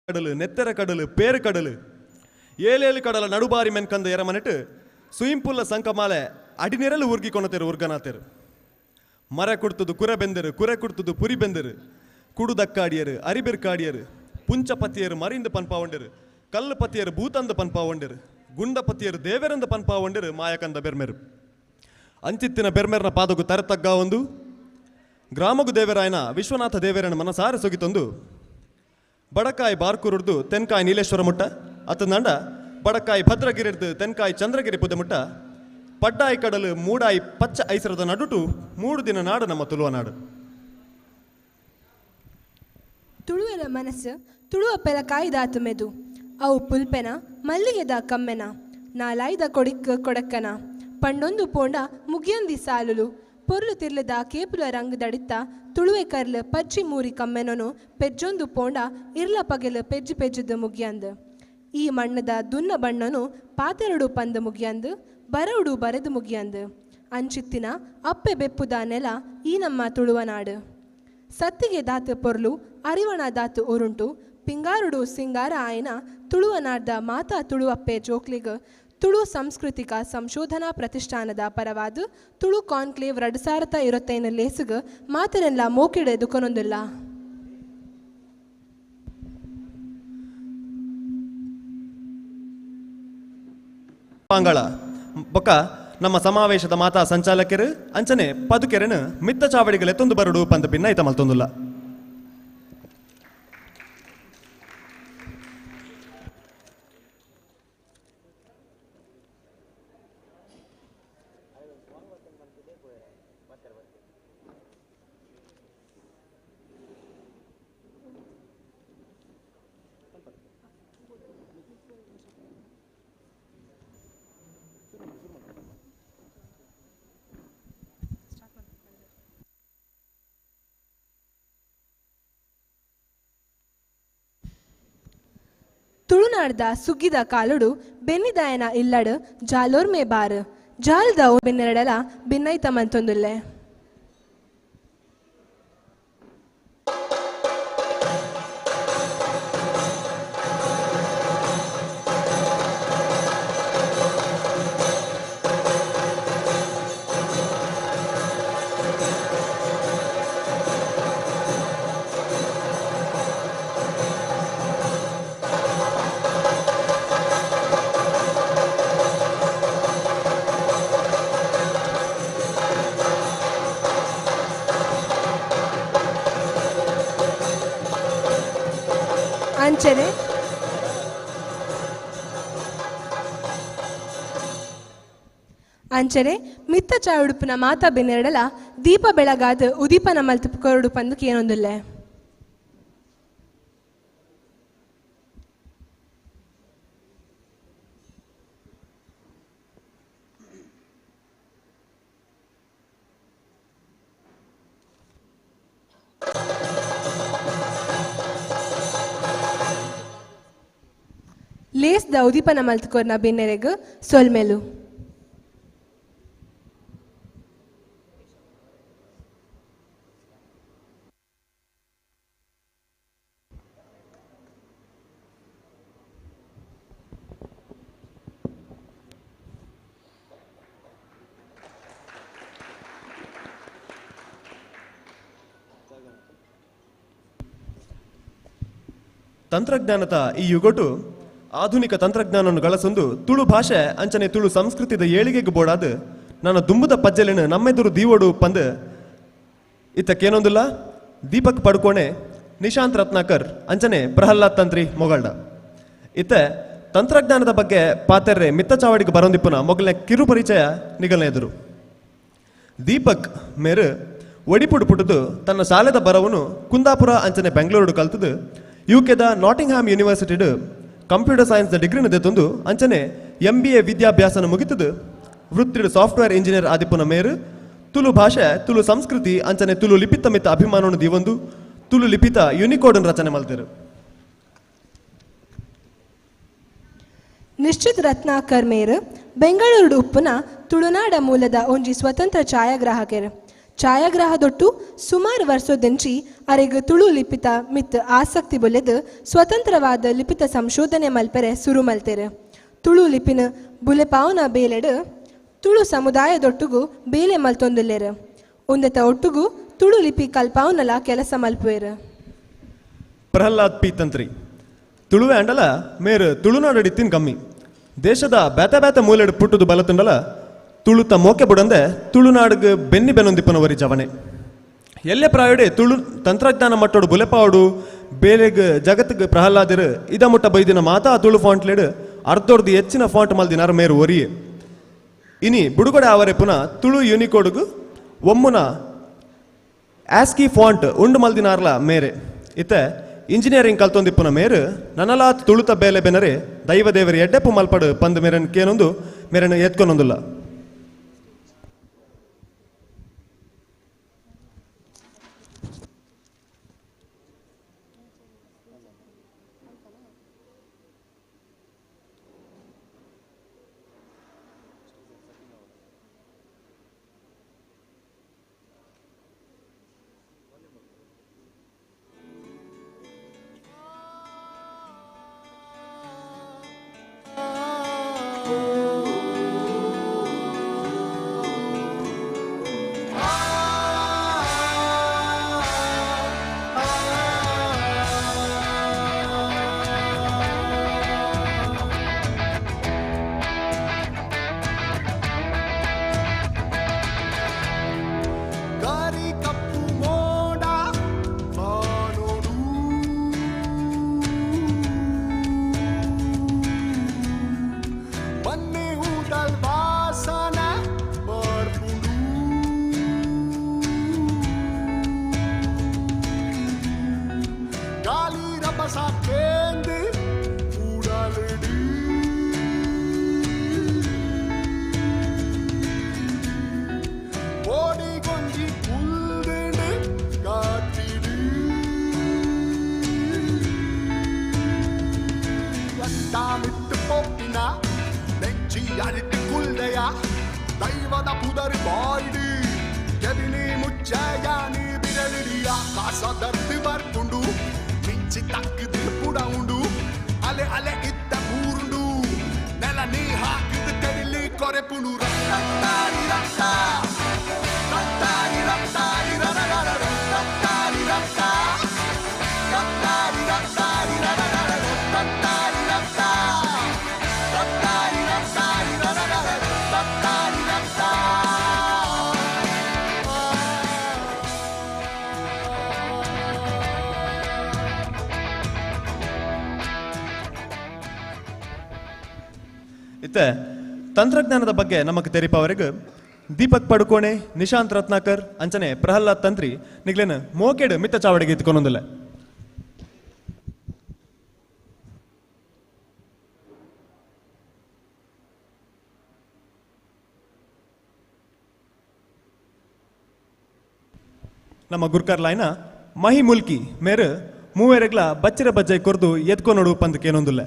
கடಲು ನೆತ್ತರ ಕಡಲು ಪೇರು ಕಡಲು ಏಳೇಳು ಕಡಲ ನಡುಬಾರಿ ಮೆನ್ಕಂದು ಎರಮನಿಟ್ಟು ಸುಯಿಂಪುಲ್ಲ ಸಂಕಮಾಲೆ ಅಡಿನೆರಲು ಉರ್ಗಿ ಕೊನತೆರು ಉರ್ಗನಾತೆರು ಮರ ಕುಡ್ತದು ಕುರೆ ಬೆಂದರು ಕುರೆ ಕುಡ್ತದು ಪುರಿ ಬೆಂದರು ಕುಡುದಕ್ಕಾಡಿಯರು ಅರಿಬಿರ್ಕಾಡಿಯರು ಪುಂಚಪತಿಯರು ಮರಿಂದ ಪನ್ಪಾವಂಡರು ಕಲ್ಲುಪತಿಯರು ಭೂತಂದ ಪನ್ಪಾವಂಡರು ಗುಂಡಪತಿಯರು ದೇವರಂದ ಪನ್ಪಾವಂಡರು ಮಾಯಕಂದ ಬೆರ್ಮೆರು ಅಂಚಿತ್ತಿನ ಬೆರ್ಮೆರ್ನ ಪಾದಗು ತರತಗ್ಗ ಒಂದು ಗ್ರಾಮಗು ದೇವರಾಯನ ವಿಶ್ವನಾಥ ದೇವರನ ಮನಸಾರ ಸೊಗಿತೊಂದು ಬಡಕಾಯಿ ಬಾರ್ಕೂರುಡ್ದು ತೆನ್ಕಾಯಿ ನೀಲೇಶ್ವರ ಮುಟ್ಟ ಅತ್ತ ನಂಡ ಬಡಕಾಯಿ ಭದ್ರಗಿರಿಡ್ದು ತೆನ್ಕಾಯಿ ಚಂದ್ರಗಿರಿ ಪುದ ಮುಟ್ಟ ಪಡ್ಡಾಯಿ ಕಡಲು ಮೂಡಾಯಿ ಪಚ್ಚ ಐಸರದ ನಡುಟು 3 ದಿನ ನಾಡು ನಮ್ಮ ತುಳುವ ನಾಡು. ತುಳುವೆರ ಮನಸ್ಸು ತುಳುವ ಪೆಲ ಕಾಯ್ದಾತು ಮೆದು ಅವು ಪುಲ್ಪೆನ ಮಲ್ಲಿಗೆದ ಕಮ್ಮೆನ ನಾಲಾಯ್ದ ಕೊಡಕ್ಕನ ಪಂಡೊಂದು ಪೋಂಡ ಮುಗಿಯಂದಿ ಸಾಲುಲು ಪೊರ್ಲು ತಿರ್ಲದ ಕೇಪುಲ ರಂಗದಡಿತ್ತ ತುಳುವೆ ಕರ್ಲು ಪಚ್ಚಿ ಮೂರಿ ಕಮ್ಮೆನೊನು ಪೆಜ್ಜೊಂದು ಪೋಂಡ ಇರ್ಲ ಪಗೆಲು ಪೆಜ್ಜಿ ಪೆಜ್ಜದು ಮುಗಿಯಂದು ಈ ಮಣ್ಣದ ದುನ್ನ ಬಣ್ಣನು ಪಾತೆರಡು ಪಂದು ಮುಗಿಯಂದು ಬರವುಡು ಬರೆದು ಮುಗಿಯಂದು ಅಂಚಿತ್ತಿನ ಅಪ್ಪೆ ಬೆಪ್ಪುದ ನೆಲ ಈ ನಮ್ಮ ತುಳುವ ನಾಡು. ಸತ್ತಿಗೆ ದಾತು ಪೊರ್ಲು ಅರಿವಣ ದಾತು ಉರುಂಟು ಪಿಂಗಾರುಡು ಸಿಂಗಾರ ಆಯ್ನ ತುಳುವ ನಾಡ್ದ ಮಾತಾ ತುಳುವಪ್ಪೆ ಜೋಕ್ಲಿಗ ತುಳು ಸಾಂಸ್ಕೃತಿಕ ಸಂಶೋಧನಾ ಪ್ರತಿಷ್ಠಾನದ ಪರವಾದ ತುಳು ಕಾನ್ಕ್ಲೇವ್ 2025 ಲೇಸುಗ ಮಾತರೆಲ್ಲ ಮೋಕಿಡೆ ದುಃಖನೊಂದಿಲ್ಲ. ಪಾಂಗಳ ಬೊಕ್ಕ ನಮ್ಮ ಸಮಾವೇಶದ ಮಾತಾ ಸಂಚಾಲಕರು ಅಂಚನೆ ಪದುಕೆರೆನು ಮಿತ್ತ ಚಾವಡಿಗಲೆ ತೊಂದು ಬರಡು ಪಂದ ಪಿನ್ನ ಐತ ಮಲ್ತೊಂದುಲ್ಲ. ತುಳುನಾಡ್ದ ಸುಗ್ಗಿದ ಕಾಲುಡು ಬೆನ್ನಿದಾಯನ ಇಲ್ಲಡು ಜಾಲೋರ್ಮೆ ಬಾರು ಜಾಲ್ದ ಬೆನ್ನೆರಡಲ ಭಿನ್ನೈತ ಮಂತೊಂದುಲ್ಲೆ. ಅಂಚನೆ ಮಿತ್ತ ಚಾ ಉಡುಪಿನ ಮಾತಾ ಬೆನ್ನೆರಡಲ ದೀಪ ಬೆಳಗಾದ ಉದೀಪನ ಮಲ್ತು ಕೊರಡು ಪಂದು ಏನೊಂದುಲ್ಲೆ. ಲೇಸ್ದ ಉದೀಪನ ಮಲ್ತುಕೊರ್ನ ಬೆನ್ನೆರೆಗ್ ಸೊಲ್ಮೆಲು ತಂತ್ರಜ್ಞಾನದ ಈ ಯುಗೊಟು ಆಧುನಿಕ ತಂತ್ರಜ್ಞಾನವನ್ನು ಗಳಸೊಂದು ತುಳು ಭಾಷೆ ಅಂಚನೆ ತುಳು ಸಂಸ್ಕೃತಿದ ಏಳಿಗೆಗೆ ಬೋಡಾದು ನನ್ನ ದುಂಬುದ ಪಜ್ಜಲಿನ ನಮ್ಮೆದುರು ದೀವೋಡು ಪಂದು ಇತ್ತಕ್ಕೇನೊಂದಿಲ್ಲ. ದೀಪಕ್ ಪಡ್ಕೋಣೆ ನಿಶಾಂತ್ ರತ್ನಾಕರ್ ಅಂಚನೆ ಪ್ರಹ್ಲಾದ್ ತಂತ್ರಿ ಮೊಗಲ್ಡ ಇತ್ತ ತಂತ್ರಜ್ಞಾನದ ಬಗ್ಗೆ ಪಾತೆರ್ರೆ ಮಿತ್ತ ಚಾವಡಿಗೆ ಬರೋಂದಿಪ್ಪನ ಮೊಗಲನೆ ಕಿರು ಪರಿಚಯ ನಿಗಲನೆ ಎದುರು. ದೀಪಕ್ ಮೇರು ಒಡಿಪುಡು ಪುಟದು ತನ್ನ ಶಾಲೆದ ಬರವನು ಕುಂದಾಪುರ ಅಂಚನೆ ಬೆಂಗಳೂರು ಕಲ್ತದು ಯುಕೆದ ನಾಟಿಂಗ್ಹ್ಯಾಮ್ ಯೂನಿವರ್ಸಿಟಿಡ್ ಕಂಪ್ಯೂಟರ್ ಸೈನ್ಸ್ ಡಿಗ್ರಿನ ದೆತ್ತೊಂದು ಅಂಚನೆ MBA ವಿದ್ಯಾಭ್ಯಾಸನ ಮುಗಿತದು ವೃತ್ತಿಡ್ ಸಾಫ್ಟ್ವೇರ್ ಇಂಜಿನಿಯರ್ ಆದಿಪ್ಪನ ಮೇರು ತುಳು ಭಾಷೆ ತುಳು ಸಂಸ್ಕೃತಿ ಅಂಚನೆ ತುಳು ಲಿಪಿತ ಮಿತ್ತ ಅಭಿಮಾನವನ್ನು ದೀವೊಂದು ತುಳು ಲಿಪಿತ ಯುನಿಕೋಡ್ ರಚನೆ ಮಲ್ತರು. ನಿಶ್ಚಿತ್ ರತ್ನಾಕರ್ ಮೇರು ಬೆಂಗಳೂರು ಉಪ್ಪುನ ತುಳುನಾಡ ಮೂಲದ ಒಂಜಿ ಸ್ವತಂತ್ರ ಛಾಯಾಗ್ರಾಹಕರು. ಛಾಯಾಗ್ರಾಹದೊಟ್ಟು ಸುಮಾರು ವರ್ಷದಂಚಿ ಅರೆಗ್ ತುಳು ಲಿಪಿತ ಮಿತ್ ಆಸಕ್ತಿ ಬೊಲೆದು ಸ್ವತಂತ್ರವಾದ ಲಿಪಿತ ಸಂಶೋಧನೆ ಮಲ್ಪರೆ ಸುರು ಮಲ್ತೆರು. ತುಳು ಲಿಪಿನ ಬುಲೆಪಾವನ ಬೇಲೆಡು ತುಳು ಸಮುದಾಯದೊಟ್ಟುಗು ಬೇಲೆ ಮಲ್ತೊಂದುಲ್ಲೆರು. ಒಂದೆತ ಒಟ್ಟುಗು ತುಳು ಲಿಪಿ ಕಲ್ಪಾವನಲ ಕೆಲಸ ಮಲ್ಪುವೆರು. ಪ್ರಹ್ಲಾದ್ ಪಿ ತಂತ್ರಿ ತುಳುವೆ ಅಂಡಲ ಮೇರು ತುಳುನಾಡಡಿ ತಿನ್ ಕಮ್ಮಿ ದೇಶದ ಬೇತ ಬೇತ ಮೂಲೆಡು ಪುಟ್ಟುದು ಬಲತುಂಡಲ ತುಳುತ ಮೋಕೆ ಬುಡಂದೆ ತುಳುನಾಡಿಗೆ ಬೆನ್ನಿ ಬೆನ್ನೊಂದಿಪ್ಪನವರಿ ಜವನೆ ಎಲ್ಲೆ ಪ್ರಾಯಡೆ ತುಳು ತಂತ್ರಜ್ಞಾನ ಮಟ್ಟೋಡು ಬುಲೆಪಾವಡು ಬೇರೆಗ್ ಜಗತ್ತಿಗೆ ಪ್ರಹ್ಲಾದಿರು ಇದ ಮುಟ್ಟ ಬೈದಿನ ಮಾತಾ ತುಳು ಫಾಂಟ್ಲೆಡು ಅರ್ಧೋರ್ದು ಹೆಚ್ಚಿನ ಫಾಂಟ್ ಮಲ್ದಿನಾರ ಮೇರು ಒರಿಯೆ ಇನಿ ಬುಡುಗಡೆ ಆವರೆ ಪುನಃ ತುಳು ಯೂನಿಕೋಡ್ಗು ಒಮ್ಮುನ ಆಸ್ಕಿ ಫಾಂಟ್ ಉಂಡು ಮಲ್ದಿನಾರ್ಲ ಮೇರೆ ಇತ್ತೆ ಇಂಜಿನಿಯರಿಂಗ್ ಕಲ್ತೊಂದಿಪ್ಪುನ ಮೇರು ನನಲಾತ್ ತುಳುತ ಬೇಲೆ ಬೆನರೆ ದೈವ ದೇವರಿ ಎಡ್ಡೆಪ್ಪು ಮಲ್ಪಡು ಪಂದ್ ಮೇರನ್ ಕೇನೊಂದು ಮೇರನ್ನು ಎತ್ಕೊನೊಂದುಲ್ಲ. ದೈವದ ಪುದರಿ ಬಾಯ್ಡಿ ಕೆಬಿನಿ ಮುಚ್ಚಯಾನಿ ಬಿರಳಿಯ ಕಾಸದರ್ತಿ ಬರ್ಪುಂಡು ಮಿಂಚಿ ತಕ್ಕದಿ ಪುಡ ಉಂಡು ಅಲೆ ಅಲೆ ಇದ್ದ ಕೂರುಂಡು ನೆಲ ನೀ ಹಾಕಿದ ತೆರಿಲಿ ಕೊರೆಪುಂಡು ರಕ್ತಾರಿ ರಕ್ತ ರಕ್ತಾರಿ ರಕ್ತಾರಿ ರರರ ರಕ್ತಾರಿ ರಕ್ತ ರಕ್ತಾರಿ ರಕ್ತಾರಿ ರರರ ರಕ್ತಾರಿ ರಕ್ತ ರಕ್ತಾರಿ ರಕ್ತಾರಿ ರರರ ರಕ್ತಾರಿ ರಕ್ತ. ಇತ್ತೆ ತಂತ್ರಜ್ಞಾನದ ಬಗ್ಗೆ ನಮಗೆ ತೆರಿಪವರೆಗೆ ದೀಪಕ್ ಪಡುಕೋಣೆ, ನಿಶಾಂತ್ ರತ್ನಾಕರ್ ಅಂಚನೆ ಪ್ರಹ್ಲಾದ್ ತಂತ್ರಿ ನಿಗ್ಲೇನ ಮೋಕೆಡ್ ಮಿತ್ತ ಚಾವಡಿಗೆ ಇತ್ಕೊಂಡೊಂದಿಲ್ಲ. ನಮ್ಮ ಗುರ್ಕರ್ ಲಾಯ್ನ ಮಹಿ ಮುಲ್ಕಿ ಮೇರು ಮೂವೇರೆಗ್ಲ ಬಚ್ಚಿರ ಬಜ್ಜೈ ಕೊರ್ದು ಎತ್ಕೊನೋಡು ಪಂದಕ್ಕೇನೊಂದಿಲ್ಲ.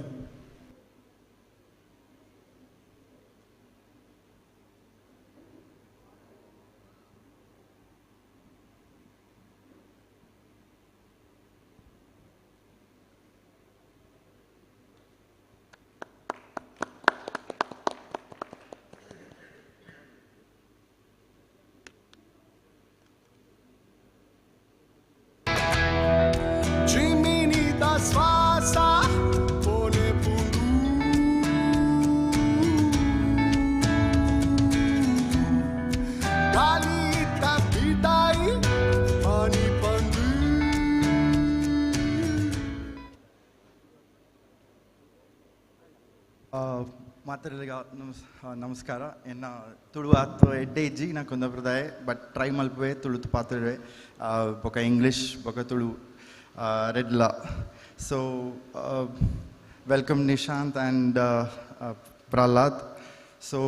ಮಾತರಿಗೆ ನಮಸ್ಕಾರ. ಎನ್ನ ತುಳು ಆತು ಎಡ್ಡೆ ಇಜ್ಜಿ ನಾ ಕುಂದಾಪುರದಾಯ ಬಟ್ ಟ್ರೈ ಮಲ್ಪುವೆ ತುಳುತು ಪಾತ್ರೆ ಬೊಕ ಇಂಗ್ಲೀಷ್ ಬೊಕ ತುಳು ರೆಡ್ಲ. So welcome Nishant and Prahlad. So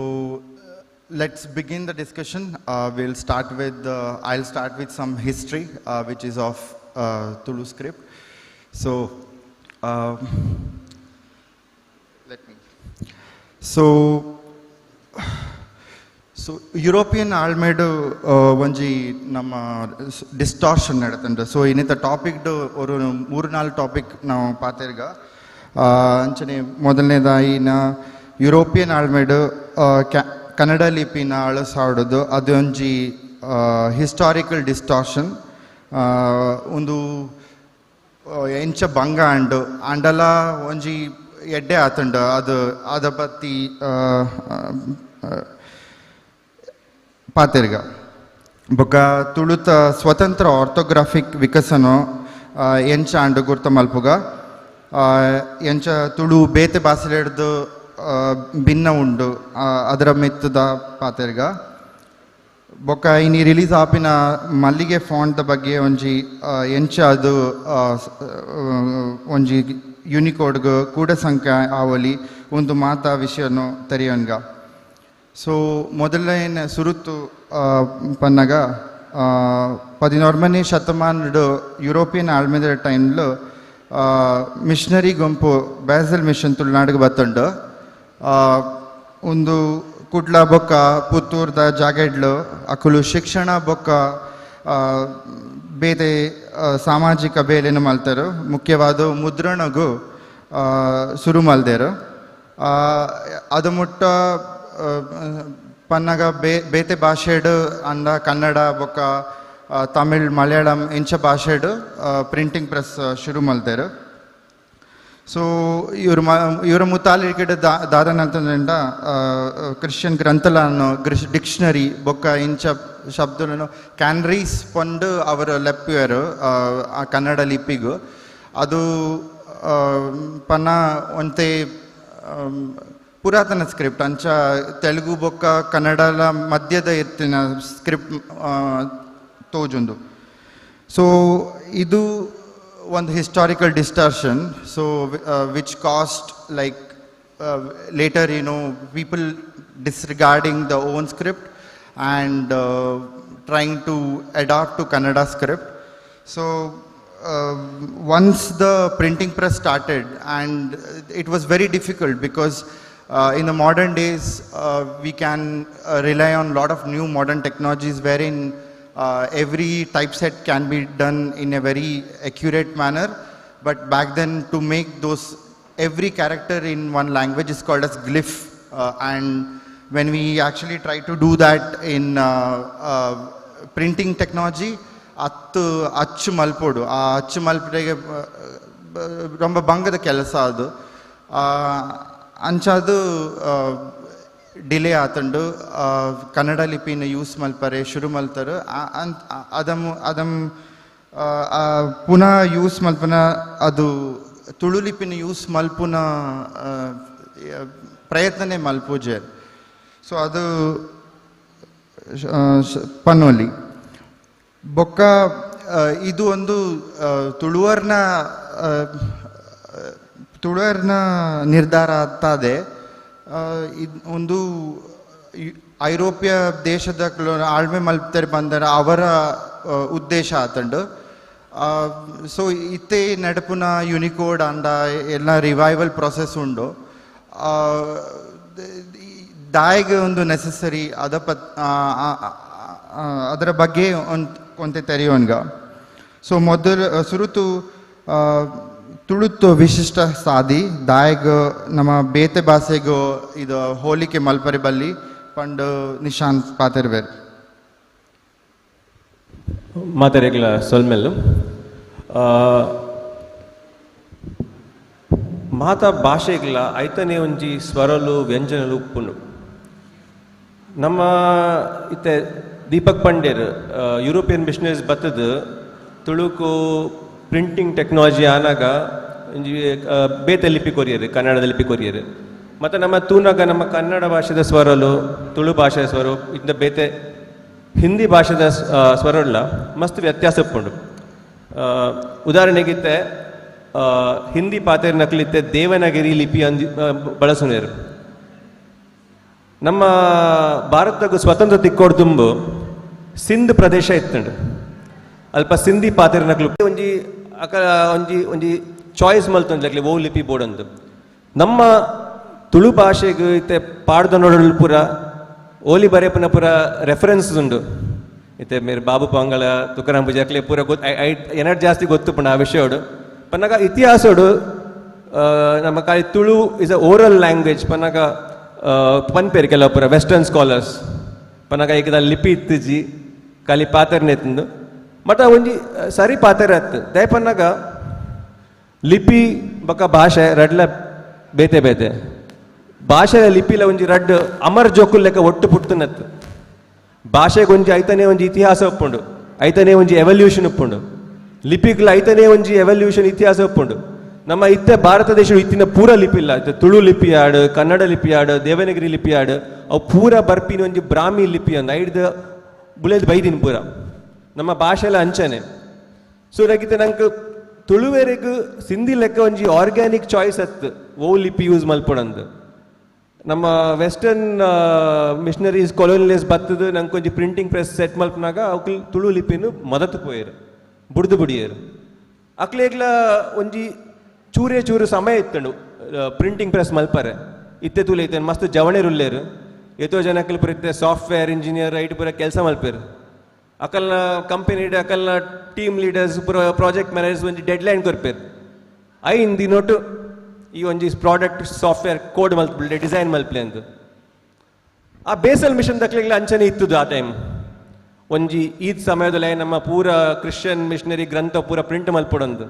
let's begin the discussion. I'll start with some history which is of Tulu script. So So European ಆಳ್ಮೇಡು ಒಂಜಿ ನಮ್ಮ ಡಿಸ್ಟಾರ್ಷನ್ ನಡತಂಡು. ಸೊ ಇನ್ನಿತ ಟಾಪಿಕ್ಡು ಒಂದು 3-4 ಟಾಪಿಕ್ ನಾವು ಪಾತೆರ್ಗ ಅಂಚನೆ ಮೊದಲನೇದಾಗಿ ಯುರೋಪಿಯನ್ ಆಳ್ಮೇಡು ಕನ್ನಡ ಲಿಪಿನ ಅಳಸಾಡೋದು ಅದು ಒಂಜಿ ಹಿಸ್ಟಾರಿಕಲ್ ಡಿಸ್ಟಾರ್ಷನ್. ಒಂದು ಎಂಚ ಬಂಗ ಅಂಡು ಅಂಡಲ ಒಂಜಿ ಎಡ್ಡೆ ಆತುಂಡು ಅದು ಅದ ಪತ್ತಿ ಪಾತೆರ್ಗ ಬೊಕ ತುಳುತ ಸ್ವತಂತ್ರ ಆರ್ಥೋಗ್ರಾಫಿಕ್ ವಿಕಸನ ಎಂಚ ಅಂಡು ಗುರ್ತ ಮಲ್ಪುಗ ಎಂಚ ತುಳು ಬೇತೆ ಭಾಷೆಲೆಡ್ದು ಭಿನ್ನ ಉಂಡು ಅದರ ಮೆತ್ತದ ಪಾತೆರ್ಗ ಬೊಕ ಇನಿ ರಿಲೀಸ್ ಆಪಿನ ಮಲ್ಲಿಗೆ ಫಾಂಟ್ ಬಗ್ಗೆ ಒಂಜಿ ಎಂಚ ಅದು ಒಂಜಿ ಯೂನಿಕೋಡ್ಗ್ ಕೂಡ ಸಂಖ್ಯೆ ಆವಲಿ ಒಂದು ಮಾತಾ ವಿಷಯನು ತೆರೆಯೋನ್ಗ ಸೊ ಮೊದಲನೇ ಸುರುತು ಪನ್ನಗ 16ನೇ ಶತಮಾನದ ಯುರೋಪಿಯನ್ ಆಳ್ಮೆದ ಟೈಮ್ಲು ಮಿಷನರಿ ಗುಂಪು ಬ್ಯಾಸಲ್ ಮಿಷನ್ ತುಳುನಾಡಿಗೆ ಬತ್ತುಂಡು ಒಂದು ಕುಡ್ಲ ಬೊಕ್ಕ ಪುತ್ತೂರ್ದ ಜಾಗೆಡ್ಲು ಅಕುಲು ಶಿಕ್ಷಣ ಬೊಕ್ಕ ಬೇತೆ ಸಾಮಾಜಿಕ ಬೇಲೆನು ಮಲ್ತರು ಮುಖ್ಯವಾದ ಮುದ್ರಣಗೂ ಶುರು ಮಲ್ದೇರು ಅದು ಮುಟ್ಟ ಪನ್ನಗ ಬೇತೆ ಭಾಷೆಡು ಅಂದ ಕನ್ನಡ ಬೊಕ್ಕ ತಮಿಳ್ ಮಲಯಾಳಂ ಇಂಚ ಭಾಷೆಡು ಪ್ರಿಂಟಿಂಗ್ ಪ್ರೆಸ್ ಶುರು ಮಲ್ತೇರು ಸೊ ಇವರ ಮುತಾಲಿಕೆಡ್ ದಾದನ ಅಂತಂದ ಕ್ರಿಶ್ಚಿಯನ್ ಗ್ರಂಥಗಳನ್ನು ಡಿಕ್ಷನರಿ ಬೊಕ್ಕ ಇಂಚ ಶಬ್ದಗಳನ್ನು ಕ್ಯಾನ್ರೀಸ್ ಪಂಡು ಅವರು ಲೆಪ್ಪಿಯರು ಆ ಕನ್ನಡ ಲಿಪಿಗೂ ಅದು ಪನ್ನ ಒಂತೆ ಪುರಾತನ ಸ್ಕ್ರಿಪ್ಟ್ ಅಂಚ ತೆಲುಗು ಬೊಕ್ಕ ಕನ್ನಡಲ ಮಧ್ಯದ ಎತ್ತಿನ ಸ್ಕ್ರಿಪ್ಟ್ ತೋಜುಂದು ಸೊ ಇದು ಒಂದು historical distortion, so which caused like later people disregarding the own script and trying to adapt to Kannada script. So once the printing press started, and it was very difficult because in the modern days we can rely on a lot of new modern technologies wherein every typeset can be done in a very accurate manner, but back then to make those every character in one language is called as glyph, and when we actually try to do that in printing technology, ಅಚ್ಚು ಮಲ್ಪೋಡು ಆ ಅಚ್ಚು ಮಲ್ಪಡೆಗೆ ರೊಂಬ ಬಂಗದ ಕೆಲಸ ಅದು ಅಂಚಾದು delay ಆತಂಡು Kannada ಲಿಪಿನ use ಮಲ್ಪರೆ ಶುರು ಮಲ್ತರು ಅದಮ್ ಪುನಃ use ಮಲ್ಪನ ಅದು Tulu ಲಿಪಿನ use ಮಲ್ಪುನ ಪ್ರಯತ್ನನೇ ಮಲ್ಪುಜೆ ಸೊ ಅದು ಪನ್ನೋಲಿ ಬೊಕ್ಕ ಇದು ಒಂದು ತುಳುವರ್ನ ನಿರ್ಧಾರ ಆಗ್ತದೆ ಒಂದು ಐರೋಪ್ಯ ದೇಶದ ಆಳ್ಮೆ ಮಲ್ಪತಾರೆ ಬಂದರೆ ಅವರ ಉದ್ದೇಶ ಆತಂಡು ಸೊ ಇತ್ತೆ ನಡುಪುನ ಯುನಿಕೋಡ್ ಅಂದ ಎಲ್ಲ ರಿವೈವಲ್ ಪ್ರೊಸೆಸ್ ಉಂಡು ದಾಯಿಗೆ ಒಂದು ನೆಸೆಸರಿ ಅದರ ಬಗ್ಗೆ ಕೊಂತೆ ತೆರೆಯೋನ್ಗ ಸೊ ಮೊದಲು ಸುರುತು ತುಳುತ್ತು ವಿಶಿಷ್ಟ ಸಾದಿ ದಾಯಗ್ ನಮ್ಮ ಬೇತೆ ಭಾಷೆಗೂ ಇದು ಹೋಲಿಕೆ ಮಲ್ಪರಿ ಬಲ್ಲಿ ಪಂಡು ನಿಶಾಂತ್ ಪಾತೆರ್ವೇರ್ ಮಾತಾಡಿಗಳ ಸೊಲ್ಮೆಲ್ಲು ಮಾತಾ ಭಾಷೆಗಳ ಐತನೇ ಒಂಜಿ ಸ್ವರಲು ವ್ಯಂಜನಲು ಉಪ್ಪುಂಡು ನಮ್ಮ ಇತ್ತೆ ದೀಪಕ್ ಪಂಡೇರ್ ಯುರೋಪಿಯನ್ ಮಿಷನರೀಸ್ ಬತ್ತದು ತುಳುಕು ಪ್ರಿಂಟಿಂಗ್ ಟೆಕ್ನಾಲಜಿ ಆನಾಗ ಬೇತೆ ಲಿಪಿ ಕೊರಿಯರು ಕನ್ನಡದ ಲಿಪಿ ಕೊರಿಯರು ಮತ್ತು ನಮ್ಮ ತೂನಾಗ ನಮ್ಮ ಕನ್ನಡ ಭಾಷೆದ ಸ್ವರಲು ತುಳು ಭಾಷೆಯ ಸ್ವರ ಇಂದ ಬೇತೆ ಹಿಂದಿ ಭಾಷೆದ ಸ್ವರಲ್ಲ ಮಸ್ತ್ ವ್ಯತ್ಯಾಸ ಉಪ್ಪುಂಡು ಉದಾಹರಣೆಗಿತ್ತೆ ಹಿಂದಿ ಪಾತೆರ್ ನಕಲಿತ್ತೆ ದೇವನಗಿರಿ ಲಿಪಿ ಬಳಸುನೇರು ನಮ್ಮ ಭಾರತದಾಗ ಸ್ವತಂತ್ರ ತಿಕ್ಕೋಡು ತುಂಬು ಸಿಂಧ್ ಪ್ರದೇಶ ಇತ್ತಂಡು ಅಲ್ಪ ಸಿಂಧಿ ಪಾತೆರ್ ನಕಲು ಒಂಜಿ ಒಂಜಿ ಚಾಯ್ಸ್ ಮಲ್ತಂದ್ಲಕ್ಲಿ ಓ ಲಿಪಿ ಬೋರ್ಡ್ ಅಂತ ನಮ್ಮ ತುಳು ಭಾಷೆಗೆ ಇತ್ತೆ ಪಾಡ್ದ ನೋಡಲು ಪೂರ ಓಲಿ ಬರೆಪನ ಪೂರ ರೆಫರೆನ್ಸ್ ಉಂಡು ಇತ್ತೆ ಮೇರೆ ಬಾಬು ಪಂಗಳ ತುಕಾರಾಮ್ ಪೂಜಾಕ್ಲೆ ಪೂರ ಎನರ್ಜಿ ಜಾಸ್ತಿ ಗೊತ್ತು ಪುಣ ಆ ವಿಷಯೋಡು ಪನ್ನಾಗ ಇತಿಹಾಸೋಡು ನಮ್ಮ ಕಾಲಿ Tulu is a oral language ಪನ್ನಾಗ ಪನ್ಪೇರು ಕೆಲವು ಪೂರ ವೆಸ್ಟರ್ನ್ ಸ್ಕಾಲರ್ಸ್ ಪನ್ನಾಗ ಈಗ ಲಿಪಿ ಇತ್ತಿಜಿ ಖಾಲಿ ಪಾತೆರ್ನೆ ಎತ್ತಂದು ಮತ್ತ ಒಂಜಿ ಸರಿ ಪಾತೆರ ಅತ್ತು ದಯಪನ್ನಾಗ ಲಿಪಿ ಬೊಕ ಭಾಷೆ ರಡ್ಲ ಬೇತೆ ಬೇತೆ ಭಾಷೆಯ ಲಿಪಿಲ ಒಂಜಿ ರಡ್ ಅಮರ್ ಜೋಕುಲ್ ಲೆಕ್ಕ ಒಟ್ಟು ಪುಟ್ಟುನತ್ತು ಭಾಷೆಗೆ ಒಂಜಿ ಐತನೇ ಒಂಜಿ ಇತಿಹಾಸ ಉಪ್ಪುಂಡು ಐತನೇ ಒಂಜಿ ಎವಲ್ಯೂಷನ್ ಉಪ್ಪುಂಡು ಲಿಪಿಗ್ಲ ಐತನೇ ಒಂಜಿ ಎವಲ್ಯೂಷನ್ ಇತಿಹಾಸ ಉಪ್ಪುಂಡು ನಮ್ಮ ಇತ್ತೆ ಭಾರತ ದೇಶ ಇತ್ತಿನ ಪೂರ ಲಿಪಿ ಇಲ್ಲ ತುಳು ಲಿಪಿ ಆಡು ಕನ್ನಡ ಲಿಪಿ ಆಡು ದೇವನಗಿರಿ ಲಿಪಿ ಆಡು ಅವು ಪೂರ ಬರ್ಪಿನ ಒಂಜಿ ಬ್ರಾಹ್ಮಿ ಲಿಪಿ ಅಂದ ಐಡ್ದು ಬುಲೆದ್ ಬೈದಿನ ಪೂರ ನಮ್ಮ ಭಾಷೆಲ ಅಂಚನೆ ಸೊ ನಗಿತ್ತೆ ನಂಗೆ ತುಳುವೆರೆಗೂ ಸಿಂಧಿ ಲೆಕ್ಕ ಒಂಜಿ ಆರ್ಗ್ಯಾನಿಕ್ ಚಾಯ್ಸ್ ಅತ್ತು ಓ ಲಿಪಿ ಯೂಸ್ ಮಲ್ಪೊಡಂದು ನಮ್ಮ ವೆಸ್ಟರ್ನ್ ಮಿಷನರೀಸ್ ಕೊಲೋನಿಯಲ್ಸ್ ಬತ್ತದು ನಂಗೆ ಕೊಂಚ ಪ್ರಿಂಟಿಂಗ್ ಪ್ರೆಸ್ ಸೆಟ್ ಮಲ್ಪನಾಗ ಅವಕ್ಕೆ ತುಳು ಲಿಪಿನು ಮೊದಲು ಪೋಯರು ಬುಡ್ದು ಬುಡಿಯರು ಅಕ್ಲೇಗ್ಲ ಒಂಜಿ ಚೂರೇ ಚೂರು ಸಮಯ ಇತ್ತಂಡು ಪ್ರಿಂಟಿಂಗ್ ಪ್ರೆಸ್ ಮಲ್ಪರೆ ಇತ್ತೆ ತುಳು ಇತ್ತೆ ಮಸ್ತ್ ಜವಣೆರುಲ್ಲೇರು ಎಷ್ಟೋ ಜನಕ್ಕೆ ಪುರ ಇತ್ತೆ ಸಾಫ್ಟ್ವೇರ್ ಇಂಜಿನಿಯರ್ ಐಟ್ ಪೂರ ಕೆಲಸ ಮಲ್ಪೇರು ಅಕಲ್ನ ಕಂಪನಿ ಅಕಲ್ನ ಟೀಮ್ ಲೀಡರ್ಸ್ ಪೂರ ಪ್ರಾಜೆಕ್ಟ್ ಮ್ಯಾನೇಜರ್ಸ್ ಒಂಜಿ dead line ಕೊರ್ಪೇರು I Indi note ಈ ಒಂಜಿ ಪ್ರಾಡಕ್ಟ್ ಸಾಫ್ಟ್ವೇರ್ ಕೋಡ್ ಮಲ್ಪಲೆ ಡಿಸೈನ್ ಮಲ್ಪಲೆ ಅಂತ ಆ ಬೇಸಲ್ ಮಿಷನ್ ದಕ್ಲೆಗ್ಲ ಅಂಚನೆ ಇತ್ತದು ಆ ಟೈಮ್ ಒಂಜಿ ಈದ್ ಸಮಯದಲ್ಲೇ ನಮ್ಮ ಪೂರ ಕ್ರಿಶ್ಚಿಯನ್ ಮಿಷನರಿ ಗ್ರಂಥ ಪೂರ ಪ್ರಿಂಟ್ ಮಲ್ಪೊಡಂದು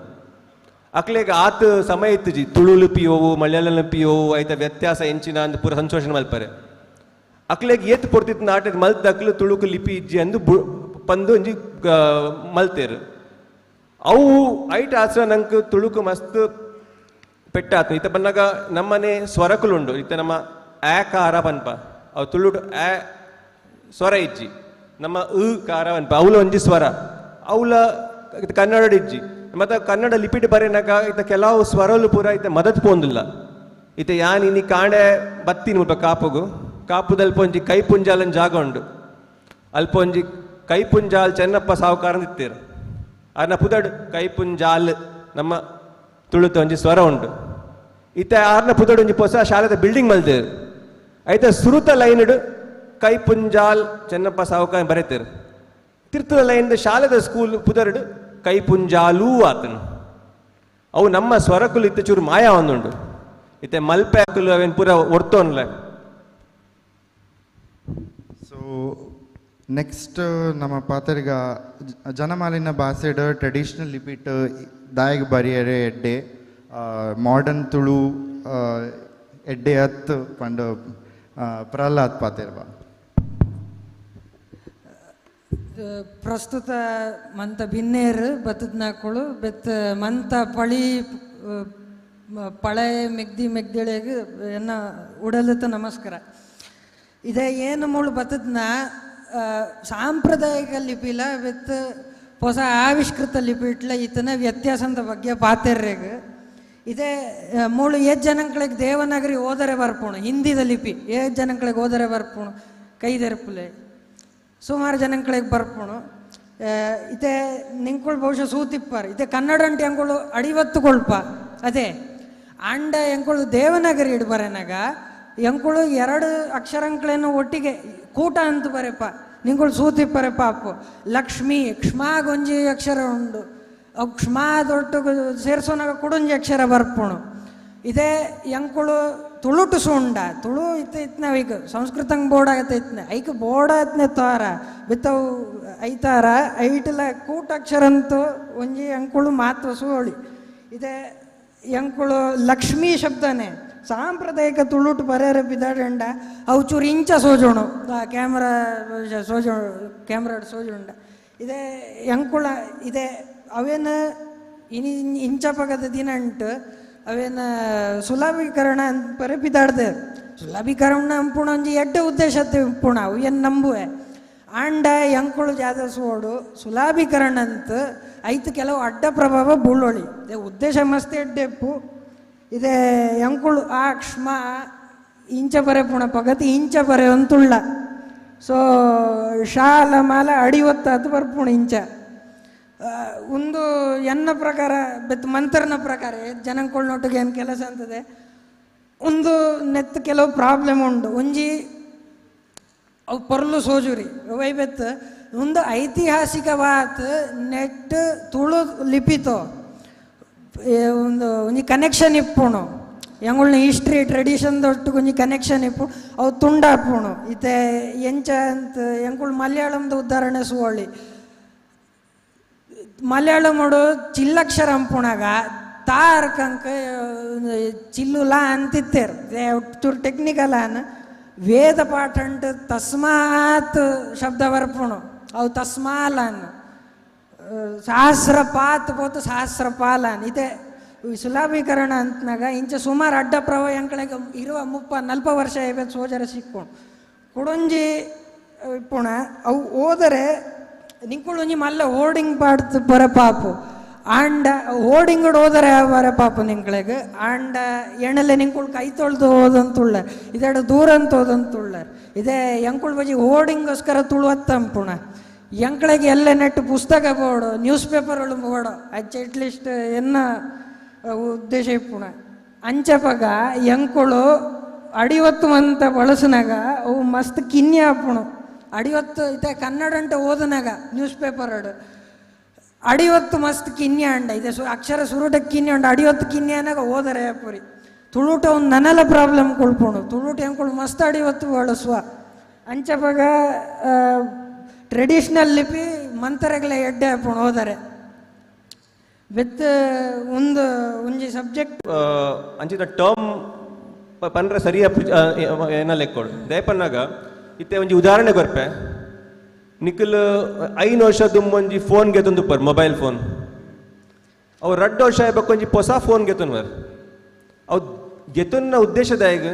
ಅಕ್ಲೆಗ್ ಆತ ಸಮಯ ಇತ್ತು ಜಿ ತುಳು ಲಿಪಿಯೋವು ಮಲಯಾಳಂ ಲಿಪಿಯೋವು ಐತ ವ್ಯತ್ಯಾಸ ಎಂಚಿನ ಅಂದ್ ಪೂರ ಸಂಶೋಧನೆ ಮಲ್ಪರೆ ಅಕ್ಲೆಗ್ ಏತ್ ಪೊರ್ತಿತ್ತು ನಾಟದ ಮಲ್ತ್ ಅಕ್ಲು ತುಳುಕು ಲಿಪಿ ಇಜ್ಜಿ ಅಂದು ಪಂದು ಒಂಜಿ ಮಲ್ತೇರು ಅವು ಐಟ್ ಆಸರ ನಂಗೆ ತುಳುಕು ಮಸ್ತ್ ಪೆಟ್ಟಾತು ಇತ್ತ ಬಂದಾಗ ನಮ್ಮನೆ ಸ್ವರಕುಲುಂಡು ಇತ್ತ ನಮ್ಮ ಆ ಕಾರ ಪನ್ಪ ಅವು ತುಳುಡು ಆ ಸ್ವರ ಇಜ್ಜಿ ನಮ್ಮ ಕಾರ ಪನ್ಪ ಅವಲ ಒಂಜಿ ಸ್ವರ ಅವಲ ಕನ್ನಡ ಇಜ್ಜಿ ಮತ್ತು ಕನ್ನಡ ಲಿಪಿಡ್ ಬರೆನಾಗ ಇತ್ತ ಕೆಲವು ಸ್ವರಲು ಪೂರ ಇತ್ತ ಮದತ್ ಪೋಂದಿಲ್ಲ ಇತ್ತ ಯಾನ್ ಇನಿ ಕಾಣೆ ಬತ್ತೀನಿ ಮುಲ್ಪ ಕಾಪುಗು ಕಾಪುದಲ್ಪ ಒಂಜಿ ಕೈಪುಂಜಾಲನ್ ಜಾಗ ಉಂಡು ಅಲ್ಪ ಒಂಜಿ ಕೈಪುಂಜಾಲ್ ಚೆನ್ನಪ್ಪ ಸಾವುಕಾರ ಇತ್ತೇರು ಅರ್ನ ಪುದಡ್ ಕೈಪುಂಜಾಲ್ ನಮ್ಮ ತುಳುತ ಒಂಜಿ ಸ್ವರ ಉಂಟು ಇತ್ತ ಆರ್ನ ಪುದಡ್ ಒಂಜಿ ಹೊಸ ಶಾಲೆದ ಬಿಲ್ಡಿಂಗ್ ಮಲ್ತೇರು ಐತ ಸುರುತ ಲೈನ್ಡ್ ಕೈಪುಂಜಾಲ್ ಚೆನ್ನಪ್ಪ ಸಾವುಕಾರ ಬರೀತೇರು ತಿರ್ತದ ಲೈನ್ ಶಾಲೆದ ಸ್ಕೂಲ್ ಪುದರ್ಡ್ ಕೈಪುಂಜಾಲೂ ಆತನು ಅವು ನಮ್ಮ ಸ್ವರಕುಲು ಇತ್ತ ಚೂರು ಮಾಯಾ ಒಂದುಂಡು ಇತ್ತೆ ಮಲ್ಪೆ ಹಾಕಲು ಅವೇನು ಪೂರ ಒರ್ತೋನ್ಲ. ಸೊ ನೆಕ್ಸ್ಟ್ ನಮ್ಮ ಪಾತರಿಗ ಜನಮಾಲಿನ ಭಾಷೆಡ್ ಟ್ರೆಡಿಷನಲ್ ಲಿಪಿಟ್ ದಾಯಗ್ ಬರಿಯರೆ ಎಡ್ಡೆ ಮಾಡರ್ನ್ ತುಳು ಎಡ್ಡೆ ಹತ್ತು ಪಂಡ ಪ್ರಹ್ಲಾದ್ ಪಾತೆರ್ವ ಪ್ರಸ್ತುತ ಮಂತ ಬಿನ್ನೇರು ಬತ್ತದ ನಾಕುಳು ಬೆತ್ತ ಮಂತ ಪಳಿ ಪಳೆ ಮೆಗ್ದಿಳೆಗೆ ಎನ್ನ ಉಡಲತ್ತ ನಮಸ್ಕಾರ. ಇದೇ ಏನು ಮುಳು ಬತ್ತದನ್ನ ಸಾಂಪ್ರದಾಯಿಕ ಲಿಪಿಲ ಬೆತ್ತ ಹೊಸ ಆವಿಷ್ಕೃತ ಲಿಪಿಟ್ಲ ಈತನ ವ್ಯತ್ಯಾಸದ ಬಗ್ಗೆ ಪಾತೆರ್ರೆಗೆ ಇದೇ ಮೂಳು ಜನಗಳಿಗೆ ದೇವನಾಗರಿ ಓದರೆ ಬರ್ಪೋಣು ಹಿಂದಿದ ಲಿಪಿ ಜನಗಳಿಗೆ ಓದರೆ ಬರ್ಪೋಣು ಕೈದೆರಪುಲೆ ಸುಮಾರು ಜನಗಳಿಗೆ ಬರ್ಪೋಣು ಇದೇ ನಿಂಗಳು ಬಹುಶಃ ಸೂತಿಪ್ಪಾರು ಇದೇ ಕನ್ನಡ ಅಂಟು ಎಂಗಳು ಅಡಿವತ್ತುಕೊಳ್ಪ ಅದೇ ಅಂಡ ಎಂಗಳು ದೇವನಾಗರಿ ಇಡು ಬರೆನಾಗ ಎಂಗಳು ಎರಡು ಅಕ್ಷರಂಗಳೇನು ಒಟ್ಟಿಗೆ ಕೂಟ ಅಂತ ಬರೆಪ್ಪ ನಿಂಗಳು ಸೂತಿಪ್ಪರೆಪ್ಪ ಅಪ್ಪು ಲಕ್ಷ್ಮಿ ಕ್ಷ್ಮಾಗೊಂಜಿ ಅಕ್ಷರ ಉಂಡು ಅವು ಕ್ಷ್ಮಾದೊಟ್ಟು ಸೇರ್ಸೋನಾಗ ಕುಡೊಂಜಿ ಅಕ್ಷರ ಬರ್ಪೋಣು ಇದೇ ಎಂಗಳು ತುಳುಟು ಸುಂಡ ತುಳು ಇತ್ನಾವೀಗ ಸಂಸ್ಕೃತಂಗೆ ಬೋರ್ಡ್ ಆಗತ್ತೆ ಇತ್ನ ಐಕ ಬೋರ್ಡ್ ಆತ್ನೆ ತೋರ ಬಿತ್ತವು ಐತಾರ ಐಟಲ ಕೂಟಾಕ್ಷರ ಅಂತೂ ಒಂಜಿ ಎಂಕುಳು ಮಾತು ಸೋಳಿ ಇದೇ ಎಂಕುಳು ಲಕ್ಷ್ಮೀ ಶಬ್ದನೇ ಸಾಂಪ್ರದಾಯಿಕ ತುಳುಟು ಬರೆಯರೆ ಬಿದ್ದಾಡಂಡ ಅವು ಚೂರು ಇಂಚ ಸೋಜೋಣು ಕ್ಯಾಮ್ರಾ ಸೋಜುಂಡ ಇದೇ ಎಂಕುಳ ಇದೇ ಅವೇನು ಇಂಚ ಪಗದ ದಿನ ಅಂಟು ಅವೇನು ಸುಲಭೀಕರಣ ಅಂತ ಪರೆ ಬಿದ್ದಾಡ್ದೆ ಸುಲಭೀಕರಣ ಅಂಪುಣ ಒಂಜಿ ಎಡ್ಡೆ ಉದ್ದೇಶ ಪುಣ ಅವು ಏನು ನಂಬುವೆ ಆಂಡ ಎಂಕುಳು ಜಾದ ಸೋಡು ಸುಲಭೀಕರಣ ಅಂತ ಐತು ಕೆಲವು ಅಡ್ಡ ಪ್ರಭಾವ ಬೀಳೋಳಿ ಇದೇ ಉದ್ದೇಶ ಮಸ್ತ್ ಎಡ್ಡೆಪ್ಪು ಇದೇ ಎಂಕುಳು ಆ ಕ್ಷ್ಮ ಇಂಚ ಬರೆ ಪುಣ ಪಗತಿ ಇಂಚ ಬರೆ ಅಂತುಳ್ಳ ಸೊ ಶಾಲ ಮಾಲ ಅಡಿವತ್ತು ಬರ್ಪುಣ ಇಂಚ ಒಂದು ಎನ್ನ ಪ್ರಕಾರ ಬೆತ್ ಮಂತ್ರನ ಪ್ರಕಾರ ಜನಗಳನ್ನೊಟ್ಟಿಗೆ ಏನು ಕೆಲಸ ಅಂತದೆ ಒಂದು ನೆತ್ ಕೆಲವು ಪ್ರಾಬ್ಲಮ್ ಉಂಡು ಒಂಜಿ ಅವು ಪರ್ಲು ಸೋಜುರಿ ವೈ ಬೆತ್ ಒಂದು ಐತಿಹಾಸಿಕವಾದ ನೆಟ್ ತುಳು ಲಿಪಿತೋ ಒಂಜಿ ಕನೆಕ್ಷನ್ ಇಪ್ಪುಣು ಎಂಗಳನ್ನ ಹಿಸ್ಟ್ರಿ ಟ್ರೆಡಿಷನ್ದೊಟ್ಟು ಒಂಜಿ ಕನೆಕ್ಷನ್ ಇಪ್ಪುಣು ಅವು ತುಂಡ ಹಾಪುಣು ಇತ್ತೆ ಎಂಚ ಅಂತ ಎಂಗಳು ಮಲಯಾಳಂದ ಉದಾಹರಣೆ ಸುವಳಿ ಮಲಯಾಳಮಡು ಚಿಲ್ಲಕ್ಷರ ಅಂಪುಣಾಗ ತಾರಕಂಕ ಚಿಲ್ಲುಲಾ ಅಂತಿತ್ತೇರು ಚೂರು ಟೆಕ್ನಿಕಲ್ ಅನ್ ವೇದ ಪಾಠ ಅಂಟು ತಸ್ಮಾತ್ ಶಬ್ದ ಬರ್ಪುಣು ಅವು ತಸ್ಮಾಲನ್ ಸಹಸ್ರಪಾತ್ ಪೋತು ಸಹಸ್ರಪಾಲನ್ ಇದೆ ಸುಲಭೀಕರಣ ಅಂತನಾಗ ಇಂಚ ಸುಮಾರು ಅಡ್ಡ ಪ್ರಭಾವ ಎಂಕಳಿಗೆ ಇರುವ 30-40 ವರ್ಷ ಇವೆ ಸೋಜರ ಸಿಕ್ಕೊಂಡು ಕುಡೊಂಜಿ ಪುಣ ಅವು ಹೋದರೆ ನಿಂಕುಳೊಂಜಿ ಮಲ್ಲ ಹೋರ್ಡಿಂಗ್ ಪಾಡ್ತು ಬರ ಪಾಪು ಆಂಡ ಹೋರ್ಡಿಂಗ್ ಹೋದರೆ ಬರ ಪಾಪು ನಿಂಕಳಿಗೆ ಆಂಡ ಎಣ್ಣಲೆ ನಿಂಕುಳು ಕೈ ತೊಳ್ದು ಹೋದಂತುಳ್ಳ ಇದೆರಡು ದೂರ ಅಂತ ಹೋದಂತುಳ್ಳ ಇದೇ ಎಂಕುಳು ಬಜಿ ಹೋರ್ಡಿಂಗೋಸ್ಕರ ತುಳುವತ್ತಂಪುಣ ಎಂಕಳಿಗೆ ಎಲ್ಲ ನೆಟ್ಟು ಪುಸ್ತಕ ಬೋಡು ನ್ಯೂಸ್ ಪೇಪರ್ಗಳು ಬೋಡು ಅಚ್ಚ ಅಟ್ಲೀಸ್ಟ್ ಎನ್ನ ಉದ್ದೇಶ ಇಪ್ಪುಣ ಅಂಚಪಗ ಎಂಕುಳು ಅಡಿವತ್ತು ಅಂತ ಬಳಸಿನಾಗ ಅವು ಮಸ್ತ್ ಕಿನ್ನಿ ಹಾಪುಣು ಅಡಿವತ್ತು ಇದೆ ಕನ್ನಡ ಅಂತ ಓದನಾಗ ನ್ಯೂಸ್ ಪೇಪರ್ ಅಡಿವತ್ತು ಮಸ್ತ್ ಕಿನ್ನಿ ಅಂಡ ಇದೆ ಅಕ್ಷರ ಸುರುಟ ಕಿನ್ನಿ ಅಂಡ ಅಡಿವತ್ತು ಕಿನ್ನಿ ಅನ್ನಾಗ ಓದರೆ ಪುರಿ ತುಳುಟ ಒಂದು ನನೆಲ್ಲ ಪ್ರಾಬ್ಲಮ್ ಕೊಳ್ಪುಣು ತುಳುಟ ಎಂಕುಳು ಮಸ್ತ್ ಅಡಿವತ್ತು ಬಳಸುವ ಅಂಚಪಗ ಟ್ರೆಡಿಷ್ನಲ್ ಲಿಪಿ ಮಂತರಗಳ ಎಡ್ಡೆ ಹಾಪುಣು ಹೋದರೆ ವಿತ್ ಒಂದು ಒಂಜಿ ಸಬ್ಜೆಕ್ಟ್ ಅಂಚಿದ ಟರ್ಮ್ ಪಂಡ್ರೆ ಸರಿಯ ಏನ ಲೆಕ್ಕೊಡು ದಯಪನ್ನಾಗ ಇತ್ತೆ ಒಂಜಿ ಉದಾಹರಣೆ ಕೊರ್ಪೆ ನಿಖಿಲ್ 5 ವರ್ಷದ ಒಂಜಿ ಫೋನ್ ಗೆತ್ತೊಂದು ಪರ್ ಮೊಬೈಲ್ ಫೋನ್ ಅವು 2 ವರ್ಷ ಆಯ್ಬೇಕು ಒಂಜಿ ಹೊಸ ಫೋನ್ ಗೆತ್ತನ್ವರ್ ಅವು ಗೆತ್ತನ್ನ ಉದ್ದೇಶದಾಯಗ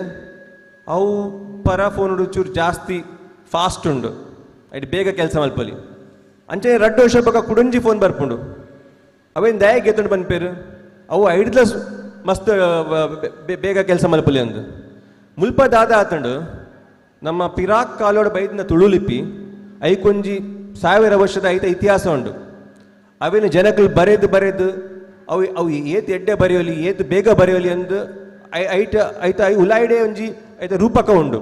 ಅವು ಪರ ಫೋನ್ ಚೂರು ಜಾಸ್ತಿ ಫಾಸ್ಟ್ ಉಂಡು ಐಟ್ ಬೇಗ ಕೆಲಸ ಮಲ್ಪಲಿ ಅಂಚೆ 2 ವರ್ಷ ಬೇಕಾ ಕುಡಂಜಿ ಫೋನ್ ಬರ್ಪುಂಡು ಅವೇನು ದಯ ಗೆತ್ತುಂಡು ಬಂದ್ಪೇರು ಅವು ಐಡ್ಲ ಮಸ್ತ್ ಬೇಗ ಕೆಲಸ ಮಲ್ಪಲಿ ಅಂದು ಮುಲ್ಪ ದಾದ ಆತಂಡು ನಮ್ಮ ಪಿರಾಕ್ ಕಾಲೋಡ ಬೈದಿನ ತುಳುಲಿಪಿ ಐಕೊಂಜಿ 1000 ವರ್ಷದ ಐತ ಇತಿಹಾಸ ಉಂಡು ಅವೇನು ಜನಗಳು ಬರೆದು ಅವು ಏತು ಎಡ್ಡೆ ಬರೆಯೋಲಿ ಏತು ಬೇಗ ಬರೆಯೋಲಿ ಅಂದು ಐತ ಉಲಾಯ್ಡೆ ಒಂಜಿ ಐತ ರೂಪಕ ಉಂಡು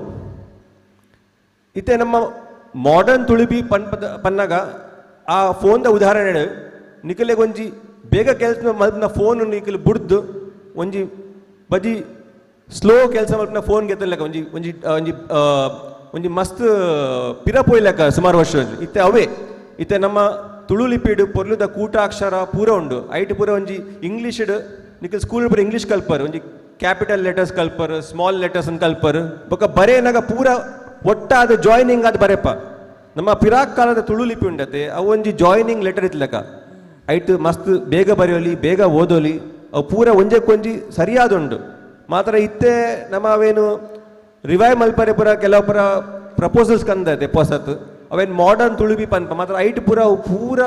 ಇತ್ತೆ ನಮ್ಮ ಮಾಡರ್ನ್ ತುಳುಬಿ ಪನ್ನಾಗ ಆ ಫೋನ್ದ ಉದಾಹರಣೆ ನಿಖಿಲೆಗೆ ಒಂಜಿ ಬೇಗ ಕೆಲಸ ಮಲ್ಪನ ಫೋನ್ ನಿಖಿಲ್ ಬುಡ್ದು ಒಂಜಿ ಬಜಿ ಸ್ಲೋ ಕೆಲಸ ಮಲ್ಪನ ಫೋನ್ ಗೆತ್ತಲೆಕ್ಕ ಒಂಜಿ ಒಂಜಿ ಒಂಜಿ ಒಂಜಿ ಮಸ್ತ್ ಪಿರಪೋಯ್ಲೆಕ್ಕ ಸುಮಾರು ವರ್ಷ ಇತ್ತೆ ಅವೇ ಇತ್ತೆ ನಮ್ಮ ತುಳು ಲಿಪಿಡ್ ಪೊರ್ಲುದ ಕೂಟಾಕ್ಷರ ಪೂರ ಉಂಡು ಐಟ್ ಪೂರ ಒಂಜಿ ಇಂಗ್ಲೀಷ್ಡ್ ನಿಖಿಲ್ ಸ್ಕೂಲ್ ಪೂರ ಇಂಗ್ಲೀಷ್ ಕಲ್ಪರ್ ಒಂಜಿ ಕ್ಯಾಪಿಟಲ್ ಲೆಟರ್ಸ್ ಕಲ್ಪರ್ ಸ್ಮಾಲ್ ಲೆಟರ್ಸ್ ಅನ್ನು ಕಲ್ಪರ್ ಬೊಕ್ಕ ಬರೇನಾಗ ಪೂರ ಒಟ್ಟಾದ ಜಾಯ್ನಿಂಗ್ ಆದ ಬರೆಪ ನಮ್ಮ ಪಿರಾಕ್ ಕಾಲದ ತುಳು ಲಿಪಿ ಉಂಡತೆ ಅವು ಒಂಜಿ ಜಾಯ್ನಿಂಗ್ ಲೆಟರ್ ಇತ್ಲೆಕ್ಕ ಐಟ್ ಮಸ್ತ್ ಬೇಗ ಬರೆಯೋಲಿ ಬೇಗ ಓದೋಲಿ ಅವು ಪೂರ ಒಂಜಕ್ಕೊಂಜಿ ಸರಿಯಾದ ಉಂಡು ಮಾತ್ರ ಇತ್ತೆ ನಮ್ಮ ಅವೇನು ರಿವೈವ್ ಮಲ್ಪರೆ ಪೂರ ಕೆಲವು ಪೂರ ಪ್ರಪೋಸಲ್ಸ್ ಕಂದತೆ ಪೊಸತ್ ಅವೇನು ಮಾಡರ್ನ್ ತುಳುಬಿ ಪನ್ಪ ಮಾತ್ರ ಐಟ್ ಪೂರ ಅವು ಪೂರ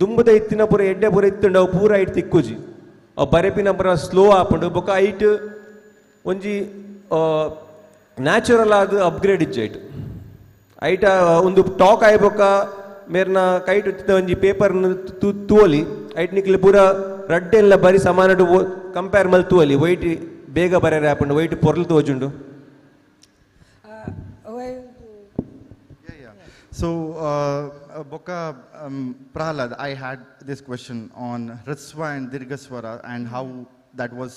ದುಂಬದ ಇತ್ತಿನ ಪೂರ ಎಡ್ಡೆ ಪೂರ ಇತ್ತುಂಡು ಅವು ಪೂರ ಐಟ್ ತಿಕ್ಕುಜಿ ಅವು ಬರೆಪಿನ ಪೂರ ಸ್ಲೋ ಆಪುಂಡು ಬೊಕ್ಕ ಐಟ್ ಒಂಜಿ ನ್ಯಾಚುರಲ್ ಆದ ಅಪ್ಗ್ರೇಡ್ ಇಜ್ಜ ಐಟ ಒಂದು ಟಾಕ್ ಆಯ್ಬೊಕ್ಕ ಮೇರ್ನ ಕೈಟ್ ಒಂಜಿ ಪೇಪರ್ನ ತೂವಲಿ ಐಟ್ ನಿಕ್ಲಿ ಪೂರ ರಡ್ಡೆಲ್ಲ ಬರಿ ಸಮಾನಡು ಕಂಪೇರ್ ಮಲ್ ತೂವಲಿ ವೈಟ್ ಬೇಗ ಬರೆಯರೆ ಆಪುಂಡು ವೈಟ್ ಪೊರ್ಲು ತೋಜುಂಡು. So, Boka Prahalad, I had this question on Hrisva and Dirghaswara and how that was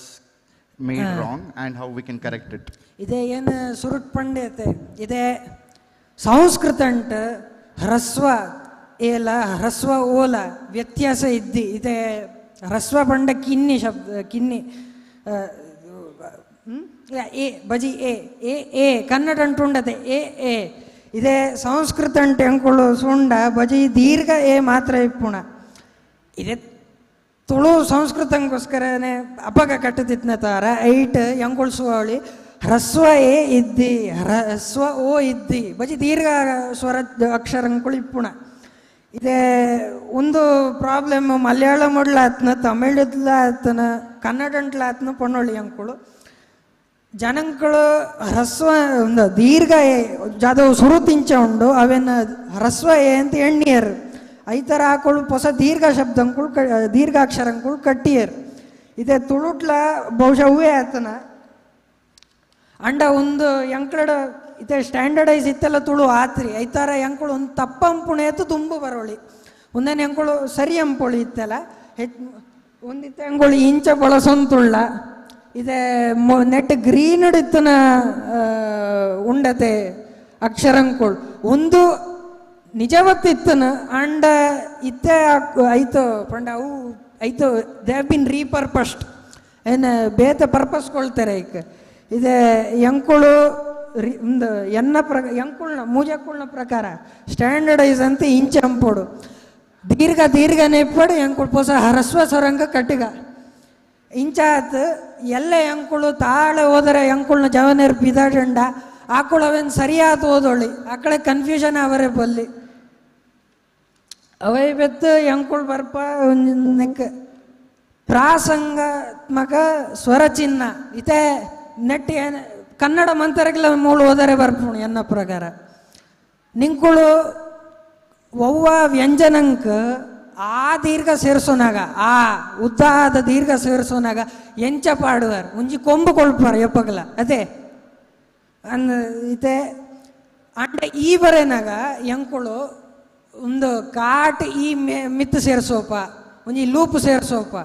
made wrong and how we can correct it. ಇದೇ ಏನು ಸುರುಟ್ ಪಂಡೈತೆ ಇದೇ ಸಂಸ್ಕೃತ ಅಂಟ ಹ್ರಸ್ವ ಏಲ ಹ್ರಸ್ವ ಓಲ ವ್ಯತ್ಯಾಸ ಇದ್ದಿ ಇದೇ ಹ್ರಸ್ವ ಪಂಡ ಕಿನ್ನಿ ಶಬ್ದ ಕಿನ್ನಿ ಎ ಬಜಿ ಎ ಕನ್ನಡ ಅಂಟುಂಡತೆ ಎ ಇದೇ ಸಂಸ್ಕೃತ ಅಂಟೆ ಅಂಕೊಳ್ಳು ಸುಂಡ ಬಜಿ ದೀರ್ಘ ಎ ಮಾತ್ರ ಇಪ್ಪುಣ ಇದೇ ತುಳು ಸಂಸ್ಕೃತಂಗೋಸ್ಕರನೇ ಅಪಗ ಕಟ್ಟದಿತ್ನ ತಾರ ಐಟ್ ಎಂಗೊಳ್ಸುವಳಿ ಹ್ರಸ್ವ ಎ ಇದ್ದಿ ಹ್ರಸ್ವ ಓ ಇದ್ದಿ ಬಜಿ ದೀರ್ಘ ಸ್ವರ ಅಕ್ಷರಂಗಳು ಇಪ್ಪುಣ ಇದೇ ಒಂದು ಪ್ರಾಬ್ಲಮ್ ಮಲಯಾಳಂ ಆತ್ನ ತಮಿಳದ್ಲ ಆತನ ಕನ್ನಡ ಆತ್ನ ಪೊನ್ನೊಳ್ಳಿ ಅಂಕಳು ಜನಗಳು ಹ್ರಸ್ವ ಒಂದು ದೀರ್ಘ ಎ ಅದು ಸುರು ತಿಂಚ ಉಂಡು ಅವೇನು ಹ್ರಸ್ವ ಎ ಅಂತ ಎಣ್ಣಿಯರು ಐತರ ಹಾಕೊಳ್ಳು ಹೊಸ ದೀರ್ಘ ಶಬ್ದಂಗಳು ದೀರ್ಘಾಕ್ಷರಂಗಳು ಕಟ್ಟಿಯರು ಇದೇ ತುಳುಟ್ಲ ಬಹುಶಃ ಹೂವೇ ಆತನ ಅಂಡ ಒಂದು ಎಂಕಡ ಇದೇ ಸ್ಟ್ಯಾಂಡರ್ಡೈಸ್ ಇತ್ತೆಲ್ಲ ತುಳು ಆತ್ರಿ ಐತಾರ ಎಂಕಳು ಒಂದು ತಪ್ಪಂಪುಣೇತು ತುಂಬು ಬರೋಳಿ ಒಂದೇನು ಎಂಕಳು ಸರಿ ಅಂಪೊಳಿ ಇತ್ತೆಲ್ಲ ಒಂದಿತ್ತ ಎಂಗಳು ಇಂಚ ಬಳಸೊಂತುಳ್ಳ ಇದೇ ನೆಟ್ ಗ್ರೀನ್ ಇತ್ತನ ಉಂಡತೆ ಅಕ್ಷರಂಗಳು ಒಂದು ನಿಜವತ್ತಿತ್ತನ ಅಂಡ ಇತ್ತೆ ಆಯ್ತು ಪಂಡ ಅವು ಐತು ದೇ ಹ್ಯಾವ್ ಬಿನ್ ರೀಪರ್ಪಸ್ಡ್ ಏನು ಬೇತೆ ಪರ್ಪಸ್ಕೊಳ್ತಾರೆ ಈಗ ಇದೇ ಎಂಕುಳು ಒಂದು ಎಂಕುಳ್ನ ಮೂಜಕ್ಕುಳ್ನ ಪ್ರಕಾರ ಸ್ಟ್ಯಾಂಡರ್ಡೈಸ್ ಅಂತ ಇಂಚಂಪೋಡು ದೀರ್ಘ ನೆಪ್ಪಡು ಎಂಕುಳು ಪೋಸ ಹರಸ್ವ ಸೊರಂಗ ಕಟ್ಟಿಗ ಇಂಚಾತ್ ಎಲ್ಲ ಎಂಕುಳು ತಾಳೆ ಹೋದರೆ ಎಂಕುಳ್ನ ಜವನೇರು ಬಿದಾಡಂಡ ಆಕುಳು ಅವೇನು ಸರಿಯಾದ ಓದೋಳಿ ಆಕಳೆ ಕನ್ಫ್ಯೂಷನ್ ಅವರೇ ಬಲ್ಲಿ ಅವೈ ಬೆತ್ತು ಎಂಕುಳು ಬರ್ಪ ನೆಕ್ ಪ್ರಾಸಂಗಾತ್ಮಕ ಸ್ವರಚಿಹ್ನ ಇತೆ ನೆಟ್ಟಿ ಕನ್ನಡ ಮಂತ್ರಗಳ ಮೂಳು ಓದರೆ ಬರ್ಪುಣು ಎನ್ನ ಪ್ರಕಾರ ನಿಂಕುಳು ಒವ್ವ ವ್ಯಂಜನಂಕ ಆ ದೀರ್ಘ ಸೇರಿಸೋನಾಗ ಆ ಉದ್ದಾದ ದೀರ್ಘ ಸೇರಿಸೋನಾಗ ಎಂಚ ಪಾಡುವಾರ ಒಂಜಿ ಕೊಂಬು ಕೊಳ್ಪಾರ ಎಪ್ಪಗಲ ಅದೇ ಇದೆ ಅಂಡ ಈ ಬರೇನಾಗ ಎಂಕುಳು ಒಂದು ಕಾಟ್ ಈ ಮಿತ್ತು ಸೇರಿಸೋಪ ಒಂಜಿ ಲೂಪ್ ಸೇರಿಸೋಪ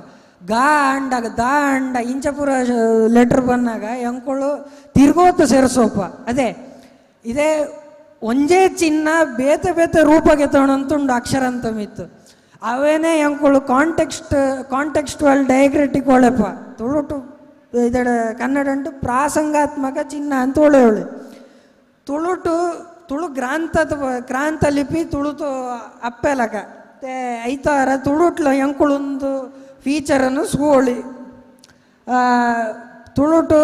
ಗಾ ಅಂಡಾಗ ದಾ ಅಂಡ ಇಂಚಪುರ ಲೆಟ್ರ್ ಬಂದಾಗ ಎಂಕುಳು ತಿರ್ಗೋತ ಸೇರಿಸೋಪ ಅದೇ ಇದೇ ಒಂಜೇ ಚಿನ್ನ ಬೇತೆ ಬೇತೆ ರೂಪಗೆ ತಗೊಂಡಂತುಂಡು ಅಕ್ಷರ ಅಂತ ಮಿತ್ತು ಅವೇನೇ ಎಂಕುಳು ಕಾಂಟೆಕ್ಸ್ಟುವಲ್ ಡಯಾಕ್ರಿಟಿಕ್ ಒಳೆಪ ತುಳುಟು ಇದರ ಕನ್ನಡ ಅಂಟು ಪ್ರಾಸಂಗಾತ್ಮಕ ಚಿನ್ನ ಅಂತ ಒಳ್ಳೆ ತುಳು ಕ್ರಾಂತ ಲಿಪಿ ತುಳುತು ಅಪ್ಪೆಲಕ ಐತಾರ ತುಳುಟ್ಲ ಎಂಕುಳೊಂದು ಫೀಚರನ್ನು ಸ್ಕೋಳಿ ತುಳುಟು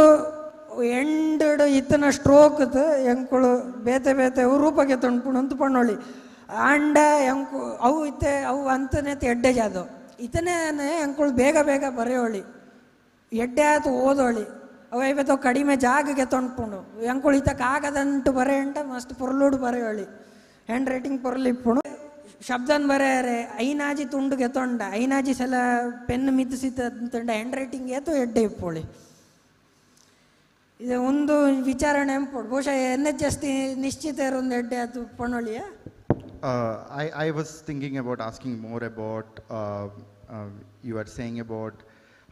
ಎಂಡು ಇತ್ತನ ಸ್ಟ್ರೋಕ್ದು ಎಂಕುಳು ಬೇತೆ ಬೇತೆ ರೂಪಕ್ಕೆ ತೊಂಡ್ಪುಣು ಅಂತ ಪಣ್ಣೊಳಿ ಅಂಡ ಎಂಕು ಅವು ಇತ್ತೆ ಅವು ಅಂತನೇ ಎಡ್ಡೆ ಜಾದು ಇತನೇ ಎಂಕುಳು ಬೇಗ ಬರೆಯೋಳಿ ಎಡ್ಡೆ ಆತು ಓದೋಳಿ ಅವೈವತ್ತು ಕಡಿಮೆ ಜಾಗಕ್ಕೆ ತೊಂಡ್ಪುಣು ಎಂಕುಳು ಇತ್ತ ಕಾಗದಂಟು ಬರೆಯಂಟ ಮಸ್ತ್ ಪೊರ್ಲುಡು ಬರೆಯೋಳಿ ಹ್ಯಾಂಡ್ ರೈಟಿಂಗ್ ಪೊರ್ಲಿಪ್ಪುಣು ಶಬ್ದನ್ ಬರೆಯರೆ ಐನಾಜಿ ತುಂಡುಗೆ ತೊಂಡ ಐನಾಜಿ ಸಲ ಪೆನ್ ಮಿತ್ತಿಸಿತ ತೊಂಡ ಹ್ಯಾಂಡ್ ರೈಟಿಂಗ್ ಏತು ಎಡ್ಡೆ ಇಪ್ಪೋಳಿ ಇದು ಒಂದು ವಿಚಾರಣೆ ಎಂಪೋಡು ಬಹುಶಃ ಜಾಸ್ತಿ ನಿಶ್ಚಿತ ಇರೋದು ಎಡ್ಡೆ ಅದು ಪೊಣ್ಣೊಳಿಯ I was thinking about asking more about you were saying about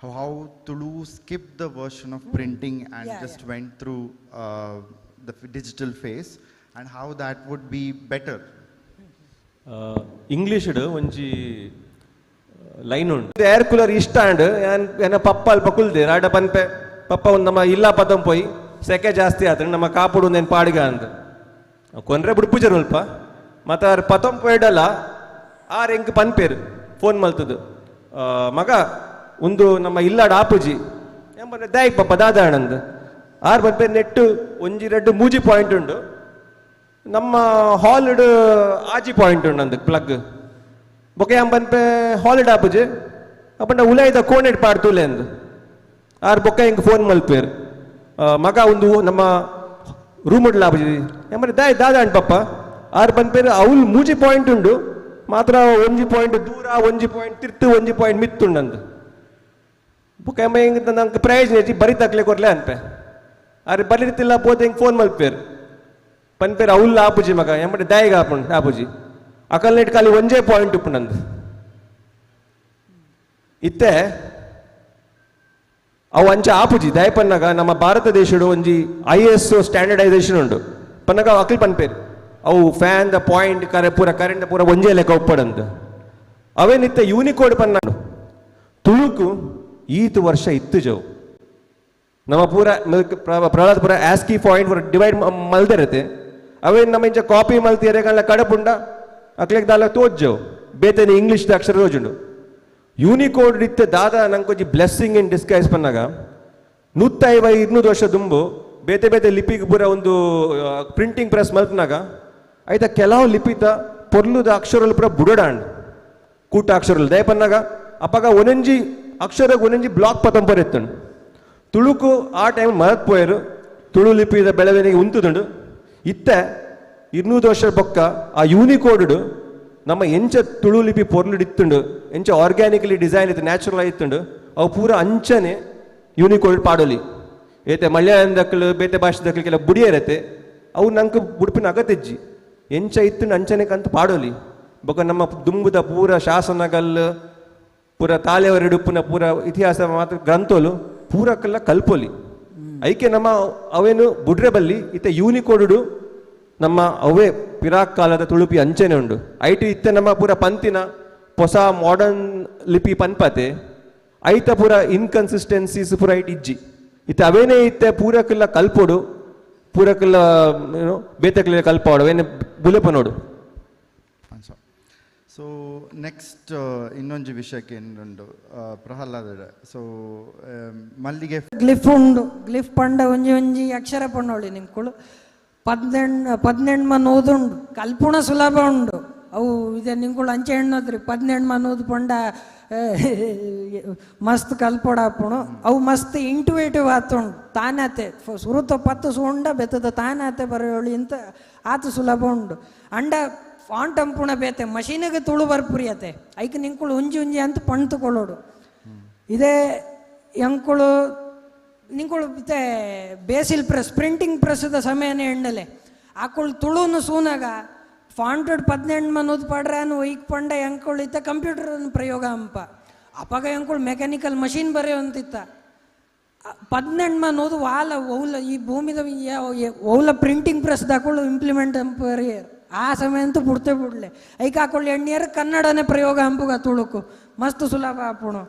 how Tulu skipped the version of printing and just went through the digital phase and how that would be better. English ಒಂಜಿ line ಉಂಟು air cooler ಇಷ್ಟ and ಏನ ಪಪ್ಪ ಅಲ್ಪ ಕುಲ್ದೆ ರಾಡ ಪನ್ಪೆ ಪಪ್ಪ ಒಂದು ನಮ್ಮ ಇಲ್ಲ ಪದಂ ಪೋಯಿ ಸೆಕೆ ಜಾಸ್ತಿ ಆದ್ರೆ ನಮ್ಮ ಕಾಪುಡು ಒಂದೇನು ಪಾಡಿಗ ಅಂದ ಕೊಂಡ್ರೆ ಬಿಡ್ಪುಜರು ಅಲ್ಪ ಮತ್ತು ಅವ್ರ ಪತಂ ಪೋಯ್ಡಲ್ಲ ಆರು ಎಂಕ್ ಪನ್ಪೇರು ಫೋನ್ ಮಲ್ತದು ಮಗ ಒಂದು ನಮ್ಮ ಇಲ್ಲಾಡ ಆಪುಜಿ ಎಂಬ ದಾಯಕ್ ಪಪ್ಪ ದಾದಾಣಂದು ಆರು ಪನ್ಪೇರು ನೆಟ್ಟು ಒಂಜಿ ರೆಡ್ಡು ಮೂಜಿ ಪಾಯಿಂಟ್ ಉಂಡು ನಮ್ಮ ಹಾಲಿಡ್ ಆಜಿ ಪಾಯಿಂಟ್ ಉಂಡು ಅಂದು ಪ್ಲಗ್ ಬೊಕೆ ಎಂಬನ್ಪೆ ಹಾಲಿಡ್ ಆಪುಜಿ ಅಪ್ಪಂಡ ಉಲಾಯ್ದ ಕೋಣೆಡ್ ಪಾಡ್ತೂಲೆ ಅಂದು ಆರು ಬೊಕ್ಕ ಹಿಂಗೆ ಫೋನ್ ಮಲ್ಪೇರು ಮಗ ಒಂದು ನಮ್ಮ ರೂಮ್ ಉಡ್ಲ ಆಪುಜಿ ಎಂಬ ದಾದ ಅಂಡ್ ಪಪ್ಪ ಆರು ಪನ್ಪೇರು ಅವ್ಲು ಮೂಜಿ ಪಾಯಿಂಟ್ ಉಂಡು ಮಾತ್ರ ಒಂಜಿ ಪಾಯಿಂಟ್ ದೂರ ಒಂಜಿ ಪಾಯಿಂಟ್ ತಿರ್ತು ಒಂಜಿ ಪಾಯಿಂಟ್ ಮಿತ್ತುಂಡಂದು ಬೊಕ್ಕ ಎಂಬ ಹಿಂಗೆ ನಂಗೆ ಪ್ರಯೋಜನ ಹೆಚ್ಚಿ ಬರಿತಾಕ್ಲೆ ಕೊರ್ಲೆ ಅನ್ಪೆ ಆರು ಬರಿತಿಲ್ಲ ಪೋತೆ ಹಿಂಗೆ ಫೋನ್ ಮಲ್ಪೇರು ಪನ್ಪೇರು ಅವ್ಲ ಆಪುಜಿ ಮಗ ಎಂಬ ದಾಯಿಗ ಆಪುಜಿ ಅಕಲ್ ನೆಟ್ ಖಾಲಿ ಒಂಜೇ ಪಾಯಿಂಟ್ ಉಪ್ಪುಂಡಂದು ಇತ್ತೆ ಅವು ಅಂಚ ಆಪುಜಿ ದಯ ಪನ್ನಾಗ ನಮ್ಮ ಭಾರತ ದೇಶಡು ಒಂಜಿ ISO ಸ್ಟ್ಯಾಂಡರ್ಡೈಸೇಷನ್ ಉಂಡು ಪನ್ನಾಗ ಅಕಲ್ ಪನ್ಪೇರು ಅವು ಫ್ಯಾನ್ ದ ಪಾಯಿಂಟ್ ಪೂರ ಕರೆಂಟ್ ಪೂರ ಒಂಜೇ ಲೆಕ್ಕ ಒಪ್ಪಡಂತ ಅವೇನಿತ್ತ ಯೂನಿಕೋಡ್ ಪನ್ನಾಡು ತುಳುಕು ಈತು ವರ್ಷ ಇತ್ತು ಜವು ನಮ್ಮ ಪೂರ ಪ್ರಹ್ಲಾದ ಪೂರ ಆಸ್ಕಿ ಪಾಯಿಂಟ್ ಪೂರ ಡಿವೈಡ್ ಮಲ್ದಿರತ್ತೆ ಅವೇನು ನಮ್ಮ ಇಂಚ ಕಾಪಿ ಮಲ್ತಿಯರೆಗಳ ಕಡಪುಂಡ ಅಕ್ಲೆಗ್ ದಾಲ ತೋಜ್ಜವು ಬೇತೇನೆ ಇಂಗ್ಲೀಷ್ದ ಅಕ್ಷರ ತೋಜುಂಡು ಯೂನಿಕೋಡ್ ಇತ್ತೆ ದಾದ ನಂಗೆ ಬ್ಲೆಸ್ಸಿಂಗ್ ಇನ್ ಡಿಸ್ಗೈಸ್ ಪನ್ನಾಗ 150-200 ವರ್ಷ ದುಂಬು ಬೇತೆ ಬೇತೆ ಲಿಪಿಗೆ ಪೂರ ಒಂದು ಪ್ರಿಂಟಿಂಗ್ ಪ್ರೆಸ್ ಮಲ್ಪನಾಗ ಆಯ್ತಾ ಕೆಲವು ಲಿಪಿತ ಪೊರ್ಲುದ ಅಕ್ಷರಗಳು ಪೂರ ಬುಡಡಾಂಡ್ ಕೂಟ ಅಕ್ಷರಗಳು ದಯ ಪನ್ನಾಗ ಅಪ್ಪಾಗ ಒಂದೊಂಜಿ ಅಕ್ಷರಕ್ಕೆ ಒಂದೊಂಜಿ ಬ್ಲಾಕ್ ಪತಂ ಪೊರೆತ್ತಂಡು ತುಳುಕು ಆ ಟೈಮ್ ಮರತ್ ಪೋಯರು ತುಳು ಲಿಪಿದ ಬೆಳವಣಿಗೆ ಉಂತುದುಂಡು ಇತ್ತೆ 200 ವರ್ಷ ಬೊಕ್ಕ ಆ ಯೂನಿಕೋಡ್ ನಮ್ಮ ಎಂಚ ತುಳು ಲಿಪಿ ಪೊರ್ಲಿಡಿತ್ತುಂಡು ಎಂಚ ಆರ್ಗ್ಯಾನಿಕಲಿ ಡಿಸೈನ್ ಇತ್ತು ನ್ಯಾಚುರಲ್ ಆಯ್ತುಂಡು ಅವು ಪೂರ ಅಂಚನೆ ಯೂನಿಕೋಡ್ ಪಾಡೋಲಿ ಏತೆ ಮಲಯಾಳಂದಕ್ಕಲು ಬೇತೆ ಭಾಷೆದಕ್ಕಲಿಗೆಲ್ಲ ಬುಡಿಯ ಇರತ್ತೆ ಅವು ನಂಗೆ ಬುಡುಪಿನ ಅಗತ್ಯಜ್ಜಿ ಎಂಚ ಇತ್ತು ಅಂಚನೆ ಕಂತ ಪಾಡೋಲಿ ಬೊಕ ನಮ್ಮ ದುಂಬುದ ಪೂರ ಶಾಸನಗಲ್ ಪೂರ ತಾಲೆವರೆಡುಪುನ ಪೂರ ಇತಿಹಾಸ ಮಾತ್ರ ಗ್ರಂಥೋಲು ಪೂರಕ್ಕೆಲ್ಲ ಕಲ್ಪೋಲಿ ಐಕೆ ನಮ್ಮ ಅವೇನು ಬುಡ್ರೆ ಬಲ್ಲಿ ಇತ್ತೆ ಯೂನಿಕೋಡು ನಮ್ಮ ಅವೇ ಪಿರಾಕ್ ಕಾಲದ ತುಳುಪಿ ಅಂಚನೆ ಉಂಡು ಐಟಿ ಇತ್ತೆ ನಮ್ಮ ಪೂರ ಪಂತಿನ ಹೊಸ ಮಾಡರ್ನ್ ಲಿಪಿ ಪನ್ಪತೆ ಐತ ಪೂರ ಇನ್ಕನ್ಸಿಸ್ಟೆನ್ಸೀಸ್ ಪೂರ ಐಟ್ ಇಜ್ಜಿ ಇತ್ತೆ ಅವೇನೇ ಇತ್ತೆ ಪೂರಕ್ಕೆಲ್ಲ ಕಲ್ಪೋಡು ಪೂರಕ್ಕೆಲ್ಲ ಏನೋ ಬೇತಕ್ಕೆಲ್ಲ ಕಲ್ಪೋಡು ಅವೇನೇ ಬುಲೆಪನೋಡು. ಸೊ ನೆಕ್ಸ್ಟ್ ಇನ್ನೊಂದು ವಿಷಯಕ್ಕೆ ಏನುಂಡು ಪ್ರಹ್ಲಾದ ಸೊ ಮಲ್ಲಿಗೆ ಗ್ಲಿಫ್ ಉಂಡು ಗ್ಲಿಫ್ ಪಂಡ ಒಂಜಿ ಒಂಜಿ ಅಕ್ಷರ ಪಂಡೋಳಿ ನಿಂಕುಳು 18 ಮನ್ ಓದುಂಡು ಕಲ್ಪುಣ ಸುಲಭ ಉಂಡು ಅವು ಇದೆ ನಿಂಕುಳು ಅಂಚೆ ಹೆಣ್ಣೋದ್ರಿ 18 ಮನ್ ಓದು ಪಂಡ ಮಸ್ತ್ ಕಲ್ಪೊಡಾಪುಣು ಅವು ಮಸ್ತ್ ಇಂಟುವೇಟಿವ್ ಆತುಂಡು ತಾನಾತೆ ಸುರುತ ಪತ್ತು ಸುಂಡ ಬೆತ್ತದ ತಾನಾತೆ ಬರೆಯೋಳಿ ಅಂತ ಆತು ಸುಲಭ ಉಂಡು ಅಂಡ ಫಾಂಟ್ ಅಂಪುಣ ಬೇತೆ ಮಷೀನಿಗೆ ತುಳು ಬರ್ಪುರಿಯತೆ ಐಕ್ ನಿಂಕುಳು ಉಂಜಿ ಉಂಜಿ ಅಂತ ಪಣ್ ತಗೊಳ್ಳೋಡು ಇದೇ ಎಂಕುಳು ನಿಂಕುಳು ಮತ್ತೆ ಬೇಸಿಲ್ ಪ್ರೆಸ್ ಪ್ರಿಂಟಿಂಗ್ ಪ್ರೆಸ್ದ ಸಮಯನೇ ಎಣ್ಣಲೆ ಆಕುಳು ತುಳುನು ಸೂನಾಗ ಫಾಂಟೆಡ್ 18 ಮನೋದು ಪಡ್ರಾನು ಒಯ್ಕ್ ಪಂಡ ಎಂಕುಳು ಇತ್ತ ಕಂಪ್ಯೂಟರ್ ಪ್ರಯೋಗ ಅಂಪ ಅಪಾಗ ಎಂಕುಳು ಮೆಕ್ಯಾನಿಕಲ್ ಮಷೀನ್ ಬರೆಯುವಂತಿತ್ತ 18 ಮನೋದು ವಾಲ ಒವ್ಲ ಈ ಭೂಮಿದ ಒವ್ಲ ಪ್ರಿಂಟಿಂಗ್ ಪ್ರೆಸ್ ದಾಕುಳು ಇಂಪ್ಲಿಮೆಂಟ್ ಅಂಪರಿಯರ್ ಆ ಸಮಯ ಅಂತೂ ಬಿಡ್ತೇ ಬಿಡ್ಲೆ ಐಕ್ ಹಾಕೊಳ್ಳಿ ಎಣ್ಣೀರು ಕನ್ನಡನೇ ಪ್ರಯೋಗ ಹಂಪುಗ ತುಳುಕು ಮಸ್ತ್ ಸುಲಭ ಆಪುಣು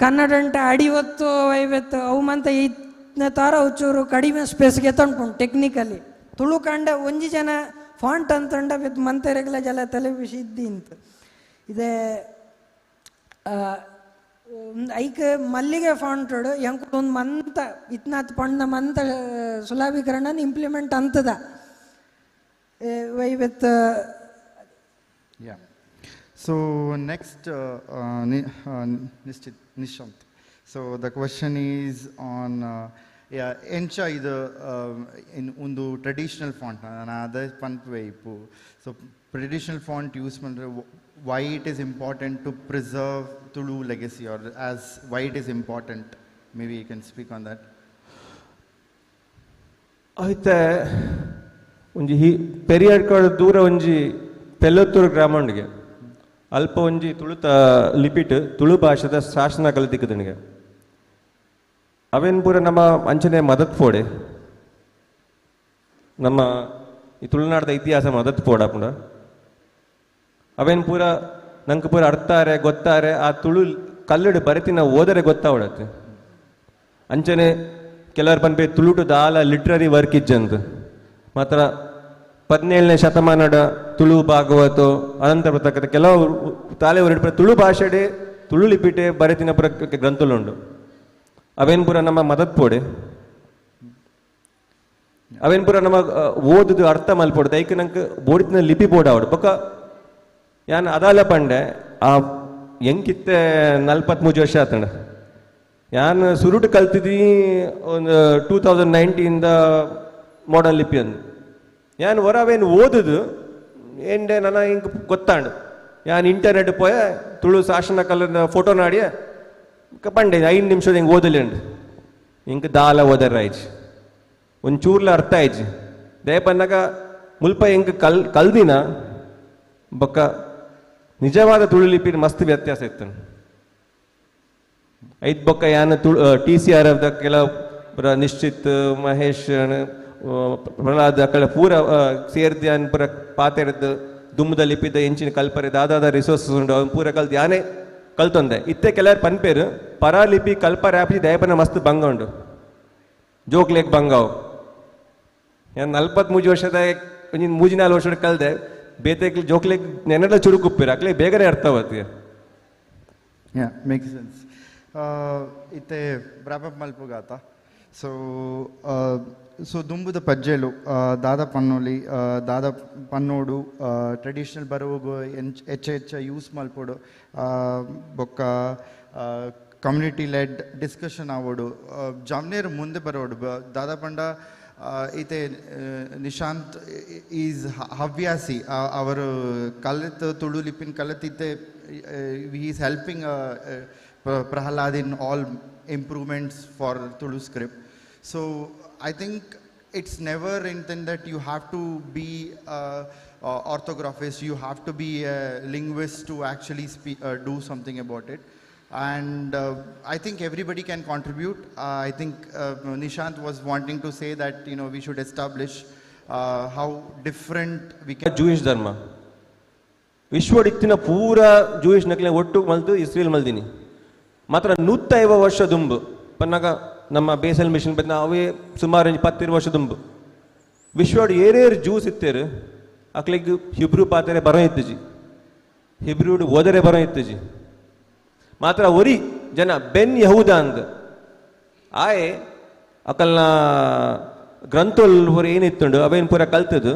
ಕನ್ನಡ ಅಂಟ ಅಡಿವತ್ತು ಐವತ್ತು ಅವು ಮಂತ ಇತ್ತನೇ ಥರ ಹುಚ್ಚೂರು ಕಡಿಮೆ ಸ್ಪೇಸ್ಗೆ ತಂಡ್ಪುಂಡು ಟೆಕ್ನಿಕಲಿ ತುಳು ಕಂಡ ಒಂಜಿ ಜನ ಫಾಂಟ್ ಅಂತಂಡ ಬಿತ್ತು ಮಂತೆರೆಗ್ಲ ಜಲ ತಲೆ ಬಿಸಿ ಇದ್ದಿಂತ ಇದೇ ಐಕ್ ಮಲ್ಲಿಗೆ ಫಾಂಟೋಡು ಎಂಕ್ ಒಂದು ಮಂತ ಇತ್ನಾತ್ ಪಣ್ಣ ಮಂತ ಸುಲಭೀಕರಣ ಇಂಪ್ಲಿಮೆಂಟ್ ಅಂತದ with yeah. So next Nishant. So the question is on encha idu in undu traditional font na other panpve ipu. So traditional font use mandre why it is important to preserve Tulu legacy or as why it is important, maybe you can speak on that. అయితే ಒಂಜಿ ಪೆರಿಯಾಡ್ ಕಡೆ ದೂರ ಒಂಜಿ ಪೆಲ್ಲತ್ತೂರು ಗ್ರಾಮ ಉಂಡಿಗೆ ಅಲ್ಪ ಒಂಜಿ ತುಳುತ ಲಿಪಿಟ್ ತುಳು ಭಾಷೆದ ಶಾಸನ ಕಲಿತಿಕ್ಕದನಿಗೆ ಅವೇನು ಪೂರ ನಮ್ಮ ಅಂಚನೆ ಮದತ್ ಪೋಡೆ ನಮ್ಮ ಈ ತುಳುನಾಡದ ಇತಿಹಾಸ ಮದತ್ ಪೋಡ ಪುಂಡ ಅವೇನು ಪೂರ ನಂಗೆ ಪೂರ ಅರ್ಥಾರೆ ಗೊತ್ತಾರೆ ಆ ತುಳು ಕಲ್ಲಡು ಬರೆತಿ ನಾವು ಓದರೆ ಗೊತ್ತಾವಡತ್ತೆ ಅಂಚನೆ ಕೆಲವರು ಪನ್ಪೆ ತುಳುಟು ದಾಲ ಲಿಟ್ರರಿ ವರ್ಕ್ ಇಜ್ಜಂತ ಮಾತ್ರ 17ನೇ ಶತಮಾನದ ತುಳು ಭಾಗವತ ಅನಂತರ ಬರ್ತಕ್ಕಂಥ ಕೆಲವು ತಾಲೆ ಹೊರಡು ತುಳು ಭಾಷೆಡೆ ತುಳು ಲಿಪಿಟೆ ಬರೆತಿನ ಪುರ ಗ್ರಂಥಲುಂಡು ಅವೇನು ಪುರ ನಮ್ಮ ಮದತ್ ಪೋಡೆ ಅವೇನು ಪುರ ನಮ್ಮ ಓದುದು ಅರ್ಥ ಮಲ್ಪೋಡು ಐಕ್ ನಂಗೆ ಬೋಡಿತಿನ ಲಿಪಿ ಬೋರ್ಡ್ ಆವಡು ಬೊಕ್ಕ ಯಾನ್ ಅದಾಲ ಪಂಡೆ ಆ ಎಂಕಿತ್ತೆ 43 ವರ್ಷ ಆತಂಡ ಯಾನ್ ಸುರುಟು ಕಲ್ತಿದ್ವಿ ಒಂದು 2019 ಮಾಡರ್ನ್ ಲಿಪಿ ಅಂದು ಯಾನ್ ಹೊರವೇನು ಓದುದು ಏನ್ಡೆ ನನ್ನ ಹಿಂಗೆ ಗೊತ್ತಾಂಡು ಯಾನ್ ಇಂಟರ್ನೆಟ್ ಪೋಯ ತುಳು ಶಾಸನ ಕಲ್ಲದ ಫೋಟೋ ನಾಡಿಯ ಪಂಡೆ 5 ನಿಮಿಷದ ಹಿಂಗೆ ಓದಲಿ ಅಂಡು ಹಿಂಗೆ ದಾಲ ಓದರ ಆಯ್ತು ಒಂಚೂರ್ಲ ಅರ್ಥ ಆಯ್ತು ದಯಪನ್ನಾಗ ಮುಲ್ಪ ಹಿಂಗೆ ಕಲ್ದಿನ ಬೊಕ್ಕ ನಿಜವಾದ ತುಳು ಲಿಪಿ ಮಸ್ತ್ ವ್ಯತ್ಯಾಸ ಇತ್ತು ಐತ್ ಬೊಕ್ಕ ಯಾನ್ TCR ಕೆಲವು ನಿಶ್ಚಿತ್ ಮಹೇಶ್ ಪ್ರಹ್ಲಾದ್ ಅಕಡೆ ಪೂರ ಸೇರ್ದು ಯಾನ್ ಪೂರ ಪಾತೆರದ್ದು ದುಮ್ಮದ ಲಿಪಿದ ಎಂಚಿನ ಕಲ್ಪರೆ ದಾದಾದ ರಿಸೋರ್ಸಸ್ ಉಂಡು ಅವ್ನು ಪೂರ ಕಲ್ತು ಯಾನೇ ಕಲ್ತೊಂದೆ ಇತ್ತೆ ಕೆಲವರು ಪನ್ಪೇರು ಪರಾಲಿಪಿ ಕಲ್ಪ ರ್ಯಾಪಿ ದಯಪನ ಮಸ್ತ್ ಬಂಗ ಉಂಡು ಜೋಕ್ಲೇಕ್ ಬಂಗಾವ್ ಯಾನ್ 43 ವರ್ಷದ ಒಂಜಿ 3-4 ವರ್ಷದ ಕಲ್ದೆ ಬೇತೆಗೆ ಜೋಕ್ಲೇಕ್ ನೆನೆಲ್ಲ ಚುರುಕುಪ್ಪಿರ ಅಕ್ಲೆ ಬೇಗನೆ ಅರ್ಥವತ್ತಿ ಮೇಕ್ ಸೆನ್ಸ್ ಇತ್ತೆ ಬ್ರಾಪಪ್ ಮಲ್ಪುಗಾತ ಸೊ ದುಂಬುದ ಪಜ್ಜೆಲು ದಾದ ಪನ್ನೋಲಿ ದಾದ ಪನ್ನೋಡು ಟ್ರೆಡಿಷನಲ್ ಬರೋಗು ಹೆಚ್ಚ ಯೂಸ್ ಮಲ್ಪೋಡು ಬೊಕ್ಕ ಕಮ್ಯುನಿಟಿ ಲೆಡ್ ಡಿಸ್ಕಷನ್ ಆವೋಡು ಜಾಮ್ನೇರ್ ಮುಂದೆ ಬರೋಡು ದಾದ ಪಂಡ ಈತೆ ನಿಶಾಂತ್ ಈಸ್ ಹವ್ಯಾಸಿ ಅವರು ಕಲಿತು ತುಳು ಲಿಪಿನ ಕಲಿತಿದ್ದೆ he is helping Prahlad in all improvements for Tulu script. So I think it's never intended that you have to be orthographist, you have to be a linguist to actually do something about it. And I think everybody can contribute. I think Nishant was wanting to say that we should establish how different we can. Jewish dharma. ವಿಶ್ವಡಿತ್ತಿನ ಪೂರ Jewish ನಕ್ಲೆ ಒಟ್ಟು ಮಲ್ತು Israel ಮಲ್ದಿನಿ ಮಾತ್ರ 150 ವರ್ಷ ದುಂಬು ಪನ್ನಾಗ ನಮ್ಮ basal mission ಬಂದ ಅವೇ ಸುಮಾರು 10 ವರ್ಷ ದುಂಬು ವಿಶ್ವಡ್ ಏರೇರು ಜ್ಯೂಸ್ ಇತ್ತೇರು ಅಕ್ಲಿಗೆ ಹಿಬ್ರು ಪಾತ್ರೆ ಬರೋ ಇತ್ತಜಿ ಹಿಬ್ರು ಓದರೆ ಬರೋ ಇತ್ತಜಿ ಮಾತ್ರ ಒರಿ ಜನ ಬೆನ್ ಯಹೂದ ಅಂದ ಆಯೆ ಅಕಲ್ನ ಗ್ರಂಥೋಲ್ ಪೂರ ಏನಿತ್ತುಂಡು ಅವೇನು ಪೂರ ಕಲ್ತದು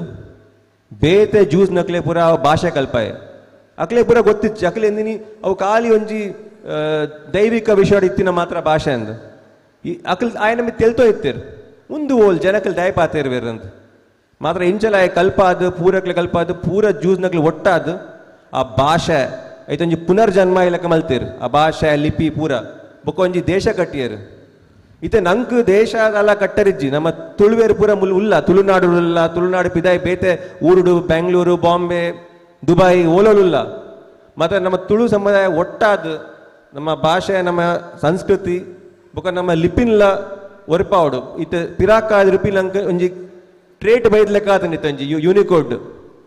ಬೇತೆ ಜ್ಯೂಸ್ ನಕ್ಲೆ ಪೂರ ಭಾಷೆ ಕಲ್ಪಾಯ ಅಕ್ಲೆ ಪೂರ ಗೊತ್ತಿಚ್ಚು ಅಕ್ಲೆ ಎಂದಿನಿ ಅವು ಖಾಲಿ ಒಂಜಿ ದೈವಿಕ ವಿಷಯ ಇತ್ತಿನ ಮಾತ್ರ ಭಾಷೆ ಅಂದ ಈ ಅಕಲ್ ಆಯ ನಮಗೆ ತೆಲ್ತೋ ಇತ್ತೇರು ಮುಂದು ಓಲ್ ಜನಕಲ್ ದಯ ಪಾತೇರ್ವೇರಂತ ಮಾತ್ರ ಇಂಚಲ ಆಯ ಕಲ್ಪಾದು ಪೂರಕ್ಲೆ ಕಲ್ಪಾದು ಪೂರ ಜ್ಯೂಸ್ ನಕ್ಲೆ ಒಟ್ಟಾದು ಆ ಭಾಷೆ ಐತೊಂಜಿ ಪುನರ್ಜನ್ಮ ಇಲಕ ಮಲ್ತೇರು ಆ ಭಾಷೆ ಲಿಪಿ ಪೂರ ಬೊಕ್ಕ ಒಂಜಿ ದೇಶ ಕಟ್ಟಿಯರು ಇತ್ತೆ ನಂಕ್ ದೇಶದಲ್ಲ ಕಟ್ಟರಿಜ್ಜಿ ನಮ್ಮ ತುಳುವೇರು ಪೂರ ಉಲ್ಲ ತುಳುನಾಡು ಉಲ್ಲ ತುಳುನಾಡು ಪಿದಾಯಿ ಬೇತೆ ಊರುಡು ಬೆಂಗಳೂರು ಬಾಂಬೆ ದುಬೈ ಓಲೋಲುಲ್ಲ ಮತ್ತು ನಮ್ಮ ತುಳು ಸಮುದಾಯ ಒಟ್ಟಾದ ನಮ್ಮ ಭಾಷೆ ನಮ್ಮ ಸಂಸ್ಕೃತಿ ಬೊಕ್ಕ ನಮ್ಮ ಲಿಪಿನ್ಲ ಒರ್ಪಾವಡು ಇತ್ತೆ ಪಿರಾಕಾದ ಲಿಪಿನ್ ಅಂಕ ಒಂಜಿ ಟ್ರೇಟ್ ಬೈದ್ ಲೆಕ್ಕ ಆತನಿತ್ತು ಒಂಜಿ ಯೂನಿಕೋಡ್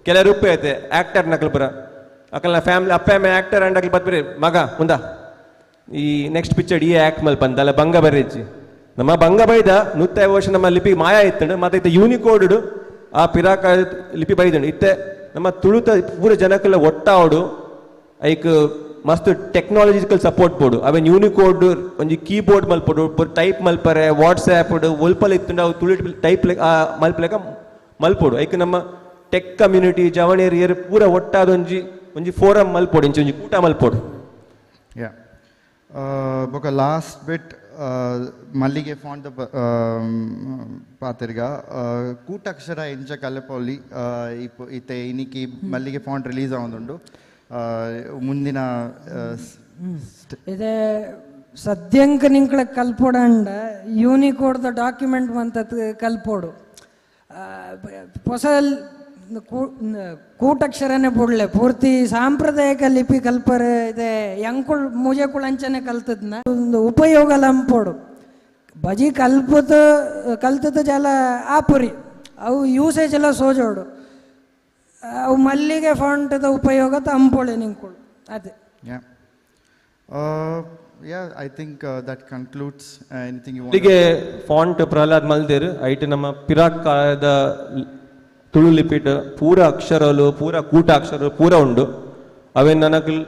ಕೆಲ ರೂಪಾಯಿ ಐತೆ ಆಕ್ಟರ್ ನಕಲ್ ಪುರ ಅಕಲ್ನ ಫ್ಯಾಮಿಲಿ ಅಪ್ಪ ಅಮ್ಮ ಆಕ್ಟರ್ ಅಂಡ್ ಅಕಲ್ ಬತ್ಬಿರಿ ಮಗ ಮುಂದ ಈ ನೆಕ್ಸ್ಟ್ ಪಿಕ್ಚರ್ ಈ ಆಕ್ಟ್ ಮಲ್ಪ ಅಂತಲ್ಲ ಬಂಗ ಬರ್ರಿಜ್ಜಿ ನಮ್ಮ ಬಂಗ ಬೈದ 150 ವರ್ಷ ನಮ್ಮ ಲಿಪಿ ಮಾಯ ಇತ್ತಂಡು ಮತ್ತೆ ಇತ್ತೆ ಯೂನಿಕೋಡ್ ಆ ಪಿರಾಕ ಲಿಪಿ ಬೈದಂಡು ಇತ್ತೆ ನಮ್ಮ ತುಳುತ ಪೂರ ಜನಕ್ಕೆಲ್ಲ ಒಟ್ಟಾವಡು ಐಕ್ ಮಸ್ತ್ ಟೆಕ್ನಾಲಜಿಕಲ್ ಸಪೋರ್ಟ್ ಬೋಡು ಅವೇನು ಯೂನಿಕೋಡ್ ಒಂಜಿ ಕೀಬೋರ್ಡ್ ಮಲ್ಪಡು ಟೈಪ್ ಮಲ್ಪರೆ ವಾಟ್ಸ್ಆ್ಯಪ್ ಒಲ್ಪಲ್ ಇತ್ತುಂಡು ಅವು ತುಳು ಟೈಪ್ ಮಲ್ಪಲೆಕ ಮಲ್ಪೋಡು ಐಕ್ ನಮ್ಮ ಟೆಕ್ ಕಮ್ಯುನಿಟಿ ಜವಣಿಯರ್ ಏರ್ ಪೂರ ಒಟ್ಟಾದ ಒಂಜಿ ಫೋರಮ್ ಮಲ್ಪೋಡು ಒಂಜಿ ಕೂಟ ಮಲ್ಪೋಡು. ಯಾ ಬೊಕ ಲಾಸ್ಟ್ ಬಿಟ್ ಮಲ್ಲಿಗೆ ಫಾಂಟ್ ಪಾತಿರ್ಗ ಕೂಟಕ್ಷರ ಎಂಚ ಕಲೆಪೊಲಿ ಇತ್ತೆ ಇನಿಕಿ ಮಲ್ಲಿಗೆ ಫಾಂಟ್ ರಿಲೀಸ್ ಆವೊಂದುಂಡು ಮುಂದಿನ ಇದೇ ಸದ್ಯಂಕ ನಿಂಕ್ಳ ಕಲ್ಪೊಡಂಡ ಯೂನಿಕೋಡ್ದ ಡಾಕ್ಯುಮೆಂಟ್ ಮಂತತ್ ಕಲ್ಪೋಡು ಹೊಸ ಕೂಟಕ್ಷರನೇ ಬುಡ್ಲೆ ಪೂರ್ತಿ ಸಾಂಪ್ರದಾಯಿಕ ಲಿಪಿ ಕಲ್ಪರೆ ಇದೆ ಎಂಕುಳ್ ಮುಜೆಕುಳ ಅಂಚನೆ ಕಲ್ತದ್ನ ಒಂದು ಉಪಯೋಗ ಲಂಪೋಡು ಬಜಿ ಕಲ್ತದ ಜಲ ಆಪುರಿ ಅವು ಯೂಸೇಜ್ ಎಲ್ಲ ಸೋಜೋಡು ಅವು ಮಲ್ಲಿಗೆ ಫಾಂಟದ ಉಪಯೋಗ ತಂಪೊಳೆ ನಿಂಕುಳು ಅದೇ. I think that concludes anything you Mallige font Prahlad ಮಲ್ದೇರು ಐಟ್ ನಮ್ಮ ಪಿರಾಕ್ ಕಾಲದ ತುಳು ಲಿಪಿಟ್ ಪೂರ ಅಕ್ಷರಲು ಪೂರ ಕೂಟ ಅಕ್ಷರ ಪೂರ ಉಂಡು ಅವೇನು ನನಕಲ್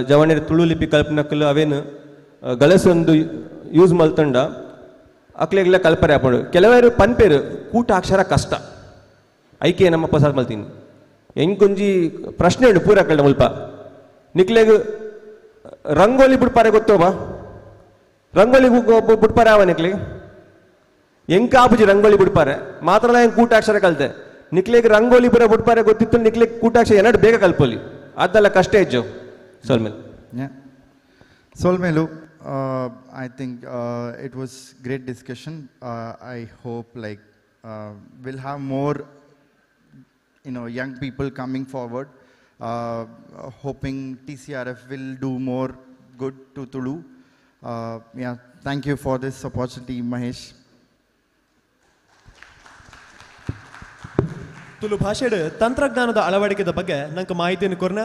ಜವಣಿರ ತುಳು ಲಿಪಿ ಕಲ್ಪನಕಲ್ ಅವೇನು ಗಳಸೊಂದು ಯೂಸ್ ಮಲ್ತಂಡ ಅಕ್ಲೆಗ್ಲ ಕಲ್ಪನೆ ಹಾಕೊಂಡು ಕೆಲವರು ಪನ್ಪೇರು ಕೂಟ ಅಕ್ಷರ ಕಷ್ಟ ಐಕೆ ನಮ್ಮ ಪ್ರಸಾದ್ ಮಲ್ತೀನಿ ಹೆಂಗೊಂಜಿ ಪ್ರಶ್ನೆ ಉಂಡು ಪೂರ ಕಳ್ಳ ಮುಲ್ಪ ನಿಕ್ಲೆಗ್ ರಂಗೋಲಿ ಬಿಡ್ಪಾರೆ ಗೊತ್ತೋಬಾ ರಂಗೋಲಿ ಬಿಡ್ಪಾರೆ ಅವ ನಿಕ್ಲಿಗೆ ಹೆಂಗ್ ಆಪುಜಿ ರಂಗೋಲಿ ಬಿಡ್ಪಾರೆ ಮಾತ್ರ ಹೆಂಗೆ ಕೂಟಾಕ್ಷರ ಕಲ್ತೆ ನಿಕ್ಲೆಗ್ ರಂಗೋಲಿ ಬರ ಬಿಡ್ಪಾರೆ ಗೊತ್ತಿತ್ತು ನಿಕ್ಲೆಗ್ ಕೂಟಾಕ್ಷರ ಏನಾದ್ರು ಬೇಗ ಕಲ್ಪೋಲಿ ಅದೆಲ್ಲ ಕಷ್ಟ ಹೆಜ್ಜು ಸೋಲ್ಮೇಲ್. ಸೋಲ್ಮೇಲು I think it was great discussion. I hope like we'll have more young people coming forward, hoping TCRF will do more good to Tulu. Thank you for this opportunity, Mahesh. Tulu ಭಾಷೆಡ್ ತಂತ್ರಜ್ಞಾನದ ಅಳವಡಿಕೆದ ಬಗ್ಗೆ ನಂಗೆ ಮಾಹಿತಿಯನ್ನು ಕೊರ್ನ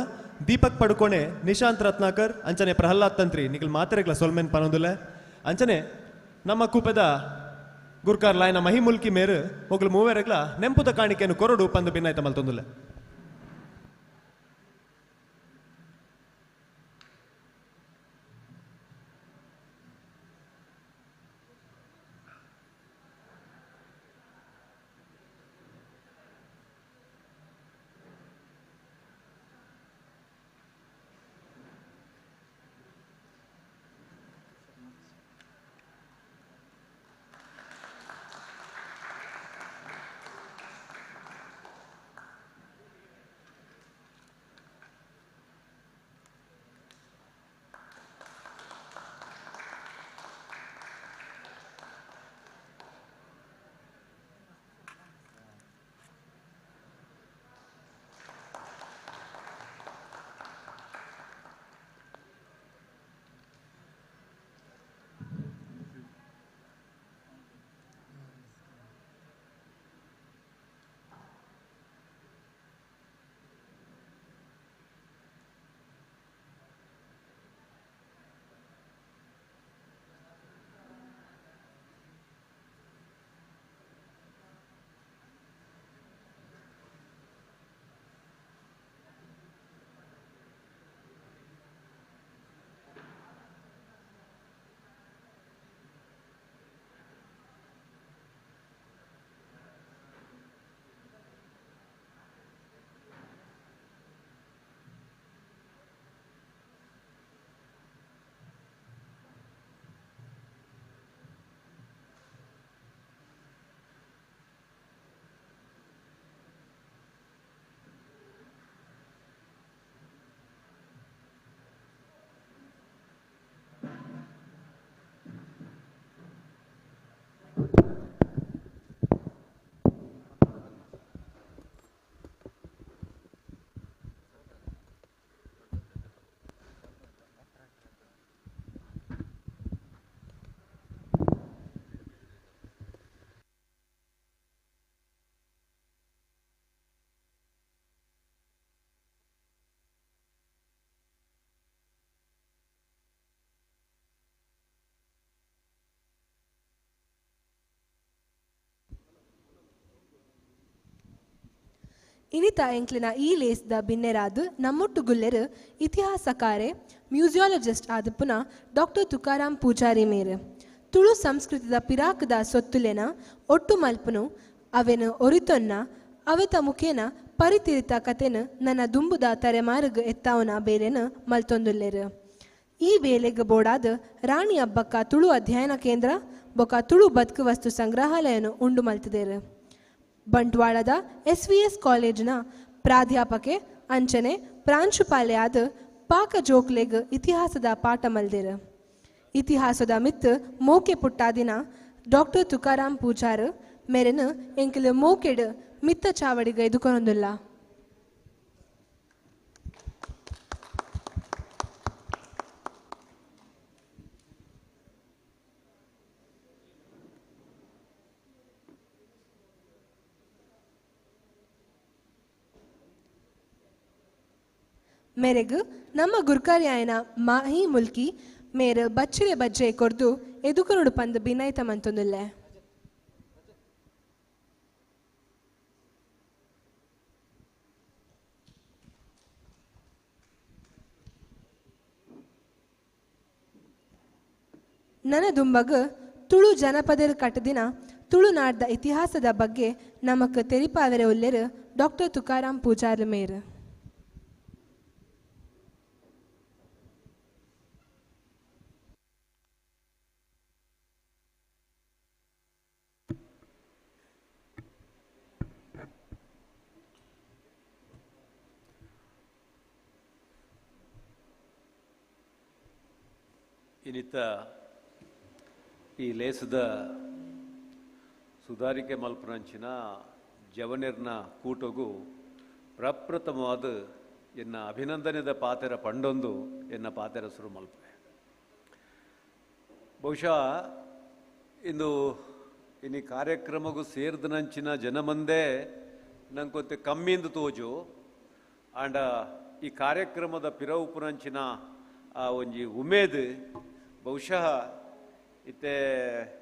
ದೀಪಕ್ ಪಡುಕೋಣೆ ನಿಶಾಂತ್ ರತ್ನಾಕರ್ ಅಂಚನೆ ಪ್ರಹ್ಲಾದ್ ತಂತ್ರಿ ನಿಖಲ್ ಮಾತೆರೆಗ್ಲ ಸೊಲ್ಮೆನ್ ಪನೊಂದುಲೆ ಅಂಚನೆ ನಮ್ಮ ಕೂಪೆದ ಗುರ್ಕಾರ್ ಲಾಯ್ನ ಮಹಿಮುಲ್ಕಿ ಮೇರು ಮೊಗಲು ಮೂವೇರೆಗ್ಲ ನೆಂಪುದ ಕಾಣಿಕೆಯನ್ನು ಕೊರಡು ಪಂದು ಭಿನ್ನಾಯ್ತ ಮಲ್ತೊಂದುಲೆ. ಇನಿತ ಎಂಕ್ಲಿನ ಈ ಲೇಸ್ದ ಬಿನ್ನೆರಾದು ನಮ್ಮೊಟ್ಟು ಗುಲ್ಲೆರು ಇತಿಹಾಸಕಾರೆ ಮ್ಯೂಸಿಯಾಲಜಿಸ್ಟ್ ಆದ ಪುನಃ ಡಾಕ್ಟರ್ ತುಕಾರಾಮ್ ಪೂಜಾರಿ ಮೇರು ತುಳು ಸಂಸ್ಕೃತಿದ ಪಿರಾಕದ ಸೊತ್ತುಲೆನ ಒಟ್ಟು ಮಲ್ಪನು ಅವೆನು ಒರಿತೊನ್ನ ಅವೆತ ಮುಖೇನ ಪರಿತಿರಿತ ಕತೆನು ನನ್ನ ದುಂಬುದ ತರೆಮಾರ್ಗ ಎತ್ತಾವನ ಬೇರೆನು ಮಲ್ತೊಂದುಲ್ಲೆರು ಈ ವೇಳೆಗೆ ಬೋಡಾದ ರಾಣಿ ಹಬ್ಬಕ್ಕ ತುಳು ಅಧ್ಯಯನ ಕೇಂದ್ರ ಬೊಕ ತುಳು ಬದುಕು ವಸ್ತು ಸಂಗ್ರಹಾಲಯನು ಉಂಡು ಮಲ್ತಿದ್ದೇರು ಬಂಟ್ವಾಳದ SVS ಕಾಲೇಜಿನ ಪ್ರಾಧ್ಯಾಪಕೆ ಅಂಚನೆ ಪ್ರಾಂಶುಪಾಲೆ ಆದ ಪಾಕ ಜೋಕ್ಲೆಗ್ ಇತಿಹಾಸದ ಪಾಠ ಮಲ್ದೇರು ಇತಿಹಾಸದ ಮಿತ್ ಮೋಕೆ ಪುಟ್ಟಾದಿನ ಡಾಕ್ಟರ್ ತುಕಾರಾಮ್ ಪೂಜಾರ್ ಮೇರೆನು ಎಂಕಲು ಮೋಕೆಡ್ ಮಿತ್ತ ಚಾವಡಿಗೆ ಎದುಕೊನೊಂದುಲ್ಲ ಮೇರೆಗು ನಮ್ಮ ಗುರ್ಕಾರ್ಯಾಯನ ಮಾಹಿ ಮುಲ್ಕಿ ಮೇರೆ ಬಚ್ಚಿರೆ ಬಜ್ಜೆ ಕೊರ್ದು ಎದುಕರುಡು ಪಂದು ಬಿನೈತ ಮಂತೊಂದುಲ್ಲೆ ನನ್ನ ದುಂಬಗ ತುಳು ಜನಪದರ ಕಟ್ಟದಿನ ತುಳುನಾಡ್ದ ಇತಿಹಾಸದ ಬಗ್ಗೆ ನಮಕ್ ತೆರಿಪಾವೆರೆ ಉಲ್ಲೆರು ಡಾಕ್ಟರ್ ತುಕಾರಾಮ್ ಪೂಜಾರ್ ಮೇರು ಇನ್ನಿತ ಈ ಲೇಸದ ಸುಧಾರಿಕೆ ಮಲ್ಪನಂಚಿನ ಜವನಿರ್ನ ಕೂಟಗೂ ಪ್ರಪ್ರಥಮವಾದ ಎನ್ನ ಅಭಿನಂದನೆದ ಪಾತೆರ ಪಂಡೊಂದು ಎನ್ನ ಪಾತೆರ ಸುರು ಮಲ್ಪೆ ಬಹುಶಃ ಇಂದು ಇನ್ನು ಕಾರ್ಯಕ್ರಮಗೂ ಸೇರಿದನಂಚಿನ ಜನಮಂದೇ ನಂಗೆ ಕಮ್ಮಿಂದು ತೋಜು ಆಂಡ ಈ ಕಾರ್ಯಕ್ರಮದ ಪಿರವುಪುನಂಚಿನ ಆ ಒಂಜಿ ಉಮೇದ್ ಬಹುಶಃ ಇತ್ತೆ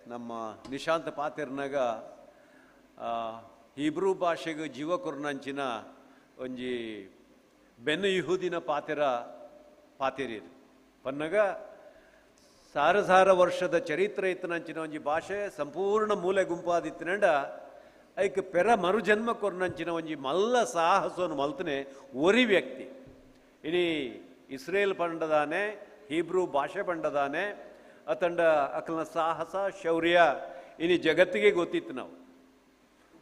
ನಮ್ಮ ನಿಶಾಂತ ಪಾತೆರ್ನಾಗ ಹೀಬ್ರೂ ಭಾಷೆಗೆ ಜೀವ ಕೊರ್ನಂಚಿನ ಒಂಜಿ ಬೆನ್ನು ಇಹುದಿನ ಪಾತೆರೀರು ಪನ್ನಗ ಸಾರ ವರ್ಷದ ಚರಿತ್ರೆ ಇತ್ತನಂಚಿನ ಒಂಜಿ ಭಾಷೆ ಸಂಪೂರ್ಣ ಮೂಲೆ ಗುಂಪಾದಿತ್ತನಂಡ ಐಕ್ ಪೆರ ಮರುಜನ್ಮ ಕೊರ್ನಂಚಿನ ಒಂಜಿ ಮಲ್ಲ ಸಾಹಸವನ್ನು ಮಲ್ತನೆ ಒರಿ ವ್ಯಕ್ತಿ ಇನಿ ಇಸ್ರೇಲ್ ಪಂಡದಾನೆ ಹೀಬ್ರೂ ಭಾಷೆ ಪಂಡದಾನೆ ಅತಂಡ ಅಕಲ್ನ ಸಾಹಸ ಶೌರ್ಯ ಇನಿ ಜಗತ್ತಿಗೆ ಗೊತ್ತಿತ್ತು ನಾವು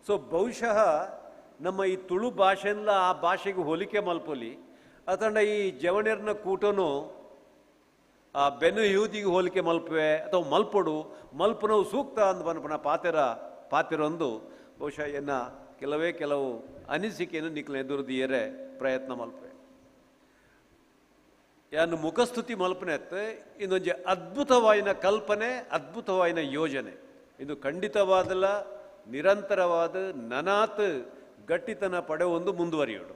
ಸೊ ಬಹುಶಃ ನಮ್ಮ ಈ ತುಳು ಭಾಷೆಲ್ಲ ಆ ಭಾಷೆಗೆ ಹೋಲಿಕೆ ಮಲ್ಪೊಲಿ ಅತಂಡ ಈ ಜವಣಿಯರ್ನ ಕೂಟನು ಆ ಬೆನ್ನು ಯೂದಿಗೆ ಹೋಲಿಕೆ ಮಲ್ಪುವೆ ಅಥವಾ ಮಲ್ಪನವು ಸೂಕ್ತ ಅಂದ್ ಬನ್ಪನ ಪಾತೆರೊಂದು ಬಹುಶಃ ಎನ್ನ ಕೆಲವು ಅನಿಸಿಕೆಯನ್ನು ನಿಕ್ಲ ಎದುರುದಿಯರೆ ಪ್ರಯತ್ನ ಮಲ್ಪೆ ಯಾನು ಮುಖಸ್ತುತಿ ಮಲ್ಪನೆತ್ತೆ ಇನ್ನೊಂದು ಅದ್ಭುತವಾಯಿನ ಕಲ್ಪನೆ ಅದ್ಭುತವಾಯಿನ ಯೋಜನೆ ಇದು ಖಂಡಿತವಾದಲ್ಲ ನಿರಂತರವಾದ ನನಾತ್ ಗಟ್ಟಿತನ ಪಡೆ ಒಂದು ಮುಂದುವರಿಯೋಡು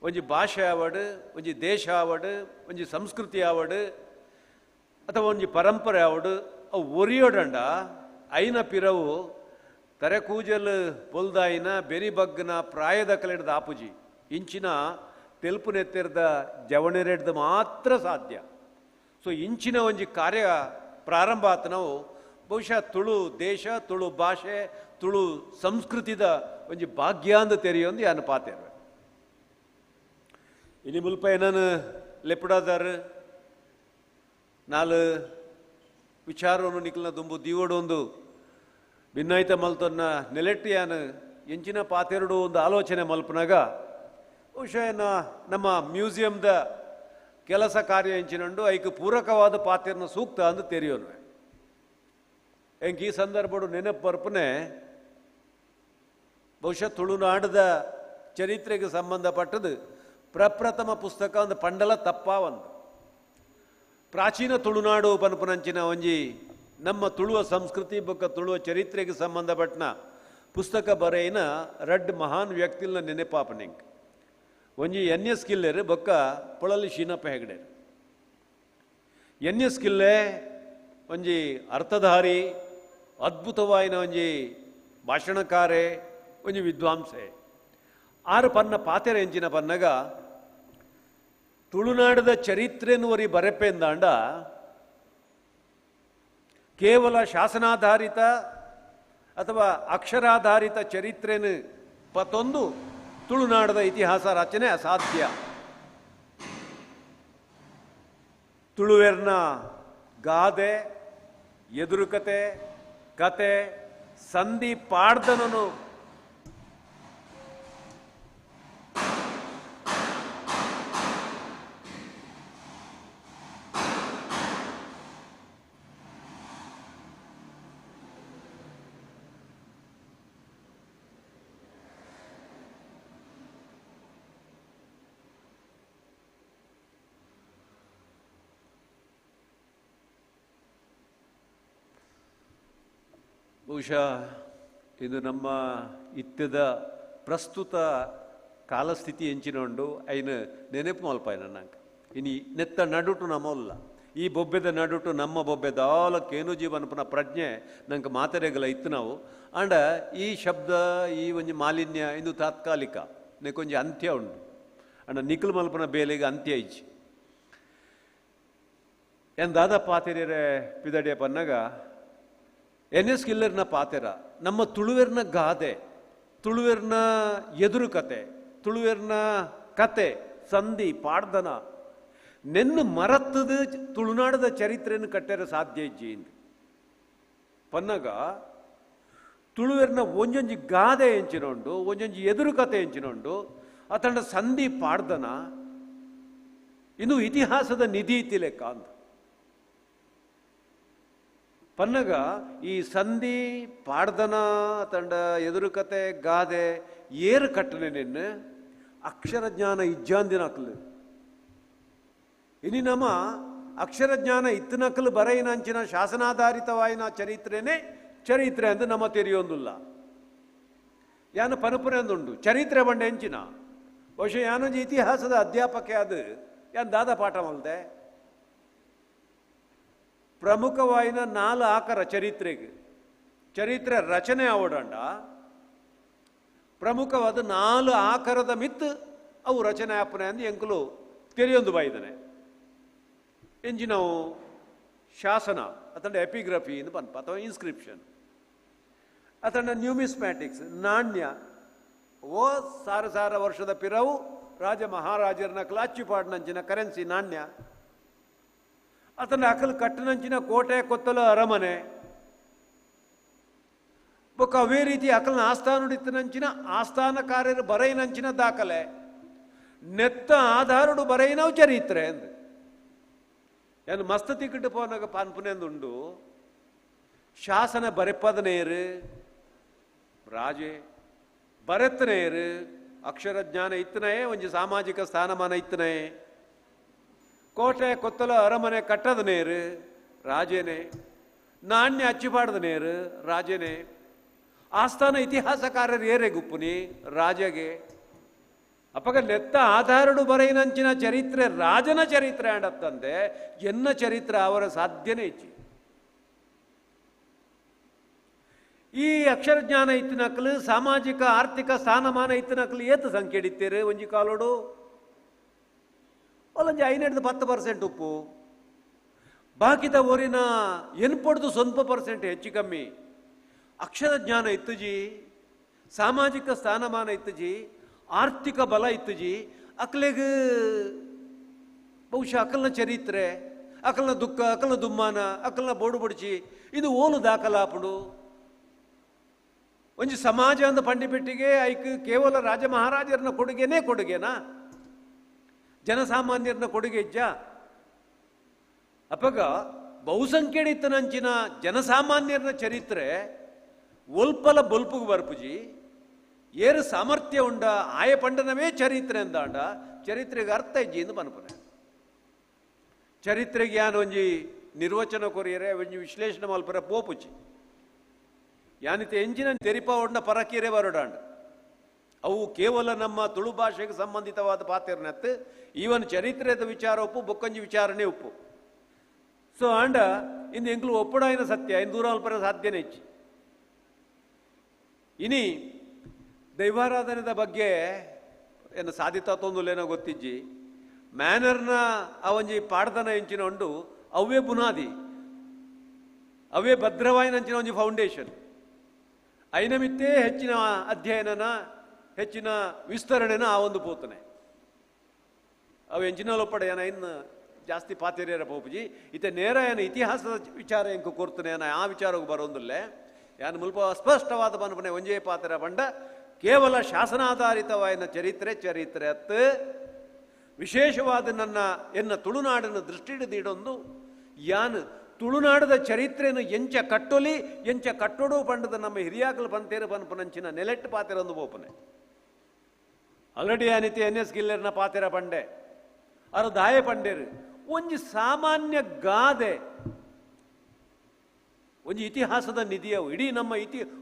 ಒಂಜಿ ಭಾಷೆ ಆವಡು ಒಂಜಿ ದೇಶ ಆವಡು ಒಂಜಿ ಸಂಸ್ಕೃತಿ ಆವಡು ಅಥವಾ ಒಂಜಿ ಪರಂಪರೆ ಆವಡು ಅವು ಒರಿಯೋಡಂಡ ಐನ ಪಿರವು ತರೆಕೂಜಲ್ ಪೊಲ್ದಾಯಿನ ಬೆರಿಬಗ್ಗನ ಪ್ರಾಯದ ಕಲೆಡ್ದ ಆಪುಜಿ ಇಂಚಿನ ತೆಲ್ಪುನೆತ್ತೆರ್ದ ಜವಣಿರೆಡ್ದು ಮಾತ್ರ ಸಾಧ್ಯ ಸೊ ಇಂಚಿನ ಒಂಜಿ ಕಾರ್ಯ ಪ್ರಾರಂಭ ಆತ ನಾವು ಬಹುಶಃ ತುಳು ದೇಶ ತುಳು ಭಾಷೆ ತುಳು ಸಂಸ್ಕೃತಿದ ಒಂಜಿ ಭಾಗ್ಯಾಂದ ತೆರೆಯೊಂದು ಯಾನು ಪಾತೆರ್ವೆ ಇನಿ ಮುಲ್ಪ ಏನನು ಲೆಪ್ಪುಡಾದಾರ್ ನಾಲ್ ವಿಚಾರವನ್ನು ನಿಕ್ಲನ ದುಂಬು ದೀವೋಡೊಂದು ಭಿನ್ನಾಯಿತ ಮಲ್ತನ್ನ ನೆಲೆಟ್ಟು ಯಾನು ಎಂಚಿನ ಪಾತೆರಡು ಒಂದು ಆಲೋಚನೆ ಮಲ್ಪನಾಗ ಬಹುಶಃ ನಮ್ಮ ಮ್ಯೂಸಿಯಂದ ಕೆಲಸ ಕಾರ್ಯ ಎಂಚಿನಂಡು ಐಕ್ ಪೂರಕವಾದ ಪಾತೆರ್ನ ಸೂಕ್ತ ಅಂದು ತೆರೆಯೋನ್ವೆ ಎಂಕ್ ಈ ಸಂದರ್ಭಡು ನೆನಪು ಬರ್ಪನೆ ಬಹುಶಃ ತುಳುನಾಡದ ಚರಿತ್ರೆಗೆ ಸಂಬಂಧಪಟ್ಟದು ಪ್ರಪ್ರಥಮ ಪುಸ್ತಕ ಒಂದು ಪಂಡಲ ತಪ್ಪ ಒಂದು ಪ್ರಾಚೀನ ತುಳುನಾಡು ಪನ್ಪುನಂಚಿನ ಒಂಜಿ ನಮ್ಮ ತುಳುವ ಸಂಸ್ಕೃತಿ ಬೊಕ್ಕ ತುಳುವ ಚರಿತ್ರೆಗೆ ಸಂಬಂಧಪಟ್ಟನ ಪುಸ್ತಕ ಬರೆಯಿನ ರಡ್ ಮಹಾನ್ ವ್ಯಕ್ತಿಲ್ನ ನೆನಪಾಪನೆಂಕ್ ಒಂಜಿ ಎನ್.ಎಸ್. ಕಿಲ್ಲೆರು ಬೊಕ್ಕ ಪೊಳಲಿ ಶೀನಪ್ಪ ಹೆಗಡೆ ಎನ್.ಎಸ್. ಕಿಲ್ಲೆ ಒಂಜಿ ಅರ್ಥಧಾರಿ ಅದ್ಭುತವಾಯಿನ ಒಂಜಿ ಭಾಷಣಕಾರೆ ಒಂಜಿ ವಿದ್ವಾಂಸೆ ಆರು ಪನ್ನ ಪಾತೆರ ಎಂಚಿನ ಪನ್ನಗ ತುಳುನಾಡದ ಚರಿತ್ರೆನುವರಿ ಬರೆಪೆಂದಾಂಡ ಕೇವಲ ಶಾಸನಾಧಾರಿತ ಅಥವಾ ಅಕ್ಷರಾಧಾರಿತ ಚರಿತ್ರೆನು ಪತ್ತೊಂದು ತುಳುನಾಡದ ಇತಿಹಾಸ ರಚನೆ ಅಸಾಧ್ಯ. ತುಳುವೆರ್ನ ಗಾದೆ, ಎದುರುಕತೆ, ಕತೆ, ಸಂಧಿ ಪಾಡ್ದನನು ಬಹುಶಃ ಇದು ನಮ್ಮ ಇತ್ತದ ಪ್ರಸ್ತುತ ಕಾಲಸ್ಥಿತಿ ಎಂಚಿನೊಂಡು ಐನು ನೆನಪು ಮಲ್ಪಾಯ ನಂಗೆ ಇನಿ ನೆತ್ತ ನಡುಟು ನಮ್ಮಲ್ಲ ಈ ಬೊಬ್ಬೆದ ನಡುಟು ನಮ್ಮ ಬೊಬ್ಬೆದ ಆಲಕ್ಕೇನು ಜೀವನಪನ ಪ್ರಜ್ಞೆ ನಂಗೆ ಮಾತರೆಗಳ ಇತ್ತು ನಾವು ಅಂಡ ಈ ಶಬ್ದ ಈ ಒಂಜಿ ಮಾಲಿನ್ಯ ಇದು ತಾತ್ಕಾಲಿಕ ನೆಕ್ಕೊಂಜಿ ಅಂತ್ಯ ಉಂಟು ಅಂಡ ನಿಖಲ್ ಮಲ್ಪನ ಬೇಲೆಗೆ ಅಂತ್ಯ ಇಜ್ಜಿ ಎಂದಾದ ಪಾತೆರೆ ಪಿದಡಿಯ ಪನ್ನಗ ಎನ್.ಎಸ್. ಕಿಲ್ಲರ್ನ ಪಾತೆರ ನಮ್ಮ ತುಳುವೆರ್ನ ಗಾದೆ, ತುಳುವೆರ್ನ ಎದುರುಕತೆ, ತುಳುವೆರ್ನ ಕತೆ, ಸಂಧಿ ಪಾಡ್ದನ ನೆನ್ನು ಮರತ್ತದ ತುಳುನಾಡದ ಚರಿತ್ರೆಯನ್ನು ಕಟ್ಟರೆ ಸಾಧ್ಯ ಇಜ್ಜಿ ಪನ್ನಗ ತುಳುವೆರ್ನ ಒಂಜೊಂಜಿ ಗಾದೆ ಎಂಚಿನೊಂಡು ಒಂಜೊಂಜಿ ಎದುರುಕತೆ ಎಂಚಿನೊಂಡು ಅತಂಡ ಸಂಧಿ ಪಾಡ್ದನ ಇನ್ನು ಇತಿಹಾಸದ ನಿಧಿ ಇತ್ತಿ ಲೆಕ್ಕ ಅಂತ ಪನ್ನಗ ಈ ಸಂಧಿ ಪಾಡ್ದನ ತಂಡ ಎದುರುಕತೆ ಗಾದೆ ಏರು ಕಟ್ಟನೆ ನಿನ್ನ ಅಕ್ಷರ ಜ್ಞಾನ ಇಜ್ಜಾಂದಿನಕ್ಲು ಇನಿ ನಮ್ಮ ಅಕ್ಷರ ಜ್ಞಾನ ಇತ್ತನಕ್ಲು ಬರೆಯಿನಂಚಿನ ಶಾಸನಾಧಾರಿತವಾಯಿನ ಚರಿತ್ರೆನೇ ಚರಿತ್ರೆ ಅಂತ ನಮ್ಮ ತೆರೆಯೊಂದಿಲ್ಲ ಯಾನು ಪನಪುರೆ ಅಂದುಂಡು ಚರಿತ್ರೆ ಬಂಡ ಎಂಚಿನ ಬಹುಶಃ ಯಾನೊಂದು ಇತಿಹಾಸದ ಅಧ್ಯಾಪಕ ಅದು ಯಾನ್ ದಾದ ಪಾಠ ಮಲ್ದೆ ಪ್ರಮುಖವಾಯಿನ 4 ಆಕರ ಚರಿತ್ರೆಗೆ ಚರಿತ್ರೆ ರಚನೆ ಆವಡಂಡ ಪ್ರಮುಖವಾದ 4 ಆಕರದ ಮಿತ್ತು ಅವು ರಚನೆ ಆಪನೆ ಅಂದು ಎಂಕುಲು ತೆರೆಯೊಂದು ಬಾಯಿದ್ದಾನೆ ಎಂಜಿ ನಾವು ಶಾಸನ ಅತಂಡ ಎಪಿಗ್ರಫಿ ಎಂದು ಪನ್ಪ ಅಥವಾ ಇನ್ಸ್ಕ್ರಿಪ್ಷನ್ ಅತಂಡ ನ್ಯೂಮಿಸ್ಮ್ಯಾಟಿಕ್ಸ್ ನಾಣ್ಯ ಓ ಸಾರ ವರ್ಷದ ಪಿರವು ರಾಜ ಮಹಾರಾಜರನ್ನ ಕ್ಲಾಚಿಪಾಡ್ನಂಚಿನ ಕರೆನ್ಸಿ ನಾಣ್ಯ ಅತನ ಅಕಲ್ ಕಟ್ಟನಂಚಿನ ಕೋಟೆ ಕೊತ್ತಲ ಅರಮನೆ ಬೊಕ್ಕ ಅವೇ ರೀತಿ ಅಕಲ್ನ ಆಸ್ಥಾನುಡಿತ್ತನಂಚಿನ ಆಸ್ಥಾನಕಾರ್ಯರು ಬರೆಯಿನಂಚಿನ ದಾಖಲೆ ನೆತ್ತ ಆಧಾರಡು ಬರೆಯಿನವು ಚರಿತ್ರೆ ಅಂದು ಏನು ಮಸ್ತ್ ತಿಕ್ಕಿಟ್ಟು ಪೋನಾಗ ಪಾನ್ಪುನೆಂದುಂಡು ಶಾಸನ ಬರೆಪದನೇರು ರಾಜೆ ಬರೆತ್ತನೇರು ಅಕ್ಷರ ಜ್ಞಾನ ಇತ್ತನೇ ಒಂಜಿ ಸಾಮಾಜಿಕ ಸ್ಥಾನಮಾನ ಇತ್ತನೇ ಕೋಟೆ ಕೊತ್ತಲ ಅರಮನೆ ಕಟ್ಟದ ನೇರು ರಾಜೇನೆ ನಾಣ್ಯ ಅಚ್ಚಿಪಾಡ್ದ ನೇರು ರಾಜೇನೆ ಆಸ್ಥಾನ ಇತಿಹಾಸಕಾರರು ಏರೆ ಗುಪ್ಪುನಿ ರಾಜಗೆ ಅಪ್ಪಗ ನೆತ್ತ ಆಧಾರಡು ಬರೆಯಿನಂಚಿನ ಚರಿತ್ರೆ ರಾಜನ ಚರಿತ್ರೆ ಅಂಡತ್ತಂದೆ ಎನ್ನ ಚರಿತ್ರೆ ಅವರ ಸಾಧ್ಯನೇ ಇಚ್ಚಿ ಈ ಅಕ್ಷರ ಜ್ಞಾನ ಇತ್ತಿನಕ್ಲು ಸಾಮಾಜಿಕ ಆರ್ಥಿಕ ಸ್ಥಾನಮಾನ ಇತ್ತಿನಕ್ಲು ಏತು ಸಂಖ್ಯೆ ಹಿಡಿತೀರಿ ಒಂಜಿ ಕಾಲೋಡು ಒಲ್ಲಂಜಿ 5-10% ಉಪ್ಪು ಬಾಕಿದ ಊರಿನ ಎನ್ಪಡ್ದು ಸ್ವಲ್ಪ ಪರ್ಸೆಂಟ್ ಹೆಚ್ಚು ಕಮ್ಮಿ ಅಕ್ಷರ ಜ್ಞಾನ ಇತ್ತುಜಿ ಸಾಮಾಜಿಕ ಸ್ಥಾನಮಾನ ಇತ್ತುಜಿ ಆರ್ಥಿಕ ಬಲ ಇತ್ತುಜಿ ಅಕ್ಲೆಗೆ ಬಹುಶಃ ಅಕಲ್ನ ಚರಿತ್ರೆ ಅಕಲ್ನ ದುಃಖ ಅಕಲ್ನ ದುಮ್ಮಾನ ಅಕಲ್ನ ಬೋಡು ಬುಡ್ಚಿ ಇದು ಓಲು ದಾಖಲಾಪುಡು ಒಂಜಿ ಸಮಾಜ ಅಂದ ಪಂಡಿಪೆಟ್ಟಿಗೆ ಐಕ್ ಕೇವಲ ರಾಜ ಮಹಾರಾಜರನ್ನ ಕೊಡುಗೆನಾ ಜನಸಾಮಾನ್ಯರನ್ನ ಕೊಡುಗೆ ಇಜ್ಜ ಅಪ್ಪಗ ಬಹುಸಂಖ್ಯೆಡಿತ್ತನಂಚಿನ ಜನಸಾಮಾನ್ಯರನ್ನ ಚರಿತ್ರೆ ಒಲ್ಪಲ ಬೊಲ್ಪುಗು ಬರ್ಪುಜಿ ಏರು ಸಾಮರ್ಥ್ಯ ಉಂಡ ಆಯ ಪಂಡನವೇ ಚರಿತ್ರೆ ಅಂದಾಂಡ ಚರಿತ್ರೆಗೆ ಅರ್ಥ ಇಜ್ಜಿ ಎಂದು ಪನ್ಪನೆ ಚರಿತ್ರೆಗೆ ಯಾನು ಒಂಜಿ ನಿರ್ವಚನ ಕೊರಿಯರೆ ಒಂಜಿ ವಿಶ್ಲೇಷಣೆ ಮಲ್ಪರ ಪೋಪುಚಿ ಯಾನಿತೆ ಎಂಜಿನ ತೆರಿಪ ಒಡ್ನ ಪರಕೀರೆ ಬರೋಡಾಂಡ ಅವು ಕೇವಲ ನಮ್ಮ ತುಳು ಭಾಷೆಗೆ ಸಂಬಂಧಿತವಾದ ಪಾತ್ರನತ್ತು ಈವನ್ ಚರಿತ್ರೆದ ವಿಚಾರ ಉಪ್ಪು ಬೊಕ್ಕಂಜಿ ವಿಚಾರಣೆ ಉಪ್ಪು ಸೊ ಆಂಡ ಇಂದು ಎಂಕ್ಲು ಒಪ್ಪುಡಾಯಿನ ಸತ್ಯ ಇನ್ನು ದೂರ ಅಲ್ಪರ ಸಾಧ್ಯನೇ ಇಚ್ಚಿ ಇನಿ ದೈವಾರಾಧನೆದ ಬಗ್ಗೆ ಏನು ಸಾಧಿತ ತೊಂದುಲೇನೋ ಗೊತ್ತಿಜ್ಜಿ ಮ್ಯಾನರ್ನ ಆ ಒಂಜಿ ಪಾಡ್ದನ ಎಂಚಿನ ಉಂಡು ಅವೇ ಬುನಾದಿ ಅವೇ ಭದ್ರವಾಯಿನಂಚಿನ ಒಂಜಿ ಫೌಂಡೇಶನ್ ಐನ ಮಿತ್ತೇ ಹೆಚ್ಚಿನ ಅಧ್ಯಯನನ ಹೆಚ್ಚಿನ ವಿಸ್ತರಣೆನ ಆ ಒಂದು ಪೋತನೆ ಅವು ಎಂಚಿನ ಲೊಪ್ಪಡೆ ಏನ ಇನ್ನು ಜಾಸ್ತಿ ಪಾತಿರ್ಯರ ಪೋಪುಜಿ ಇತ್ತೆ ನೇರ ಏನು ಇತಿಹಾಸದ ವಿಚಾರ ಎಂಕು ಕೊರ್ತನೆ ಏನ ಆ ವಿಚಾರಕ್ಕೆ ಬರೋದಿಲ್ಲೇ ಯಾನು ಮುಲ್ಪ ಅಸ್ಪಷ್ಟವಾದ ಬನ್ಪನೆ ಒಂಜೇ ಪಾತ್ರ ಬಂಡ ಕೇವಲ ಶಾಸನಾಧಾರಿತವಾಯಿನ ಚರಿತ್ರೆ ಅತ್ತು ವಿಶೇಷವಾದ ಎನ್ನ ತುಳುನಾಡಿನ ದೃಷ್ಟಿಡಿದೀಡೊಂದು ಯಾನು ತುಳುನಾಡದ ಚರಿತ್ರೆಯನ್ನು ಎಂಚ ಕಟ್ಟೊಲಿ ಎಂಚ ಕಟ್ಟೊಡು ಪಂಡದ ನಮ್ಮ ಹಿರಿಯಾಕಲು ಪಂತೇರು ಪನ್ಪನಂಚಿನ ನೆಲೆಟ್ಟು ಪಾತೆರೊಂದು ಬೋಪನೆ ಆಲ್ರೆಡಿ ಅನಿತಿ NS ಗಿಲ್ಲರ್ನ ಪಾತೆರ ಪಂಡೆ ಅವರು ದಾಯ ಪಂಡೇರು ಒಂಜಿ ಸಾಮಾನ್ಯ ಗಾದೆ ಒಂಜಿ ಇತಿಹಾಸದ ನಿಧಿಯವು ಇಡೀ ನಮ್ಮ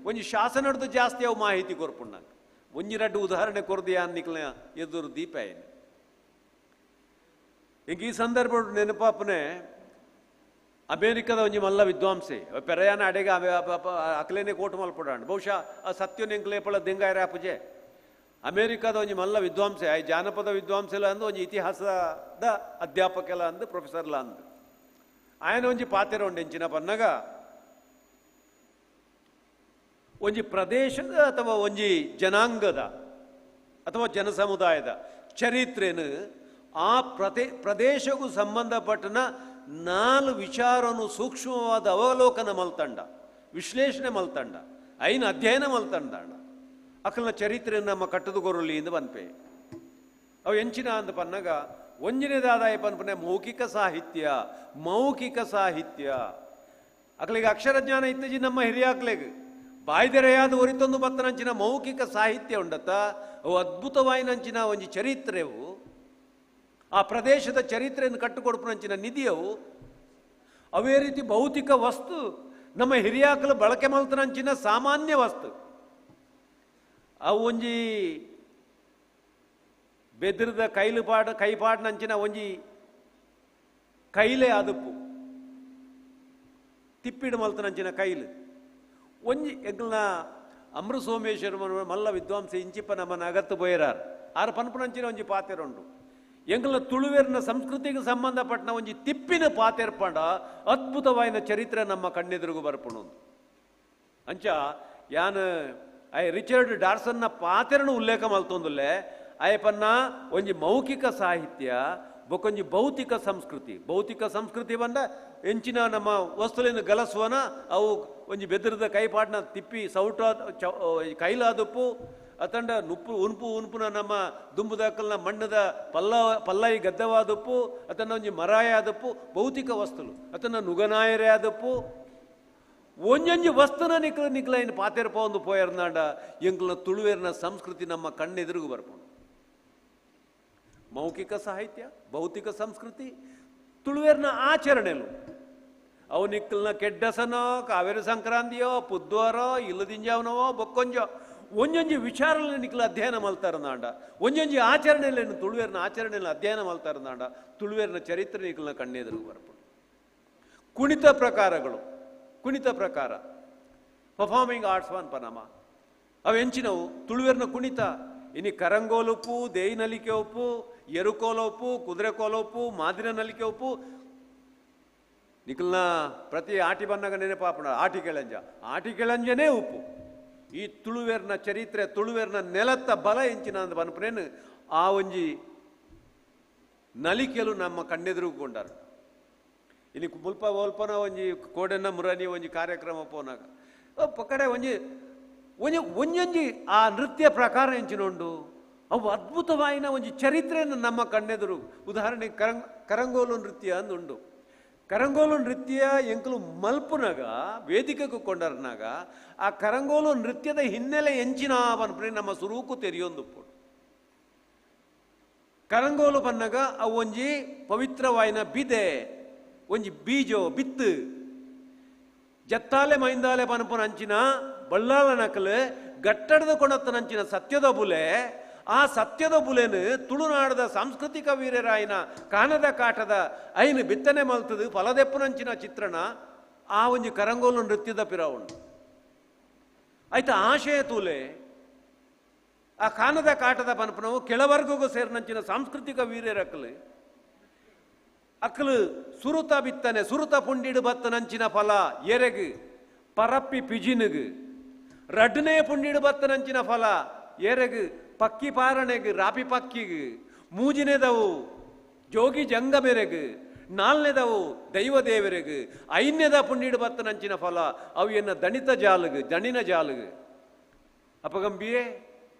ಒಂಜಿ ಶಾಸನದ ಜಾಸ್ತಿ ಅವು ಮಾಹಿತಿ ಕೊರ್ಪುಣ್ಣ ಒಂಜಿ ರಡ್ಡು ಉದಾಹರಣೆ ಕೊರ್ದಿಯ ಅನ್ನಿಕ್ಲ ಎದುರು ದೀಪ ಏನು ಈಗ ಈ ಸಂದರ್ಭ ನೆನಪಾಪನೆ ಅಮೇರಿಕದ ಒಂಜಿ ಮಲ್ಲ ವಿದ್ವಾಂಸೆ ಪೆರಯಾನ ಅಡೆಗೆ ಅಕ್ಲೇನೆ ಕೋಟು ಮಲ್ಪಡಾಂಡು ಬಹುಶಃ ಆ ಸತ್ಯ ನೆಂಕ್ಲೇಪಳ ದೆಂಗಾಯರ ಪೂಜೆ ಅಮೇರಿಕಾದ ಒಂಜಿ ಮಲ್ಲ ವಿದ್ವಾಂಸೆ ಆ ಜಾನಪದ ವಿದ್ವಾಂಸೆಲ್ಲ ಅಂದು ಒಂಜಿ ಇತಿಹಾಸದ ಅಧ್ಯಾಪಕೆಲ್ಲ ಅಂದು ಪ್ರೊಫೆಸರ್ಲ ಅಂದು ಆಯನ ಒಂಜಿ ಪಾತೆರ ಉಂಡು ಎಂಚಿನ ಪನ್ನಗ ಒಂಜಿ ಪ್ರದೇಶದ ಅಥವಾ ಒಂಜಿ ಜನಾಂಗದ ಅಥವಾ ಜನಸಮುದಾಯದ ಚರಿತ್ರೆನು ಆ ಪ್ರದೇಶಕ್ಕೂ ಸಂಬಂಧಪಟ್ಟನ 4 ವಿಚಾರನು ಸೂಕ್ಷ್ಮವಾದ ಅವಲೋಕನ ಮಲ್ತಂಡ ವಿಶ್ಲೇಷಣೆ ಮಲ್ತಂಡ ಐನ ಅಧ್ಯಯನ ಮಲ್ತಂಡ ಅಕಲ್ನ ಚರಿತ್ರೆ ನಮ್ಮ ಕಟ್ಟದು ಗೊರುಲಿ ಇಂದು ಬನ್ಪೆ ಅವು ಎಂಚಿನ ಅಂದ ಪನ್ನಗ ಒಂಜನೇದಾದಾಯ ಪನ್ಪನೆ ಮೌಖಿಕ ಸಾಹಿತ್ಯ ಅಕಲಿಗೆ ಅಕ್ಷರ ಜ್ಞಾನ ಇತ್ತಜಿ ನಮ್ಮ ಹಿರಿಯಾಕ್ಲೆಗ್ ಬಾಯ್ದೆರೆಯಾದ ಒರಿತೊಂದು ಬತ್ತನಂಚಿನ ಮೌಖಿಕ ಸಾಹಿತ್ಯ ಉಂಡತ್ತ ಅವು ಅದ್ಭುತವಾಯಿನಂಚಿನ ಒಂಜಿ ಚರಿತ್ರೆವು ಆ ಪ್ರದೇಶದ ಚರಿತ್ರೆಯನ್ನು ಕಟ್ಟುಕೊಡ್ಪುನಂಚಿನ ನಿಧಿಯವು ಅವೇ ರೀತಿ ಭೌತಿಕ ವಸ್ತು ನಮ್ಮ ಹಿರಿಯಾಕಲು ಬಳಕೆ ಮಲ್ತನಂಚಿನ ಸಾಮಾನ್ಯ ವಸ್ತು ಅವು ಒಂಜಿ ಬೆದರದ ಕೈಪಾಡ್ನಂಚಿನ ಒಂಜಿ ಕೈಲೆ ಆದುಪ್ಪು ತಿಪ್ಪಿಡು ಮಲ್ತನಂಚಿನ ಕೈಲು ಒಂಜಿ ಎಂಕಲ್ನ ಅಮೃತ ಸೋಮೇಶ್ವರ ಮಲ್ಲ ವಿದ್ವಾಂಸ ಇಂಚಿಪ್ಪ ನಮ್ಮನ್ನ ಅಗತ್ತು ಬೋಯರಾರ್ ಆರು ಪನ್ಪುನಂಚಿನ ಒಂಜಿ ಪಾತೆರುಂಡು ಎಂಕಲ್ನ ತುಳುವೇರಿನ ಸಂಸ್ಕೃತಿಗೆ ಸಂಬಂಧಪಟ್ಟ ಒಂಜಿ ತಿಪ್ಪಿನ ಪಾತೆರ್ಪಂಡ ಅದ್ಭುತವಾಯಿನ ಚರಿತ್ರೆ ನಮ್ಮ ಕಣ್ಣೆದುರುಗು ಬರ್ಪುಣು ಅಂಚ ಯಾನು ರಿಚರ್ಡ್ ಡಾರ್ಸನ್ನ ಪಾತೆರನು ಉಲ್ಲೇಖ ಮಲ್ತೊಂದುಲ್ಲೆ ಆಯಪನ್ನ ಒಂಜಿ ಮೌಖಿಕ ಸಾಹಿತ್ಯ ಬೊಕೊಂಜಿ ಭೌತಿಕ ಸಂಸ್ಕೃತಿ ಬಂದ ಎಂಚಿನ ನಮ್ಮ ವಸ್ತುಲಿನ ಗಲಸುವನ ಅವು ಒಂಜಿ ಬೆದರದ ಕೈಪಾಡ್ನ ತಿಪ್ಪಿ ಸೌಟ ಕೈಲಾದುಪ್ಪು ಅತಂಡ ಉನ್ಪುನ ನಮ್ಮ ದುಂಬುದಾಕಲ್ನ ಮಣ್ಣದ ಪಲ್ಲಾಯಿ ಗದ್ದವಾದಪ್ಪು ಅತನ ಒಂಜಿ ಮರಾಯ ಆದಪ್ಪು ಭೌತಿಕ ವಸ್ತುಲು ಅತನ ನುಗನಾಯರೇ ಆದಪ್ಪು ಒಂಜೊಂಜಿ ವಸ್ತುನ ನಿಕ್ಲ ಪಾತೆರಪ ಒಂದು ಪೋಯರ್ನಾಂಡ ಎಂಕ್ಲ ತುಳುವೇರಿನ ಸಂಸ್ಕೃತಿ ನಮ್ಮ ಕಣ್ಣೆದುರುಗು ಬರ್ಪುಂಡು ಮೌಖಿಕ ಸಾಹಿತ್ಯ ಭೌತಿಕ ಸಂಸ್ಕೃತಿ ತುಳುವೇರಿನ ಆಚರಣೆಲು ಅವು ನಿಕ್ಕಲ್ನ ಕೆಡ್ಡಸನೋ ಕಾವೇರಿ ಸಂಕ್ರಾಂತಿಯೋ ಪುದ್ವಾರೋ ಇಲ್ಲದಿಂಜಾವನವೋ ಬೊಕ್ಕೊಂಜೋ ಒಂಜೊಂಜಿ ವಿಚಾರದಲ್ಲಿ ನಿಕ್ಲ ಅಧ್ಯಯನ ಮಲ್ತಾರನಾಂಡ ಒಂಜೊಂಜಿ ಆಚರಣೆಯಲ್ಲಿ ತುಳುವೇರಿನ ಆಚರಣೆಯಲ್ಲಿ ಅಧ್ಯಯನ ಮಲ್ತಾರನಾಂಡ ತುಳುವೇರಿನ ಚರಿತ್ರೆ ನಿಕ್ಲನ ಕಣ್ಣೆದುರುಗು ಬರ್ಪುಂಡು ಕುಣಿತ ಪ್ರಕಾರ ಪರ್ಫಾರ್ಮಿಂಗ್ ಆರ್ಟ್ಸ್ ಅನ್ಪನಮ ಅವು ಎಂಚಿನವು ತುಳುವೇರಿನ ಕುಣಿತ ಇನಿ ಕರಂಗೋಲೊಪ್ಪು ದೇಯಿ ನಲಿಕೆ ಒಪ್ಪು ಎರುಕೋಲೊಪ್ಪು ಕುದುರೆ ಕೋಲೊಪ್ಪು ಮಾದಿನ ನಲಿಕೆ ಒಪ್ಪು ನಿಖಲ್ನ ಪ್ರತಿ ಆಟಿ ಬನ್ನಾಗ ನೆನಪಾಪಣ ಆಟಿ ಕೆಳಂಜನೇ ಉಪ್ಪು ಈ ತುಳುವೇರಿನ ಚರಿತ್ರೆ ತುಳುವೇರಿನ ನೆಲತ್ತ ಬಲ ಎಂಚಿನ ಅಂದ ಬನ್ಪನೇನು ಆ ಒಂಜಿ ನಲಿಕೆಲು ನಮ್ಮ ಕಣ್ಣೆದುರುಗೊಂಡಾರು ಇನ್ನು ಮುಲ್ಪ ಒಲ್ಪನ ಒಂಜಿ ಕೋಡೆನ್ನ ಮುರನಿ ಒಂಜಿ ಕಾರ್ಯಕ್ರಮ ಪೋನಾಗ ಪಕ್ಕಡೆ ಒಂಜೊಂಜಿ ಆ ನೃತ್ಯ ಪ್ರಕಾರ ಎಂಚಿನೊಂಡು ಅವು ಅದ್ಭುತವಾಯಿನ ಒಂಜಿ ಚರಿತ್ರೆಯನ್ನು ನಮ್ಮ ಕಣ್ಣೆದುರು ಉದಾಹರಣೆಗೆ ಕರಂಗೋಲು ನೃತ್ಯ ಅಂದುಂಡು ಕರಂಗೋಲು ನೃತ್ಯ ಎಂಕಲು ಮಲ್ಪುನಾಗ ವೇದಿಕೆಗೆ ಕೊಂಡರ್ನಾಗ ಆ ಕರಂಗೋಲು ನೃತ್ಯದ ಹಿನ್ನೆಲೆ ಎಂಚಿನ ಬನ್ಪನೆ ನಮ್ಮ ಸುರೂಕು ತೆರೆಯೊಂದು ಕರಂಗೋಲು ಬನ್ನಾಗ ಅವು ಒಂಜಿ ಪವಿತ್ರವಾಯಿನ ಬಿದೆ ಒಂಜಿ ಬೀಜೋ ಬಿತ್ತು ಜತ್ತಾಲೆ ಮೈಂದಾಲೆ ಪನಪನಂಚಿನ ಬಳ್ಳಾಳ ನಕಲು ಗಟ್ಟಡದ ಕೊಣತ್ತನಂಚಿನ ಸತ್ಯದ ಬುಲೆ ಆ ಸತ್ಯದ ಬುಲೆನು ತುಳುನಾಡದ ಸಾಂಸ್ಕೃತಿಕ ವೀರರಾಯಿನ ಕಾನದ ಕಾಟದ ಐನು ಬಿತ್ತನೆ ಮಲ್ತದು ಫಲದೆಪ್ಪನಂಚಿನ ಚಿತ್ರಣ ಆ ಒಂಜಿ ಕರಂಗೋಲು ನೃತ್ಯದ ಪಿರ ಉಂಡು ಆಯ್ತು ಆಶಯ ತೂಲೆ ಆ ಕಾನದ ಕಾಟದ ಪನ್ಪನವು ಕೆಳವರ್ಗಗೂ ಸೇರಿನಂಚಿನ ಸಾಂಸ್ಕೃತಿಕ ವೀರ್ಯರಕ್ಕಲು ಅಕ್ಕಲು ಸುರುತ ಬಿತ್ತನೆ ಸುರುತ ಪುಂಡಿಡು ಬತ್ತನಂಚಿನ ಫಲ ಎರೆಗು ಪರಪ್ಪಿ ಪಿಜಿನುಗು ರಡ್ನೇ ಪುಂಡಿಡು ಬತ್ತನಂಚಿನ ಫಲ ಎರೆಗು ಪಕ್ಕಿ ಪಾರಣೆಗು ರಾಪಿ ಪಕ್ಕಿಗು ಮೂಜಿನೆದವು ಜೋಗಿ ಜಂಗಮೆರೆಗು ನಾಲ್ನೆದವು ದೈವ ದೇವರೆಗು ಐನ್ಯದ ಪುಂಡಿಡು ಬತ್ತನಂಚಿನ ಫಲ ಅವು ಎನ್ನ ದಣಿತ ಜಾಲುಗು ದಣಿನ ಜಾಲುಗು ಅಪಗಂಬಿಯೇ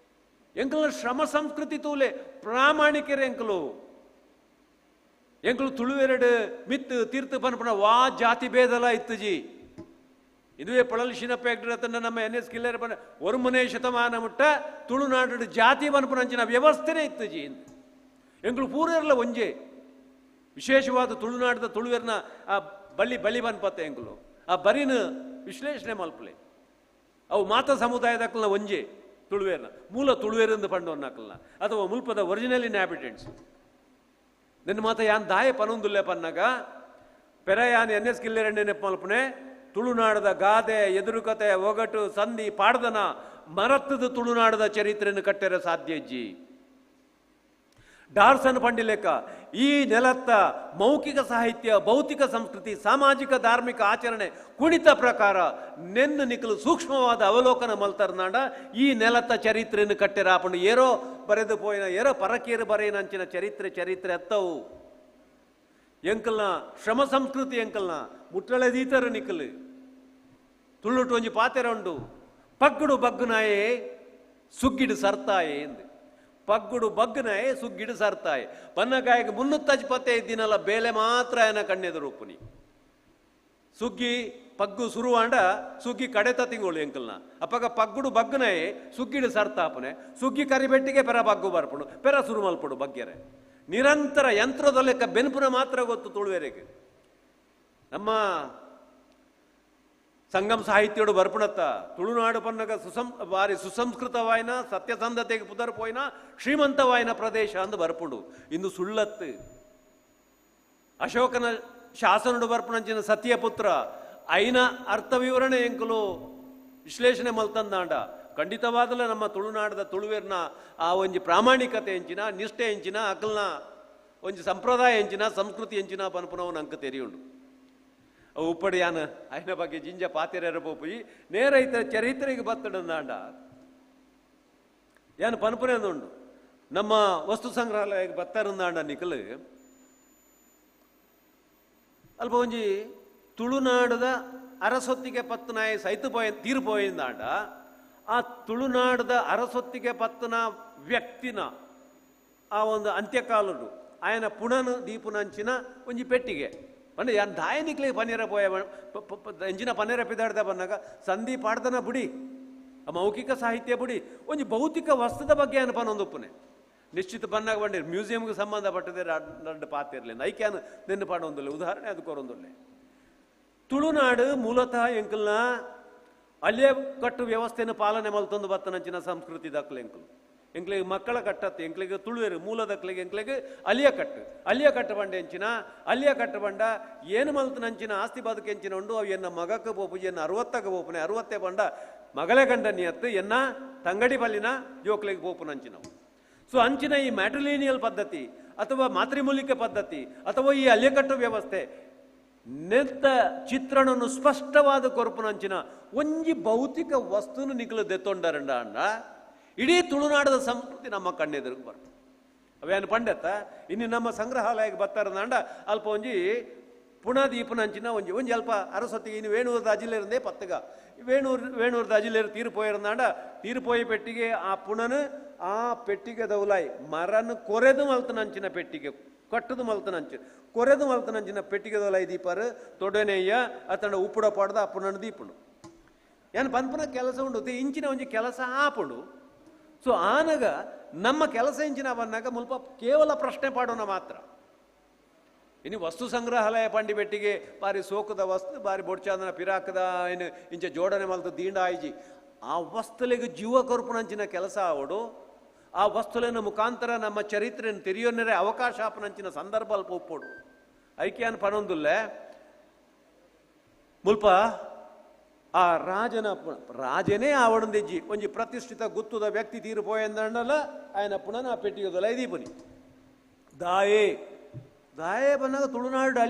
ಎಂಕಲ ಶ್ರಮ ಸಂಸ್ಕೃತಿ ತೂಲೆ ಪ್ರಾಮಾಣಿಕರೇ ಎಂಕಲು ತುಳುವೆರಡು ಮಿತ್ತು ತೀರ್ಥ ಪನ್ಪನ ವಾ ಜಾತಿ ಭೇದಲ ಇತ್ತುಜಿ ಇದುವೇ ಪಳಲಿಶಿನ ಪೇಕ್ಟರತನ್ನ ನಮ್ಮ NS ಕಿಲ್ಲರ್ ಪನ ಒರುಮನೆ ಶತಮಾನ ಮುಟ್ಟ ತುಳುನಾಡು ಜಾತಿ ಪನ್ಪನಂಚಿನ ವ್ಯವಸ್ಥೆನೇ ಇತ್ತುಜಿ ಎಂಕಲು ಪೂರೆಲ್ಲ ಒಂಜೆ ವಿಶೇಷವಾದ ತುಳುನಾಡದ ತುಳುವೆರ್ನ ಆ ಬಲಿ ಬನ್ಪತ್ತೆ ಎಂಕಲು ಆ ಬರಿನ ವಿಶ್ಲೇಷಣೆ ಮಲ್ಪಲೆ ಅವು ಮಾತ ಸಮುದಾಯದಕ್ಕಲ್ನ ಒಂಜೆ ತುಳುವೇರ್ನ ಮೂಲ ತುಳುವೇರಿಂದ ಪಂಡವನ್ನಕ್ಕಲ್ನ ಅಥವಾ ಮುಲ್ಪದ ಒರಿಜಿನಲ್ ಇನ್ಹ್ಯಾಬಿಟೆಂಟ್ಸ್ ನಿನ್ನ ಮಾತ ಯಾನ್ ದಾಯ ಪನೊಂದುಲ್ಲೆ ಪನ್ನಗ ಪೆರ ಯಾನ್ NS ಕಿಲ್ಲೆರೆಂಡೆ ನೆಪ್ಪಲ್ಪನೆ ತುಳುನಾಡದ ಗಾದೆ ಎದುರುಕತೆ ಒಗಟು ಸಂಧಿ ಪಾಡ್ದನ ಮರತ್ತದ ತುಳುನಾಡದ ಚರಿತ್ರೆಯನ್ನು ಕಟ್ಟೆರೆ ಸಾಧ್ಯ ಇಜ್ಜಿ ಡಾರ್ಸನ್ ಪಂಡಿಲೆಕ್ಕ ಈ ನೆಲತ್ತ ಮೌಖಿಕ ಸಾಹಿತ್ಯ ಭೌತಿಕ ಸಂಸ್ಕೃತಿ ಸಾಮಾಜಿಕ ಧಾರ್ಮಿಕ ಆಚರಣೆ ಕುಣಿತ ಪ್ರಕಾರ ನೆನ್ನು ನಿಖಲು ಸೂಕ್ಷ್ಮವಾದ ಅವಲೋಕನ ಮಲ್ತರ್ನಾಡ ಈ ನೆಲತ್ತ ಚರಿತ್ರೆಯನ್ನು ಕಟ್ಟೆರಾಪಂಡು ಏರೋ ಬರೆದು ಪೋಯಿನ ಏರೋ ಪರಕೇರು ಬರೆಯನಂಚಿನ ಚರಿತ್ರೆ ಅತ್ತವು ಎಂಕಲ್ನ ಶ್ರಮ ಸಂಸ್ಕೃತಿ ಎಂಕಲ್ನ ಮುಟ್ಟಳೆದೀತರ ನಿಖಲು ತುಳ್ಳುಟ್ಟು ಒಂಜಿ ಪಾತೆರ ಉಂಡು ಪಗ್ಗುಡು ಬಗ್ಗುನಾಯೇ ಸುಗ್ಗಿಡು ಸರ್ತಾಯೇ ಎಂದು ಪಗ್ಗುಡು ಬಗ್ಗನಾಯೇ ಸುಗ್ಗಿಡು ಸರ್ತಾಯೆ ಪನ್ನಗಾಯಗೆ 355 ದಿನಲ ಬೇಲೆ ಮಾತ್ರ ಏನ ಕಣ್ಣೆದು ರೂಪುನಿ ಸುಗ್ಗಿ ಪಗ್ಗು ಸುರುವಾಂಡ ಸುಗ್ಗಿ ಕಡೆತ ತಿಂಗಳು ಎಂಕಲ್ನ ಅಪ್ಪಗ ಪಗ್ಗುಡು ಬಗ್ಗನಾಯೇ ಸುಗ್ಗಿಡು ಸರ್ತಾಪನೆ ಸುಗ್ಗಿ ಕರಿಬೆಟ್ಟಿಗೆ ಪೆರ ಬಗ್ಗು ಬರ್ಪುಡು ಪೆರ ಸುರು ಮಲ್ಪಡು ಬಗ್ಗೆರೆ ನಿರಂತರ ಯಂತ್ರದ ಲೆಕ್ಕ ಬೆನ್ಪುನ ಮಾತ್ರ ಗೊತ್ತು ತುಳುವೆರೆಗೆ ನಮ್ಮ ಸಂಗಮ್ ಸಾಹಿತ್ಯೋಡು ಬರ್ಪುಣತ್ತ ತುಳುನಾಡು ಪನ್ನಗ ಬಾರಿ ಸುಸಂಸ್ಕೃತವಾಯಿನ ಸತ್ಯಸಂಧತೆಗೆ ಪುದರ್ ಪೋಯಿನ ಶ್ರೀಮಂತವಾಯಿನ ಪ್ರದೇಶ ಅಂದು ಬರ್ಪುಡು ಇಂದು ಸುಳ್ಳತ್ತು ಅಶೋಕನ ಶಾಸನಡು ಬರ್ಪುಣಂಚಿನ ಸತ್ಯಪುತ್ರ ಐನ ಅರ್ಥ ವಿವರಣೆ ಎಂಕಲು ವಿಶ್ಲೇಷಣೆ ಮಲ್ತಂದಾಂಡ ಖಂಡಿತವಾದಲ ನಮ್ಮ ತುಳುನಾಡದ ತುಳುವೇರ್ನ ಆ ಒಂಜಿ ಪ್ರಾಮಾಣಿಕತೆ ಎಂಚಿನ ನಿಷ್ಠೆ ಎಂಚಿನ ಅಕಲ್ನ ಒಂಜಿ ಸಂಪ್ರದಾಯ ಎಂಚಿನ ಸಂಸ್ಕೃತಿ ಎಂಚಿನ ಪನ್ಪುನವನ ಅಂಕ ತೆರೆಯುಂಡು ಅವು ಉಪ್ಪಡಿ ಯಾನ ಐನ ಬಗ್ಗೆ ಜಿಂಜ ಪಾತೆರ ಪೋಪಿ ನೇರ ಇತರ ಚರಿತ್ರೆಗೆ ಬತ್ತಡಂದಾಂಡ ಯಾನು ಪನ್ಪುನೆ ಉಂಡು ನಮ್ಮ ವಸ್ತು ಸಂಗ್ರಹಾಲಯಕ್ಕೆ ಬತ್ತರಂದಾಂಡ ನಿಖಲು ಅಲ್ಪ ಒಂಜಿ ತುಳುನಾಡದ ಅರಸೊತ್ತಿಗೆ ಪತ್ತನಾಯ ಸೈತು ತೀರು ಪೋಯಿಂದಾಂಡ ಆ ತುಳುನಾಡದ ಅರಸೊತ್ತಿಗೆ ಪತ್ತನ ವ್ಯಕ್ತಿನ ಆ ಒಂದು ಅಂತ್ಯಕಾಲಡು ಆಯನ ಪುಣನ ದೀಪುನಂಚಿನ ಒಂಜಿ ಪೆಟ್ಟಿಗೆ ಪಂಡ ಯಾನ್ ದಾಯನಿಕ್ಲಿಗೆ ಪನ್ನೀರ ಪೋಯ ಎಂಜಿನ ಪನ್ನೀರ ಪಿದಾಡ್ದ ಬಂದಾಗ ಸಂಧಿ ಪಾಡ್ದನ ಬುಡಿ ಮೌಖಿಕ ಸಾಹಿತ್ಯ ಬುಡಿ ಒಂಜಿ ಭೌತಿಕ ವಸ್ತುದ ಬಗ್ಗೆ ಅನ್ಪನೊಂದುಪ್ಪನೆ ನಿಶ್ಚಿತ ಪನ್ನಾಗ ಬಂದಿರು ಮ್ಯೂಸಿಯಂಗೆ ಸಂಬಂಧಪಟ್ಟದೆ ಎರಡು ಪಾತಿರ್ಲಿ ಐಕ್ಯಾನ ನೆನ್ನು ಪಾಡೊಂದಿಲ್ಲ ಉದಾಹರಣೆ ಅದಕ್ಕೊರೊಂದಿಲ್ಲ ತುಳುನಾಡು ಮೂಲತಃ ಎಂಕಲ್ನ ಅಲ್ಲೇ ಕಟ್ಟು ವ್ಯವಸ್ಥೆಯನ್ನು ಪಾಲನೆ ಮಲ್ತೊಂದು ಬತ್ತನಂಚಿನ ಸಂಸ್ಕೃತಿ ದಕ್ಕಲು ಎಂಕ್ಲಿಗೆ ಮಕ್ಕಳ ಕಟ್ಟತ್ತೆ ಎಂಕ್ಲಿಗೆ ತುಳುವೇರು ಮೂಲದಕ್ಲಿಗೆ ಎಂಕ್ಲಿಗೆ ಅಲ್ಲಿಯ ಕಟ್ಟು ಬಂಡ ಎಂಚಿನ ಅಲ್ಲಿಯ ಕಟ್ಟು ಬಂಡ ಏನು ಮಲ್ತನಂಚಿನ ಆಸ್ತಿ ಬದುಕೆಂಚಿನ ಉಂಡು ಅವು ಎನ್ನ ಮಗಕ್ಕೆ ಬೋಪುಜಿ ಎನ್ನ 60ಕ್ಕೆ ಬೋಪುನೆ 60 ಬಂಡ ಮಗಳೇ ಗಂಡ ನಿಯತ್ತು ಎನ್ನ ತಂಗಡಿ ಬಲ್ಲಿನ ಜೋಕ್ಲಿಗೆ ಬೋಪುನಂಚಿನವು ಸೊ ಅಂಚಿನ ಈ ಮ್ಯಾಟ್ರಿಲಿನಿಯಲ್ ಪದ್ಧತಿ ಅಥವಾ ಮಾತೃಮೂಲಿಕೆ ಪದ್ಧತಿ ಅಥವಾ ಈ ಅಲೆಕಟ್ಟು ವ್ಯವಸ್ಥೆ ನೆತ್ತ ಚಿತ್ರಣವನ್ನು ಸ್ಪಷ್ಟವಾದ ಕೊರಪುನಂಚಿನ ಒಂಜಿ ಭೌತಿಕ ವಸ್ತುನು ನಿಖಲು ದೆತ್ತೊಂಡರಂಡ ಅಂಡ ಇಡೀ ತುಳುನಾಡದ ಸಂಸ್ಕೃತಿ ನಮ್ಮ ಕಣ್ಣೆದುರಿಗೆ ಬರ್ತದೆ ಅವೇನು ಪಂಡತ್ತ ಇನ್ನು ನಮ್ಮ ಸಂಗ್ರಹಾಲಯಕ್ಕೆ ಬರ್ತಾರಂದ ಅಲ್ಪ ಒಂಜಿ ಪುಣದೀಪನಂಚಿನ ಒಂಜಿ ಅಲ್ಪ ಅರಸೊತ್ತಿಗೆ ಇನ್ನು ವೇಣೂರದ ಅಜಿಲೇರಿಂದೇ ಪತ್ತಗ ವೇಣೂರದ ಅಜಿಲೇರು ತೀರ್ಪೋಯಿರಂದಾಂಡ ತೀರ್ಪೋಯಿ ಪೆಟ್ಟಿಗೆ ಆ ಪುಣನು ಆ ಪೆಟ್ಟಿಗೆ ದೌಲಾಯಿ ಮರನು ಕೊರೆದು ಮಲ್ತನಂಚಿನ ಪೆಟ್ಟಿಗೆ ಕಟ್ಟದು ಮಲ್ತನಂಚಿನ ಕೊರೆದು ಮಲ್ತನಂಚಿನ ಪೆಟ್ಟಿಗೆ ದೌಲಾಯಿ ದೀಪರು ತೊಡನೆಯ್ಯ ಅತಂಡ ಉಪ್ಪುಡ ಪಾಡ್ದ ಆ ಪುಣನ ದೀಪುಂಡು ಏನು ಪನ್ಪುನ ಕೆಲಸ ಉಂಡು ಇಂಚಿನ ಒಂಜಿ ಕೆಲಸ ಆಪುಂಡು ಸೊ ಆನಗ ನಮ್ಮ ಕೆಲಸ ಇಂಚಿನ ಬಂದಾಗ ಮುಲ್ಪ ಕೇವಲ ಪ್ರಶ್ನೆ ಪಾಡೋಣ ಮಾತ್ರ ಇನ್ನು ವಸ್ತು ಸಂಗ್ರಹಾಲಯ ಪಂಡಿ ಬೆಟ್ಟಿಗೆ ಬಾರಿ ಸೋಕದ ವಸ್ತು ಬಾರಿ ಬೊಡ್ಚಾದನ ಪಿರಾಕದ ಏನು ಇಂಚ ಜೋಡಣೆ ಮಲ್ತು ದೀಂಡ ಆಯ್ಜಿ ಆ ವಸ್ತುಲಿಗೆ ಜೀವ ಕೊರ್ಪುನಂಚಿನ ಕೆಲಸ ಅವಡು ಆ ವಸ್ತುಲಿನ ಮುಖಾಂತರ ನಮ್ಮ ಚರಿತ್ರೆಯನ್ನು ತೆರೆಯೋನರೇ ಅವಕಾಶ ಆಪನಂಚಿನ ಸಂದರ್ಭ ಅಲ್ಪ ಒಪ್ಪೋಡು ಐಕ್ಯಾನ್ ಪನೊಂದುಲ್ಲೆ ಮುಲ್ಪ ಆ ರಾಜನೇ ಆವಡಂದಿಜ್ಜಿ ಒಂಜಿ ಪ್ರತಿಷ್ಠಿತ ಗುತ್ತುದ ವ್ಯಕ್ತಿ ತೀರಿಪೋಯಂದಲ್ಲ ఆయన ಪುನಃ ಆ ಪೆಟ್ಟಿಗೆದೊಲ ಇದೀಪನಿ ದಾಯೇ ಬಂದಾಗ ತುಳುನಾಡು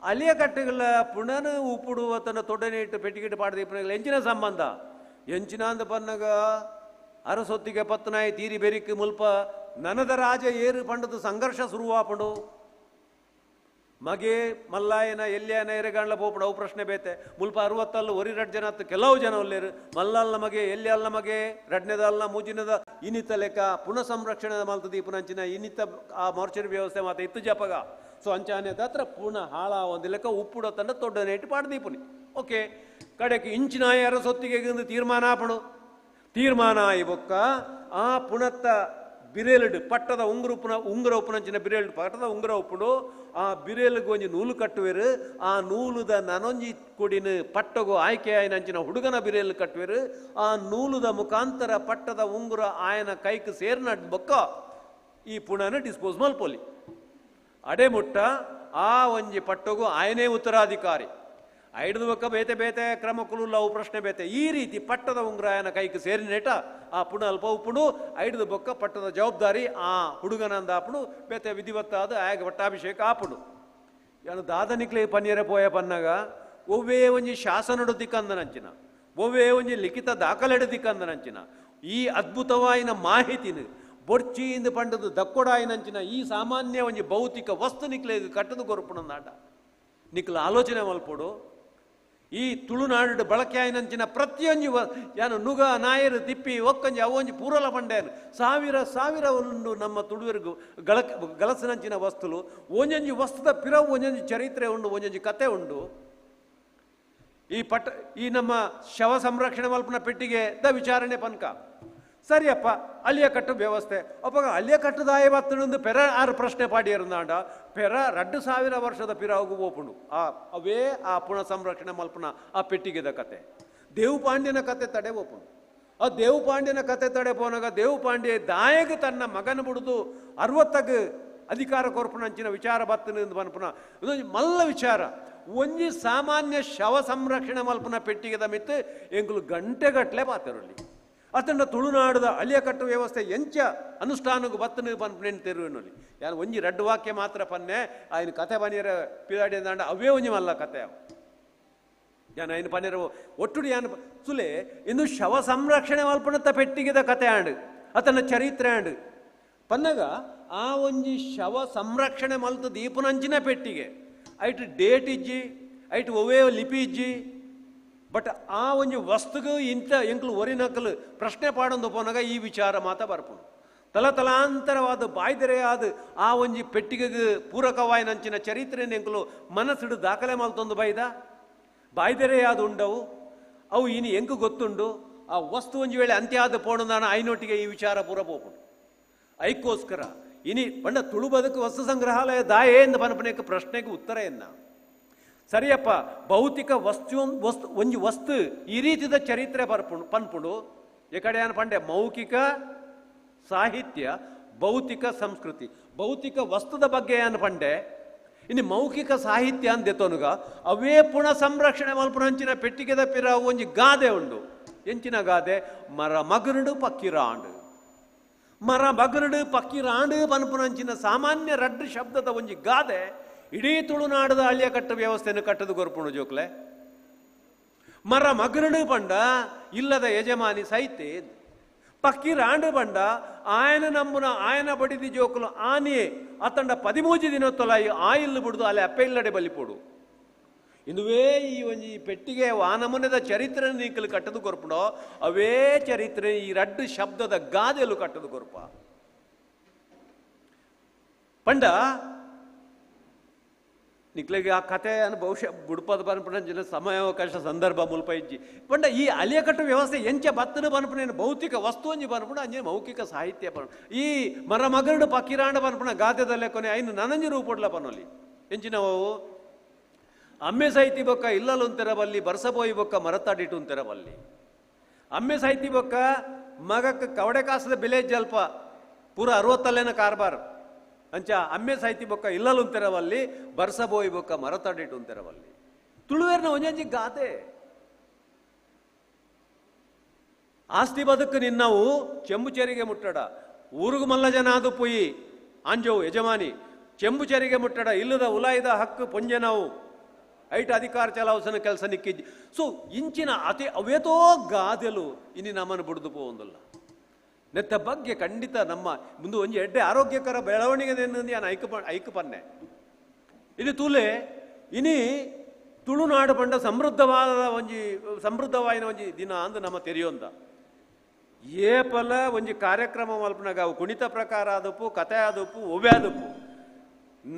ಅಲಿಯಕಟ್ಟುಗಳ ಪುನಃ ಉಪ್ಪುಡು ತನ್ನ ತೊಡನೆ ಇಟ್ಟು ಪೆಟ್ಟಿಗೆಟ್ಟು ಪಾಡ್ದೀಪನ ಎಂಚಿನ ಸಂಬಂಧ ಎಂಚಿನ ಅಂದ ಪನ್ನಗ ಅರಸೊತ್ತಿಗೆ ಪತ್ತನಾಯಿ ತೀರಿ ಬೆರಿಕ್ ಮುಲ್ಪ ನನದ ರಾಜ ಏರು ಪಂಡದು ಸಂಘರ್ಷ ಶುರುವಾಪಂಡು ಮಗೆ ಮಲ್ಲಾಯನ ಎಲ್ಲಿಯನ ಎರೆಗಾಣ್ಲ ಪೋಪಡು ಅವು ಪ್ರಶ್ನೆ ಬೇತೆ ಮುಲ್ಪ 60 ಒರಿ 2 ಜನ ಕೆಲವು ಜನ ಒಲ್ಲೇರು ಮಲ್ಲಲ್ಲ ಮಗೆ ಎಲ್ಲಿ ಅಲ್ಲ ಮಗೆ ರಡ್ನೆದಲ್ಲ ಮೂಜಿನದ ಇನ್ನಿತ ಲೆಕ್ಕ ಪುನಃ ಸಂರಕ್ಷಣೆ ಮಲ್ತದ ದೀಪನಂಚಿನ ಇನ್ನಿತ ಆ ಮೋರ್ಚರಿ ವ್ಯವಸ್ಥೆ ಮಾತ ಇತ್ತು ಜಪಗ ಸೊ ಅಂಚಾನೆ ಹತ್ರ ಪುನಃ ಹಾಳ ಒಂದು ಲೆಕ್ಕ ಉಪ್ಪುಡೋ ತಂಡ ತೊಡ್ಡನೆ ಇಟ್ಟು ಪಾಡ್ದೀಪುನಿ ಓಕೆ ಕಡೆಗೆ ಇಂಚಿನಾಯ ಅರಸೊತ್ತಿಗೆ ತೀರ್ಮಾನ ಆಯಿ ಬೊಕ್ಕ ಆ ಪುಣತ್ತ ಬಿರೇಲಡು ಪಟ್ಟದ ಉಂಗುರ ಉಪ್ಪುನಂಚಿನ ಬಿರೇಲು ಪಟ್ಟದ ಉಂಗುರ ಉಪ್ಪುಡು ಆ ಬಿರೇಲಿಗೆ ಒಂಜಿ ನೂಲು ಕಟ್ಟುವೆರು ಆ ನೂಲುದ ನನೊಂಜಿ ಕೊಡಿನ ಪಟ್ಟಗು ಆಯ್ಕೆ ಆಯ್ನಂಚಿನ ಹುಡುಗನ ಬಿರೇಲು ಕಟ್ಟುವೆರು ಆ ನೂಲುದ ಮುಖಾಂತರ ಪಟ್ಟದ ಉಂಗುರ ಆಯನ ಕೈಕ್ ಸೇರ್ನ ಬೊಕ್ಕ ಈ ಪುಣನ ಡಿಸ್ಪೋಸ್ ಮಲ್ಪೊಲಿ ಅಡೆ ಮುಟ್ಟ ಆ ಒಂಜಿ ಪಟ್ಟಗು ಆಯನೇ ಉತ್ತರಾಧಿಕಾರಿ ಐಡ್ದು ಬೊಕ್ಕ ಬೇತೆ ಬೇತೆ ಕ್ರಮಕ್ಕುಲು ಅವು ಪ್ರಶ್ನೆ ಬೇತೆ ಈ ರೀತಿ ಪಟ್ಟದ ಉಂಗುರಾಯನ ಕೈಗೆ ಸೇರಿನೇಟ ಆ ಪುಣ ಅಲ್ಪ ಉಪ್ಪುಡು ಐಡ್ದು ಬೊಕ್ಕ ಪಟ್ಟದ ಜವಾಬ್ದಾರಿ ಆ ಹುಡುಗನಂದ ಆಪುಡು ಬೇತೆ ವಿಧಿವತ್ತಾದ ಆಗ ಪಟ್ಟಾಭಿಷೇಕ ಆಪುಡು ಏನು ದಾದನಿಕ್ಲೆ ಪನ್ನೀರ ಪೋಯ ಪನ್ನಗ ಒವ್ವೇ ಒಂಜಿ ಶಾಸನಡು ದಿಕ್ಕಂದನಂಚಿನ ಒವ್ವೇ ಒಂಜಿ ಲಿಖಿತ ದಾಖಲೆಡು ದಿಕ್ಕಂದನಂಚಿನ ಈ ಅದ್ಭುತವಾಯಿನ ಮಾಹಿತಿನ ಬೊರ್ಚಿಯಿಂದ ಪಂಡದು ದಕ್ಕೊಡಾಯಿನಂಚಿನ ಈ ಸಾಮಾನ್ಯ ಒಂಜಿ ಭೌತಿಕ ವಸ್ತು ನಿಕ್ಲೆ ಕಟ್ಟದು ಕೊರಪುಣ ನಾಟ ನಿಕ್ಲ ಆಲೋಚನೆ ಮಲ್ಪೋಡು ಈ ತುಳುನಾಡು ಬಳಕೆ ಆಯ್ನಂಚಿನ ಪ್ರತಿಯೊಂದು ಯಾನು ನುಗ ನಾಯರು ತಿಪ್ಪಿ ಒಕ್ಕಂಜಿ ಅವೊಂಜಿ ಪೂರಲ ಪಂಡೇನು ಸಾವಿರ ಉಂಡು ನಮ್ಮ ತುಳುವರಿಗೂ ಗಲಸಿನಂಚಿನ ವಸ್ತುಲು ಒಂಜೊಂಜಿ ವಸ್ತುದ ಪಿರವು ಒಂಜೊಂಜಿ ಚರಿತ್ರೆ ಉಂಡು ಒಂಜೊಂಜಿ ಕತೆ ಉಂಡು ಈ ನಮ್ಮ ಶವ ಸಂರಕ್ಷಣೆ ಮಲ್ಪನ ಪೆಟ್ಟಿಗೆ ದ ವಿಚಾರಣೆ ಪನ್ಕ ಸರಿಯಪ್ಪ ಅಲ್ಲಿಯ ಕಟ್ಟು ವ್ಯವಸ್ಥೆ ಅಪ್ಪಾಗ ಅಲ್ಲಿಯ ಕಟ್ಟುದಾಯ ಬತ್ತುಂದು ಪೆರ ಆರು ಪ್ರಶ್ನೆ ಪಾಡಿಯರುಂದಾಂಡ ಪೆರ 2000 ವರ್ಷದ ಪಿರಾಗು ಓಪುಂಡು ಅವೇ ಆ ಪುನಃ ಸಂರಕ್ಷಣೆ ಮಲ್ಪನ ಆ ಪೆಟ್ಟಿಗೆದ ಕತೆ ದೇವಪಾಂಡ್ಯನ ಕತೆ ತಡೆ ಓಪುಂಡು ಆ ದೇವಪಾಂಡ್ಯನ ಕತೆ ತಡೆ ಪೋನಾಗ ದೇವಪಾಂಡ್ಯ ದಾಯಗ ತನ್ನ ಮಗನ ಬಿಡುದು 60 ಅಧಿಕಾರ ಕೊರ್ಪುನಂಚಿನ ವಿಚಾರ ಬತ್ತನ ಬನ್ಪುನ ಇದೊಂದು ಮಲ್ಲ ವಿಚಾರ ಒಂಜಿ ಸಾಮಾನ್ಯ ಶವ ಸಂರಕ್ಷಣೆ ಮಲ್ಪನ ಪೆಟ್ಟಿಗೆದ ಮಿತ್ತು ಎಂಕುಲು ಗಂಟೆಗಟ್ಟಲೆ ಪಾತರಲ್ಲಿ ಅತಂಡ ತುಳುನಾಡದ ಅಳಿಯಕಟ್ಟು ವ್ಯವಸ್ಥೆ ಎಂಚ ಅನುಷ್ಠಾನಕ್ಕೆ ಬತ್ತನ ಪನ್ಪುನೆಂಟು ತೆರುವಿನಲ್ಲಿ ಯಾರು ಒಂಜಿ 2 ವಾಕ್ಯ ಮಾತ್ರ ಪನ್ನೆ ಆಯ್ನ ಕತೆ ಪನೀರ ಪಿರಾಡಿ ಅಂದಾಂಡ ಅವೇ ಒಂಜಿ ಮಲ್ಲ ಕತೆ ಅವು ಯಾನು ಐನು ಪನೀರ ಒಟ್ಟುಡಿ ಯಾನು ಸುಲೆ ಇನ್ನು ಶವ ಸಂರಕ್ಷಣೆ ಮಲ್ಪನತ್ತ ಪೆಟ್ಟಿಗೆದ ಕತೆ ಆಂಡು ಅತನ ಚರಿತ್ರೆ ಆಂಡು ಪನ್ನಗ ಆ ಒಂಜಿ ಶವ ಸಂರಕ್ಷಣೆ ಮಲ್ತ ದೀಪನಂಚಿನ ಪೆಟ್ಟಿಗೆ ಐಟು ಡೇಟ್ ಇಜ್ಜಿ ಐಟು ಒವೇ ಲಿಪಿ ಇಜ್ಜಿ ಬಟ್ ಆ ಒಂಜಿ ವಸ್ತುಗೂ ಇಂಥ ಎಂಕ್ಲು ಒರಿನಕಲು ಪ್ರಶ್ನೆ ಪಾಡೊಂದು ಪೋನಾಗ ಈ ವಿಚಾರ ಮಾತ ಬರ್ಪುಂಡು ತಲತಲಾಂತರವಾದ ಬಾಯ್ದೆರೆಯಾದ ಆ ಒಂಜಿ ಪೆಟ್ಟಿಗೆಗೆ ಪೂರಕವಾಯಿನಂಚಿನ ಚರಿತ್ರೆಯನ್ನು ಎಂಕ್ಲು ಮನಸ್ಸಿಡು ದಾಖಲೆ ಮಲ್ತೊಂದು ಬಾಯ್ದೆರೆಯಾದ ಉಂಡವು ಅವು ಇನ್ನು ಎಂಕು ಗೊತ್ತುಂಡು ಆ ವಸ್ತು ಒಂಜಿ ವೇಳೆ ಅಂತ್ಯ ಆದ ಪೋಣ ನಾನು ಐನೊಟ್ಟಿಗೆ ಈ ವಿಚಾರ ಪೂರ ಪೋಪುಂಡು ಐಕ್ಕೋಸ್ಕರ ಇನಿ ಪಂಡ ತುಳು ಬದುಕು ವಸ್ತು ಸಂಗ್ರಹಾಲಯ ದಾಯೇ ಎಂದು ಪನಪನೇಕ ಪ್ರಶ್ನೆಗೆ ಉತ್ತರ ಎನ್ನ ಸರಿಯಪ್ಪ ಭೌತಿಕ ಒಂಜಿ ವಸ್ತು ಈ ರೀತಿದ ಚರಿತ್ರೆ ಪನ್ಪುಡು ಈ ಕಡೆ ಏನು ಪಂಡೆ ಮೌಖಿಕ ಸಾಹಿತ್ಯ ಭೌತಿಕ ಸಂಸ್ಕೃತಿ ಭೌತಿಕ ವಸ್ತುದ ಬಗ್ಗೆ ಏನು ಪಂಡೆ ಇನ್ನು ಮೌಖಿಕ ಸಾಹಿತ್ಯ ಅಂದೆತೋನುಗ ಅವೇ ಪುನಃ ಸಂರಕ್ಷಣೆ ಮಲ್ಪುನಂಚಿನ ಪೆಟ್ಟಿಗೆದ ಪಿರ ಒಂಜಿ ಗಾದೆ ಉಂಡು ಎಂಚಿನ ಗಾದೆ ಮರ ಮಗರುಡು ಪಕ್ಕಿರಾಂಡು ಪನ್ಪುನಂಚಿನ ಸಾಮಾನ್ಯ 2 ಶಬ್ದದ ಒಂಜಿ ಗಾದೆ ಇಡೀ ತುಳುನಾಡದ ಅಳಿಯಕಟ್ಟು ವ್ಯವಸ್ಥೆಯನ್ನು ಕಟ್ಟದು ಗೊರ್ಪುಣು ಜೋಕ್ಲೆ ಮರ ಮಗರುಡು ಪಂಡ ಇಲ್ಲದ ಯಜಮಾನಿ ಸೈತೆ ಪಕ್ಕಿರಾಂಡು ಪಂಡ ಆಯನ ನಮ್ಮನ ಆಯನ ಬಡಿದಿ ಜೋಕುಲು ಆನೆ ಅತಂಡ 13 ದಿನತ್ತೊಲ ಆಯಿಲ್ ಬಿಡುದು ಅಲ್ಲಿ ಅಪ್ಪ ಇಲ್ಲಡೆ ಬಲಿಪೋಡು ಇನ್ನುವೇ ಈ ಒಂಜಿ ಪೆಟ್ಟಿಗೆ ವಾನಮುನದ ಚರಿತ್ರೆ ನೀಕಲು ಕಟ್ಟದು ಕೊರ್ಪುಡೋ ಅವೇ ಚರಿತ್ರೆ ಈ 2 ಶಬ್ದದ ಗಾದೆಲು ಕಟ್ಟದು ಕೊರ್ಪ ಪಂಡ ನಿಕ್ಲೆಗೆ ಆ ಕಥೆ ಬಹುಶಃ ಬುಡ್ಪದ ಬನ್ಪುನ ಸಮಯಾವಕಾಶ ಸಂದರ್ಭ ಮುಲ್ಪ ಇಜ್ಜಿ ಪಂಡ ಈ ಅಲಿಯಕಟ್ಟು ವ್ಯವಸ್ಥೆ ಎಂಚ ಬತ್ತನ ಬನ್ಪುನ ಭೌತಿಕ ವಸ್ತು ಒಂಜಿ ಬನ್ಪುಣ ಅಂಜೆ ಮೌಖಿಕ ಸಾಹಿತ್ಯ ಬನ್ ಈ ಮರ ಮಗರುಡು ಪಕ್ಕಿರಾಂಡ ಬನ್ಪುಣ ಗಾದೆದಲ್ಲೇ ಕೊನೆ ಐನು ನನಂಜಿ ರೂಪೊಡ್ಲ ಪನ್ನೊಲಿ ಎಂಚಿನವು ಅಮ್ಮೆ ಸಾಹಿತಿ ಬೊಕ್ಕ ಇಲ್ಲಲೊಂತೆರಬಲ್ಲಿ ಬರ್ಸಬೋಯಿ ಬೊಕ್ಕ ಮರತಾಡಿಟು ತೆರಬಲ್ಲಿ ಅಮ್ಮೆ ಸಾಹಿತಿ ಬೊಕ್ಕ ಮಗಕ್ಕೆ ಕವಡೆ ಕಾಸದ ಬೆಲೆ ಜಲ್ಪ ಪೂರ 60 ಕಾರ್ಬಾರ್ ಅಂಚ ಅಮ್ಮೆ ಸಾಹಿತಿ ಬೊಕ್ಕ ಇಲ್ಲಲೊಂತೆರವಲ್ಲಿ ಬರ್ಸಬೋಯಿ ಬೊಕ್ಕ ಮರತಾಡಿಟು ತೆರಬಲ್ಲಿ ತುಳುವೇರ್ನ ಒಂಜಂಜಿ ಗಾದೆ ಆಸ್ತಿ ಬದುಕು ನಿನ್ನವು ಚೆಂಬುಚೆರಿಗೆ ಮುಟ್ಟಡ ಊರುಗು ಮಲ್ಲ ಜನ ಅದು ಪೊಯ್ಯಿ ಆಂಜವು ಯಜಮಾನಿ ಚೆಂಬುಚೆರಿಗೆ ಮುಟ್ಟಡ ಇಲ್ಲದ ಉಲಾಯಿದ ಹಕ್ಕು ಪೊಂಜೆನವು ಐಟ್ ಅಧಿಕಾರ ಚಲಾವಸನ ಕೆಲಸ ನಿಕ್ಕಿಜ್ಜಿ. ಸೊ ಇಂಚಿನ ಅತಿ ಅವೇತೋ ಗಾದೆಲು ಇನ್ನು ನಮ್ಮನ್ನು ಬಿಡುದು ಪೋಂದಲ್ಲ ನೆತ್ತ ಬಗ್ಗೆ ಖಂಡಿತ ನಮ್ಮ ಮುಂದೆ ಒಂಜಿ ಎಡ್ಡೆ ಆರೋಗ್ಯಕರ ಬೆಳವಣಿಗೆ ನಾನು ಐಕು ಪನ್ನೆ ಇದು ತೂಲೆ ಇನಿ ತುಳುನಾಡು ಪಂಡ ಸಮೃದ್ಧವಾಯಿನ ಒಂಜಿ ದಿನ ಅಂದು ನಮ್ಮ ತೆರೆಯೊಂದ ಏಪಲ ಒಂಜಿ ಕಾರ್ಯಕ್ರಮ ಮಲ್ಪನಾಗ ಅವು ಕುಣಿತ ಪ್ರಕಾರ ಆದಪ್ಪು ಕಥೆ ಆದಪ್ಪು ಒವ್ವೆ ಆದಪ್ಪು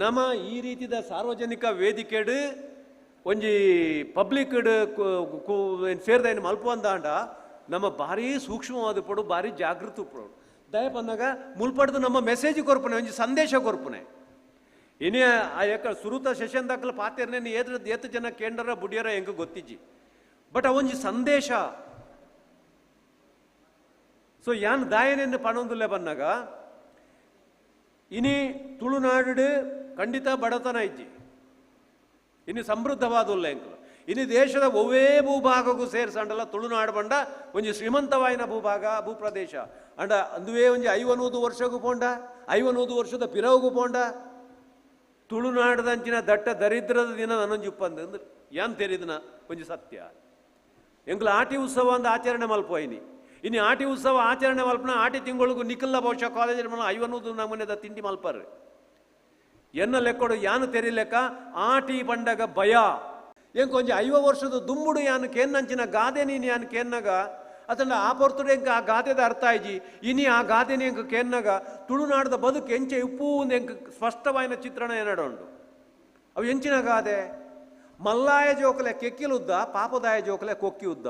ನಮ್ಮ ಈ ರೀತಿದ ಸಾರ್ವಜನಿಕ ವೇದಿಕೆಡು ಒಂಜಿ ಪಬ್ಲಿಕ್ ಸೇರ್ದ ಮಲ್ಪಂದಾಂಡ ನಮ್ಮ ಭಾರಿ ಸೂಕ್ಷ್ಮವಾದ ಪಡು ಭಾರಿ ಜಾಗೃತಿ ಪಡು ದಯ ಬಂದಾಗ ಮುಲ್ಪಡ್ದು ನಮ್ಮ ಮೆಸೇಜ್ ಕೊರ್ಪನೆ ಒಂಜಿ ಸಂದೇಶ ಕೊರ್ಪನೆ ಇನೇ ಆ ಯಾಕ ಸುರುತ ಸೆಷನ್ ದಾಖಲೆ ಪಾತೇರ್ನೇನು ಏತು ಜನ ಕೇಂದ್ರ ಬುಡಿಯರ ಹೆಂಗ ಗೊತ್ತಿಜ್ಜಿ ಬಟ್ ಅವೊಂಜಿ ಸಂದೇಶ ಸೊ ಯಾನ್ ದಾಯನೆನ್ನು ಪಣೊಂದುಲ್ಲೆ ಬಂದಾಗ ಇನಿ ತುಳುನಾಡು ಖಂಡಿತ ಬಡತನ ಇಜ್ಜಿ ಇನ್ನು ಸಮೃದ್ಧವಾದುಲ್ಲ ಎಂಕಲು ಇನ್ನು ದೇಶದ ಒವೇ ಭೂಭಾಗಕ್ಕೂ ಸೇರಿಸಂಡಲ್ಲ ತುಳುನಾಡು ಬಂಡ ಒಂಜಿ ಶ್ರೀಮಂತವಾಯಿನ ಭೂಪ್ರದೇಶ ಅಂಡ ಅಂದುವೇ ಒಂಜಿ 50 ವರ್ಷಗೂ ಪೋಂಡ 50 ವರ್ಷದ ಪಿರವುಗೂ ಪೋಂಡ ತುಳುನಾಡದಂಚಿನ ದಟ್ಟ ದರಿದ್ರದ ದಿನ ನನ್ನೊಂಜಿ ಉಪ್ಪಂದು ಅಂದ್ರೆ ಯಾನ್ ತೆರಿದನ ಒಂಜಿ ಸತ್ಯ ಎಂಕ್ಲ ಆಟಿ ಉತ್ಸವ ಅಂದ ಆಚರಣೆ ಮಲ್ಪೋಯ್ನಿ ಇನ್ನು ಆಟಿ ಉತ್ಸವ ಆಚರಣೆ ಮಲ್ಪನ ಆಟಿ ತಿಂಗಳಿಗೂ ನಿಖಿಲ್ಲ ಬಹುಶಃ ಕಾಲೇಜ್ 50 ನಮೂನೆದ ತಿಂಡಿ ಮಲ್ಪರ್ರಿ ಎನ್ನ ಲೆಕ್ಕೊಡು ಯಾನು ತೆರಿಲೆಕ್ಕ ಆಟಿ ಪಂಡಗ ಭಯ ಎಂಕ ಒಂಜಿ 50 ವರ್ಷದ ದುಂಬುಡು ಯಾನು ಕೇನ್ನಂಚಿನ ಗಾದೆ ನೀನು ಯಾನು ಕೇನ್ನಗ ಅದನ್ನ ಆ ಪೊರ್ತುಡು ಎಂಕ ಆ ಗಾದೆದ ಅರ್ಥ ಆಯ್ಜಿ ಇನಿ ಆ ಗಾದೆನಿ ಎಂಕ ಕೇನ್ನಗ ತುಳುನಾಡದ ಬದುಕು ಎಂಚೆ ಉಪ್ಪು ಎಂಕ ಸ್ಪಷ್ಟವಾಯಿನ ಚಿತ್ರಣ ಏನಡ ಉಂಡು ಅವು ಎಂಚಿನ ಗಾದೆ ಮಲ್ಲಾಯ ಜೋಕಲೆ ಕೆಕ್ಕಿಲುದ್ದ ಪಾಪದಾಯ ಜೋಕಲೆ ಕೊಕ್ಕಿಯುದ್ದ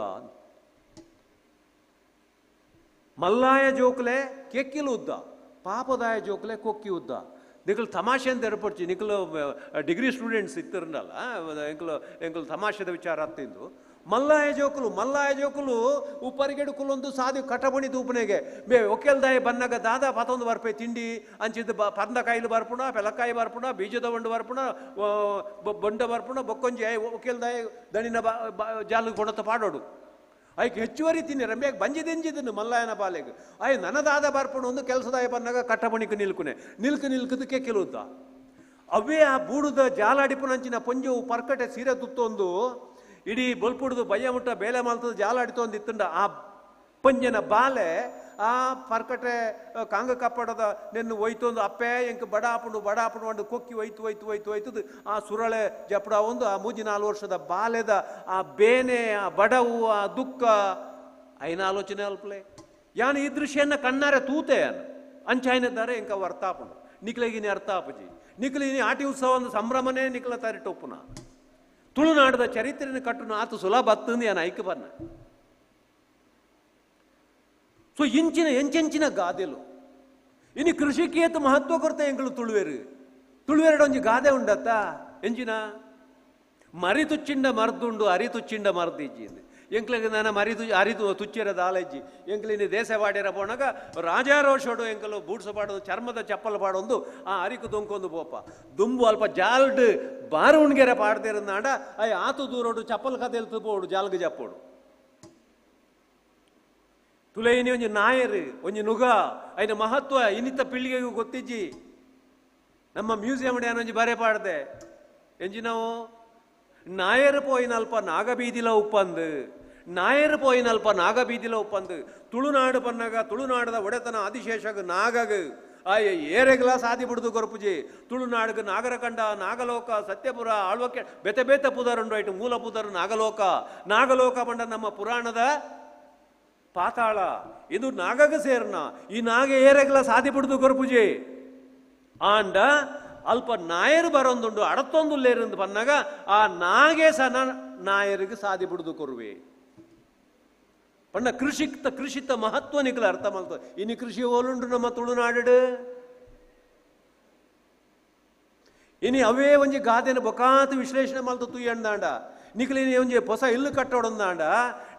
ಮಲ್ಲಾಯ ಜೋಕಲೆ ಕೆಕ್ಕಿಲುದ್ದ ಪಾಪದಾಯ ಜೋಕಲೆ ಕೊಕ್ಕಿಯುದ್ದ ನಿಖಲ್ ತಮಾಷೆ ಅಂತ ಏರ್ಪಡ್ಚಿ ನಿಖಲು ಡಿಗ್ರಿ ಸ್ಟೂಡೆಂಟ್ಸ್ ಇತ್ತಿರಲ್ಲ ಎಂಕಲು ತಮಾಷೆದ ವಿಚಾರ ಹತ್ತಿಂದು ಮಲ್ಲಾಯ ಜೋಕುಲು ಉಪ್ಪರಿಗೆಡು ಕುಲೊಂದು ಸಾದಿ ಕಟಬಣಿ ತೂಪನೆಗೆ ಬೇ ಒಕ್ಕೆಲ್ದಾಯ ಬನ್ನಗ ದಾದ ಪತೊಂದು ಬರ್ಪೆ ತಿಂಡಿ ಅಂಚಿದ್ದು ಪಂದ ಕಾಯಿಲು ಬರ್ಪುಣ ಪೆಲಕಾಯಿ ಬರ್ಪುಣ ಬೀಜದ ಬಂಡು ಬರ್ಪುಣ ಬೊಂಡ ಬರ್ಪುಣ ಬೊಕ್ಕೊಂಜಿ ಒಕ್ಕೆಲ್ದಾಯ ದಣಿನ ಜಾಲು ಕೊಡತ ಪಾಡೋಡು ಐಕ್ ಹೆಚ್ಚುವರಿ ತಿನ್ನಿ ರಂಬ್ಯಾಗ ಬಂಜಿದೆಂಜಿದನು ಮಲ್ಲಾಯನ ಬಾಲೆಗೆ ಆಯ್ ನನದಾದ ಬರ್ಪುಣ ಒಂದು ಕೆಲಸದಾಯ ಬಂದಾಗ ಕಟ್ಟಬಣಿಕ ನಿಲ್ಕದಕ್ಕೆ ಕೆಲುದ್ದ ಅವೇ ಆ ಬೂಡುದ ಜಾಲಾಡಿಪುನಂಚಿನ ಪೊಂಜು ಪರ್ಕಟೆ ಸೀರೆ ತುತ್ತೊಂದು ಇಡೀ ಬೊಲ್ಪುಡ್ದು ಬಯ್ಯ ಮುಟ್ಟ ಬೇಲೆ ಮಾಲ್ತದ ಜಾಲಾಡಿತೊಂದು ಇತ್ತಂಡ ಆ ಪಂಜನ ಬಾಲೆ ಆ ಪರ್ಕಟೆ ಕಾಂಗ ಕಪ್ಪಡದ ನೆನ್ನು ಒಯ್ತೊಂದು ಅಪ್ಪೆ ಎಂಕ ಬಡಾಪುಂಡು ಒಂದು ಕೊಕ್ಕಿ ಒಯ್ತುದು ಆ ಸುರಳೆ ಜಪಡ ಒಂದು ಆ 3-4 ವರ್ಷದ ಬಾಲೆದ ಆ ಬೇನೆ ಆ ಬಡವು ಆ ದುಃಖ ಐನ ಆಲೋಚನೆ ಅಲ್ಪಲೆ ಯಾನು ಈ ದೃಶ್ಯನ ಕಣ್ಣಾರೆ ತೂತೆ ಅಂಚಾಯ್ನದ್ದಾರೆ ಎಂಕ ಅರ್ಥಾಪುಂಡು ನಿಕ್ಲೆಗಿನಿ ಅರ್ಥಾಪಜಿ ನಿಕ್ಲಿನಿ ಆಟಿ ಉತ್ಸವ ಒಂದು ಸಂಭ್ರಮನೇ ನಿಕ್ಲ ತರಿಟೊಪ್ಪುನ ತುಳುನಾಡದ ಚರಿತ್ರೆನ ಕಟ್ಟುನ ಆತು ಸುಲಭ ಹತ್ತಂದು ಯಾನು ಐಕ ಬನ್ನ ಸೊ ಎಂಚೆಂಚಿನ ಗಾದೆಲು ಇನ್ನು ಕೃಷಿಕೇತು ಮಹತ್ವ ಕೊರತೆ ಎಂಗಳು ತುಳುವೇರು ಒಂಜಿ ಗಾದೆ ಉಂಡತ್ತ ಎಂಚಿನ ಮರಿ ತುಚ್ಚಿಂಡ ಮರ್ದುಂಡು ಅರಿ ತುಚ್ಚಿಂಡ ಮರ್ದಿಜ್ಜಿ ಎಂಕ್ಲಿಗೆ ನಾನು ಅರಿತು ತುಚ್ಚಿರದ ಆಲಜ್ಜಿ ಎಂಕ್ಲಿನಿ ದೇಶವಾಡ್ಯರ ಪೋಣಗ ರಾಜಾರೋಷೋಡು ಎಂಕಲು ಬೂಡ್ಸ ಪಾಡೋದು ಚರ್ಮದ ಚಪ್ಪಲ್ ಪಾಡೊಂದು ಆ ಅರಿಕು ದೊಂಕೊಂದು ಬೋಪ ದುಂಬು ಅಲ್ಪ ಜಾಲ್ಡ್ ಬಾರು ಉಣ್ಗೆರೆ ಪಾಡ್ದಿರಂದಾಂಡ ಅಯ್ಯ ಆತು ದೂರೋಡು ಚಪ್ಪಲ್ ಕಥೆಲ್ ತುಪೋಡು ಜಾಲ್ಗೆ ಜಪ್ಪೋಡು ತುಲೈನಿ ಒಂಜಿ ನಾಯರು ಒಂಜಿ ನುಗ ಐನ ಮಹತ್ವ ಇನ್ನಿತ ಪೀಳಿಗೆಗೂ ಗೊತ್ತಿಜ್ಜಿ ನಮ್ಮ ಮ್ಯೂಸಿಯಂ ಒಂಜಿ ಬರೆ ಪಾಡ್ದೆ ಎಂಜಿ ನಾವು ನಾಯರು ಪೋಯಿನಲ್ಪ ನಾಗಬೀದಿಲ ಉಪ್ಪಂದು ತುಳುನಾಡು ಪನ್ನಗ ತುಳುನಾಡದ ಒಡೆತನ ಆದಿಶೇಷಗ ನಾಗಗ ಆಯ ಏರೆಗ್ಲ ಸಾದಿ ಬಿಡುದು ಗೊರಪುಜಿ ತುಳುನಾಡುಗ ನಾಗರಕಂಡ ನಾಗಲೋಕ ಸತ್ಯಪುರ ಆಳ್ವಕ್ಕೆ ಬೆತೆ ಪುದರುಂಡು ಐಟು ಮೂಲ ಪುದರು ನಾಗಲೋಕ ಬಂಡ ನಮ್ಮ ಪುರಾಣದ ಪಾತಾಳ ಇದು ನಾಗಗ ಸೇರ್ನ ಈ ನಾಗ ಏರೆಗ್ಲ ಸಾದಿ ಬಿಡುದು ಗೊರಪುಜಿ ಆಂಡ ಅಲ್ಪ ನಾಯರು ಬರೊಂದುಂಡು ಅಡತ್ತೊಂದುಲ್ಲೇರಿಂದ ಪನ್ನಾಗ ಆ ನಾಗೆ ಸನ ನಾಯರಿಗೆ ಸಾದಿ ಬಿಡುದು ಕೊರುವೆ ಪಂಡ ಕೃಷಿತ ಮಹತ್ವ ನಿಖಲ ಅರ್ಥ ಮಲ್ತ ಇನ್ನು ಕೃಷಿ ಓಲುಂಡು ನಮ್ಮ ತುಳುನಾಡು ಇನಿ ಅವೇ ಒಂಜಿ ಗಾದೆನ ಬೊಕಾತು ವಿಶ್ಲೇಷಣೆ ಮಲ್ತು ತುಯ್ಯಂಡಾಂಡ ನಿಖಲಿನಿ ಒಂಜಿ ಹೊಸ ಇಲ್ಲು ಕಟ್ಟೋಡಂದಾಂಡ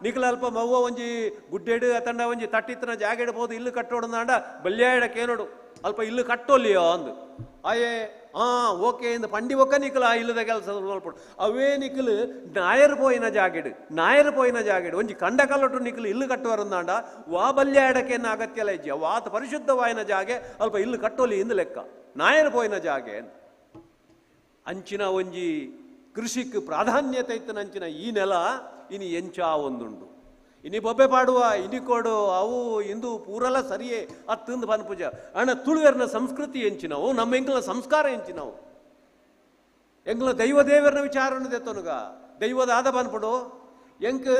ನಿಖಲ ಅಲ್ಪ ಮವ್ವ ಒಂಜಿ ಗುಡ್ಡೆಡು ಅತಂಡ ಒಂಜಿ ತಟ್ಟಿತ್ತನ ಜಾಗೆಡ್ಬೋದು ಇಲ್ಲು ಕಟ್ಟೋಡಂದಾಂಡ ಬಲ್ಯಾಡ ಕೇನೋಡು ಅಲ್ಪ ಇಲ್ಲು ಕಟ್ಟೋಲಿಯೋ ಅಂದು ಅಯ್ಯೇ ಓಕೆ ಇಂದ ಪಂಡಿ ಒಕ್ಕ ನಿಖಲು ಆ ಇಲ್ಲದ ಕೆಲಸ ಮಲ್ಪಡು ಅವೇ ನಿಖಲು ನಾಯರ್ ಪೋಯಿನ ಜಾಗೆಡು ಒಂಜಿ ಕಂಡ ಕಲ್ಲೊಟ್ಟು ನಿಖಲು ಇಲ್ಲು ಕಟ್ಟುವರಂದಾಂಡ ವಾ ಬಲ್ಯಾಡಕ್ಕೆ ಅಗತ್ಯ ಇಲ್ಲ ಇಜ್ಜಿ ವಾತ ಪರಿಶುದ್ಧವಾಯಿನ ಜಾಗೆ ಅಲ್ಪ ಇಲ್ಲು ಕಟ್ಟೋಲಿ ಇಂದು ಲೆಕ್ಕ ನಾಯರ್ ಪೋಯಿನ ಜಾಗೆ ಅಂಚಿನ ಒಂಜಿ ಕೃಷಿಕ್ ಪ್ರಾಧಾನ್ಯತೆ ಇತ್ತನಂಚಿನ ಈ ನೆಲ ಇನಿ ಎಂಚಾ ಒಂದುಂಡು ಇನಿ ಬೊಬ್ಬೆ ಪಾಡುವ ಇನಿ ಕೊಡು ಅವು ಇಂದು ಪೂರಲ ಸರಿಯೇ ಅತ್ತಂದು ಪನ್ಪುಜ ಅಣ್ಣ ತುಳುವೆರ್ನ ಸಂಸ್ಕೃತಿ ಎಂಚಿನವು ನಮ್ಮ ಎಂಗ್ಲ ಸಂಸ್ಕಾರ ಎಂಚಿನವು ಎಂಗ್ಲ ದೈವ ದೇವರನ ವಿಚಾರನ ದೆತ್ತನುಗ ದೈವದಾದ ಪನ್ಪುಡು ಎಂಕ್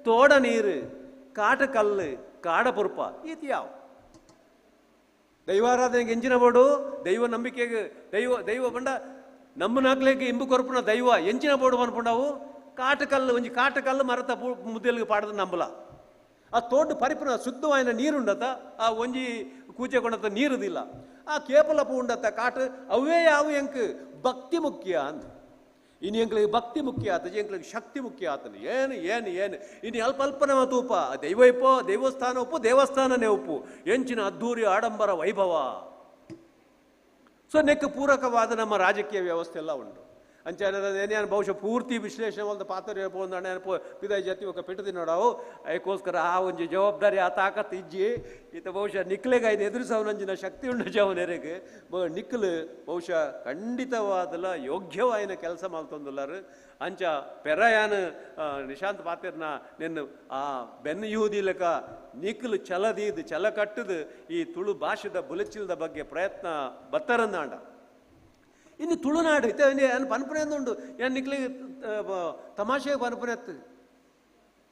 ತೋಡ ನೀರು ಕಾಟ ಕಲ್ಲು ಕಾಡ ಪುರ್ಪ ಈತಿ ಯಾವ ದೈವಾರಾಧನೆಗೆ ಎಂಚಿನ ಬೋಡು ದೈವ ನಂಬಿಕೆಗೆ ದೈವ ಬಂಡ ನಮ್ಮ ನಾಗ್ಲೆಗೆ ಇಂಬು ಕೊರಪುನ ದೈವ ಎಂಚಿನ ಬೋಡು ಪನ್ಪುಂಡವು ಕಾಟಕಲ್ಲು ಒಂಜಿ ಕಾಟಕಲ್ಲು ಮರತ ಮುದ್ದೆಲ್ಗೆ ಪಾಡದ ನಂಬಲ ಆ ತೋಟ ಪರಿಪೂರ್ಣ ಶುದ್ಧವಾಯಿನ ನೀರುಂಡತ ಆ ಒಂಜಿ ಕೂಚೆ ಕೊಂಡತ ನೀರುದಿಲ್ಲ ಆ ಕೇಪಲ ಪೂ ಉಂಡತ ಕಾಟ ಅವೇ ಯಾವ ಎಂಕ್ ಭಕ್ತಿ ಮುಖ್ಯ ಅಂತ ಇನ್ನು ಎಂಕ್ಲಿಗೆ ಭಕ್ತಿ ಮುಖ್ಯ ಆತಜಿ ಎಂಕ್ಲಿಗೆ ಶಕ್ತಿ ಮುಖ್ಯ ಆತನು ಏನು ಏನು ಏನು ಇನ್ನು ಅಲ್ಪನ ತೂಪ ದೇವಸ್ಥಾನ ಉಪ್ಪು ದೇವಸ್ಥಾನನೇ ಉಪ್ಪು ಎಂಚಿನ ಅದ್ದೂರಿ ಆಡಂಬರ ವೈಭವ ಸೊ ನೆಕ್ ಪೂರಕವಾದ ನಮ್ಮ ರಾಜಕೀಯ ವ್ಯವಸ್ಥೆ ಎಲ್ಲ ಉಂಟು ಅಂಚೇನು ಬಹುಶಃ ಪೂರ್ತಿ ವಿಶ್ಲೇಷಣೆ ಒಂದು ಪಾತ್ರ ಪೋಂದು ಪಿದಾಯಿ ಜತಿ ఒక ಪೆಟ್ಟದಿ ನೋಡವು ಅದಕ್ಕೋಸ್ಕರ ಆ ಒಂಜಿ ಜವಾಬ್ದಾರಿ ಆ ತಾಕತ್ತು ಇಜ್ಜಿ ಈತ ಬಹುಶಃ ನಿಕ್ಲೆಗೆ ಐದು ಎದುರಿಸವನಂಜಿನ ಶಕ್ತಿ ಉಂಡ ಜವನೆರೆಗೆ ನಿಕ್ಲು ಬಹುಶಃ ಖಂಡಿತವಾದಲ್ಲ ಯೋಗ್ಯವಾಯಿನ ಕೆಲಸ ಮಲ್ತೊಂದುಲ್ಲಾರು ಅಂಚ ಪೆರಯಾನ ನಿಶಾಂತ್ ಪಾತಿರ್ನ ನಿನ್ನ ಆ ಬೆನ್ನು ಯೂದಿಲಕ ನಿಕ್ಲು ಛಲದೀದು ಛಲ ಕಟ್ಟದು ಈ ತುಳು ಭಾಷೆದ ಬುಲಚಿಲ್ದ ಬಗ್ಗೆ ಪ್ರಯತ್ನ ಬತ್ತರಂದಾಂಡ ಇನ್ನು ತುಳುನಾಡು ಇತ್ತೆ ಪನ್ಪನೆ ಅಂದುಂಡು ಏನು ನಿಕ್ಲಿಗೆ ತಮಾಷೆಗೆ ಪನ್ಪನೆ ಎತ್ತು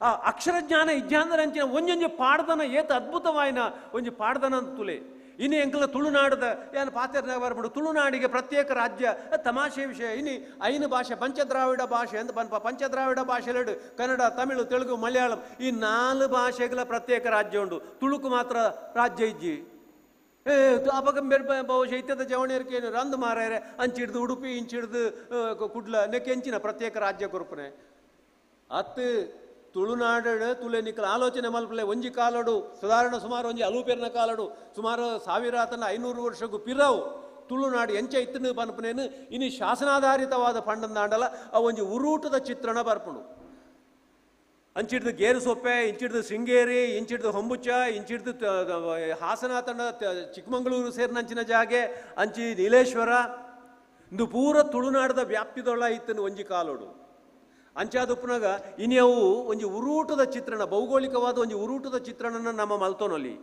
ಆ ಅಕ್ಷರಜ್ಞಾನ ಇಜ್ಜಾಂದರಂಚಿನ ಒಂಜೊಂಜಿ ಪಾಡ್ದನ ಏತ ಅದ್ಭುತವಾಯಿನ ಒಂಜಿ ಪಾಡ್ದನ ಅಂತ ತುಲೆ ಇನ್ನು ಎಂಕಲ ತುಳುನಾಡದ ಏನು ಪಾತ್ರೆ ಬರ್ಬಿಡು ತುಳುನಾಡಿಗೆ ಪ್ರತ್ಯೇಕ ರಾಜ್ಯ ತಮಾಷೆ ವಿಷಯ ಇನ್ನು ಐನು ಭಾಷೆ ಪಂಚದ್ರಾವಿಡ ಭಾಷೆ ಅಂತ ಪನ್ಪ ಪಂಚದ್ರಾವಿಡ ಭಾಷೆಲೆಡು ಕನ್ನಡ ತಮಿಳು ತೆಲುಗು ಮಲಯಾಳಂ ಈ 4 ಭಾಷೆಗಳ ಪ್ರತ್ಯೇಕ ರಾಜ್ಯ ಉಂಡು ತುಳುಕು ಮಾತ್ರ ರಾಜ್ಯ ಇಜ್ಜಿ ಅಪಗ ಬಹುಶಃ ಇತ್ಯದ ಜವಣಿಯರ್ಕೆ ರಂದು ಮಾರಾಯರೆ ಅಂಚಿಡ್ದು ಉಡುಪಿ ಇಂಚಿಡ್ದು ಕುಡ್ಲ ನೆಕ್ಕೆ ಎಂಚಿನ ಪ್ರತ್ಯೇಕ ರಾಜ್ಯ ಕೊರ್ಪನೆ ಅತ್ತು ತುಳುನಾಡು ತುಲೆ ನಿಕ್ಕಲ ಆಲೋಚನೆ ಮಲ್ಪಲೆ ಒಂಜಿ ಕಾಲಡು ಸಾಧಾರಣ ಸುಮಾರು ಒಂಜಿ ಅಲೂಪೇರ್ನ ಕಾಲಡು ಸುಮಾರು 1500 ವರ್ಷಕ್ಕೂ ಪಿರವು ತುಳುನಾಡು ಎಂಚ ಇತ್ತನು ಪನ್ಪನೇನು ಇನ್ನು ಶಾಸನಾಧಾರಿತವಾದ ಪಂಡಂದಾಂಡಲ ಆ ಒಂಜಿ ಉರೂಟದ ಚಿತ್ರಣ ಬರ್ಪುಂಡು ಅಂಚಿಡ್ದು ಗೇರು ಸೊಪ್ಪೆ ಇಂಚಿಡ್ದು ಶೃಂಗೇರಿ ಇಂಚಿಡ್ದು ಹೊಂಬುಚ್ಚ ಇಂಚಿಡ್ದು ಹಾಸನ ತಂಡ ಚಿಕ್ಕಮಂಗಳೂರು ಸೇರಿನಂಚಿನ ಜಾಗೆ ಅಂಚಿ ನೀಲೇಶ್ವರ ಇಂದು ಪೂರ ತುಳುನಾಡದ ವ್ಯಾಪ್ತಿದೊಳ ಇತ್ತನು ಒಂಜಿ ಕಾಲೋಡು ಅಂಚಾದುಪ್ಪನಾಗ ಇನ್ಯವು ಒಂಜಿ ಉರೂಟದ ಚಿತ್ರಣ ಭೌಗೋಳಿಕವಾದ ಒಂಜಿ ಉರೂಟದ ಚಿತ್ರಣನ ನಮ್ಮ ಮಲ್ತೋನಲ್ಲಿ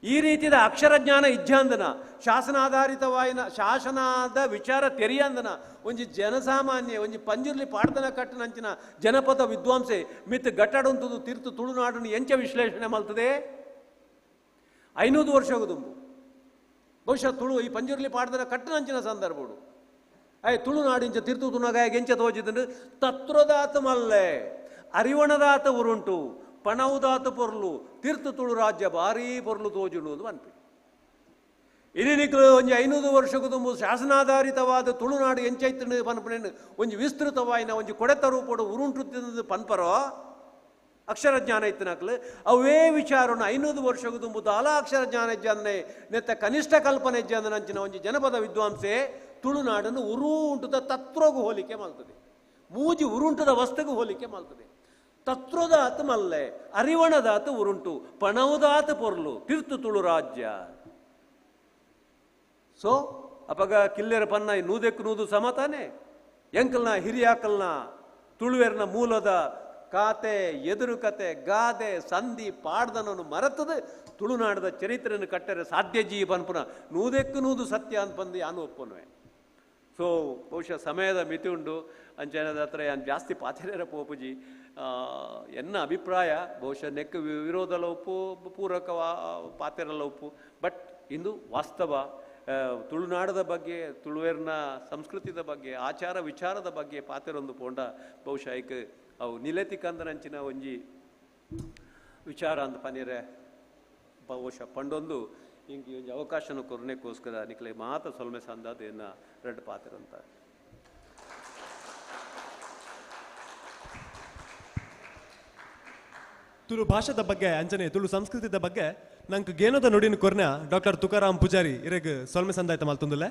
ಈ ರೀತಿಯ ಅಕ್ಷರಜ್ಞಾನ ಇಜ್ಜಾಂದನ ಶಾಸನಾಧಾರಿತವಾಯಿನ ಶಾಸನದ ವಿಚಾರ ತೆರಿಯಂದನ ಒಂಜಿ ಜನಸಾಮಾನ್ಯ ಒಂಜಿ ಪಂಜಿರ್ಲಿ ಪಾಡ್ದನ ಕಟ್ಟನಂಚಿನ ಜನಪದ ವಿದ್ವಾಂಸೆ ಮಿತ್ ಗಟ್ಟಾಡುಂತದು ತಿರ್ತು ತುಳುನಾಡನ್ನು ಎಂಚ ವಿಶ್ಲೇಷಣೆ ಮಲ್ತದೆ 500 ವರ್ಷ ದುಂಬು ಬಹುಶಃ ತುಳು ಈ ಪಂಜಿರ್ಲಿ ಪಾಡ್ದನ ಕಟ್ಟನಂಚಿನ ಸಂದರ್ಭಡು ತುಳುನಾಡಿಂಚ ತಿರ್ತು ತುಣಗಾಯ ಎಂಚ ತೋಜಿದಂಡು ತತ್ವದಾತ ಮಲ್ಲೆ ಅರಿವಣದಾತ ಉರುಂಟು ಪಣವುದಾತ ಪೊರ್ಲು ತಿರ್ತು ತುಳು ರಾಜ್ಯ ಭಾರೀ ಪೊರ್ಲು ತೋಜುಂಡು ಅಂತ ಅನ್ಪಿ ಇಡೀ ನಿಕ್ಲು ಒಂಜಿ 500 ವರ್ಷಕ್ಕೂ ತುಂಬ ಶಾಸನಾಧಾರಿತವಾದ ತುಳುನಾಡು ಎಂಚೈತು ಪನ್ಪನೇನು ಒಂಜಿ ವಿಸ್ತೃತವಾಯಿನ ಒಂಜಿ ಕೊಡೆತ ರೂಪಡು ಉರುಂಟು ಪನ್ಪರೋ ಅಕ್ಷರಜ್ಞಾನ ಇತ್ತಿನಕ್ಲು ಅವೇ ವಿಚಾರವನ್ನು 500 ವರ್ಷಕ್ಕೂ ತುಂಬ ದಾಲ ಅಕ್ಷರಜ್ಞಾನ ಇಜ್ಜಂದನೆ ನೆತ್ತ ಕನಿಷ್ಠ ಕಲ್ಪನೆ ಇಜ್ಜಂದನಂಚಿನ ಒಂಜಿ ಜನಪದ ವಿದ್ವಾಂಸೆ ತುಳುನಾಡನ್ನು ಉರುಂಟುದ ತತ್ವಗೂ ಹೋಲಿಕೆ ಮಾಡ್ತದೆ ಮೂಜಿ ಉರುಂಟದ ವಸ್ತುಗೂ ಹೋಲಿಕೆ ಮಾಡ್ತದೆ ತತ್ವದಾತ ಮಲ್ಲೆ ಅರಿವಣದಾತ ಉರುಂಟು ಪಣವುದಾತ ಪೊರ್ಲು ತಿರ್ತು ತುಳು ರಾಜ್ಯ ಸೊ ಅಪಗ ಕಿಲ್ಲೆರ ಪನ್ನ ನೂದೆಕ್ಕು ನೂದು ಸಮತಾನೆ ಎಂಕಲ್ನ ಹಿರಿಯಾಕಲ್ನ ತುಳುವೆರ್ನ ಮೂಲದ ಕಾತೆ ಎದುರು ಕತೆ ಗಾದೆ ಸಂಧಿ ಪಾಡ್ದನನ್ನು ಮರೆತದು ತುಳುನಾಡದ ಚರಿತ್ರೆಯನ್ನು ಕಟ್ಟರೆ ಸಾಧ್ಯ ಜೀ ಪನ್ಪುನ ನೂದೆಕ್ಕು ನೂದು ಸತ್ಯ ಅಂತ ಬಂದು ಯಾನು ಒಪ್ಪನ್ವೆ ಸೊ ಬಹುಶಃ ಸಮಯದ ಮಿತಿ ಉಂಡು ಅಂಚನದ ಹತ್ರ ಯಾನು ಜಾಸ್ತಿ ಪಾತಿರೇರ ಪೋಪುಜಿ ಎನ್ನ ಅಭಿಪ್ರಾಯ ಬಹುಶಃ ನೆಕ್ ವಿರೋಧಲ ಉಪ್ಪು ಪೂರಕ ಪಾತಿರಲ್ಲ ಉಪ್ಪು ಬಟ್ ಇಂದು ವಾಸ್ತವ ತುಳುನಾಡದ ಬಗ್ಗೆ ತುಳುವೆರ್ನ ಸಂಸ್ಕೃತಿದ ಬಗ್ಗೆ ಆಚಾರ ವಿಚಾರದ ಬಗ್ಗೆ ಪಾತಿರೊಂದು ಪೋಂಡ ಬಹುಶಃ ಐಕ್ ಅವು ನಿಲತಿ ಕಂದನಂಚಿನ ಒಂಜಿ ವಿಚಾರ ಅಂತ ಪನೀರೆ ಬಹುಶಃ ಪಂಡೊಂದು ಹಿಂಗೆ ಒಂಜಿ ಅವಕಾಶನ ಕೊರನೆಗೋಸ್ಕರ ನಿಕ್ಲೆ ಮಾತ ಸೊಲ್ಮೆ ಸಂದಾದ ಏನ ರೆಡ್ ಪಾತಿರಂತ ತುಳು ಭಾಷೆದ ಬಗ್ಗೆ ಅಂಚನೆ ತುಳು ಸಂಸ್ಕೃತಿದ ಬಗ್ಗೆ ನಂಗೆ ಗೇನೋದ ನುಡಿನ ಕೊರ್ನ ಡಾಕ್ಟರ್ ತುಕಾರಾಮ್ ಪೂಜಾರಿ ಇರೆಗ್ ಸೊಲ್ಮೆ ಸಂದಾಯ್ತ ಮಲ್ತೊಂದುಲ್ಲೆ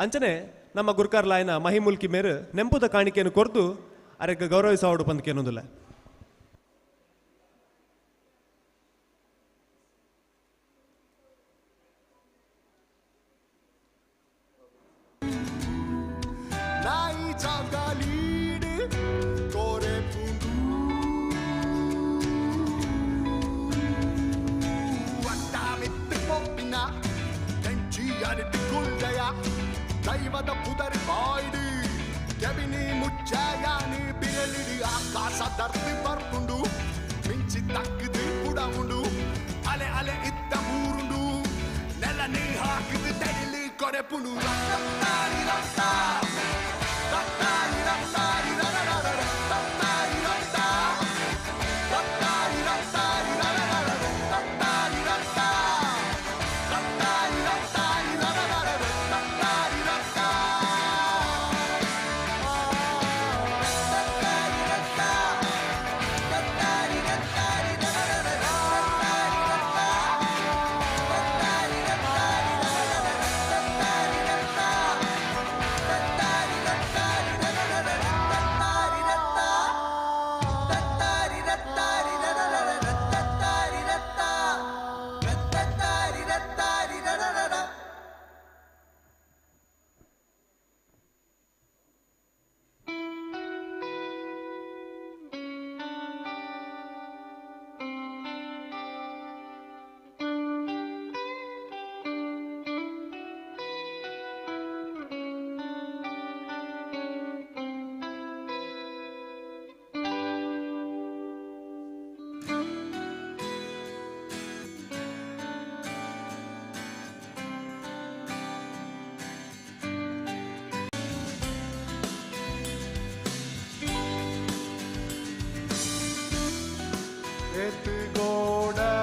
ಅಂಚನೆ ನಮ್ಮ ಗುರ್ಕಾರ್ಲಾಯನ ಮಹಿಮುಲ್ಕಿ ಮೇರು ನೆಂಪುದ ಕಾಣಿಕೆಯನ್ನು ಕೊರ್ದು ಅರೆಗ್ ಗೌರವಿಸಾವಡು ಪಂದ್ಕೇನೊಂದುಲ್ಲೆ. Nai jaga lead kore pundu Vatta mittu poppina tenchi adittu kuldaya Daivada pudari boydu kebini muchayani biralidi akasa darthi barpundu minchi takkudu kudamundu ale ale itta murundu nella ni haakkudu daily kore pundu rattari ratta rattari rattari rararara rattari ratta rattari rattari rararara rattari ratta rattari rattari rararara rattari ratta rattari ratta rattari rattari rararara rattari ratta rattari rattari rararara rattari ratta rattari rattari rararara rattari ratta rattari rattari rararara rattari ratta rattari rattari rararara Etgoda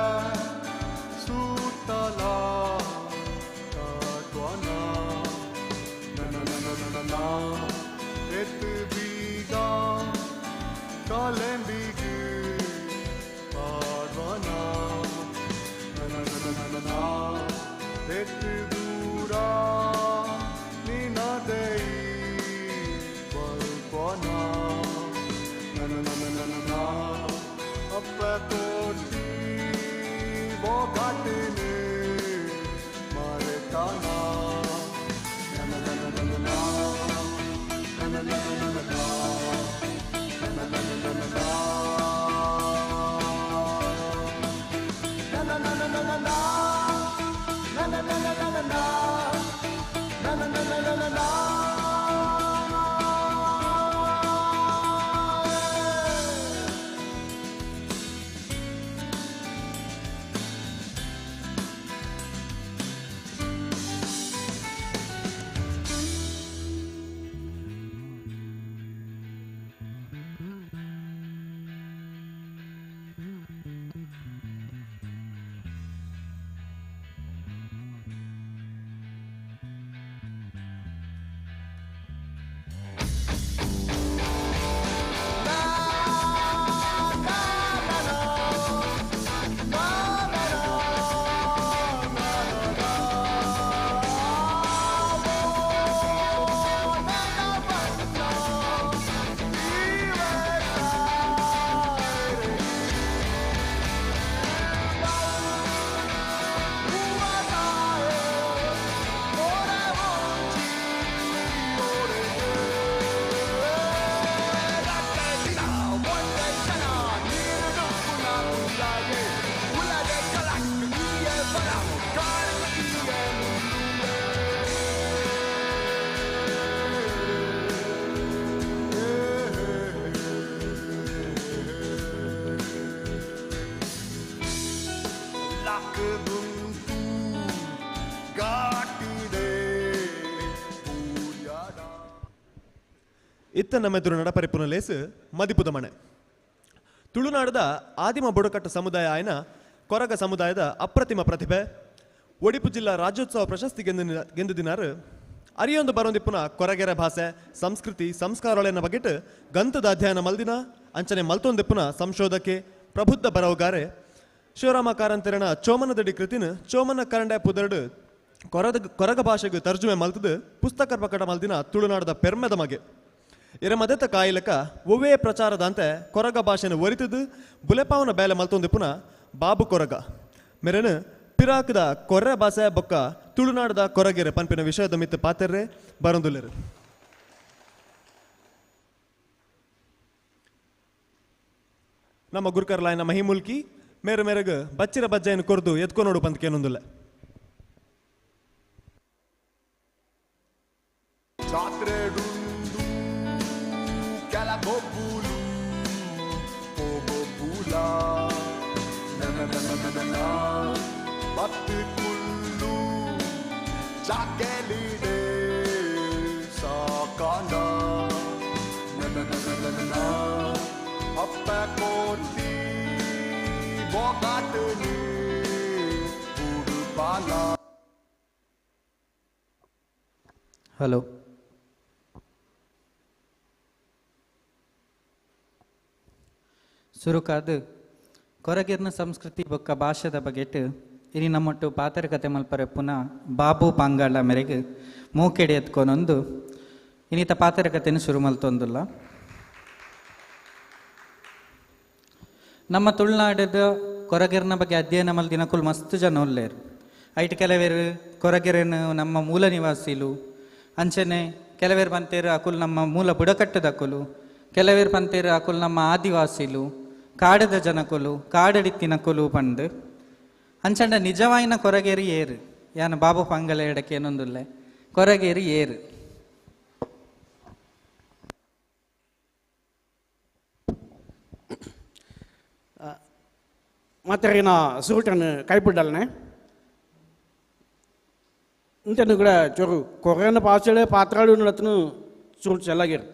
sutala kadwana na na na na na na etbiga kalembigu kadwana na na na na na na etdura ninadei balkona na na na na na na Apatoti bogatine maretana na na na na na na na na na na na na ಇತ್ತ ನಮ್ಮೆದುರು ನಡಪರಿಪುನ ಲೇಸು ಮದಿಪುದ ಮನೆ ತುಳುನಾಡದ ಆದಿಮ ಬುಡಕಟ್ಟು ಸಮುದಾಯ ಆಯ್ನ ಕೊರಗ ಸಮುದಾಯದ ಅಪ್ರತಿಮ ಪ್ರತಿಭೆ ಒಡಿಪು ಜಿಲ್ಲಾ ರಾಜ್ಯೋತ್ಸವ ಪ್ರಶಸ್ತಿ ಗೆಂದಿನಾರು ಅರಿಯೊಂದು ಬರೊಂದಿಪ್ಪುನ ಕೊರಗೆರೆ ಭಾಷೆ ಸಂಸ್ಕೃತಿ ಸಂಸ್ಕಾರಗಳನ್ನ ಬಗೆಟ್ ಗಂತದ ಅಧ್ಯಯನ ಮಲ್ದಿನ ಅಂಚನೆ ಮಲ್ತೊಂದಿಪ್ಪುನ ಸಂಶೋಧಕೆ ಪ್ರಬುದ್ಧ ಬರವುಗಾರೆ ಶಿವರಾಮ ಕಾರಂತರನ ಚೋಮನದಡಿ ಕೃತಿನ ಚೋಮನ ಕರಂಡೆ ಪುದರ್ಡು ಕೊರಗ ಭಾಷೆಗೆ ತರ್ಜುಮೆ ಮಲ್ತದು ಪುಸ್ತಕ ಪ್ರಕಟ ಮಲ್ದಿನ ತುಳುನಾಡದ ಪೆರ್ಮೆದ ಮಗೆ ಇರ ಮದೆತ ಕಾಯಿಲಕ ಒವ್ವೇ ಪ್ರಚಾರದಂತೆ ಕೊರಗ ಭಾಷೆನ ಒರಿತದು ಬುಲೆಪಾವನ ಬೇಲೆ ಮಲ್ತೊಂದು ಪುನಃ ಬಾಬು ಕೊರಗ ಮೆರೆನು ಪಿರಾಕದ ಕೊರ್ರೆ ಭಾಷೆ ಬೊಕ್ಕ ತುಳುನಾಡದ ಕೊರಗೆರೆ ಪನ್ಪಿನ ವಿಷಯದ ಮಿತ್ತು ಪಾತೆರ್ರೆ ಬರೊಂದುಲ್ಲೆರು. ನಮ್ಮ ಗುರುಕರ್ಲಾಯ್ನ ಮಹಿಮುಲ್ಕಿ ಮೇರೆ ಮೇರೆಗೆ ಬಚ್ಚಿರ ಬಜ್ಜೆಯನ್ನು ಕೊರ್ದು ಎತ್ಕೊ ನೋಡು ಪಂತಕ್ಕೆ ಏನೊಂದಿಲ್ಲ. ಹಲೋ, ಸುರುಕಾದ ಕೊರಗಿರ್ನ ಸಂಸ್ಕೃತಿ ಬೊಕ್ಕ ಭಾಷೆದ ಬಗೆಟ್ ಇನಿ ನಮ್ಮೊಟ್ಟು ಪಾತ್ರ ಕತೆ ಮಲ್ಪರೆ ಪುನಃ ಬಾಬು ಪಾಂಗಾಳ ಮೇರೆಗೆ ಮೂಕೆಡೆ ಎತ್ಕೊಂಡೊಂದು ಇನ್ನಿತ ಪಾತ್ರ ಕತೆನ ಶುರು ಮಲ್ತೊಂದುಲ್ಲ. ನಮ್ಮ ತುಳುನಾಡದ ಕೊರಗೆರ್ನ ಬಗ್ಗೆ ಅಧ್ಯಯನ ಮಲ್ದಿನ ಕುಲ್ ಮಸ್ತ್ ಜನ ಒಲ್ಲೇರು. ಐಟ್ ಕೆಲವೇರು ಕೊರಗೆರೆನು ನಮ್ಮ ಮೂಲ ನಿವಾಸಿಲು ಅಂಚನೆ ಕೆಲವೇರು ಪಂತೇರು ಅಕುಲ್ ನಮ್ಮ ಮೂಲ ಬುಡಕಟ್ಟದ ಅಕುಲು, ಕೆಲವೇರು ಪಂತೇರು ಅಕುಲ್ ನಮ್ಮ ಆದಿವಾಸಿಲು, ಕಾಡದ ಜನಕುಲು, ಕಾಡಡಿತ್ತಿನ ಕುಲು ಪಂಡು ಅಂಚಂಡ ನಿಜವಾಯಿನ ಕೊರಗೇರಿ ಏರು ಯಾನ ಬಾಬು ಪಂಗಲ ಎಡಕ್ಕೆ ಏನೊಂದುಲ್ಲೆ ಕೊರಗೇರಿ ಏರು. ಮಾತೆರಿನ ಸುರುಟನ್ನು ಕೈಪಿಡಲ್ನೆ ಇಂಟನ್ನು ಕೂಡ ಚೊರು ಕೊರೆನ ಪಾಚಳೆ ಪಾತ್ರಾಡು ನಡತನು ಸುರುಟ್ ಚೆಲ್ಲಾಗಿರು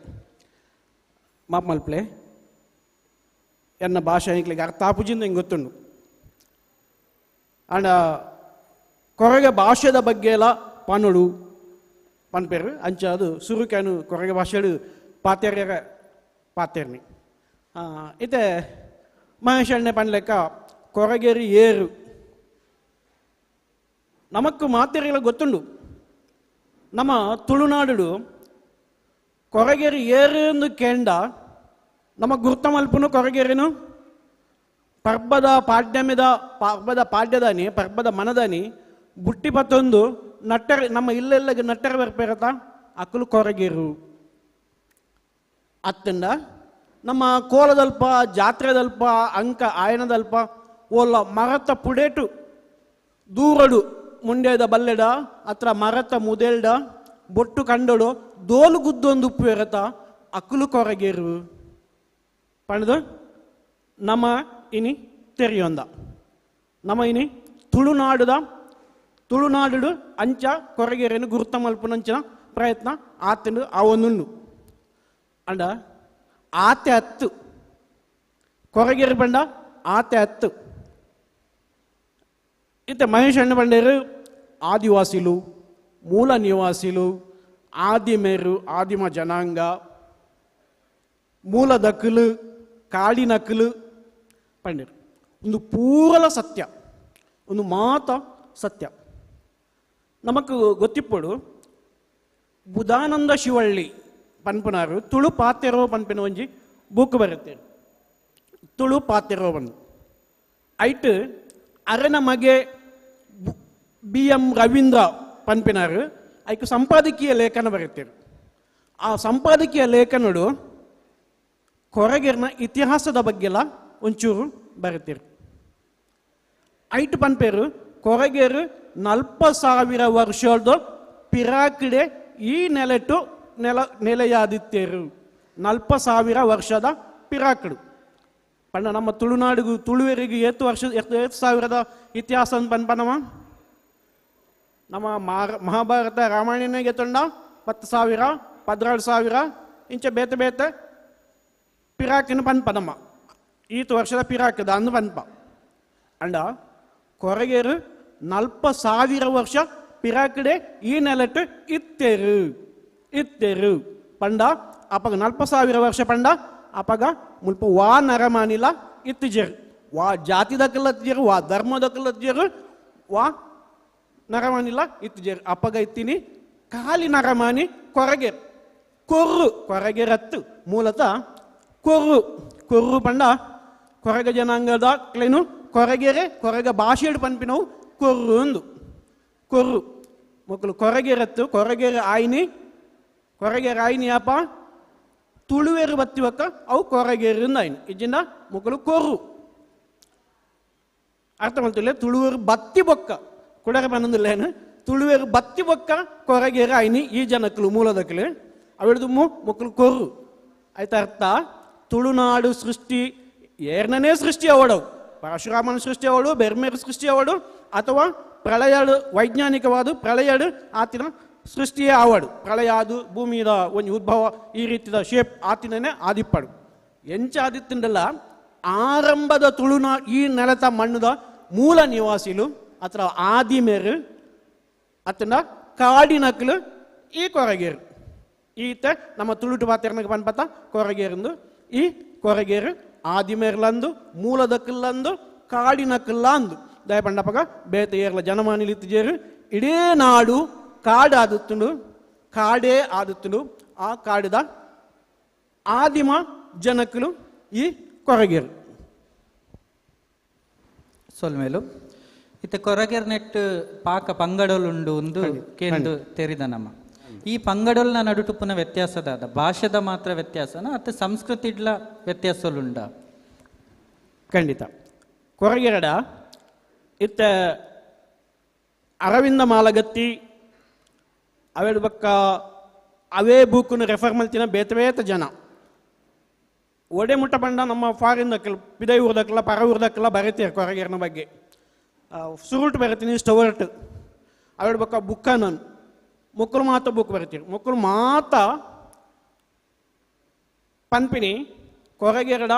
ಮಾಪ್ ಮಲ್ಪಲೆ ಎನ್ನ ಭಾಷೆ ಇಂಕ್ಲಿಗೆ ಅರ್ಥ ಆಪುಜಿಂದ ಹಿಂಗೆ ಗೊತ್ತುಂಡು. ಅಂಡ ಕೊರಗೆ ಭಾಷೆದ ಬಗ್ಗೆ ಎಲ್ಲ ಪನ್ನುಡು ಪನ್ಪೇರು ಅಂಚ ಅದು ಸುರುಕೇನು ಕೊರಗೆ ಭಾಷೆಡು ಪಾತೆರ್ಯರ ಪಾತೆರ್ನಿ ಇತ್ತೆ ಮಹೇಶಣ್ಣೆ ಪನ್ಲೆಕ್ಕ ಕೊರಗೇರಿ ಏರು ನಮಕ್ಕು ಮಾತೆರೆಲ್ಲ ಗೊತ್ತುಂಡು. ನಮ್ಮ ತುಳುನಾಡು ಕೊರಗೇರಿ ಏರು ಎಂದು ಕೇಂಡ ನಮ್ಮ ಗುರುತ ಮಲ್ಪನು ಕೊರಗೇರಿನು ಪರ್ಬದ ಪಾಡ್ಯದಾನಿ ಪರ್ಬದ ಮನದಾನಿ ಬುಟ್ಟಿ ಪತ್ತೊಂದು ನಟ್ಟರೆ ನಮ್ಮ ಇಲ್ಲೆಲ್ಲಗೆ ನಟ್ಟರೆ ಬರ್ಪೇರತ ಅಕ್ಕಲು ಕೊರಗೇರು ಅತ್ತಂಡ ನಮ್ಮ ಕೋಲದಲ್ಪ ಜಾತ್ರೆದಲ್ಪ ಅಂಕ ಆಯನದಲ್ಪ ಓಲ್ಲ ಮರತ ಪುಡೇಟು ದೂರಡು ಮುಂಡೆದ ಬಲ್ಲೆಡ ಅತ್ರ ಮರತ ಮುದೆಲ್ಡ ಬೊಟ್ಟು ಕಂಡಡು ದೋಲು ಗುದ್ದೊಂದು ಉಪ್ಪು ಇರತ ಅಕ್ಕಲು ಕೊರಗೇರು ಪಣದು ನಮ್ಮ ಇನಿ ತೆರೆಯೊಂದ ನಮ್ಮ ಇನಿ ತುಳುನಾಡು ಅಂಚ ಕೊರಗೇರೇನು ಗುರುತ ಮಲ್ಪುನಂಚಿನ ಪ್ರಯತ್ನ ಆತಂಡು ಅವನುಂಡು ಅಂಡ ಆತೆ ಹತ್ತು ಕೊರಗೇರಿ ಬಂಡ ಆತೆ ಹತ್ತು ಇತ್ತೆ ಮಹೇಶ್ ಅಣ್ಣ ಬಂಡೇರು ಆದಿವಾಸಿಲು ಮೂಲ ನಿವಾಸಿಲು ಆದಿಮೇರು ಆದಿಮ ಜನಾಂಗ ಮೂಲ ದಕ್ಕಲು ಕಾಡಿನಕ್ಕಲು ಪಂಡೇರು ಒಂದು ಪೂರಲ ಸತ್ಯ ಒಂದು ಮಾತ ಸತ್ಯ ನಮಕ್ ಗೊತ್ತಿಪ್ಪಡು ಬುಧಾನಂದ ಶಿವಳ್ಳಿ ಪನ್ಪನಾರು ತುಳು ಪಾತೆರೋ ಪನ್ಪಿನ ಒಂಜಿ ಬುಕ್ ಬರುತ್ತೆ ತುಳು ಪಾತೆರೋ ಬಂದು ಐಟ್ ಅರೆನ ಮಗೆ BM ರವೀಂದ್ರ ಪನ್ಪಿನಾರು ಐಕು ಸಂಪಾದಕೀಯ ಲೇಖನ ಬರುತ್ತೇವೆ. ಆ ಸಂಪಾದಕೀಯ ಲೇಖನಡು ಕೊರಗೇರಿನ ಇತಿಹಾಸದ ಬಗ್ಗೆಲ್ಲ ಒಂಚೂರು ಬರುತ್ತೀರು. ಐಟ್ ಪನ್ಪೇರು ಕೊರಗೇರು 40,000 ವರ್ಷದ ಪಿರಾಕಿಡೆ ಈ ನೆಲೆಯಾದಿತ್ತೇರು 40,000 ವರ್ಷದ ಪಿರಾಕಡು ಪಂಡ ನಮ್ಮ ತುಳುನಾಡಿಗೂ ತುಳುವರಿಗೆ ಎಷ್ಟು ಸಾವಿರದ ಇತಿಹಾಸ ಪನ್ಪನವ ನಮ್ಮ ಮಹಾಭಾರತ ರಾಮಾಯಣಗೆ ತೊಂಡ 10,000 12,000 ಇಂಚ ಬೇತೆ ಬೇತೆ ಪಿರಾಕಿನ ಪನ್ಪನಮ್ಮ ಈತ ವರ್ಷದ ಪಿರಾಕದ ಅಂದು ಪನ್ಪ ಅಂಡ ಕೊರಗೇರು 40,000 ವರ್ಷ ಪಿರಾಕಿಡೆ ಈ ನೆಲೆಟ್ಟು ಇತ್ತೇರು ಪಂಡ ಅಪಗ 40,000 ವರ್ಷ ಪಂಡ ಅಪಗ ಮುಲ್ಪ ವಾ ನರಮಾನಿಲ ಇತ್ತಿಜೇರು ವಾ ಜಾತಿ ದಕ್ಕಲತ್ತಿಯರು ವಾ ಧರ್ಮ ದಕ್ಕಲತ್ತಿಯರು ವಾ ನರಮಾನಿಲ್ಲ ಇತ್ತಿಜೇರು ಅಪ್ಪಗ ಇತ್ತೀನಿ ಖಾಲಿ ನರಮಾನಿ ಕೊರಗೆರ್ ಕೊರಗೆರತ್ತು ಮೂಲತಃ ಕೊರ್ರು ಪಂಡ ಕೊರಗ ಜನಾಂಗದ ಕ್ಲೇನು ಕೊರಗ ಭಾಷೆಡು ಪನ್ಪಿನವು ಕೊರ್ರು ಮಕ್ಕಳು ಕೊರಗೆರತ್ತು ಕೊರಗೆರ ಆಯ್ನಿ ಅಪ್ಪ ತುಳುವೇರು ಬತ್ತಿವಕ್ಕ ಅವು ಕೊರಗೇರಿಂದ ಆಯ್ನು ಇಜ್ಜಿಂದ ಮಕ್ಕಳು ಕೊರ್ರು ಅರ್ಥ ಮಾಡ್ತಿಲ್ಲ ತುಳುವೇರು ಬತ್ತಿ ಬೊಕ್ಕ ಕುಡರೆ ಬಂದಿಲ್ಲ ಏನು ತುಳುವೇರು ಬತ್ತಿ ಬೊಕ್ಕ ಕೊರಗೇರ ಆಯ್ನಿ ಈ ಜನಕ್ಕಲು ಮೂಲದಕ್ಕಲೆ ಅವಿಡ್ದು ಮಕ್ಕಳು ಕೊರ್ರು ಆಯ್ತಾ ಅರ್ಥ ತುಳುನಾಡು ಸೃಷ್ಟಿ ಏರ್ನೇ ಸೃಷ್ಟಿ ಅವಡು ಪರಶುರಾಮನ ಸೃಷ್ಟಿ ಅವಡು ಬೆರ್ಮೇರು ಸೃಷ್ಟಿ ಅವಡು ಅಥವಾ ಪ್ರಳಯಡು ವೈಜ್ಞಾನಿಕವಾದ ಪ್ರಳಯಡು ಆತಿನ ಸೃಷ್ಟಿಯೇ ಆವಡು ಪ್ರಳಯ ಅದು ಭೂಮಿಯ ಒಂದು ಉದ್ಭವ ಈ ರೀತಿಯ ಶೇಪ್ ಆತಿನೇ ಆದಿಪ್ಪಡು ಎಂಚ ಆದಿತ್ತಂಡಲ್ಲ ಆರಂಭದ ತುಳುನ ಈ ನೆಲತ ಮಣ್ಣದ ಮೂಲ ನಿವಾಸಿಲು ಅಥವಾ ಆದಿಮೇರು ಅತ್ತನ ಕಾಡಿನಕ್ಕಲು ಈ ಕೊರಗೇರು ಈತ ನಮ್ಮ ತುಳುಟು ಪಾತ್ರನಕ್ಕೆ ಪನ್ಪತ್ತ ಕೊರಗೇರಂದು ಈ ಕೊರಗೇರು ಆದಿಮೇರ್ಲಂದು ಮೂಲದಕ್ಕಲ್ಲಂದು ಕಾಡಿನಕ್ಕಲ್ಲ ಅಂದು ದಯಪಂಡಪಗ ಬೇತ ಏರ್ಲ ಜನಮಾನಿಲಿತ್ತಿಜೇರು ಇಡೀ ನಾಡು ಕಾಡೇ ಆದುತ್ತುಂಡು ಆ ಕಾಡಿದ ಆದಿಮ ಜನಕ್ಕಲು ಈ ಕೊರಗೇರು ಸೊಲ್ಮೇಲು ಇತ್ತೆ ಕೊರಗೇರ್ ನೆಟ್ ಪಾಕ ಪಂಗಡೋಲುಂಡು ಒಂದು ಕೇಂದು ತೆರಿದ ನಮ್ಮ ಈ ಪಂಗಡೋಲ್ನ ನಡುಟುಪ್ಪುನ ವ್ಯತ್ಯಾಸದಾದ ಭಾಷೆದ ಮಾತ್ರ ವ್ಯತ್ಯಾಸನ ಅತ್ತೆ ಸಂಸ್ಕೃತಿಡ್ಲ ವ್ಯತ್ಯಾಸಲುಂಡ ಖಂಡಿತ ಕೊರಗೇರಡ ಇತ್ತ ಅರವಿಂದ ಮಾಲಗತ್ತಿ ಅವೇಡು ಬಕ್ಕ ಅವೇ ಬುಕ್ನು ರೆಫರ್ ಮಲ್ತಿನ ಬೇತ ಜನ ಒಡೆ ಮುಟ್ಟ ಬಂಡ ನಮ್ಮ ಫಾರಿನ್ ದಕ್ಕಲ್ಲ ಪಿದೈ ಊರ್ದಕ್ಕಲ್ಲ ಪರ ಊರ್ದಕ್ಕಲ್ಲ ಬರೀತೀರಿ ಕೊರಗೇರನ ಬಗ್ಗೆ ಸುರುಟ್ ಬರೀತೀನಿ ಸ್ಟವರ್ಟ್ ಅವೇಡು ಬಕ್ಕ ಬುಕ್ಕ ನಾನು ಮೊಕ್ಕಲು ಮಾತ ಬುಕ್ ಬರೀತೀರಿ ಮೊಕ್ಕಲು ಮಾತ ಪನ್ಪಿನಿ ಕೊರಗೇರಡ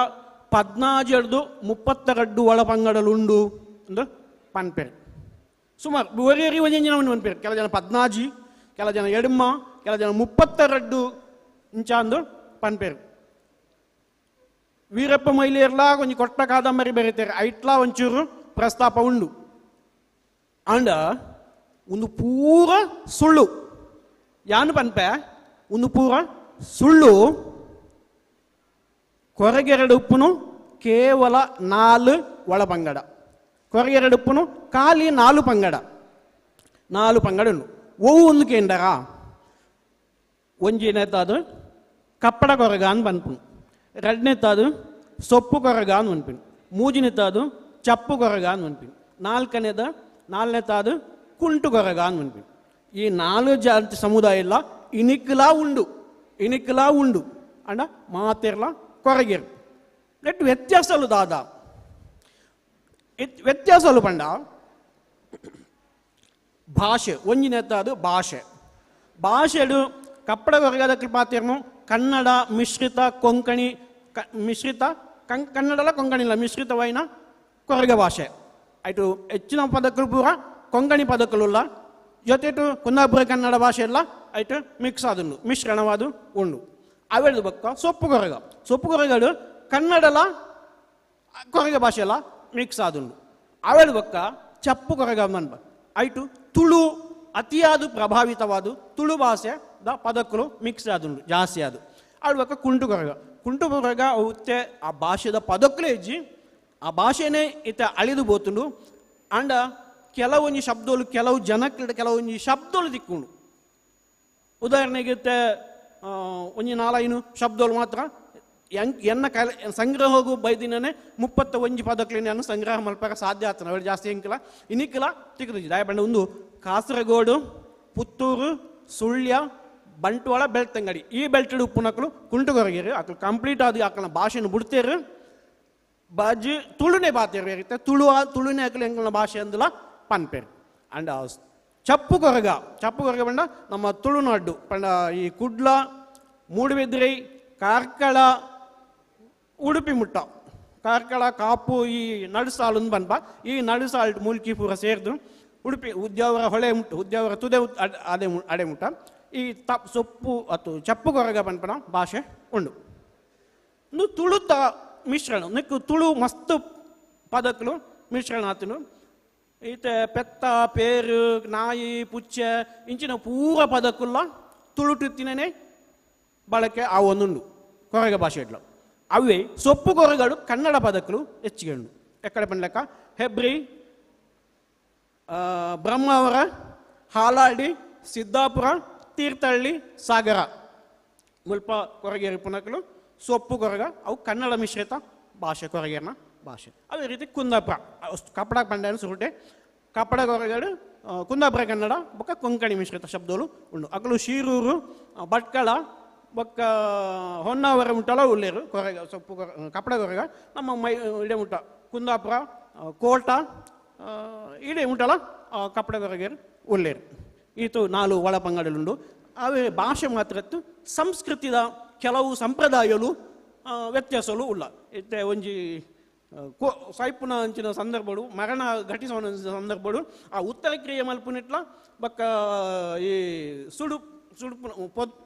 14-32 ಒಳ ಪಂಗಡಲುಂಡು ಎಂದು ಪನ್ಪೇರು ಸುಮಾರು ಒರೇರಿ ಒಂಜಿನವನು ಪನ್ಪೇರು ಕೆಲ ಜನ 14 ಕೆಲ ಜನ ಎಡಮ್ಮ ಕೆಲ ಜನ 32 ಇಂಚ ಅಂದು ಪನ್ಪೇರು ವೀರಪ್ಪ ಮೈಲಿಯರ್ಲ ಕೊಂಚ ಕೊಟ್ಟ ಕಾದಂಬರಿ ಬರೀತಾರೆ ಐಟ್ಲ ಒಂಚೂರು ಪ್ರಸ್ತಾಪ ಉಂಡು ಅಂಡ ಒಂದು ಪೂರ ಸುಳ್ಳು ಯಾನು ಪನ್ಪೆ ಒಂದು ಪೂರ ಸುಳ್ಳು ಕೊರಗೆರಡು ಉಪ್ಪುನು ಕೇವಲ 4 ಒಳ ಪಂಗಡ ಕೊರಗೆರಡು ಉಪ್ಪುನು ಖಾಲಿ 4 ಪಂಗಡ ಉಂಡು ಒವು ಒಂದು ಕೇಂದ್ರ ಒಂಜಿನೆತ್ತಾದು ಕಪ್ಪಡ ಕೊರಗ ಅಂತ ಪನ್ಪುನು ಎರಡನೇತ್ತಾದು ಸೊಪ್ಪು ಕೊರಗ ಅಂತ ಪನ್ಪಿನು ಮೂಜಿನೆತ್ತಾದು ಚಪ್ಪು ಕೊರಗ ಅಂತ ಪನ್ಪಿನು ನಾಲ್ಕನೇತಾದು ಕುಂಟು ಕೊರಗ ಅಂತ ಪನ್ಪಿನು ಈ 4 ಜಾತಿ ಸಮುದಾಯ ಎಲ್ಲ ಇನಿಕ್ಲಾ ಉಂಡು ಅಂಡ ಮಾತೆರ್ಲ ಕೊರಗೇರು ನೆಟ್ಟು ವ್ಯತ್ಯಾಸಲು ದಾದ ವ್ಯತ್ಯಾಸಲು ಪಂಡ ಭಾಷೆ ಒಂಜಿನೆತ್ತಾದು ಭಾಷೆಡು ಕಪ್ಪಡ ಕೊರಗದಕ್ಕೆ ಪಾತಿರ್ನು ಕನ್ನಡ ಮಿಶ್ರಿತ ಕೊಂಕಣಿ ಕನ್ನಡಲ ಕೊಂಕಣಿಲ್ಲ ಮಿಶ್ರಿತವೈನ ಕೊರಗ ಭಾಷೆ ಆಯ್ತು ಹೆಚ್ಚಿನ ಪದಕಗಳು ಪೂರ ಕೊಂಕಣಿ ಪದಕಳುಲ್ಲ ಜೊತೆಟು ಕುಂದಾಪುರ ಕನ್ನಡ ಭಾಷೆ ಎಲ್ಲ ಆಯ್ತು ಮಿಕ್ಸ್ ಆದುಂಡು ಮಿಶ್ರಣವಾದು ಉಂಡು ಅವೆಳ್ದು ಬಕ್ಕ ಸೊಪ್ಪು ಕೊರಗಡು ಕನ್ನಡಲ ಕೊರಗ ಭಾಷೆ ಎಲ್ಲ ಮಿಕ್ಸ್ ಆದುಂಡು ಅವೆಳ್ದು ಬಕ್ಕ ಚಪ್ಪು ಕೊರಗ ಮನ್ಬ ಆಯ್ತು ತುಳು ಅತಿಯಾದ ಪ್ರಭಾವಿತವಾದ ತುಳು ಭಾಷೆದ ಪದಕಗಳು ಮಿಕ್ಸ್ ಆದುಂಡು ಜಾಸ್ತಿ ಆದು ಅವಳು ಬಕ್ಕ ಕುಂಟು ಕೊರಗ ಅವತ್ತೆ ಆ ಭಾಷೆದ ಪದಕಲೇ ಇಜ್ಜಿ ಆ ಭಾಷೆನೇ ಇತ್ತ ಅಳಿದು ಬೋತುಂಡು ಅಂಡ ಕೆಲವೊಂದು ಶಬ್ದಗಳು ಕೆಲವು ಜನಕ್ಕೆ ಕೆಲವೊಂದು ಶಬ್ದಗಳು ತಿಕ್ಕೊಂಡು ಉದಾಹರಣೆಗೆ ಒಂಜಿ 4 ಶಬ್ದಗಳು ಮಾತ್ರ ಎನ್ನ ಸಂಗ್ರಹ ಹೋಗು ಬೈದಿನೇ 31 ಪದಕಲಿನ ಸಂಗ್ರಹ ಮಲ್ಪಕ ಸಾಧ್ಯ ಆಗ್ತಾನೆ ಅವಳು ಜಾಸ್ತಿ ಇನ್ನಿಕ್ಕಿಲ್ಲ ತಿಕ್ಕದು ದಯಪಂಡ ಒಂದು ಕಾಸರಗೋಡು ಪುತ್ತೂರು ಸುಳ್ಯ ಬಂಟ್ವಾಳ ಬೆಳ್ತಂಗಡಿ ಈ ಬೆಲ್ಟೆಡ್ ಉಪ್ಪುನಕ್ಕಳು ಕುಂಟು ಕೊರಗೇರು ಅಕ್ಕಳು ಕಂಪ್ಲೀಟ್ ಆದ ಅಕ್ಕಳ ಭಾಷೆಯನ್ನು ಬಿಡ್ತೇರು ಬಾಜಿ ತುಳುನೇ ಬಾತೇರು ತುಳುನೇ ಅಕ್ಕಳು ಎಂಗಳ ಭಾಷೆ ಅಂದಲ್ಲ ಪನ್ಪೇರು ಅಂಡ್ ಚಪ್ಪು ಕೊರಗ ಬಂಡ ನಮ್ಮ ತುಳುನಾಡು ಪಂಡ ಈ ಕುಡ್ಲ ಮೂಡುಬಿದ್ರೈ ಕಾರ್ಕಳ ಉಡುಪಿ ಮುಟ್ಟ ಕಾರ್ಕಳ ಕಾಪು ಈ ನಡುಸಾಲು ಬನ್ಪ ಈ ನಡುಸಾಲ್ಟ್ ಮೂಲ್ಕಿ ಪೂರ ಸೇರ್ದು ಉಡುಪಿ ಉದ್ಯಾವರ ಹೊಳೆ ಮುಟ್ಟು ಉದ್ಯಾವರ ತುದೆ ಅಡೆ ಮುಟ್ಟ ಈ ಸೊಪ್ಪು ಅಥವಾ ಚಪ್ಪು ಕೊರಗ ಪನ್ಪನ ಭಾಷೆ ಉಂಡು ತುಳುತ ಮಿಶ್ರಣ ನಿಕ್ಕು ತುಳು ಮಸ್ತ್ ಪದಕಲು ಮಿಶ್ರಣ ಆತನು ಈತ ಪೆತ್ತ ಪೇರು ನಾಯಿ ಪುಚ್ಚ ಇಂಚಿನ ಪೂರ ಪದಕುಲ್ಲ ತುಳುಟುತ್ತಿನೇ ಬಳಕೆ ಆ ಒಂದುಂಡು ಕೊರಗ ಭಾಷೆ ಇಡ್ಲು ಅವೇ ಸೊಪ್ಪು ಕೊರಗಳು ಕನ್ನಡ ಪದಕಲು ಹೆಚ್ಚಿಗೆ ಉಂಡು ಎಕ್ಕಡೆ ಪಂಡ್ಲೆಕ್ಕ ಹೆಬ್ರಿ ಬ್ರಹ್ಮಾವರ ಹಾಲಾಡಿ ಸಿದ್ದಾಪುರ ತೀರ್ಥಹಳ್ಳಿ ಸಾಗರ ಮುಲ್ಪ ಕೊರಗೇರಿ ಪುನಕಲು ಸೊಪ್ಪು ಕೊರಗ ಅವು ಕನ್ನಡ ಮಿಶ್ರಿತ ಭಾಷೆ ಕೊರಗೇರಿನ ಭಾಷೆ ಅದೇ ರೀತಿ ಕುಂದಾಪುರ ಕಪಡ ಪಂಡನ ಸುರುಟೆ ಕಪಡ ಕೊರಗಡು ಕುಂದಾಪುರ ಕನ್ನಡ ಬೊಕ್ಕ ಕೊಂಕಣಿ ಮಿಶ್ರಿತ ಶಬ್ದಗಳು ಉಂಡು ಅಕಲು ಶೀರೂರು ಭಟ್ಕಳ ಬೊಕ್ಕ ಹೊನ್ನಾವರ ಮುಟ್ಟಲ ಉಳ್ಳೇರು ಕೊರಗ ಸೊಪ್ಪು ಕಪಡ ಕೊರಗ ನಮ್ಮ ಮೈ ಇಡೆ ಮುಟ್ಟ ಕುಂದಾಪುರ ಕೋಟ ಇಡೆ ಮುಟ್ಟಲ ಕಪಡ ಕೊರಗೇರು ಉಳ್ಳೇರು ಈತು 4 ಒಳಪಂಗಡలుండు ಅವೇ ಭಾಷೆ ಮಾತ್ರತ್ತು ಸಂಸ್ಕೃತಿದ ಕೆಲವು ಸಂಪ್ರದಾಯಗಳು ವ್ಯತ್ಯಾಸಗಳು ಉಳ್ಳ ಇತ್ತೆ ಒಂಜಿ ಸಾಯ್ಪುನ ಅಂಚಿನ ಸಂದರ್ಭಗಳು ಮರಣ ಘಟಿಸುವ ಸಂದರ್ಭಗಳು ಆ ಉತ್ತರ ಕ್ರಿಯೆ ಮಲ್ಪುನಿಟ್ಲ ಬಕ್ಕ ಈ ಸುಡು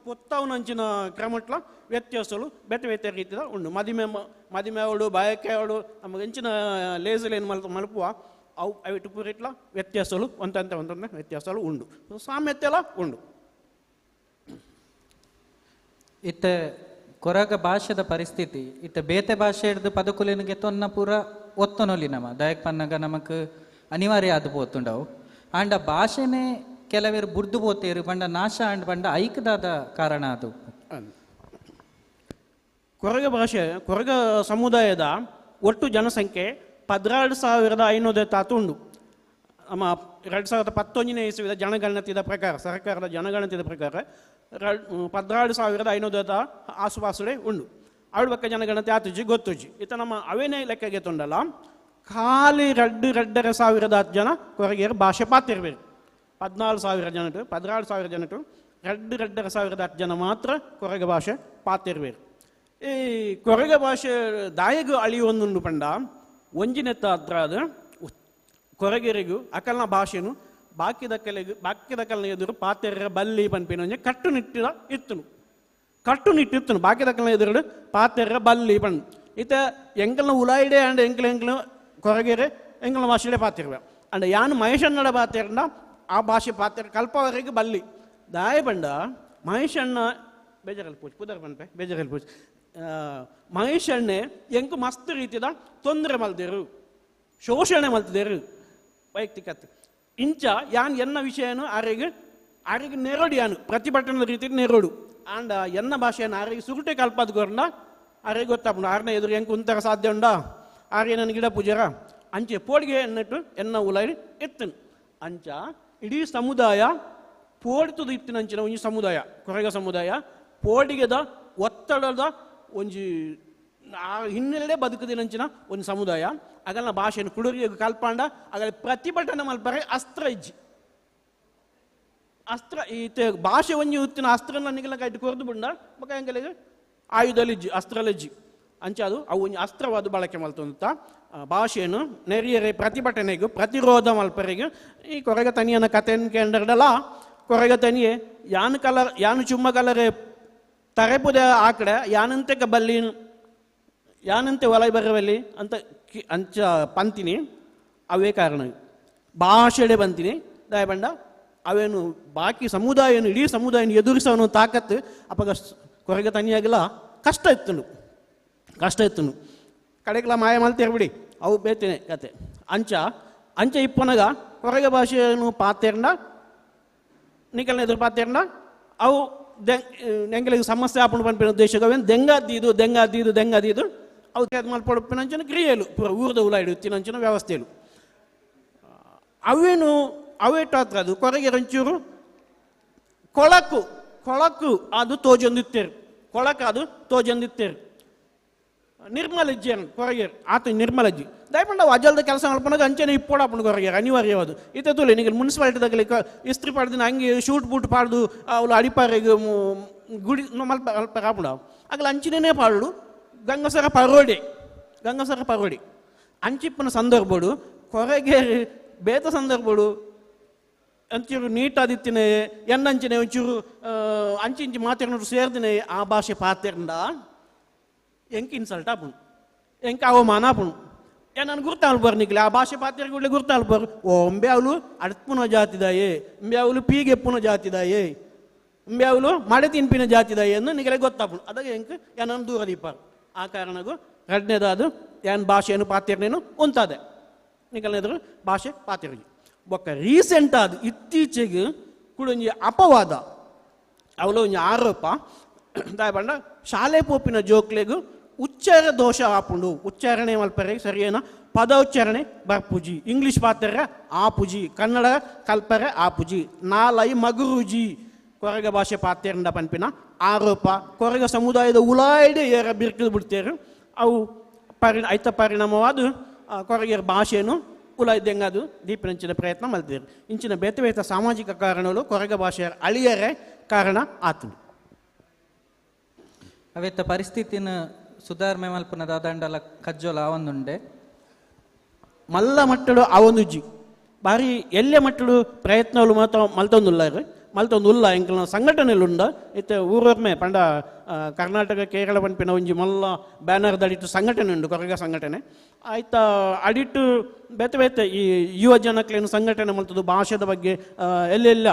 ಪೊತ್ತವನ ಅಂಚಿನ ಕ್ರಮಟ್ಲ ವ್ಯತ್ಯಾಸಗಳು ಬೇತೆ ಬೇತೆ ರೀತಿಯ ಉಂಡು ಮದಿಮೆವಡು ಬಾಯಕೆವಡು ನಮಗೆ ಅಂಚಿನ ಲೇಸಲೇನು ಮಲ್ಪುವ ಅವು ಅವಿಟ್ಟು ಪೂರಿಟ್ಲ ವ್ಯತ್ಯಾಸಗಳು ಒಂದಂತೆ ವ್ಯತ್ಯಾಸಗಳು ಉಂಡು ಸಾಮ್ಯತೆ ಎಲ್ಲ ಉಂಡು ಇತ್ತ ಕೊರಗ ಭಾಷೆದ ಪರಿಸ್ಥಿತಿ ಇತ್ತ ಬೇತೆ ಭಾಷೆ ಹಿಡಿದು ಪದಕುಲಿನಿಗೆ ತೊನ್ನ ಪೂರ ಒತ್ತನೊಲಿ ನಮ ದಯಕ್ ಪನ್ನಗ ನಮಕ್ ಅನಿವಾರ್ಯ ಆದು ಪೋತುಂಡವು ಆಂಡ ಭಾಷೆನೇ ಕೆಲವೇರು ಬುರ್ದು ಪೋತೇರು ಬಂಡ ನಾಶ ಆಂಡ್ ಬಂಡ ಐಕ್ಯದಾದ ಕಾರಣ ಅದು ಕೊರಗ ಭಾಷೆ ಕೊರಗ ಸಮುದಾಯದ ಒಟ್ಟು ಜನಸಂಖ್ಯೆ 16,500 ತಾತು ಉಂಡು ನಮ್ಮ 2011ನೇ ಇಸವಿದ ಜನಗಣತಿದ ಪ್ರಕಾರ ಸರ್ಕಾರದ ಜನಗಣತಿದ ಪ್ರಕಾರ 16,500 ಆಸುಪಾಸುಡೆ ಉಂಡು ಅವಳ ಬಗ್ಗೆ ಜನಗಣತಿ ಆತುಜಿ ಗೊತ್ತುಜಿ ಈತ ನಮ್ಮ ಅವೇನೇ ಲೆಕ್ಕಗೆ ತೊಂಡಲ್ಲ ಖಾಲಿ 2,500 ಜನ ಕೊರಗೇರು ಭಾಷೆ ಪಾತಿರ್ಬೇಕು 14,000 ಜನಟು 16,000 ಜನಟು 2,500 ಜನ ಮಾತ್ರ ಕೊರಗ ಭಾಷೆ ಪಾತಿರ್ಬೇಕು ಈ ಕೊರಗ ಭಾಷೆ ದಾಯಗೂ ಅಳಿಯೊಂದುಂಡು ಪಂಡ ಒಂಜಿನೆತ್ತ ಹತ್ರ ಅದು ಕೊರಗೆರೆಗೂ ಅಕಲ್ನ ಭಾಷೆನು ಬಾಕಿದ ಕಲ್ನ ಎದುರು ಪಾತೆರ ಬಲ್ಲಿ ಪನ್ಪಿನ ಒಂಜೆ ಕಟ್ಟುನಿಟ್ಟಿದ ಇತ್ತನು ಬಾಕಿದ ಕಲ್ನ ಎದುರು ಪಾತೆರ ಬಲ್ಲಿ ಪಣ್ ಈತ ಎಂಕಲ್ನ ಉಲಾಯಿಡೆ ಅಂಡ್ ಎಂಕಲ ಕೊರಗೆರೆ ಎಂಕಲ್ನ ಭಾಷೆಡೆ ಪಾತಿರ್ವೆ ಅಂಡ್ ಯಾನು ಮಹೇಶಣ್ಣಡ ಪಾತೆರನ್ನ ಆ ಭಾಷೆ ಪಾತೆರ ಕಲ್ಪವರೆಗೆ ಬಲ್ಲಿ ದಾಯ ಬಂಡ ಮಹೇಶಣ್ಣ ಬೇಜಾರಲ್ಲಿ ಪೂಜ್ ಪುದರ್ ಪನ್ಪೆ ಬೇಜಾರಲ್ಲಿ ಪೂಜ್ ಮಹೇಶಣ್ಣೆ ಎಂಕು ಮಸ್ತ್ ರೀತಿಯ ತೊಂದರೆ ಮಲ್ದೇರು ಶೋಷಣೆ ಮಲ್ತಿದ್ದೇರು ವೈಯಕ್ತಿಕತೆ ಇಂಚ ಯಾನ್ ಎನ್ನ ವಿಷಯನು ಆರಿಗೆ ನೆರೋಡು ಯಾನು ಪ್ರತಿಭಟನದ ರೀತಿಗೆ ನೆರೋಡು ಆಂಡ ಎನ್ನ ಭಾಷೆಯನ್ನು ಆರಿಗೆ ಸುರುಟೆ ಕಲ್ಪದ್ಗೊಂಡ ಆರಿಗೆ ಗೊತ್ತಾಪುಂಡು ಆರನೇ ಎದುರು ಹೆಂಗೆ ಕುಂತರ ಸಾಧ್ಯ ಉಂಡ ಆರ್ಯ ನನ್ನ ಗಿಡ ಪೂಜಾರ ಅಂಚೆ ಪೋಡಿಗೆ ಎನ್ನಟ್ಟು ಎನ್ನ ಉಲಾಯಿ ಎತ್ತನು ಅಂಚ ಇಡೀ ಸಮುದಾಯ ಪೋಡ್ತದ ಇತ್ತಿನಂಚಿನ ಒಂಜಿ ಸಮುದಾಯ ಕೊರಗ ಸಮುದಾಯ ಪೋಡಿಗೆದ ಒತ್ತಡದ ಒಂಜಿ ಹಿನ್ನೆಲೆ ಬದುಕದಿನಂಚಿನ ಒಂದು ಸಮುದಾಯ ಅಗಲ್ನ ಭಾಷೆಯನ್ನು ಕುಡುರಿಗೆ ಕಲ್ಪಾಂಡ ಅಗಲ ಪ್ರತಿಭಟನೆ ಮಲ್ಪರೆ ಅಸ್ತ್ರ ಈತ ಭಾಷೆ ಒಂಜಿ ಉತ್ತಿನ ಅಸ್ತ್ರ ನನಗೆಲ್ಲ ಕಟ್ಟಿ ಕೊರ್ದು ಬಿಂಡ ಬಕ ಹೆಂಗಲಿಗೆ ಆಯುಧಲಿಜ್ಜಿ ಅಸ್ತ್ರಲಿಜ್ಜಿ ಅಂಚ ಅದು ಅವು ಒಂಜಿ ಅಸ್ತ್ರವಾದ ಬಳಕೆ ಮಲ್ತಂತ ಭಾಷೆಯನ್ನು ನೆರಿಯರೆ ಪ್ರತಿಭಟನೆಗೂ ಪ್ರತಿರೋಧ ಮಲ್ಪರೆಗೂ ಈ ಕೊರಗ ತನಿಯನ ಕಥೆಯನ್ನು ಕೇಂದ್ರಡಲ್ಲ ಕೊರಗ ತನಿಯೇ ಯಾನು ಚುಮ್ಮ ಕಲರೆ ತರೆಪುದ ಆಕಡೆ ಯಾನಂತೆ ಬಲ್ಲಿ ಯಾನಂತೆ ಒಲೈ ಬರವಲ್ಲಿ ಅಂತ ಅಂಚ ಪಂತಿನಿ ಅವೇ ಕಾರಣ ಭಾಷೆಡೆ ಬಂತೀನಿ ದಯ ಬಂಡ ಅವೇನು ಬಾಕಿ ಸಮುದಾಯನು ಇಡೀ ಸಮುದಾಯನ ಎದುರಿಸೋನು ತಾಕತ್ತು ಅಪ್ಪಗ ಕೊರಗ ತನಿಯಾಗಿಲ್ಲ ಕಷ್ಟ ಇತ್ತನು ಕಡೆಗೆಲ್ಲ ಮಾಯ ಮಲ್ತಿರ್ಬಿಡಿ ಅವು ಬೇತೇನೆ ಕತೆ ಅಂಚ ಇಪ್ಪನಗ ಕೊರಗ ಭಾಷೆಯನ್ನು ಪಾತೇರ್ನ ನಿಕಲ್ನ ಎದುರು ಪಾತೇರ್ನ ಅವು ಎಂಗಳಿಗೆ ಸಮಸ್ಯೆ ಆಪಣು ಪಂಪಿನ ಉದ್ದೇಶವೇನು ದೆಂಗಾದೀದು ಅವು ಮಲ್ಪಡಪಿನಂಚಿನ ಕ್ರಿಯೆಲು ಪೂರ ಊರದ ಉಲಾಯಿಡು ಇತ್ತಿನಂಚಿನ ವ್ಯವಸ್ಥೆಲು ಅವೇನು ಅವೇಟು ಹತ್ರ ಅದು ಕೊರಗೆ ರಂಚೂರು ಕೊಳಕು ಅದು ತೋಜೊಂದಿತ್ತೇರು ನಿರ್ಮಲಜ್ಜಿಯನ್ನು ಕೊರಗೇರು ಆತ ನಿರ್ಮಲಜ್ಜಿ ದಯಪಂಡ ಅಜಲ್ದ ಕೆಲಸ ಮಲ್ಪನಾಗ ಅಂಚೆನೆ ಇಪ್ಪೋಡಪ್ಪನ ಕೊರಗೇರು ಅನಿವಾರ್ಯವಾದು ಈತ ತುಳಿ ನಿಮಗೆ ಮುನ್ಸಿಪಾಲಿಟಿದಾಗಲಿ ಇಸ್ತ್ರಿ ಪಾಡ್ದಿನ ಹಂಗೆ ಶೂಟ್ ಬೂಟ್ ಪಾಡ್ದು ಅವಳು ಅಡಿಪಾರಿಗೆ ಗುಡಿ ಮಲ್ಪ ಆಪುಂಡ ಆಗಲ ಅಂಚಿನೇ ಪಾಡು ಗಂಗಸರ ಪರೋಡಿ ಅಂಚಿಪ್ಪನ ಸಂದರ್ಭಡು ಕೊರಗೇರಿ ಬೇತ ಸಂದರ್ಭಡು ಅಂಚೂರು ನೀಟಾದಿತ್ತಿನೇ ಎನ್ನಂಚಿನೇ ಒಂಚೂರು ಅಂಚಿ ಮಾತಾಡೋರು ಸೇರ್ದಿನೇ ಆ ಭಾಷೆ ಪಾತೆಂಡ ಎಂಕ್ ಇನ್ಸಲ್ಟ್ ಆಪುಣು ಎಂಕ್ ಅವಮಾನ ಆಪುಣು ನಾನು ಗುರ್ತಾಲ್ ಬರ್ನಿಕ್ಲೆ ಆ ಭಾಷೆ ಪಾತ್ರೆಗಳ ಗುರ್ತಾಲ್ ಬರ್ ಓ ಅಂಬ್ಯಾವ್ಲು ಅಡ್ಪುನ ಜಾತಿದಾಯೇ ಅಂಬ್ಯಾವ್ಲು ಪೀಗೆ ಎಪ್ಪುನ ಜಾತಿದಾಯೇ ಅಂಬ್ಯಾವ್ಲು ಮಡೆ ತಿನ್ಪಿನ ಜಾತಿದಾಯೇ ಎಂದು ನಿಗಲೆ ಗೊತ್ತಾಪು ಅದಾಗ ಹೆಂಗೆ ಏನನ್ನು ದೂರ ದೀಪಾರು ಆ ಕಾರಣಗೂ ಎರಡನೇದಾದು ಏನು ಭಾಷೆಯನ್ನು ಪಾತ್ರೆನೇನು ಉಂತಾದೆ ನಿಗಲೆದ್ರು ಭಾಷೆ ಪಾತ್ರೆಗೆ ಒಕ್ಕ ರೀಸೆಂಟ್ ಆದ ಇತ್ತೀಚೆಗೆ ಕೂಡ ಒಂಜಿ ಅಪವಾದ ಅವಳು ಒಂಜಿ ಆರೋಪ ದಾಯಪಂಡ ಶಾಲೆ ಪೋಪಿನ ಜೋಕ್ಲೆಗೂ ಉಚ್ಚಾರ ದೋಷ ಆಪುಂಡು ಉಚ್ಚಾರಣೆ ಮಲ್ಪರೆ ಸರಿಯೇನ ಪದ ಉಚ್ಚಾರಣೆ ಬರ್ಪುಜಿ ಇಂಗ್ಲಿಷ್ ಪಾತ್ರೆ ಆಪುಜಿ ಕನ್ನಡ ಕಲ್ಪರೆ ಆಪುಜಿ ನಾಲೈ ಮಗುರುಜಿ ಕೊರಗ ಭಾಷೆ ಪಾತ್ರೆಂಡ ಪನ್ಪಿನ ಆರೋಪ ಕೊರಗ ಸಮುದಾಯದ ಉಲಾಯ್ಡೆ ಏರ ಬಿರ್ಕಿದು ಬಿಡ್ತೇರು ಅವು ಐತ ಪರಿಣಾಮವಾದ ಕೊರಗೆರ ಭಾಷೆಯನ್ನು ಉಲಾಯ್ದಂಗದು ದೀಪಿನಂಚಿನ ಪ್ರಯತ್ನ ಮಲ್ತೇರು ಇಂಚಿನ ಬೇತೆ ಬೇತ ಸಾಮಾಜಿಕ ಕಾರಣಗಳು ಕೊರಗ ಭಾಷೆಯ ಅಳಿಯರೆ ಕಾರಣ ಆತನು ಅವೆತ್ತ ಪರಿಸ್ಥಿತಿನ ಸುಧಾರಣೆ ಮಲ್ಪನ ದಾದಂಡಲ ಕಜ್ಜೋಲ ಅವೊಂದುಂಡೆ ಮಲ್ಲ ಮಟ್ಟಡು ಅವೊಂದುಜ್ಜಿ ಬಾರಿ ಎಲ್ಲೆ ಮಟ್ಟಡು ಪ್ರಯತ್ನಗಳು ಮಲ್ತೊಂದುಲ್ಲ ಎಂಕಲ್ನ ಸಂಘಟನೆಲುಂಡ ಇತ್ತೆ ಊರೊರ್ಮೆ ಪಂಡ ಕರ್ನಾಟಕ ಕೇರಳ ಪಂಪಿನ ಒಂಜಿ ಮಲ್ಲ ಬ್ಯಾನರ್ ದಡಿಟ್ಟು ಸಂಘಟನೆ ಉಂಡು ಕೊರಗ ಸಂಘಟನೆ ಆಯ್ತಾ ಅಡಿಟ್ಟು ಬೇತೆ ಬೇತೆ ಈ ಯುವ ಜನಕ್ಲೇನು ಸಂಘಟನೆ ಮಲ್ತದು ಭಾಷೆದ ಬಗ್ಗೆ ಎಲ್ಲೆಲ್ಲ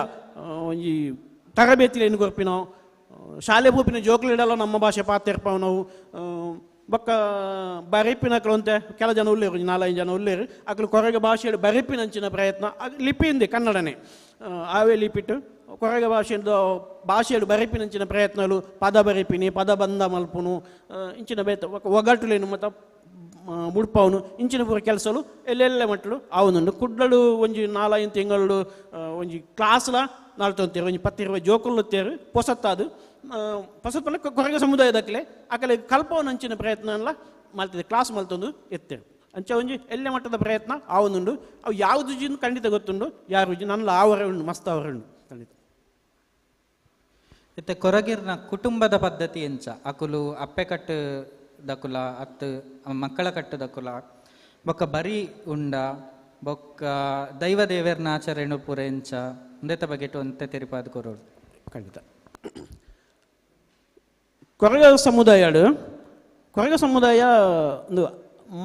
ಒಂಜಿ ತರಬೇತಿಲೇನು ಗೊರ್ಪಿನೋ ಶಾಲೆ ಭೂಪಿನ ಜೋಕ್ಲಿಡಲ್ಲ ನಮ್ಮ ಭಾಷೆ ಪಾತ್ರೆರ್ಪಾವು ನಾವು ಬೊಕ್ಕ ಬರಿಪಿನಕ್ಲು ಅಂತೆ ಕೆಲ ಜನ ಉಳ್ಳೇರು 4-5 ಜನ ಉಳ್ಳೇರು ಅಕ್ಲು ಕೊರಗ ಭಾಷೆಡು ಬರಿಪಿನಂಚಿನ ಪ್ರಯತ್ನ ಲಿಪಿ ಇಂದೆ ಕನ್ನಡನೆ ಆವೇ ಲಿಪಿಟ್ಟು ಕೊರಗ ಭಾಷೆಡು ಬರಿಪಿನಂಚಿನ ಪ್ರಯತ್ನಗಳು ಪದ ಬರಿಪಿನಿ ಪದ ಬಂದ ಮಲ್ಪುನು ಇಂಚಿನ ಬೇತ ಒಗಟುಲೇನು ಮತ್ತು ಮುಡ್ಪವನು ಇಂಚಿನ ಪೂರ ಕೆಲಸಲು ಎಲ್ಲೆಲ್ಲ ಮಟ್ಟಲು ಅವನುಂಡು ಕುಡ್ಲಡು ಒಂಜಿ 4-5 ತಿಂಗಳು ಒಂಜಿ ಕ್ಲಾಸ್ಲ ನಾಳ್ತೊಂತೇರು ಒಂಜಿ 10-20 ಜೋಕುಲ್ಲುತ್ತೇರು ಪೊಸತ್ತಾದು ಪೊಸತ್ತಲ್ಲ ಕೊರಗ ಸಮುದಾಯದಕ್ಕಲೆ ಆಕಲೆ ಕಲ್ಪವನಂಚಿನ ಪ್ರಯತ್ನ ಎಲ್ಲ ಮಲ್ತಿದೆ ಕ್ಲಾಸ್ ಮಲ್ತೊಂದು ಎತ್ತೇರು ಅಂಚೆ ಒಂಜಿ ಎಲ್ಲೆ ಮಟ್ಟದ ಪ್ರಯತ್ನ ಅವನುಂಡು ಅವು ಯಾವುದು ಜಿನ್ ಖಂಡಿತ ಗೊತ್ತುಂಡು ಯಾರು ಜಿ ನನ್ನ ಆವರೆ ಉಂಡು ಮಸ್ತ್ ಆವರೆ ಉಂಡು ಖಂಡಿತ ಇತ್ತೆ ಕೊರಗಿರ್ನ ಕುಟುಂಬದ ಪದ್ಧತಿ ಎಂಚ ಅಕುಲು ಅಪ್ಪೆ ಕಟ್ಟು ದಕುಲ ಅತ್ತು ಮಕ್ಕಳ ಕಟ್ಟು ದಕುಲ ಬೊಕ್ಕ ಬರಿ ಉಂಡ ಬೊಕ್ಕ ದೈವ ದೇವರ್ನ ಆಚರಣೆ ಪೂರ ಎಂಚ ಒಂದೇತ ಬಗೆಟು ಅಂತೆ ತೆರಿಪಾದ ಕೊರೋಡು ಖಂಡಿತ ಕೊರಗ ಸಮುದಾಯ ಒಂದು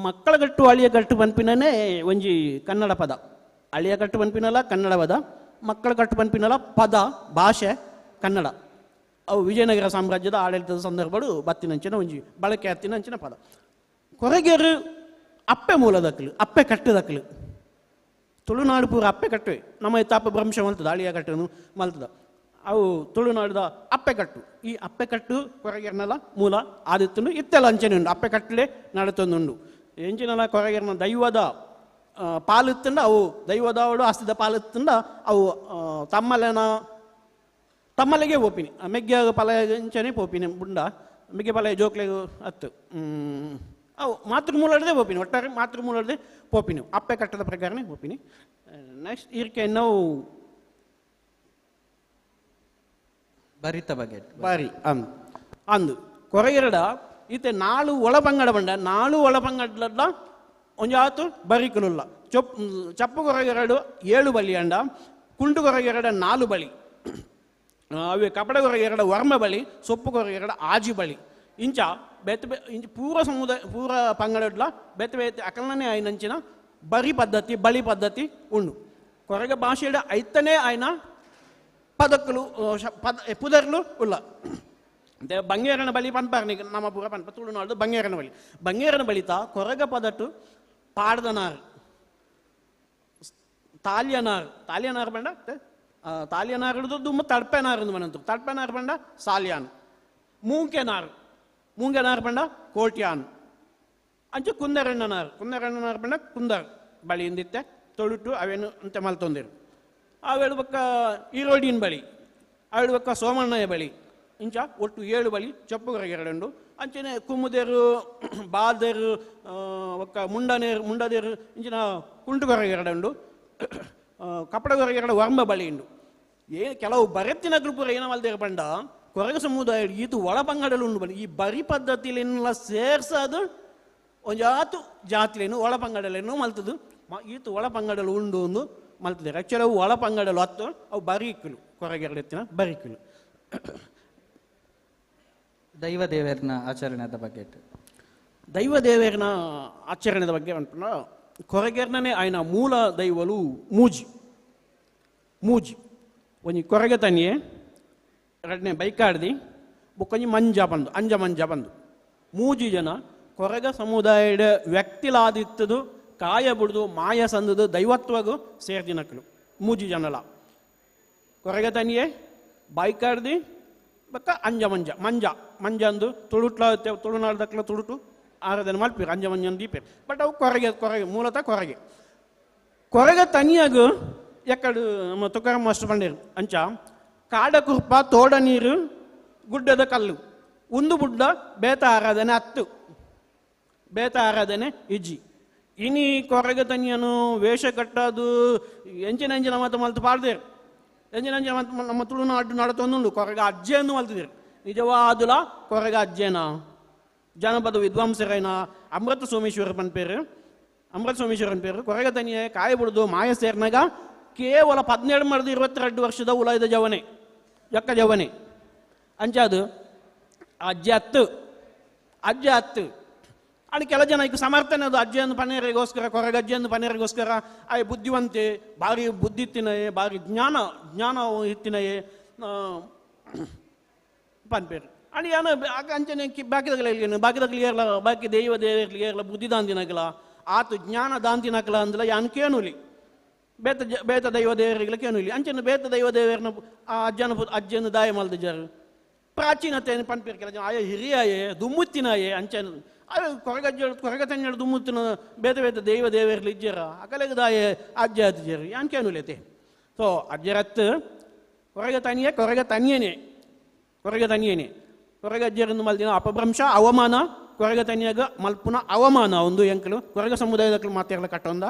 ಮಕ್ಕಳ ಗಟ್ಟು ಅಳಿಯ ಗಟ್ಟು ಪನ್ಪಿನೇ ಒಂಜಿ ಕನ್ನಡ ಪದ ಅಳಿಯ ಗಟ್ಟು ಪನ್ಪಿನಲ್ಲ ಕನ್ನಡ ಪದ ಮಕ್ಕಳ ಗಟ್ಟು ಪನ್ಪಿನಲ್ಲ ಪದ ಭಾಷೆ ಕನ್ನಡ ಅವು ವಿಜಯನಗರ ಸಾಮ್ರಾಜ್ಯದ ಆಡಳಿತದ ಸಂದರ್ಭಗಳು ಬತ್ತಿನಂಚಿನ ಒಂಜಿ ಬಳಕೆ ಹತ್ತಿನಂಚಿನ ಪದ ಕೊರಗೆರು ಅಪ್ಪೆ ಮೂಲದಕ್ಲು ಅಪ್ಪೆ ಕಟ್ಟದಕ್ಲು ತುಳುನಾಡು ಪೂರ ಅಪ್ಪೆ ಕಟ್ಟುವೆ ನಮ್ಮ ಇತ್ತ ಭ್ರಂಶ ಮಲ್ತದ ಅಳಿಯ ಕಟ್ಟನು ಮಲ್ತದ ಅವು ತುಳುನಾಡಿದ ಅಪ್ಪೆಕಟ್ಟು ಈ ಅಪ್ಪೆಕಟ್ಟು ಕೊರಗೆರ್ನಲ್ಲ ಮೂಲ ಆದಿತ್ತುಂಡು ಇತ್ತೆಲ್ಲ ಅಂಚನೆ ಉಂಡು ಅಪ್ಪೆಕಟ್ಟಲೆ ನಡತೊಂದುಂಡು ಎಂಚಿನಲ್ಲ ಕೊರಗೆರ್ನ ದೈವದ ಪಾಲಿತ್ತಂಡ ಅವು ದೈವದವಡು ಆಸ್ತಿದ ಪಾಲಿತ್ತಂಡ ಅವು ತಮ್ಮಲೆಗೆ ಪೋಪಿನಿ ಮೆಗ್ಗೆ ಪಲಯಂಚನೆ ಪೋಪಿನಿ ಬುಂಡ ಮೆಗ್ಗೆ ಪಲಯ ಜೋಕ್ಲೆಗೂ ಹತ್ತು ಅವು ಮಾತೃಮೂಲಡದೆ ಪೋಪಿನಿ ಒಟ್ಟಾರೆ ಮಾತೃಮೂಲಡದೆ ಪೋಪಿನಿ ಅಪ್ಪೆಕಟ್ಟದ ಪ್ರಕಾರನೇ ಪೋಪಿನಿ ನೆಕ್ಸ್ಟ್ ಇದಕ್ಕೆ ನಾವು ಬರಿತ ಬಗೆ ಬಾರಿ ಅಂದು ಕೊರಗೆರಡ ಈತೆ 4 ಒಳಪಂಗಡ ಬಂಡ 4 ಒಳಪಂಗಡ ಒಂಜಾತು ಬರಿಕುಲುಲ್ಲ ಚಪ್ಪು ಕೊರಗೆರಡು 7 ಬಲಿ ಅಂಡ ಕುಂಟು ಕೊರಗೆರಡ 4 ಬಲಿ ಅವೇ ಕಪಡ ಕೊರಗೆರಡ ವರ್ಮ ಬಲಿ ಸೊಪ್ಪು ಕೊರಗೆರಡ ಆಜಿ ಬಲಿ ಇಂಚ ಬೆತ್ತ ಇಂಚ ಪೂರ ಪಂಗಡಡ್ಲ ಬೆತ್ತ ಅಕಲನೇ ಆಯ್ನಂಚಿನ ಬರಿ ಪದ್ಧತಿ ಬಳಿ ಪದ್ಧತಿ ಉಂಡು ಕೊರಗ ಭಾಷೆಡ ಐತನೇ ಆಯ್ನ ಪದಕ್ಕಲು ಪುದರ್ಲು ಉಲ್ಲ ಬಂಗೇರನ ಬಲಿ ಪನ್ಪಾರ್ನಿ ನಮ್ಮ ಪೂರ ಪನ್ಪ ತುಳುನಾಡು ಬಂಗೇರನ ಬಲಿತ ಕೊರಗ ಪದಟ್ಟು ಪಾಡ್ದನಾರ್ ತಾಲ್ಯನಾರ್ ಬಂಡ ತಾಲ್ಯನಾರ್ ಹಿಡಿದು ದುಮ್ಮ ತಡ್ಪೆನಾರ್ ಮನಂತು ತಡ್ಪೆನಾರ್ ಬಂಡ ಸಾಲ್ಯಾನ್ ಮೂಂಗೆನಾರ್ ಬಂಡ ಕೋಟ್ಯಾನ್ ಅಂಚೆ ಕುಂದರಣ್ಣನಾರ್ ಬಂಡ ಕುಂದರ್ ಬಳಿಯಿಂದಿತ್ತೆ ತೊಳುಟು ಅವೇನು ಅಂತ ಮಲ್ತೊಂದಿರು ಅವೇಳು ಬಕ್ಕ ಈರೋಡಿನ ಬಳಿ ಅವೇಳು ಬಕ್ಕ ಸೋಮಣ್ಣಯ್ಯ ಬಳಿ ಇಂಚ ಒಟ್ಟು 7 ಬಳಿ ಚಪ್ಪುಗರೆರಡು ಅಂಚನೆ ಕುಮ್ಮುದೇರು ಬಾಲ್ದೇರು ಒಕ್ಕ ಮುಂಡದೇರು ಇಂಚಿನ ಕುಂಟುಗೊರೆರಡು ಕಪಡಗೊರೆರಡು ವರ್ಮ ಬಳಿ ಉಂಡು ಕೆಲವು ಬರೆತ್ತಿನ ಗ್ರೂಪರು ಏನ ಮಲ್ದೇರು ಬಂಡ ಕೊರಗ ಸಮುದಾಯ ಇದು ಒಳಪಂಗಡಲು ಉಂಡು ಬಳಿ ಈ ಬರಿ ಪದ್ಧತಿಲೆಲ್ಲ ಸೇರ್ಸೋದು ಒಂಜಾತು ಜಾತಿಲೇನು ಒಳಪಂಗಡಲೇನು ಮಲ್ತದು ಈತು ಒಳಪಂಗಡಲು ಉಂಡು ಒಂದು ಮಲ್ತಿದ್ದಾರೆ ಆ್ಯಕ್ಚುಲಿ ಅವು ಒಳಪಂಗಡಲು ಹತ್ತು ಅವು ಬರೀಕಲು ಕೊರಗೆರಡು ಎತ್ತಿನ ಬರೀಕಲು ದೈವ ದೇವರನ ಆಚರಣೆದ ಬಗ್ಗೆ ದೈವ ದೇವರಿನ ಆಚರಣೆದ ಬಗ್ಗೆ ಅನ್ಪುಂಡ ಕೊರಗೆರ್ನೇ ఆయన ಮೂಲ ದೈವಲು ಮೂಜಿ ಒಂಜಿ ಕೊರಗೆ ತನಿಯೆ ಎರಡನೇ ಬೈಕಾಡ್ದಿ ಬೊಕ್ಕೊಂಜಿ ಅಂಜ ಮಂಜ ಬಂದು ಮೂಜಿ ಜನ ಕೊರಗ ಸಮುದಾಯದ ವ್ಯಕ್ತಿಲಾದಿತ್ತದು ಕಾಯ ಬಿಡ್ದು ಮಾಯ ಸಂದದು ದೈವತ್ವಗೂ ಸೇರ್ದಿನಕ್ಲು ಮೂಜಿ ಜನಲ ಕೊರಗೆ ತನಿಯೆ ಬೈಕಾಡ್ದಿ ಬಕ್ಕ ಅಂಜ ಮಂಜ ಅಂದು ತುಳುನಾಡ್ದಕ್ಲ ತುಳುಟು ಆರಾಧನೆ ಮಲ್ಪಿರು ಅಂಜ ಮಂಜ ದೀಪೇರು ಬಟ್ ಅವು ಕೊರಗೆ ಮೂಲತಃ ಕೊರಗೆ ತನಿಯಾಗ ಎಕ್ಕಡು ನಮ್ಮ ತುಕಾರಾಮ್ ಮಾಸ್ಟರ್ ಬಂದಿರು ಅಂಚ ಕಾಡ ಕುರ್ಪ ತೋಡ ನೀರು ಗುಡ್ಡದ ಕಲ್ಲು ಒಂದು ಬುಡ್ಡ ಬೇತ ಆರಾಧನೆ ಬೇತ ಆರಾಧನೆ ಇಜ್ಜಿ ಇನಿ ಕೊರಗೆ ತನಿಯನು ವೇಷ ಕಟ್ಟದು ಎಂಚಿನ ಮಾತು ಮಲ್ತು ಪಾಡ್ದೇರು ಎಂಚಿನ ನಮ್ಮ ತುಳುನಾಡು ನಡತೊಂದುಂಡು ಕೊರಗ ಅಜ್ಜೆಯನ್ನು ಮಲ್ತಿದ್ರು ನಿಜವಾದುಲ ಕೊರಗ ಅಜ್ಜೆನ ಜಾನಪದ ವಿದ್ವಾಂಸರೈನ ಅಮೃತ ಸೋಮೇಶ್ವರನ್ ಪೇರು ಕೊರಗ ತನಿಯೆ ಕಾಯ ಬಿಡ್ದು ಮಾಯ ಸೇರ್ನಾಗ ಕೇವಲ 17-22 ವರ್ಷದ ಉಲಾಯ್ದ ಜಕ್ಕ ಜವನೆ ಅಂಚಾದು ಅಜ್ಜೆ ಹತ್ತು ಅಲ್ಲಿ ಕೆಲ ಜನ ಈಗ ಸಮರ್ಥನೆ ಅದು ಅಜ್ಜೆಯನ್ನು ಪನ್ನೇರಿಗೋಸ್ಕರ ಕೊರಗ ಅಜ್ಜೆಯನ್ನು ಪನ್ನೇರಿಗೋಸ್ಕರ ಆ ಬುದ್ಧಿವಂತೆ ಭಾರಿ ಬುದ್ಧಿ ಇತ್ತಿನಯೇ ಭಾರಿ ಜ್ಞಾನ ಇತ್ತಿನಯೇ ಪನ್ಪೇರು ಅಲ್ಲಿ ಯಾನ ಅಂಚನೆ ಬಾಕಿದಾಗಲಿಯರ್ಲ ಬಾಕಿ ದೈವ ದೇವರ್ಲಿಯರ್ಲ ಬುದ್ಧಿ ದಾಂತಿನಾಗಲ ಆತು ಜ್ಞಾನ ದಾಂತಿನಾಕಲ ಅಂದಲ ಯಾನ್ ಕೇನುಲಿ ಬೇತ ದೈವ ದೇವರಿಗೆಲ್ಲ ಕೇನುಲಿ ಅಂಚನೆ ಬೇತ ದೈವ ದೇವರನ್ನ ಆ ಅಜ್ಜನ ದಾಯ ಮಲ್ದ ಜರು ಪ್ರಾಚೀನತೆ ಪನ್ಪೇರು ಕೆಲ ಜನ ಆಯ ಹಿರಿಯಾಯೇ ದುಮ್ಮುತ್ತಿನಾಯೇ ಅಂಚನೆ ಅದು ಕೊರಗ ತನ್ನ ದುಮ್ಮುತ್ತಿನ ಬೇತ ದೈವ ದೇವರ್ಲಿ ಇಜ್ಜರ ಅಕಲೆಗ ದಾಯ ಅಜ್ಜ ಅಜ್ಜರು ಯಾನ್ ಕೇನುಲೇತೆ ಸೊ ಅಜ್ಜರತ್ತು ಕೊರಗ ತನಿಯೇನೆ ಕೊರಗ ಅಜ್ಜರನ್ನು ಮಲ್ದಿನ ಅಪಭ್ರಂಶ ಅವಮಾನ ಕೊರಗ ತನಿಯಾಗ ಮಲ್ಪುನ ಅವಮಾನ ಒಂದು ಎಂಕಲು ಕೊರಗ ಸಮುದಾಯದ ಮಾತೆಲ್ಲ ಕಟ್ಟೊಂದ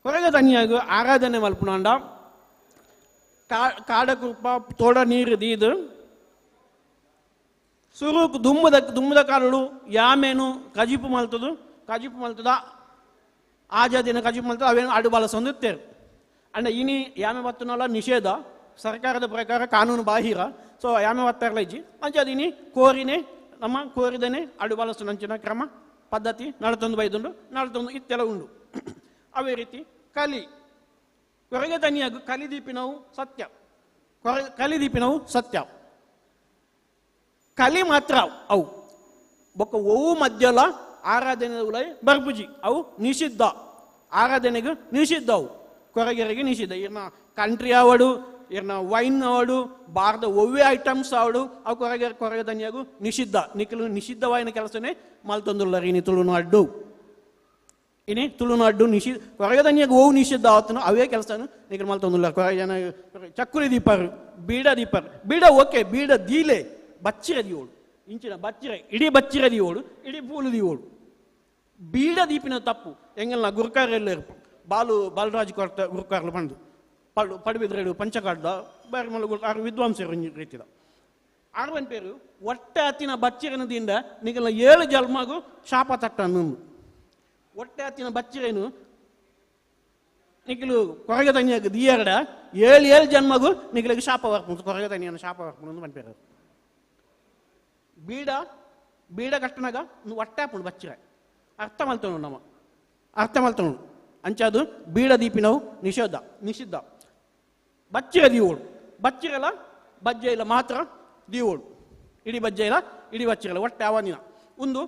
ಕೊರಗ ತನಿಯಾಗ ಆರಾಧನೆ ಮಲ್ಪುನಾಂಡ ಕಾಡ ಕುರ್ಪ ತೋಡ ನೀರು ದೀದು ಸುರುಕು ದುಮ್ಮದ ಕಾಲಳು ಯಾಮೇನು ಕಜಿಪು ಮಲ್ತದ ಆಜಾದಿನ ಕಜಿಪು ಮಲ್ತದ ಅವೇನು ಅಡುಬಾಲ ಸಂದುತ್ತೇರು ಅಂಡ ಇನಿ ಯಾಮೆ ಮತ್ತನಲ್ಲ ನಿಷೇಧ ಸರ್ಕಾರದ ಪ್ರಕಾರ ಕಾನೂನು ಬಾಹಿರ ಸೊ ಯಾಮೆ ಒತ್ತಾರಲ ಇಜ್ಜಿ ಅಂಚದಿನಿ ಕೋರಿನೇ ನಮ್ಮ ಕೋರಿದನೆ ಅಡುಬಾಲಸು ನಂಚಿನ ಕ್ರಮ ಪದ್ಧತಿ ನಡತೊಂದು ಇತ್ತೆಲ್ಲ ಉಂಡು ಅವೇ ರೀತಿ ಕೊರಗೆ ತನಿಯಾಗ ಕಲಿದೀಪಿನವು ಸತ್ಯ ಕಲಿ ಮಾತ್ರ ಅವು ಬೊಕ್ಕ ಓವು ಮಧ್ಯಲ ಆರಾಧನೆ ಉಲೈ ಬರ್ಬುಜಿ ಅವು ನಿಷಿದ್ಧ ಆರಾಧನೆಗೂ ನಿಷಿದ್ಧ ಅವು ಕೊರಗೆರೆಗೆ ನಿಷಿದ್ಧ ಇರ್ನ ಕಂಟ್ರಿ ಆವಡು ಇರ್ನ ವೈನ್ ಆವಡು ಬಾರ್ದ ಒವ್ವೆ ಐಟಮ್ಸ್ ಆವಡು ಅವು ಕೊರಗೆ ತನಿಯಾಗು ನಿಷಿದ್ಧ ನಿಷಿದ್ಧವಾಯಿನ ಕೆಲಸನೇ ಮಲ್ತೊಂದುಲ್ಲರಿ ಇನಿ ತುಳುನಾಡು ನಿಷಿದ್ಧ ಕೊರಗೆ ತನಿಯಾಗ ಓವು ನಿಷಿದ್ಧ ಆವತ್ತನು ಅವೇ ಕೆಲಸನು ನಿಖಲು ಮಲ್ತೊಂದುಲ್ಲ ಕೊರಗೆ ಜನ ಚಕ್ಕುಲಿ ದೀಪರು ಬೀಡ ಓಕೆ ಬೀಡ ದೀಲೆ ಬಚ್ಚಿರದಿ ಓಡು ಇಂಚಿನ ಇಡೀ ಬಚ್ಚಿರದಿ ಓಡು ಇಡೀ ಪೂಲುದಿ ಓಡು ಬೀಡ ದೀಪಿನ ತಪ್ಪು ಎಂಗೆಲ್ಲ ಗುರುಕಾರೆಲ್ಲ ಇರ್ಪು ಬಾಲರಾಜ್ ಕೊರ್ತ ಗುರುಕಾರ್ಲು ಬಂದು ಪಡುಬಿದ್ರೆಡು ಪಂಚಕಾಡ್ದ ಬೇರೆ ಮಲ್ಲ ವಿದ್ವಾಂಸರು ರೀತಿದ ಆರ್ವನ್ ಪೇರು ಒಟ್ಟೆ ಹತ್ತಿನ ಬಚ್ಚಿರನದಿಂದ ನಿಗಲ 7 ಜನ್ಮಗೂ ಶಾಪ ತಟ್ಟನ್ನು ಒಟ್ಟೆ ಹತ್ತಿನ ಬಚ್ಚಿರೇನು ನಿಖಲು ಕೊರಗೆ ತನಿಯಾಗ ದಿಯರಡ 7 ಜನ್ಮಗೂ ನಿಖಲಿಗೆ ಶಾಪ ವರ್ಪುಂಟು ಕೊರಗೆ ತನಿಯನ್ನು ಶಾಪ ವರ್ಪುಂಡು ಬಂದ್ಪೇರು ಬೀಡ ಕಟ್ಟನಾಗ ಒಟ್ಟೆ ಹಾಪುಂಡು ಬಚ್ಚಿರ ಅರ್ಥ ಮಲ್ತನು ಅಂಚಾದು ಬೀಡ ದೀಪಿನವು ನಿಷಿದ್ಧ ಬಚ್ಚಿರ ದೀವೋಡು ಬಚ್ಚಿರಲ್ಲ ಬಜ್ಜೆ ಇಲ್ಲ ಮಾತ್ರ ದೀವೋಡು ಇಡೀ ಬಜ್ಜೆ ಇಲ್ಲ ಇಡೀ ಬಚ್ಚಿರಲ್ಲ ಒಟ್ಟೆ ಅವನಿನ ಒಂದು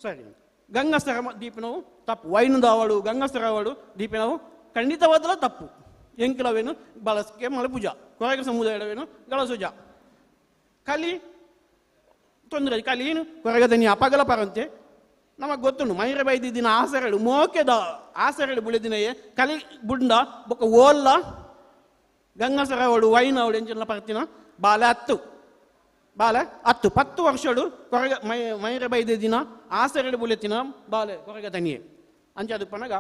ಸರಿ ಗಂಗಸ್ಥರ ದೀಪಿನವು ತಪ್ಪು ವೈನದ ಅವಳು ಗಂಗಸ್ಥರ ಅವಳು ದೀಪಿನವು ಖಂಡಿತವಾದಲ್ಲ ತಪ್ಪು ಎಂಕಿಲವೇನು ಬಳಸಕ್ಕೆ ಮಲಪೂಜ ಕೊರಗ ಸಮುದಾಯವೇನು ಗಳಸುಜ ಕಲಿ ತೊಂದರೆ ಕಲೀನು ಕೊರಗ ತನಿ ಅಪಗಲ ಪರಂತೆ ನಮಗೆ ಗೊತ್ತುಂಡು ಮೈರೆ ಬೈದಿದ್ದಿನ ಆಸರೆಡು ಮೋಕೆದ ಆಸರೆಡು ಬುಳಿದಿನಯೇ ಕಲಿ ಬುಂಡ ಬೊಕ್ಕ ಓಲ್ಲ ಗಂಗಸರ ಅವಳು ವೈನ್ ಅವಳು ಎಂಚಿನ ಪರ್ತಿನ ಬಾಲೆ 10 ವರ್ಷಡು ಕೊರಗ ಮೈರೆ ಬೈದಿದ್ದಿನ ಆಸರೆಡು ಬುಳಿತಿನ ಬಾಲೆ ಕೊರಗ ತನಿಯೇ ಅಂಚದು ಪನಗ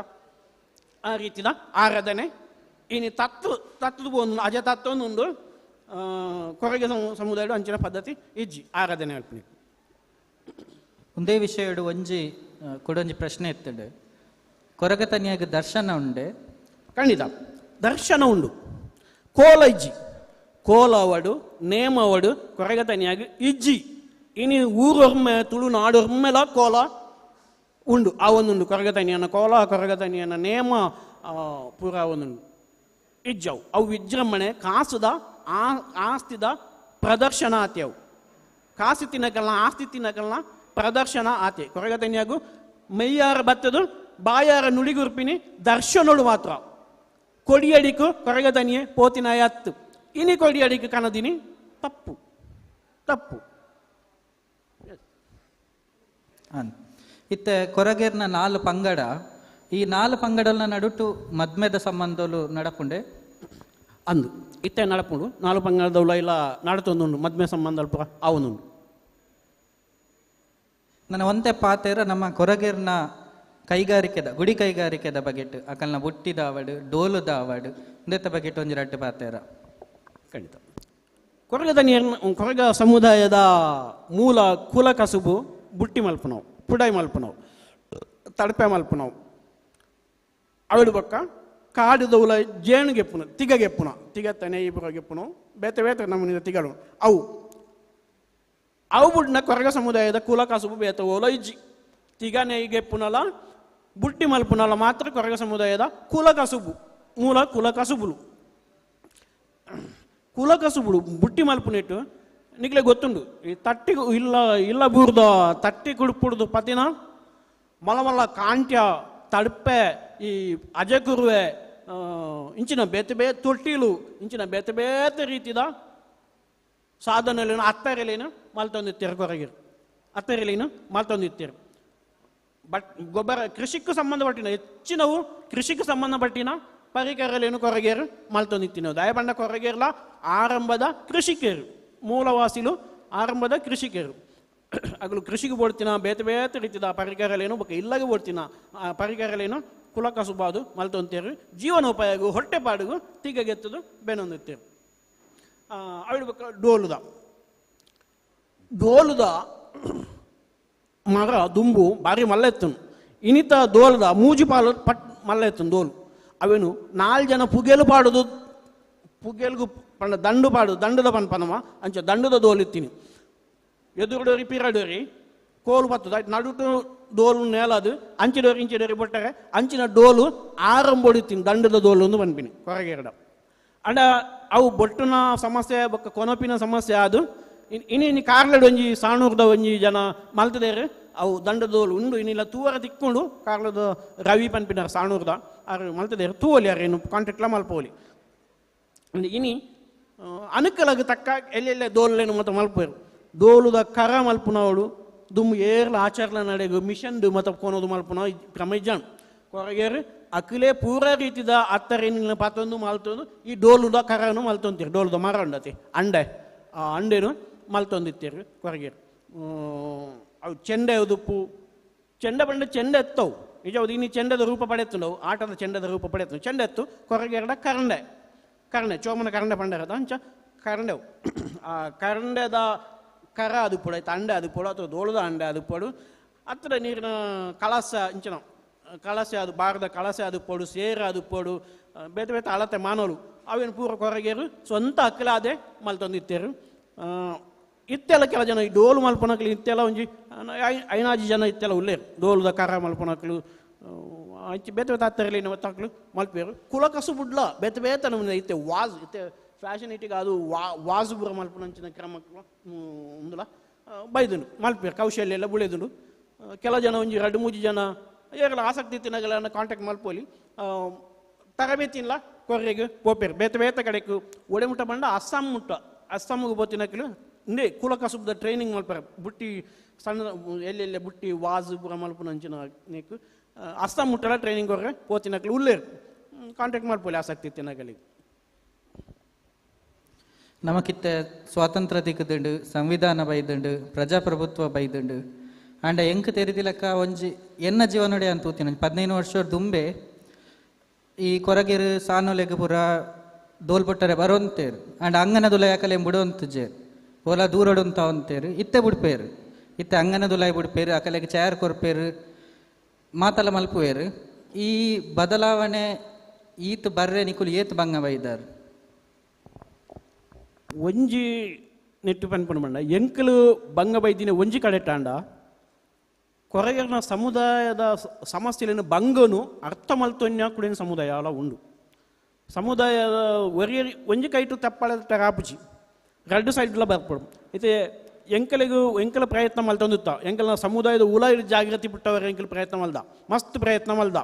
ಆ ರೀತಿನ ಆರಾಧನೆ ಇನಿ ತತ್ತು ಒಂದು ಅಜ ತತ್ತೊಂದು ಕೊರಗೆ ಸಮುದಾಯದ ಅಂಚಿನ ಪದ್ಧತಿ ಇಜ್ಜಿ ಆರಾಧನೆ ಹೇಳ್ತೀನಿ ಒಂದೇ ವಿಷಯ ಒಂಜಿ ಕೊಡೊಂಜಿ ಪ್ರಶ್ನೆ ಎತ್ತಡೆ ಕೊರಗ ತನಿಯಾಗ ದರ್ಶನ ಉಂಡೆ ಖಂಡಿತ ದರ್ಶನ ಉಂಡು ಕೋಲ ಇಜ್ಜಿ ಕೋಲ ಅವಡು ನೇಮ ಅವಡು ಕೊರಗ ತನಿಯಾಗ ಇಜ್ಜಿ ಇನಿ ಊರೊರ್ಮೆ ತುಳುನಾಡೊರ್ಮೆಲ ಕೋಲ ಉಂಡು ಆ ಒಂದುಂಡು ಕೊರಗತನಿಯನ ಕೋಲ ಕೊರಗತನಿಯನ ನೇಮ ಪೂರ ಒಂದುಂಡು ಇಜ್ಜವು ಅವು ವಿಜೃಂಭಣೆ ಕಾಸುದ ಆಸ್ತಿದ ಪ್ರದರ್ಶನ ಆತ್ಯವು ಕಾಸು ತಿನ್ನಕಲ್ಲ ಆಸ್ತಿ ತಿನ್ನಕಲ್ಲ ಪ್ರದರ್ಶನ ಆತೆ ಕೊರಗತನಿಯಾಗು ಮೈಯಾರ ಬತ್ತದು ಬಾಯಾರ ನುಡಿಗುರ್ಪಿನಿ ದರ್ಶನೋಡು ಮಾತ್ರ ಕೊಡಿಯಡಿಕು ಕೊರಗತನಿಯೇ ಪೋತಿನ ಎತ್ತು ಇನಿ ಕೊಡಿಯಡಿಕು ಕನದಿನಿ ತಪ್ಪು ತಪ್ಪು ಇತ್ತೆ ಕೊರಗೇರ್ನ 4 ಪಂಗಡ ಈ 4 ಪಂಗಡಲ್ನ ನಡುಟು ಮದ್ಮೆದ ಸಂಬಂಧಲು ನಡಪುಂಡೆ ಅಂದು ಇತ್ತೆ ನಡಪುಂಡು 4 ಪಂಗಡದವುಲ ಇಲ್ಲ ನಡತೊಂದುಂಡು ಮದ್ಮೆ ಸಂಬಂಧ ಪುರ ಅವನುಂಡು ನನ್ನ ಒಂದೇ ಪಾತೆರ ನಮ್ಮ ಕೊರಗೇರ್ನ ಕೈಗಾರಿಕೆದ ಗುಡಿ ಕೈಗಾರಿಕೆದ ಬಗೆಟ್ ಅಕಲ್ನ ಬುಟ್ಟಿದ ಆವಡು ಡೋಲುದ ಆವಡು ಇಂದೆತ್ತ ಬಗೆಟ್ ಒಂಜಿ ರಡ್ಡು ಪಾತೆರ ಖಂಡಿತ ಕೊರಗದ ಕೊರಗ ಸಮುದಾಯದ ಮೂಲ ಕುಲ ಕಸುಬು ಬುಟ್ಟಿ ಮಲ್ಪನವು ಪುಡಾಯಿ ಮಲ್ಪನವು ತಡಪೆ ಮಲ್ಪನವು ಅವಳು ಬೊಕ್ಕ ಕಾಡುದವುಲ ಜೇನು ಗೆಪ್ಪುನ ತಿಗ ಗೆಪ್ಪುನ ತಿಗತ್ತನೆ ಇಬ್ಬರು ಗೆಪ್ಪುನು ಬೇತೆ ಬೇತೆ ನಮ್ಮನಿಂದ ತಿಗಳು ಅವು ಬುಡ್ನ ಕೊರಗ ಸಮುದಾಯದ ಕುಲ ಕಸುಬು ಬೇತ ಓಲ ಇಜ್ಜಿ ತಿಗ ನೆಯ್ ಗೆಪ್ಪುನಲ ಬುಟ್ಟಿ ಮಲ್ಪುನಲ ಮಾತ್ರ ಕೊರಗ ಸಮುದಾಯದ ಕುಲ ಕಸುಬು ಮೂಲ ಕುಲ ಕಸುಬುಲು ಕುಲ ಕಸುಬುಡು ಬುಟ್ಟಿ ಮಲ್ಪುನಿಟ್ಟು ನಿಗ್ಲೆ ಗೊತ್ತುಂಡು ಈ ತಟ್ಟಿಗೂ ಇಲ್ಲ ಬೂರ್ದ ತಟ್ಟಿ ಕುಡುಪುಡ್ದು ಪತಿನ ಮಲಮಲ್ಲ ಕಾಂಟ್ಯ ತಡ್ಪೆ ಈ ಅಜಗುರುವೆ ಇಂಚಿನ ಬೇತೆ ಬೇತೆ ತೊಟ್ಟಿಲು ಇಂಚಿನ ಬೇತೆ ಬೇತೆ ರೀತಿದ ಸಾಧನೆಲೇನು ಅತ್ತರೆಲೇನು ಮಲ್ತೊಂದಿತ್ತೀರು ಕೊರಗಿರು ಅತ್ತರೆಲೇನು ಮಲ್ತೊಂದಿತ್ತೀರು ಬಟ್ ಗೊಬ್ಬರ ಕೃಷಿಗೂ ಸಂಬಂಧಪಟ್ಟಿನ ಹೆಚ್ಚಿನವು ಕೃಷಿಗೆ ಸಂಬಂಧಪಟ್ಟಿನ ಪರಿಕರಲೇನು ಕೊರಗೇರು ಮಲ್ತೊಂದಿತ್ತಿನವು ದಯಬಂಡ ಕೊರಗೇರ್ಲ ಆರಂಭದ ಕೃಷಿಕೇರು ಮೂಲವಾಸಿಲು ಆರಂಭದ ಕೃಷಿಕರು ಅಗಲು ಕೃಷಿಗೆ ಬೋಡ್ತಿನ ಬೇತೆ ಬೇತೆ ರೀತಿದ ಪರಿಕರಲೇನು ಬೊಕ್ಕ ಇಲ್ಲಗೆ ಬೋಡ್ತಿನ ಆ ಪರಿಕರಲೇನು ಕುಲ ಕಸುಬಾದು ಮಲ್ತೊಂತೇರು ಜೀವನೋಪಾಯಗೂ ಹೊಟ್ಟೆಪಾಡಿಗೂ ತಿಗಗೆತ್ತದು ಬೆನೊಂದಿತ್ತೇರು ಅವಳು ಬೊಕ್ಕ ಡೋಲುದ ಮರ ದುಂಬು ಬಾರಿ ಮಲ್ಲ ಎತ್ತನು ಇನಿತ ದೋಲದ ಮೂಜಿ ಪಾಲು ಪಟ್ ಮಲ್ಲ ಎತ್ತನು ದೋಲು ಅವೇನು 4 ಜನ ಪುಗೇಲು ಪಾಡುದು ಪುಗೇಲ್ಗೂ ಪಂಡ ದಂಡು ಪಾಡು ದಂಡದ ಪನ್ಪನಮ ಅಂಚ ದಂಡದ ದೋಲಿತ್ತೀನಿ ಎದುರುಡೋರಿ ಪಿರಡೋರಿ ಕೋಲು ಬತ್ತದ ನಡುಟು ಡೋಲು ನೇಲದು ಅಂಚಿಡೋರಿ ಇಂಚಿಡೋರಿ ಬೊಟ್ಟರೆ ಅಂಚಿನ ಡೋಲು ಆರಂಭೊಡಿತೀನಿ ದಂಡದ ಡೋಲು ಒಂದು ಪನ್ಪಿನಿ ಕೊರಗೇರಡ ಅಂಡ ಅವು ಬೊಟ್ಟುನ ಸಮಸ್ಯೆ ಬೊಕ್ಕ ಕೊನಪಿನ ಸಮಸ್ಯೆ ಅದು ಇನಿ ಕಾರ್ಲಡ್ ಒಂಜಿ ಸಾಣೂರ್ದ ಒಂಜಿ ಜನ ಮಲ್ತದೇರು ಅವು ದಂಡದ ಡೋಲು ಉಂಡು ಇನ್ನಿಲ್ಲ ತೂವರ ತಿಕ್ಕೊಂಡು ಕಾರ್ಲದ ರವಿ ಪನ್ಪಿನ ಸಾಣೂರ್ದ ಅವ್ರು ಮಲ್ತದೇರು ತೂವಲಿ ಯಾರೇನು ಕಾಂಟ್ಯಾಕ್ಟ್ಲ ಮಲ್ಪೋಲಿ ಇನಿ ಅನುಕೂಲಕ್ಕೆ ತಕ್ಕ ಎಲ್ಲೆಲ್ಲೇ ದೋಲೇನು ಮತ್ತು ಮಲ್ಪೇರು ದೋಲುದ ಕರ ಮಲ್ಪುನವಳು ದುಮ್ಮು ಏರ್ಲ ಆಚಾರ್ಲ ನಡೆಗು ಮಿಷನ್ದು ಮತ್ತು ಕೊನೋದು ಮಲ್ಪುನ ಕ್ರಮ ಇಜ್ಜಾನು ಕೊರಗೇರು ಅಕಲೇ ಪೂರ ರೀತಿದ ಅತ್ತರೇನಿನ ಪಾತೊಂದು ಮಲ್ತೊಂದು ಈ ಡೋಲುದ ಕರನು ಮಲ್ತೊಂತೀರು ಡೋಲುದ ಮರ ಉಂಡತಿ ಅಂಡೆ ಆ ಅಂಡೆನು ಮಲ್ತೊಂದಿತ್ತೀರು ಕೊರಗೇರು ಅವು ಚೆಂಡೆ ಉದುಪ್ಪು ಚೆಂಡ ಬಂಡೆ ಚೆಂಡೆ ಎತ್ತವು ನಿಜವುದು ಇನ್ನು ಚೆಂಡದ ರೂಪ ಪಡೆಯುತ್ತವು ಆಟದ ಚೆಂಡದ ರೂಪ ಪಡೆಯುತ್ತವು ಚೆಂಡೆ ಎತ್ತು ಕೊರಗೇರಡ ಕರಂಡೆ ಕರಣೆ ಚೋಮನ ಕರಂಡೆ ಪಂಡರದ ಅಂಚ ಕರಂಡೆವು ಆ ಕರಂಡೆದ ಕರ ಅದು ಪೊಡ ಅಂಡೆ ಅದು ಪೊಡು ಅಥವಾ ದೋಳದ ಅಂಡೆ ಅದು ಪೊಡು ಹತ್ತಿರ ನೀರಿನ ಕಳಸ ಇಂಚಿನ ಕಳಸೆ ಅದು ಬಾರದ ಕಳಸೆ ಅದು ಪೊಡು ಸೇರ ಅದು ಪೊಡು ಬೇತೆ ಬೇತೆ ಅಳತೆ ಮಾನೋರು ಅವೇನು ಪೂರ ಕೊರಗೇರು ಸ್ವಂತ ಅಕ್ಕಲಾದೆ ಮಲ್ತೊಂದಿತ್ತೇರು ಇತ್ತೆಲ್ಲ ಕೆಲ ಜನ ಈ ಡೋಲು ಮಲ್ಪನಕ್ಲು ಇತ್ತೆಲ್ಲ ಒಂಜಿ 5 ಜನ ಇತ್ತೆಲ್ಲ ಉಳ್ಳೇರು ಡೋಲುದ ಕರ ಮಲ್ಪನಕ್ಲು ಅಂಚಿ ಬೇತೆ ಬೇತೆ ಹತ್ತರಲಿ ಮತ್ತಾಕ್ಲು ಮಲ್ಪೇರು ಕುಲ ಕಸು ಬುಡ್ಲ ಬೇತೆ ಬೇತೆ ನಮ್ಮನೆ ಇತ್ತೆ ವಾಜ್ ಇತ್ತೆ ಫ್ಯಾಷನ್ ಇಟ್ಟಿಗೆ ಅದು ವಾಜುಬುರ ಮಲ್ಪನಂಚಿನ ಕ್ರಮಕ್ಕೆ ಮುಂದಲ ಬೈದುಂಡು ಮಲ್ಪೇರು ಕೌಶಲ್ಯ ಎಲ್ಲ ಬುಳೆದುಂಡು ಕೆಲ ಜನ ಒಂಜಿ 2-3 ಜನ ಏರೆಲ್ಲ ಆಸಕ್ತಿ ತಿನ್ನಗಲನ್ನ ಕಾಂಟ್ಯಾಕ್ಟ್ ಮಲ್ಪೋಲಿ ತರಬೇತಿಲ್ಲ ಕೊರ್ರೆಗೆ ಪೋಪೇರು ಬೇತೆ ಬೇತೆ ಕಡೆಗೂ ಒಡೆ ಮುಟ್ಟ ಬಂಡ ಅಸ್ಸಾಂಗೆ ಬೋತಿನಕ್ಲು ಇಂದೇ ಕುಲ ಕಸುಬದ ಟ್ರೈನಿಂಗ್ ಮಲ್ಪಾರ ಬುಟ್ಟಿ ಸಣ್ಣ ಎಲ್ಲೆಲ್ಲೆ ಬುಟ್ಟಿ ವಾಜುಬುರ ಮಲ್ಪನಂಚಿನ ನೀಕು ಅಸ್ಸಾಂ ಮುಟ್ಟಲ ಟ್ರೈನಿಂಗ್ ಹೋಗ್ರೆ ಪೋತಿನಕ್ಲು ಉಳ್ಳೇರು ಕಾಂಟ್ಯಾಕ್ಟ್ ಮಾಡ್ಪೋಲಿ ಆಸಕ್ತಿ ತಿನ್ನಗಲಿಗೆ ನಮಕಿತ್ತ ಸ್ವಾತಂತ್ರ್ಯ ದಿಕ್ಕದುಂಡು ಸಂವಿಧಾನ ಬೈದುಂಡು ಪ್ರಜಾಪ್ರಭುತ್ವ ಬೈದುಂಡು ಅಂಡ ಎಂಕ್ ತೆರಿದಿಲಕ್ಕ ಒಂಜಿ ಎನ್ನ ಜೀವನೊಡೆ ಅಂತ ತೂತಿನ 15 ವರ್ಷ ದುಂಬೆ ಈ ಕೊರಗೇರು ಸಾನೋಲೆಗೆ ಪೂರ ದೋಲ್ಪಟ್ಟರೆ ಬರೋಂತೇರು ಅಂಡ ಅಂಗನ ದುಲ ಯಾಕಲೆ ಬಿಡೋಂತಜೇರು ಓಲ ದೂರಡುಂತ ಅಂತೇರು ಇತ್ತೆ ಬಿಡ್ಪೇರು ಇತ್ತೆ ಅಂಗನ ದುಲಾಯಿ ಬಿಡ್ಪೇರು ಅಕಲೆಗೆ ಚೇರ್ ಕೊರ್ಪೇರು ಮಾತಲ್ಲ ಮಲ್ಪುವೇರು ಈ ಬದಲಾವಣೆ ಈತ್ ಬರ್ರೆ ನಿಕುಲು ಏತ್ ಬಂಗ ಬೈದಾರು ಒಂಜಿ ನೆಟ್ಟು ಪನ್ಪಣ ಬಂಡ ಎಂಕಲು ಬಂಗ ಬೈದಿನ ಒಂಜಿ ಕಡೆಟ್ಟಾಂಡ ಕೊರಗೆರ್ನ ಸಮುದಾಯದ ಸಮಸ್ಯೆಲಿನ ಬಂಗನು ಅರ್ಥ ಮಲ್ತೊನ್ಯ ಕುಡಿನ ಸಮುದಾಯ ಅಲ್ಲ ಉಂಡು ಸಮುದಾಯದ ಒರಿಯರಿ ಒಂಜಿ ಕೈಟು ತಪ್ಪಳ ರಾಪುಜಿ ಎರಡು ಸೈಡ್ಲ ಬರ್ಪಡು ಇದು ಎಂಕಲ ಪ್ರಯತ್ನ ಮಲ್ತೊಂದುತ್ತ ಎಂಕಲ್ನ ಸಮುದಾಯದ ಉಲ ಜಾಗೃತಿ ಬಿಟ್ಟವರ ಎಂಕಲ್ ಪ್ರಯತ್ನ ಮಲ್ದ ಮಸ್ತ್ ಪ್ರಯತ್ನ ಮಲ್ದ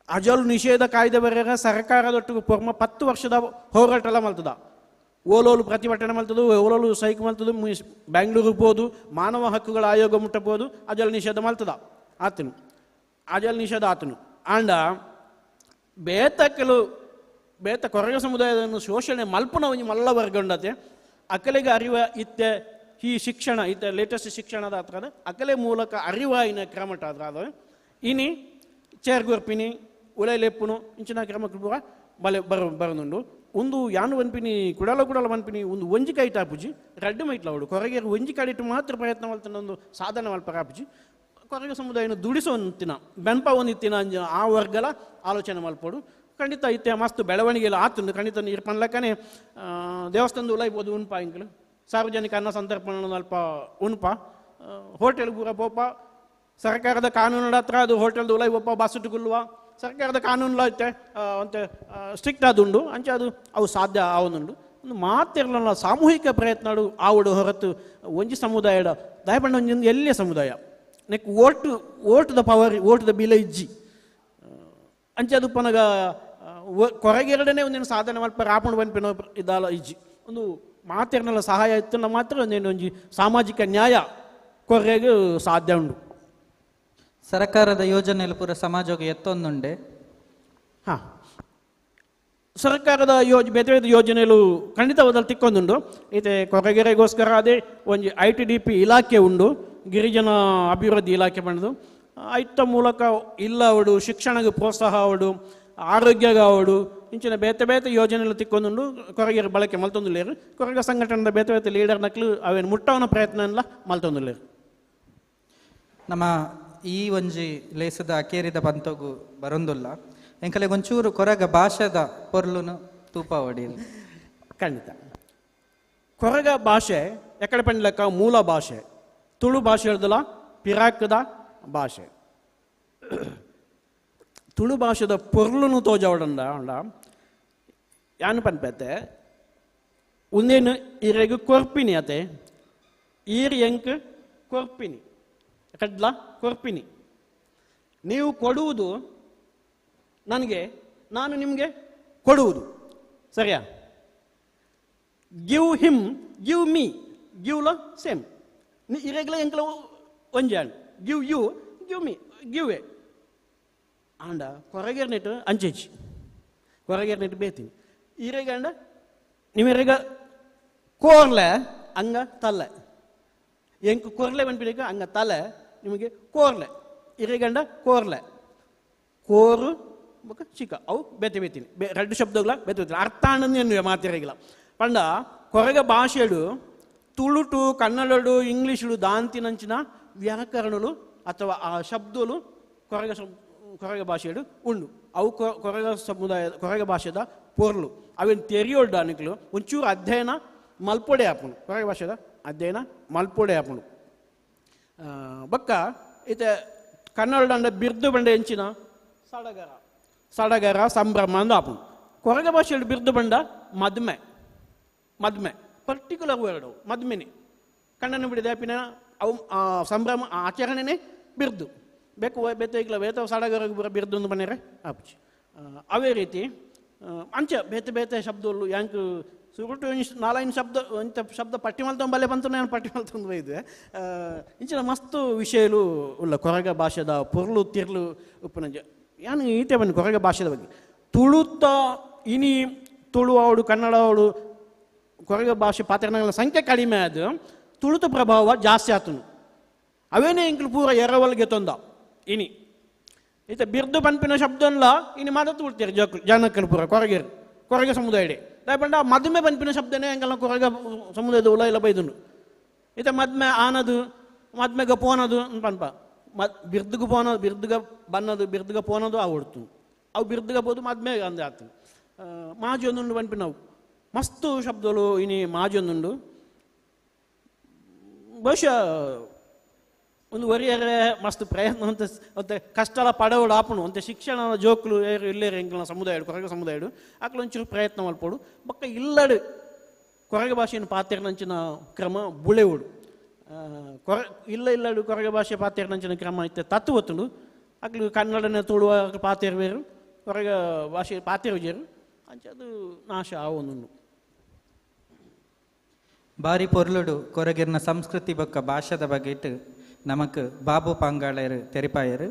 ಅಜಲು ನಿಷೇಧ ಕಾಯ್ದೆ ಬರೆಯ ಸರ್ಕಾರದೊಟ್ಟಿಗೆ ಪೊರ್ಮ 10 ವರ್ಷದ ಹೋರಾಟ ಎಲ್ಲ ಮಲ್ತದ ಓಲೋಲು ಪ್ರತಿಭಟನೆ ಮಲ್ತದು ಓಲೋಲು ಸೈಕ್ ಮಲ್ತದು ಬ್ಯಾಂಗ್ಳೂರಿಗೆ ಹೋದು ಮಾನವ ಹಕ್ಕುಗಳ ಆಯೋಗ ಮುಟ್ಟಬಹುದು ಅಜಲ್ ನಿಷೇಧ ಮಲ್ತದ ಆತನು ಅಜಲ್ ನಿಷೇಧ ಆತನು ಆಂಡ ಬೇತ ಕೊರಗ ಸಮುದಾಯವನ್ನು ಶೋಷಣೆ ಮಲ್ಪನ ಒಂಜಿ ಮಲ್ಲ ವರ್ಗಂಡತೆ ಅಕಲೆಗೆ ಅರಿವ ಇತ್ತೆ ಈ ಶಿಕ್ಷಣ ಇತ್ತೆ ಲೇಟೆಸ್ಟ್ ಶಿಕ್ಷಣದ ಹತ್ರ ಅಕಲೆ ಮೂಲಕ ಅರಿವಾಯಿನ ಕ್ರಮಟ ಅದ್ರ ಇನಿ ಚೇರ್ಗೊರ್ಪಿನಿ ಉಳೆಲೆಪ್ಪುನು ಇಂಚಿನ ಕ್ರಮಕ್ಕೆ ಪೂರ ಬರೋದುಂಡು ಒಂದು ಯಾನು ಅನ್ಪಿನಿ ಕುಡಲ ಅನ್ಪಿನಿ ಒಂದು ಒಂಜಿ ಕೈಟ್ ಆಪುಜಿ ರಡ್ಡು ಮೈಟ್ಲ ಅವಳು ಕೊರಗೆ ಒಂಜಿ ಕಡಿಟ್ಟು ಮಾತ್ರ ಪ್ರಯತ್ನ ಮಲ್ತನ ಒಂದು ಸಾಧನೆ ಮಲ್ಪರ ಆಪುಜಿ ಕೊರಗೆ ಸಮುದಾಯನ ದುಡಿಸೋಂತಿನ ಬೆನ್ಪ ಒಂದಿತ್ತಿನ ಆ ವರ್ಗಲ ಆಲೋಚನೆ ಮಲ್ಪೋಡು ಖಂಡಿತ ಇತ್ತೆ ಮಸ್ತ್ ಬೆಳವಣಿಗೆ ಎಲ್ಲ ಆತುಂಡು ಖಂಡಿತ ನೀರು ಪನ್ಲಕ್ಕನೆ ದೇವಸ್ಥಾನದ ಉಲಾಯ್ಬೋದು ಉನ್ಪ ಇಂಕಲು ಸಾರ್ವಜನಿಕ ಅನ್ನ ಸಂತರ್ಪಣೆ ಅಲ್ಪ ಉನ್ಪ ಹೋಟೆಲ್ ಪೂರ ಪೋಪ ಸರ್ಕಾರದ ಕಾನೂನು ಹತ್ರ ಅದು ಹೋಟೆಲ್ದು ಉಲಾಯ್ ಒಪ್ಪ ಬಸ್ಸುಟ್ಟುಗುಲ್ವ ಸರ್ಕಾರದ ಕಾನೂನು ಐತೆ ಅಂತ ಸ್ಟ್ರಿಕ್ಟ್ ಆದುಂಡು ಅಂಚೆ ಅದು ಅವು ಸಾಧ್ಯ ಆವನುಂಡು ಒಂದು ಮಾತಿರಲ್ಲ ಸಾಮೂಹಿಕ ಪ್ರಯತ್ನಗಳು ಆವಡು ಹೊರತು ಒಂಜಿ ಸಮುದಾಯದ ದಯಪಂಡ ಒಂಜೊಂದು ಎಲ್ಲಿಯ ಸಮುದಾಯ ನೆಕ್ ಓಟ್ ದ ಪವರ್ ಓಟ್ ದ ಬಿಲ ಇಜ್ಜಿ ಅಂಚೆ ಅದು ಪನಗ ಕೊರಗೆರಡನೇ ಒಂದಿನ ಸಾಧನೆ ಮಲ್ಪ ರಾಪಣ ಬನ್ಪಿನ ಇದಲ್ಲ ಇಜ್ಜಿ ಒಂದು ಮಾತಿರಲ್ಲ ಸಹಾಯ ಇತ್ತು ಮಾತ್ರ ಒಂದೇನು ಸಾಮಾಜಿಕ ನ್ಯಾಯ ಕೊರಗೆ ಸಾಧ್ಯ ಉಂಡು ಸರ್ಕಾರದ ಯೋಜನೆಯಲ್ಲಿ ಪೂರ ಸಮಾಜಕ್ಕೆ ಎತ್ತೊಂದುಂಡೆ ಹಾಂ ಸರ್ಕಾರದ ಬೇತೆ ಬೇತೆ ಯೋಜನೆಗಳು ಖಂಡಿತವಾದಲ್ಲಿ ತಿಕ್ಕೊಂದುಂಡು ಐತೆ ಕೊರಗೆರೆಗೋಸ್ಕರ ಅದೇ ಒಂದು ITDP ಇಲಾಖೆ ಉಂಡು ಗಿರಿಜನ ಅಭಿವೃದ್ಧಿ ಇಲಾಖೆ ಬಂದು ಐತ ಮೂಲಕ ಇಲ್ಲ ಅವಡು ಶಿಕ್ಷಣಕ್ಕೆ ಪ್ರೋತ್ಸಾಹ ಅವಡು ಆರೋಗ್ಯಗ ಅವಡು ಇಂಚಿನ ಬೇತೆ ಬೇತೆ ಯೋಜನೆಗಳು ತಿಕ್ಕೊಂದುಂಡು ಕೊರಗೆರೆ ಬಳಕೆ ಮಲ್ತೊಂದುಲ್ಲೇರು ಕೊರಗ ಸಂಘಟನೆದ ಬೇತೆ ಬೇತೆ ಲೀಡರ್ ನಕ್ಲು ಅವೇನು ಮುಟ್ಟವನ ಪ್ರಯತ್ನ ಎಲ್ಲ ಮಲ್ತೊಂದುಲ್ಲೇರು ನಮ್ಮ ಈ ಒಂಜಿ ಲೇಸದ ಅಕೇರಿದ ಬಂತೋಗು ಬರೊಂದುಲ್ಲ ಎಂಕಲೆ ಒಂಚೂರು ಕೊರಗ ಭಾಷೆದ ಪೊರ್ಲುನು ತೂಪ ಹೊಡೀರಿ ಖಂಡಿತ ಕೊರಗ ಭಾಷೆ ಎಕಡೆ ಪಂಡ್ಲಕ್ಕ ಮೂಲ ಭಾಷೆ ತುಳು ಭಾಷೆ ಹೇಳ್ದಲ್ಲ ಪಿರಾಕದ ಭಾಷೆ ತುಳು ಭಾಷೆದ ಪೊರ್ಲುನು ತೋಜವಡಂಡ ಯಾನು ಪನ್ಪೇತೆ ಒಂದೇನು ಇರೆಗು ಕೊರ್ಪಿನಿ ಅತೆ ಈರ್ ಎಂಕ್ ಕೊರ್ಪಿನಿ ಕಡ್ಲ ಕೊರ್ಪಿನಿ ನೀವು ಕೊಡುವುದು ನನಗೆ ನಾನು ನಿಮಗೆ ಕೊಡುವುದು ಸರಿಯಾ ಗಿವ್ ಹಿಮ್ ಗಿವ್ ಮೀ ಗಿವ್ಲ ಸೇಮ್ ಇರೆಗ್ಲ ಎಂಕ್ಲ ಒಂಜಾಣ್ give you give me give ಎ ಆಂಡ ಕೊರಗೇರ್ನೆಟ್ಟು ಅಂಚೆಚ್ಚಿ ಕೊರಗೇರ್ನೆಟ್ಟು ಬೇತೀನಿ ಇರೆಗಂಡ ನಿಮ್ಮೆರೆಗ ಕೋರ್ಲೆ ಅಂಗ ತಲೆ ಎಂಕ್ ಕೊರ್ಲೆ ಬಂದ್ಬಿಡಿಕ ಅಂಗ ತಲೆ ನಿಮಗೆ ಕೋರ್ಲೆ ಇರೆಗಂಡ ಕೋರ್ಲೆ ಕೋರು ಬೊಕ ಚಿಕ್ಕ ಅವು ಬೇತೆ ಬೇತೀನಿ ಎರಡು ಶಬ್ದಗಳ ಬೇತೆ ಬೇತೀನಿ ಅರ್ಥ ಅನ್ನೋದು ಮಾತಿರಗಿಲ್ಲ ಪಂಡ ಕೊರಗ ಭಾಷೆಡು ತುಳುಟು ಕನ್ನಡಡು ಇಂಗ್ಲೀಷು ದಾಂತಿನಂಚಿನ ವ್ಯಾಕರಣಲು ಅಥವಾ ಆ ಶಬ್ದಲು ಕೊರಗ ಭಾಷೆಡು ಉಂಡು ಅವು ಕೊರಗ ಭಾಷೆದ ಪೊರ್ಲು ಅವೇನು ತೆರಿಯೋಡು ಅನಿಕಲು ಒಂಚೂರು ಅಧ್ಯಯನ ಮಲ್ಪೊಡೆ ಆಪುಂಡು ಕೊರಗ ಭಾಷೆದ ಅಧ್ಯಯನ ಮಲ್ಪೊಡೆ ಆಪುಂಡು ಬೊಕ್ಕ ಇತ್ತೆ ಕನ್ನಡ ಅಂಡ ಬಿರ್ದು ಬಂಡ ಎಂಚಿನ ಸಡಗರ ಸಂಭ್ರಮ ಅಂದು ಆಪುಂಡು ಕೊರಗ ಭಾಷೆಡು ಬಿರ್ದು ಬಂಡ ಮದ್ಮೆ ಪರ್ಟಿಕ್ಯುಲರ್ ವರ್ಡ್ ಮದ್ಮೆನೆ ಕಣ್ಣನ್ನು ಬಿಡಿದ ಆಪಿನ ಅವು ಸಂಭ್ರಮ ಆಚರಣೆನೇ ಬಿರ್ದು ಬೇಕು ಬೇತ ಬೇತ ಸಡಗರ ಬಿರ್ದು ಒಂದು ಬನ್ನೇರೆ ಆಪುಚಿ ಅವೇ ರೀತಿ ಅಂಚೆ ಬೇತೆ ಬೇತೆ ಶಬ್ದಗಳು ಯಾಂಕ್ ಸುರುಟು ನಾಲ್ಕು ಶಬ್ದ ಪಟ್ಟಿ ಮಲ್ತೊಂದು ಬಲ್ಲೆ ಬಂತು ನಾನು ಪಟ್ಟಿ ಮಲ್ತೊಂದು ಬೈದೆ ಇಂಚಿನ ಮಸ್ತು ವಿಷಯಲು ಉಲ್ಲ ಕೊರಗ ಭಾಷೆದ ಪೊರ್ಲು ತಿರ್ಲು ಉಪ್ಪುನಂಜ ಯಾನು ಈತೆ ಬನ್ನಿ ಕೊರಗ ಭಾಷೆದ ಬಗ್ಗೆ ತುಳುತ್ತ ಇನಿ ತುಳು ಅವಡು ಕನ್ನಡ ಅವಡು ಕೊರಗ ಭಾಷೆ ಪಾತ್ರಗಳ ಸಂಖ್ಯೆ ಕಡಿಮೆ ಅದು ತುಳುತ ಪ್ರಭಾವ ಜಾಸ್ತಿ ಆತನು ಅವೇನೇ ಇಂಕ್ಲು ಪೂರ ಎರವಲ್ಗೆ ತೊಂದ ಇನಿ ಈತ ಬಿರ್ದು ಪನ್ಪಿನ ಶಬ್ದಲ್ಲ ಇನಿ ಮಾತ್ರ ತುಳ್ತೀರಿ ಜನಕ್ಕಲು ಪೂರ ಕೊರಗೆ ಸಮುದಾಯಡೆ ದಯಪಂಡ ಮದುಮೆ ಪನ್ಪಿನ ಶಬ್ದನೇ ಹಂಗಲ್ಲ ಕೊರಗ ಸಮುದಾಯದ ಉಲ ಎಲ್ಲ ಬೈದನು ಈತ ಮದ್ಮೆ ಆನದು ಮದ್ಮೆಗ ಪೋನದು ಪನ್ಪ ಬಿರ್ದುಗ ಪೋನದು ಬಿರ್ದುಗ ಬನ್ನದು ಬಿರ್ದುಗ ಪೋನದು ಅವು ಹೊಡ್ತು ಅವು ಬಿರ್ದುಗ ಬೋದು ಮದ್ಮೆ ಅಂದೆ ಆತು ಮಾಜಿ ಒಂದುಂಡು ಪನ್ಪಿನವು ಮಸ್ತು ಶಬ್ದಗಳು ಇನಿ ಮಾಜಿ ಒಂದುಂಡು ಬಹುಶಃ ಒಂದು ಒರಿಯರೆ ಮಸ್ತ್ ಪ್ರಯತ್ನ ಅಂತ ಮತ್ತೆ ಕಷ್ಟಲ ಪಡವಳು ಆಪಣು ಅಂತ ಶಿಕ್ಷಣ ಜೋಕ್ಲು ಇಲ್ಲೇರು ಎಂಕ್ಲ ಸಮುದಾಯ ಕೊರಗ ಸಮುದಾಯಡು ಆಕಲು ಒಂಚೂರು ಪ್ರಯತ್ನ ಮಲ್ಪೋಡು ಬೊಕ್ಕ ಇಲ್ಲಡು ಕೊರಗ ಭಾಷೆಯನ್ನು ಪಾತೆರ್ನಂಚಿನ ಕ್ರಮ ಬುಳೆವುಡು ಇಲ್ಲಡು ಕೊರಗ ಭಾಷೆ ಪಾತೆರ್ನಂಚಿನ ಕ್ರಮ ಇತ್ತೆ ತತ್ತು ಒತ್ತುಂಡು ಆಕಲು ಕನ್ನಡನ ತುಳುವ ಪಾತೆರ್ವೇರು ಕೊರಗ ಭಾಷೆ ಪಾತೆರ್ಜೇರು ಅಂಚದು ನಾಶ ಆವೊಂದು ಬಾರಿ ಪೊರ್ಲುಡು ಕೊರಗಿರ್ನ ಸಂಸ್ಕೃತಿ ಬೊಕ್ಕ ಭಾಷೆದ ಬಗೆಟ್ ನಮಕ್ ಬಾಬು ಪಾಂಗಾಳರು ತೆರಿಪಾಯರು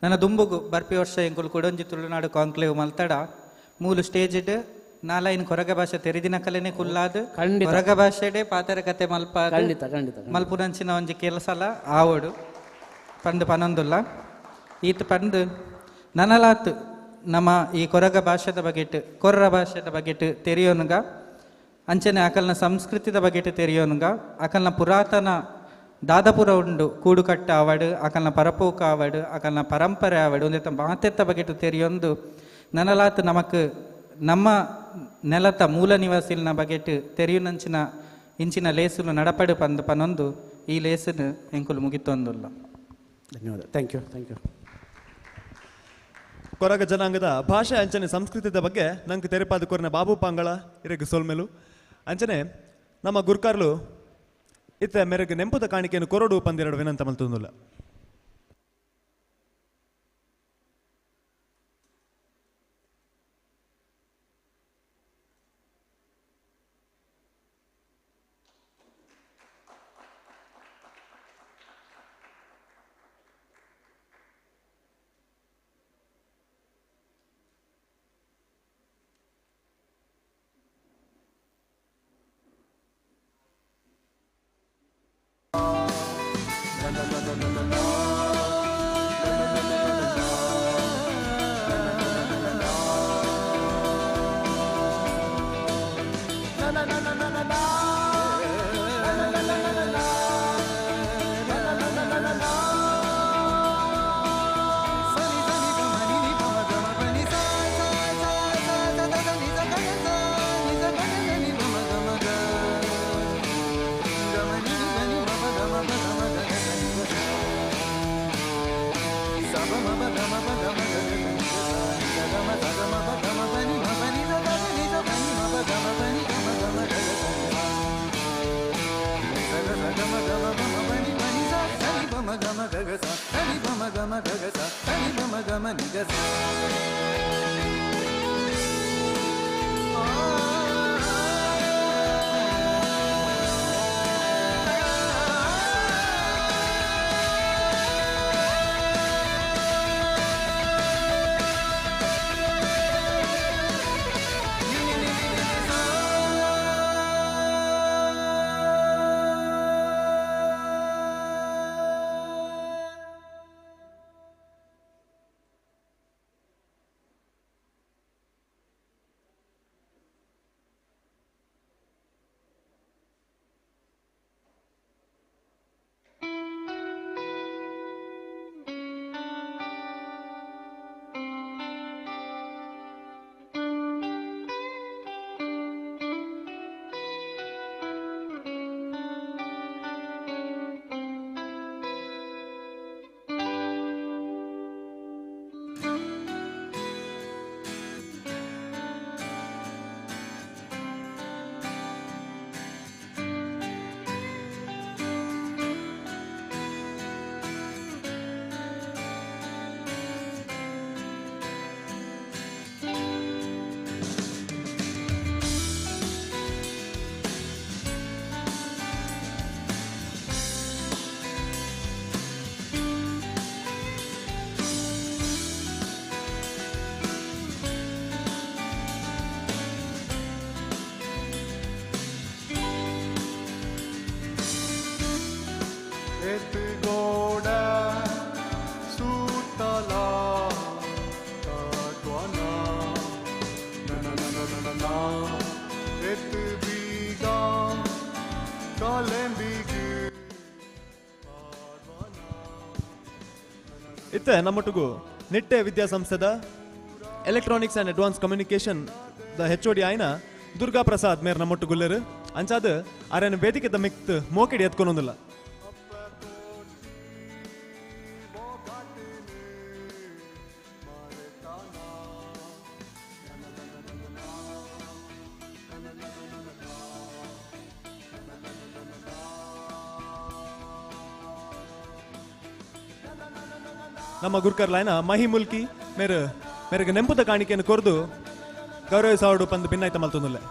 ನನ್ನ ದುಂಬುಗು ಬರ್ಪಿ ವರ್ಷ ಎಂಕುಲು ಕೊಡೊಂಜಿ ತುಳುನಾಡು ಕಾಂಕ್ಲೇವ್ ಮಲ್ತಡ ಮೂಲು ಸ್ಟೇಜ್ ನಾಲೈನ್ ಕೊರಗ ಭಾಷೆ ತೆರಿದಿನ ಕಲೆನೆ ಕುಲ್ಲಾದು ಕೊರಗ ಭಾಷೆಡೆ ಪಾತರ ಕತೆ ಮಲ್ಪ ಮಲ್ಪುನಂಚಿನ ಒಂಜಿ ಕೆಲಸಲ ಆವಡು ಪಂದು ಪನೊಂದುಲ್ಲ ಈತ್ ಪಂದು ನನಲಾತ್ ನಮ್ಮ ಈ ಕೊರಗ ಭಾಷೆದ ಬಗೆಟ್ ಕೊರ್ರ ಭಾಷೆದ ಬಗೆಟ್ ತೆರಿಯೋನುಗ ಅಂಚನೆ ಅಕಲ್ನ ಸಂಸ್ಕೃತಿದ ಬಗೆಟ್ ತೆರಿಯೋನುಗ ಅಕಲ್ನ ಪುರಾತನ ದಾದಪುರ ಉಂಡು ಕೂಡುಕಟ್ಟ ಆವಡು ಅಕಲ್ನ ಪರಪೋಕ ಆವಡು ಅಕಲ್ನ ಪರಂಪರೆ ಆವಡು ಒಂದೆತ್ತ ಮಾತೆತ್ತ ಬಗೆಟ್ ತೆರಿಯೊಂದು ನನಲಾತ್ ನಮಕ್ ನಮ್ಮ ನೆಲತ ಮೂಲ ನಿವಾಸಿಲ್ನ ಬಗೆಟ್ ತೆರಿಯುನಂಚಿನ ಇಂಚಿನ ಲೇಸುಲು ನಡಪಡು ಪಂದು ಪನೊಂದು ಈ ಲೇಸನ್ನು ಎಂಕುಲು ಮುಗಿತೊಂದುಲ್ಲ. ಧನ್ಯವಾದ. Thank you. ಕೊರಗ ಜನಾಂಗದ ಭಾಷೆ ಅಂಚನೆ ಸಂಸ್ಕೃತಿದ ಬಗ್ಗೆ ನಂಗೆ ತೆರೆಪಾದ ಕೊರನ ಬಾಬು ಪಾಂಗಳ ಇರಗ ಸೋಲ್ಮೆಲು ಅಂಚನೆ ನಮ್ಮ ಗುರ್ಕಾರ್ಲು ಇತ್ತ ಮೆರಗ ನೆಂಪುದ ಕಾಣಿಕೆಯನ್ನು ಕೊರಡು ಪಂದೆರಡು ವಿನಂತ ಮಲ್ತೊಂದುಲ್ಲ. ಇತ್ತೆ ನಮ್ಮೊಟ್ಟಿಗೂ ನಿಟ್ಟೆ ವಿದ್ಯಾಸಂಸ್ಥೆದ ಎಲೆಕ್ಟ್ರಾನಿಕ್ಸ್ ಆ್ಯಂಡ್ ಅಡ್ವಾನ್ಸ್ ಕಮ್ಯುನಿಕೇಷನ್ ದ HOD ಆಯ್ನ ದುರ್ಗಾ ಪ್ರಸಾದ್ ಮೇರ್ ನಮ್ಮೊಟ್ಟುಗುಲ್ಲರು ಅಂಚಾದ ಅರೇನು ವೇದಿಕೆ ದ ಮಿಕ್ತ್ ಮೋಕೆಡಿ ಎತ್ಕೊನೊಂದಿಲ್ಲ. ನಮ್ಮ ಗುರ್ಕರ್ಲಾಯ್ನ ಮಹಿ ಮುಲ್ಕಿ ಮೇರೆಗೆ ನೆಂಪುದ ಕಾಣಿಕೆಯನ್ನು ಕೊರ್ದು ಗೌರವಿಸಾವಡು ಪಂದು ಭಿನ್ನಾಯ್ತ ಮಲ್ತೊಂದುಲ್ಲೆ.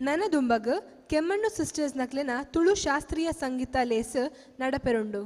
ನನದುಂಬಗ್ ಕೆಮ್ಮಣ್ಣು ಸಿಸ್ಟರ್ಸ್ ನಕ್ಲೆನ ತುಳು ಶಾಸ್ತ್ರೀಯ ಸಂಗೀತ ಲೇಸ್ ನಡಪೆರುಂಡು.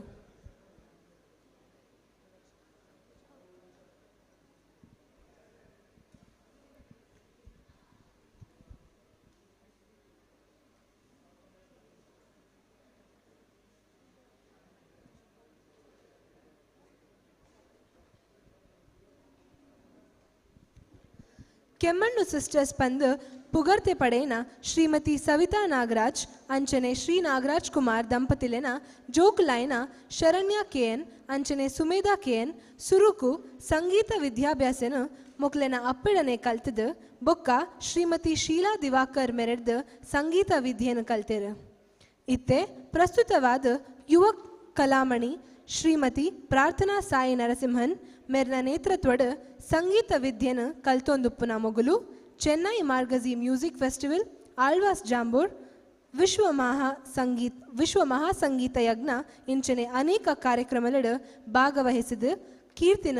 ಕೆಮ್ಮಣ್ಣು ಸಿಸ್ಟರ್ಸ್ ಪಂದ್ ಪುಗರ್ತೆ ಪಡೇನ ಶ್ರೀಮತಿ ಸವಿತಾ ನಾಗರಾಜ್ ಅಂಚನೆ ಶ್ರೀ ನಾಗರಾಜ್ ಕುಮಾರ್ ದಂಪತಿಲೆನ ಜೋಕುಲಾಯ್ನ ಶರಣ್ಯ ಕೆಎನ್ ಅಂಚನೆ ಸುಮೇಧಾ ಕೆಎನ್ ಸುರುಕು ಸಂಗೀತ ವಿದ್ಯಾಭ್ಯಾಸನ ಮೊಕ್ಲೆನ ಅಪ್ಪಿಡನೆ ಕಲ್ತದ ಬೊಕ್ಕ ಶ್ರೀಮತಿ ಶೀಲಾ ದಿವಾಕರ್ ಮೆರೆಡ್ದ ಸಂಗೀತ ವಿದ್ಯೆಯನ್ನು ಕಲ್ತೆರು. ಇತ್ತೆ ಪ್ರಸ್ತುತವಾದ ಯುವ ಕಲಾಮಣಿ ಶ್ರೀಮತಿ ಪ್ರಾರ್ಥನಾ ಸಾಯಿ ನರಸಿಂಹನ್ ಮೆರ್ನ ನೇತೃತ್ವದ ಸಂಗೀತ ವಿದ್ಯೆನ ಕಲ್ತೊಂದುಪ್ಪುನ ಮೊಗಲು ಚೆನ್ನೈ ಮಾರ್ಗಜಿ ಮ್ಯೂಸಿಕ್ ಫೆಸ್ಟಿವಲ್ ಆಳ್ವಾಸ್ ಜಾಂಬೂರ್ ವಿಶ್ವ ಮಹಾಸಂಗೀತ ಯಜ್ಞ ಇಂಚನೆ ಅನೇಕ ಕಾರ್ಯಕ್ರಮಗಳ ಭಾಗವಹಿಸಿದ ಕೀರ್ತಿನ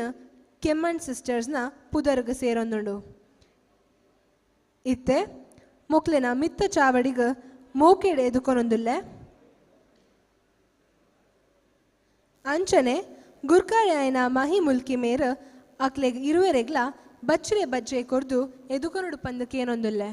ಕೆಮ್ಮಣ್ ಸಿಸ್ಟರ್ಸ್ನ ಪುದರ್ಗ ಸೇರೊಂದುಂಡು. ಇತ್ತೆ ಮೊಕ್ಲೆನ ಮಿತ್ತ ಚಾವಡಿಗ ಮೋಕೆಡ್ ಎದುಕೊನೊಂದುಲ್ಲೆ ಅಂಚನೆ ಗುರ್ಕಾಳಾಯನ ಮಹಿ ಮುಲ್ಕಿ ಮೇರ ಅಕ್ಲೆಗ್ ಇರುವೆರೆಗ್ಲ ಬಚ್ಚರೆ ಬಜ್ಜೆ ಕೊರ್ದು ಎದುಕೊನೊಡು ಪಂದಕೇನೊಂದುಲ್ಲೆ.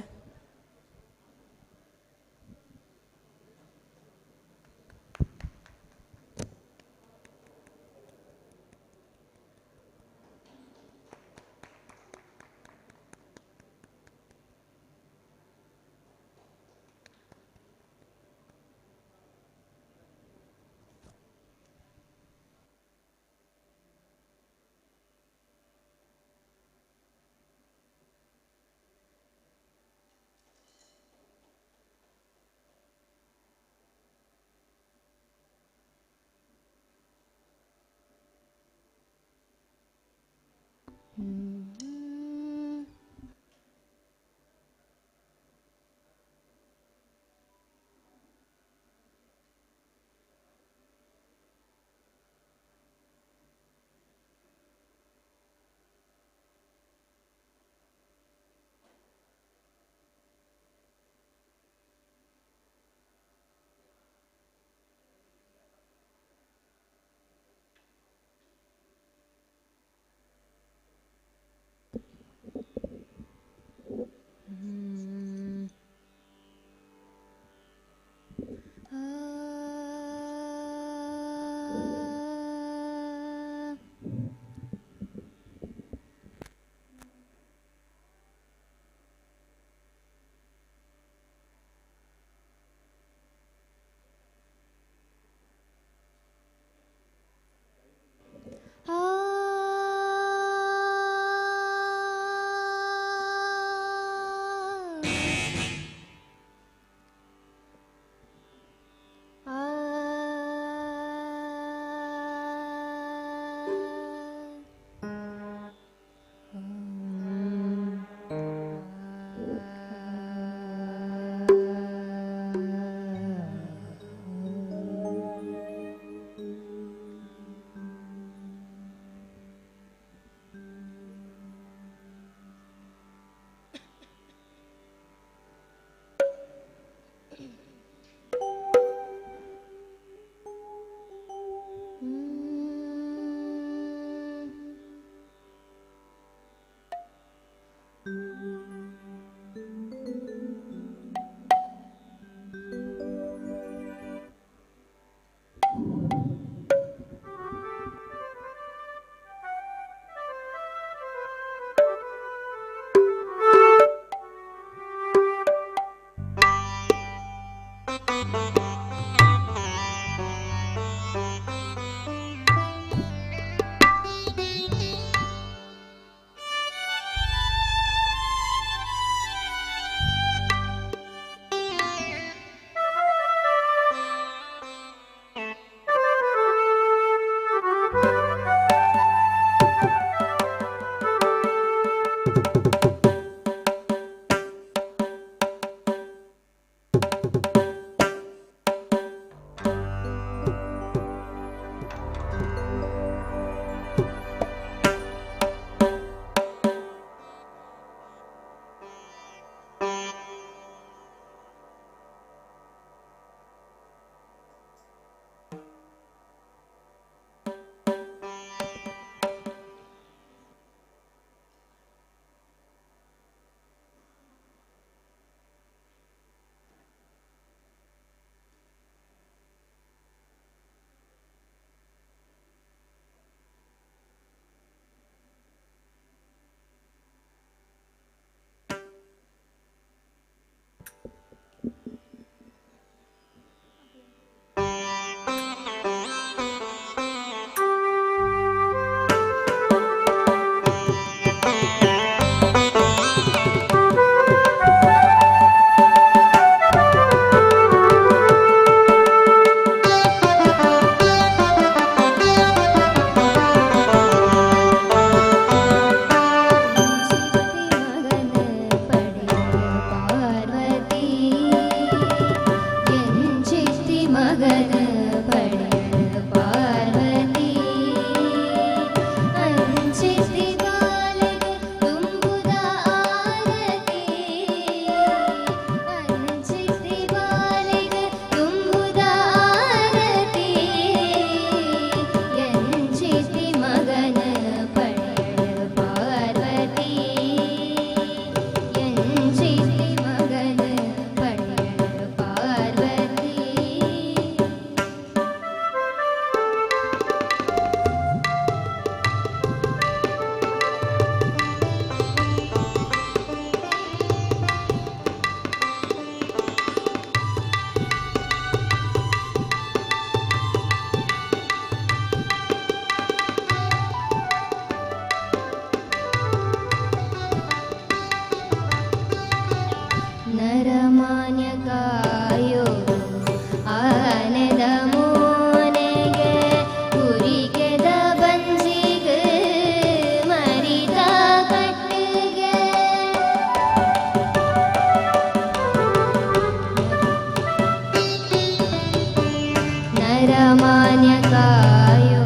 ಬಾಯೋ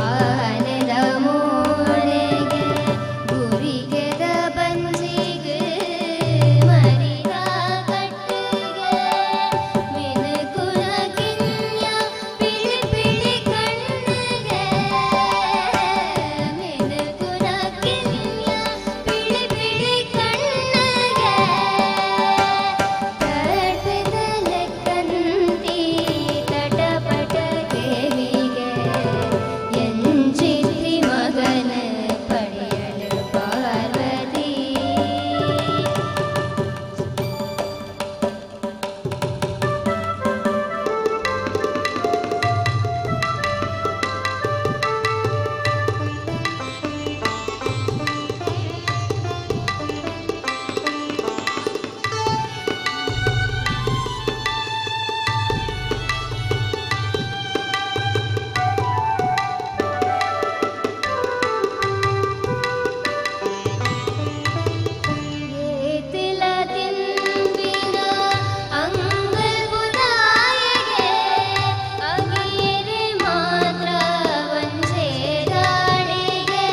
ಆನೆದ ಮೂಲೆಗೆ ಗುರಿಗೆದ ಬಂಜಿಗೆ ಮರಿದ ಕಟ್ಟಿಗೆ ಮಿನುಕುನ ಕಿನ್ಯ ಪಿಳಿ ಪಿಳಿ ಕಣ್ಣಿಗೆ ಮಿನುಕುನ ಕಿನ್ಯ ಪಿಳಿ ಪಿಳಿ ಕಣ್ಣಿಗೆ ತಡ್ಪಿದಲೆ ಕಂತಿ ತಟಪಟ ಕೇವಿಗೆ ಎಂಜಿತಿ ಮಗನ ಪಡೆಯಲು ಪಾರ್ವತಿ ಏತಿಲ ತಿಂಬಿನ ಅಂಗಲ್ ಬುದಾಯಗೆ ಅಗಿಯರೆ ಮಾತ್ರ ವಂಚೆ ದಾಳಿಗೆ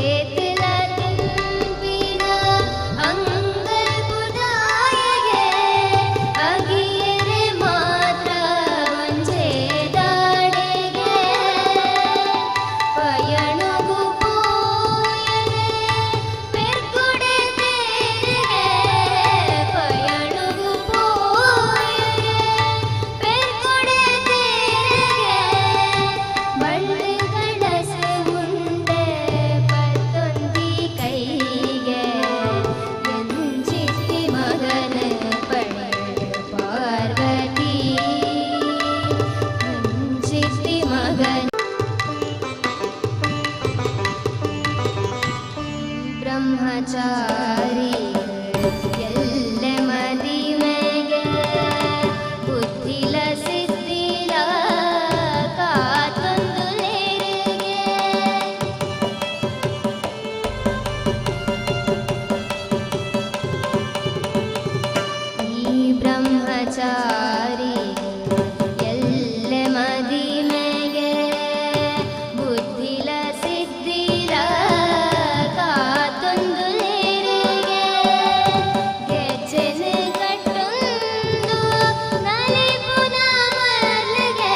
ಏತಿಲ ತಿಂಬಿನ ಅಂಗಲ್ ಬುದಾಯಗೆ ಅಗಿಯರೆ ಮಾತ್ರ ವಂಚೆ ದಾಳಿಗೆ ಪಯಣಗು ಪೋಯರೆ ಪೆರ್ಗುಡೆ ತೇರಿಗೆ ಪಯಣಗು ಪೋಯರೆ ಪೆರ್ಗುಡೆ ತೇರಿಗೆ ಬಳ್ಳಿ ಗಣಸು ಉಂಡೆ ಪತ್ತೊಂದಿ ಕೈಗೆ ಎಂಜಿತಿ ಮಗನ ಪಡೆಯಲು ಪಾರ್ವತಿ ಎಂಜಿತಿ ಮಗನ ಬ್ರಹ್ಮಚಾರಿ ಎಲ್ಲ ಮದಿಮೆಗೆ ಬುದ್ಧಿಲ ಸಿದ್ಧಿಲ ಕಾತೊಂದು ನೇರಿಗೆ ಈ ಬ್ರಹ್ಮಚಾರಿ ಎಲ್ಲ ಮದಿಮೆಗೆ ಬುದ್ಧಿಲ ಸಿದ್ಧಿಲ ಕಾತೊಂದು ನೇರಿಗೆ ಗೆಜ್ಜೆನ ಕಟ್ಟೊಂದು ನಲಿಪುನ ಮಲ್ಲಿಗೆ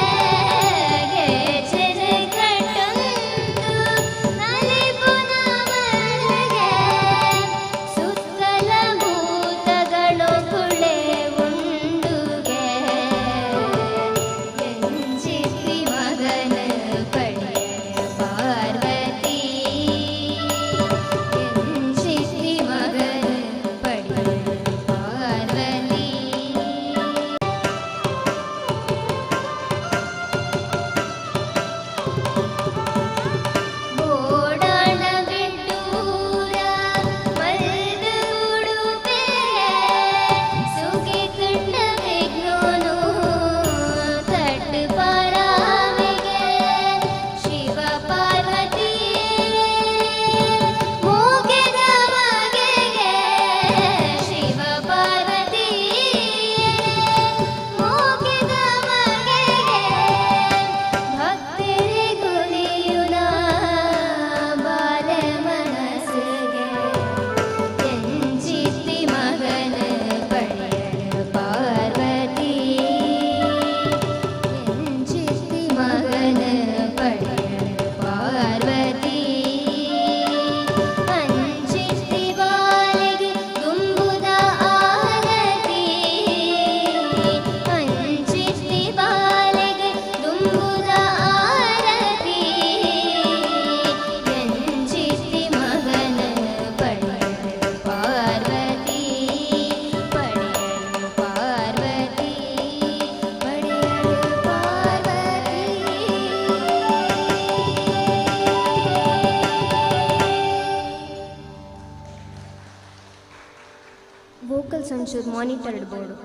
ಗೆಜ್ಜೆನ ಕಟ್ಟೊಂದು ನಲಿಪುನ ಮಲ್ಲಿಗೆ ಸುತ್ತಲ ಭೂತಗಳು ಕುಳೆ ಉಂಡುಗೆ ಎಂಜಿತಿ ಮಗನ ಪಡೆಯಲು ಪಾರ್ವತಿ ಎಂಜಿತಿ ಮಗನ ಪಡೆಯಲು ಪಾರ್ವತಿ ಬೋಡಾಣ ಬಿಟ್ಟೂರ ಮಲ್ದ ಉಡುಪೆಗೆ ಸುಗಿ ಕಂಡ ವಿಘ್ನೋನು ತಟ್ಟು ಪಾರಾವಿಗೆ ಶಿವ ಪಾರ್ವತಿ ಮೂಗಿದ ಬಗೆಗೆ ಶಿವ ಪಾರ್ವತಿ ಮೂಗಿದ ಬಗೆಗೆ ಭಕ್ತಿರಿ ಗುರಿಯುನ ಬಾಲ ಮನಸ್ಸಿಗೆ ಎಂಜಿತಿ ಮಗನ ಪಡೆಯಲು ಪಾರ್ವತಿ ಎಂಜಿತಿ ಮಗನ ಪಡೆಯಲು ಪಾರ್ವತಿ ಅಂಜಿತಿ ಬಾಲಿಗೆ ತುಂಬುದ ಆರತಿ ಅಂಜಿತಿ ಬಾಲಿಗೆ ತುಂಬುದ ಆರತಿ ಎಂಜಿತಿ ಮಗನ ಪಡೆಯಲು ಪಾರ್ವತಿ ಪಡೆಯಲು ಪಾರ್ವತಿ ಪಡೆಯಲು ಪಾರ್ವತಿ ವೋಕಲ್ಸ್ ಒಂಚೂರು ಮಾನಿಟರ್ ಇಡ್ಬೋದು.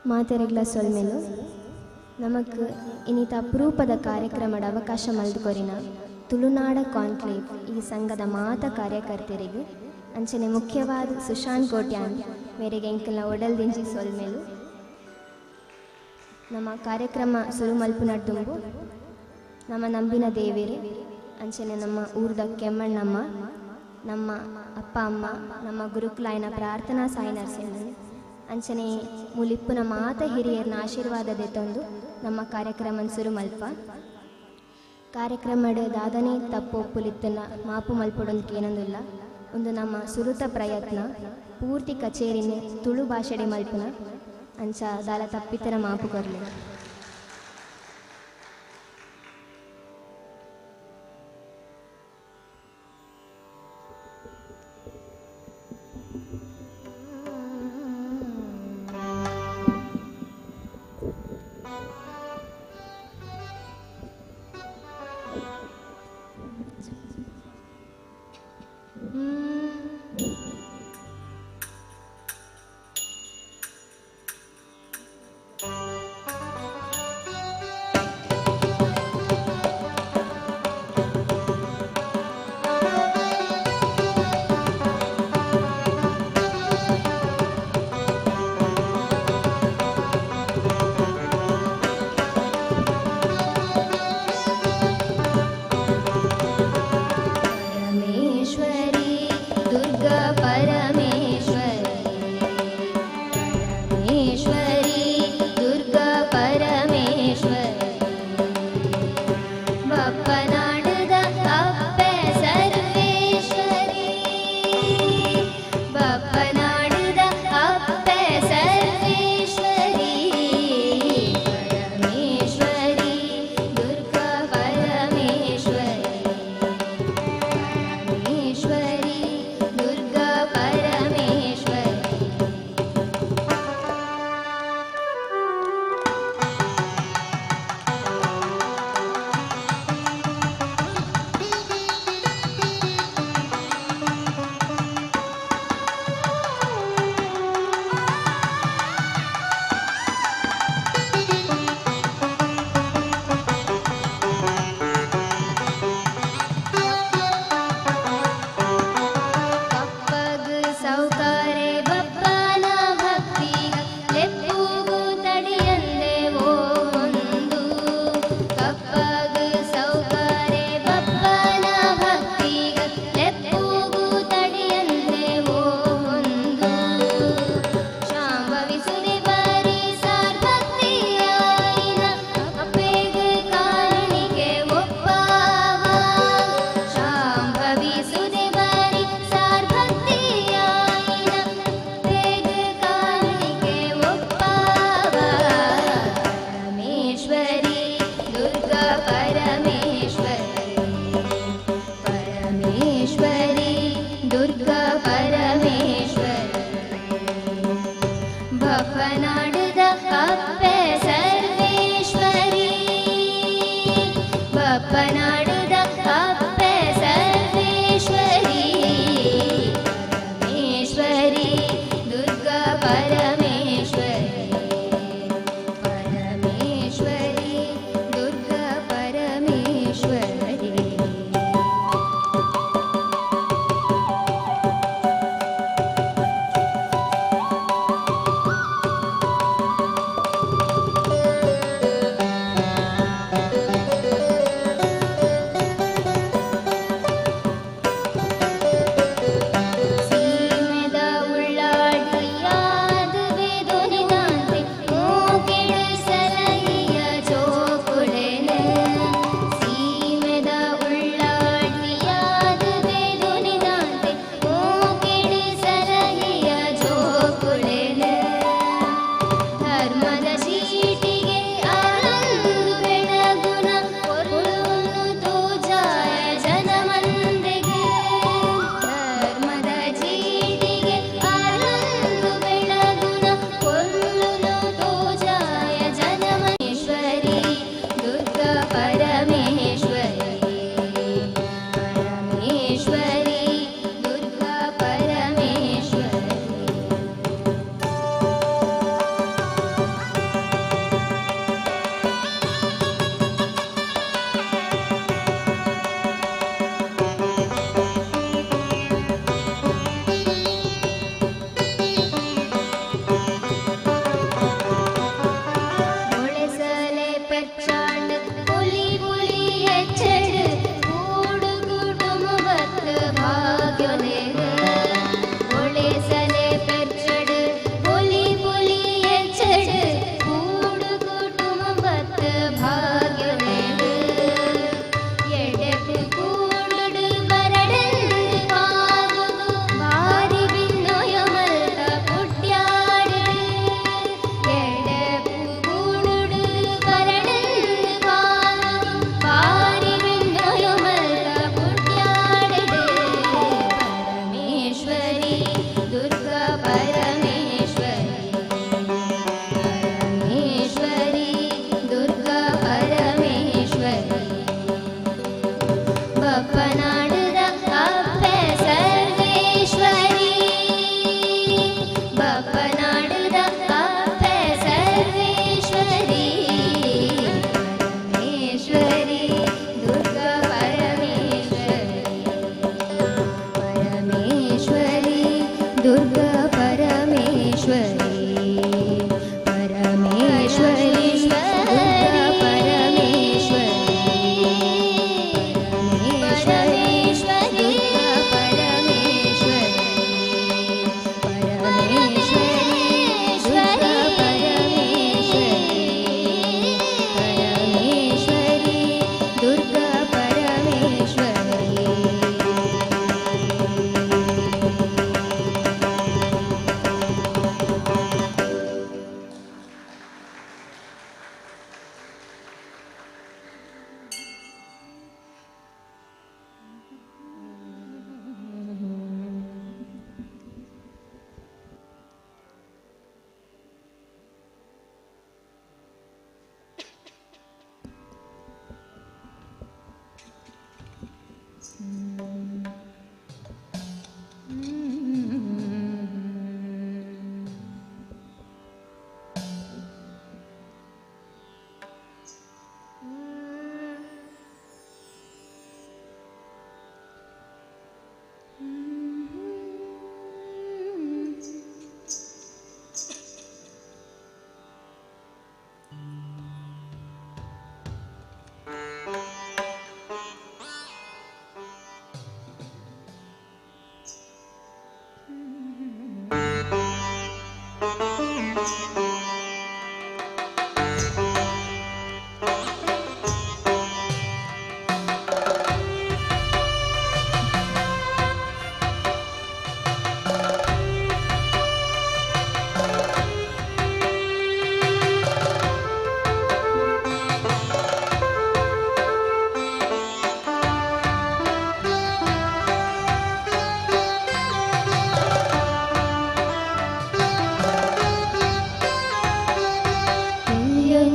ಮಾತೆರೆಗ್ಲ ಸೊಲ್ಮೆಲು ನಮಕ್ ಇನ್ನಿತ ಅಪರೂಪದ ಕಾರ್ಯಕ್ರಮದ ಅವಕಾಶ ಮಲ್ದುಕೊರಿನ ತುಳುನಾಡ ಕಾನ್ಕ್ಲೇವ್ ಈ ಸಂಘದ ಮಾತ ಕಾರ್ಯಕರ್ತರಿಗೆ ಅಂಚನೆ ಮುಖ್ಯವಾದ ಸುಶಾಂತ್ ಕೋಟ್ಯಾನ್ ಮೇರೆಗೆ ಎಂಕಲ್ನ ಒಡಲ್ದಿಂಜಿ ಸೊಲ್ಮೆಲು ನಮ್ಮ ಕಾರ್ಯಕ್ರಮ ಸುರು ಮಲ್ಪು ನಡ್ದುಂಬು ನಮ್ಮ ನಂಬಿನ ದೇವೇರು ಅಂಚನೆ ನಮ್ಮ ಊರ್ದ ಕೆಮ್ಮಣ್ಣಮ್ಮ ನಮ್ಮ ಅಪ್ಪ ಅಮ್ಮ ನಮ್ಮ ಗುರುಕುಲಾಯನ ಪ್ರಾರ್ಥನಾ ಸಾಯಿ ನರಸಿಂಹನ್ ಅಂಚನೆ ಮುಲಿಪ್ಪುನ ಮಾತ ಹಿರಿಯರ್ನ ಆಶೀರ್ವಾದದೆ ತಂದು ನಮ್ಮ ಕಾರ್ಯಕ್ರಮ ಸುರು ಮಲ್ಪ ಕಾರ್ಯಕ್ರಮಡ್ ದಾದನೆ ತಪ್ಪು ಒಪ್ಪುಲಿತ್ತನ ಮಾಪು ಮಲ್ಪೊಡೊಂದು ಏನೊಂದಿಲ್ಲ ಒಂದು ನಮ್ಮ ಸುರುತ ಪ್ರಯತ್ನ ಪೂರ್ತಿ ಕಚೇರಿನ ತುಳು ಭಾಷೆಡೆ ಮಲ್ಪುನ ಅಂಚ ದಾಲ ತಪ್ಪಿತನ ಮಾಪು ಕೊರ್ಲಿ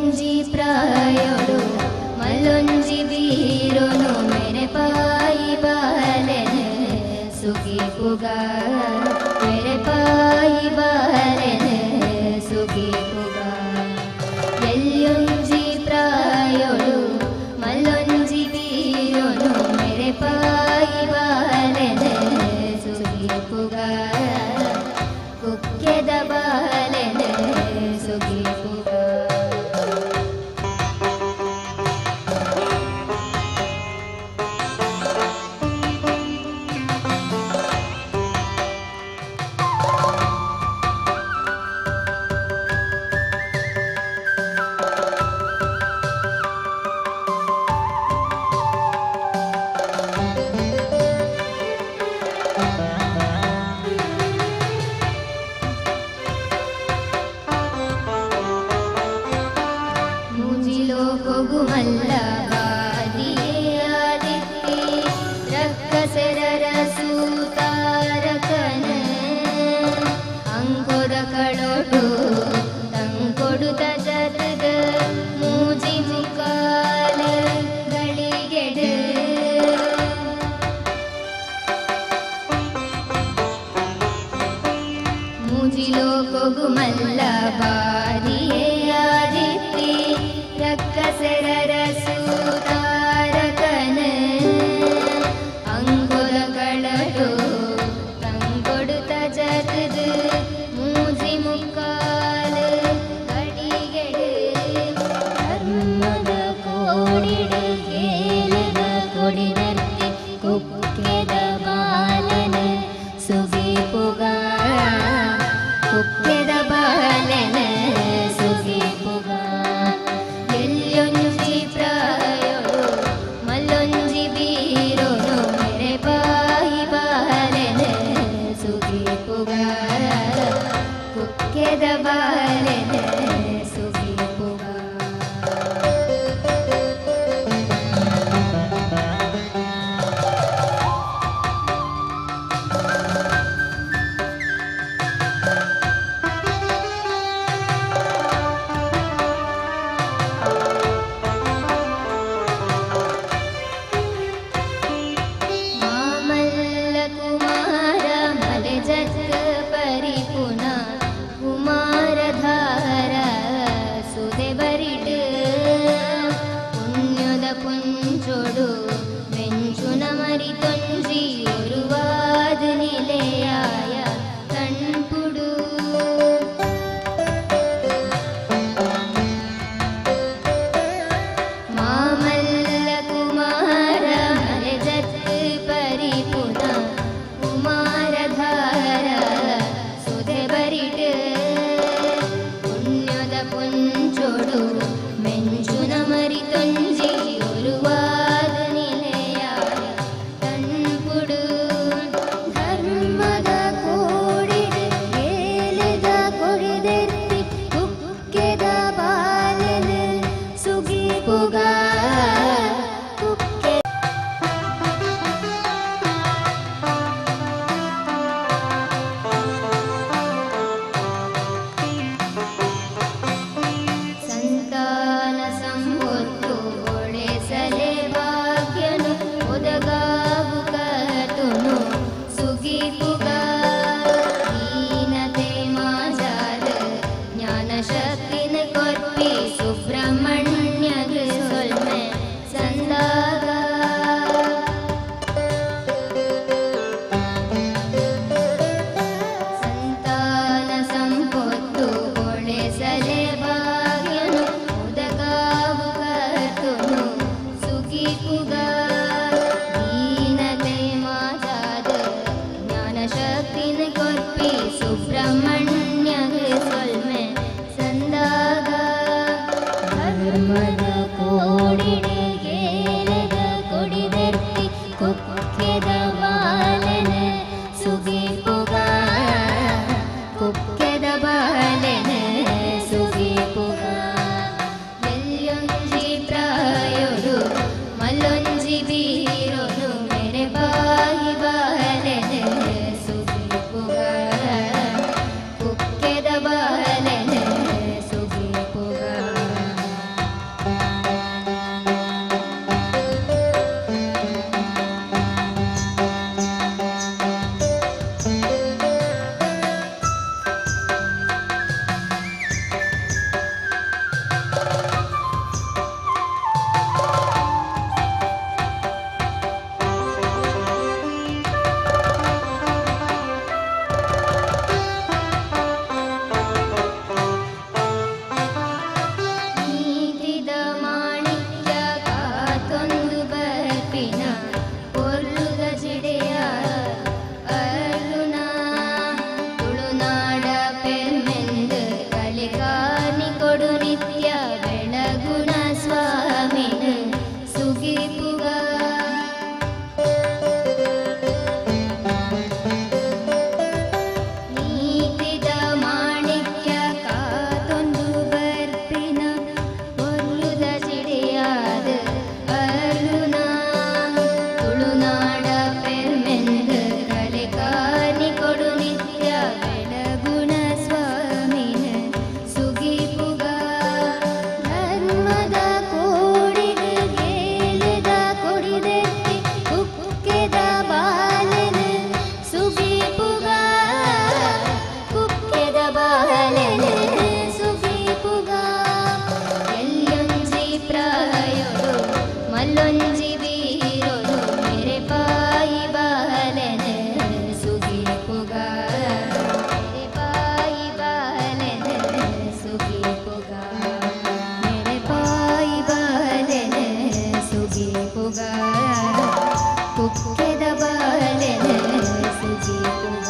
ಎಲ್ಲಿಯೊಂಜಿ ಪ್ರಾಯೋಡು ಮಲ್ಲೊಂಜಿ ಬೀರೋನು ಮೇರೆ ಪಾಯಿ ಬಾಲೆನೆ ಸುಖಿ ಪುಗ ಮೇರೆ ಪಾಯಿ ಬಾಲೆನೆ ಸುಖಿ ಪುಗ ಎಲ್ಲಿಯೊಂಜಿ ಪ್ರಾಯೋಡು ಮಲ್ಲೊಂಜಿ ಬೀರೋನು ಮೇರೆ ಪಾಯಿ ಬಾಲೆನೆ ಸುಖಿ ಪುಗ ಕುಕ್ಕೆದ ಬಾಲೆನೆ ಸುಖಿ ಪುಗ ಮುಜಿಲೋ ಕೊಗುಮಲ್ಲ ಬಾದಿಯೇ ಆದಿತ್ತಿ ರಕ್ಕಸೆರರ ಸೂತಾರಕನ ಅಂಕೊದ ಕಳೋಟು ತಂಕೊಡುತ್ತ ಜತದ ಮೂಜಿ ಮುಕಾಲ ಗಳಿಗೆಡು ಮುಜಿಲೋ ಕೊಗುಮಲ್ಲ ಬಾದಿಯೇ ಆದಿತ್ತಿ ರಕ್ಕಸೆರರ ಸೂತಾರಕನ ಅಂಗುರ ಕಳಟು ತಂಗೊಡುತ್ತ ಜತದ ಮೂಜಿ ಮುಕ್ಕಾಲ ಕಡಿಗೆಡು ಧರ್ಮದ ಕೋಡಿಡು ಕೇಲದ ಕೊಡಿನರ್ತಿ ಕುಕ್ಕೆದ ಬಾಲನ ಸುಗಿ ಪುಗ ಕುಕ್ಕೆದ ಬಾಲನ ಸುಗಿ ಪುಗ ಎಲ್ಲಿಯೊಂಜಿ ಪ್ರಾಯೋಡು ಮಲ್ಲೊಂಜಿ ಬೀರೋನು ಮೇರೆ ಪಾಯಿ ಬಾಲೆನ ಸುಗಿ ಪುಗ ಕುಕ್ಕೆದ ಬಾಲೆನ ಸುಗಿ ಪುಗ ಮಾಮಲ್ಲ ಕುಮಾರ ಮಲೆ ಜಗ ಪರಿಪುನ ಕುಮಾರಧಾರ ಸುದೆ ಬರಿಡು ಪುಣ್ಯದ ಪುಂಚೊಡು ಮೆಂಚುನ ಮರಿತೊಂಜಿ ಉರುವಾದ ನಿಲೆಯಾಯ ಕಣ್ಪುಡು ಮಾಮಲ್ಲ ಕುಮಾರ ಮಲೆ ಜಗ ಪರಿಪುನ ಕುಮಾರಧಾರ ಸುದೆ ಬರಿಡು ಪುಣ್ಯದ ಪುಂಚೊಡು ಮೆಂಚುನ ಮರಿತೊಂಜಿ ಉರುವಾದ ನಿಲೆಯಾಯ ಕಣ್ಪುಡು ಧರ್ಮದ ಕೋಡಿಡು ಏಲೆದ ಕೊಡಿದೆತ್ತಿ ಕುಕ್ಕೆದ ಬಾಲೆನ ಸುಗಿ ಪುಗ ಕುಕ್ಕೆ ಸಂತಾನ ಸಂಪತ್ತು ಒಡೆಸಲೆ ಭಾಗ್ಯನು ಒದಗಾವು ಕತುನು ಸುಗಿ ಪುಗ ದೀನತೆ ಮಾಜಾದ ಜ್ಞಾನ ಶಕ್ತಿನ ಕೊರ್ಪಿ ಸುಬ್ರಹ್ಮಣ್ಯಗ ಸೊಲ್ಮೆ ಸಂದಾಗ ಸಂತಾನ ಸಂಪತ್ತು ಒಡೆಸಲೆ ಭಾಗ್ಯನು ಉದಗಾವು ಕರ್ತುನು ಸುಗಿ ಪುಗ ದೀನತೆ ಮಾಜಾದ ಜ್ಞಾನ ಶಕ್ತಿನ ಕೊರ್ಪಿ ಸುಬ್ರಹ್ಮಣ್ಯಗ ಸೊಲ್ಮೆ ಸಂದಾಗ ಧರ್ಮದ ಕೋಡಿಡು ಕೇಲದ ಕೊಡಿದೆತ್ತಿ ಕುಕ್ಕೆದ ಬಾಲೆನ ಸುಗಿ ಪುಗ ಕುಕ್ಕೆದ ಬಾಲೆನ ಸುಗಿ ಪುಗ ಎಲ್ಲಿಯೊಂಜಿ ಪ್ರಾಯೋಡು ಮಲ್ಲೊಂಜಿ ಬೀರೋನು ಮೇರೆ ಪಾಯಿ ಬಾಲೆನ ಸುಗಿ ಪುಗ ಕುಕ್ಕೆದ ಬಾಲೆನ ಸುಗಿ ಪುಗ ಮುಳ್ಳೊಂಜಿ ಬೀರೊಡು ಮೇರೆ ಪಾಯಿ ಬಾಲೆನೆ ಸುಗಿ ಪುಗ ಮೇರೆ ಪಾಯಿ ಬಾಲೆನೆ ಸುಗಿ ಪುಗ ಮೇರೆ ಪಾಯಿ ಬಾಲೆನೆ ಸುಗಿ ಪುಗ ಕುಕ್ಕೆದ ಬಾಲೆನೆ ಸುಗಿ ಪುಗ.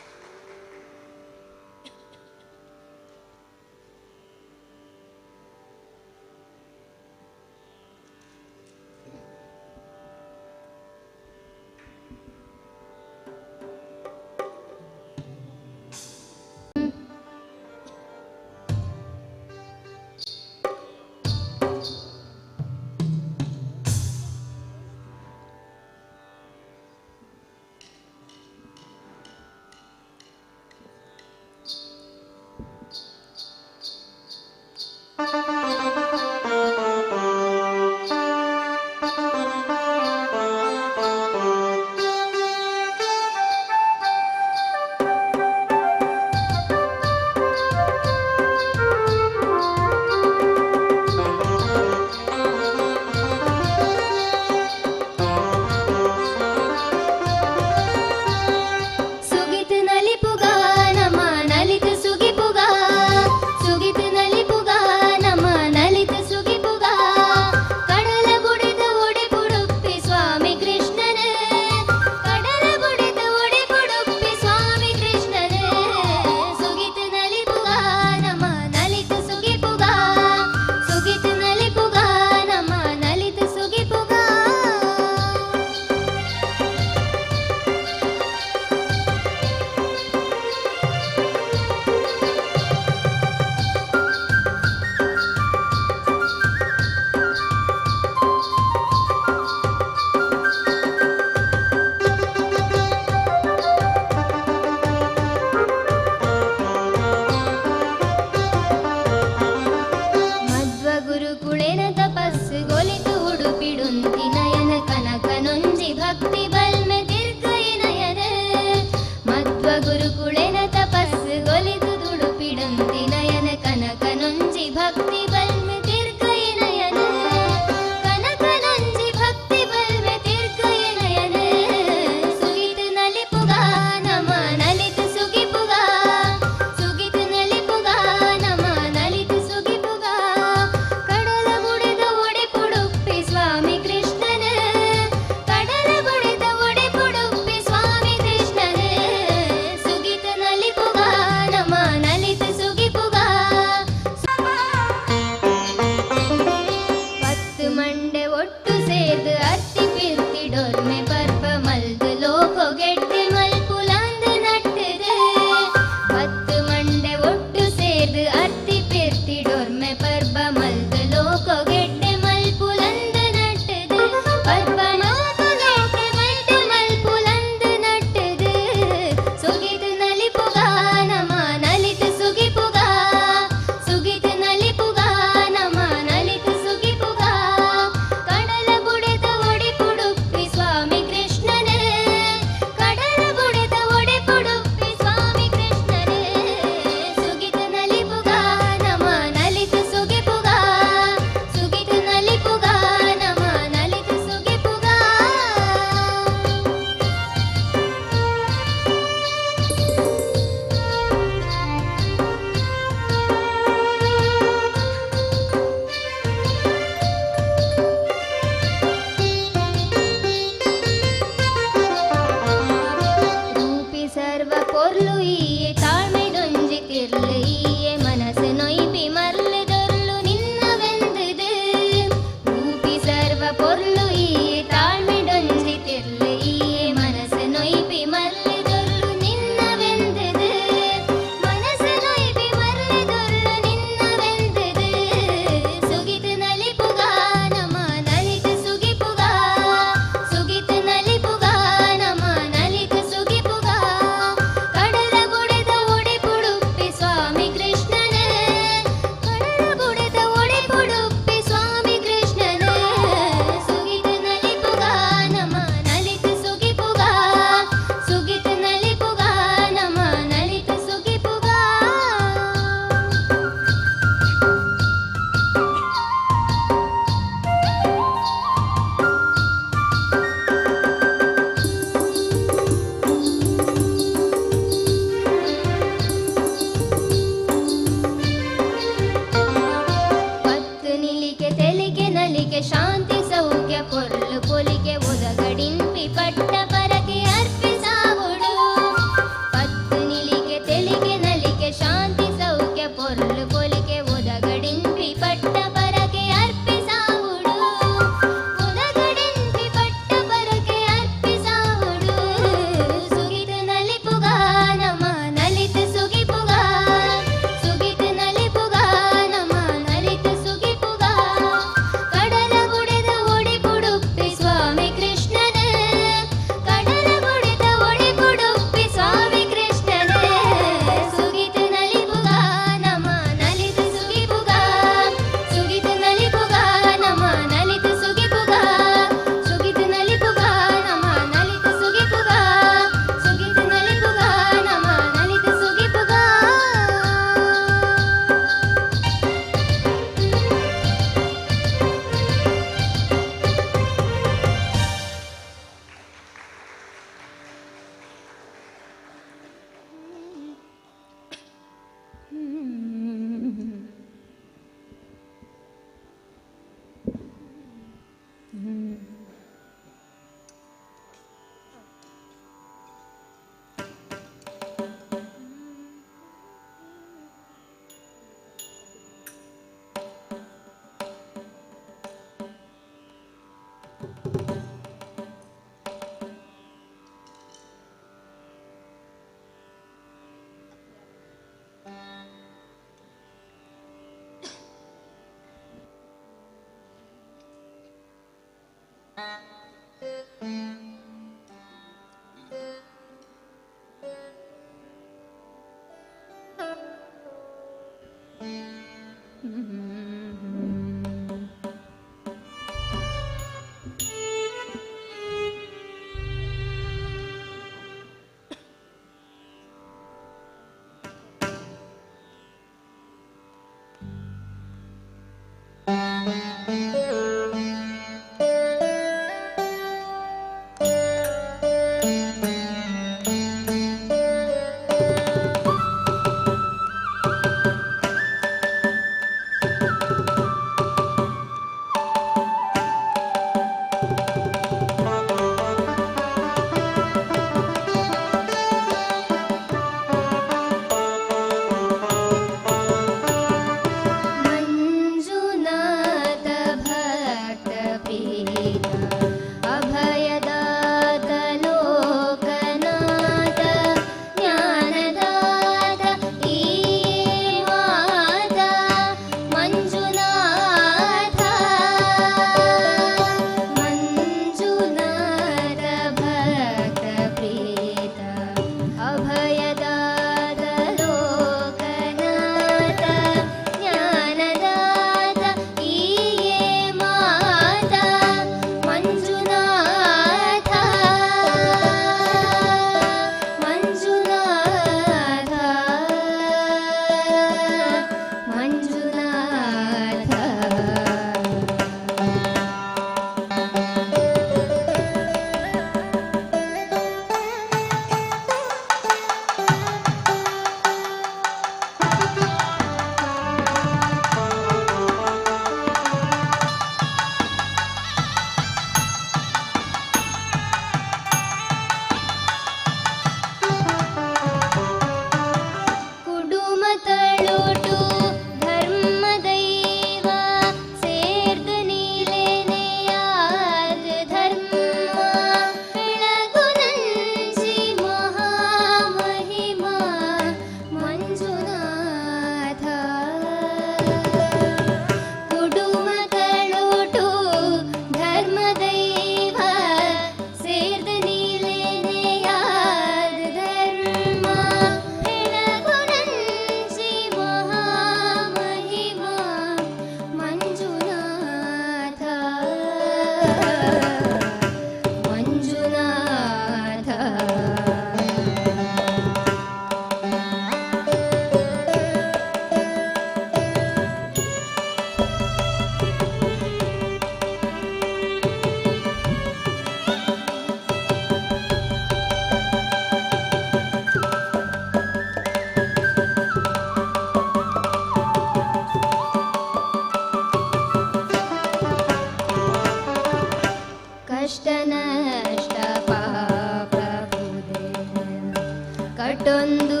ಕಟೊಂದು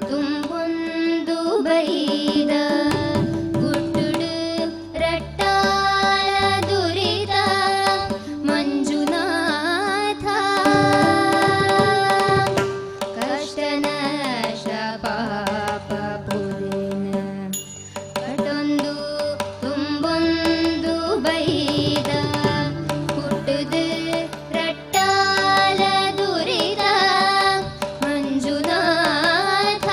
ತುಂಬೊಂದು ಬೈದ ಗುಟ್ಟುಡು ರಟ್ಟಾಲ ದುರಿತ ಮಂಜುನಾಥ ಕಷ್ಟ ನಷ್ಟ ಪಾಪ ಪುದಿನ ಕಟೊಂದು ತುಂಬೊಂದು ಬೈದ ಗುಟ್ಟುಡು ರಟ್ಟಾಲ ದುರಿತ ಮಂಜುನಾಥ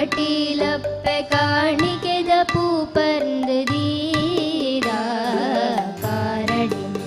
കട്ടിലപ്പ കാണിക്കത പൂപ്പർന്നതീര കാരടിന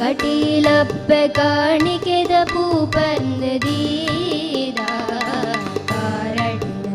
കട്ടിലപ്പ കാണിക്കത പൂപ്പർന്നതീര കാരടിന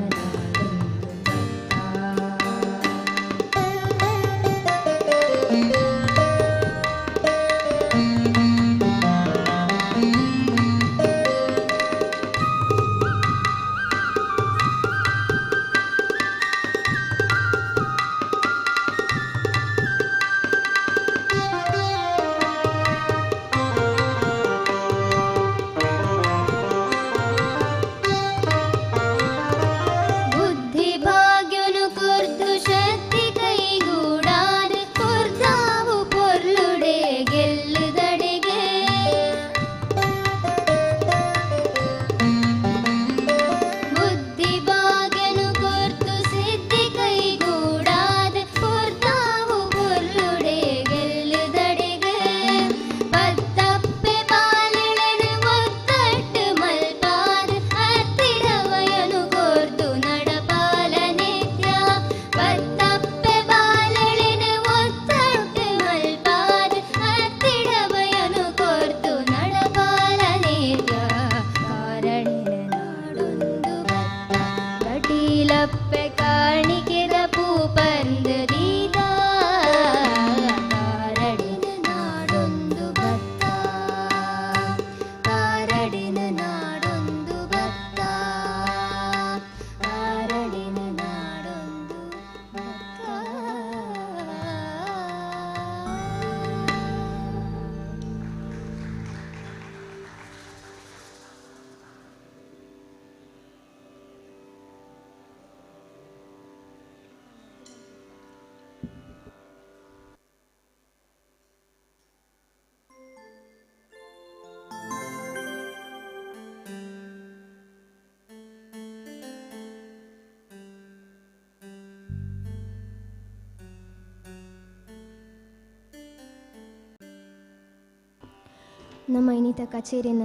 ನಮ್ಮ ಇನ್ನಿತ ಕಚೇರಿನ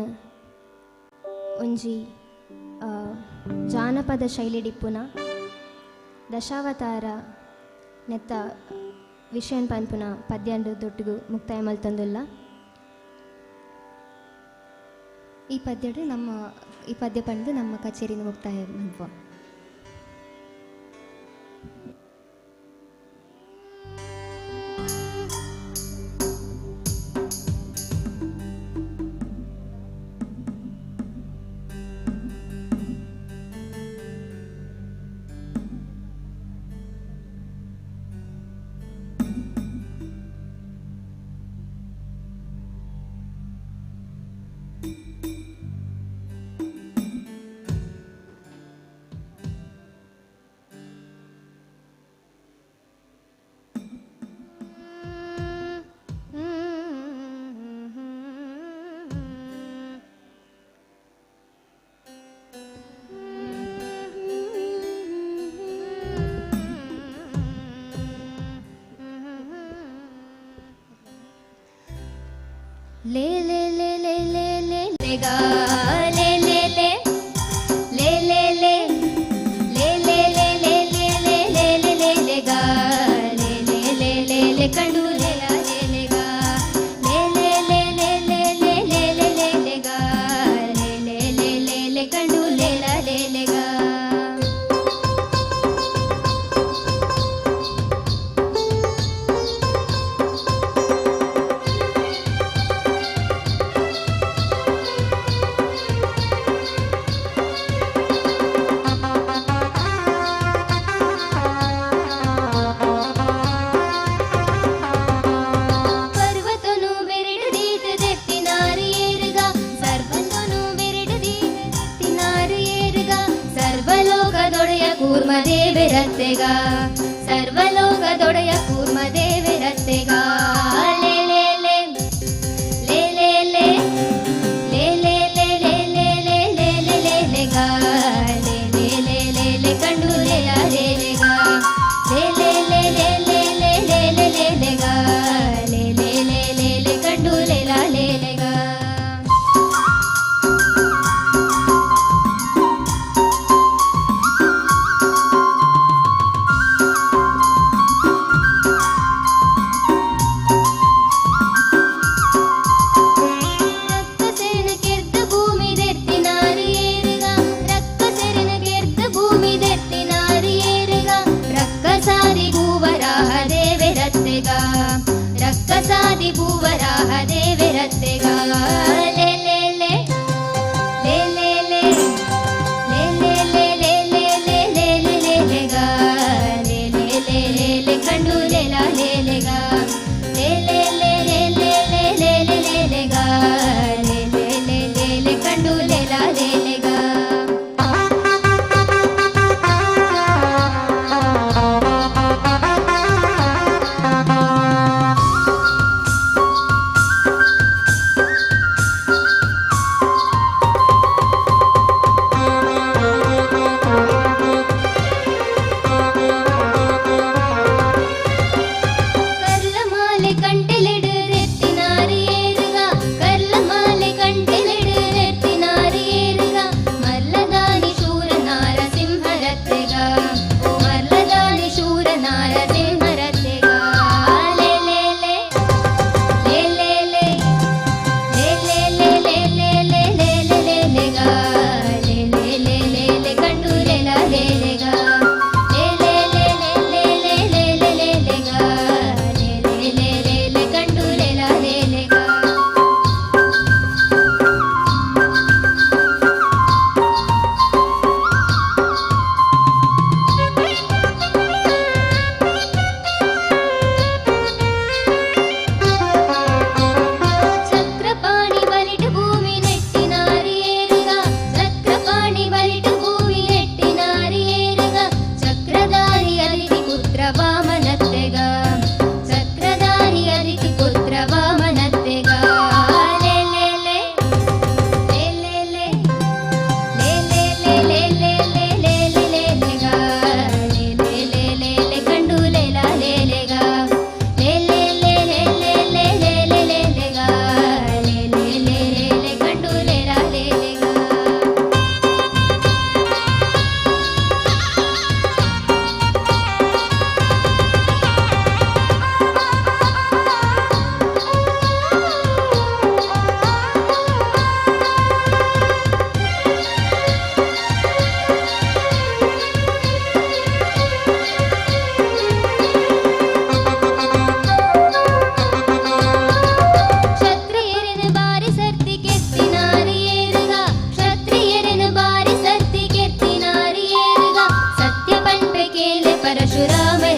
ಒಂಜಿ ಜಾನಪದ ಶೈಲಿ ಡಿಪ್ಪುನ ದಶಾವತಾರ ನೆತ್ತ ವಿಷಯನ್ ಪನ್ಪುನ ಪದ್ಯಂಡು ದೊಟ್ಟಿಗೂ ಮುಕ್ತಾಯ ಮಲ್ತಂದುಲ್ಲ. ಈ ಪದ್ಯ ಪಂಡು ನಮ್ಮ ಕಚೇರಿನ ಮುಕ್ತಾಯ ಮಲ್ಪುವ. ले ले ले ले ले ले ले गा ले ले ले ले ले ले ले ले ले ले ले ले ले ले ले गा ले ले ले ले ले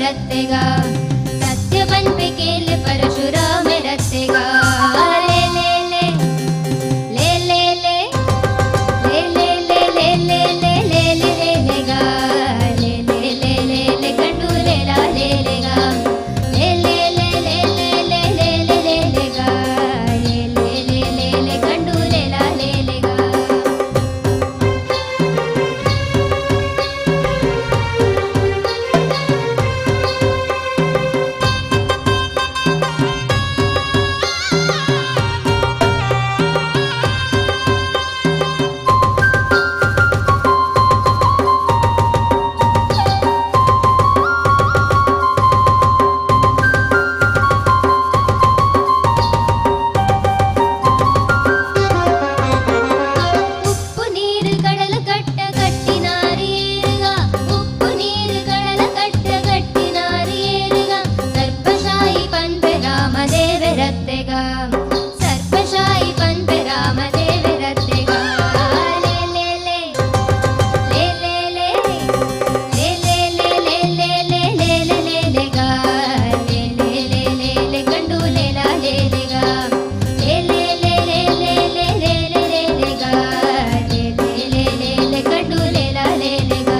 रत्तेगा सत्य बन पे केले परशुराम रत्तेगा ले ले ले ले ले ले ले ले ले ले ले ले ले ले लेगा ले ले ले ले ले कंडू ले ला ले लेगा ले ले ले ले ले ले ले ले लेगा ले ले ले ले ले कंडू ले ला ले लेगा ಉಪ್ಪು ನೀರು ಕಡಲ ಕಟ್ಟ ಕಟ್ಟಿನಾರಿ ಏರುಗ ಉಪ್ಪು ನೀರು ಕಡಲ ಕಟ್ಟ ಕಟ್ಟಿನಾರಿ ಏರುಗ ಸರ್ಪಶಾಹಿ ಪಂಪೆ ರಾಮದೇವೆ ರತ್ತೆಗ ಸರ್ಪಶಾಹಿ ಪಂಪೆ ರಾಮದೇವೆ ರತ್ತೆಗ ಲೇ ಲೇ ಲೇ ಲೇ ಲೇ ಲೇ ಲೇ ಲೇ ಲೇ ಲೇ ಲೇ ಲೇ ಲೇ ಲೇ ಲೇಗ ಲೇ ಲೇ ಲೇ ಲೇ ಲೇ ಕಂಡು ಲೇ ಲಾ ಲೇ ಲೇಗ ಲೇ ಲೇ ಲೇ ಲೇ ಲೇ ಲೇ ಲೇ ಲೇ ಲೇ ಲೇಗ ಲೇ ಲೇ ಲೇ ಲೇ ಲೇ ಕಂಡು ಲೇ ಲಾ ಲೇ ಲೇಗ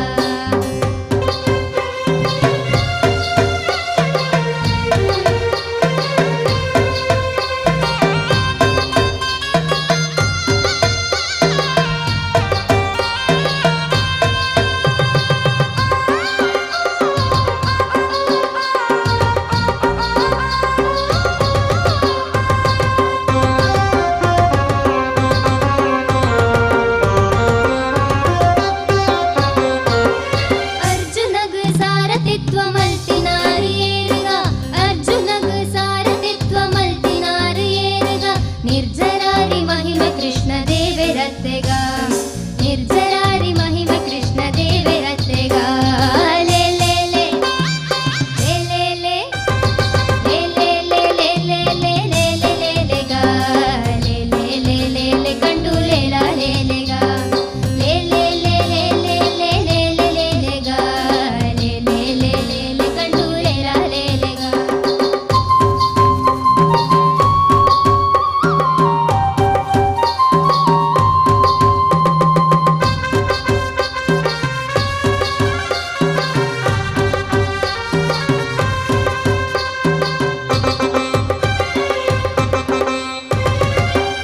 ಅರ್ಜುನಗ ಸಾರಥಿತ್ವ ಮಲ್ತಿನಾರಿ ಏರುಗ ಅರ್ಜುನಗ ಸಾರಥಿತ್ವ ಮಲ್ತಿನಾರಿ ಏರುಗ ನಿರ್ಜರಾರಿ ಮಹಿಮೆ ಕೃಷ್ಣ ದೇವೆ ರತ್ತೆಗ ನಿರ್ಜರಾರಿ ಮಹಿಮೆ ಕೃಷ್ಣ ದೇವೆ ರತ್ತೆಗ ಲೇ ಲೇ ಲೇ ಲೇ ಲೇ ಲೇ ಲೇ ಲೇ ಲೇ ಲೇ ಲೇ ಲೇ ಲೇ ಲೇ ಲೇಗ ಲೇ ಲೇ ಲೇ ಲೇ ಲೇ ಕಂಡು ಲೇ ಲಾ ಲೇ ಲೇಗ ಲೇ ಲೇ ಲೇ ಲೇ ಲೇ ಲೇ ಲೇ ಲೇ ಲೇ ಲೇಗ ಲೇ ಲೇ ಲೇ ಲೇ ಲೇ ಕಂಡು ಲೇ ಲಾ ಲೇ ಲೇಗ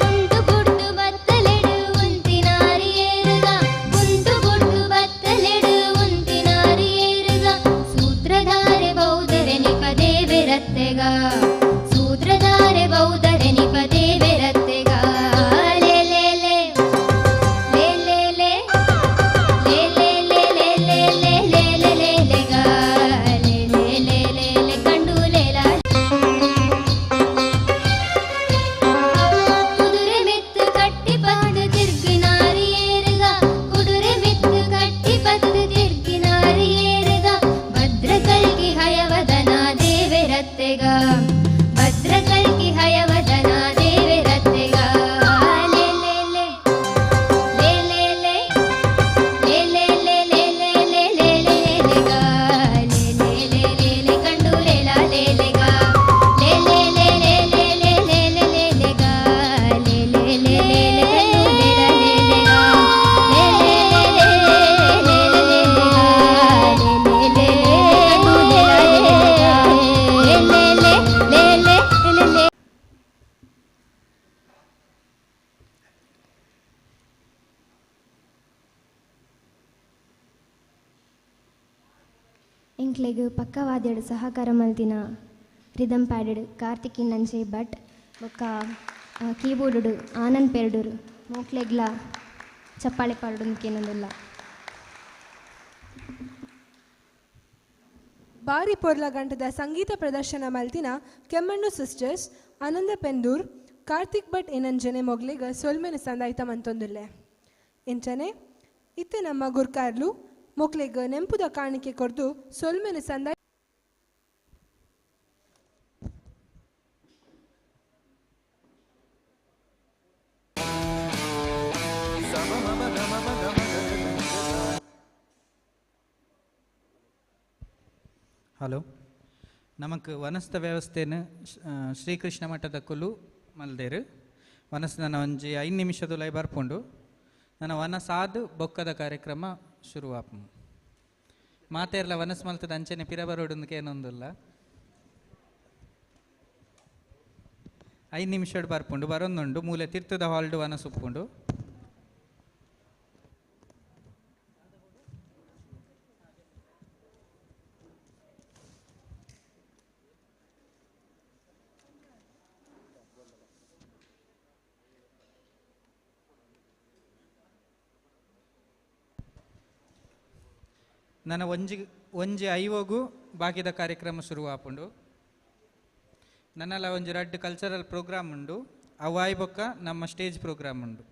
ಉಂಟು ಗುಡ್ಡು ಬತ್ತಲೆಡು ಉಂತಿನಾರಿ ಏರುಗ ಉಂಟು ಗುಡ್ಡು ಬತ್ತಲೆಡು ಉಂತಿನಾರಿ ಏರುಗ ಸೂತ್ರಧಾರೆ ಬೌದ್ಧರೆ ನಿಪ ದೇವೆ ರತ್ತೆಗ ಸೂತ್ರಧಾರೆ ಬೌದ್ಧರೆ ನಿಪ ದೇವೆ ರತ್ತೆಗ ಲೇ ಲೇ ಲೇ ಲೇ ಲೇ ಲೇ ಲೇ ಲೇ ಲೇ ಲೇ ಲೇ ಲೇ ಲೇ ಲೇ ಲೇ ಲೇಗ ಲೇ ಲೇ ಲೇ ಲೇ ಲೇ ಕಂಡು ಲೇ ಲಾ ಕುದುರೆ ಮಿತ್ತು ಕಟ್ಟಿ ಪತ್ತು ತಿರ್ಗಿನಾರಿ ಏರುಗ ಕುದುರೆ ಮಿತ್ತು ಕಟ್ಟಿ ಪತ್ತು ತಿರ್ಗಿನಾರಿ ಏರುಗ ಭದ್ರಕಲ್ಗಿ ಹಯವದನ ದೇವೆ ರತ್ತೆಗ ಭದ್ರಕಲ್ಗಿ ಹಯವದನ ದೇವೆ ರತ್ತೆಗ ಲೇ ಲೇ ಲೇ ಲೇ ಲೇ ಲೇ ಲೇ ಲೇ ಲೇ ಲೇ ಲೇ ಲೇ ಲೇ ಲೇ ಲೇಗ ಲೇ ಲೇ ಲೇ ಲೇ ಲೇ ಕಂಡು ಲೇ ಲಾ ಲೇ ಲೇಗ ಲೇ ಲೇ ಲೇ ಲೇ ಲೇ ಲೇ ಲೇ ಲೇ ಲೇ ಲೇಗ ಲೇ ಲೇ ಲೇ ಲೇ ಲೇ ಕಂಡು ಲೇ ಲಾ ಲೇ ಲೇಗ ಲೇ ಲೇ ಲೇ ಲೇ ಲೇ ಲೇ ಲೇ ಲೇಗ ಲೇ ಲೇ ಲೇ ಲೇ ಕಂಡು ಲೇ ಲಾ ಲೇ ಲೇಗ ಲೇ ಲೇ ಲೇ ಲೇ ಲೇ ಲೇ ಲೇ ಲೇ ಎಂಕ್ಲೆಗ್ ಪಕ್ಕವಾದ್ಯಡು ಸಹಕಾರ ಮಲ್ತಿನ ರಿದಮ್ ಪ್ಯಾಡೆಡ್ ಕಾರ್ತಿಕ್ ನಂಜೆ ಭಟ್ ಬೊಕ್ಕ ಕೀಬೋರ್ಡ್ ಆನಂದ್ ಪೆರ್ಡೂರು ಮೋಕ್ಲೆಗ್ಲ ಚಪ್ಪಾಳೆ ಪಾಡುಂಕೇನೊಂದುಲ್ಲ ಬಾರಿ ಪೊರ್ಲ ಗಂಟದ ಸಂಗೀತ ಪ್ರದರ್ಶನ ಮಲ್ತಿನ ಕೆಮ್ಮಣ್ಣು ಸಿಸ್ಟರ್ಸ್ ಆನಂದ ಪೆಂದೂರ್ ಕಾರ್ತಿಕ್ ಭಟ್ ಏನಂಜನೆ ಮೊಗ್ಲಿಗ ಸೊಲ್ಮೆನ ಸಂದಾಯ್ತ ಮಂತೊಂದುಲ್ಲೆ ಎಂಚನೆ ಇತ್ತೆ ನಮ್ಮ ಗುರ್ಕಾರ್ಲು ಮೊಕ್ಲೆಗ್ ನೆಂಪುದ ಕಾಣಿಕೆ ಕೊರ್ದು ಸೊಲ್ಮೆನ ಸಂದಾಯ ಹಲೋ, ನಮಕ್ ವನಸ್ತ ವ್ಯವಸ್ಥೆನ ಶ್ರೀಕೃಷ್ಣ ಮಠದ ಕುಲು ಮಲ್ದೇರು ವನಸ್ ನನ್ನ ಒಂಜಿ 5 ನಿಮಿಷದ ಬರ್ಪುಂಡು ನನ್ನ ವನ ಸಾದು ಬೊಕ್ಕದ ಕಾರ್ಯಕ್ರಮ ಶುರುವಾಪ ಮಾತೆರ್ಲ ವನಸ್ ಮಲ್ತದ ಅಂಚನೆ ಪಿರ ಬರೋಡಕ್ಕೆ ಏನೊಂದಿಲ್ಲ 5 ನಿಮಿಷ ಬರ್ಪುಂಡು ಬರೊಂದುಂಡು ಮೂಲೆ ತೀರ್ಥದ ಹಾಲ್ಡು ವನಸ್ ಉಪ್ಪುಂಡು. ನನ್ನ ಒಂಜಿ ಐವೋಗು ಬಾಕಿದ ಕಾರ್ಯಕ್ರಮ ಶುರುವಾಪುಂಡು. ನನ್ನಲ್ಲ ಒಂಜಿ ರಡ್ಡ್ ಕಲ್ಚರಲ್ ಪ್ರೋಗ್ರಾಮ್ ಉಂಡು, ಅವಾಯ್ ಬೊಕ್ಕ ನಮ್ಮ ಸ್ಟೇಜ್ ಪ್ರೋಗ್ರಾಮ್ ಉಂಡು.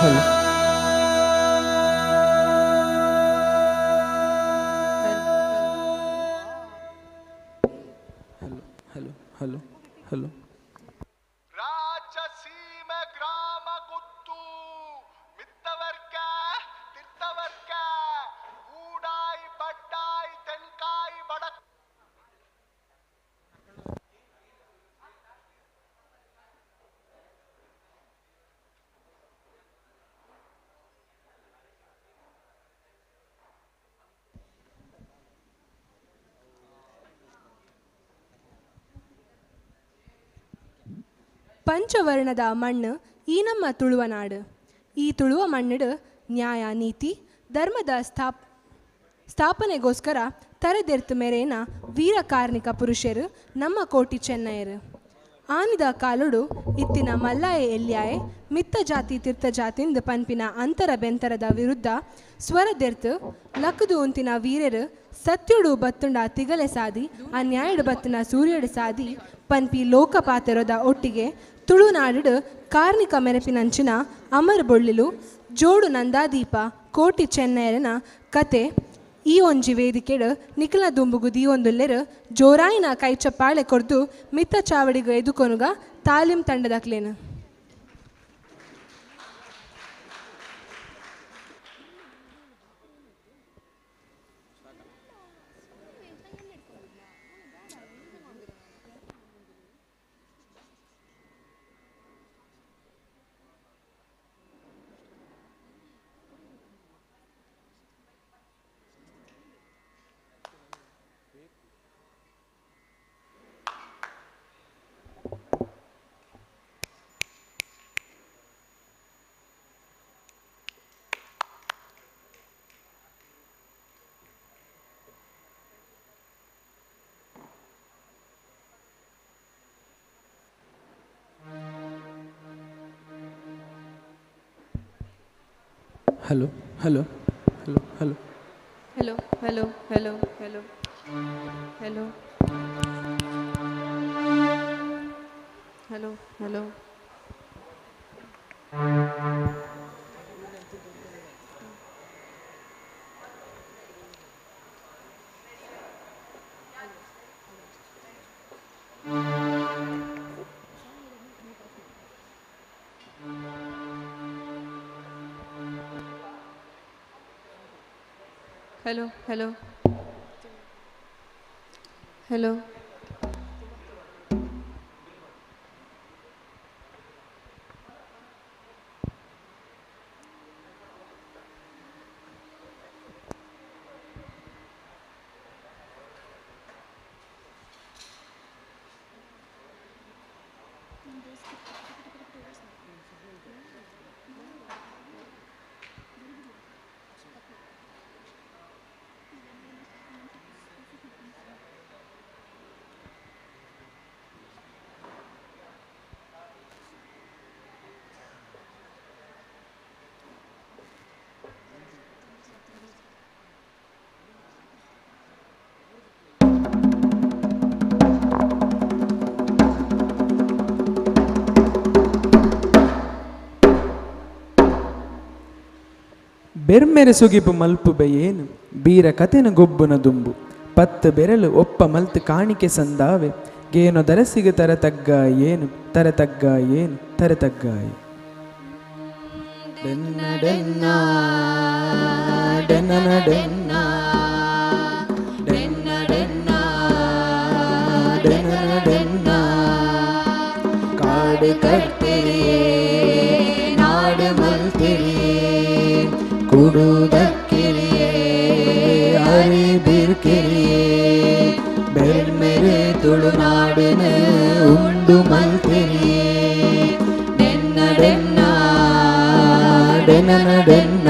ಹಲೋ ಹಲೋ ಹಲೋ ರಾಜಸೀಮೆ ಗ್ರಾಮ ಗುತ್ತು ಮಿತ್ತವರ್ಗ ತಿರ್ತವರ್ಗ ಊಡಾಯಿ ಬಡ್ಡಾಯಿ ತೆನ್ಕಾಯಿ ಬಡಕ್ ಪಂಚವರ್ಣದ ಮಣ್ಣು ಈ ನಮ್ಮ ತುಳುವ ನಾಡು. ಈ ತುಳುವ ಮಣ್ಣಿಡು ನ್ಯಾಯ ನೀತಿ ಧರ್ಮದ ಸ್ಥಾಪನೆಗೋಸ್ಕರ ತರೆದೆರ್ತು ಮೆರೇನ ವೀರ ಕಾರ್ಮಿಕ ಪುರುಷರು ನಮ್ಮ ಕೋಟಿ ಚೆನ್ನಯರು. ಆನಿದ ಕಾಲುಡು ಇತ್ತಿನ ಮಲ್ಲಾಯ ಎಲ್ಯಾಯೆ ಮಿತ್ತ ಜಾತಿ ತೀರ್ಥ ಜಾತಿಂದ ಪನ್ಪಿನ ಅಂತರ ಬೆಂತರದ ವಿರುದ್ಧ ಸ್ವರದೆರ್ತು ಲಕ್ಕದು ಉಂತಿನ ವೀರರು ಸತ್ಯುಡು ಬತ್ತುಂಡ ತಿಗಲೆ ಸಾದಿ ಅನ್ಯಾಯಡು ಬತ್ತಿನ ಸೂರ್ಯಡು ಸಾದಿ ಪನ್ಪಿ ಲೋಕಪಾತೆರದ ಒಟ್ಟಿಗೆ ತುಳುನಾಡು ಕಾರ್ಮಿಕ ಮೆರಪಿನಂಚಿನ ಅಮರ್ ಬೊಳ್ಳಿಲು ಜೋಡು ನಂದಾದೀಪ ಕೋಟಿ ಚೆನ್ನಯರನ ಕತೆ ಈ ಒಂಜಿ ವೇದಿಕೆಡು ನಿಖಲ ದುಂಬುಗು ದೀವೊಂದುಲ್ಲೆರು ಜೋರಾಯಿನ ಕೈ ಚಪ್ಪಾಳೆ ಕೊರ್ದು ಮಿತ್ತ ಚಾವಡಿಗೂ ಎದುಕೊನುಗ ತಾಲೀಮ್ ತಂಡದಕ್ಲೇನು. Hello hello hello hello hello hello hello hello hello hello hello hello hello hello ಬೆರ್ಮೆರೆ ಸುಗಿಪು ಮಲ್ಪುಬೆ ಏನು ಬೀರ ಕತೆನ ಗೊಬ್ಬುನ ದುಂಬು ಪತ್ತು ಬೆರಳು ಒಪ್ಪ ಮಲ್ತು ಕಾಣಿಕೆ ಸಂದಾವೆ ಗೇನೋ ದರಸಿಗೆ ತರತಗ್ಗ ಏನು ತರತಗ್ಗ ಏನು ತರತಗ್ಗಾಯಿ ಡೆನ್ನ ಡೆನ್ನ ಡೆನ್ನ ಡೆನ್ನ ಡೆನ್ನ ಡೆನ್ನ ಡೆನ್ನ ಡೆನ್ನ ಕಾಡು ಕಟ್ಟಿರಿಯೇ ನಾಡು ಮಲ್ತಿರಿಯೇ ಕುಡುದಕ್ಕಿರಿಯೇ ಅರಿಬಿರ್ಕಿರಿಯೇ ಬೆರ್ಮೆರೆ ತುಳುನಾಡಿನ ಉಂಡು ಮಲ್ತಿರಿಯೇ ಡೆನ್ನ ಡೆನ್ನ ಡೆನ್ನ ಡೆನ್ನ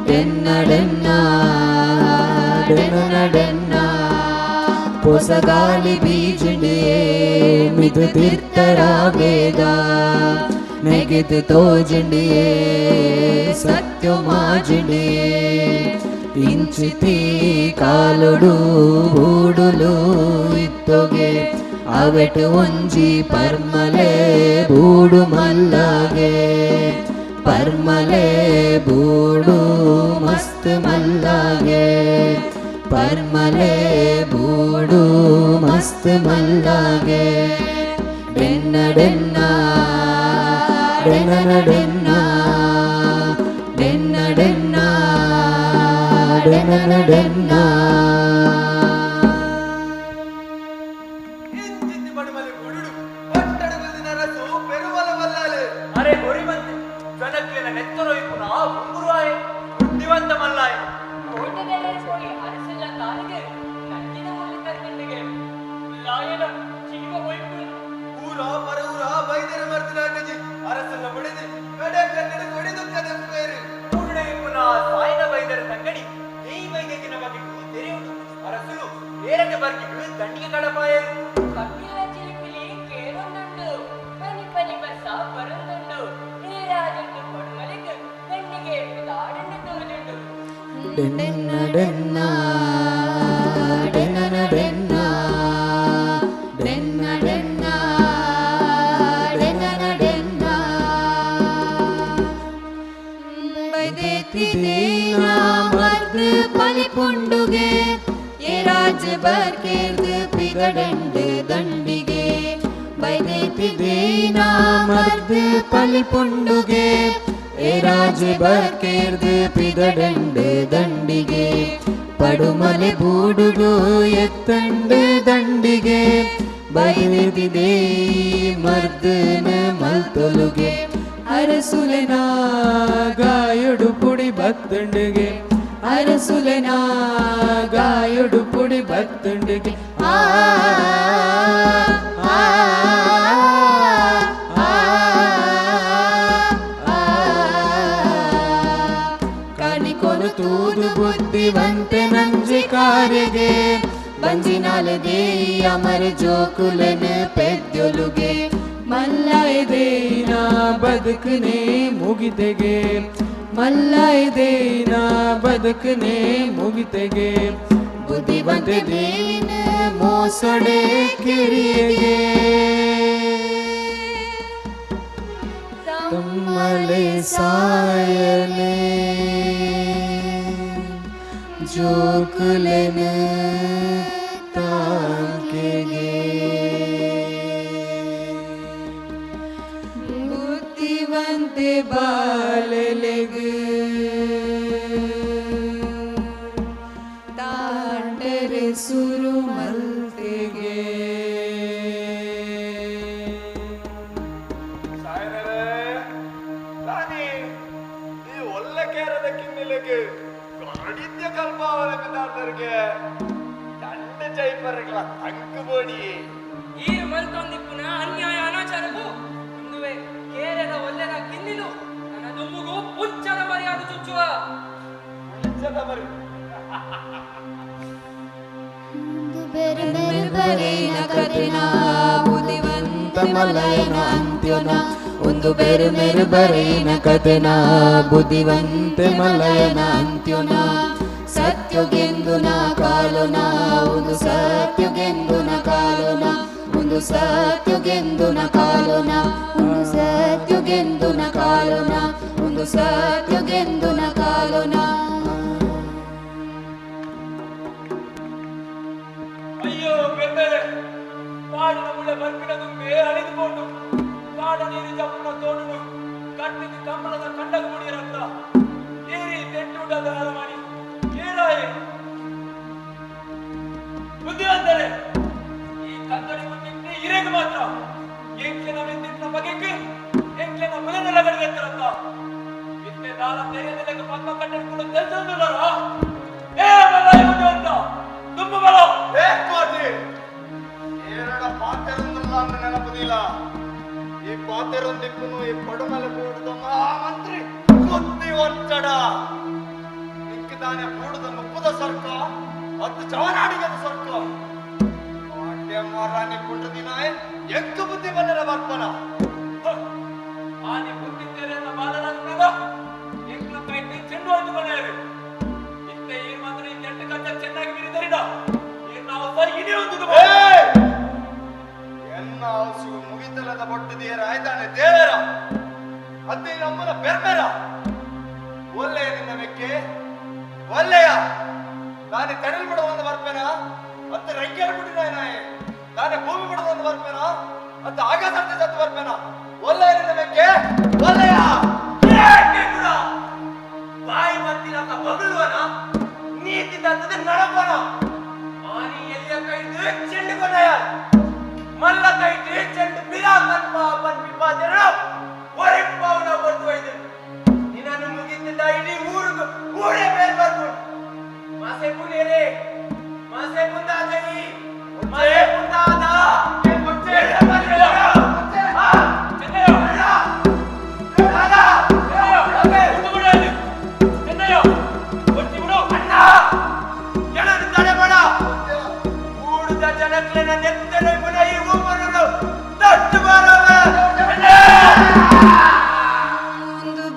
ಡೆನ್ನ ಡೆನ್ನ ಡೆನ್ನ ಡೆನ್ನ ಪೊಸಗಾಲಿ ಬೀಜಿಂಡಿಯೇ ಮಿದು ತಿರ್ತರ ಬೇಗ ನೆಗೆದು ತೋಜಿಂಡಿಯೇ ಸತ್ಯ ಮಾಜಿಂಡಿಯೇ ಇಂಚಿತಿ ಕಾಲುಡು ಬೂಡುಲು ಇತ್ತೊಗೆ ಅವೆಟು ಒಂಜಿ ಪರ್ಮಲೆ ಬೂಡು ಮಲ್ಲಗೆ परमले बूडू मस्त मल्लागे परमले बूडू मस्त मल्लागे डेन्न डेन्ना डेन्न डेन्ना डेन्न डेन्ना डेन्न डेन्ना डेन्न डेन्ना डेन्न डेन्ना डेन्न डेन्ना डेन्न डेन्ना बैदेति दीना मर्द पलिपुंडुगे ये राज बर्केर्द पिगडंड दंडिगे बैदेति दीना मर्द पलिपुंडुगे ए राज बर्केर्द पिगडंड दंडिगे पडुमले बूडुगु एत्तंड दंडिगे बैदिदे मर्दन मल्तोलुगे अरसुलेना गायुडु पुडी बत्तंडिगे अरसुलेना गायुडु पुडी बत्तंडिगे आ तूदु बुद्धिवंते नंजिकारिगे बंजिनालदे अमर जोकुलन पेद्योलुगे मल्लायदेना बदकने मुगितेगे मल्लायदेना बदकने मुगितेगे बुद्धिवंते देन मोसडे किरियगे तम्मले सायने जोकुलन तांकेगे बुद्धिवंते बाललेग तांडरे सुरु मल्तेगे ಈ ಮಲ್ತೊಂದಿಪ್ಪುನ ಅನ್ಯಾಯ ಅನಾಚಾರವು ಇಂದುವೆ ಕೇರೆದ ಒಲ್ಲೆನ ಕಿನ್ನಿದು ನನ್ನ ದುಮ್ಮುಗು ಪುಚ್ಚದ ಮರ್ಯಾದ ಚುಚ್ಚುವ ಪುಚ್ಚದ ಮರಿ ಬೆರೆನ ಕಥೆನ ಬುದ್ಧಿವಂತ ಮಲಯನ ಅಂತ್ಯೋನ ಒಂದು ಬೆರು ಬರೇನ ಕಥೆನ ಬುದ್ಧಿವಂತ ಮಲಯನ ಅಂತ್ಯೋನ ಸತ್ಯುಗೆಂದು ನಾ ಕಾಲೋನ ಒಂದು ಸತ್ಯುಗೆಂದು ನಾ ಕಾಲೋನ ಒಂದು ಸತ್ಯುಗೆಂದು ನಾ ಕಾಲೋನ ಒಂದು ಸತ್ಯುಗೆಂದು ನಾ ಕಾಲೋನ ಒಂದು ಸತ್ಯುಗೆಂದು ನಾ ಕಾಲೋನ ಅಯ್ಯೋ ಬೆಂಬೆಲೆ ಕಾಡಿನ ಮುಳ್ಳೆ ಬರ್ಕಿನ ತುಂಬಿ ಅಳಿದುಕೊಂಡು ಕಾಡ ನೀರು ಜಪ್ಪನ ತೋಡುನು ಕಟ್ಟಿದ ಕಂಬಳದ ಕಂಡಗ ಮುಡಿಯರಂತ ಏರಿ ತೆಟ್ಟುಡದ ಅರಮಣಿ ಬುದ್ಧಿವಂತರೇ ಈ ಕಂದಡಿ ಮುಂದೆ ಇರೇಗ ಮಾತ್ರ ಎಂಕ್ಲೆನ ವೆಂದಿನ ಬಗೆಗೆ ಎಂಕ್ಲೆನ ಮುಲನಲಗಡೆಗೆತ್ತರಂತ ಇತ್ತೆ ದಾಳ ತೆರೆಯದೆಲೆಗ ಪದ್ಮ ಕಟ್ಟಡಿಕೊಂಡು ತೆಲ್ಸೊಂದುಲ್ಲರ ಏ ಮಲಾಯ ಬುದ್ಧಿವಂತ ತುಂಬು ಬಲ ಏ ಕೋಟಿ ಏರಡ ಪಾತೆರೊಂದಲ್ಲ ಅಂದ ನೆನಪುದಿಲ್ಲ ಈ ಪಾತೆರೊಂದಿಪ್ಪುನು ಈ ಪಡುಮಲೆ ಬೂಡುದ ಮಹಾಮಂತ್ರಿ ಬುದ್ಧಿ ಒಚ್ಚಡ ನಿಕ್ಕಿದಾನೆ ಬೂಡುದ ಮುಪ್ಪುದ ಸರ್ಕ ಮತ್ತು ಚವನಾಡಿಗದ ಸರ್ಕ ಮಾಟ್ಯ ಮಾರಾಣಿ ಕುಂಡ ದಿನ ಎಂಕ ಬುದ್ಧಿ ಬಂದರ ಬರ್ಪನ ಆನೆ ಬುದ್ಧಿ ತೆರೆದ ಬಾಲನಂದ ಎಂಕ್ಲ ಕೈ ಚೆಂಡು ಹೋಯ್ತು ಬನೆಯರು ಇತ್ತೆ ಈ ಮಾತ್ರ ಈ ಕೆಟ್ಟ ಕಚ್ಚ ಚೆನ್ನಾಗಿ ಬಿರಿದರಿಡ ಈ ನಾವು ಸರಿ ಇಡೀ ಒಂದು ಎನ್ನ ಅವಸು ಮುಗಿತಲದ ಬೊಟ್ಟು ದೇರ ಆಯ್ತಾನೆ ದೇರ ಅತ್ತೆ ನಮ್ಮನ ಬೆರ್ಮೆರ ಒಳ್ಳೆಯ ನಿನ್ನ ಮೆಕ್ಕೆ ಒಳ್ಳೆಯ ನಾನೇ ತಡಲ್ ಬಿಡುವಂತ ಬರ್ಪೇನ ಅತ್ತೆ ರಂಗೇರ್ ಬಿಟ್ಟಿನ ನಾನೇ ಭೂಮಿ ಬಿಡುವಂತ ಬರ್ಪೇನ ಅತ್ತೆ ಆಕಾಶ ಜತ್ತು ಬರ್ಪೇನ ಒಳ್ಳೆಯ ನಿನ್ನ ಮೆಕ್ಕೆ ಒಳ್ಳೆಯ ಬಾಯಿ ಮತ್ತಿನ ಬಗಲುವನ ನೀತಿ ತತ್ತದೆ ನಡಪನ ಆನಿ ಎಲ್ಲಿಯ ಕೈದು ಚೆಂಡು ಕೊನೆಯ ಮಲ್ಲ ಕೈದು ಚೆಂಡು ಬಿರಾಕನ್ಪ ಬನ್ ಬಿಪಾದರ ಒರಿಪ್ಪವನ ಬರ್ದು ಒಯ್ದು ನಿನ್ನನ್ನು ಮುಗಿತಿದ್ದ ಇಡೀ ಊರೇ ಮೇಲ್ ಬರ್ದು ಮಾಸೆ ಪುನೇರೆ ಮಾಸೆ ಮುಂದಾದಗಿ ಮಾಸೆ ಮುಂದಾದ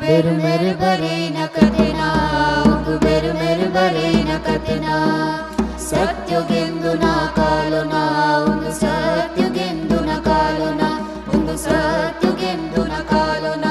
ಬೇರು ಮೇರು ಬರೇನ ಕಥೆನ ಒಂದು ಬೇರು ಮೇರು ಬರೇನ ಕಥೆನ ಸತ್ಯಗೆಂದು ನಾ ಕಾಲುನ ಒಂದು ಸತ್ಯಗೆಂದು ನ ಕಾಲುನ ಒಂದು ಸತ್ಯಗೆಂದು ನ ಕಾಲುನ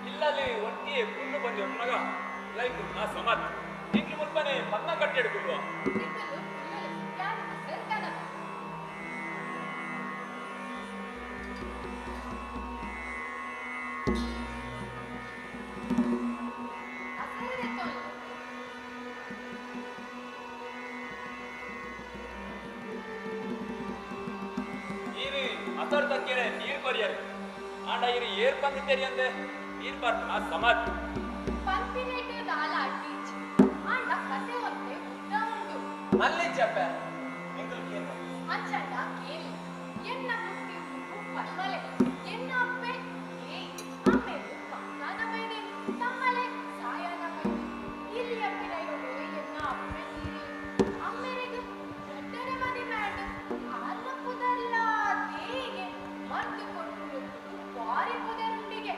ಇಲ್ಲಲ್ಲಿ ಒಂಟಿಯೇ ಕುಂಡು ಬಂದಿ ಮಗ ಲೈಕ್ ನಾ ಸಮಾತ್ ಇಂಗ್ಲಿ ಮುಲ್ಪನೆ ಪನ್ನ ಕಟ್ಟೆಡ್ಕೊಳ್ಳುವ ಅಸರ್ ತಕ್ಕೆರೆ ನೀರು ಕೊರಿಯರು ಆಂಡ ಇರು ಏರ್ ಬಂದಿದ್ದೇರಿ ಅಂದೆ ನೀರು ಬರ್ತ ನಾ ಸಮಾತ್ ಪಂಪಿನೇಟೆ ದಾಲ ಟೀಚ್ ಆಂಡ ಕತೆ ಒಂದೆ ಉದ್ದ ಉಂಟು ಮಲ್ಲಿ ಚಪ್ಪ ಎಂಕಲ್ ಕೇನು ಅಂಚಂಡ ಕೇಳಿ ಎನ್ನ ಪುಟ್ಟಿ ಪರ್ಮಲೆ ಎನ್ನ ಅಪ್ಪೆ ಏಯ್ ಅಮ್ಮೆ ಪಕ್ಕಾನ ಬೇರೆ ತಮ್ಮಲೆ ಸಾಯನ ಬೇರೆ ಇಲ್ಲಿ ಅಪ್ಪಿರೈಗಳು ಎನ್ನ ಅಪ್ಪೆ ನೀರಿ ಅಮ್ಮೆರೆಗೆ ಎಟ್ಟರೆ ಮನೆ ಮ್ಯಾಡ್ ಆಲ್ಲ ಪುದಲ್ಲ ದೇಗೆ ಮರ್ದು ಕೊಟ್ಟು ಬಾರಿ ಪುದರುಂಡಿಗೆ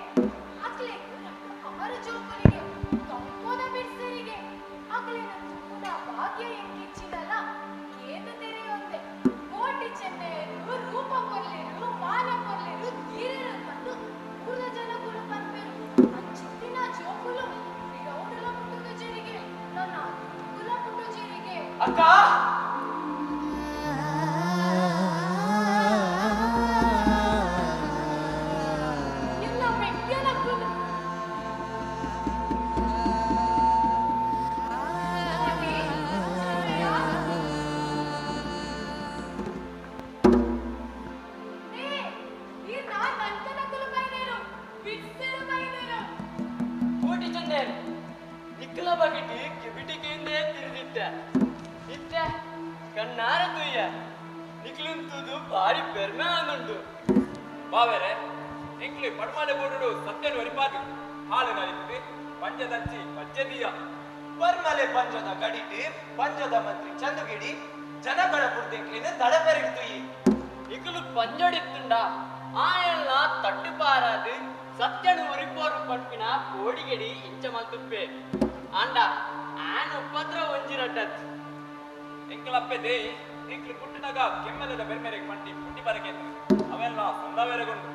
ಅಕ್ಲೆಗೂ ನಮ್ಮ ಅಮರ ಜೋಕುಲಿಗೆ ಕಂಪೋದ ಬಿಡ್ಸರಿಗೆ ಅಕ್ಲೆನ ತುಪ್ಪುನ ಭಾಗ್ಯ ಎಂಗಿಚ್ಚಿದಲ್ಲ ಕೇಂದ್ರ ತೆರೆಯೊಂದೆ ಕೋಟಿ ಚೆನ್ನೆಯರು ರೂಪ ಪೊರ್ಲೆರು ಮಾಲ ಪೊರ್ಲೆರು ಧೀರರು ಬಂದು ಊರ್ದ ಜನಗಳು ಬಂದರು ಅಂಚಿತ್ತಿನ ಜೋಕುಲು ಬಿಡೌಡಲ ಪುಟ್ಟದ ಜರಿಗೆ ನನ್ನ ಕುಲ ಪುಟ್ಟ ಜರಿಗೆ ಅಕ್ಕ ಎಲ್ಲ ಮೆಟ್ಟಿಯನ ಕುಲ ಕೋಟಿ ಚಂದೇರು ನಿಕ್ಕಲ ಬಗೆಟಿ ಕಿಬಿಟಿಕೆಯಿಂದೇ ತಿರುದಿದ್ದ ಇತ್ತ ಕಣ್ಣಾರ ತುಯ್ಯ ನಿಕ್ಲುಂತುದು ಭಾರಿ ಬೆರ್ಮೆ ಆನುಂಡು ಬಾವೇರೆ ನಿಕ್ಲಿ ಪಡ್ಮಾಲೆ ಬೋಡು ಸತ್ಯನು ಒರಿಪಾದಿ ಹಾಲು ನರಿಪಿ ಪಂಚದಂಚಿ ಪಂಚದೀಯ ಬರ್ಮಲೆ ಪಂಚದ ಗಡಿಟಿ ಪಂಚದ ಮಂತ್ರಿ ಚಂದುಗಿಡಿ ಜನಗಳ ಪುರ್ದಿಂಕ್ಲಿನ ತಡಪೆರಿಡ್ತುಯಿ ನಿಕ್ಲು ಪಂಜಡಿತ್ತುಂಡ ಆಯಲ್ಲ ತಟ್ಟುಪಾರಾದು ಸತ್ಯನು ಒರಿಪೋರು ಪಂಪಿನ ಕೋಡಿಗೆಡಿ ಇಂಚ ಮಂತುಪ್ಪೆ ಆಂಡ ಆನ್ ಉಪದ್ರ ಒಂಜಿರಟ್ಟತ್ ಎಂಕಲಪ್ಪೆ ದೇಯಿ ನಿಕ್ಲು ಪುಟ್ಟಿನಾಗ ಕೆಮ್ಮೆಲದ ಬೆರ್ಮೆರೆಗೆ ಮಂಡಿ ಪುಟ್ಟಿ ಬರಕೆ ಅವೆಲ್ಲ ಸಂದವೇರೆಗೊಂಡು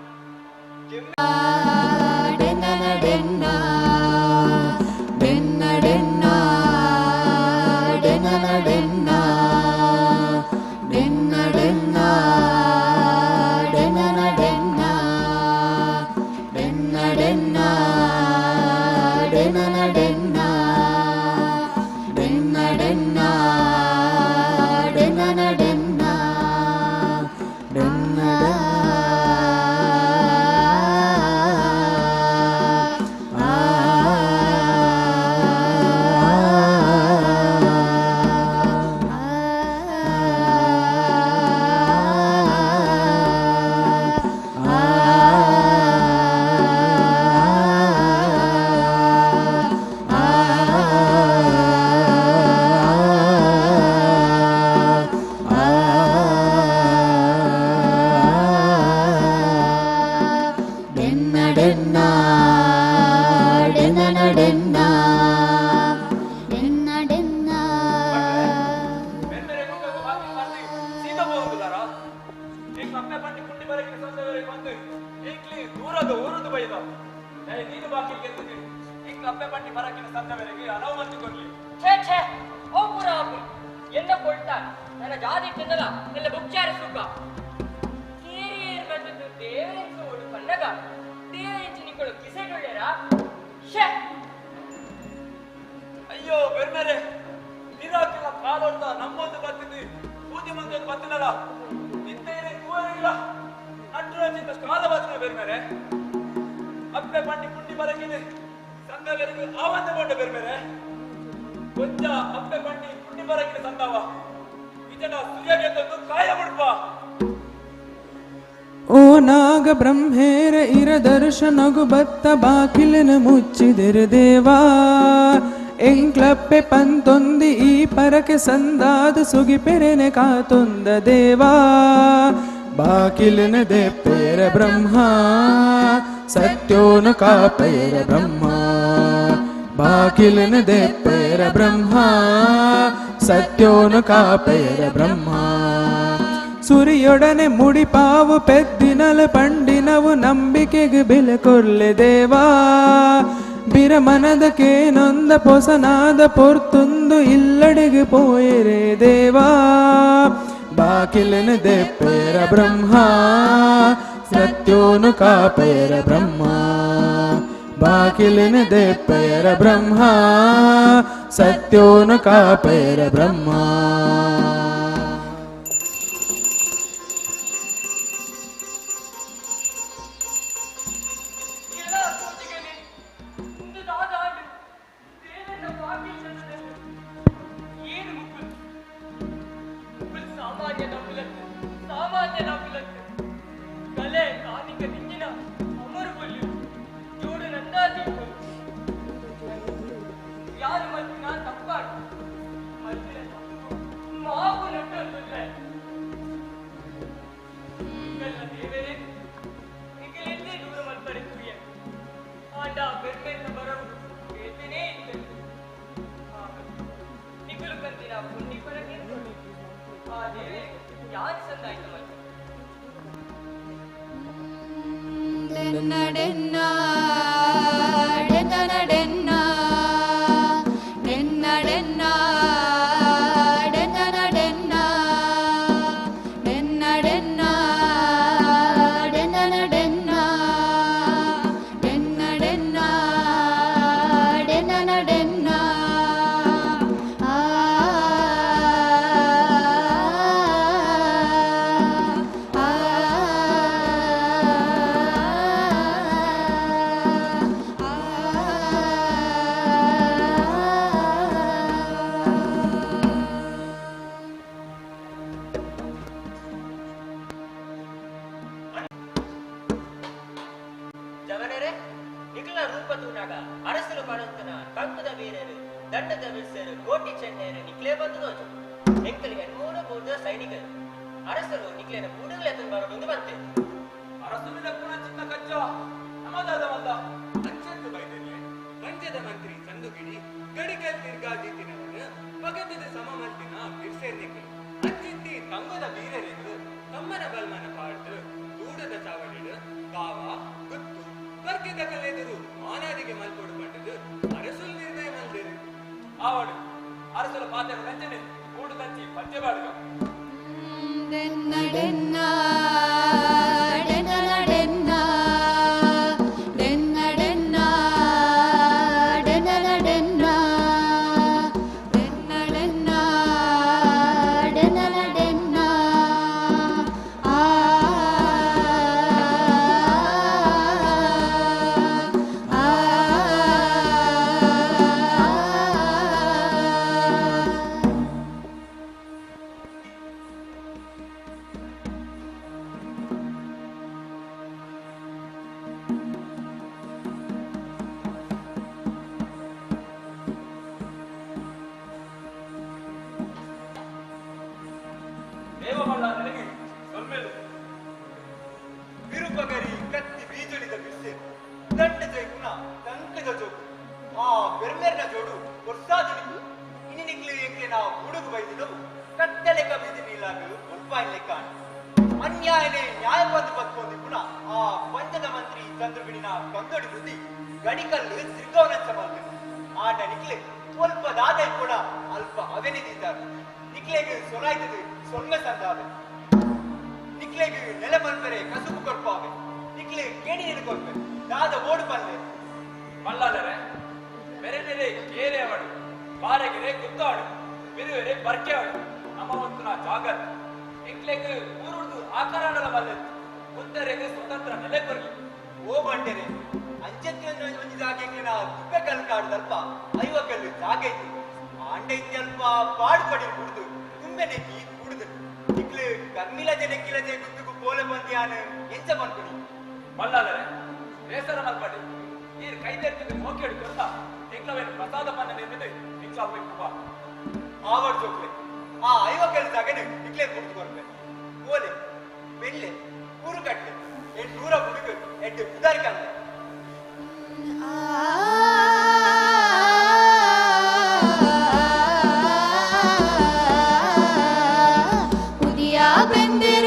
ಅಯ್ಯೋ ಬೆರ್ಮೇರೆ ನಿರಾಕಿಲ್ಲ ಕಾಲೊಂದ ನಮ್ಮೊಂದು ಬರ್ತಿದ್ವಿ ಪೂಜೆ ಮುಂದೆ ಬರ್ತಿನಲ್ಲ ನಿಂತೇನೆ ಕೂರಿಲ್ಲ ನಟರಾಜಿಂದ ಕಾಲ ಬರ್ತಿನ ಬೆರ್ಮೇರೆ ಅಪ್ಪೆ ಪಂಡಿ ಪುಂಡಿ ಬರಕಿದೆ ಸಂಘವರೆಗೂ ಆವಂದ ಕೊಂಡ ಬೆರ್ಮೇರೆ ಕೊಂಚ ಅಪ್ಪೆ ಪಂಡಿ ಪುಂಡಿ ಬರಕಿನ ಸಂದವ ಇದನ್ನ ಸೂರ್ಯಗೆಂದು ಕಾಯ ಬಿಡ್ಪ ಓ ನಾಗ ಬ್ರಹ್ಮೇರ ಇರ ದರ್ಶನಗು ಬತ್ತ ಬಾಕಿಲಿನ ಮುಚ್ಚಿದಿರು ದೇವಾ ಎಂಕ್ಲಪ್ಪೆ ಪಂತೊಂದಿ ಈ ಪರಕೆ ಸಂದಾದ ಸುಗಿಪೆರೆನೆ ಕಾತೊಂದ ದೇವಾ ಬಾಕಿಲಿನ ದೆಪ್ಪೇರ ಬ್ರಹ್ಮ ಸತ್ಯೋನು ಕಾಪೇರ ಬ್ರಹ್ಮ ಬಾಕಿಲಿನ ದೆಪ್ಪೇರ ಬ್ರಹ್ಮ ಸತ್ಯೋನು ಕಾಪೇರ ಬ್ರಹ್ಮ ಸುರಿಯೊಡನೆ ಮುಡಿಪಾವು ಪೆದ್ದಿನಲು ಪಂಡಿನವು ನಂಬಿಕೆಗೆ ಬೆಲೆ ಕೊರ್ಲೆ ದೇವಾ ಬಿರಮನದ ಕೇನೊಂದ ಪೊಸನಾದ ಪೊರ್ತುಂದು ಇಲ್ಲಡೆಗೆ ಪೋಯರೆ ದೇವಾ ಬಾಕಿಲಿನ ದೆಪ್ಪೇರ ಬ್ರಹ್ಮ ಸತ್ಯೋನು ಕಾಪೇರ ಬ್ರಹ್ಮ ಬಾಕಿಲಿನ ದೆಪ್ಪೇರ ಬ್ರಹ್ಮ ಸತ್ಯೋನು ಕಾಪೇರ ಬ್ರಹ್ಮ Bendir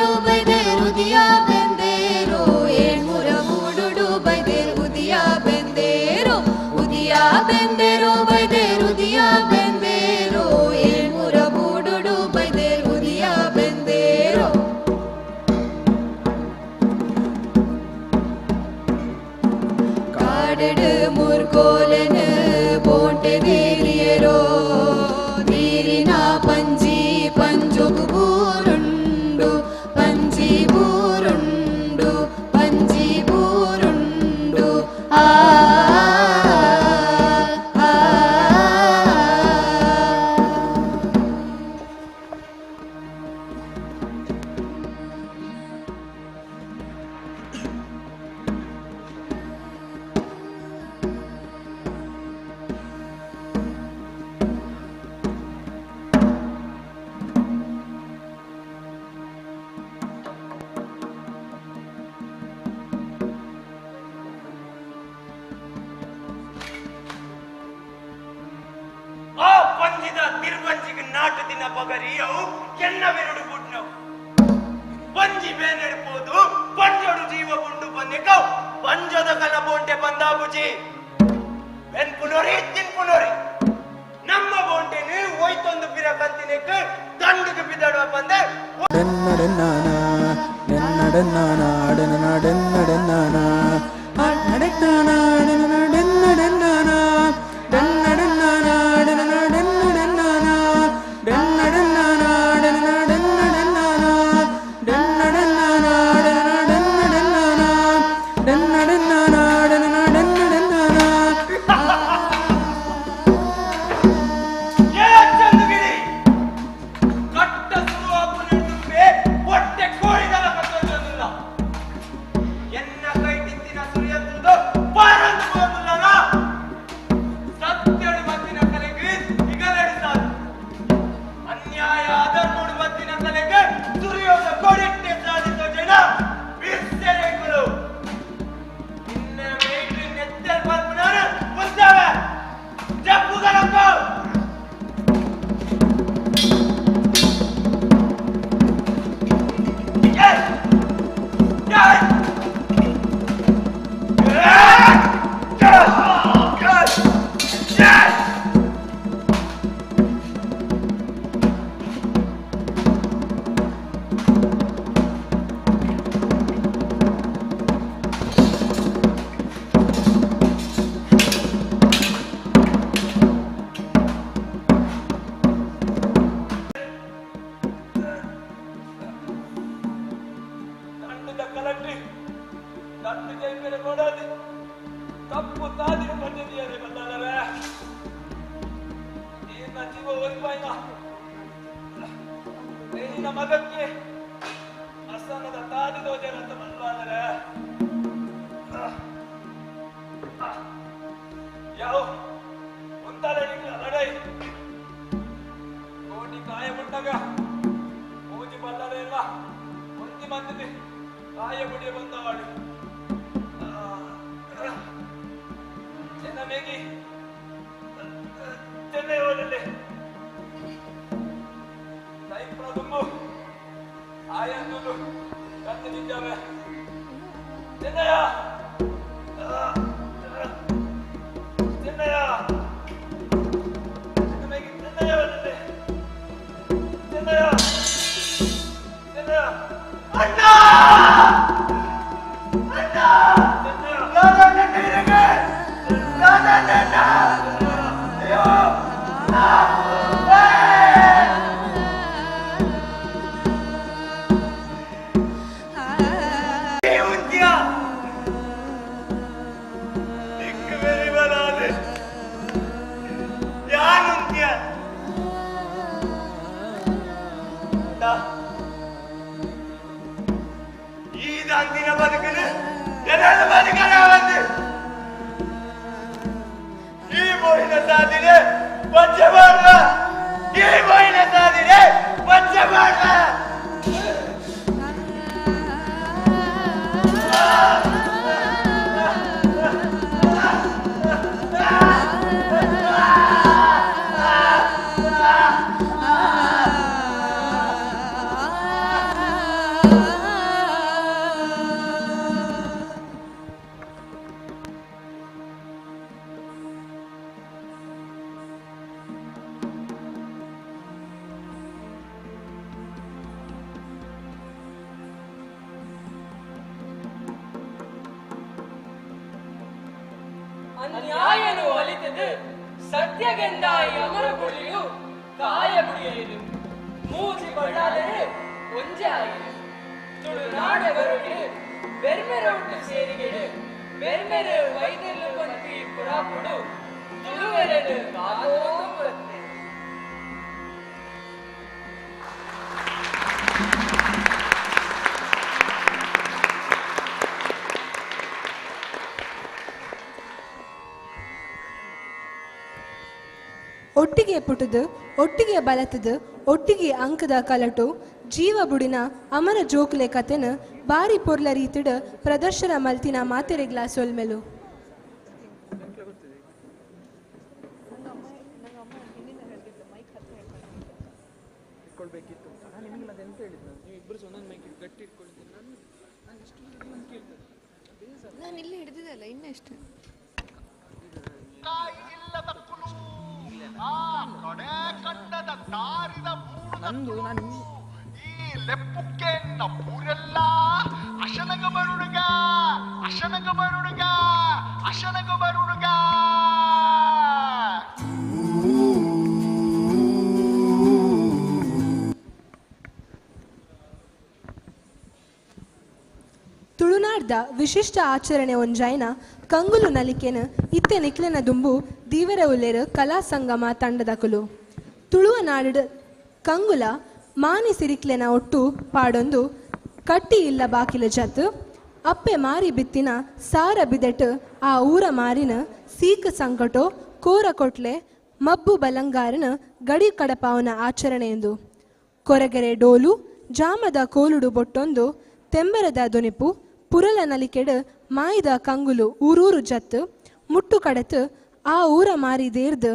ಪಂಜದ ತಿರುವಂಜಿಗೆ ನಾಟು ದಿನ ಬಗರಿ ಅವು ಎನ್ನ ಬೆರಡು ಬುಡ್ನವು ಪಂಜಿ ಬೇನೆಡ್ಬೋದು ಪಂಜೋಡು ಜೀವ ಬುಂಡು ಬಂದಿಕವು ಪಂಜದ ಕಲ ಬೋಂಟೆ ಬಂದಾಬುಜಿ ಬೆನ್ ಪುನೋರಿ ತಿನ್ ಪುನೋರಿ ನಮ್ಮ ಬೋಂಟೆನು ಹೋಯ್ತೊಂದು ಬಿರ ಕಂತಿನೆಕ್ ದಂಡಿಗೆ ಬಿದ್ದಡುವ ಬಂದೆ ಅನ್ಯಾಯನು ಒಲಿತದು ಸತ್ಯಗೆಂದಾಯಿ ಅಮರ ಗುಳಿಯು ಕಾಯ ಗುಡಿಯದು ಮೂಜಿ ಬಳ್ಳಾದರೆ ಒಂಜೆ ಆಯಿತು ತುಳುನಾಡ ಬರುಡಿ ಬೆರ್ಮೆರ ಉಟ್ಟು ಸೇರಿಗೆಡು ಬೆರ್ಮೆರ ವೈದ್ಯರು ಬಂತಿ ಪುರಾಪುಡು ತುಳುವೆರಡು ಕಾದೋದು ಬರುತ್ತೆ ಒಟ್ಟಿಗೆ ಪುಟದು ಒಟ್ಟಿಗೆ ಬಲತದು ಒಟ್ಟಿಗೆ ಅಂಕದ ಕಲಟು ಜೀವ ಬುಡಿನ ಅಮರ ಜೋಕ್ಲೆ ಕತೆನ ಬಾರಿ ಪೊರ್ಲ ರೀತಿಡ್ ಪ್ರದರ್ಶನ ಮಲ್ತಿನ ಮಾತೆರೆಗ್ಲ ಸೊಲ್ಮೆಲು ನಾನು ಇಲ್ಲೇ ಹಿಡಿದಿದ್ದಲ್ಲ ಇನ್ನೆಷ್ಟು ಲೆಪ್ಪುಕ್ಕೆನ್ನ ಪೂರೆಲ್ಲ ಅಶನಗ ಬರುಡುಗ ಅಶನಗ ಬರುಡುಗ ಅಶನಗ ಬರುಡುಗ ತುಳುನಾಡ್ದ ವಿಶಿಷ್ಟ ಆಚರಣೆ ಒಂಜಾಯ್ನ ಕಂಗುಲು ನಲಿಕೆನ ಇತ್ತೆ ನಿಕ್ಲೆನ ದುಂಬು ದೀವರ ಉಲ್ಲೇರು ಕಲಾ ಸಂಗಮ ತಂಡದಕುಲು ತುಳುವ ನಾಡಿಡ ಕಂಗುಲ ಮಾನಿ ಸಿರಿಕ್ಲೆನ ಒಟ್ಟು ಪಾಡೊಂದು ಕಟ್ಟಿ ಇಲ್ಲ ಬಾಕಿಲ ಜತ್ ಅಪ್ಪೆ ಮಾರಿ ಬಿತ್ತಿನ ಸಾರ ಬಿದೆಟ್ ಆ ಊರ ಮಾರಿನ ಸೀಕ ಸಂಕಟೋ ಕೋರ ಕೊಟ್ಲೆ ಮಬ್ಬು ಬಲಂಗಾರನ ಗಡಿ ಕಡಪಾವನ ಆಚರಣೆ ಎಂದು ಕೊರಗೆರೆ ಡೋಲು ಜಾಮದ ಕೋಲುಡು ಬೊಟ್ಟೊಂದು ತೆಂಬರದ ದೊನಿಪು ಪುರಲ ನಲಿಕೆಡ್ ಮಾಯ್ದ ಕಂಗುಲು ಊರೂರು ಜತ್ ಮುಟ್ಟು ಕಡತ್ ಆ ಊರ ಮಾರಿ ದೇರ್ದ್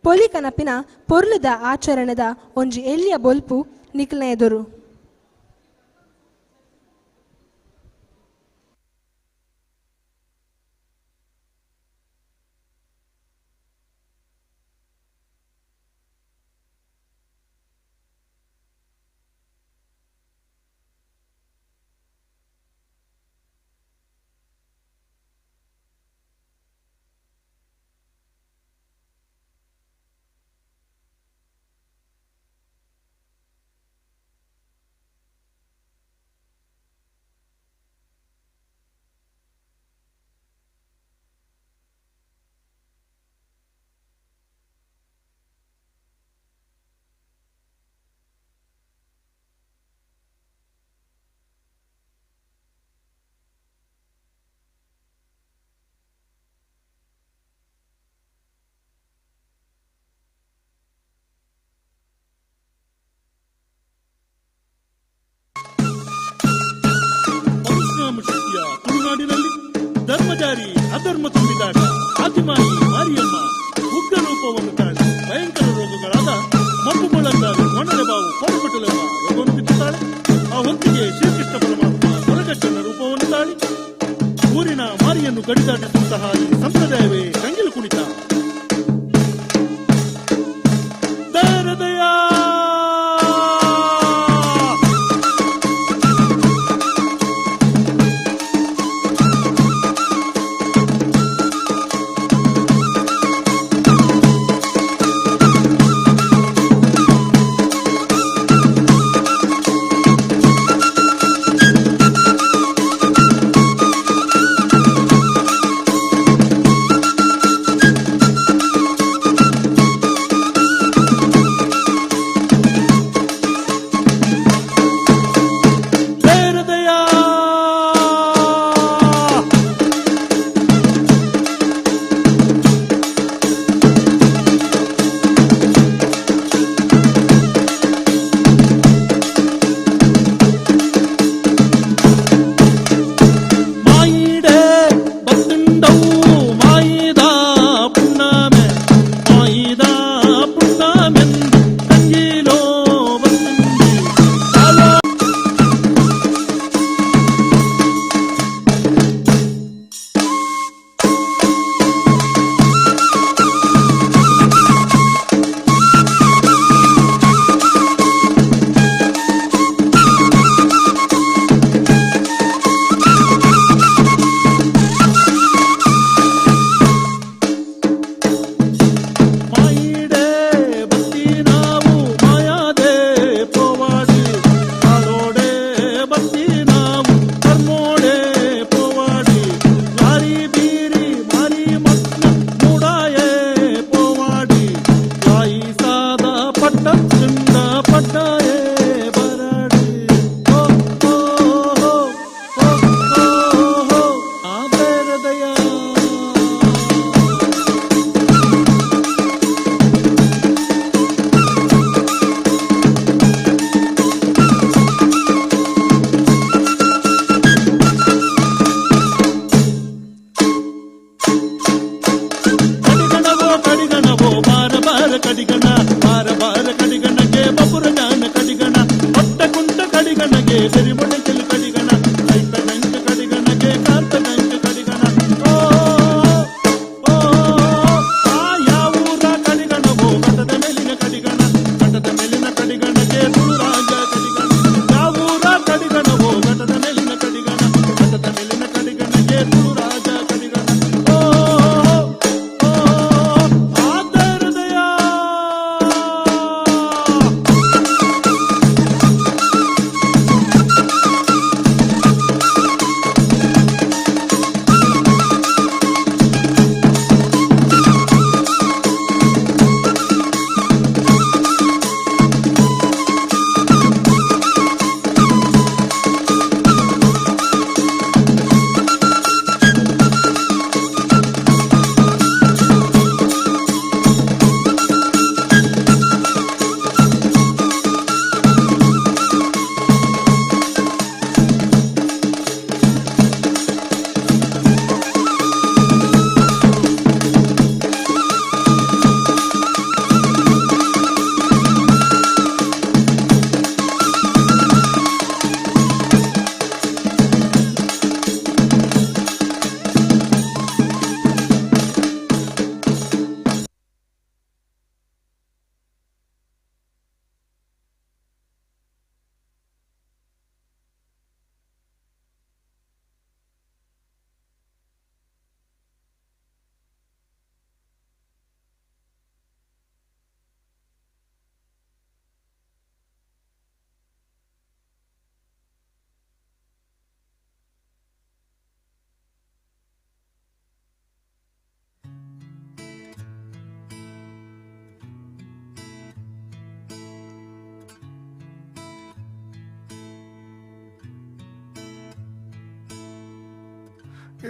ಪೊಲಿ ಕನಪಿನ ಪೊರ್ಲುದ ಆಚರಣೆದ ಒಂಜಿ ಎಲ್ಲಿಯ ಬೊಲ್ಪು ನಿಕ್ಲ ಎದುರು ಶಕ್ತಿಯ ತುಳುನಾಡಿನಲ್ಲಿ ಧರ್ಮಜಾರಿ ಅಧರ್ಮ ತುಂಬಿದಾಗ ಆದಿಮಾಯಿ ಮಾರಿಯಮ್ಮ ಉಗ್ರ ರೂಪವನ್ನು ತಾಳಿ ಭಯಂಕರ ರೋಗಗಳಾದ ಮಬ್ಬು ಮೊಳಂದಾರು ಮೊಣಲೆಬಾವು ಕೊಡಪಟಲೆಂಬ ರೋಗವನ್ನು ಬಿತ್ತುತ್ತಾಳೆ. ಆ ಹೊತ್ತಿಗೆ ಶ್ರೀಕೃಷ್ಣ ಪರಮಾತ್ಮ ಹೊರಗಟ್ಟನ ರೂಪವನ್ನು ತಾಳಿ ಊರಿನ ಮಾರಿಯನ್ನು ಗಡಿದಾಟಿಸುವಂತಹ ಈ ಸಂಪ್ರದಾಯವೇ ಕಂಗಿಲು ಕುಣಿತ. ಕಡಿಗಣಗೆ ಸರಿ ಮೊಣಕೆಲು ಕಡಿಗಣ ಐತ ದಂಕ ಕಡಿಗಣಗೆ ಕಾರ್ತ ದಂಕ ಕಡಿಗಣ ಓ ಓ ಆ ಯಾವೂರ ಕಡಿಗಣವೋ ಘಟದ ಮೇಲಿನ ಕಡಿಗಣ ಘಟದ ಮೇಲಿನ ಕಡಿಗಣಗೆ ತುಳು ರಾಜ ಕಡಿಗಣ ಯಾವೂರ ಕಡಿಗಣವೋ ಘಟದ ಮೇಲಿನ ಕಡಿಗಣ ಘಟದ ಮೇಲಿನ ಕಡಿಗಣಗೆ ತುಳು ರಾಜ ಕಡಿಗಣ ಓ ಹೃದಯ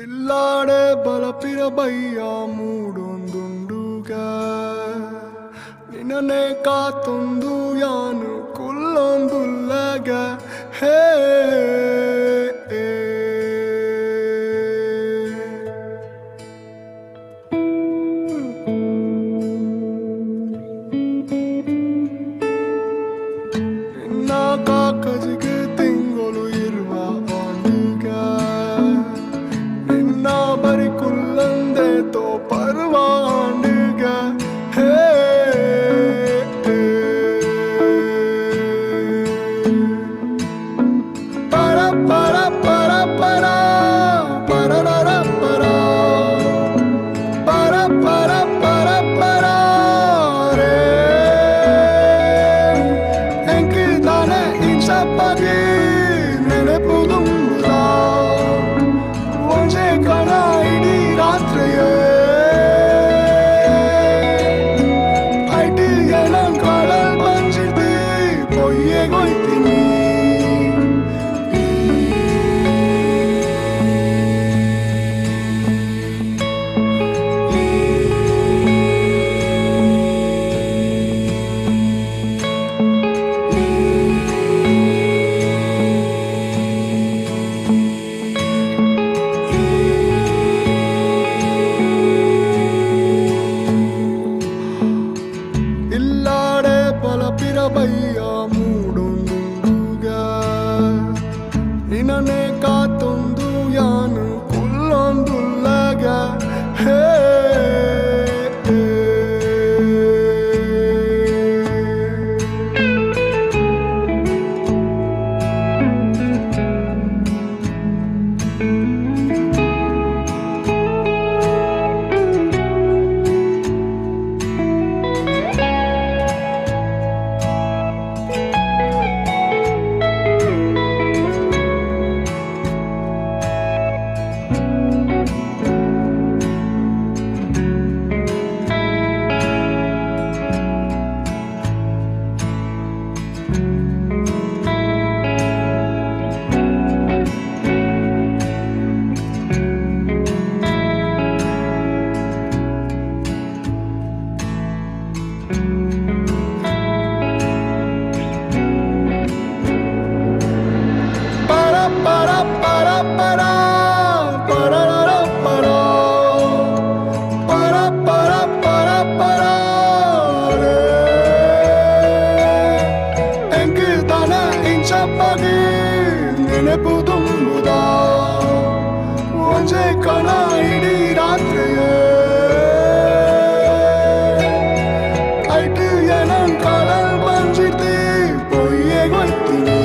ಇಲ್ಲಾಡೆ ಬಲಪಿರ ಬಯ್ಯ ಮೂಡೊಂದುಂಡುಗ ನಿನ್ನನೆ ಕಾತೊಂದು ಯಾನು ಕುಲ್ಲೊಂದುಲ್ಲಗ ಹೇ ನಿನ್ನ ಕಾಕಜಿಗೆ ತಿಂಗಳು ಇರುವ ಆಂಡುಗ ನಿನ್ನ ಬರಿ ಕುಲ್ಲಂದೆ ತೋ ಪರ್ವಾಂಡುಗ ಹೇ ಪರ ಪರ ಪರ ಪರ ಪರರ ಪರ ಪರ ಪರ ಪರ ಪರ ರೇ ಎಂಕಿ ತಾನೆ ಇಂಚಪ್ಪಗೆ ನೆನಪುದುಂಬುದ ಒಂಜೆ ಕಣ ಇಡೀ ರಾತ್ರಿಯೇ ಐಟಿಗೆ ನನ್ ಕಡಲ್ ಬಂಜಿರ್ತಿ ಪೊಯ್ಯೆಗೊಯ್ತೀನಿ ಇಲ್ಲಾಡೆ ಬಲಪಿರ ಬಯ್ಯ ಮೂಡೊಂದುಂಡುಗ ನಿನ್ನನೆ ಕಾತೊಂದು ಯಾನು ಕುಲ್ಲೊಂದುಲ್ಲಗ ಹೇ para para para para para para para para para para enki tane inchapagi ನೆನಪು ತುಂಬುದ ಒಂಜೆ ಕಣ ಇಡೀ ರಾತ್ರಿಯೇ ಐಟು ಏನಂ ಕಡಲ್ ಬಂಜಿರ್ತಿ ಪೊಯ್ಯೆ ಗೊತ್ತೀನಿ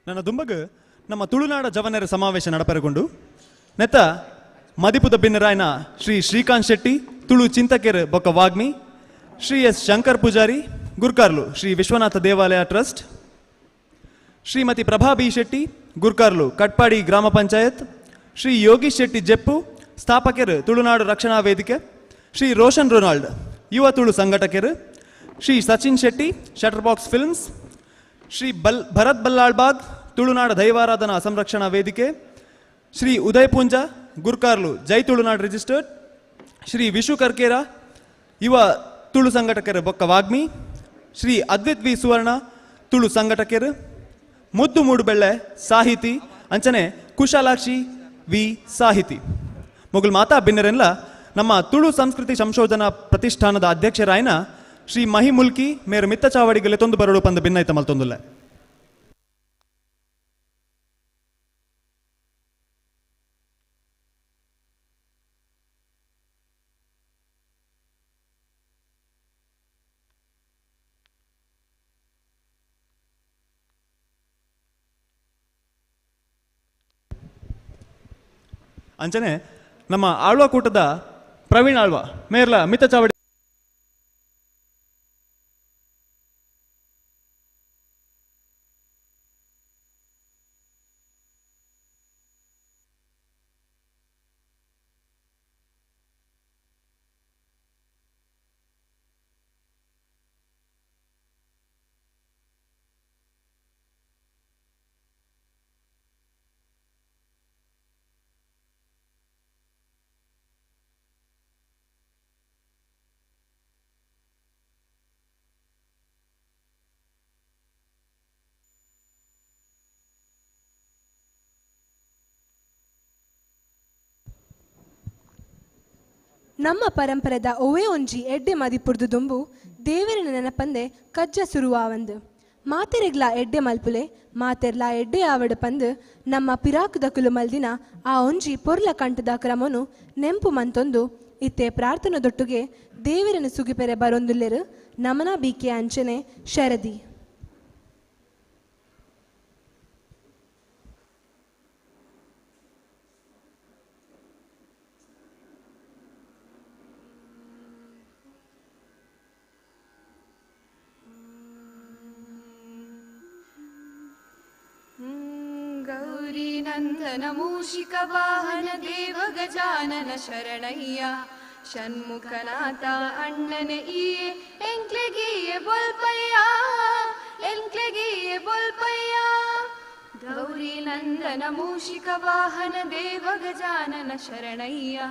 ನನ್ನ ದುಂಬಗ ನಮ್ಮ ತುಳುನಾಡ ಜವನರ ಸಮಾವೇಶ ನಡಪರಗೊಂಡು ನೆತ್ತ ಮದಿಪುದ ಬಿನ್ನರಾಯನ ಶ್ರೀ ಶ್ರೀಕಾಂತ್ ಶೆಟ್ಟಿ ತುಳು ಚಿಂತಕೆರ್ ಬೊಕ್ಕ ವಾಗ್ಮಿ ಶ್ರೀ ಎಸ್ ಶಂಕರ್ ಪೂಜಾರಿ ಗುರ್ಕಾರ್ಲು ಶ್ರೀ ವಿಶ್ವನಾಥ ದೇವಾಲಯ ಟ್ರಸ್ಟ್ ಶ್ರೀಮತಿ ಪ್ರಭಾ ಬಿ ಶೆಟ್ಟಿ ಗುರ್ಕಾರ್ಲು ಕಟ್ಪಾಡಿ ಗ್ರಾಮ ಪಂಚಾಯತ್ ಶ್ರೀ ಯೋಗೀಶ್ ಶೆಟ್ಟಿ ಜೆಪ್ಪು ಸ್ಥಾಪಕರು ತುಳುನಾಡು ರಕ್ಷಣಾ ವೇದಿಕೆ ಶ್ರೀ ರೋಷನ್ ರೊನಾಲ್ಡ್ ಯುವ ತುಳು ಸಂಘಟಕರು Shri Sachin Shetty shutter box films Shri Bharat Ballalbagh ತುಳುನಾಡ ದೈವಾರಾಧನಾ ಸಂರಕ್ಷಣಾ ವೇದಿಕೆ ಶ್ರೀ ಉದಯ್ ಪುಂಜ ಗುರ್ಕಾರ್ಲು ಜೈ ತುಳುನಾಡು ರಿಜಿಸ್ಟರ್ಡ್ ಶ್ರೀ ವಿಶು ಕರ್ಕೇರ ಯುವ ತುಳು ಸಂಘಟಕರ ಬೊಕ್ಕ ವಾಗ್ಮಿ ಶ್ರೀ ಅದ್ವಿತ್ ವಿ ಸುವರ್ಣ ತುಳು ಸಂಘಟಕರು, ಮುದ್ದು ಮೂಡುಬೆಳ್ಳೆ ಸಾಹಿತಿ ಅಂಚನೆ ಕುಶಾಲಾಕ್ಷಿ ವಿ ಸಾಹಿತಿ ಮೊಗಲ್ ಮಾತಾ ಭಿನ್ನರೆಲ್ಲ ನಮ್ಮ ತುಳು ಸಂಸ್ಕೃತಿ ಸಂಶೋಧನಾ ಪ್ರತಿಷ್ಠಾನದ ಅಧ್ಯಕ್ಷರಾಯನ ಶ್ರೀ ಮಹಿಮುಲ್ಕಿ ಮೇರು ಮಿತ್ತ ಚಾವಡಿಗಲೆ ತೊಂದು ಬರಡು ಪಂದ ಭಿನ್ನೈತ ಮಲ್ತೊಂದುಲ್ಲೆ. ಅಂಚನೆ ನಮ್ಮ ಆಳ್ವ ಕೂಟದ ಪ್ರವೀಣ್ ಆಳ್ವ ಮೇರ್ಲ ಮಿತ್ತ ಚಾವಡಿ ನಮ್ಮ ಪರಂಪರೆದ ಒವೇ ಒಂಜಿ ಎಡ್ಡೆ ಮದಿಪುರ್ದು ದುಂಬು ದೇವರಿನ ನೆನಪಂದೆ ಕಜ್ಜ ಸುರುವಾವಂದು ಮಾತೆರೆಗ್ಲ ಎಡ್ಡೆ ಮಲ್ಪುಲೆ ಮಾತೆರ್ಲ ಎಡ್ಡೆ ಆವಡು ಪಂದು ನಮ್ಮ ಪಿರಾಕುದ ಕುಲು ಮಲ್ದಿನ ಆ ಒಂಜಿ ಪೊರ್ಲ ಕಂಠದ ಕ್ರಮನು ನೆಂಪು ಮಂತೊಂದು ಇತ್ತೆ ಪ್ರಾರ್ಥನದೊಟ್ಟುಗೆ ದೇವರನ್ನು ಸುಗಿಪೆರೆ ಬರೊಂದುಲ್ಲೆರು ನಮನ ಬೀಕೆ ಅಂಚನೆ ಶರದಿ. ಗೌರಿ ನಂದನ ಮೂಷಿಕ ವಾಹನ ದೇವ ಗಜಾನನ ಶರಣಯ್ಯ ಷಣ್ಮುಖನಾಥ ಅಣ್ಣನೆ ಈಯೆ ಎಂಕ್ಲೆಗೀಯೆ ಬೊಲ್ಪಯ್ಯ ಎಂಕ್ಲೆಗೀಯೆ ಬೊಲ್ಪಯ್ಯ. ಗೌರಿ ನಂದನ ಮೂಷಿಕ ವಾಹನ ದೇವ ಗಜಾನನ ಶರಣಯ್ಯ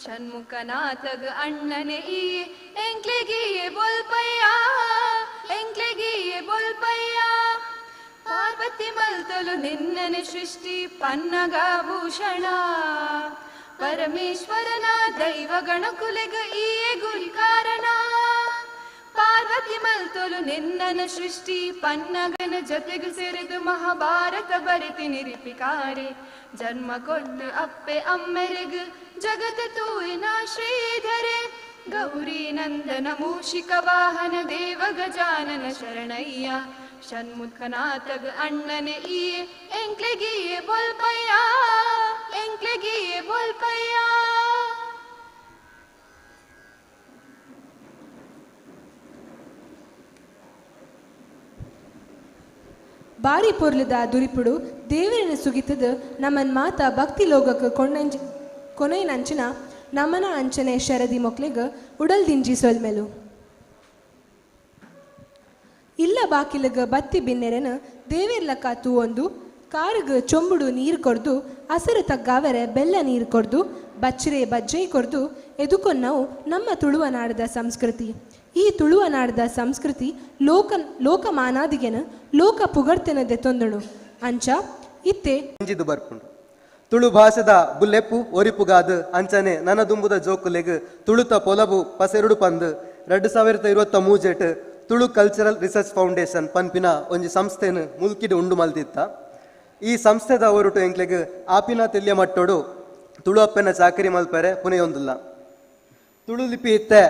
ಷಣ್ಮುಖನಾಥಗ ಅಣ್ಣನೆ ಈಯೆ ಎಂಕ್ಲೆಗೀಯೆ ಬೊಲ್ಪಯ್ಯ ಎಂಕ್ಲೆಗೀಯೆ ಬೊಲ್ಪಯ್ಯ. ಪಾರ್ವತಿ ಮಲ್ತಲು ನಿನ್ನನೆ ಸೃಷ್ಟಿ ಪನ್ನಗಭೂಷಣ ಪರಮೇಶ್ವರನ ದೈವ ಗಣಕುಲೆಗ ಈಯೆ ಗುರಿ ಕಾರಣ. ಪಾರ್ವತಿ ಮಲ್ತಲು ನಿನ್ನನ ಸೃಷ್ಟಿ ಪನ್ನಗನ ಜೊತೆಗೆ ಸೇರಿದು ಮಹಾಭಾರತ ಬರೆತಿ ನಿರಿಪಿಕಾರೆ ಜನ್ಮ ಕೊಟ್ಟು ಅಪ್ಪೆ ಅಮ್ಮೆರೆಗು ಜಗತ ತೂಯಿನ ಶ್ರೀಧರೆ. ಗೌರಿ ನಂದನ ಮೂಷಿಕ ವಾಹನ ದೇವ ಗಜಾನನ ಶರಣಯ್ಯ ಷಣ್ಮುಖನಾಥಗ ಅಣ್ಣನೆ ಈಯೆ ಎಂಕ್ಲೆಗೀಯೆ ಬೊಲ್ಪಯ್ಯ ಎಂಕ್ಲೆಗೀಯೆ ಬೊಲ್ಪಯ್ಯ. ಬಾರಿ ಪೊರ್ಲದ ದುರಿಪುಡು ದೇವರನ್ನು ಸುಗಿತದು ನಮ್ಮನ್ ಮಾತ ಭಕ್ತಿ ಲೋಗಕ್ಕೆ ಕೊನೆಯನಂಚಿನ ನಮನ ಅಂಚನೆ ಶರದಿ ಮೊಕ್ಲೆಗ ಉಡಲ್ ದಿಂಜಿ ಸೊಲ್ಮೆಲು. ಇಲ್ಲ ಬಾಕಿಲಗ ಬತ್ತಿ ಬಿನ್ನೆರೆನ ದೇವೇರ್ಲಕ್ಕ ತೂವೊಂದು ಕಾರುಗ ಚೊಂಬುಡು ನೀರು ಕೊರ್ದು ಹಸರು ತಗ್ಗಾವರೆ ಬೆಲ್ಲ ನೀರು ಕೊರ್ದು ಬಚ್ಚರೆ ಬಜ್ಜೈ ಕೊರ್ದು ಎದುಕೊನ್ನವು ನಮ್ಮ ತುಳುವ ನಾಡದ ಸಂಸ್ಕೃತಿ. ಈ ತುಳುವ ನಾಡದ ಸಂಸ್ಕೃತಿ ಲೋಕಮಾನಾದಿಗೆನ ಲೋಕ ಪುಗಡ್ತೆನದೆ ತೊಂದಣು ಅಂಚ ಇತ್ತೆ ಇಂಜಿದು ಬರ್ಪುಂಡು ತುಳು ಭಾಷೆದ ಬುಲ್ಲೆಪ್ಪು ಒರಿಪುಗಾದು ಅಂಚನೆ ನನದುಂಬುದ ಜೋಕುಲೆಗ್ ತುಳುತ ಪೊಲಬು ಪಸೆರುಡು ಪಂದು 2023 ತುಳು ಕಲ್ಚರಲ್ ರಿಸರ್ಚ್ ಫೌಂಡೇಶನ್ ಪನ್ಪಿನ ಒಂಜಿ ಸಂಸ್ಥೆನು ಮುಲ್ಕಿಡು ಉಂಡು ಮಲ್ದಿತ್ತ. ಈ ಸಂಸ್ಥೆದ ಹೊರಟು ಎಂಕ್ಲೆಗ್ ಆಪಿನ ತೆಲ್ಯ ಮಟ್ಟೋಡು ತುಳು ಅಪ್ಪೆನ ಚಾಕರಿ ಮಲ್ಪರೆ ಪುನೆಯೊಂದುಲ್ಲ. ತುಳು ಲಿಪಿ ಇತ್ತೆ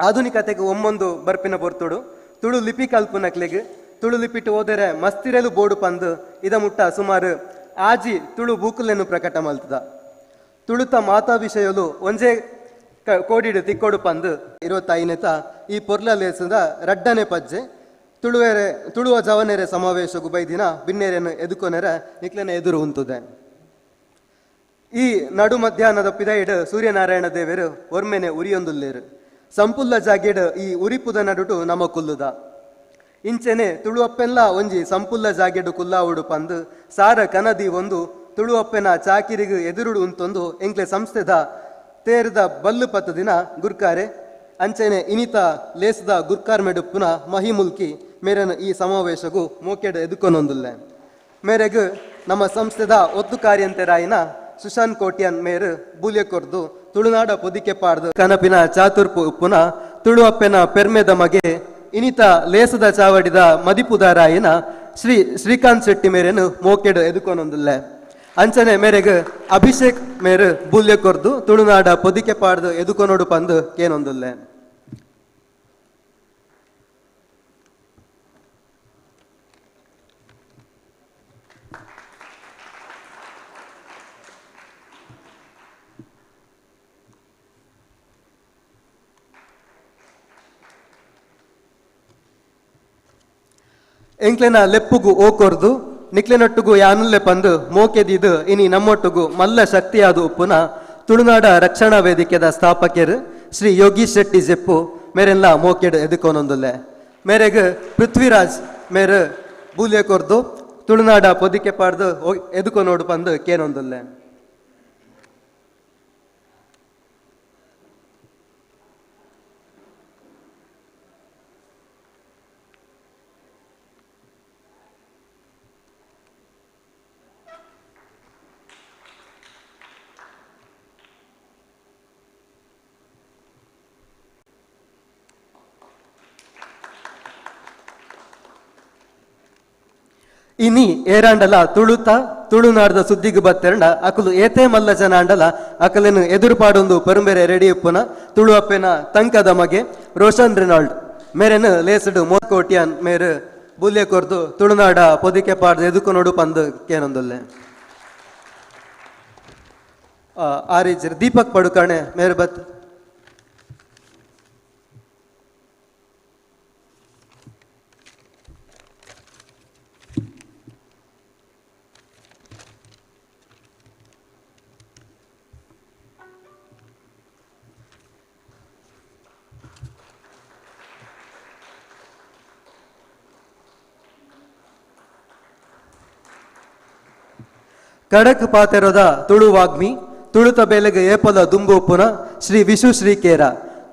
ಆಧುನಿಕತೆಗೆ ಒಮ್ಮೊಂದು ಬರ್ಪಿನ ಬರ್ತೋಡು ತುಳು ಲಿಪಿ ಕಲ್ಪುನಕ್ಲೆಗ್ ತುಳು ಲಿಪಿಟ್ಟು ಹೋದರೆ ಮಸ್ತಿರೆಲು ಬೋಡು ಪಂದು ಇದ ಮುಟ್ಟ ಸುಮಾರು ಆಜಿ ತುಳು ಬೂಕುಲೆನ್ನು ಪ್ರಕಟ ಮಲ್ತದ. ತುಳುತ ಮಾತಾ ವಿಷಯಲು ಒಂಜೇ ಕೋಡಿಡು ತಿಕ್ಕೋಡು ಪಂದು 25 ಈ ಪೊರ್ಲಲೇಸದ ರಡ್ಡನೆ ಪಜ್ಜೆ ತುಳುವ ಜವನೆರೆ ಸಮಾವೇಶಗು ಬೈದಿನ ಬಿನ್ನೆರೆಯನ್ನು ಎದುಕೊನೆರೆ ನಿಕ್ಲೆನ ಎದುರು ಉಂತುದೆ. ಈ ನಡು ಮಧ್ಯಾಹ್ನದ ಪಿದೈಡ್ ಸೂರ್ಯನಾರಾಯಣ ದೇವರು ಒರ್ಮೆನೆ ಉರಿಯೊಂದುಲ್ಲೇರು ಸಂಪುಲ್ಲ ಜಾಗೇಡ್ ಈ ಉರಿಪುದ ನಡುಟು ನಮ ಕುಲ್ಲುದ. ಇಂಚೆನೆ ತುಳುವಪ್ಪೆಲ್ಲ ಒಂಜಿ ಸಂಪುಲ್ಲ ಜಾಗೆಡು ಕುಲ್ಲಾವುಡು ಪಂದು ಸಾರ ಕನದಿ ಒಂದು ತುಳುವಪ್ಪೆನ ಚಾಕಿರಿಗು ಎದುರುಡು ಉಂತೊಂದು ಎಂಕ್ಲೆ ಸಂಸ್ಥೆದ ತೇರದ ಬಲ್ಲು ಪತ್ತು ದಿನ ಗುರ್ಕಾರೆ ಅಂಚೆನೆ ಇನಿತ ಲೇಸದ ಗುರ್ಕಾರ್ ಮೆಡುಪ್ಪುನ ಮಹಿಮುಲ್ಕಿ ಮೇರನ ಈ ಸಮಾವೇಶಗೂ ಮೋಕೆಡ ಎದುಕೊನೊಂದುಲ್ಲೆ ಮೇರೆಗ್ ನಮ್ಮ ಸಂಸ್ಥೆದ ಒತ್ತು ಕಾರ್ಯಂತೆರಾಯಿನ ಸುಶಾಂತ್ ಕೋಟ್ಯನ್ ಮೇರು ಬೂಲ್ಯ ಕೊರ್ದು ತುಳುನಾಡ ಪೊದಿಕೆ ಪಾಡ್ದು ಕನಪಿನ ಚಾತುರ್ಪು ಉಪ್ಪುನ ತುಳು ಅಪ್ಪೆನ ಪೆರ್ಮೆದ ಮಗೆ ಇನಿತ ಲೇಸದ ಚಾವಡಿದ ಮದಿಪುದಾರಾಯಿನ ಶ್ರೀಕಾಂತ್ ಶೆಟ್ಟಿ ಮೇರೆನು ಮೋಕೆಡು ಎದುಕೊನೊಂದುಲ್ಲೆ ಅಂಚನೆ ಮೇರೆಗ್ ಅಭಿಷೇಕ್ ಮೇರು ಬೂಲ್ಯ ಕೊರ್ದು ತುಳುನಾಡ ಪೊದಿಕೆ ಪಾಡ್ದು ಎದುಕೊನೋಡು ಪಂದು ಕೇನೊಂದುಲ್ಲೆ. ಎಂಕ್ಲೆನ ಲೆಪ್ಪುಗು ಓಕೊರ್ದು ನಿಕ್ಲೆನೊಟ್ಟುಗು ಯಾನುಲ್ಲೆ ಪಂದು ಮೋಕೆದಿದು ಇನಿ ನಮ್ಮೊಟ್ಟುಗು ಮಲ್ಲ ಶಕ್ತಿಯಾದ ಉಪ್ಪುನ ತುಳುನಾಡ ರಕ್ಷಣಾ ವೇದಿಕೆದ ಸ್ಥಾಪಕರು ಶ್ರೀ ಯೋಗೀಶ್ ಶೆಟ್ಟಿ ಜೆಪ್ಪು ಮೇರೆಲ್ಲ ಮೋಕೆಡು ಎದುಕೊನೊಂದುಲ್ಲೆ ಮೇರೆಗ್ ಪೃಥ್ವಿರಾಜ್ ಮೇರೆ ಬೂಲ್ಯ ಕೊರ್ದು ತುಳುನಾಡ ಪೊದಿಕೆ ಪಾಡ್ದು ಎದುಕೊನೋಡು ಪಂದು ಕೇನೊಂದುಲ್ಲೆ. ಇನಿ ಏರಾಂಡಲ ತುಳುನಾಡದ ಸುದ್ದಿಗೆ ಬತ್ತೆರಂಡ ಅಕಲು ಏತೆ ಮಲ್ಲ ಜನ ಅಂಡಲ ಅಕಲೇನು ಎದುರುಪಾಡೊಂದು ಪರುಂಬೆರೆ ರೆಡಿ ಉಪ್ಪುನ ತುಳು ಅಪ್ಪೆನ ತಂಕದ ಮಗೆ ರೋಷನ್ ರೆನಾಲ್ಡ್ ಮೇರೆನು ಲೇಸಡು ಮೋಕೋಟಿಯನ್ ಮೇರು ಬೂಲ್ಯ ಕೊರ್ದು ತುಳುನಾಡ ಪೊದಿಕೆ ಪಾಡ್ದು ಎದುಕೊನೋಡು ಪಂದು ಕೇನೊಂದುಲ್ಲೆ. ಆರಿಜ್ ದೀಪಕ್ ಪಡುಕಣೆ ಮೇರು ಬತ್ ಕಡಕ್ ಪಾತೆರದ ತುಳು ವಾಗ್ಮಿ ತುಳುತ ಬೇಲೆಗೆ ಏಪಲ ದುಂಬು ಉಪ್ಪುನ ಶ್ರೀ ವಿಶು ಶ್ರೀಕೇರ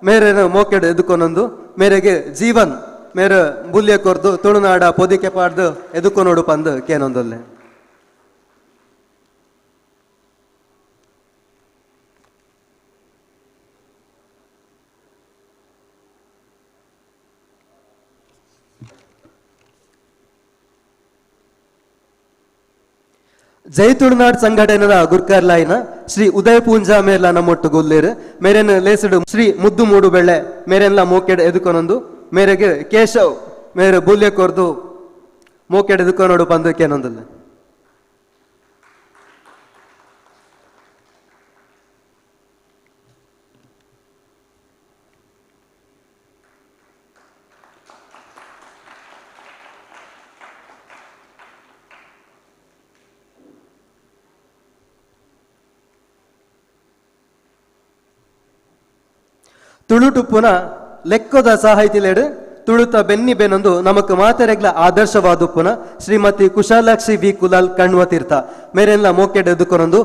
ಮೇರೆನು ಮೋಕೆಡು ಎದುಕೊನೊಂದು ಮೇರೆಗೆ ಜೀವನ್ ಮೇರೆ ಬುಲ್ಯ ಕೊರ್ದು ತುಳುನಾಡ ಪೊದಿಕೆ ಪಾಡ್ದು ಎದುಕೊನೋಡು ಪಂದು ಕೇನೊಂದುಲ್ಲೆ. ಜೈ ತುಳುನಾಡ್ ಸಂಘಟನೆದ ಗುರ್ಕರ್ಲಾಯಿನ ಶ್ರೀ ಉದಯ ಪೂಂಜಾ ಮೇರ್ಲ ನಮ್ಮೊಟ್ಟು ಗೊಲ್ಲೇರು ಮೇರೆನ್ ಲೇಸುಡು ಶ್ರೀ ಮುದ್ದು ಮೂಡು ಬೆಳ್ಳೆ ಮೇರೆನ್ಲ ಮೋಕೆಡ್ ಎದುಕೊನೊಂದು ಮೇರೆಗೆ ಕೇಶವ್ ಮೇರೆ ಬೂಲ್ಯ ಕೊರ್ದು ಮೋಕೆಡ್ ಎದುಕೊನೋಡು ಪಂದು ಕೇನೊಂದುಲ್ಲೆ. ತುಳುಟುಪ್ಪುನ ಲೆಕ್ಕದ ಸಾಹಿತಿಲೇಡು ತುಳುತ ಬೆನ್ನಿ ಬೆನೊಂದು ನಮಕ್ ಮಾತೆರೆಗ್ಲ ಆದರ್ಶವಾದುಪ್ಪುನ ಶ್ರೀಮತಿ ಕುಶಾಲಾಕ್ಷಿ ವಿ ಕುಲಾಲ್ ಕಣ್ವತೀರ್ಥ ಮೇರೆನ್ಲ ಮೋಕೆಡ್ ಎದುಕೊನೊಂದು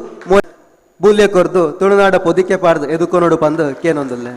ಬೂಲ್ಯ ಕೊರ್ದು ತುಳುನಾಡ ಪೊದಿಕೆ ಪಾಡ್ದು ಎದುಕೊನೋಡು ಪಂದು ಕೇನೊಂದುಲ್ಲೆ.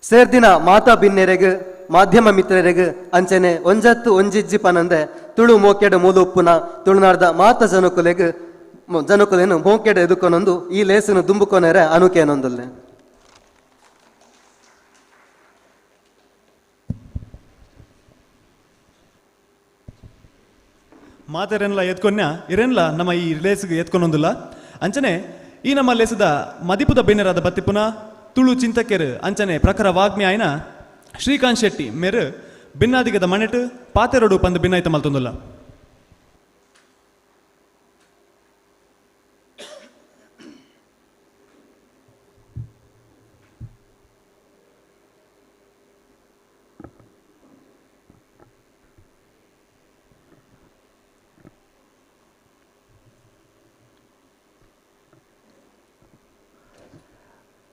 ಸೇರ್ದಿನ ಮಾತಾ ಭಿನ್ನೆರೆಗ್ ಮಾಧ್ಯಮ ಮಿತ್ರರೆಗ್ ಅಂಚನೆ ಒಂಜತ್ತು ಒಂಜಿಜ್ಜಿ ಪನಂದೆ ತುಳು ಮೋಕೆಡ್ ಮೂಲ ಉಪ್ಪುನ ತುಳುನಾಡ್ದ ಮಾತ ಜನಕುಲೇನು ಮೋಕೆಡ್ ಎದುಕೊನೊಂದು ಈ ಲೇಸನು ದುಂಬುಕೊನೆರೆ ಅನುಕೇನೊಂದುಲ್ಲೆ. ಮಾತೆರೆನ್ಲ ಎತ್ಕೊನ್ಯ ಇರೆನ್ಲ ನಮ್ಮ ಈ ಲೇಸ್ಗೆ ಎತ್ಕೊನೊಂದುಲ್ಲ ಅಂಚನೆ ಈ ನಮ್ಮ ಲೇಸದ ಮದಿಪುದ ಬೆನ್ನೆರಾದ ಬತ್ತಿಪುನ ತುಳು ಚಿಂತಕೆರು ಅಂಚನೆ ಪ್ರಖರ ವಾಗ್ಮಿ ಆಯ್ನ ಶ್ರೀಕಾಂತ್ ಶೆಟ್ಟಿ ಮೇರು ಭಿನ್ನಾದಿಗದ ಮನೆಟ್ ಪಾತೆರೋಡು ಪಂದು ಭಿನ್ನಾಯ್ತ ಮಲ್ತೊಂದುಲ್ಲ.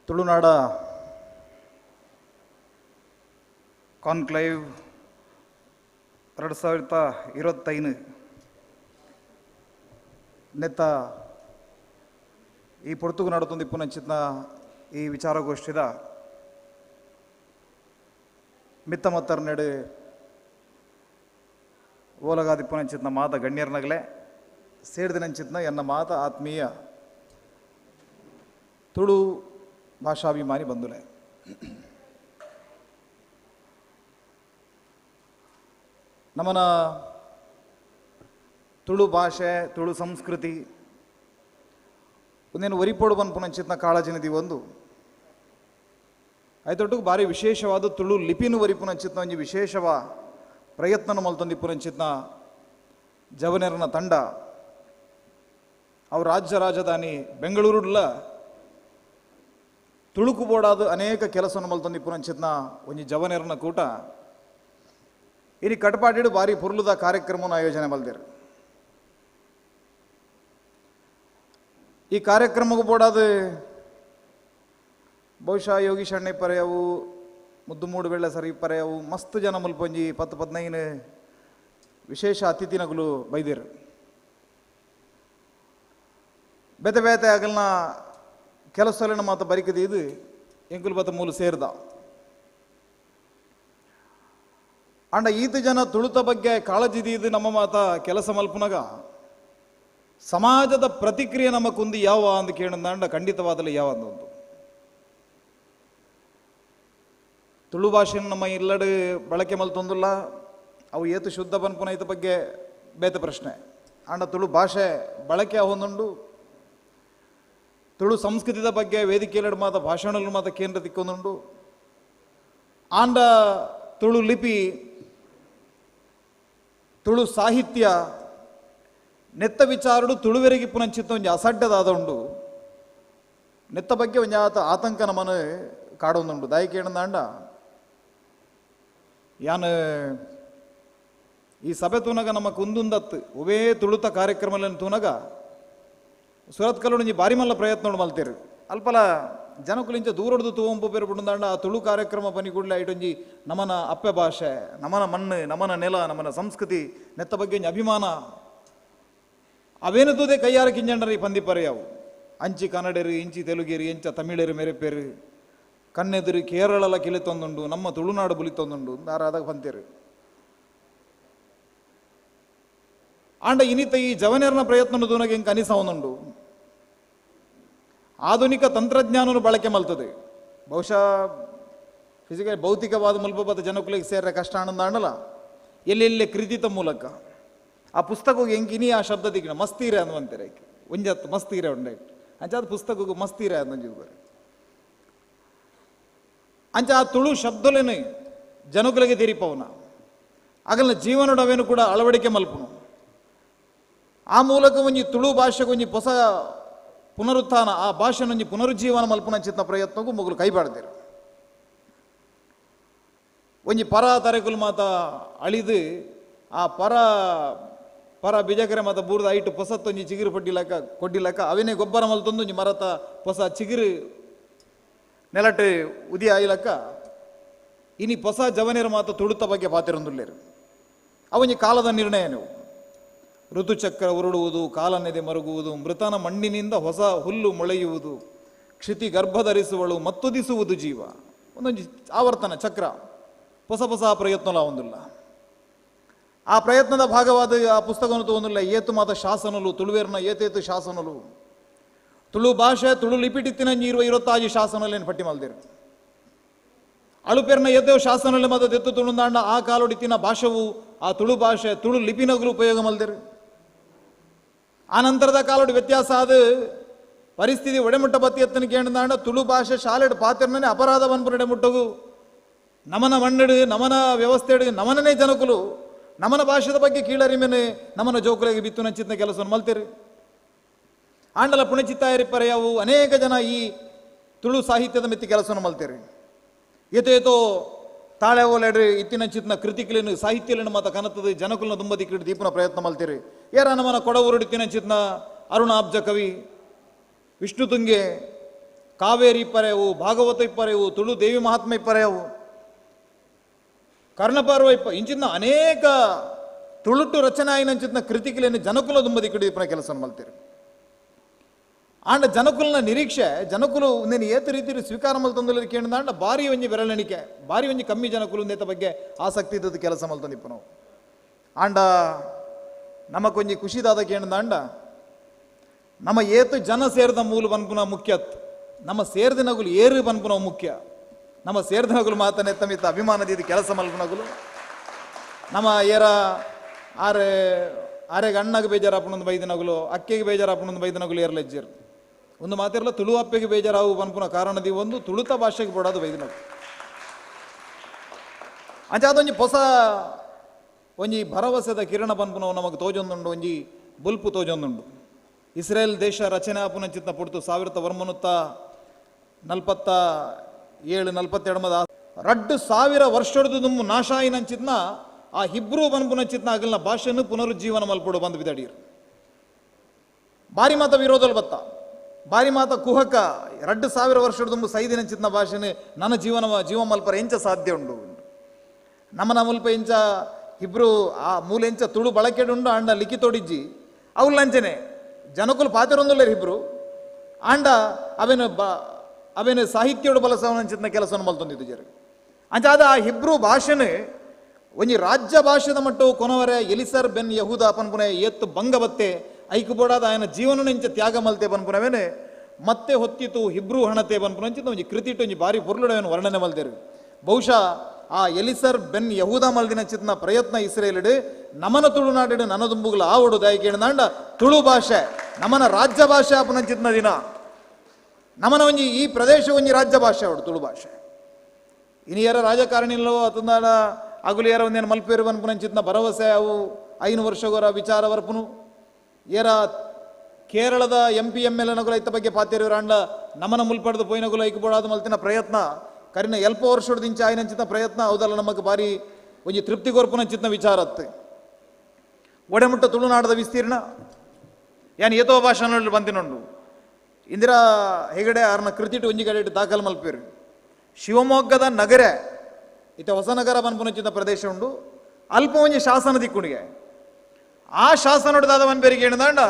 ತುಳುನಾಡ ಕಾನ್ಕ್ಲೇವ್ 2025 ನೆತ್ತ ಈ ಪೊರ್ತುಗು ನಡತೊಂದು ಇಪ್ಪುನಂಚಿತ್ನ ಈ ವಿಚಾರಗೋಷ್ಠಿದ ಮಿತ್ತ ಮತ್ತರ್ನೆಡು ಓಲಗಾದಿಪ್ಪುನಂಚಿತ್ನ ಮಾತ ಗಣ್ಯರ್ನಗಲೆ ಸೇಡ್ದಿನಂಚಿತ್ನ ಎನ್ನ ಮಾತ ಆತ್ಮೀಯ ತುಳು ಭಾಷಾಭಿಮಾನಿ ಬಂಧುಲೆ ನಮ್ಮನ ತುಳು ಭಾಷೆ ತುಳು ಸಂಸ್ಕೃತಿ ಒಂದೇನು ಒರಿಪೋಡು ಬಂದ್ಪುನಂಚಿತ್ನ ಕಾಳಜಿನದಿ ಒಂದು ಐತೊಟ್ಟಿಗೆ ಭಾರಿ ವಿಶೇಷವಾದ ತುಳು ಲಿಪಿನೂ ಒರಿಪುನಂಚಿತ್ನ ಒಂಜಿ ವಿಶೇಷವ ಪ್ರಯತ್ನ ಮಲ್ತೊಂದಿಪ್ಪುನಂಚಿತ್ನ ಜವನೆರನ ತಂಡ ಅವ್ರ ರಾಜ್ಯ ರಾಜಧಾನಿ ಬೆಂಗಳೂರುಡ್ಲ ತುಳುಕು ಬೋಡಾದ ಅನೇಕ ಕೆಲಸವನ್ನು ಮಲ್ತೊಂದಿಪ್ಪುನಂಚಿತ್ನ ಒಂಜಿ ಜವನೆರನ ಕೂಟ ಇನಿ ಕಟ್ಪಾಡಿಡು ಭಾರಿ ಪುರ್ಲುದ ಕಾರ್ಯಕ್ರಮವನ್ನು ಆಯೋಜನೆ ಮಲ್ದಿರು ಈ ಕಾರ್ಯಕ್ರಮಕ್ಕೂ ಬೋಡಾದ ಬಹುಶಃ ಯೋಗೀಶ್ ಅಣ್ಣೆ ಪರೆಯವು ಮುದ್ದು ಮೂಡು ಬೆಳ್ಳ ಸರಿ ಪರೆಯವು ಮಸ್ತ್ ಜನ ಮುಲ್ಪೊಂಜಿ 10-15 ವಿಶೇಷ ಅತಿಥಿನಗಳು ಬೈದಿರು ಬೇತೆ ಬೇತೆ ಆಗಲ್ನ ಕೆಲಸಲಿನ ಮಾತು ಬರಿಕದ ಇದು ಎಂಕುಲು ಬತ್ತ ಮೂಲು ಸೇರ್ದ ಅಂಡ ಈತ ಜನ ತುಳುತ ಬಗ್ಗೆ ಕಾಳಜಿದಿ ಇದು ನಮ್ಮ ಮಾತ ಕೆಲಸ ಮಲ್ಪನಾಗ ಸಮಾಜದ ಪ್ರತಿಕ್ರಿಯೆ ನಮ್ಮ ಕುಂದಿ ಯಾವ ಅಂದು ಕೇಳಿದಂಡ ಖಂಡಿತವಾದಲ್ಲಿ ಯಾವ ಒಂದು ತುಳು ಭಾಷೆ ನಮ್ಮ ಇಲ್ಲಡು ಬಳಕೆ ಮಲ್ತೊಂದಿಲ್ಲ ಅವು ಏತು ಶುದ್ಧ ಬನ್ಪುನ ಈತ ಬಗ್ಗೆ ಬೇತೆ ಪ್ರಶ್ನೆ ಅಂಡ ತುಳು ಭಾಷೆ ಬಳಕೆ ಹೊಂದುಂಡು ತುಳು ಸಂಸ್ಕೃತಿದ ಬಗ್ಗೆ ವೇದಿಕೆಯಲ್ಲಿ ಮಾತ ಭಾಷಣಗಳು ಮಾತ ಕೇಂದ್ರ ತಿಕ್ಕೊಂದುಂಡು ಆಂಡ ತುಳು ಲಿಪಿ ತುಳು ಸಾಹಿತ್ಯ ನೆತ್ತ ವಿಚಾರಡು ತುಳುವೆರೆಗೆ ಪುನಂಚಿತ್ತ ಒಂಜಿ ಅಸಡ್ಡದಾದ ಉಂಡು ನೆತ್ತ ಬಗ್ಗೆ ಒಂಜಿ ಆತಂಕ ನಮ್ಮನ್ನು ಕಾಡೊಂದುಂಡು ದಾಯಿ ಕೇಳಂದಾಂಡ ಯಾನು ಈ ಸಭೆ ತೂನಗ ನಮ್ಮ ಕುಂದುಂದತ್ತು ಒವೇ ತುಳುತ ಕಾರ್ಯಕ್ರಮಗಳನ್ನು ತೂನಗ ಸುರತ್ ಕಲ್ಲೊಂಜಿ ಬಾರಿ ಮಲ್ಲ ಪ್ರಯತ್ನ ಮಲ್ತೇರು ಅಲ್ಪಲ ಜನಕುಲಿಂಚ ದೂರಡ್ದು ತೂವಂಪು ಪೇರು ಬಿಡುಂದಾಂಡ ಆ ತುಳು ಕಾರ್ಯಕ್ರಮ ಪನಿಗುಡ್ಲೆ ಐಟೊಂಜಿ ನಮನ ಅಪ್ಪೆ ಭಾಷೆ ನಮನ ಮಣ್ಣು ನಮನ ನೆಲ ನಮನ ಸಂಸ್ಕೃತಿ ನೆತ್ತ ಬಗ್ಗೆ ಒಂಜಿ ಅಭಿಮಾನ ಅವೇನು ತೂದೆ ಕೈಯಾರ ಕಿಂಜಂಡರಿ ಪಂದಿ ಪರೆಯವು ಅಂಚಿ ಕನ್ನಡರು ಇಂಚಿ ತೆಲುಗೇರು ಎಂಚ ತಮಿಳರು ಮೆರೆಪೇರು ಕಣ್ಣೆದುರು ಕೇರಳಲ ಕಿಲಿತೊಂದುಂಡು ನಮ್ಮ ತುಳುನಾಡು ಬುಲಿತೊಂದುಂಡು ದಾರಾದಾಗ ಪಂತೇರು ಆಂಡ ಇನಿತ ಈ ಜವನೇರ್ನ ಪ್ರಯತ್ನ ದೂನಗೆ ಹೆಂಗೆ ಕನಿಸ ಒಂದುಂಡು ಆಧುನಿಕ ತಂತ್ರಜ್ಞಾನವನ್ನು ಬಳಕೆ ಮಲ್ತದೆ ಬಹುಶಃ ಫಿಸಿಕಲ್ ಭೌತಿಕವಾದ ಮುಲ್ಪಬದ್ಧ ಜನಕುಲಿಗೆ ಸೇರ ಕಷ್ಟ ಆನಂದ ಎಲ್ಲೆಲ್ಲೇ ಕೃತಿತ ಮೂಲಕ ಆ ಪುಸ್ತಕಕ್ಕೆ ಹೆಂಗಿನಿ ಆ ಶಬ್ದ ದಿಗಿನ ಮಸ್ತೀರೆ ಅನ್ನುವಂತಾರೆ ಒಂಜತ್ತು ಮಸ್ತೀರೆ ಉಂಡೆ ಅಂಚಾದ ಪುಸ್ತಕಕ್ಕೆ ಮಸ್ತೀರೆ ಅನ್ನೊಂಜಿದ್ದಾರೆ ಅಂಚ ಆ ತುಳು ಶಬ್ದಲೇನೆ ಜನಕುಲಿಗೆ ತೆರಿಪವನ ಆಗಲ್ಲ ಜೀವನೊಡವೇನು ಕೂಡ ಅಳವಡಿಕೆ ಮಲ್ಪನು ಆ ಮೂಲಕ ಒಂಜಿ ತುಳು ಭಾಷೆಗೆ ಒಂಜಿ ಹೊಸ ಪುನರುತ್ಥಾನ ಆ ಭಾಷೆನ ಒಂಜಿ ಪುನರುಜ್ಜೀವನ ಮಲ್ಪನ ಚಿತ್ತ ಪ್ರಯತ್ನಕ್ಕೂ ಮೊಗಲು ಕೈಬಾಡ್ದೇರು ಒಂಜಿ ಪರ ತರೆಕುಲು ಮಾತ ಅಳಿದು ಆ ಪರ ಬಿಜಕರೆ ಮಾತ ಬೂರ್ದ ಐಟು ಹೊಸತ್ತೊಂಜಿ ಚಿಗುರು ಕೊಡ್ಡಿಲಕ್ಕ ಅವೇನೇ ಗೊಬ್ಬರ ಮಲ್ತೊಂದು ಒಂಜಿ ಮರತ ಹೊಸ ಚಿಗುರು ನೆಲಟ್ಟು ಉದಿ ಆಯ್ಲಕ್ಕ ಇನಿ ಹೊಸ ಜವನೇರು ಮಾತ ತುಳುತ ಬಗ್ಗೆ ಪಾತಿರೊಂದುಲ್ಲೇರು ಅವೊಂಜಿ ಕಾಲದ ನಿರ್ಣಯ ನೀವು ಋತುಚಕ್ರ ಉರುಳುವುದು ಕಾಲನೆದೆ ಮರುಗುವುದು ಮೃತನ ಮಣ್ಣಿನಿಂದ ಹೊಸ ಹುಲ್ಲು ಮೊಳೆಯುವುದು ಕ್ಷಿತಿ ಗರ್ಭಧರಿಸುವಳು ಮತ್ತುದಿಸುವುದು ಜೀವ ಒಂದೊಂದು ಆವರ್ತನ ಚಕ್ರ ಹೊಸ ಹೊಸ ಪ್ರಯತ್ನ ಒಂದಿಲ್ಲ ಆ ಪ್ರಯತ್ನದ ಭಾಗವಾದ ಆ ಪುಸ್ತಕವನ್ನು ತಗೊಂಡಿಲ್ಲ ಏತು ಮಾತ ಶಾಸನಲು ತುಳುವೇರ್ನ ಏತೇತು ಶಾಸನಲು ತುಳು ಭಾಷೆ ತುಳು ಲಿಪಿಟಿತ್ತಿನ ನೀರುವ 25 ಶಾಸನಲೇನು ಪಟ್ಟಿ ಮಲ್ದಿರು ಅಳುಪೇರ್ನ ಎದ್ದೇವು ಶಾಸನಲೆ ಮತ ದೆತ್ತು ತುಳುಂದಾಂಡ ಆ ಕಾಲೊಡಿತಿನ ಭಾಷೆವು ಆ ತುಳು ಭಾಷೆ ತುಳು ಲಿಪಿನಗಳು ಉಪಯೋಗ ಮಲ್ದಿರು ಆನಂತರದ ಕಾಲೋಡಿ ವ್ಯತ್ಯಾಸ ಆದ ಪರಿಸ್ಥಿತಿ ಒಡೆಮುಟ್ಟ ಬತ್ತಿ ಎತ್ತನ ಕೇಳಿದಾಂಡ ತುಳು ಭಾಷೆ ಶಾಲೆಡ್ ಪಾತ್ರನೇ ಅಪರಾಧ ಬಂದ್ಬಿಡೆ ಮುಟ್ಟಗು ನಮನ ಮಣ್ಣಡು ನಮನ ವ್ಯವಸ್ಥೆಡು ನಮನನೇ ಜನಕುಲು ನಮನ ಭಾಷೆದ ಬಗ್ಗೆ ಕೀಳರಿಮೆನೆ ನಮನ ಜೋಕುಲೆಗೆ ಬಿತ್ತು ನಂಚಿತ್ನ ಕೆಲಸವನ್ನು ಮಲ್ತೇರಿ ಆಂಡಲ ಪುಣಚಿತ್ತಾಯರಿ ಪರೆಯವು ಅನೇಕ ಜನ ಈ ತುಳು ಸಾಹಿತ್ಯದ ಮಿತ್ತಿ ಕೆಲಸವನ್ನು ಮಲ್ತೇರಿ ಏತೇತೋ ತಾಳೆ ಓಲೆಡ್ರಿ ಇತ್ತಿನಂಚಿತ್ನ ಕೃತಿಕಲಿನ ಸಾಹಿತ್ಯಲಿನ ಮತ ಕನತದ ಜನಕುಲನ ದುಂಬದಿ ಕ್ರೀಡೆ ದೀಪನ ಪ್ರಯತ್ನ ಮಲ್ತೀರಿ ಯಾರ ನಮ್ಮನ ಕೊಡವೂರು ಇತ್ತಿನಂಚಿತ್ನ ಅರುಣಾಬ್ಜ ಕವಿ ವಿಷ್ಣು ತುಂಗೆ ಕಾವೇರಿ ಇಪ್ಪರೆವು, ಭಾಗವತ ಇಪ್ಪರೆವು, ತುಳು ದೇವಿ ಮಹಾತ್ಮ ಇಪ್ಪರೆವು, ಕರ್ಣಪರ್ವ ಇಪ್ಪ ಇಂಚಿನ ಅನೇಕ ತುಳುಟು ರಚನೆ ಆಯ್ನಂಚಿನ ಕೃತಿಕಲೇನು ಜನಕುಲ ದುಂಬದಿ ಕಡಿದಿಪ್ಪನ ಕೆಲಸ ಮಲ್ತೀರಿ. ಆಂಡ ಜನಕುಲನ ನಿರೀಕ್ಷೆ ಜನಕುಲು ನೀನು ಏತ ರೀತಿ ಸ್ವೀಕಾರ ಮಲ್ತಂದು ಕೇಳಿದಾಂಡ ಭಾರಿ ಒಂಜಿ ಬೆರಳೆಣಿಕೆ, ಭಾರಿ ಒಂಜಿ ಕಮ್ಮಿ ಜನಕುಲು ನೇತ ಬಗ್ಗೆ ಆಸಕ್ತಿ ಇದ್ದದ್ದು ಕೆಲಸ ಮಲ್ತಂದಿಪ್ಪ ನಾವು. ಆಂಡ ನಮಕೊಂಜಿ ಖುಷಿದಾದ ಕೇಳಿದಾಂಡ ನಮ್ಮ ಏತು ಜನ ಸೇರಿದ ಮೂಲ ಬನ್ಪುನ ಮುಖ್ಯತ್, ನಮ್ಮ ಸೇರಿದ ನಗುಲು ಏರು ಬನ್ಪುನ ಮುಖ್ಯ. ನಮ್ಮ ಸೇರಿದ ನಗುಲು ಮಾತನೆ ತಮ್ಮಿತ್ತ ಅಭಿಮಾನದ ಇದು ಕೆಲಸ ಮಲ್ಪನಗುಲು ನಮ್ಮ ಏರ ಆರೆಗೆ ಅಣ್ಣಗೆ ಬೇಜಾರಾಪಣೊಂದು ಬೈದಿನಗುಲು, ಅಕ್ಕೆಗೆ ಬೇಜಾರಾಪಣೊಂದು ಬೈದಿನಗುಲು ಏರ್ಲೆಜ್ಜಿರು ಒಂದು ಮಾತಿರಲ್ಲ. ತುಳು ಅಪ್ಪೆಗೆ ಬೇಜಾರಾವು ಬನ್ಪುನ ಕಾರಣದಿ ಒಂದು ತುಳುತ ಭಾಷೆಗೆ ಬೋಡಾದು ಬೈದಿನಗು ಅಂಚ ಅದೊಂಜಿ ಹೊಸ ಒಂಜಿ ಭರವಸೆದ ಕಿರಣ ಬನ್ಪುನವು ನಮಗೆ ತೋಜೊಂದುಂಡು, ಒಂಜಿ ಬುಲ್ಪು ತೋಜೊಂದುಂಡು. ಇಸ್ರೇಲ್ ದೇಶ ರಚನೆ ಆಪುನಂಚಿತ್ನ ಪುಡ್ತು 1947-42 ರಡ್ಡು 1000 ವರ್ಷದ್ದು ದುಮ್ಮು ನಾಶ ಆಯಿನಂಚಿತ್ನ ಆ ಹಿಬ್ರೂ ಬನ್ಪುನಂಚಿತ್ನ ಆಗಲ್ನ ಭಾಷೆಯನ್ನು ಪುನರುಜ್ಜೀವನ ಮಲ್ಪಡು ಬಂದು ಬಿದಡೀರು. ಬಾರಿ ಮಾತ ವಿರೋಧಲ್ ಬತ್ತ, ಬಾರಿ ಮಾತ ಕುಹಕ 2000 ವರ್ಷದ ದುಂಬು ಸೈದಿನಂಚಿತ್ನ ಭಾಷೆನೇ ನನ್ನ ಜೀವ ಮಲ್ಪರ ಎಂಚ ಸಾಧ್ಯ ಉಂಡು. ನಮ್ಮನ ಮುಲ್ಪ ಎಂಚ ಹಿಬ್ರು ಆ ಮೂಲ ಎಂಚ ತುಳು ಬಳಕೆಡುಂಡು ಆಂಡ ಲಿಖಿತೋಡಿಜ್ಜಿ ಅವ್ಲು ಲಂಚನೆ ಜನಕುಲು ಪಾತಿರೊಂದುಲ್ಲೇರು ಹಿಬ್ರು ಆಂಡ ಅವೇನು ಸಾಹಿತ್ಯೋಡು ಬಲಸವನಂಚಿತ್ನ ಕೆಲಸವನ್ನು ಮಲ್ತೊಂದಿದ್ದು ಜರಿ ಅಂಚಾದ ಆ ಹಿಬ್ರು ಭಾಷೆನೇ ಒಂಜಿ ರಾಜ್ಯ ಭಾಷೆದ ಮಟ್ಟವು ಕೊನವರೆ ಎಲಿಸರ್ ಬೆನ್ ಯಹೂದ ಪನ್ಪುನೆ ಎತ್ತು ಬಂಗಬತ್ತೆ ಐಕು ಬೋಡಾದ ఆయన ಜೀವನನೆಂಚ ತ್ಯಾಗ ಮಲ್ತೆ ಪನ್ಪುನವೇನೆ ಮತ್ತೆ ಹೊತ್ತಿತು ಹಿಬ್ರು ಹಣತೆ ಪನ್ಪುನಂಚಿತ್ನ ಒಂಜಿ ಕೃತಿಟ್ಟು ಒಂಜಿ ಬಾರಿ ಪೊರ್ಲುಡವೇನು ವರ್ಣನೆ ಮಲ್ದೇರು. ಬಹುಶಃ ಆ ಎಲಿಸರ್ ಬೆನ್ ಯಹೂದ ಮಲ್ದಿನ ಚಿತ್ನ ಪ್ರಯತ್ನ ಇಸ್ರೇಲಿಡು ನಮನ ತುಳುನಾಡಿಡು ನನ್ನ ದುಂಬುಗಳ ಆವಡು ದಾಯಿಕೇಣದಾಂಡ ತುಳು ಭಾಷೆ ನಮನ ರಾಜ್ಯ ಭಾಷೆ ಆಪುನಂಚಿತ್ನ ದಿನ ನಮನ ಒಂಜಿ ಈ ಪ್ರದೇಶ ಒಂಜಿ ರಾಜ್ಯ ಭಾಷೆ ಅವಡು ತುಳು ಭಾಷೆ. ಇನಿಯರ ರಾಜಕಾರಣಿಲ್ಲೋ ಅತಂದಾಡ ಅಗುಲಿಯರ ಒಂದೇನು ಮಲ್ಪೇರು ಬನ್ಪುನಂಚಿತ್ನ ಭರವಸೆ ಅವು 5 ವರ್ಷಗೋರ ವಿಚಾರ ಬರ್ಪುನು ಏರ ಕೇರಳದ MP ML ನಗುಲ ಇತ್ತ ಬಗ್ಗೆ ಪಾತಿರು ರಾಂಡ ನಮನ ಮುಲ್ಪಡ್ದು ಪೋಯಿನಗುಲ ಐಕು ಬೋಡಾದ ಮಲ್ತಿನ ಪ್ರಯತ್ನ ಕರಿನ ಎಲ್ಪ ವರ್ಷದಿಂಚ ಆಯ್ನಂಚಿನ ಪ್ರಯತ್ನ ಹೌದಲ್ಲ ನಮಗೆ ಬಾರಿ ಒಂಜಿ ತೃಪ್ತಿ ಕೊರ್ಪುನಂಚಿತ್ನ ವಿಚಾರತ್ತೆ. ಒಡೆಮುಟ್ಟ ತುಳುನಾಡದ ವಿಸ್ತೀರ್ಣ ಯಾನ್ ಏತೋ ಭಾಷೆನಲ್ಲಿ ಬಂದಿನುಂಡು ಇಂದಿರಾ ಹೆಗಡೆ ಆರ್ನ ಕೃತಿಟು ಒಂಜಿ ಕಡೆ ಇಟ್ಟು ದಾಖಲು ಮಲ್ಪೇರು. ಶಿವಮೊಗ್ಗದ ನಗರ ಇತ ಹೊಸನಗರ ಬನ್ಪುನಂಚಿನ ಪ್ರದೇಶ ಉಂಡು ಅಲ್ಪ ಒಂಜಿ ಶಾಸನ ದಿಕ್ಕುಣಿಗೆ ಆ ಶಾಸನೊಡದಾದ ಬನ್ಪೇರಿಗೆ ಏನದಾಂಡ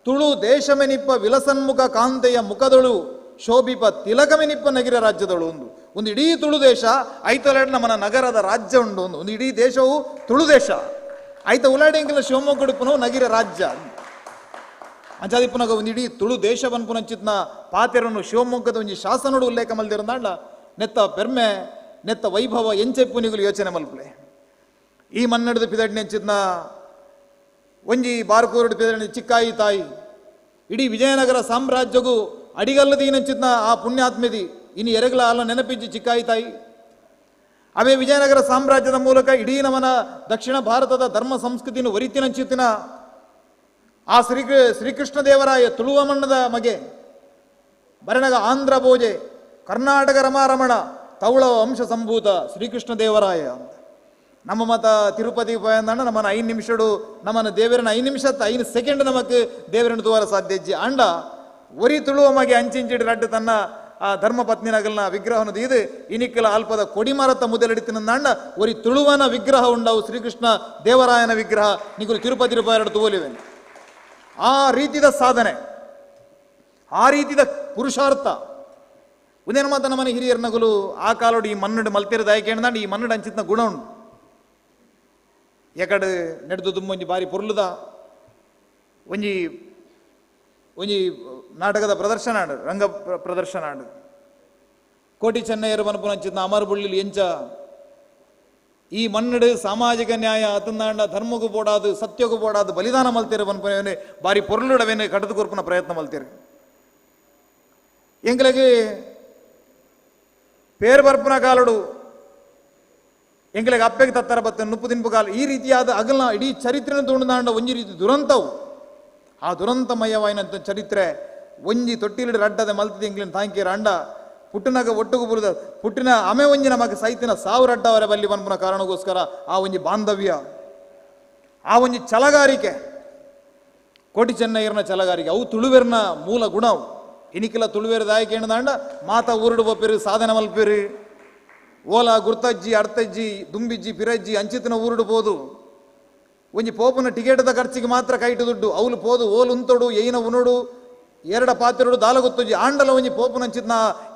ತುಳು ದೇಶಮೆನಿಪ್ಪ ವಿಲಸನ್ಮುಖ ಕಾಂತೆಯ ಮುಖದೊಳು ಶೋಭಿಪ ತಿಲಕಮೆನಿಪ್ಪ ನಗಿರ ರಾಜ್ಯದಳು ಒಂದು ಇಡೀ ತುಳು ದೇಶ ಐತೊಲೆಡ್ ನಮ್ಮನ ನಗರದ ರಾಜ್ಯ ಉಂಡು ಒಂದು ಇಡೀ ದೇಶವು ತುಳು ದೇಶ ಐತ ಉಲಾಡೆಂಗಿಲ್ಲ ಶಿವಮೊಗ್ಗ ಪುನಃ ನಗಿರ ರಾಜ್ಯ ಅಂಚಾದಿಪ್ಪನಾಗ ಒಂದು ಇಡೀ ತುಳು ದೇಶ ಬನ್ಪುನಂಚಿತ್ನ ಪಾತೆರನ್ನು ಶಿವಮೊಗ್ಗದ ಒಂಜಿ ಶಾಸನೋಡು ಉಲ್ಲೇಖ ಮಲ್ದಿರಂದಾಂಡ ನೆತ್ತ ಪೆರ್ಮೆ ನೆತ್ತ ವೈಭವ ಎಂಚೆಪ್ಪುನಿಗಳು ಯೋಚನೆ ಮಲ್ಪಲೆ. ಈ ಮನ್ನಡದ ಪಿದಡ್ನೆಂಚಿತ್ನ ಒಂಜಿ ಬಾರ್ಕೂರುಡು ಪಿದಡ್ನೆ ಚಿಕ್ಕಾಯಿ ತಾಯಿ ಇಡೀ ವಿಜಯನಗರ ಸಾಮ್ರಾಜ್ಯಗೂ ಅಡಿಗಲ್ಲದೀನಂಚಿತ್ನ ಆ ಪುಣ್ಯಾತ್ಮೆದಿ ಇನ್ನು ಎರೆಗಲ ಅಲ್ಲ ನೆನಪಿಜ್ಜಿ ಚಿಕ್ಕಾಯಿ ತಾಯಿ ಅವೇ ವಿಜಯನಗರ ಸಾಮ್ರಾಜ್ಯದ ಮೂಲಕ ಇಡೀ ನಮನ ದಕ್ಷಿಣ ಭಾರತದ ಧರ್ಮ ಸಂಸ್ಕೃತಿಯನ್ನು ಒರಿತಿನಂಚಿತ್ತಿನ ಆ ಶ್ರೀಕೃಷ್ಣ ದೇವರಾಯ ತುಳುವ ಮಣ್ಣದ ಮಗೆ ಬರಣಗ ಆಂಧ್ರ ಭೋಜೆ ಕರ್ನಾಟಕ ರಮಾರಮಣ ತೌಳ ವಂಶ ಸಂಭೂತ ಶ್ರೀಕೃಷ್ಣ ದೇವರಾಯ ಅಂತ ನಮ್ಮ ಮತ ತಿರುಪತಿ ಪೋಯಂದಾಂಡ ನಮ್ಮನ 5 ನಿಮಿಷಡು ನಮ್ಮನ ದೇವರನ್ನ 5 ನಿಮಿಷ 5 ಸೆಕೆಂಡ್ ನಮಕ್ ದೇವರನ್ನು ತೋರ ಸಾಧ್ಯಜ್ಜಿ ಆಂಡ ಒರಿ ತುಳುವ ಮಗೆ ಅಂಚಿಂಚಿಡಿ ರಡ್ಡು ತನ್ನ ಆ ಧರ್ಮ ಪತ್ನಿನಗಲ್ನ ವಿಗ್ರಹವನ್ನು ಇದು ಇನಿಕ್ಕಲ ಅಲ್ಪದ ಕೊಡಿಮರತ ಮುದಲಿಡಿತಿನಂದಾಂಡ ಒರಿ ತುಳುವನ ವಿಗ್ರಹ ಉಂಡವು ಶ್ರೀಕೃಷ್ಣ ದೇವರಾಯನ ವಿಗ್ರಹ ನಿಗುಲು ತಿರುಪತಿ ರೂಪಾಯಿ ತೋಲಿವೆ. ಆ ರೀತಿಯ ಸಾಧನೆ ಆ ರೀತಿಯ ಪುರುಷಾರ್ಥ ಉದೇನು ಮಾತ ನಮ್ಮನೆ ಹಿರಿಯರ ನಗುಲು ಆ ಕಾಲೋಡು ಈ ಮನ್ನಡು ಮಲ್ತಿರದ ಆಯ್ಕೆ ಏನಂದಾಂಡ ಈ ಮನ್ನಡು ಅಂಚಿತ್ನ ಗುಣ ಉಂಡು ಎಕಡೆ ನಡೆದು ಒಂಜಿ ಬಾರಿ ಪೊರ್ಲುದ ಒಂಜಿ ನಾಟಕದ ಪ್ರದರ್ಶನ ಆಡು ರಂಗ ಪ್ರದರ್ಶನ ಆಡು ಕೋಟಿ ಚೆನ್ನಯ್ಯರು ಬನ್ಪುನಂಚಿತ್ನ ಅಮರ್ ಬುಳ್ಳಿಲಿ ಎಂಚ ಈ ಮನ್ನಡು ಸಾಮಾಜಿಕ ನ್ಯಾಯ ಅತಂದಾಂಡ ಧರ್ಮಗೂ ಬೋಡಾದು ಸತ್ಯಗೂ ಬೋಡಾದು ಬಲಿದಾನ ಮಲ್ತೀರ ಬನ್ಪುನೇ ಬಾರಿ ಪೊರ್ಲುಡವೇನೆ ಕಡದು ಕೊರ್ಪುನ ಪ್ರಯತ್ನ ಮಲ್ತೀರಿ ಎಂಗ್ಲೆಗೆ ಪೇರು ಬರ್ಪುನ ಕಾಲಡು ಎಂಗ್ಲೆಗೆ ಅಪ್ಪೆಗೆ ತತ್ತರ ಬತ್ತ ನುಪ್ಪು ತಿನ್ಪು ಕಾಲ ಈ ರೀತಿಯಾದ ಅಗಲ್ನ ಇಡೀ ಚರಿತ್ರೆನ ತೊಗೊಂಡಾಂಡ ಒಂಜಿ ರೀತಿ ದುರಂತವು ಆ ದುರಂತಮಯವಾಯಿನಂತ ಚರಿತ್ರೆ ಒಂಜಿ ತೊಟ್ಟಿಲಿಡ ರಡ್ಡದ ಮಲ್ತಿದ ಎಂಗ್ಲಿನ ತಾಂಕಿರ ಅಂಡ ಪುಟ್ಟಿನಾಗ ಒಟ್ಟುಗು ಬುರುದ ಪುಟ್ಟಿನ ಅಮೆ ಒಂಜಿ ನಮಗೆ ಸೈತಿನ 1000 ರಡ್ಡವರ ಬಲ್ಲಿ ಬನ್ಪುನ ಕಾರಣಕ್ಕೋಸ್ಕರ ಆ ಒಂಜಿ ಬಾಂಧವ್ಯ ಆ ಒಂಜಿ ಛಲಗಾರಿಕೆ ಕೋಟಿ ಚೆನ್ನಯ್ಯರನ ಛಲಗಾರಿಕೆ ಅವು ತುಳುವೆರ್ನ ಮೂಲ ಗುಣವು ಇನಿಕಿಲ ತುಳುವೇರು ದಾಯಕ ಏನದಾಂಡ ಮಾತ ಊರುಡು ಬೊಪ್ಪಿರು ಸಾಧನೆ ಮಲ್ಪಿರು ಓಲ ಗುರ್ತಜ್ಜಿ ಅರ್ತಜ್ಜಿ ದುಂಬಿಜ್ಜಿ ಪಿರಜ್ಜಿ ಅಂಚಿತನ ಊರುಡು ಪೋದು ಒಂಜಿ ಪೋಪುನ ಟಿಕೆಟ್ದ ಖರ್ಚಿಗೆ ಮಾತ್ರ ಕೈಟು ದುಡ್ಡು ಅವಲು ಪೋದು ಓಲು ಉಂತೊಡು ಏನ ಉನುಡು ಎರಡ ಪಾತ್ರೆಡು ದಾಲಗೊತ್ತುಜಿ ಆಂಡಲ ಒಂಜಿ ಪೋಪುನ ಅಂಚಿತ್ನ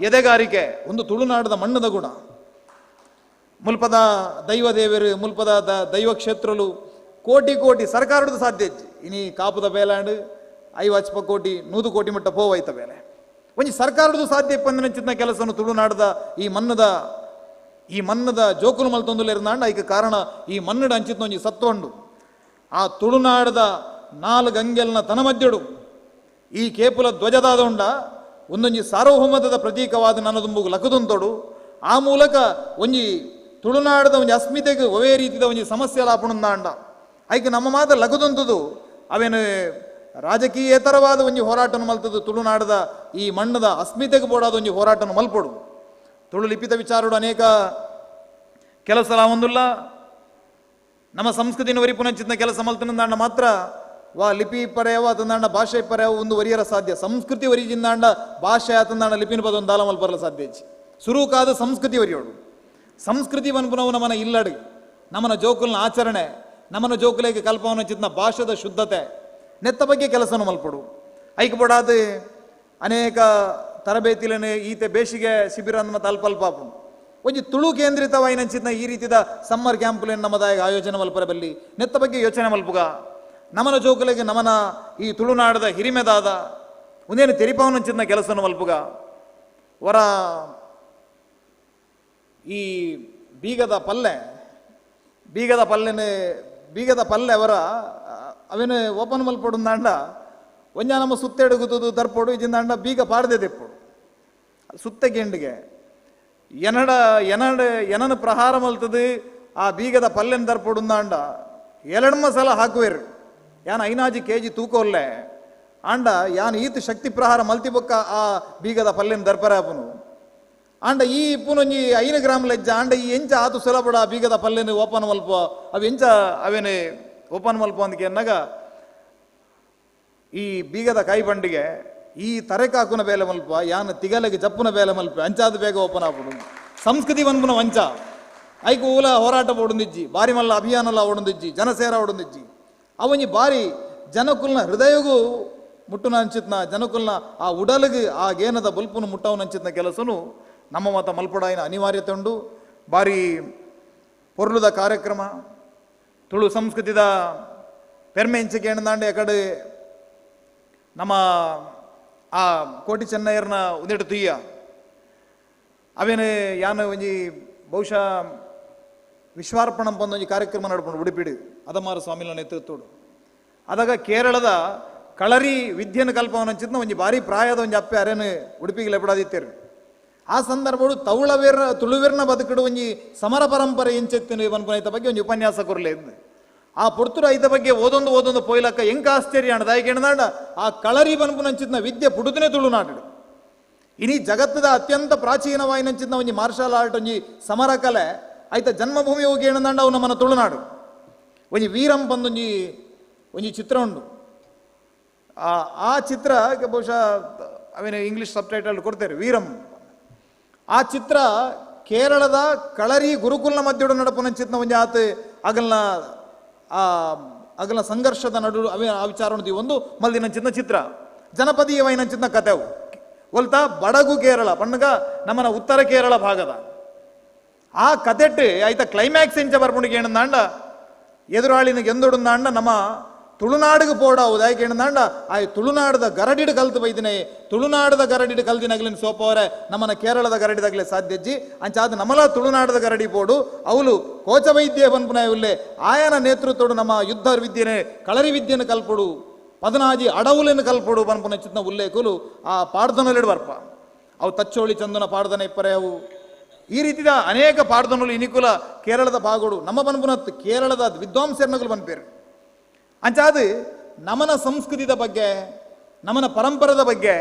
ಎದೆಗಾರಿಕೆ ಒಂದು ತುಳುನಾಡದ ಮಣ್ಣದ ಗುಣ ಮುಲ್ಪದ ದೈವ ದೇವರು ಮುಲ್ಪದ ದೈವ ಕ್ಷೇತ್ರಲು ಕೋಟಿ ಕೋಟಿ ಸರ್ಕಾರದ ಸಾಧ್ಯ ಇನಿ ಕಾಪುದ ಬೇಲಾಂಡ್ 50 ಕೋಟಿ 100 ಕೋಟಿ ಮಟ್ಟ ಪೋವಾಯ್ತ ಬೇಲೆ ಒಂಜಿ ಸರ್ಕಾರದ ಸಾಧ್ಯ ಪಂದಿನ ಕೆಲಸನು ತುಳುನಾಡದ ಈ ಮನ್ನದ ಜೋಕುಲು ಮಲ್ತೊಂದುಲೇರ್ನಾಂಡ ಐಕ ಕಾರಣ ಈ ಮನ್ನಡ ಅಂಚಿತ್ನ ಒಂಜಿ ಸತ್ತೊಂಡು ಆ ತುಳುನಾಡದ 4 ಅಂಗೆಲ್ನ ತನ ಮಧ್ಯಡು ಈ ಕೇಪುಲ ಧ್ವಜದಾದೊಂಡ ಒಂದೊಂಜಿ ಸಾರ್ವಭೌಮತದ ಪ್ರತೀಕವಾದ ನನ್ನದುಂಬುಗು ಲಕದುಂತೊಡು ಆ ಮೂಲಕ ಒಂಜಿ ತುಳುನಾಡದ ಒಂಜಿ ಅಸ್ಮಿತೆಗೆ ಒವೇ ರೀತಿದ ಒಂಜಿ ಸಮಸ್ಯೆ ಲಾಪುಣಂದಾಂಡ ಐಕೆ ನಮ್ಮ ಮಾತ ಲಕದುಂತದು ಅವೇನು ರಾಜಕೀಯೇತರವಾದ ಒಂಜಿ ಹೋರಾಟನ ಮಲ್ತದು ತುಳುನಾಡದ ಈ ಮಣ್ಣದ ಅಸ್ಮಿತೆಗೆ ಬೋಡಾದ ಒಂಜಿ ಹೋರಾಟನ ಮಲ್ಪೊಡು ತುಳು ಲಿಪಿತ ವಿಚಾರಡು ಅನೇಕ ಕೆಲಸ ಒಂದುಲ್ಲ ನಮ್ಮ ಸಂಸ್ಕೃತಿನ ವರಿಪುನಂಚಿನ ಕೆಲಸ ಮಲ್ತನಂದಾಂಡ ಮಾತ್ರ ವಾ ಲಿಪಿ ಪರ್ಯಾವ ಅತಂದಾಂಡ ಭಾಷೆ ಪರ್ಯಾವ ಒಂದು ವರಿಯರ ಸಾಧ್ಯ ಸಂಸ್ಕೃತಿ ವರಿಜಿಂದಾಂಡ ಭಾಷೆ ಆತಂದಾಂಡ ಲಿಪಿನ ಪದ ಒಂದು ದಾಲ ಮಲ್ಪರಲ ಸಾಧ್ಯ ಸುರುಕಾದ ಸಂಸ್ಕೃತಿ ವರಿಯೋಡು ಸಂಸ್ಕೃತಿ ವನ್ಪುನವು ನಮ್ಮನ ಇಲ್ಲಡು ನಮ್ಮನ ಜೋಕುಲ್ನ ಆಚರಣೆ ನಮ್ಮನ ಜೋಕುಲೆಗೆ ಕಲ್ಪವನ ಚಿತ್ನ ಭಾಷೆದ ಶುದ್ಧತೆ ನೆತ್ತ ಬಗ್ಗೆ ಕೆಲಸನ ಮಲ್ಪಡು ಐಕ್ಬೋಡಾದ ಅನೇಕ ತರಬೇತಿಲೇ ಈತೆ ಬೇಸಿಗೆ ಶಿಬಿರ ಮತ್ತು ಅಲ್ಪ ಒಂಜಿ ತುಳು ಕೇಂದ್ರಿತವಾಯಿನಂಚಿನ ಈ ರೀತಿದ ಸಮ್ಮರ್ ಕ್ಯಾಂಪ್ಲೇನು ನಮ್ಮದಾಯ ಆಯೋಜನೆ ಮಲ್ಪರ ಬಲ್ಲಿ ನೆತ್ತ ಬಗ್ಗೆ ಯೋಚನೆ ಮಲ್ಪುಗ ನಮನ ಜೋಕುಲೆಗೆ ನಮನ ಈ ತುಳುನಾಡದ ಹಿರಿಮೆದಾದ ಒಂದೇನು ತೆರಿಪಾವನಂಚಿನ ಕೆಲಸನ ಮಲ್ಪುಗ ವರ ಈ ಬೀಗದ ಪಲ್ಲೆ ಅವರ ಅವೇನು ಓಪನ್ ಮಲ್ಪಡು ದಾಂಡ ಒಂಜ ನಮ್ಮ ಸುತ್ತೆಡುಗುವುದು ದರ್ಪೋಡು ಇಜಿಂದಾಂಡ ಬೀಗ ಪಾಡದೆ ತೆಪ್ಪೋಡು ಸುತ್ತ ಗೆಂಡಿಗೆ ಎನನ ಪ್ರಹಾರ ಮಲ್ತದು ಆ ಬೀಗದ ಪಲ್ಲೆನ ದರ್ಪೋಡು ದಾಂಡ 2 ಸಲ ಹಾಕುವೇರು ಯಾನ್ 5 kg ತೂಕೋಲ್ಲೆ ಆಂಡ ಯಾನ್ ಈತ ಶಕ್ತಿ ಪ್ರಹಾರ ಮಲ್ತಿ ಬೊಕ್ಕ ಆ ಬೀಗದ ಪಲ್ಲೆನ ದರ್ಪರಾಪುನು ಆಂಡ ಈ ಪುನೊಂಜಿ 5 ಗ್ರಾಮ್ ಲೆಜ್ಜ ಆಂಡ ಈ ಎಂಚ ಆತು ಸುಲಭಡ ಆ ಬೀಗದ ಪಲ್ಲೆನ ಓಪನ್ ಮಲ್ಪ ಅವು ಎಂಚ ಅವೇನೆ ಓಪನ್ ಮಲ್ಪ ಅಂದಕ್ಕೆ ಎನ್ನಾಗ ಈ ಬೀಗದ ಕೈ ಬಂಡಿಗೆ ಈ ತರೆಕಾಕುನ ಬೇಲೆ ಮಲ್ಪ ಯಾನ ತಿಗಲೆಗೆ ಜಪ್ಪುನ ಬೇಲೆ ಮಲ್ಪ ಅಂಚಾದ ಬೇಗ ಓಪನ್ ಆಗ್ಬಿಡು ಸಂಸ್ಕೃತಿ ವನ್ಪುನ ವಂಚ ಐಕು ಊಲ ಹೋರಾಟ ಓಡೊಂದಿಜ್ಜಿ ಬಾರಿ ಮಲ್ಲ ಅಭಿಯಾನಲ್ಲ ಓಡೊಂದಿಜ್ಜಿ ಜನಸೇರ ಓಡೊಂದಿಜ್ಜಿ ಅವನಿ ಬಾರಿ ಜನಕುಲ್ನ ಹೃದಯಗೂ ಮುಟ್ಟುನ ಅಂಚಿತ್ನ ಜನಕುಲ್ನ ಆ ಉಡಲಿಗೆ ಆ ಗೇನದ ಬಲ್ಪುನು ಮುಟ್ಟವನ ಅಂಚಿತ್ನ ಕೆಲಸನು ನಮ್ಮ ಮತ ಮಲ್ಪಡಾಯಿನ ಅನಿವಾರ್ಯತೆ ಉಂಡು ಬಾರಿ ಪೊರ್ಲುದ ಕಾರ್ಯಕ್ರಮ ತುಳು ಸಂಸ್ಕೃತಿದ ಪೆರ್ಮೆ ಇಂಚಿಗೆ ಎಣ್ಣದಾಂಡೆ ಕಡೆ ನಮ್ಮ ಆ ಕೋಟಿ ಚೆನ್ನಯ್ಯರ್ನ ಉಂದೆಡು ತುಯ್ಯ ಅವೇನು ಯಾನು ಒಂಜಿ ಬಹುಶಃ ವಿಶ್ವಾರ್ಪಣಂ ಬಂದೊಂಜಿ ಕಾರ್ಯಕ್ರಮ ನಡ್ಕೊಂಡು ಉಡುಪಿಡು ಅದಮಾರ ಸ್ವಾಮಿಲ ನೇತೃತ್ವಡು ಅದಾಗ ಕೇರಳದ ಕಳರಿ ವಿದ್ಯೆನ ಕಲ್ಪವನಂಚಿದ್ನ ಒಂಜಿ ಬಾರಿ ಪ್ರಾಯದ ಒಂಜಿ ಅಪ್ಪೆ ಅರೇನು ಉಡುಪಿಗೆ ಲೆಪಡಾದಿತ್ತೇರು ಆ ಸಂದರ್ಭಡು ತುಳುವೆರ್ನ ಬದುಕಡು ಒಂಜಿ ಸಮರ ಪರಂಪರೆ ಎಂಚೆತ್ತಿನ ಅನ್ಪನೈತ ಬಗ್ಗೆ ಒಂಜಿ ಉಪನ್ಯಾಸ ಕೊರಲೆ ಇದ್ದು ಆ ಪುರ್ತುರ ಐತ ಬಗ್ಗೆ ಓದೊಂದು ಪೋಯ್ಲಕ್ಕ ಎಂಕ ಆಶ್ಚರ್ಯ ಅಣ್ಣ ದಾಯಕ ಏನದಾಂಡ ಆ ಕಳರಿ ಬನ್ಪುನಂಚಿದ್ನ ವಿದ್ಯೆ ಪುಡುತನೇ ತುಳುನಾಡು ಇನಿ ಜಗತ್ತದ ಅತ್ಯಂತ ಪ್ರಾಚೀನವಾಯಿನಂಚಿದ್ನ ಒಂಜಿ ಮಾರ್ಷಲ್ ಆರ್ಟ್ ಒಂಜಿ ಸಮರ ಕಲೆ ಐತ ಜನ್ಮಭೂಮಿ ಹೋಗಿ ಏನದಾಂಡ ಅವು ನಮ್ಮನ ತುಳುನಾಡು ಒಂಜಿ ವೀರಂ ಒಂಜಿ ಚಿತ್ರ ಉಂಡು ಆ ಚಿತ್ರ ಬಹುಶಃ ಅವೇನು ಇಂಗ್ಲಿಷ್ ಸಬ್ ಟೈಟಲ್ ಕೊಡ್ತಾರೆ ವೀರಂ ಆ ಚಿತ್ರ ಕೇರಳದ ಕಳರಿ ಗುರುಕುಲ್ನ ಮಧ್ಯಡು ನಡಪುನಂಚಿತ್ನ ಒಂಜಿ ಆತ ಅಗಲ ಸಂಘರ್ಷದ ನಡು ಅವೇ ಆ ವಿಚಾರ ಒಂದು ಮಲ್ದಿನಂಚಿನ ಚಿತ್ರ ಜನಪದೀಯವಾಯಿನಂಚಿನ ಕಥೆವು ಒಲ್ತ ಬಡಗು ಕೇರಳ ಪಣ್ಣಗ ನಮ್ಮನ ಉತ್ತರ ಕೇರಳ ಭಾಗದ ಆ ಕಥೆಟ್ಟು ಆಯ್ತ ಕ್ಲೈಮ್ಯಾಕ್ಸ್ ಎಂಚ ಬರ್ಪುಣಿಗೆ ಏನಂದಾಂಡ ಎದುರಾಳಿನಿಗೆ ಎಂದೊಡುಂದಾಂಡ ನಮ್ಮ ತುಳುನಾಡಿಗೆ ಪೋಡಾವುದು ಯಾಕೆ ಏನಂದಾಂಡ ಆ ತುಳುನಾಡದ ಗರಡಿಡು ಕಲ್ತು ಬೈದಿನೇ ತುಳುನಾಡದ ಗರಡಿಡು ಕಲ್ದಿನಾಗ್ಲಿನ ಸೋಪವರೆ ನಮ್ಮನ ಕೇರಳದ ಗರಡಿದಾಗಲೇ ಸಾಧ್ಯಜ್ಜಿ ಅಂಚಾದ ನಮ್ಮಲ ತುಳುನಾಡದ ಗರಡಿ ಪೋಡು ಅವಳು ಕೋಚ ವೈದ್ಯ ಬನ್ಪುನ ಉಲ್ಲೆ ಆಯನ ನೇತೃತ್ವಡು ನಮ್ಮ ಯುದ್ಧ ವಿದ್ಯೆನೆ ಕಳರಿ ವಿದ್ಯೆನ ಕಲ್ಪಡು ಪದನಾಜಿ ಅಡವುಲೆನ್ನು ಕಲ್ಪಡು ಬನ್ಪುನ ಚಿತ್ನ ಉಲ್ಲೇಖಲು ಆ ಪಾಡ್ದನಲ್ಲಿಡು ಬರ್ಪ ಅವು ತಚ್ಚೋಳಿ ಚಂದನ ಪಾಡ್ದನ ಇಪ್ಪರೆ ಅವು ಈ ರೀತಿಯ ಅನೇಕ ಪಾಡ್ದನಗಳು ಇನಿಕುಲ ಕೇರಳದ ಭಾಗಗಳು ನಮ್ಮ ಬನ್ಪುನತ್ ಕೇರಳದ ವಿದ್ವಾಂಸರ್ನಗಳು ಬನ್ಪೇರು ಅಂಚಾದು ನಮನ ಸಂಸ್ಕೃತಿದ ಬಗ್ಗೆ ನಮನ ಪರಂಪರದ ಬಗ್ಗೆ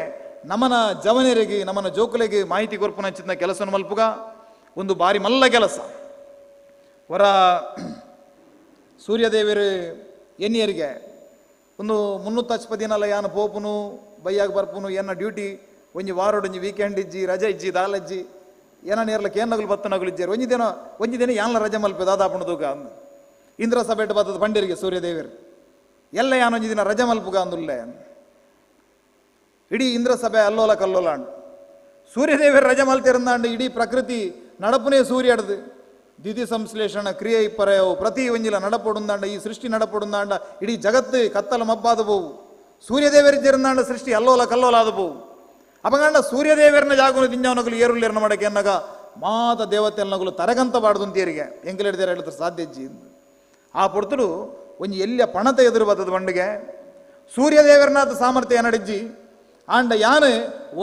ನಮನ ಜವನರಿಗೆ ನಮನ ಜೋಕುಲೆಗೆ ಮಾಹಿತಿ ಕೊರ್ಪುನ ಚಿತ್ನ ಕೆಲಸ ಮಲ್ಪುಗ ಒಂದು ಬಾರಿ ಮಲ್ಲ ಕೆಲಸ ವರ ಸೂರ್ಯದೇವರು ಎನ್ನಿಯರಿಗೆ ಒಂದು 350 ದಿನಲ್ಲ ಯಾನು ಪೋಪುನು ಬೈಯಾಗ ಬರ್ಪುನು ಎನ್ನ ಡ್ಯೂಟಿ ಒಂಜಿ ವಾರೋಡು ಒಂಜಿ ವೀಕೆಂಡ್ ಇಜ್ಜಿ ರಜೆ ಇಜ್ಜಿ ದಾಲಜ್ಜಿ ಏನ ನೇರ್ಲಕ್ಕೆ ಏನ್ ನಗಲು ಬತ್ತ ನಗಲು ಇಜ್ಜಾರು ಒಂಜಿ ದಿನ ಯಾನ್ಲ ರಜೆ ಮಲ್ಪೆ ದಾದಾಪುಣ ತೂಕ ಅಂದು ಇಂದ್ರ ಸಭೆಟ್ ಬತ್ತದ ಪಂಡಿರಿಗೆ ಸೂರ್ಯದೇವರು ಎಲ್ಲ ಯಾನೊಂಜಿ ದಿನ ರಜೆ ಮಲ್ಪುಗ ಅಂದುಲ್ಲೆ ಇಡೀ ಇಂದ್ರ ಸಭೆ ಅಲ್ಲೋಲ ಕಲ್ಲೋಲ ಅಂಡು ಸೂರ್ಯದೇವರು ರಜೆ ಮಲ್ತಿರಂದಾಂಡು ಇಡೀ ಪ್ರಕೃತಿ ನಡಪುನೇ ಸೂರ್ಯಡ್ದು ದಿದಿ ಸಂಶ್ಲೇಷಣ ಕ್ರಿಯೆ ಇಪ್ಪರೆಯವು ಪ್ರತಿ ಒಂಜಿಲ ನಡಪೊಡುಂದಾಂಡ ಈ ಸೃಷ್ಟಿ ನಡಪೊಡುಂದಾಂಡ ಇಡೀ ಜಗತ್ತು ಕತ್ತಲ ಮಬ್ಬಾದ ಬೋವು ಸೂರ್ಯದೇವರಿದ್ದಿರಂದಾಂಡ ಸೃಷ್ಟಿ ಅಲ್ಲೋಲ ಕಲ್ಲೋಲ ಆದ ಬೋವು ಅಪಗಂಡ ಸೂರ್ಯದೇವರನ್ನ ಜಾಗುನ ದಿಂಜವನಗಲು ಏರುಲ್ಲೇರನ ಮಾಡಕ್ಕೆ ಅನ್ನಗ ಮಾತ ದೇವತೆ ಅನ್ನಗಲು ತರಗಂತ ಬಾಡ್ದು ಅಂತೀರಿಗೆ ಎಂಕಲಿಡ್ದೇರ ಹೇಳಿದ್ರೆ ಸಾಧ್ಯಜ್ಜಿ ಆ ಪೊರ್ತುಡು ಒಂಜಿ ಎಲ್ಲಿಯ ಪಣತ ಎದುರು ಬರ್ತದ ಬಂಡಿಗೆ ಸೂರ್ಯದೇವರನಾದ ಸಾಮರ್ಥ್ಯ ನಡಿಜ್ಜಿ ಆಂಡ ಯಾನು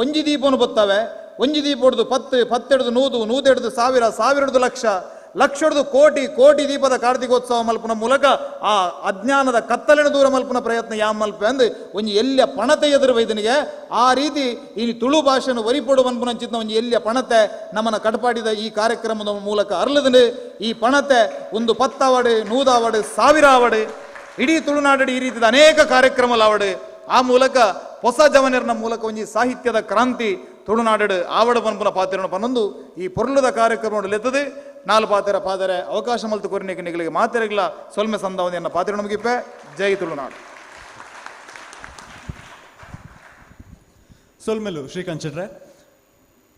ಒಂಜಿ ದೀಪನು ಬತ್ತವೆ ಒಂಜಿ ದೀಪ ಹೊಡೆದು 10 100 1000 ಲಕ್ಷ ಹಿಡಿದು ಕೋಟಿ ದೀಪದ ಕಾರ್ತಿಕೋತ್ಸವ ಮಲ್ಪನ ಮೂಲಕ ಆ ಅಜ್ಞಾನದ ಕತ್ತಲಿನ ದೂರ ಮಲ್ಪನ ಪ್ರಯತ್ನ ಯಾ ಮಲ್ಪೆ ಅಂದು ಒಂಜಿ ಎಲ್ಲಿಯ ಪಣತೆ ಎದುರು ವೈದನಿಗೆ ಆ ರೀತಿ ಈ ತುಳು ಭಾಷೆಯನ್ನು ವರಿಪೊಡು ಮನ್ಪುನಂಚಿತ್ನ ಒಂಜಿ ಎಲ್ಲಿಯ ಪಣತೆ ನಮ್ಮನ್ನ ಕಟ್ಪಾಡಿದ ಈ ಕಾರ್ಯಕ್ರಮದ ಮೂಲಕ ಅರ್ಲದನು ಈ ಪಣತೆ ಒಂದು 10 ಅವಡು 100 ಅವಡು 1000 ಅವಡು ಇಡೀ ತುಳುನಾಡಡಿ ಈ ರೀತಿಯ ಅನೇಕ ಕಾರ್ಯಕ್ರಮಲಾವಡು ಆ ಮೂಲಕ ಹೊಸ ಜವನರ್ನ ಮೂಲಕ ಒಂಜಿ ಸಾಹಿತ್ಯದ ಕ್ರಾಂತಿ ತುಳುನಾಡು ಆವಡ ಪನ್ಪುನ ಪಾತ್ರ ಪನ್ನೊಂದು ಈ ಪೊರ್ಲದ ಕಾರ್ಯಕ್ರಮ ಲೆತ್ತದೆ ನಾಲ್ ಪಾದರೆ ಅವಕಾಶ ಮಲ್ತು ಕೊರಿನಿಗೆ ನಿಗಳಿಗೆ ಮಾತೆರೆಗ್ಲ ಸೊಲ್ಮೆ ಸಂದಾವನೆಯನ್ನ ಪಾತ್ರ ನಮಗಿಪ್ಪೆ ಜೈ ತುಳುನಾಡು ಸೊಲ್ಮೆಲು ಶ್ರೀಕಾಂತ್ ಶೆಟ್ರೆ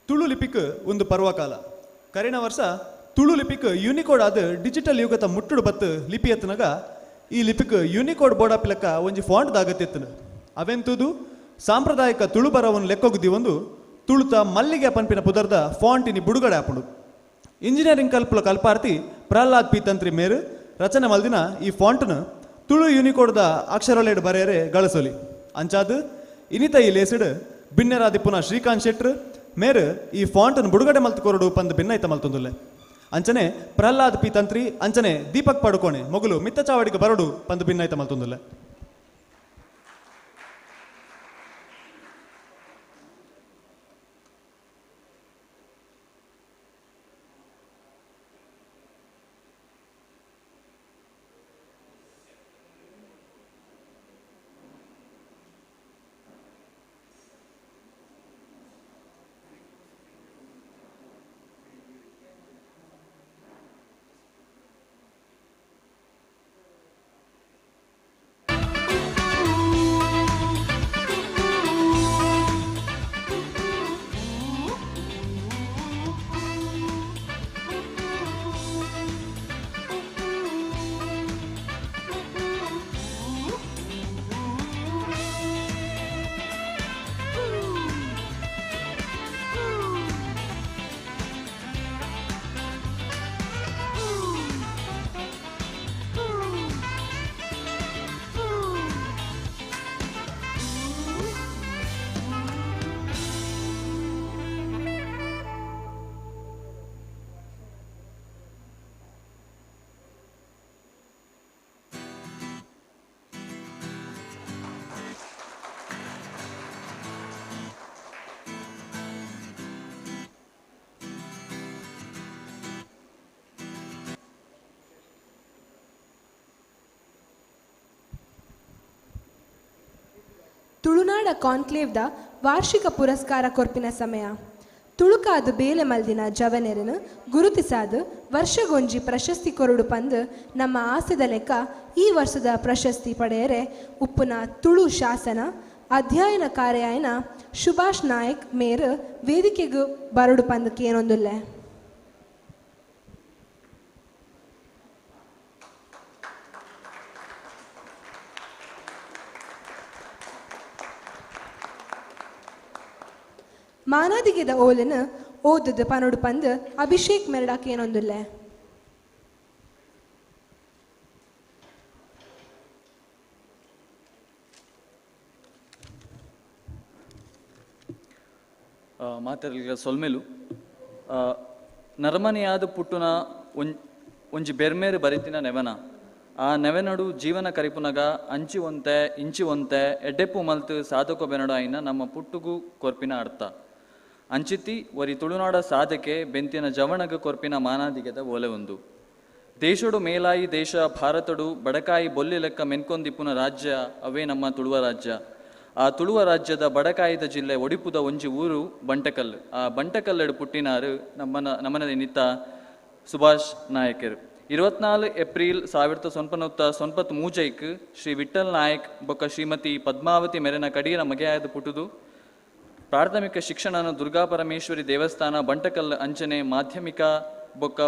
ತುಳು ಲಿಪಿಕ್ ಒಂದು ಪರ್ವಕಾಲ ಕರಿನ ವರ್ಷ ತುಳು ಲಿಪಿಕ್ ಯೂನಿಕೋಡ್ ಆದ ಡಿಜಿಟಲ್ ಯುಗತ ಮುಟ್ಟುಡು ಬತ್ತು ಲಿಪಿ ಎತ್ತನಾಗ ಈ ಲಿಪಿಕ್ ಯೂನಿಕೋಡ್ ಬೋರ್ಡಾಪಿಲಕ್ಕ ಒಂಜಿ ಫಾಂಟ್ ದಾಗತ್ತೆತ್ತನು ಅವೆಂತುದು ಸಾಂಪ್ರದಾಯಿಕ ತುಳು ಬರವನ್ನು ಲೆಕ್ಕೊಗ್ದಿ ಒಂದು ತುಳುತ ಮಲ್ಲಿಗೆ ಪಂಪಿನ ಪುದರ್ದ ಫಾಂಟ್ ಇನಿ ಬುಡುಗಡೆ ಆಪುಡು ಇಂಜಿನಿಯರಿಂಗ್ ಕಲ್ಪಾರ್ತಿ ಪ್ರಹ್ಲಾದ್ ಪಿ ತಂತ್ರಿ ಮೇರು ರಚನೆ ಮಲ್ದಿನ ಈ ಫಾಂಟ್ನು ತುಳು ಯೂನಿಕೋಡ್ದ ಅಕ್ಷರಲೇಡ್ ಬರೆಯರೆ ಗಳಸೊಲಿ ಅಂಚಾದು ಇನಿತ ಈ ಲೇಸಿಡ್ ಬಿನ್ನೆರಾದಿ ಪುನಃ ಶ್ರೀಕಾಂತ್ ಶೆಟ್ರ್ ಮೇರು ಈ ಫಾಂಟ್ನು ಬುಡುಗಡೆ ಮಲ್ತು ಕೊರಡು ಪಂದು ಭಿನ್ನೈತ ಮಲ್ತೊಂದುಲ್ಲೆ ಅಂಚನೆ ಪ್ರಹ್ಲಾದ್ ಪಿ ತಂತ್ರಿ ಅಂಚನೆ ದೀಪಕ್ ಪಡುಕೋಣೆ ಮೊಗಲು ಮಿತ್ತ ಚಾವಡಿಗೆ ಬರಡು ಪಂದು ಭಿನ್ನೈತ ಮಲ್ತೊಂದುಲ್ಲೆ ತುಳುನಾಡ ಕಾನ್ಕ್ಲೇವ್ದ ವಾರ್ಷಿಕ ಪುರಸ್ಕಾರ ಕೊರ್ಪಿನ ಸಮಯ ತುಳುಕಾದ ಬೇಲೆ ಮಲ್ದಿನ ಜವನೆರನ್ನು ಗುರುತಿಸಾದು ವರ್ಷಗೊಂಜಿ ಪ್ರಶಸ್ತಿ ಕೊರಡು ಪಂದು ನಮ್ಮ ಆಸೆದ ಲೆಕ್ಕ ಈ ವರ್ಷದ ಪ್ರಶಸ್ತಿ ಪಡೆಯರೆ ಉಪ್ಪುನ ತುಳು ಶಾಸನ ಅಧ್ಯಯನ ಕಾರ್ಯಾಯನ ಸುಭಾಷ್ ನಾಯಕ್ ಮೇರು ವೇದಿಕೆಗೂ ಬರಡು ಪಂದು ಕೇನೊಂದುಲ್ಲೆ ಮಾನಾದಿಗೆದ ಓಲನ್ನು ಓದದ ಪನೋಡು ಪಂದು ಅಭಿಷೇಕ್ ಮೆರಡಾಕ್ ಏನೊಂದುಲ್ಲೆ ಮಾತಾಡಲಿಕ್ಕೆ ಸೊಲ್ಮೆಲು ನರಮನೆಯಾದ ಪುಟ್ಟುನ ಒಂಜಿ ಬೆರ್ಮೇರು ಬರಿತಿನ ನೆವನ ಆ ನೆವೆನಡು ಜೀವನ ಕರಿಪುನಗ ಅಂಚಿ ಒಂತೆ ಇಂಚಿ ಒಂತೆ ಎಡ್ಡೆಪ್ಪು ಮಲ್ತು ಸಾಧಕ ಬೆನಡು ಆಯ್ನ ನಮ್ಮ ಪುಟ್ಟುಗು ಕೊರ್ಪಿನ ಅರ್ಥ ಅಂಚಿತಿ ಒರಿ ತುಳುನಾಡ ಸಾಧಕೆ ಬೆಂತಿನ ಜವಣಗ ಕೊರ್ಪಿನ ಮಾನಾದಿಗೆದ ಒಲೆ ಒಂದು ದೇಶಡು ಮೇಲಾಯಿ ದೇಶ ಭಾರತಡು ಬಡಕಾಯಿ ಬೊಲ್ಲಿ ಲೆಕ್ಕ ಮೆನ್ಕೊಂದಿಪ್ಪುನ ರಾಜ್ಯ ಅವೇ ನಮ್ಮ ತುಳುವ ರಾಜ್ಯ ಆ ತುಳುವ ರಾಜ್ಯದ ಬಡಕಾಯಿದ ಜಿಲ್ಲೆ ಒಡಿಪುದ ಒಂಜಿ ಊರು ಬಂಟಕಲ್ಲು. ಆ ಬಂಟಕಲ್ಲೆಡು ಪುಟ್ಟಿನಾರು ನಮ್ಮನ ನಿತ್ತ ಸುಭಾಷ್ ನಾಯಕರು. 24 ಏಪ್ರಿಲ್ 1993 ಶ್ರೀ ವಿಠಲ್ ನಾಯಕ್ ಬೊಕ್ಕ ಶ್ರೀಮತಿ ಪದ್ಮಾವತಿ ಮೆರೆನ ಕಡೀರ ಮಗೆಯಾದ ಪುಟುದು ಪ್ರಾಥಮಿಕ ಶಿಕ್ಷಣನ ದುರ್ಗಾಪರಮೇಶ್ವರಿ ದೇವಸ್ಥಾನ ಬಂಟಕಲ್ ಅಂಚನೆ ಮಾಧ್ಯಮಿಕ ಬೊಕ್ಕ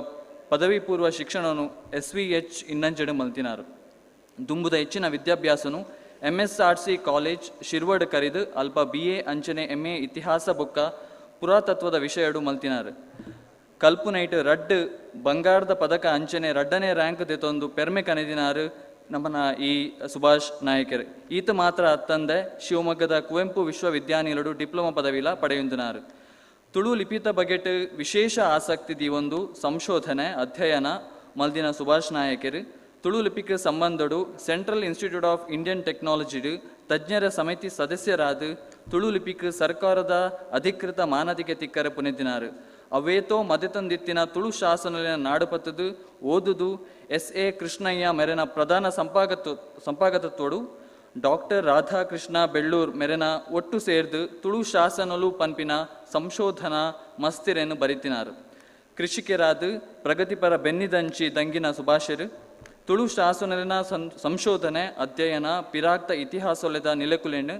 ಪದವಿ ಪೂರ್ವ ಶಿಕ್ಷಣನು SVH ಇನ್ನಂಜೆಡು ಮಲ್ತಿನಾರು. ದುಂಬುದ ಹೆಚ್ಚಿನ ವಿದ್ಯಾಭ್ಯಾಸನು MSRC ಕಾಲೇಜ್ ಶಿರ್ವಡ್ ಕರಿದು ಅಲ್ಪ BA ಅಂಚನೆ MA ಇತಿಹಾಸ ಬೊಕ್ಕ ಪುರಾತತ್ವದ ವಿಷಯಡು ಮಲ್ತಿನಾರು. ಕಲ್ಪು ನೈಟ್ ರಡ್ ಬಂಗಾರದ ಪದಕ ಅಂಚನೆ ರಡ್ಡನೇ ರ್ಯಾಂಕ್ ದೆತೊಂದು ಪೆರ್ಮೆ ಕನೆದಿನಾರು ನಮ್ಮನ ಈ ಸುಭಾಷ್ ನಾಯಕರು. ಈತ ಮಾತ್ರ ಅತ್ತಂದೆ ಶಿವಮೊಗ್ಗದ ಕುವೆಂಪು ವಿಶ್ವವಿದ್ಯಾನಿಲಯಡು ಡಿಪ್ಲೊಮಾ ಪದವಿಲ ಪಡೆಯುಂದಿನಾರು. ತುಳು ಲಿಪಿತ ಬಗೆಟ್ ವಿಶೇಷ ಆಸಕ್ತಿ ದೀವೊಂದು ಸಂಶೋಧನೆ ಅಧ್ಯಯನ ಮಲ್ದಿನ ಸುಭಾಷ್ ನಾಯಕರು ತುಳು ಲಿಪಿಗೆ ಸಂಬಂಧಡು ಸೆಂಟ್ರಲ್ ಇನ್ಸ್ಟಿಟ್ಯೂಟ್ ಆಫ್ ಇಂಡಿಯನ್ ಟೆಕ್ನಾಲಜಿಡು ತಜ್ಞರ ಸಮಿತಿ ಸದಸ್ಯರಾದ ತುಳು ಲಿಪಿಗೆ ಸರ್ಕಾರದ ಅಧಿಕೃತ ಮಾನದಿಗೆ ತಿಕ್ಕರ ಪುನೆದಿನಾರು. ಅವೇತೋ ಮದೆತಂದಿತ್ತಿನ ತುಳು ಶಾಸನಲಿನ ನಾಡುಪತ್ತದು ಓದುದು SA ಕೃಷ್ಣಯ್ಯ ಮೆರೆನ ಪ್ರಧಾನ ಸಂಪಾದಕತ್ವಡು ಡಾಕ್ಟರ್ ರಾಧಾಕೃಷ್ಣ ಬೆಳ್ಳೂರ್ ಮೆರೆನ ಒಟ್ಟು ಸೇರ್ದು ತುಳು ಶಾಸನಲು ಪನ್ಪಿನ ಸಂಶೋಧನಾ ಮಸ್ತಿರೆನ್ನು ಬರಿತಿನಾರು. ಕೃಷಿಕರಾದ ಪ್ರಗತಿಪರ ಬೆನ್ನಿದಂಚಿ ದಂಗಿನ ಸುಭಾಷರು ತುಳು ಶಾಸನಲಿನ ಸಂಶೋಧನೆ ಅಧ್ಯಯನ ಪಿರಾಕ್ತ ಇತಿಹಾಸೊಲೆದ ನಿಲಕುಲೆಣ್ಣು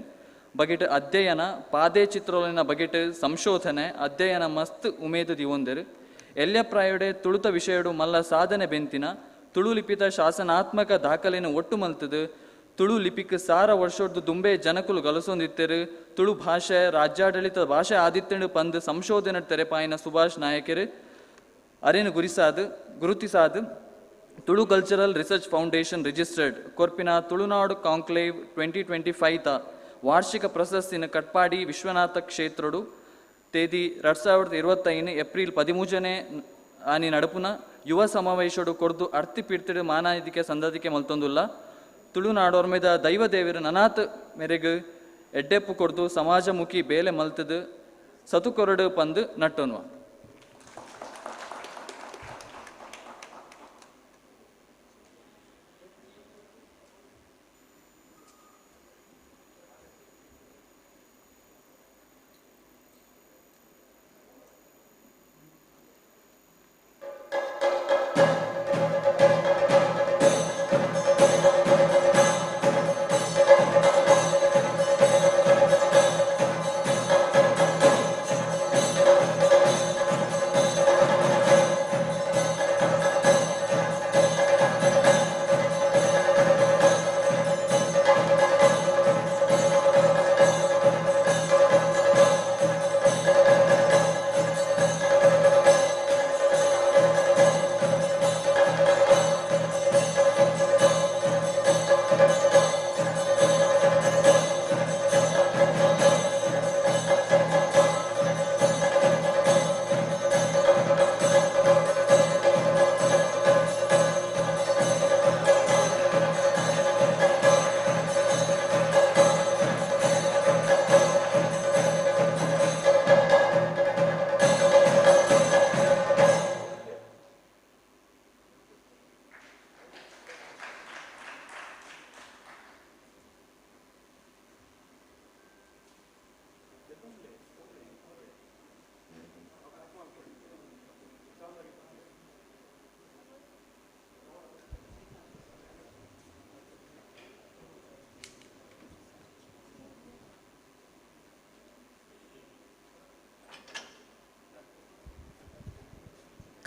ಬಗೆಟ್ ಅಧ್ಯಯನ ಪಾದೇ ಚಿತ್ರೊಲಿನ ಬಗೆಟ್ ಸಂಶೋಧನೆ ಅಧ್ಯಯನ ಮಸ್ತ್ ಉಮೇದು ದಿವೊಂದರು. ಎಲ್ಯ ಪ್ರಾಯಡೆ ತುಳುತ ವಿಷಯಡು ಮಲ್ಲ ಸಾಧನೆ ಬೆಂತಿನ ತುಳು ಲಿಪಿತ ಶಾಸನಾತ್ಮಕ ದಾಖಲೆಯನ್ನು ಒಟ್ಟು ಮಲ್ತದು ತುಳು ಲಿಪಿಕ್ ಸಾರ ವರ್ಷದ್ದು ದುಂಬೆ ಜನಕುಲು ಗಲಸೊಂದಿತ್ತರು. ತುಳು ಭಾಷೆ ರಾಜ್ಯಾಡಳಿತ ಭಾಷೆ ಆದಿತ್ಯಂಡು ಪಂದು ಸಂಶೋಧನೆ ತೆರೆಪಾಯಿನ ಸುಭಾಷ್ ನಾಯಕರು ಅರೇನು ಗುರುತಿಸಾದು Tulu cultural research foundation registered ಕೊರ್ಪಿನ ತುಳುನಾಡು ಕಾಂಕ್ಲೇವ್ 2025 ವಾರ್ಷಿಕ ಪ್ರಶಸ್ತಿನ ಕಟ್ಪಾಡಿ ವಿಶ್ವನಾಥ ಕ್ಷೇತ್ರಡು ತೇದಿ 2025 ಏಪ್ರಿಲ್ 13 ಆನಿ ನಡುಪುನ ಯುವ ಸಮಾವೇಶಡು ಕೊರ್ದು ಅರ್ತಿ ಪಿಡ್ತಿಡು ಮಾನಾದಿಕೆ ಸಂದದಿಕೆ ಮಲ್ತೊಂದುಲ್ಲ. ತುಳುನಾಡೋರ್ಮೆದ ದೈವ ದೇವರು ನನಾತ್ ಮೆರೆಗು ಎಡ್ಡೆಪ್ಪು ಕೊರ್ದು ಸಮಾಜಮುಖಿ ಬೇಲೆ ಮಲ್ತದು ಸತು ಕೊರಡು ಪಂದು ನಟ್ಟೊನ್ವ.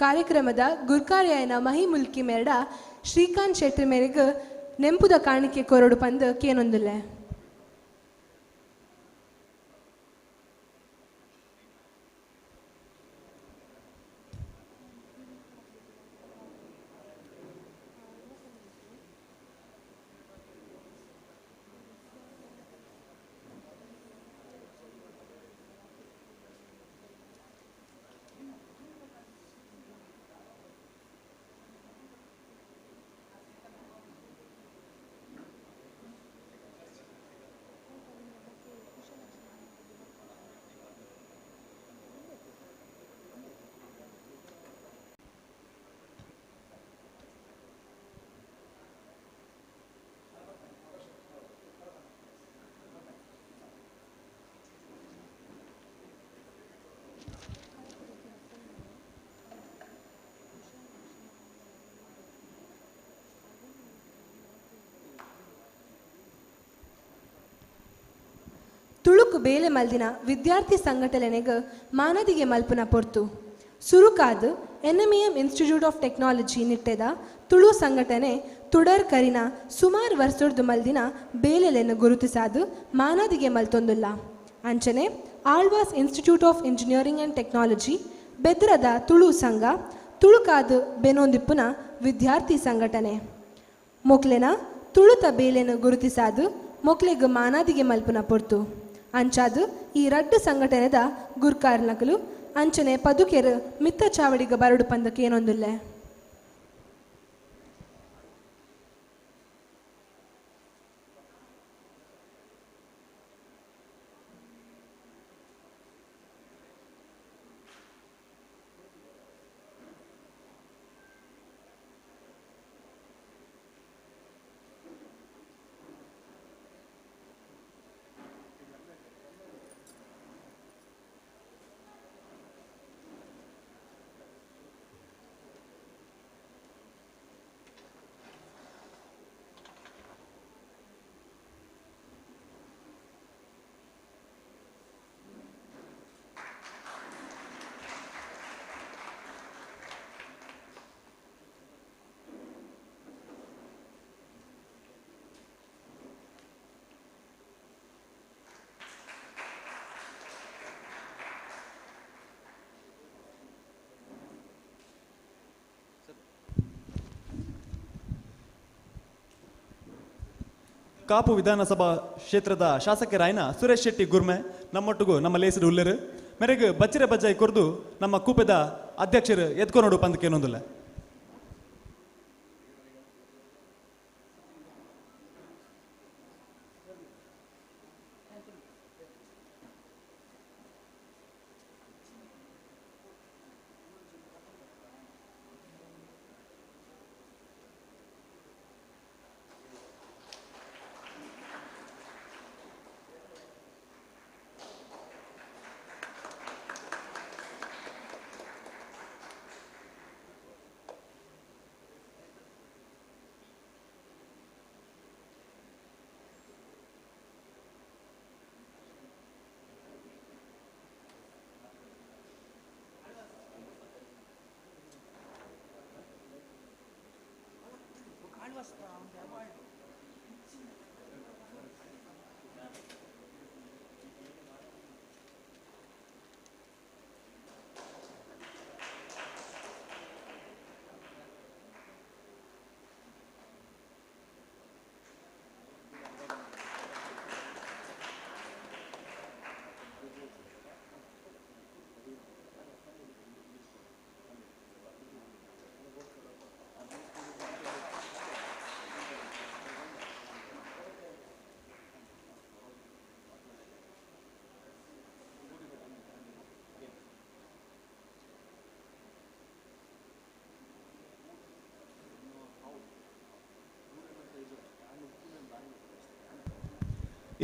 ಕಾರ್ಯಕ್ರಮದ ಗುರ್ಕಾರ್ಯಾಯನ ಮಹಿ ಮುಲ್ಕಿ ಮೆರಡ ಶ್ರೀಕಾಂತ್ ಶೆಟ್ಟಿ ಮೇರೆಗೆ ನೆಂಪುದ ಕಾಣಿಕೆ ಕೊರಡು ಪಂದು ಕೇನೊಂದುಲ್ಲೆ. ತುಳುಕು ಬೇಲೆ ಮಲ್ದಿನ ವಿದ್ಯಾರ್ಥಿ ಸಂಘಟನೆಗೆ ಮಾನದಿಗೆ ಮಲ್ಪುನ ಪೊರ್ತು ಸುರುಕಾದ NMEM ಇನ್ಸ್ಟಿಟ್ಯೂಟ್ ಆಫ್ ಟೆಕ್ನಾಲಜಿ ನಿಟ್ಟೆದ ತುಳು ಸಂಘಟನೆ ತುಡರ್ ಕರಿನ ಸುಮಾರು ವರ್ಷದ ಮಲ್ದಿನ ಬೇಲೆಲೆನ್ನು ಗುರುತಿಸಾದು ಮಾನದಿಗೆ ಮಲ್ತೊಂದುಲ್ಲ ಅಂಚನೆ Alva's institute of engineering and technology ಬೆದ್ರದ ತುಳು ಸಂಘ ತುಳುಕಾದ ಬೆನೊಂದಿಪ್ಪುನ ವಿದ್ಯಾರ್ಥಿ ಸಂಘಟನೆ ಮೊಕ್ಲೆನ ತುಳುತ ಬೇಲೆನು ಗುರುತಿಸಾದು ಮೊಕ್ಲೆಗ್ ಮಾನಾದಿಗೆ ಮಲ್ಪುನ ಪೊರ್ತು ಅಂಚಾದು ಈ ರಡ್ಡು ಸಂಘಟನೆದ ಗುರ್ಕಾರ್ನಕಲು ಅಂಚನೆ ಪದುಕೆರು ಮಿತ್ತ ಚಾವಡಿಗೆ ಬರಡು ಪಂದಕ್ಕೆ ಏನೊಂದುಲ್ಲೆ ಕಾಪು ವಿಧಾನಸಭಾ ಕ್ಷೇತ್ರದ ಶಾಸಕರಾಯನ ಸುರೇಶ್ ಶೆಟ್ಟಿ ಗುರ್ಮೆ ನಮ್ಮೊಟ್ಟಿಗೂ ನಮ್ಮ ಲೇಸರು ಉಲ್ಲೆರು ಮೇರೆಗೆ ಬಚ್ಚಿರೆ ಬಜ್ಜಾಯಿ ಕೊರ್ದು ನಮ್ಮ ಕೂಪೆದ ಅಧ್ಯಕ್ಷರು ಎತ್ಕೊನೋಡು ಪಂದಕ್ಕೆ ಏನೊಂದಿಲ್ಲ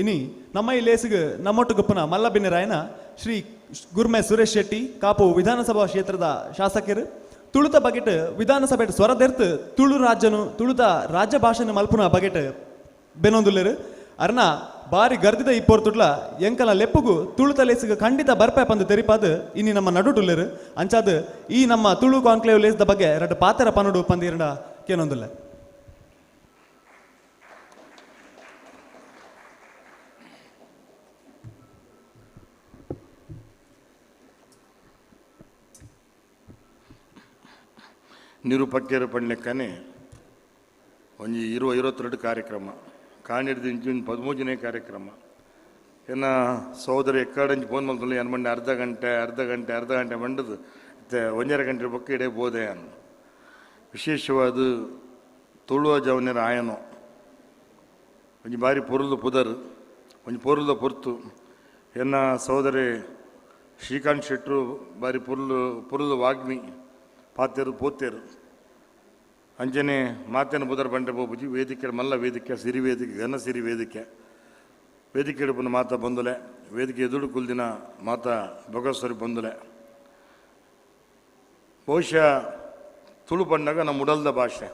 ಇನಿ ನಮ್ಮ ಈ ಲೇಸಿಗೆ ನಮ್ಮೊಟ್ಟುಗುಪ್ಪನ ಮಲ್ಲಬಿನ್ನರಾಯನ ಶ್ರೀ ಗುರ್ಮೆ ಸುರೇಶ್ ಶೆಟ್ಟಿ ಕಾಪು ವಿಧಾನಸಭಾ ಕ್ಷೇತ್ರದ ಶಾಸಕರು ತುಳುತ ಬಗೆಟ್ ವಿಧಾನಸಭೆ ಸ್ವರದೆರ್ತ್ ತುಳು ರಾಜ್ಯನು ತುಳುತ ರಾಜ್ಯ ಭಾಷೆನ ಮಲ್ಪುನ ಬಗೆಟ್ ಬೆನೊಂದುಲ್ಲೆರು ಅರ್ನ ಬಾರಿ ಗರ್ದಿದ ಇಪ್ಪೊರ್ತುಡ್ಲ ಎಂಕಲ ಲೆಪ್ಪುಗು ತುಳುತ ಲೇಸಿಗೆ ಖಂಡಿತ ಬರ್ಪೆ ಪಂದು ತೆರಿಪಾದು ಇನಿ ನಮ್ಮ ನಡುಟುಲ್ಲೆರು ಅಂಚಾದ ಈ ನಮ್ಮ ತುಳು ಕಾನ್ಕ್ಲೇವ್ ಲೇಸ್ದ ಬಗ್ಗೆ ಎರಡು ಪಾತ್ರ ಪನುಡು ಪಂದಿರಡ ಕೇನೊಂದುಲ್ಲ ನಿರೂಪಕ್ಯರು ಪಣ್ಲೆಕ್ಕನೆ ಒಂಜಿ 22 ಕಾರ್ಯಕ್ರಮ ಕಾಣಿಡ್ದು ಇಂಚು 13ನೇ ಕಾರ್ಯಕ್ರಮ ಏನ ಸಹೋದರಿ ಎಕ್ಕಾಡಂಚು ಫೋನ್ ಮಾಡ್ತಲ್ಲ ಏನು ಮಂಡೆ ಅರ್ಧ ಗಂಟೆ ಮಂಡದು ಮತ್ತೆ 1.5 ಗಂಟೆ ಬೊಕ್ಕ ಇಡೇ ಬೋದೆ ಅನ್ನು ವಿಶೇಷವಾದ ತುಳುವ ಜವನರ ಆಯನೋ ಒಂಜಿ ಬಾರಿ ಪೊರುಲು ಪುದರು ಒಂಜಿ ಪೊರುಲ ಪೊರ್ತು ಎನ್ನ ಸಹೋದರಿ ಶ್ರೀಕಾಂತ್ ಶೆಟ್ರು ಬಾರಿ ಪೊರುಲು ವಾಗ್ಮಿ ಪಾತೆರು ಪೋತೆರು ಅಂಚನೆ ಮಾತೇನು ಬುಧರ ಬಂಡೆ ಬೋಬುಜಿ ವೇದಿಕೆ ಮಲ್ಲ ವೇದಿಕೆ ಸಿರಿ ವೇದಿಕೆ ಘನ ಸಿರಿ ವೇದಿಕೆ ವೇದಿಕೆ ಮಾತ ಬಂದುಲೆ ವೇದಿಕೆ ಎದುರು ಕುಲ್ದಿನ ಮಾತ ಬೊಗಸರಿ ಬಂದುಲೆ ಬಹುಶಃ ತುಳು ಬಣ್ಣಗ ನಮ್ಮ ಉಡಲ್ದ ಭಾಷೆ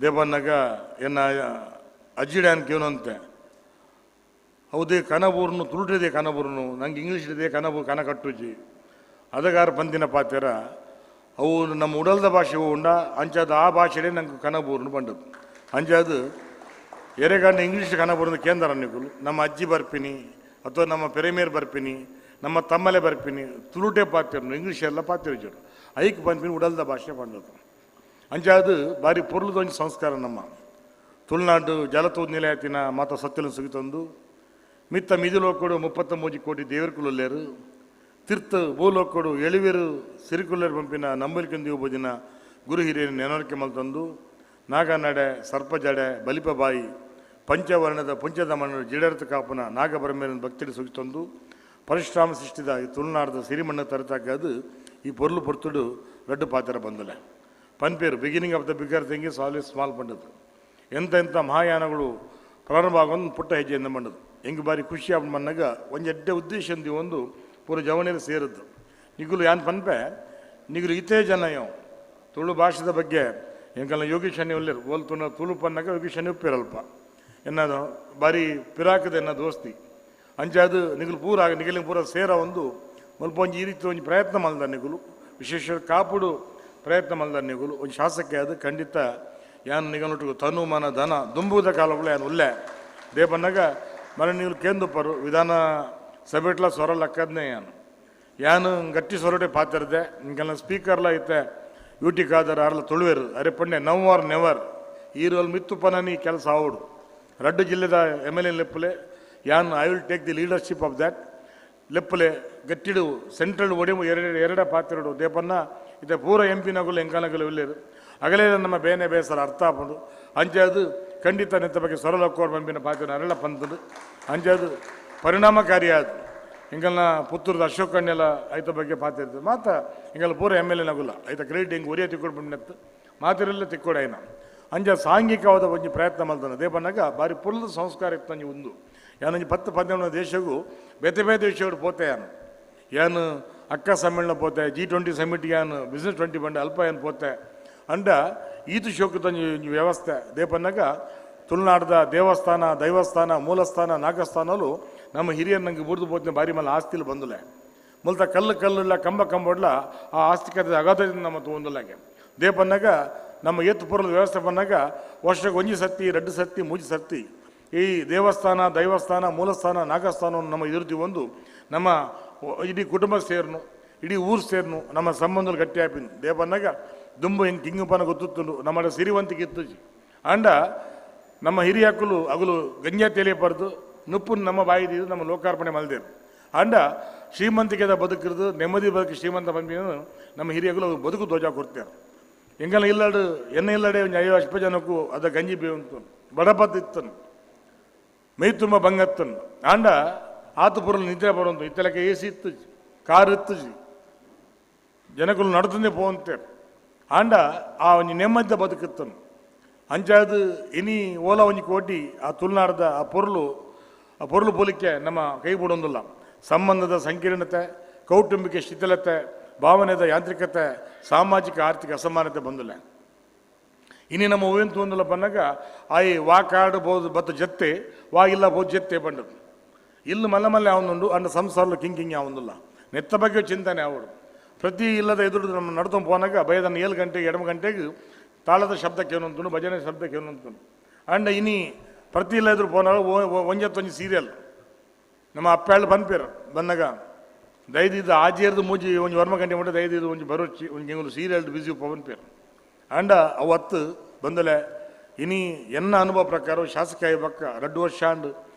ದೇವಣ್ಣಗ ಎನ್ನ ಅಜ್ಜಿಡ್ಯಾನ್ ಕೇವನಂತೆ ಹೌದೇ ಕನಬೂರ್ನು ತುಳುಟಿದೆ ಕನಬೂರ್ನು ನಂಗೆ ಇಂಗ್ಲೀಷ್ ಇದೆ ಕನ ಕಟ್ಟುಜಿ ಅದಗಾರ ಬಂದಿನ ಪಾತ್ರ ಅವು ನಮ್ಮ ಉಡಲ್ದ ಭಾಷೆ ಉಂಡ ಅಂಚಾದ ಆ ಭಾಷೆಯೇ ನಂಗೆ ಕನಬೂರ್ನು ಬಂದದ್ದು ಅಂಚಾದು ಎರೆಗಂಡ ಇಂಗ್ಲೀಷ್ ಕನಬೂರ್ನ ಕೇಂದ್ರ ನಿಗುಲು ನಮ್ಮ ಅಜ್ಜಿ ಬರ್ಪಿನಿ ಅಥವಾ ನಮ್ಮ ಪೆರೆಮೇರ್ ಬರ್ಪಿನಿ ನಮ್ಮ ತಮ್ಮಲೆ ಬರ್ಪಿನಿ ತುಳುಟೆ ಪಾತಿರ್ನು ಇಂಗ್ಲೀಷ್ ಎಲ್ಲ ಪಾತಿರ್ಜರು ಐಕ್ ಬಂದ್ಪಿನಿ ಉಡಲ್ದ ಭಾಷೆ ಬಂದದ್ದು ಅಂಚಾದು ಬಾರಿ ಪೊರ್ಲದೊಂದು ಸಂಸ್ಕಾರ ನಮ್ಮ ತುಳುನಾಡು ಜಲತೂದ್ ನಿಲಯತಿನ ಮಾತ ಸತ್ಯಲು ಸುಗಿತೊಂದು ಮಿತ್ತ ಮಿದಿಲೋಕೊಡು 33 ಕೋಟಿ ದೇವರ್ಕುಲ್ಲೇರು ತೀರ್ಥ ಭೂಲೋಕೊಡು ಎಳಿವೇರು ಸಿರಿಕುಲ್ಲೇರು ಪಂಪಿನ ನಂಬಲಿಕೆಂದು ಒಬ್ಬದಿನ ಗುರು ಹಿರಿಯರು ನೆನವರಿಕೆ ಮಲ್ತಂದು ನಾಗನಡೆ ಸರ್ಪಜಡೆ ಬಲಿಪಬಾಯಿ ಪಂಚವರ್ಣದ ಪುಂಚದ ಮಣ್ಣು ಜಿಡರ್ತ ಕಾಪುನ ನಾಗಬರಮೇರನ ಭಕ್ತಿಡಿ ಸುಗಿತೊಂದು ಪರಿಶ್ರಮ ಸೃಷ್ಟಿದ ಈ ತುಳುನಾಡದ ಸಿರಿಮಣ್ಣು ತರತಾಕದು ಈ ಪೊರ್ಲು ಪೊರ್ತುಡು ದೊಡ್ಡ ಪಾತ್ರ ಬಂದಲೆ ಪನ್ಪೇರು beginning of the bigger thing is always small ಬಂದದ್ದು ಎಂಥ ಮಹಾಯಾನಗಳು ಪ್ರಾರಂಭ ಆಗೊಂದು ಪುಟ್ಟ ಹೆಜ್ಜೆಯಿಂದ ಬಂದದ್ದು ಹೆಂಗೆ ಬಾರಿ ಖುಷಿ ಆಗ ಮನ್ನಾಗ ಒಂದು ಎಡ್ಡೆ ಉದ್ದೇಶದಿಂದ ಒಂದು ಪೂರ ಜವನೇರು ಸೇರಿದ್ದು ನಿಗುಲು ಯಾನ್ ಪನ್ಪೆ ನಿಗುಲು ಇತೇ ಜನ ತುಳು ಭಾಷೆದ ಬಗ್ಗೆ ಹೆಂಗಲ್ಲ ಯೋಗೀಶನಿ ಒಲ್ಲೇರು ಓಲ್ತುನ ತುಳು ಪನ್ನಾಗ ಯೋಗೀಶನಿ ಉಪ್ಪಿರಲ್ಪ ಎನ್ನದು ಬಾರಿ ಪಿರಾಕದ ಎನ್ನ ದೋಸ್ತಿ ಅಂಚಾದು ನಿಗುಲು ಪೂರ ನಿಗಲಿನ ಪೂರ ಸೇರ ಒಂದು ಸ್ವಲ್ಪ ಒಂದು ಈ ರೀತಿ ಒಂದು ಪ್ರಯತ್ನ ಮಲ್ದ ನಿಗುಲು ವಿಶೇಷ ಕಾಪುಡು ಪ್ರಯತ್ನ ಮಲ್ದ ನಿಗುಲು ಒಂದು ಶಾಸಕ ಅದು ಖಂಡಿತ ಯಾನು ನಿಗನೊಟ್ಟಿಗೆ ತನು ಮನ ಧನ ದುಂಬುವುದ ಕಾಲಗಳು ಯಾನು ಉಲ್ಲೆ ದೇ ಬಂದಾಗ ಮನೆ ನೀವು ಕೇಂದುಪ್ಪರು ವಿಧಾನ ಸಭೆಟ್ಲ ಸ್ವರ ಲಕ್ಕದ್ನೇ ಯಾನು ಗಟ್ಟಿ ಸ್ವರಟೆ ಪಾತಿರದೆ ನಿಂಗೆಲ್ಲ ಸ್ಪೀಕರ್ಲ ಐತೆ ಯೂಟಿ ಕಾದರ ಅರ್ಲ ತುಳುವೇರು ಅರೆ ಪುಣ್ಯ ನವ್ ಆರ್ ನೆವರ್ ಈ ರೋಲ್ ಮಿತ್ತುಪನನಿ ಕೆಲಸ ಆವಡು ರಡ್ಡು ಜಿಲ್ಲೆದ MLA ಲೆಪ್ಪಲೆ ಯಾನ್ I will take the leadership of that ಲೆಪ್ಪಲೆ ಗಟ್ಟಿಡು ಸೆಂಟ್ರಲ್ ಒಡೆಮು ಎರಡ ಪಾತಿರಡು ದೇಪನ್ನ ಇದೆ ಪೂರ MP ನಗಲು ಎಂಕಾನಗಲು ಇಲ್ಲೇರು ಅಗಲೇ ನಮ್ಮ ಬೇನೆ ಬೇಸರ ಅರ್ಥ ಆಪಡು ಅಂಚಾದು ಖಂಡಿತ ನೆತ್ತ ಬಗ್ಗೆ ಸ್ವರಲಕ್ಕೋರ್ ಬಂಬಿನ ಪಾತ್ರ ಅರಳ ಪಂತದು ಅಂಚಾದು ಪರಿಣಾಮಕಾರಿಯಾದ ಹಿಂಗಲ್ನ ಪುತ್ತೂರದ ಅಶೋಕ್ ಕಣ್ಣೆಲ್ಲ ಐತ ಬಗ್ಗೆ ಪಾತಿರ್ತದೆ ಮಾತ ಹಿಂಗಲ್ಲ ಪೂರ MLA ನಗುಲ್ಲ ಐತ ಕ್ರೆಡಿಟ್ ಹಿಂಗೆ ಒರಿಯ ತಿಕ್ಕೊಂಡು ಬಂದಿತ್ತು ಮಾತಿರಲ್ಲ ತಿಕ್ಕೋಡೈನ ಅಂಜ ಸಾಂಘಿಕವಾದ ಒಂದು ಪ್ರಯತ್ನ ಮಾಡ್ತಾನೆ ಅದೇ ಬಂದಾಗ ಬಾರಿ ಪುಲ್ಲದ ಸಂಸ್ಕಾರ ಇತ್ತು ನಂಗೆ ಒಂದು ಯಾನು 10-12 ದೇಶಗೂ ಬೇತೆ ಬೇತೆ ವಿಷಯಗಳು ಪೋತೆ ಯಾನು ಅಕ್ಕ ಸಮ್ಮೇಳನ ಪೋತೆ G20 ಸಮಿಟ್ ಯಾನು ಬಿಸ್ನೆಸ್ 20 ಬಂಡ ಅಲ್ಪ ಏನು ಪೋತೆ ಅಂಡ ಈತು ಶೋಕದ ವ್ಯವಸ್ಥೆ ದೇ ಬಂದಾಗ ತುಳುನಾಡದ ದೇವಸ್ಥಾನ ದೈವಸ್ಥಾನ ಮೂಲಸ್ಥಾನ ನಾಗಸ್ಥಾನಲು ನಮ್ಮ ಹಿರಿಯರು ನಂಗೆ ಬುಡ್ದು ಬೋದ್ನೆ ಬಾರಿ ಮೇಲೆ ಆಸ್ತಿಲಿ ಬಂದಲೆ ಮೂಲತ ಕಲ್ಲಿಲ್ಲ ಕಂಬಡ್ಲ ಆ ಆಸ್ತಿಕತೆ ಅಗಾಧದಿಂದ ನಮ್ಮ ತೊಗೊಂದಲ್ಲಾಗೆ ದೇ ಬಂದಾಗ ನಮ್ಮ ಎತ್ತು ಪುರದ ವ್ಯವಸ್ಥೆ ಬಂದಾಗ ವರ್ಷಕ್ಕೆ 1 ಸತಿ 2 ಸತಿ 3 ಸತಿ ಈ ದೇವಸ್ಥಾನ ದೈವಸ್ಥಾನ ಮೂಲಸ್ಥಾನ ನಾಗಸ್ಥಾನವನ್ನು ನಮ್ಮ ಇರುತ್ತಿ ಒಂದು ನಮ್ಮ ಇಡೀ ಕುಟುಂಬ ಸೇರ್ನು ಇಡೀ ಊರು ಸೇರ್ನು ನಮ್ಮ ಸಂಬಂಧಗಳು ಗಟ್ಟಿ ಆಪಿನ ದೇ ಬಂದಾಗ ದುಂಬು ಹೆಂಗೆ ಕಿಂಗುಪನ ಗೊತ್ತುತ್ತುಂಡು ನಮ್ಮ ಸಿರಿವಂತಿಗೆ ಇತ್ತು ಅಂಡ ನಮ್ಮ ಹಿರಿಯ ಹಕ್ಕಲು ಅಗಲು ಗಂಜಾ ತಿಳಿಯಬಾರ್ದು ನುಪ್ಪು ನಮ್ಮ ಬಾಯಿದು ನಮ್ಮ ಲೋಕಾರ್ಪಣೆ ಮಲ್ದೇರು ಅಂಡ ಶ್ರೀಮಂತಿಕೆದ ಬದುಕಿರೋದು ನೆಮ್ಮದಿ ಬದುಕು ಶ್ರೀಮಂತ ಬಂದ ನಮ್ಮ ಹಿರಿಯಗಳು ಬದುಕು ಧ್ವಜ ಕೊಡ್ತಾರೆ ಹೆಂಗಲ್ಲ ಇಲ್ಲಾಡು ಎಣ್ಣೆ ಇಲ್ಲಡೆ ಒಂದು 50 ಜನಕ್ಕೂ ಅದ ಗಂಜಿ ಬೇವಂತು ಬಡಪತ್ತಿತ್ತನು ಮೈ ತುಂಬ ಬಂಗತ್ತನು ಆಂಡ ಆತು ಪುರಲ್ ನಿದ್ರೆ ಬರೋದು ಇತ್ತಲಕ್ಕೆ AC ಇತ್ತು ಕಾರ್ ಇತ್ತು ಜನಗಳು ನಡ್ತಂದೆ ಪೋಂತೇರು ಆಂಡ ಆ ಒಂದು ನೆಮ್ಮದಿಯ ಬದುಕಿತ್ತನು ಅಂಚಾದು ಇನಿ ಓಲ ಒಂಜಿ ಕೋಟಿ ಆ ತುಳುನಾಡದ ಆ ಪೊರ್ಲು ಪೋಲಿಕೆ ನಮ್ಮ ಕೈ ಬಿಡೋದಿಲ್ಲ ಸಂಬಂಧದ ಸಂಕೀರ್ಣತೆ ಕೌಟುಂಬಿಕ ಶಿಥಿಲತೆ ಭಾವನೆದ ಯಾಂತ್ರಿಕತೆ ಸಾಮಾಜಿಕ ಆರ್ಥಿಕ ಅಸಮಾನತೆ ಬಂದಿಲ್ಲ ಇನ್ನು ನಮ್ಮ ಹೂವೆಂತು ಒಂದಲ್ಲ ಬಂದಾಗ ಆಯಿ ವಾ ಕಾಡು ಬೋದು ಬತ್ತ ಜತ್ತೆ ವಾ ಇಲ್ಲ ಬೋದು ಜತ್ತೆ ಬಂಡದು ಇಲ್ಲಿ ಮಲ್ಲ ಅವನುಂಡು ಅಂಡ ಸಂಸಾರಲು ಕಿಂಗ್ ಅವನಿಲ್ಲ ನೆತ್ತ ಬಗ್ಗೆ ಚಿಂತನೆ ಅವಡು ಪ್ರತಿ ಇಲ್ಲದ ಎದುರು ನಮ್ಮ ನಡ್ಕೊಂಡು ಹೋನಾಗ ಬಯದನ್ನು 7 ಗಂಟೆಗೆ 2 ಗಂಟೆಗೆ ತಾಳದ ಶಬ್ದಕ್ಕೆ ಏನಂತನು ಭಜನೆ ಶಬ್ದಕ್ಕೆ ಏನಂತನು ಅಂಡ ಇನಿ ಪ್ರತಿ ಇಲ್ಲ ಎದುರು ಪೋನಾಗ ಒಂಜತ್ತೊಂಜಿ ಸೀರಿಯಲ್ ನಮ್ಮ ಅಪ್ಪಾಳು ಬಂದ್ಪೇರು ಬಂದಾಗ ದಯದಿದ್ದು ಆಜಿಯರ್ದು ಮೂಜಿ ಒಂದು ವರ್ಮ ಗಂಟೆ ಮಟ್ಟ ದಯದಿದ್ದು ಒಂದು ಬರೋಚಿ ಒಂದು ಸೀರಿಯಲ್ ಬಿಸಿ ಪವನ್ ಪೇರು ಅಂಡ ಅವತ್ತು ಬಂದಲೆ ಇನಿ ಎನ್ನ ಅನುಭವ ಪ್ರಕಾರ ಶಾಸಕ ಬಕ್ಕ 2 ವರ್ಷ ಅಂಡು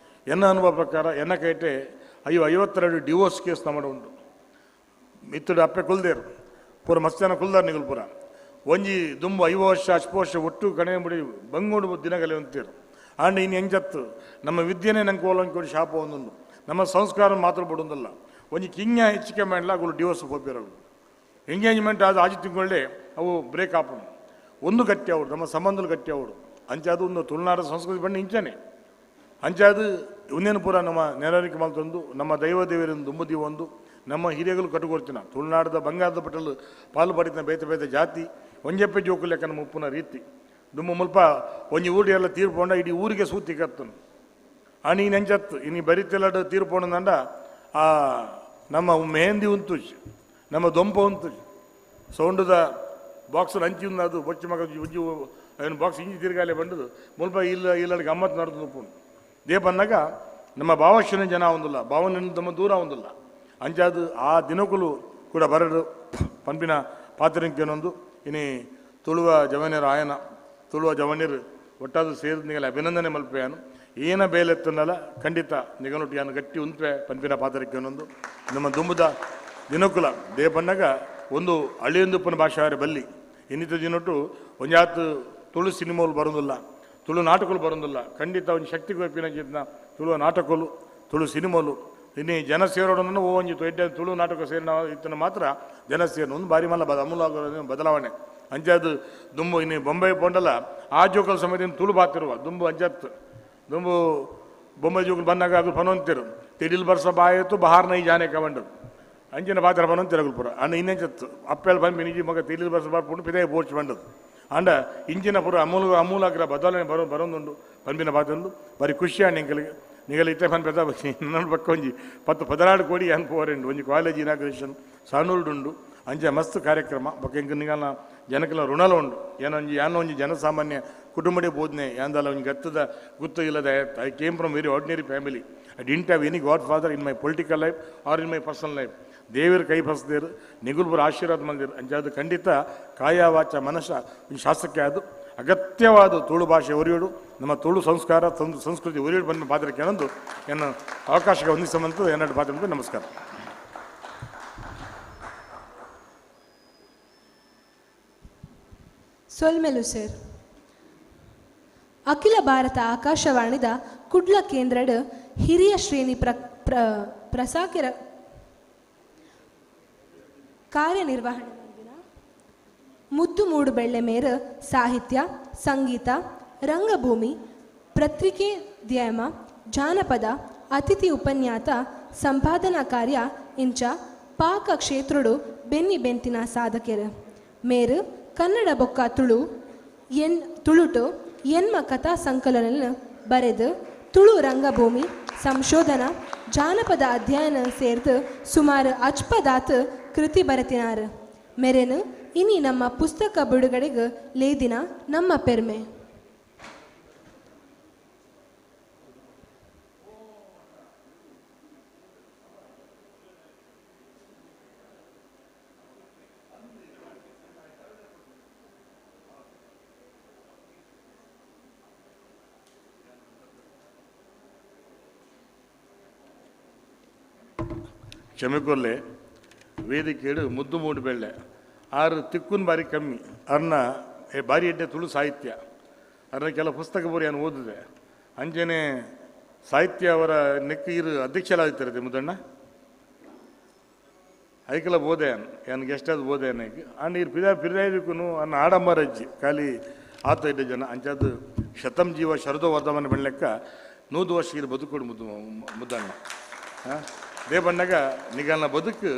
ಎನ್ನ ಅನುಭವ ಪ್ರಕಾರ ಎನ್ನ ಕೈಟೆ 52 ಡಿವೋರ್ಸ್ ಕೇಸ್ ನಮ್ಮ ಉಂಟು ಮಿತ್ತುಡು ಅಪ್ಪೆ ಕುಲ್ದೇರು ಪೂರ ಮಸ್ತಾನ ಕುಲ್ದಾರ್ ನಿಗುಲ್ ಪೂರ ಒಂಜಿ ದುಂಬು 5 ವರ್ಷ 10 ವರ್ಷ ಒಟ್ಟು ಕಣೆ ಮುಡಿ ಬಂಗೋಡು ದಿನಗಲೆ ಅಂತೀರು ಆಂಡ ಇನ್ನು ಹೆಂಗತ್ತು ನಮ್ಮ ವಿದ್ಯೆನೇ ನಂಗೆ ಕೋಲಂಕೋಡಿ ಶಾಪ ಒಂದೊಂದು ನಮ್ಮ ಸಂಸ್ಕಾರ ಮಾತ್ರ ಬಿಡೋದಲ್ಲ ಒಂಜಿ ಕಿಂಗ ಹೆಚ್ಚಿಗೆ ಮಾಡಲ ಅವು ಡಿವೋರ್ಸ್ ಹೋಗ್ಬಿರೋರು ಎಂಗೇಜ್ಮೆಂಟ್ ಅದು ಆಜಿ ತಿಂಗಳೇ ಅವು ಬ್ರೇಕ್ ಆಪು ಒಂದು ಗಟ್ಟಿ ಅವಡು ನಮ್ಮ ಸಂಬಂಧಗಳು ಗಟ್ಟಿ ಅವಡು ಅಂಚೆ ಅದು ಒಂದು ತುಳುನಾಡ ಸಂಸ್ಕೃತಿ ಬಣ್ಣ ಇಂಚನೆ ಅಂಚೆ ಅದು ಇನ್ನೇನು ಪೂರ ನಮ್ಮ ನೆರವೇರಿಕೆ ಮಾಡ್ತಂದು ನಮ್ಮ ದೈವ ದೇವರಿಂದ ದುಂಬುದಿ ಒಂದು ನಮ್ಮ ಹಿರಿಯಗಳು ಕಟ್ಟುಕೊಡ್ತೀನ ತುಳುನಾಡದ ಬಂಗಾರದ ಪಟಲು ಪಾಲು ಪಡಿತ ಬೇತೆ ಬೇತೆ ಜಾತಿ ಒಂಜೆಪ್ಪೆ ಜೋಕು ಲೆಕ್ಕನ ಮುಪ್ಪುನ ರೀತಿ ದುಮ್ಮ ಮುಲ್ಪ ಒಂಜಿ ಊರಿ ಎಲ್ಲ ತೀರ್ಪೊಂಡ ಇಡೀ ಊರಿಗೆ ಸೂತಿ ಕತ್ತನು ಅಣಿ ನೆಂಚತ್ತು ಇನಿ ಬರಿತೆಲ್ಲಡು ತೀರ್ಪೋಣಂದ ಆ ನಮ್ಮ ಮೆಹಂದಿ ಉಂಟು ನಮ್ಮ ದೊಂಪ ಉಂಟು ಸೌಂಡದ ಬಾಕ್ಸ್ ಹಂಚಿ ಉಂದು ಅದು ಬೊಚ್ಚ ಮಗ ಉಜ್ಜಿ ಅದನ್ನು ಬಾಕ್ಸ್ ಇಂಜಿ ತಿರ್ಗಾಲೆ ಬಂಡದು ಮುಲ್ಪ ಇಲ್ಲ ಗಮ್ಮತ್ತು ನಡೆದು ಉಪ್ಪು ದೇಪನ್ನಾಗ ನಮ್ಮ ಭಾವಶ್ವನ ಜನ ಒಂದಿಲ್ಲ ಭಾವನ ತಮ್ಮ ದೂರ ಒಂದಿಲ್ಲ ಅಂಚಾದು ಆ ದಿನಕುಲು ಕೂಡ ಬರಡು ಪಂಪಿನ ಪಾತ್ರಂಕೇನೊಂದು ಇನಿ ತುಳುವ ಜವನಿಯರ ಆಯನ ತುಳುವ ಜವನಿಯರು ಒಟ್ಟಾದು ಸೇರಿದ ನಿಗಲ ಅಭಿನಂದನೆ ಮಲ್ಪೆಯಾನು ಏನ ಬೇಲೆತ್ತನಲ್ಲ ಖಂಡಿತ ನಿಗನೊಟ್ಟು ಯಾನು ಗಟ್ಟಿ ಉಂತ್ವೆ ಪಂಪಿನ ಪಾತ್ರಕ್ಕೇನೊಂದು ನಮ್ಮ ದುಂಬುದ ದಿನಕುಲ ದೇಪನ್ನಾಗ ಒಂದು ಹಳ್ಳಿಯೊಂದುಪ್ಪನ ಭಾಷೆ ಬಲ್ಲಿ ಇನ್ನಿತ ದಿನೊಟ್ಟು ಒಂಜಾತು ತುಳು ಸಿನಿಮಾಲು ಬರೋದಿಲ್ಲ ತುಳು ನಾಟಕಗಳು ಬರೋದಿಲ್ಲ ಖಂಡಿತ ಒಂದು ಶಕ್ತಿ ಕೊಪ್ಪಿನ ತುಳು ನಾಟಕಗಳು ತುಳು ಸಿನಿಮಾಲು ಇನ್ನು ಜನ ಸೇರೋಡನ್ನು ಒಂಜಿ ತೊಯ್ಟ ತುಳು ನಾಟಕ ಸೇರಿನ ಇತ್ತನ ಮಾತ್ರ ಜನ ಸೇರಿನ ಒಂದು ಬಾರಿ ಮಲ್ಲ ಅಮೂಲಾಗ ಬದಲಾವಣೆ ಅಂಚಾದು ದುಂಬು ಇನ್ನು ಬೊಂಬೈ ಪೋಂಡಲ್ಲ ಆ ಜೋಕಲ್ ಸಮೇತ ತುಳು ಬಾತಿರುವ ದುಂಬು ಅಂಜತ್ತು ದುಂಬು ಬೊಂಬೈ ಜೋಕಲ್ ಬಂದಾಗ ಅದು ಪನೊಂತಿರು ತಿಡಿಲ್ ಬರ್ಸ ಬಾಯಿತು ಬಹಾರ್ ನೈ ಜಾನೆ ಕವಂಡು ಅಂಚಿನ ಪಾತ್ರ ಪನೊಂತಿರಗಲ್ ಪುರ ಅಂಡ ಇನ್ನೆಂಚತ್ತು ಅಪ್ಪೆಲ್ ಬಂದು ನಿಜಿ ಮಗ ತಿಡಿಲ್ ಬರ್ಸ ಬಾರ್ಪುಂಡು ಪಿದೇ ಬೋರ್ಚ್ ಬಂಡದು ಅಂಡ ಇಂಚಿನ ಪುರ ಅಮೂಲಾಗ್ರ ಬದಲಾವಣೆ ಬರೋದುಂಡು ಪಂಪಿನ ಪಾತ್ರಂದು ಬರೀ ಖುಷಿ ನಿಂಗಲಿಗೆ ನಿಗಲ ಇತ್ತೆ ಪನ್ ಪೆದ ನನ್ನ ಪಕ್ಕ ಒಂಜಿ 16 ಕೋಟಿ ಅನ್ಪೋರೆಂಡು ಒಂಜಿ ಕಾಲೇಜ್ ಇನಾಗ್ರೇಷನ್ ಸಾನೂಲ್ಡುಂಡು ಅಂಚೆ ಮಸ್ತ್ ಕಾರ್ಯಕ್ರಮ ಬೊಕ್ಕ ಇಂಕ ನಿಗಲ್ನ ಜನಕ್ಕೆಲ್ಲ ಋಣಲ ಉಂಡು ಯಾನೋ ಒಂಜಿ ಜನಸಾಮಾನ್ಯ ಕುಟುಂಬಡೆ ಬೋಧನೆ ಯಾಂದಲ್ಲ ಒಂಜಿ ಗತ್ತದ ಗುತ್ತು ಇಲ್ಲದ I came from very ordinary family I didn't have any godfather in my political life or in my personal life ದೇವರ ಕೈ ಬಸ್ದೇರು ನಿಗುಲ್ಪುರ ಆಶೀರ್ವಾದ ಮಂದಿರು ಅಂಚಾದು ಖಂಡಿತ ಕಾಯ ವಾಚ ಮನಸ್ಸ ಶಾಸಕ್ಕೆ ಅದು ಅಗತ್ಯವಾದ ತುಳು ಭಾಷೆ ಒರಿಯೋಡು ನಮ್ಮ ತುಳು ಸಂಸ್ಕಾರ ಸಂಸ್ಕೃತಿ ಒರಿಯೋಡು ಬಂದ ಪಾತ್ರಕ್ಕೆ ಅನ್ನೊಂದು ಎನ್ನ ಅವಕಾಶಕ್ಕೆ ಹೊಂದಿಸಮಂತು ಎನ್ನಡು ಪಾತ್ರ ನಮಸ್ಕಾರ. ಸೊಲ್ಮೆಲು ಸರ್ ಅಖಿಲ ಭಾರತ ಆಕಾಶವಾಣಿದ ಕುಡ್ಲ ಕೇಂದ್ರಡ್ ಹಿರಿಯ ಶ್ರೇಣಿ ಪ್ರಸಾರ ಕಾರ್ಯನಿರ್ವಹಣೆ ಮುದ್ದು ಮೂಡು ಬೆಳ್ಳೆ ಮೇರ ಸಾಹಿತ್ಯ ಸಂಗೀತ ರಂಗಭೂಮಿ ಪತ್ರಿಕೆ ದ್ಯಾಮ ಜಾನಪದ ಅತಿಥಿ ಉಪನ್ಯಾತ ಸಂಪಾದನಾ ಕಾರ್ಯ ಇಂಚ ಪಾಕ ಕ್ಷೇತ್ರಡು ಬೆನ್ನಿ ಬೆಂತಿನ ಸಾಧಕೆರು ಮೇರು ಕನ್ನಡ ಬೊಕ್ಕ ತುಳುಟು ಎನ್ಮ ಕಥಾ ಸಂಕಲನ ಬರೆದು ತುಳು ರಂಗಭೂಮಿ ಸಂಶೋಧನಾ ಜಾನಪದ ಅಧ್ಯಯನ ಸೇರ್ದು ಸುಮಾರು 80 ಕೃತಿ ಬರೆತಿನಾರು ಮೆರೆನು ಇನಿ ನಮ್ಮ ಪುಸ್ತಕ ಬಿಡುಗಡೆಗೆ ಲೇದಿನ ನಮ್ಮ ಪೆರ್ಮೆ. ಕ್ಷಮೆಕೊಲ್ಲೆ ವೇದಿಕೆಡು ಮುದ್ದು ಮೂಡು ಬೆಳ್ಳೆ ಆರು ತಿಕ್ಕುನ್ ಬಾರಿ ಕಮ್ಮಿ ಅರ್ನ ಬಾರಿ ಎಡ್ಡೆ ತುಳು ಸಾಹಿತ್ಯ ಅರ್ನ ಕೆಲ ಪುಸ್ತಕ ಬೋರಿ ಏನು ಓದಿದೆ ಅಂಜನೆ ಸಾಹಿತ್ಯ ಅವರ ನೆಕ್ಕಿರು ಅಧ್ಯಕ್ಷರಾಗಿರ್ತಾರೆ ಮುದ್ದಣ್ಣ ಐಕಲ ಬೋಧೆ ಏನು ಎಷ್ಟಾದ್ರು ಬೋಧೆ ಅನ್ನಕ್ಕೆ ಅಂಡ್ ಇರು ಪಿದಾಯ್ದಕ್ಕೂ ಅನ್ನ ಆಡಂಬರಜ್ಜಿ ಖಾಲಿ ಆತ ಇದ್ದ ಜನ ಅಂಚಾದು ಶತಂ ಜೀವ ಶರದೋ ವರ್ಧಮಾನ ಬೆಳ್ಳೆಕ್ಕ 100 ವರ್ಷ ಇರು ಬದುಕೋಡು ಮುದ್ದಣ್ಣ ದೇ ಬಂದಾಗ ನಿಗಲ್ನ ಬದುಕು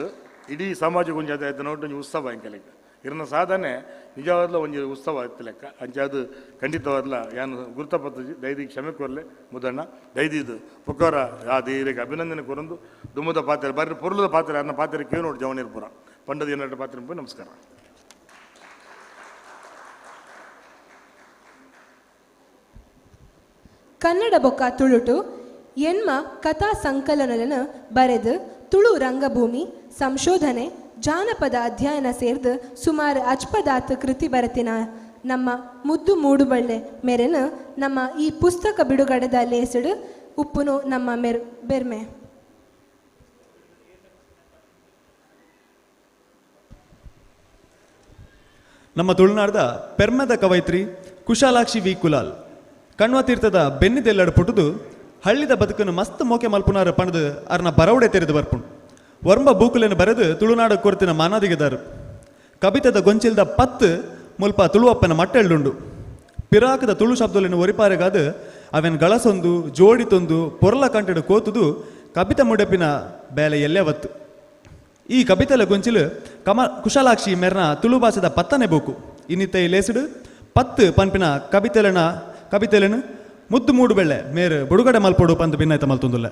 ಇಡೀ ಸಮಾಜಕ್ಕೆ ಒಂದು ಜಾತಿ ಆಯ್ತು ನೋಡಿ ಒಂದು ಉತ್ಸವ ಇಂಕಲೆಕ್ಕ ಇರನ್ನ ಸಾಧನೆ ನಿಜವಾದ್ಲ ಒಂದು ಉತ್ಸವ ಆಯ್ತು ಲೆಕ್ಕ ಅಂಚಾದು ಖಂಡಿತವಾದ್ಲ ಏನು ಗುರುತಪತ್ತಜಿ ದೈದಿಗೆ ಕ್ಷಮೆ ಕೋರ್ಲೆ ಮುದ್ದಣ್ಣ ದೈದಿದು ಪುಕ್ಕವರ ಆ ದೇವರಿಗೆ ಅಭಿನಂದನೆ ಕೊರಂದು ದುಮ್ಮದ ಪಾತ್ರೆ ಬರ್ರಿ ಪೊರ್ಲದ ಪಾತ್ರೆ ಅನ್ನ ಪಾತ್ರೆ ಕೇಳಿ ನೋಡಿ ಜವನಿರ್ಪುರ ಪಂಡದ ಏನಾಟ ಪಾತ್ರೆ ಪೋಯಿ ನಮಸ್ಕಾರ. ಕನ್ನಡ ಬೊಕ್ಕ ತುಳುಟು ಎನ್ಮ ಕಥಾ ಸಂಕಲನ ಬರೆದು ತುಳು ರಂಗಭೂಮಿ ಸಂಶೋಧನೆ ಜಾನಪದ ಅಧ್ಯಯನ ಸೇರ್ದು ಸುಮಾರು 80 ಕೃತಿ ಬರೆತಿನ ನಮ್ಮ ಮುದ್ದು ಮೂಡುಬಳ್ಳೆ ಮೆರೆನು ನಮ್ಮ ಈ ಪುಸ್ತಕ ಬಿಡುಗಡೆದ ಲೇಸುಡು ಉಪ್ಪುನು ನಮ್ಮ ಬೆರ್ಮೆ. ನಮ್ಮ ತುಳುನಾಡದ ಪೆರ್ಮದ ಕವಯಿತ್ರಿ ಕುಶಾಲಾಕ್ಷಿ ವಿ ಕುಲಾಲ್ ಕಣ್ವತೀರ್ಥದ ಬೆನ್ನಿದೆಲ್ಲಡ ಪುಟುದು ಹಳ್ಳಿದ ಬದುಕನ್ನು ಮಸ್ತ್ ಮೋಕೆ ಮಲ್ಪುನಾರ ಪಣದು ಅರ್ನ ಬರವಡೆ ತೆರೆದು ಬರ್ಪುಂಡು ವರ್ಮ ಬೂಕುಲೆನು ಬರೆದು ತುಳುನಾಡ ಕೊರ್ತಿನ ಮಾನಾದಿಗೆದಾರು ಕವಿತದ ಗೊಂಚಿಲ್ದ 10 ಮುಲ್ಪ ತುಳುವಪ್ಪನ ಮಟ್ಟೆಳ್ಳುಂಡು ಪಿರಾಕದ ತುಳು ಶಬ್ದಗಳನ್ನು ಒರಿಪಾರೆಗಾದ ಅವೆನ್ ಗಳಸೊಂದು ಜೋಡಿತೊಂದು ಪೊರ್ಲ ಕಂಟೆಡು ಕೋತುದು ಕವಿತ ಮುಡಪಿನ ಬೇಲೆ ಎಲ್ಲೆವತ್ತು ಈ ಕವಿತಲ ಗೊಂಚಿಲು ಕುಶಾಲಾಕ್ಷಿ ಮೆರ್ನ ತುಳು ಭಾಷೆದ 10ನೇ ಬೋಕು ಇನ್ನಿತ್ತ ಲೇಸುಡು 10 ಪನ್ಪಿನ ಕವಿತೆలను ಮುದ್ದು ಮೂಡು ಬೆಳ್ಳೆ ಮೇರು ಬುಡುಗಡೆ ಮಲ್ಪೋಡು ಪಂದು ಭಿನ್ನಾಯ್ತ ಮಲ್ತೊಂದುಲ್ಲ.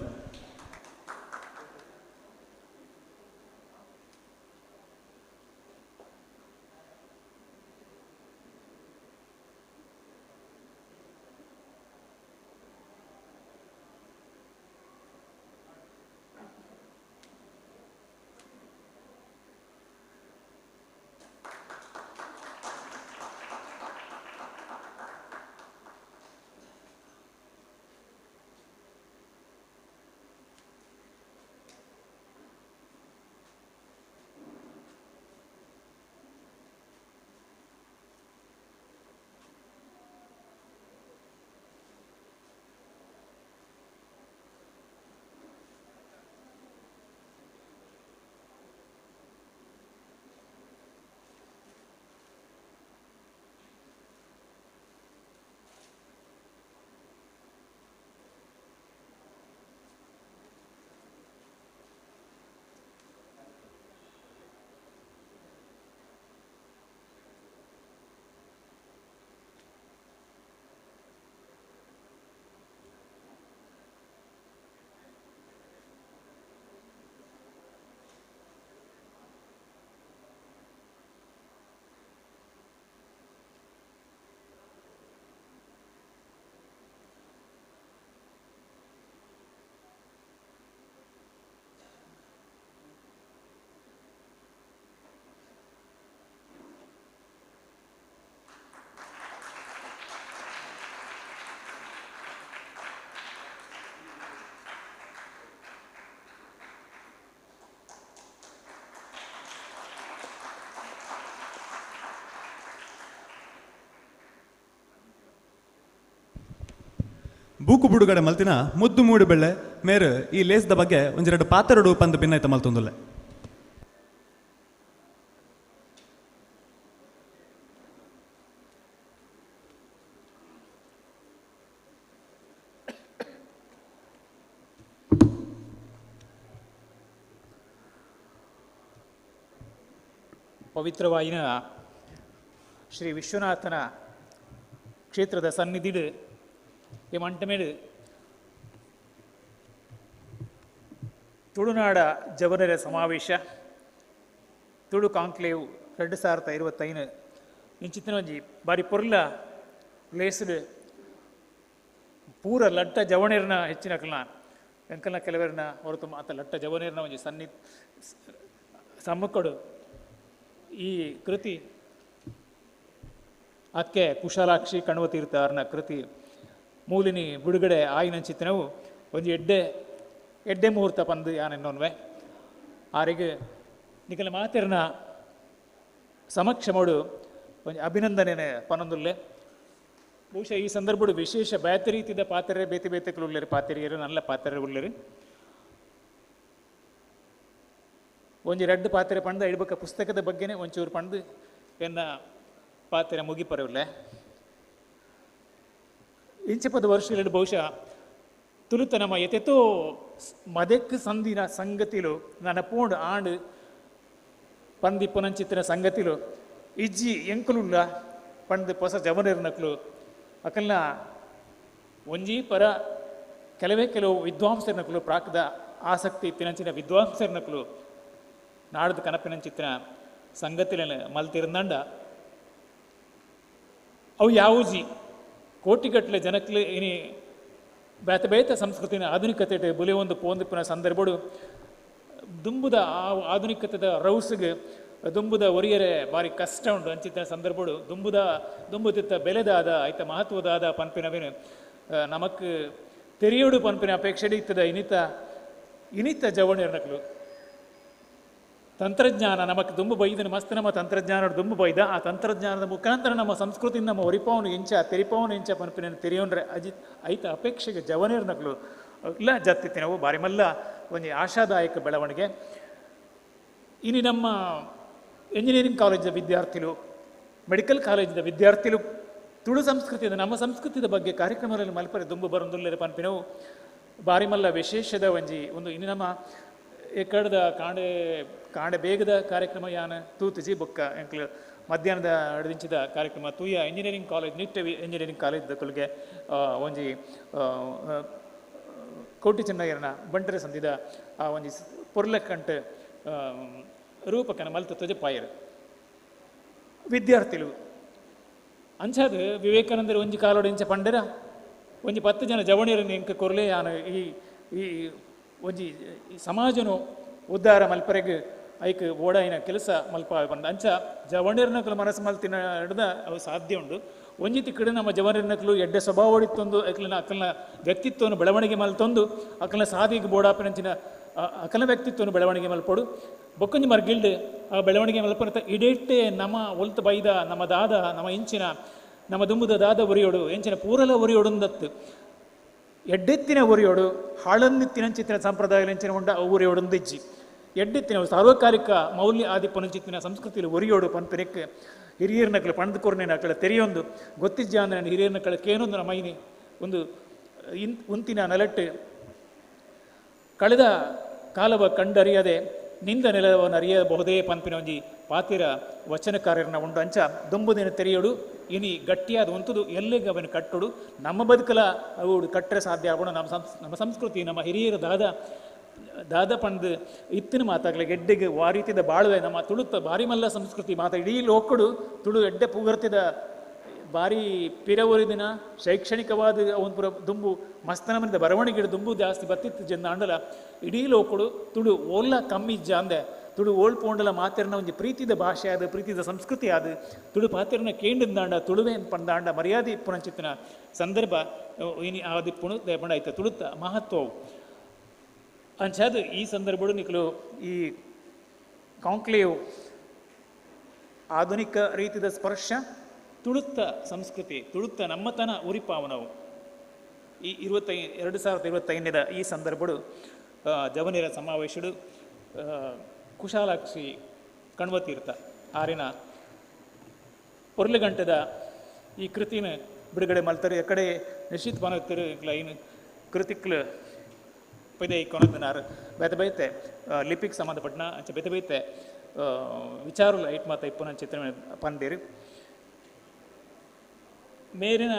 ಬೂಕು ಬುಡುಗಡೆ ಮಲ್ತಿನ ಮುದ್ದು ಮೂಡು ಬೆಳ್ಳೆ ಮೇರು ಈ ಲೇಸ್ದ ಬಗ್ಗೆ ಒಂದೆರಡು ಪಾತ್ರೆಡು ಪಂದು ಭಿನ್ನಾಯ್ತ ಮಲ್ತೊಂದುಲ್ಲ. ಪವಿತ್ರವಾಯಿನ ಶ್ರೀ ವಿಶ್ವನಾಥನ ಕ್ಷೇತ್ರದ ಸನ್ನಿಧಿಡು ಮಂಟಮೇಡು ತುಳುನಾಡ ಜವನರ ಸಮಾವೇಶ ತುಳು ಕಾಂಕ್ಲೇವ್ 2025 ಇಂಚಿತ್ತಿನ ಒಂಜಿ ಬಾರಿ ಪೊರ್ಲ ಲೇಸ್ಡ್ ಪೂರ ಲಟ್ಟ ಜವಣೇರ್ನ ಹೆಚ್ಚಿನ ಎಂಕಲ್ನ ಕೆಲವರನ್ನ ಹೊರತು ಮಾತ ಲಟ್ಟ ಜವನೇರ್ನ ಒಂಜಿ ಸಮ್ಮಕ್ಕಡು ಈ ಕೃತಿ ಅಕ್ಕೆ ಕುಶಾಲಾಕ್ಷಿ ಕಣ್ವತೀರ್ಥ ಅವ್ರನ್ನ ಕೃತಿ ಮೂಲಿನಿ ಬಿಡುಗಡೆ ಆಯ್ನಂಚಿತ್ತಿನವು ಒಂಜಿ ಎಡ್ಡೆ ಮುಹೂರ್ತ ಪಂದು ಯಾನೆನ್ನೊನ್ವೆ ಆರಿಗೆ ನಿಖಲ ಮಾತೆರ್ನ ಸಮಕ್ಷಮಡು ಒಂಜಿ ಅಭಿನಂದನೆ ಪನೊಂದುಲ್ಲೆ. ಬಹುಶಃ ಈ ಸಂದರ್ಭಡು ವಿಶೇಷ ಬೇತೆ ರೀತಿಯ ಪಾತ್ರೆ ಬೇತೆ ಬೇತೆಗಳು ಉಳ್ಳೇರು ಪಾತ್ರೆಯರು ನಲ್ಲ ಪಾತ್ರೆ ಉಳ್ಳೇರು ಒಂಜಿ ರೆಡ್ ಪಾತ್ರೆ ಪಂದು ಇಡ್ಬೇಕ ಪುಸ್ತಕದ ಬಗ್ಗೆನೇ ಒಂಚೂರು ಪಂದು ಎನ್ನ ಪಾತ್ರೆ ಮುಗಿಪರವಿಲ್ಲ. ಇಂಚಪದ ವರ್ಷಗಳು ಬಹುಶಃ ತುಳುತ ನಮ್ಮ ಎತೆತೋ ಮದೆಕ್ ಸಂದಿನ ಸಂಗತಿಲು ನನ್ನ ಪೋಂಡು ಆಂಡು ಪಂದಿಪ್ಪನಂಚಿತ್ತಿನ ಸಂಗತಿಲು ಇಜ್ಜಿ ಎಂಕಲುಲ್ಲ ಪಂದು ಹೊಸ ಜವನರ್ನಕ್ಲು ಅಕಲ್ನ ಒಂಜಿ ಪರ ಕೆಲವು ವಿದ್ವಾಂಸರ್ನಕ್ಲು ಪ್ರಾಕದ ಆಸಕ್ತಿ ಇತ್ತಿನಂಚಿನ ವಿದ್ವಾಂಸರ್ನಕ್ಲು ನಾಡ್ದು ಕನಪಿನಂಚಿತ್ತಿನ ಸಂಗತಿಲ ಮಲ್ತಿರಂದಂಡ ಅವು ಯಾವುಜಿ ಕೋಟಿಗಟ್ಟಲೆ ಜನಕ್ಲೆ ಇನಿ ಬೇತ ಸಂಸ್ಕೃತಿನ ಆಧುನಿಕತೆ ಬುಲೆ ಒಂದು ಪೋಂದಿಪ್ಪಿನ ಸಂದರ್ಭಡು ದುಂಬುದ ಆ ಆಧುನಿಕತೆದ ರೌಸ್ಗೆ ದುಂಬುದ ಒರಿಯರೆ ಬಾರಿ ಕಷ್ಟ ಉಂಟು ಅಂಚಿತ್ತಿನ ಸಂದರ್ಭಡು ದುಂಬುತಿತ್ತ ಬೆಲೆದಾದ ಐತ ಮಹತ್ವದಾದ ಪನ್ಪಿನವೇನು ನಮಕ್ ತೆರಿಯೋಡು ಪನ್ಪಿನ ಅಪೇಕ್ಷೆ ಇತ್ತದ ಇನಿತ ಜವಣಿರ್ನಕ್ಲು ತಂತ್ರಜ್ಞಾನ ನಮಕ್ ದುಂಬು ಬೈದನು ಮಸ್ತ್ ನಮ್ಮ ತಂತ್ರಜ್ಞಾನ ದುಂಬು ಬೈದ ಆ ತಂತ್ರಜ್ಞಾನದ ಮುಖಾಂತರ ನಮ್ಮ ಸಂಸ್ಕೃತಿ ನಮ್ಮ ಒರಿಪವನು ಎಂಚ ತೆರಿಪವನು ಎಂಚ ಪನ್ಪಿನ ತೆರಿಯೋನ್ರೆ ಐತ ಅಪೇಕ್ಷೆಗೆ ಜವನೇರ್ನಕ್ಲು ಇಲ್ಲ ಜತ್ತಿತ್ತಿನವು ಬಾರಿ ಮಲ್ಲ ಒಂಜಿ ಆಶಾದಾಯಕ ಬೆಳವಣಿಗೆ. ಇನ್ನು ನಮ್ಮ ಎಂಜಿನಿಯರಿಂಗ್ ಕಾಲೇಜಿನ ವಿದ್ಯಾರ್ಥಿಗಳು ಮೆಡಿಕಲ್ ಕಾಲೇಜಿನ ವಿದ್ಯಾರ್ಥಿಗಳು ತುಳು ಸಂಸ್ಕೃತಿಯ ನಮ್ಮ ಸಂಸ್ಕೃತಿಯ ಬಗ್ಗೆ ಕಾರ್ಯಕ್ರಮಗಳಲ್ಲಿ ಮಲ್ಪರೆ ದುಂಬು ಬರೊಂದುಲ್ಲರೆ ಪನ್ಪಿನವು ಬಾರಿ ಮಲ್ಲ ವಿಶೇಷದ ಒಂದು ಇನ್ನು ನಮ್ಮ ಎಕ್ಕಡದ ಕಾಂಡೆ ಬೇಗದ ಕಾರ್ಯಕ್ರಮ ಯಾನ ತೂತಿಜಿ ಬೊಕ್ಕ ಎಂಕ್ಲು ಮಧ್ಯಾಹ್ನದ ನಡೆದಿಂಚಿದ ಕಾರ್ಯಕ್ರಮ ತೂಯ ಇಂಜಿನಿಯರಿಂಗ್ ಕಾಲೇಜ್ ನಿಟ್ಟೆ ಇಂಜಿನಿಯರಿಂಗ್ ಕಾಲೇಜ್ ದಕ್ಕಲ್ಗೆ ಒಂಜಿ ಕೋಟಿ ಚೆನ್ನಯ್ಯನ ಬಂಟರೆ ಸಂದಿದ ಆ ಒಂಜಿ ಪೊರ್ಲೆಕ್ಕಂಟು ರೂಪಕ್ಕನ ಮಲ್ತ ತೊಜೆ ಪಾಯರು ವಿದ್ಯಾರ್ಥಿಗಳು ಅಂಚಾದ ವಿವೇಕಾನಂದರು ಒಂಜಿ ಕಾಲೋಡು ಇಂಚ ಪಂಡರ ಒಂಜಿ 10 ಜನ ಜವಣಿಯರನ್ನು ಎಂಕ ಕೊರಲೆ ಯಾನು ಈ ಒಂಜಿ ಸಮಾಜನು ಉದ್ಧಾರ ಮಲ್ಪರೆಗೆ ಐಕ್ ಓಡಾಯಿನ ಕೆಲಸ ಮಲ್ಪ ಬಂದ ಅಂಚ ಜವಣಿಯರ್ನಕಲು ಮನಸ್ಸು ಮಲ್ತಿನ ಹಿಡ್ದ ಅವು ಸಾಧ್ಯ ಉಂಡು ಒಂಜಿ ತಿಕ್ಕಡೆ ನಮ್ಮ ಜವಣಿಯರ್ನಕಲು ಎಡ್ಡೆ ಸ್ವಭಾವ ಹೊಡಿತೊಂದು ಅಕಲ್ನ ವ್ಯಕ್ತಿತ್ವವನ್ನು ಬೆಳವಣಿಗೆ ಮಲ್ತೊಂದು ಅಕಲ್ನ ಸಾದಿಗೆ ಬೋಡಾಪಿನಂಚಿನ ಅಕಲ್ನ ವ್ಯಕ್ತಿತ್ವವನ್ನು ಬೆಳವಣಿಗೆ ಮಲ್ಪಡು ಬೊಕ್ಕೊಂಜಿ ಮರ್ಗಿಲ್ಡ್ ಆ ಬೆಳವಣಿಗೆ ಮಲ್ಪನ ಇಡೇಟ್ಟೆ ನಮ್ಮ ಒಲ್ತ ಬೈದ ನಮ್ಮ ದಾದ ನಮ್ಮ ಇಂಚಿನ ನಮ್ಮ ದುಂಬುದ ದಾದ ಒರಿಯೋಡು ಎಂಚಿನ ಪೂರಲ ಒರಿಯೋಡುಂದತ್ತು ಎಡ್ಡೆತ್ತಿನ ಒರಿಯೋಡು ಹಾಳನ್ನಿತ್ತಿನಂಚಿತ್ತಿನ ಸಂಪ್ರದಾಯಲೆಂಚಿನ ಉಂಡ ಒರಿಯೋಡುಂದಿಜ್ಜಿ ಎಡ್ಡೆತ್ತಿನ ಸಾರ್ವಕಾಲಿಕ ಮೌಲ್ಯ ಆದಿಪ್ಪನಂಚಿತ್ತಿನ ಸಂಸ್ಕೃತಿಯಲ್ಲಿ ಒರಿಯೋಡು ಪನ್ಪೆನೆಕ್ಕೆ ಹಿರಿಯರ್ನಕ್ಲ ಪಣದ ಕೊರ್ನೆನಕ್ಲ ತೆರೆಯೊಂದು ಗೊತ್ತಿಜ್ಜ ಅಂದ್ರೆ ಹಿರಿಯರ್ನಕ್ಲ ಕೇನೊಂದು ನಮ್ಮ ಮೈನಿ ಒಂದು ಉಂತಿನ ನಲಟ್ಟು ಕಳೆದ ಕಾಲವ ಕಂಡರಿಯದೆ ನಿಂದ ನೆಲವನ್ನು ಅರಿಯಬಹುದೇ ಪನ್ಪಿನ ಒಂಜಿ ಪಾತಿರ ವಚನಕಾರ್ಯರನ್ನ ಉಂಡು ಅಂಚ ದುಂಬುದಿನ ತೆರೆಯೋಡು ಇನಿ ಗಟ್ಟಿಯಾದ ಒಂತುದು ಎಲ್ಲಿಗೆ ಅವನು ಕಟ್ಟೋಡು ನಮ್ಮ ಬದುಕಲ ಅವು ಕಟ್ಟರೆ ಸಾಧ್ಯ ಆಗೋಣ ನಮ್ಮ ಸಂಸ್ಕೃತಿ ನಮ್ಮ ಹಿರಿಯರ ದಾದ ಪಂದು ಇತ್ತಿನ ಮಾತಾಗಲಿ ಗೆಡ್ಡೆಗೆ ವಾರೀತಿದ ಬಾಳುವೆ ನಮ್ಮ ತುಳುತ್ತ ಬಾರಿ ಮಲ್ಲ ಸಂಸ್ಕೃತಿ ಮಾತಾ ಇಡೀ ಲೋಕಡು ತುಳು ಎಡ್ಡೆ ಪೂಗರ್ತಿದ ಬಾರಿ ಪಿರವರಿದಿನ ಶೈಕ್ಷಣಿಕವಾದ ಅವನು ಪುರ ದುಂಬು ಮಸ್ತನಮನಿದ ಬರವಣಿಗೆ ದುಂಬು ಜಾಸ್ತಿ ಬತ್ತಿತ್ತು ಜನ ಅಂಡಲ ಇಡೀ ಲೋಕಡು ತುಳು ಓಲ್ಲ ಕಮ್ಮಿ ಜಾಂದೆ ತುಳು ಓಳ್ಪೋಂಡಲ ಮಾತೆರ್ನ ಒಂಜಿ ಪ್ರೀತಿದ ಭಾಷೆ ಆದ ಪ್ರೀತಿದ ಸಂಸ್ಕೃತಿ ಆದ ತುಳು ಪಾತೆರ್ನ ಕೇಂಡಿಂದಾಂಡ ತುಳುವೆ ಪಂದಾಂಡ ಮರ್ಯಾದೆ ಪುಣಂಚಿತ್ತಿನ ಸಂದರ್ಭ ಇನಿ ಆದಿಪ್ಪುಣು ದೇಪಂಡ ಆಯ್ತು ತುಳುತ್ತ ಮಹತ್ವವು ಅಂಚಾದ ಈ ಸಂದರ್ಭಡು ನಿಕ್ಲು ಈ ಕಾಂಕ್ಲೇವ್ ಆಧುನಿಕ ರೀತಿಯ ಸ್ಪರ್ಶ ತುಳುತ್ತ ಸಂಸ್ಕೃತಿ ತುಳುತ್ತ ನಮ್ಮತನ ಉರಿಪಾವನವು ಈ 2025 ಈ ಸಂದರ್ಭಡು ಜವನಿರ ಸಮಾವೇಶಡು ಕುಶಾಲಾಕ್ಷಿ ಕಣ್ವತೀರ್ಥ ಆರಿನ ಪೊರ್ಲೆಗಂಟದ ಈ ಕೃತಿನ ಬಿಡುಗಡೆ ಮಲ್ತಾರೆ ಎಕಡೆ ನಿಶ್ಚಿತ ಪನತಿರು ಇನ್ನು ಕೃತಿಕ್ಲು ಪೈದೆ ಕೊನದನಾರು ಬೇತೆ ಲಿಪಿಗೆ ಸಂಬಂಧಪಟ್ಟನ ಅಂಚೆ ಬೇತೆ ವಿಚಾರಗಳು ಐಟ್ ಮಾತ ಇಪ್ಪನ ಚಿತ್ರ ಪಂದೇರು ಮೇರಿನ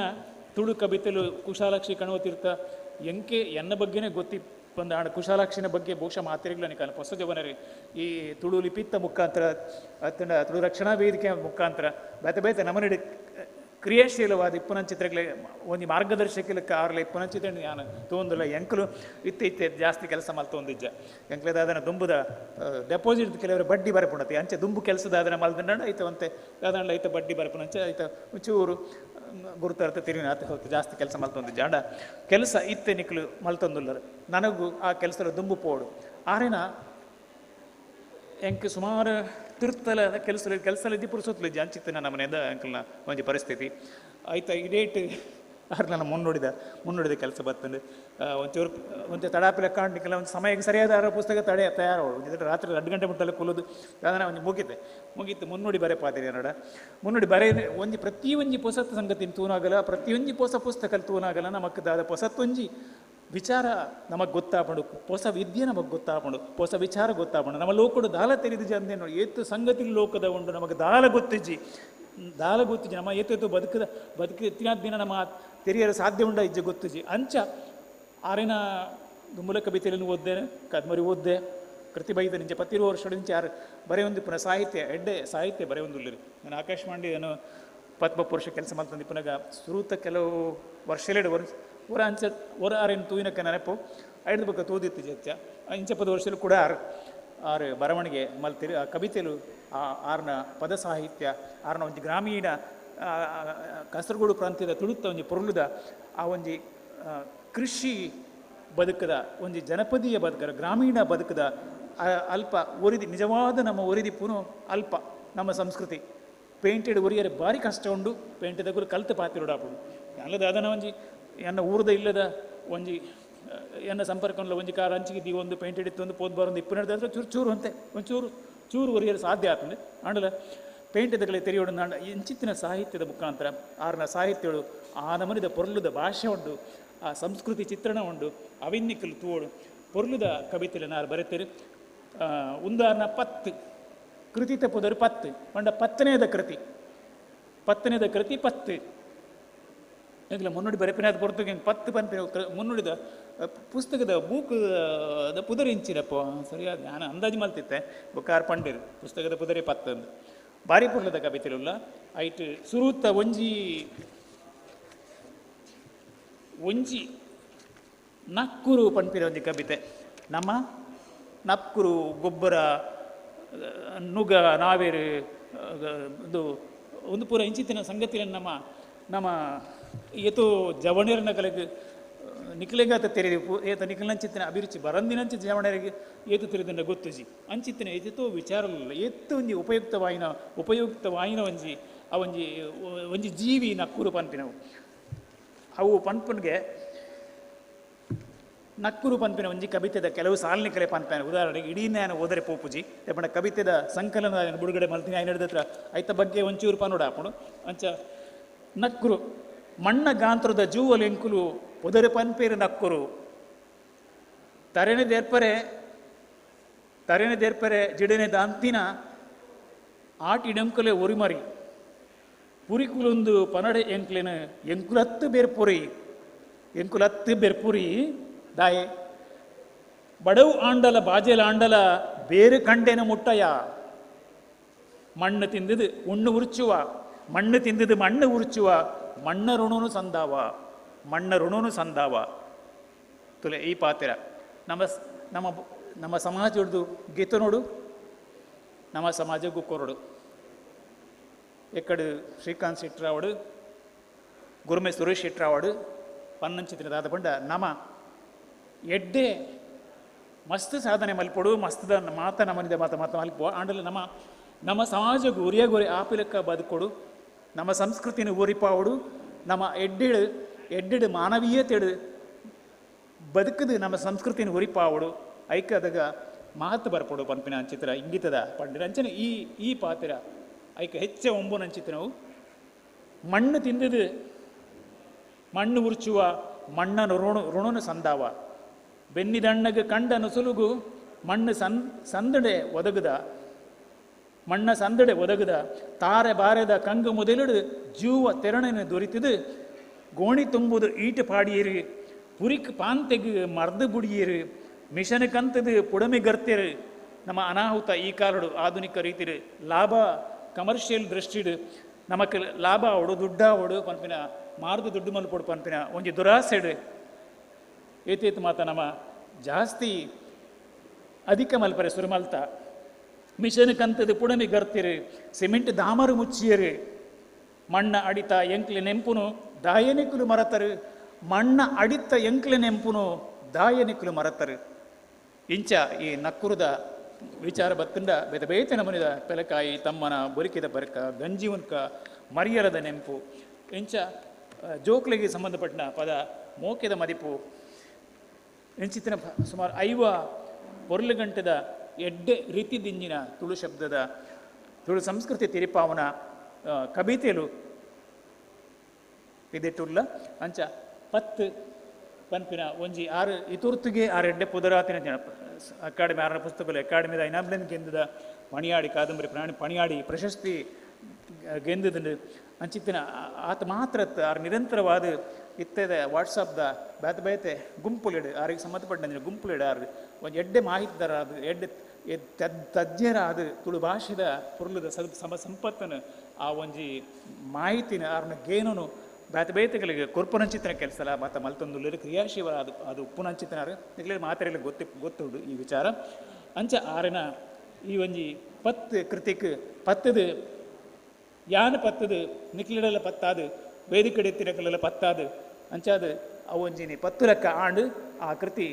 ತುಳು ಕವಿತೆಲು ಕುಶಾಲಾಕ್ಷಿ ಕಣ್ವತೀರ್ಥ ಎಂಕೆ ಎನ್ನ ಬಗ್ಗೆನೇ ಗೊತ್ತಿ ಬಂದ ಕುಶಾಲಾಕ್ಷಿನ ಬಗ್ಗೆ ಬಹುಶಃ ಮಾತಿರಲಿಲ್ಲ ಕಾಲ ಹೊಸ ಜವನರಿ ಈ ತುಳು ಲಿಪಿತ್ತ ಮುಖಾಂತರ ಅತ್ತಂಡ ತುಳು ರಕ್ಷಣಾ ವೇದಿಕೆ ಮುಖಾಂತರ ಬೇತೆ ನಮ್ಮನಡಿ ಕ್ರಿಯಾಶೀಲವಾದ ಇಪ್ಪನಂಚಿತ್ರಗಳಿಗೆ ಒಂದು ಮಾರ್ಗದರ್ಶಕಕ್ಕೆ ಆರ್ಲ ಇಪ್ಪನಂಚಿತ್ರ ನಾನು ತೊಂದಿಲ್ಲ ಎಂಕಲು ಇತ್ತೆ ಜಾಸ್ತಿ ಕೆಲಸ ಮಲ್ತೊಂದಿಜ್ಜ ಎಂಕ್ಲೆದಾದನ ದುಂಬುದ ಡೆಪಾಸಿಟ್ ಕೆಲವರು ಬಡ್ಡಿ ಬರಪುಣತಿ ಅಂಚೆ ದುಂಬು ಕೆಲಸದಾದನ ಮಲ್ದಂಡ ಐತವಂತೆ ದಾದಂಡ ಐತ ಬಡ್ಡಿ ಬರಪುಣಂಚೆ ಐತ ಚೂರು ಗುರುತರ್ಥ ತಿರುವಿನ ಆತ ಹೊತ್ತು ಜಾಸ್ತಿ ಕೆಲಸ ಮಲ್ತೊಂದಿಜ್ಜ ಅಂಡ ಕೆಲಸ ಇತ್ತೆ ನಿಕ್ಲು ಮಲ್ತೊಂದುಲ್ಲರು ನನಗೂ ಆ ಕೆಲಸದ ದುಂಬು ಪೋಡು ಆರಿನ ಎಂಕ್ ಸುಮಾರು ತಿರ್ತಲ ಕೆಲಸ ಇದ್ದು ಪುರುಸೊತ್ಲಿಜ್ಜ ಅಂಚಿತ್ತಿನ ನಮ್ಮ ಮನೆಯಿಂದ ಅಂಕಲ್ನ ಒಂಜಿ ಪರಿಸ್ಥಿತಿ ಆಯ್ತಾ ಇಡೇಟ್ ಆರು ನಾನು ಮುನ್ನೋಡಿದ ಕೆಲಸ ಬರ್ತಂಡು ಒಂಚೂರು ತಡಾಪಿಲ ಕಾಣ್ಲಿಕ್ಕೆಲ್ಲ ಒಂದು ಸಮಯಕ್ಕೆ ಸರಿಯಾದ ಪುಸ್ತಕ ತಯಾರು ರಾತ್ರಿ 2 ಗಂಟೆ ಮುಟ್ಟಲ್ಲಿ ಕೊಲ್ಲೋದು ಅದನ್ನು ಒಂದು ಮುಗೀತು ಮುನ್ನೋಡಿ ಬರೆ ಪಾದಿರಿ ನೋಡ ಮುನ್ನೋಡಿ ಬರೆ ಒಂಜಿ ಪ್ರತಿಯೊಂಜಿ ಪೊಸತ್ ಸಂಗತಿನ ತೂನಾಗಲ್ಲ ಪ್ರತಿಯೊಂಜಿ ಹೊಸ ಪುಸ್ತಕ ತೂನಾಗಲ್ಲ ನಮಕ್ ದಾದ ಪೊಸತ್ತೊಂಜಿ ವಿಚಾರ ನಮಗೆ ಗೊತ್ತಾಪಡು ಹೊಸ ವಿದ್ಯೆ ನಮಗೆ ಗೊತ್ತಾಪಡು ಹೊಸ ವಿಚಾರ ಗೊತ್ತಾಪಡು ನಮ್ಮ ಲೋಕಡು ದಾಲ ತೆರಿದಿಜಿ ಅಂದೇ ನೋಡಿ ಏತು ಸಂಗತಿ ಲೋಕದ ಉಂಡು ನಮಗೆ ದಾಲ ಗೊತ್ತಿಜ್ಜಿ ನಮ್ಮ ಏತು ಬದುಕಿನ ದಿನ ನಮ್ಮ ತೆರಿಯರ ಸಾಧ್ಯ ಉಂಡ ಇಜ್ಜೆ ಗೊತ್ತಿಜ್ಜಿ ಅಂಚ ಆರಿನ ದುಂಬುಲ ಕವಿತೆಯನ್ನು ಓದ್ದೇನೆ ಕದ್ಮರಿ ಓದ್ದೆ ಕೃತಿ ಬೈದ ನಿಂಚೆ 20 ವರ್ಷದಿಂದ ಯಾರು ಬರೆಯೊಂದು ಪುನಃ ಸಾಹಿತ್ಯ ಬರೆಯೊಂದುಲ್ಲರಿ ನಾನು ಆಕಾಶವಾಣಿ ಏನು 10 ವರ್ಷ ಕೆಲಸ ಮಾಡ್ತಂದು ಪುನಃ ಸುರೂತ ಕೆಲವು ವರ್ಷಲೇಡು ಒರ ಆರೇನು ತೂಯಿನಕ್ಕೆ ನೆನಪು 5 ಬಕ್ಕ ತೂದಿತ್ತು ಜಚ್ಚ ಇಂಚೆ 10 ವರ್ಷಲು ಕೂಡ ಆರು ಬರವಣಿಗೆ ಮಲ್ತಿರು ಆ ಕವಿತೆಲು ಆರ್ನ ಪದ ಸಾಹಿತ್ಯ ಆರ್ನ ಒಂಜಿ ಗ್ರಾಮೀಣ ಕಾಸರಗೋಡು ಪ್ರಾಂತ್ಯದ ತುಳುತ್ತ ಒಂಜಿ ಪೊರ್ಲುದ ಆ ಒಂಜಿ ಕೃಷಿ ಬದುಕದ ಒಂಜಿ ಜನಪದೀಯ ಬದುಕದ ಗ್ರಾಮೀಣ ಬದುಕದ ಅಲ್ಪ ಒರಿದಿ ನಿಜವಾದ ನಮ್ಮ ಒರಿದಿ ಪುನಃ ಅಲ್ಪ ನಮ್ಮ ಸಂಸ್ಕೃತಿ ಪೇಂಟೆಡ್ ಒರಿಯರೆ ಭಾರಿ ಕಷ್ಟ ಉಂಡು ಪೇಂಟೆದ ಗುರು ಕಲ್ತು ಪಾತಿರೋಡಾಪುಡು ಅಲ್ಲದ ಅದನ್ನ ಒಂಜಿ ಎನ್ನ ಊರದ ಇಲ್ಲದ ಒಂಜಿ ಎನ್ನ ಸಂಪರ್ಕಂలో ಒಂಜಿ ಕಾರ್ ಅಂಚಿಗೆ ಒಂದು ಪೇಂಟೆಡ್ ಇತ್ತು ಒಂದು ಪೋದ್ ಬರೋದು ಇಪ್ಪು ನಡೆದ್ರೆ ಚೂರು ಅಂತೆ ಚೂರು ಒರಿಯರು ಸಾಧ್ಯ ಆಗ್ತದೆ ಆಂಡಲ ಪೇಂಟೆದಗಳೇ ತೆರೆಯೋಡು ನಾಂಡ ಇಂಚಿತ್ತಿನ ಸಾಹಿತ್ಯದ ಮುಖಾಂತರ ಆರ್ನ ಸಾಹಿತ್ಯಗಳು ಆ ನಮನಿದ ಪೊರ್ಲುದ ಭಾಷೆ ಉಂಡು ಆ ಸಂಸ್ಕೃತಿ ಚಿತ್ರಣ ಉಂಡು ಅವಿನ್ನಿಕ್ಕಲು ತೂವೋಡು ಪೊರ್ಲುದ ಕವಿತೆಯಲ್ಲಿ ನಾನು ಬರೆತೇನೆ ಉದಾಹರಣ ಪತ್ತು ಕೃತಿ ತಪ್ಪುದರು ಪತ್ತು ಪಂಡ ಪತ್ತನೇದ ಕೃತಿ ಪತ್ತು ಈಗಲೇ ಮುನ್ನುಡಿ ಬರೆಪಿನಾದ ಪೊರ್ತುಗೆ ಪತ್ತು ಪಂಪಿನ ಮುನ್ನುಡಿದ ಪುಸ್ತಕದ ಬೂಕ್ ಪುದರಿ ಇಂಚಿನಪ್ಪ ಸರಿಯಾದ ನಾನು ಅಂದಾಜು ಮಲ್ತಿತ್ತೆ ಬೊಕ್ಕಾರ್ ಪಂಡಿರು ಪುಸ್ತಕದ ಪುದರಿ ಪತ್ತು ಅಂದು ಬಾರಿ ಪುರ್ಲದ ಕವಿತೆಲ್ಲ ಐಟ್ ಸುರೂತ ಒಂಜಿ ನಕ್ಕುರು ಪಂಪಿನ ಒಂಜಿ ಕವಿತೆ ನಮ್ಮ ನಕ್ಕುರು ಗೊಬ್ಬರ ನುಗ ನಾವೇರು ಇದು ಒಂದು ಪೂರ ಇಂಚಿತ್ತಿನ ಸಂಗತಿಯನ್ನು ನಮ್ಮ ಏತೋ ಜವಣೇರನ ಕಲೆಗೆ ನಿಖಲೆಗಾತ ತೆರೆದು ಏತ ನಿಖಲಂಚಿತ್ತಿನ ಅಭಿರುಚಿ ಬರಂದಿನಂಚಿ ಜವಣರಿಗೆ ಏತು ತೆರೆದಂಡ ಗೊತ್ತುಜಿ ಅಂಚಿತ್ತಿನ ಏತೋ ವಿಚಾರಲ್ಲ ಏತು ಒಂಜಿ ಉಪಯುಕ್ತವಾಯಿನ ಒಂಜಿ ಜೀವಿ ನಕ್ಕೂರು ಪನ್ಪಿನವು ಅವು ಪನ್ಪನ್ಗೆ ನಕ್ಕೂರು ಪನ್ಪಿನ ಒಂಜಿ ಕವಿತೆದ ಕೆಲವು ಸಾಲಿನಿಕಲೆ ಪನ್ಪೇನೆ ಉದಾಹರಣೆಗೆ ಇಡೀ ನಾನು ಓದರೆ ಪೋಪುಜಿ ಪಂಡ ಕವಿತೆದ ಸಂಕಲನ ಬಿಡುಗಡೆ ಮಲ್ತೀನಿ ಆಯ್ನ ಹಿಡಿದತ್ರ ಐತ ಬಗ್ಗೆ ಒಂಚೂರು ಪನ್ನೋಡ ಹಾಪುಣು ಅಂಚ ನಕ್ಕುರು ಮಣ್ಣ ಗಾಂತ್ರದ ಜೂವಲು ಎಂಕುಲು ಒದರೆ ಪನ್ಪೇರು ನಕ್ಕುರು ತರೆನೆ ದೇರ್ಪರೆ ಜಿಡನೆ ದಾಂತಿನ ಆಟಿಡಂಕುಲೆ ಒರಿಮರಿ ಪುರಿಕುಲೊಂದು ಪನಡೆ ಎಂಕ್ಲೆನ ಎಂಕುಲತ್ತು ಬೆರ್ಪುರಿ ದಾಯೆ ಬಡವು ಆಂಡಲ ಬಾಜೆಲ ಆಂಡಲ ಬೇರೆ ಕಂಡೆನ ಮುಟ್ಟಯ ಮಣ್ಣು ತಿಂದದು ಉಣ್ಣು ಉರ್ಚುವ ಮಣ್ಣು ತಿಂದದು ಮಣ್ಣು ಉರ್ಚುವ ಮಣ್ಣ ಋಣನು ಸಂದಾವ ತುಲೆ ಈ ಪಾತ್ರ ನಮ್ಮ ಸಮಾಜ ಹಿಡಿದು ಗೀತ ನೋಡು ನಮ್ಮ ಸಮಾಜ ಗುಕ್ಕೋರಡು ಎಕ್ಕಡು ಶ್ರೀಕಾಂತ್ ಶೆಟ್ರಾವಡು ಗುರುಮೆ ಸುರೇಶ್ ಶೆಟ್ರಾವಡು ಪನ್ನಂಚಿತ್ರದ ಪಂಡ ನಮ ಎಡ್ಡೆ ಮಸ್ತ್ ಸಾಧನೆ ಮಲ್ಪಡು ಮಸ್ತದ ಮಾತ ನಮನಿದ ಮಾತ ಮಲ್ಪೋ ಆಂಡಲ ನಮ್ಮ ಸಮಾಜಕ್ಕೆ ಉರಿಯಗೊರೆ ಆಪಿಲಕ್ಕ ಬದುಕೊಡು ನಮ್ಮ ಸಂಸ್ಕೃತಿನ ಊರಿಪಾವಡು ನಮ್ಮ ಎಡ್ಡೆಡು ಮಾನವೀಯತೆಡು ಬದುಕದು ನಮ್ಮ ಸಂಸ್ಕೃತಿನ ಉರಿಪಾವಡು ಐಕದಾಗ ಮಾತು ಬರ್ಪಡು ಪನ್ಪಿನ ಅಂಚಿತ್ರ ಇಂಗಿತದ ಪಂಡಿನ ಅಂಚನೆ ಈ ಪಾತ್ರ ಐಕ ಹೆಚ್ಚೆ ಒಂಬುನ ಅಂಚಿತ್ರವು ಮಣ್ಣು ತಿಂದದು ಮಣ್ಣು ಉರ್ಚುವ ಮಣ್ಣನು ಋಣನು ಸಂದಾವ ಬೆನ್ನಿದಣ್ಣಗೆ ಕಂಡ ನುಸುಲುಗು ಸಂದಡೆ ಒದಗದ ತಾರೆ ಬಾರೆದ ಕಂಗು ಮೊದಲಿಡು ಜೀವ ತೆರಣೆನ ದೊರಿತದು ಗೋಣಿ ತುಂಬುದು ಈಟು ಪಾಡಿಯರು ಪುರಿಕ್ ಪಾಂತೆಗೆ ಮರ್ದು ಬುಡಿಯರು ಮಿಷನ್ ಕಂತದು ಪುಡಮಿ ಗರ್ತೆರು ನಮ್ಮ ಅನಾಹುತ ಈ ಕಾಲಡು ಆಧುನಿಕ ರೀತಿರು ಲಾಭ ಕಮರ್ಷಿಯಲ್ ದೃಷ್ಟಿಡು ನಮಕ್ ಲಾಭ ಅವಡು ದುಡ್ಡ ಅವಡು ಪನ್ಪಿನ ಮಾರ್ದು ದುಡ್ಡು ಮಲ್ಪಡು ಪನ್ಪಿನ ಒಂಜಿ ದುರಾಸೆಡು ಏತೇತು ಮಾತ ನಮ್ಮ ಜಾಸ್ತಿ ಅಧಿಕ ಮಲ್ಪರೆ ಸುರುಮಲ್ತ ಮಿಷನ್ ಕಂತದು ಪುಡಮಿ ಗರ್ತಿರು ಸಿಮೆಂಟ್ ದಾಮರು ಮುಚ್ಚಿಯರು ಮಣ್ಣ ಅಡಿತ ಎಂಕ್ಲೆ ನೆಂಪುನು ದಾಯನಿಕುಲು ಮರತರು ಮಣ್ಣ ಅಡಿತ ಎಂಕ್ಲೆ ನೆಂಪುನು ದಾಯನಿಕುಲು ಮರತರು ಇಂಚ ಈ ನಕ್ಕುರದ ವಿಚಾರ ಬತ್ತಂಡ ಬೇತೆ ನಮನಿದ ಪೆಲಕಾಯಿ ತಮ್ಮನ ಬೊರಿಕಿದ ಬರಕ ಗಂಜಿ ಉನ್ಕ ಮರಿಯರದ ನೆಂಪು ಇಂಚ ಜೋಕ್ಲಿಗೆ ಸಂಬಂಧಪಟ್ಟ ಪದ ಮೋಕೆದ ಮದಿಪು ಎಂಚಿತ್ತಿನ ಸುಮಾರು 5 ಪೊರ್ಲು ಗಂಟೆದ ಎಡ್ಡೆ ರೀತಿ ದಿಂಜಿನ ತುಳು ಶಬ್ದದ ತುಳು ಸಂಸ್ಕೃತಿ ತಿರಿಪಾವನ ಕವಿತೆಲು ಇದೆಟ್ಟುಲ್ಲ ಅಂಚ 10 ಪನ್ಪಿನ ಒಂಜಿ 6 ಇತುರ್ತಿಗೆ 6 ಎಡ್ಡೆ ಪುದರಾತಿನ ಜನ ಅಕಾಡೆಮಿ 6ರ ಪುಸ್ತಕಗಳು ಅಕಾಡೆಮಿದ ಇನಾಬ್ಲೆನ್ ಗೆಂದದ ಪಣಿಯಾಡಿ ಕಾದಂಬರಿ ಪಣಿಯಾಡಿ ಪ್ರಶಸ್ತಿ ಗೆಂದದ ಅಂಚಿತ್ತಿನ ಆತ ಮಾತ್ರ ಆರು ನಿರಂತರವಾದ ಇತ್ತದ ವಾಟ್ಸಪ್ದ ಬೇತೆ ಗುಂಪುಲಿಡು ಆರಿಗೆ ಸಂಬಂಧಪಟ್ಟ ಗುಂಪುಲಿಡು ಆರು ಒಂದು ಎಡ್ಡೆ ಮಾಹಿತಿದಾರ ಅದು ಎಡ್ಡೆ ತಜ್ಞರ ಅದು ತುಳು ಭಾಷೆದ ಪುರ್ಲದ ಸಂಪತ್ತನ್ನು ಆ ಒಂಜಿ ಮಾಹಿತಿನ ಆರ್ನ ಗೇನನು ಬೇತೆಗಳಿಗೆ ಕೊರ್ಪುನಂಚಿತ್ತಿನ ಕೆಲಸ ಮತ್ತು ಮಲ್ತೊಂದು ಕ್ರಿಯಾಶೀಲ ಅದು ಉಪ್ಪುನಂಚಿತ್ತಿನಾರು ನಿಗ್ಲೇ ಮಾತೆರೆಲ್ಲ ಗೊತ್ತುಂಡು ಈ ವಿಚಾರ ಅಂಚ ಆರಿನ ಈ ಒಂಜಿ 10 ಕೃತಿಕ್ 10 ಯಾನ್ ಪತ್ತದು ನಿಕ್ಲಿಡಲ ಪತ್ತಾದು ವೇದಿಕೆ ತಿರಕಲೆಲ್ಲ ಪತ್ತಾದು ಅಂಚಾದು ಅವೊಂಜಿನಿ 10 ಲೆಕ್ಕ ಆಂಡು ಆ ಕೃತಿ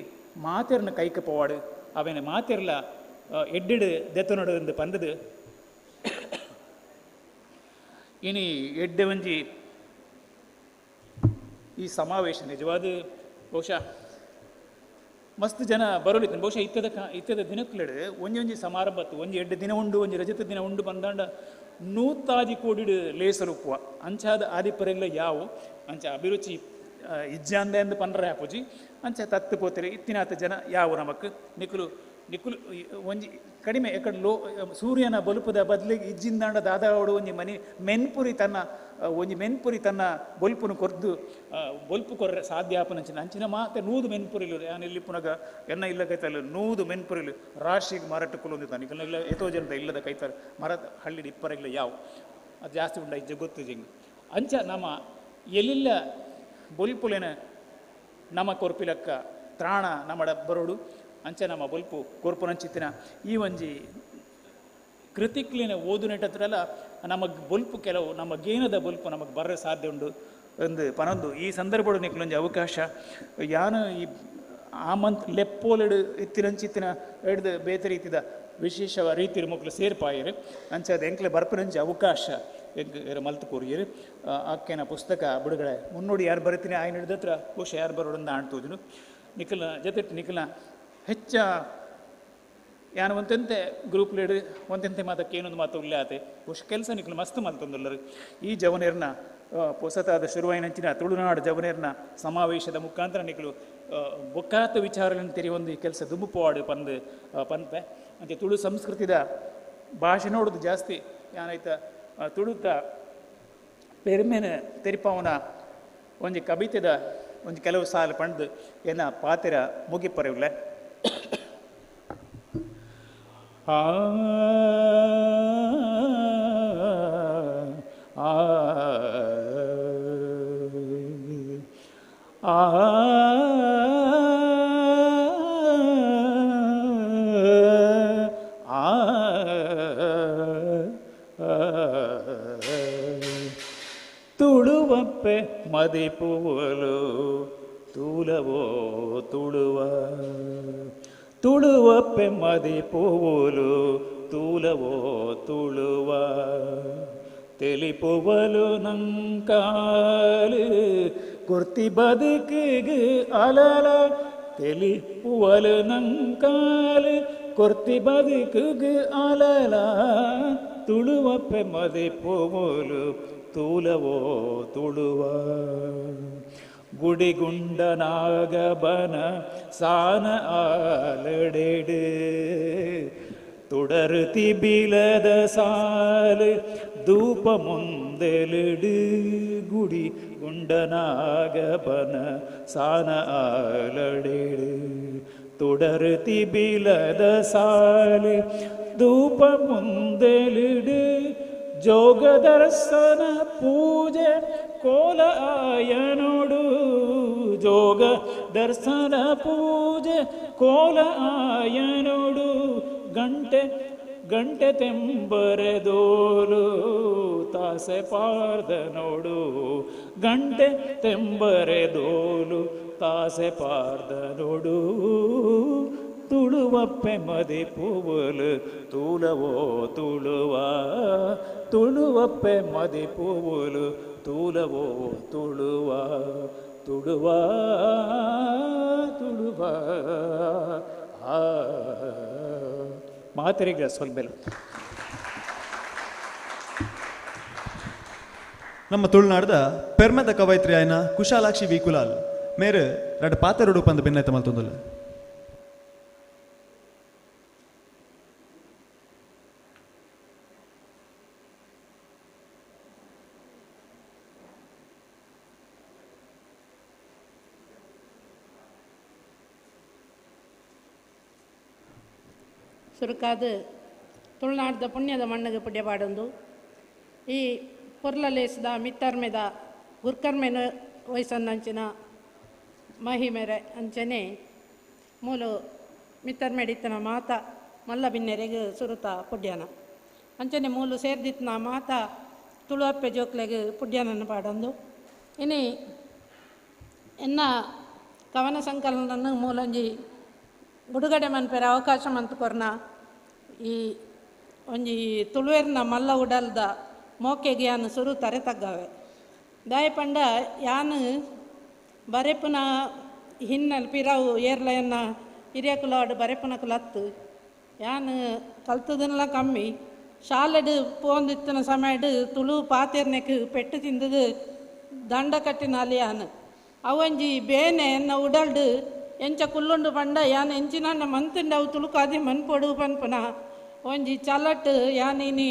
ಮಾತೆರ್ನ ಕೈಕ ಪೋವಾಡು ಅವೇನ ಮಾತೆರ್ಲ ಎಡ್ಡೆಡು ದೆತ್ತನೊಡು ಪಂದದು ಇನಿ ಎಡ್ಡೆ ಒಂಜಿ ಈ ಸಮಾವೇಶ ನಿಜವಾದ ಬಹುಶಃ ಮಸ್ತ್ ಜನ ಬರೋಲಿತ್ತು ಬಹುಶಃ ಇತ್ತದ ದಿನಕ್ಲೆಡು ಒಂಜಿ ಸಮಾರಂಭತ್ತು ಒಂಜಿ ಎಡ್ಡೆ ದಿನ ಉಂಡು ಒಂಜಿ ರಜತ ದಿನ ಉಂಡು ಬಂದಾಂಡ ನೂತಾಜಿ ಕೋಡಿಡು ಲೇಸರುಪ್ಪುವ ಅಂಚಾದ ಆದಿಪರೆಲ್ಲ ಯಾವು ಅಂಚ ಅಭಿರುಚಿ ಇಜ್ಜಾಂದೆ ಅಂದು ಪಂಡ್ರೆ ಆಪುಜಿ ಅಂಚ ತತ್ತು ಪೋತಿರಿ ಇತ್ತಿನಾತ ಜನ ಯಾವು ನಮಕ್ ನಿಕುಲು ನಿಕ್ಕುಲು ಒಂಜಿ ಕಡಿಮೆ ಎಕಡೆ ಸೂರ್ಯನ ಬೊಲ್ಪದ ಬದಲಿಗೆ ಇಜ್ಜಿಂದಾಂಡ ದಾದಾವಡು ಒಂಜಿ ಮೆನ್ಪುರಿ ತನ್ನ ಬೊಲ್ಪುನು ಕೊರ್ದು ಬೊಲ್ಪು ಕೊರ್ರೆ ಸಾಧ್ಯ ಆಪನಂಚಿನ ಅಂಚಿನ ಮಾತೆ 100 ಮೆನ್ಪುರಿಲು ಯಾನು ಇಲ್ಲಿ ಪುನಗ ಎನ್ನ ಇಲ್ಲ ಕೈತಲ್ಲ 100 ಮೆನ್ಪುರಿಲು ರಾಶಿಗೆ ಮಾರಾಟಕ್ಕಲು ಹೊಂದಿದ್ದಾನೆ ಈಗ ಇಲ್ಲ ಎತೋ ಜನದ ಇಲ್ಲದ ಕೈತಾರೆ ಮರದ ಹಳ್ಳಿ ಇಪ್ಪರಿಲ್ಲ ಯಾವ ಅದು ಜಾಸ್ತಿ ಉಂಡ ಇಜ್ಜ ಗೊತ್ತು ಜಿಂಗ್ ಅಂಚ ನಮ್ಮ ಎಲ್ಲಿಲ್ಲ ಬೊಲ್ಪುಲೇನ ನಮ್ಮ ಕೊರ್ಪಿಲಕ್ಕ ತ್ರಾಣ ನಮ್ಮಡ ಬರೋಡು ಅಂಚ ನಮ್ಮ ಬೊಲ್ಪು ಕೊರ್ಪುನಂಚಿತ್ತಿನ ಈ ಒಂಜಿ ಕೃತಿಕ್ಲಿನ ಓದು ನೆಟ್ಟತ್ರಲ್ಲ ನಮಗೆ ಬೊಲ್ಪು ಕೆಲವು ನಮ್ಮ ಗೇನದ ಬೊಲ್ಪು ನಮಗೆ ಬರ ಸಾಧ್ಯ ಉಂಡು ಒಂದು ಪನೊಂದು ಈ ಸಂದರ್ಭಡು ನಿಕ್ಲೊಂಜಿ ಅವಕಾಶ ಯಾನು ಈ ಆಮಂತ್ ಲೆಪ್ಪೋಲೆಡು ಇತ್ತಿನಂಚಿತ್ತಿನ ಹಿಡ್ದು ಬೇತೆ ರೀತಿದ ವಿಶೇಷ ರೀತಿ ಮಕ್ಕಳು ಸೇರ್ಪಾಯಿರು ಅಂಚದ ಎಂಕ್ಲೆ ಬರ್ಪನಂಚಿ ಅವಕಾಶ ಮಲ್ತು ಕೂರಿಯರು ಆಕೆನ ಪುಸ್ತಕ ಬಿಡುಗಡೆ ಮುನ್ನೋಡಿ ಯಾರು ಬರೀತೀನಿ ಆಯ್ನ ಹಿಡಿದತ್ರ ಬಹುಶಃ ಯಾರು ಬರೋಡಂದ ಆಣ್ತೋದಿನು ನಿಖಿಲ್ನ ಜೊತೆ ನಿಖಿಲ್ನ ಹೆಚ್ಚ ಯಾನು ಒಂತೆಂತೆ ಗ್ರೂಪ್ ಲೀಡ್ ಒಂತೆಂತೆ ಮಾತಕ್ಕೆ ಏನೊಂದು ಮಾತು ಉಲ್ಲೆ ಆತೆ ಬಹುಶಃ ಕೆಲಸ ನಿಖಿಲ್ ಮಸ್ತ್ ಮಲ್ತೊಂದುಲ್ಲರು ಈ ಜವನೇರ್ನ ಹೊಸತಾದ ಶುರುವಾಯಿನಂಚಿನ ತುಳುನಾಡು ಜವನೇರ್ನ ಸಮಾವೇಶದ ಮುಖಾಂತರ ನಿಖಲು ಬೊಕ್ಕಾತ ವಿಚಾರಗಳನ್ನು ತೆರಿ ಒಂದು ಕೆಲಸ ದುಂಬುಪವಾಡು ಪಂಪೆ ಅಂತೆ ತುಳು ಸಂಸ್ಕೃತಿದ ಭಾಷೆ ನೋಡೋದು ಜಾಸ್ತಿ ಯಾನಾಯ್ತ ತುಳುತ ಪೆರ್ಮೆನ ತೆರಿಪವನ ಒಂಜಿ ಕವಿತೆದ ಒಂಜಿ ಕೆಲವು ಸಾಲು ಪಂಡ್ದು ಏನ ಪಾತೆರ ಮುಗಿಪರೆವುಲ್ಲ ತುಳುವಪ್ಪೆ ಮದಿಪುವಲು ತೂಲವೋ ತುಳುವ ತುಳುವಪ್ಪೆ ಮದಿಪುವಲು ತೂಲವೋ ತುಳುವ ತೆಲಿಪುವಲು ನಂಕಾಲು ಕುರ್ತಿ ಬದುಕಿಗೆ ಅಲಲ ತೆಲಿಪುವಲು ನಂಕಾಲು ಕುರ್ತಿ ಬದುಕಿಗೆ ಅಲಲ ತುಳುವಪ್ಪೆ ಮದಿಪುವಲು ತೂಲವೋ ತುಳುವ ಗುಡಿಗುಂಡನಾಗಬನ ಸಾನ ಆಲಡೆಡು തുടർത്തി ബിലദ സാല് ധൂപ മുന്തലിട് ഗുടി ഗുണ്ടനാഗപന സാന ആലടിട് തുടർത്തി ബിലദ സാല് ധൂപ മുന്തലിട് ಜೋಗ ದರ್ಶನ ಪೂಜೆ ಕೋಲ ಆಯನೋಡು ಜೋಗ ದರ್ಶನ ಪೂಜೆ ಕೋಲ ಆಯನೋಡು ಗಂಟೆ ಗಂಟೆ ತೆಂಬರೆದೋಲು ತಾಸೆ ಪಾರ್ದ ನೋಡು ಗಂಟೆ ತೆಂಬರೆದೋಲು ತಾಸೆ ಪಾರ್ದ ನೋಡು ತುಳುವಪ್ಪೆ ಮದಿಪುವಲು ತೂಲವೋ ತುಳುವ ತುಳುವಪ್ಪೆ ಮದಿಪುವಲು ತೂಲವೋ ತುಳುವ ತುಳುವ ತುಳುವ ಮಾತರಿಗೆ ಸೊಲ್ಬೆಲು ನಮ್ಮ ತುಳುನಾಡದ ಪೆರ್ಮೆದ ಕವಯಿತ್ರಿ ಆಯ್ನ ಕುಶಾಲಾಕ್ಷಿ ವಿ ಕುಲಾಲ್ ಮೇರು ರಡ್ ಪಾತೆರುಡು ಪಂದು ಭಿನ್ನೈತ ಮಲ್ತೊಂದುಲ್ಲ ಸುರುಕಾದ ತುಳುನಾಡದ ಪುಣ್ಯದ ಮಣ್ಣಿಗೆ ಪುಡ್ಯ ಪಾಡೊಂದು ಈ ಪೊರ್ಲಲೇಸಿದ ಮಿತ್ತರ್ಮೆದ ಗುರ್ಕರ್ಮೆನ ವಯಸ್ಸನ್ನಂಚಿನ ಮಹಿಮೆರೆ ಅಂಚನೆ ಮೂಲು ಮಿತ್ತರ್ಮೆಡಿತ್ತನ ಮಾತ ಮಲ್ಲ ಬಿನ್ನೆರೆಗೆ ಸುರುತ ಪುಡ್ಯನ ಅಂಚನೆ ಮೂಲು ಸೇರ್ದಿತ್ತನ ಮಾತ ತುಳುವಪ್ಪೆ ಜೋಕ್ಲೆಗೆ ಪುಡ್ಯನನ್ನು ಪಾಡೊಂದು ಇನಿ ಎನ್ನ ಕವನ ಸಂಕಲನ ಮೂಲಂಜಿ ಬಿಡುಗಡೆ ಮನ್ಪೆರ ಅವಕಾಶ ಮಂತು ಕೊರ್ನ ಈ ಒಂಜಿ ತುಳುವೆರ್ನ ಮಲ್ಲ ಉಡಲ್ದ ಮೋಕೆಗೆ ಯಾನು ಸುರು ತರೆ ತಗ್ಗವೆ ದಾಯಪಂಡ ಯಾನು ಬರೆಪುನ ಹಿನ್ನೆಲೆ ಪಿರಾವು ಏರ್ಲೆಯನ್ನ ಹಿರಿಯಕುಲಾಡು ಬರೆಪುನ ಕುಲತ್ತು ಯಾನು ಕಲ್ತದನ್ನೆಲ್ಲ ಕಮ್ಮಿ ಶಾಲೆಡು ಪೋಂದಿತ್ತಿನ ಸಮಯಡು ತುಳು ಪಾತೆರ್ನೆಕ್ ಪೆಟ್ಟು ತಿಂದದು ದಂಡ ಕಟ್ಟಿನ ಅಲಿಯಾನು ಅವಂಜಿ ಬೇನೆ ಎನ್ನ ಉಡಲ್ಡು ಎಂಚ ಕುಲ್ಲುಂಡು ಪಂಡ ಯಾನ್ ಎಂಚಿನ ಮಂತುಂಡ ಅವು ತುಳುಕಾದಿ ಮನ್ಪೊಡು ಪನ್ಪುನ ಒಂಜಿ ಚಲಟ್ ಯಾನಿನಿ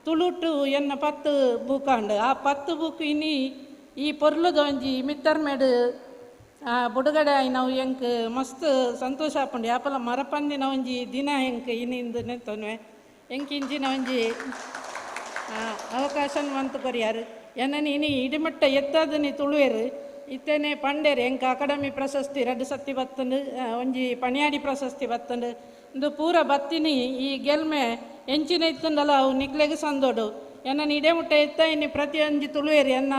ತುಳುಟು ಎನ್ನ 10 ಬೂಕಾಂಡು ಆ 10 ಬೂಕ್ ಇನಿ ಈ ಪೊರ್ಲುದ ಒಂಜಿ ಮಿತ್ತರ್ಮೇಡು ಬುಡುಗಡೆ ನಾವು ಎಂಕ್ ಮಸ್ತ್ ಸಂತೋಷ ಆಪುಂಡು ಯಾಪಲ ಮರಪಂದಿನ ಒಂಜಿ ದಿನ ಎಂಕ್ ಇನಿಂದು ನೆತ್ತೊನ್ವೆ ಎಂಕ್ ಇಂಚಿನ ಒಂಜಿ ಅವಕಾಶ ಮಂತು ಕೊರಿಯಾರು ಎನ್ನ ಇನಿ ಇಡಿಮಟ್ಟ ಎತ್ತದನಿ ತುಳುವೆರು ಇತ್ತೇನೆ ಪಂಡೇರು ಎಂಕ್ ಅಕಾಡೆಮಿ ಪ್ರಶಸ್ತಿ 2 ಸತಿ ಬತ್ತಂಡು ಒಂಜಿ ಪಣಿಯಾಡಿ ಪ್ರಶಸ್ತಿ ಬತ್ತಂಡು ಇಂದು ಪೂರ ಬತ್ತಿನಿ ಈ ಗೆಲ್ಮೆ ಎಂಚಿನ ಇತ್ತುಂಡಲ್ಲ ಅವು ನಿಕ್ಲೆಗೆ ಸಂದೋಡು ಎನ್ನ ಇಡೇ ಮುಟ್ಟ ಎತ್ತ ಇನ್ನು ಪ್ರತಿಯೊಂದು ತುಳುವೇರಿ ಎನ್ನ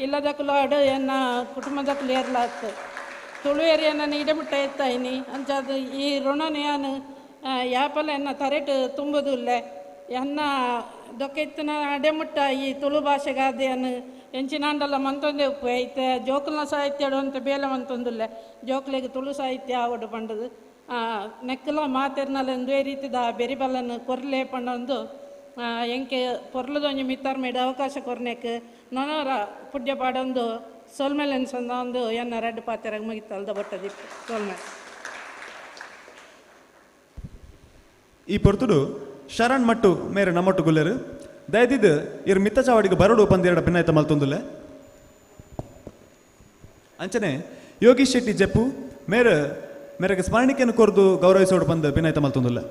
ಇಲ್ಲದಕ್ಕಲು ಆಡು ಎನ್ನ ಕುಟುಂಬದಕ್ಕಲು ಏರ್ಲಾತ್ತು ತುಳುವೇರಿ ಎನ್ನ ಇಡೇ ಮುಟ್ಟ ಎತ್ತ ಇನಿ ಅಂಚದು ಈ ಋಣನ ಯಾನು ಯಾಪಲ ಎನ್ನ ತರೆಟ್ ತುಂಬುದಿಲ್ಲ ಎನ್ನ ದೊಕ್ಕೆತ್ತಿನ ಅಡೆಮುಟ್ಟ ಈ ತುಳು ಭಾಷೆಗಾದೆಯನ್ನು ಎಂಚಿನಾಂಡಲ್ಲ ಮಂತೊಂದೆ ಉಪ್ಪು ಐತೆ ಜೋಕುಲ್ನ ಸಾಹಿತ್ಯ ಅಂತ ಬೇಲೆ ಮಂತೊಂದಿಲ್ಲ ಜೋಕ್ಲೆಗೆ ತುಳು ಸಾಹಿತ್ಯ ಆವಡು ಪಂಡದು ನೆಕ್ಕಲ ಮಾತೆರ್ನಲ್ಲೊಂದು ರೀತಿದ ಬೆರಿಬಲ್ಲನ್ನು ಕೊರ್ಲೆ ಪಂಡೊಂದು ಎಂಕೆ ಪೊರ್ಲದೊಂಜಿ ಮಿತ್ತಾರ್ ಮೇಡ ಅವಕಾಶ ಕೊರ್ನೆಕ್ ನೊನವರ ಪುಡ್ಯ ಪಾಡೊಂದು ಸೋಲ್ಮೇಲೆ ಅನ್ಸಂದ ಒಂದು ಎನ್ನ 2 ಪಾತೆರಾಗ ಮುಗಿತಲ್ದ ಬಟ್ಟದಿತ್ತು ಸೋಲ್ಮೇಲೆ ಈ ಪೊರ್ತುಡು ಶರಣ್ ಮಟ್ಟು ಮೇರೆ ನಮ್ಮಟ್ಟು ಗುಲ್ಲೆರು ದಯದಿದ್ದು ಇರ್ ಮಿತ್ತ ಚಾವಡಿಗೆ ಬರಡು ಪಂದೆರಡ ಭಿನ್ನಾಯ್ತ ಮಲ್ತೊಂದುಲ್ಲೆ ಅಂಚನೆ ಯೋಗೀಶ್ ಶೆಟ್ಟಿ ಜಪ್ಪು ಮೇರೆಗೆ ಸ್ಮರಣಿಕೆಯನ್ನು ಕೊರ್ದು ಗೌರವಿಸೋಡು ಬಂದು ಭಿನ್ನಾಯ್ತ ಮಲ್ತೊಂದುಲ್ಲೆ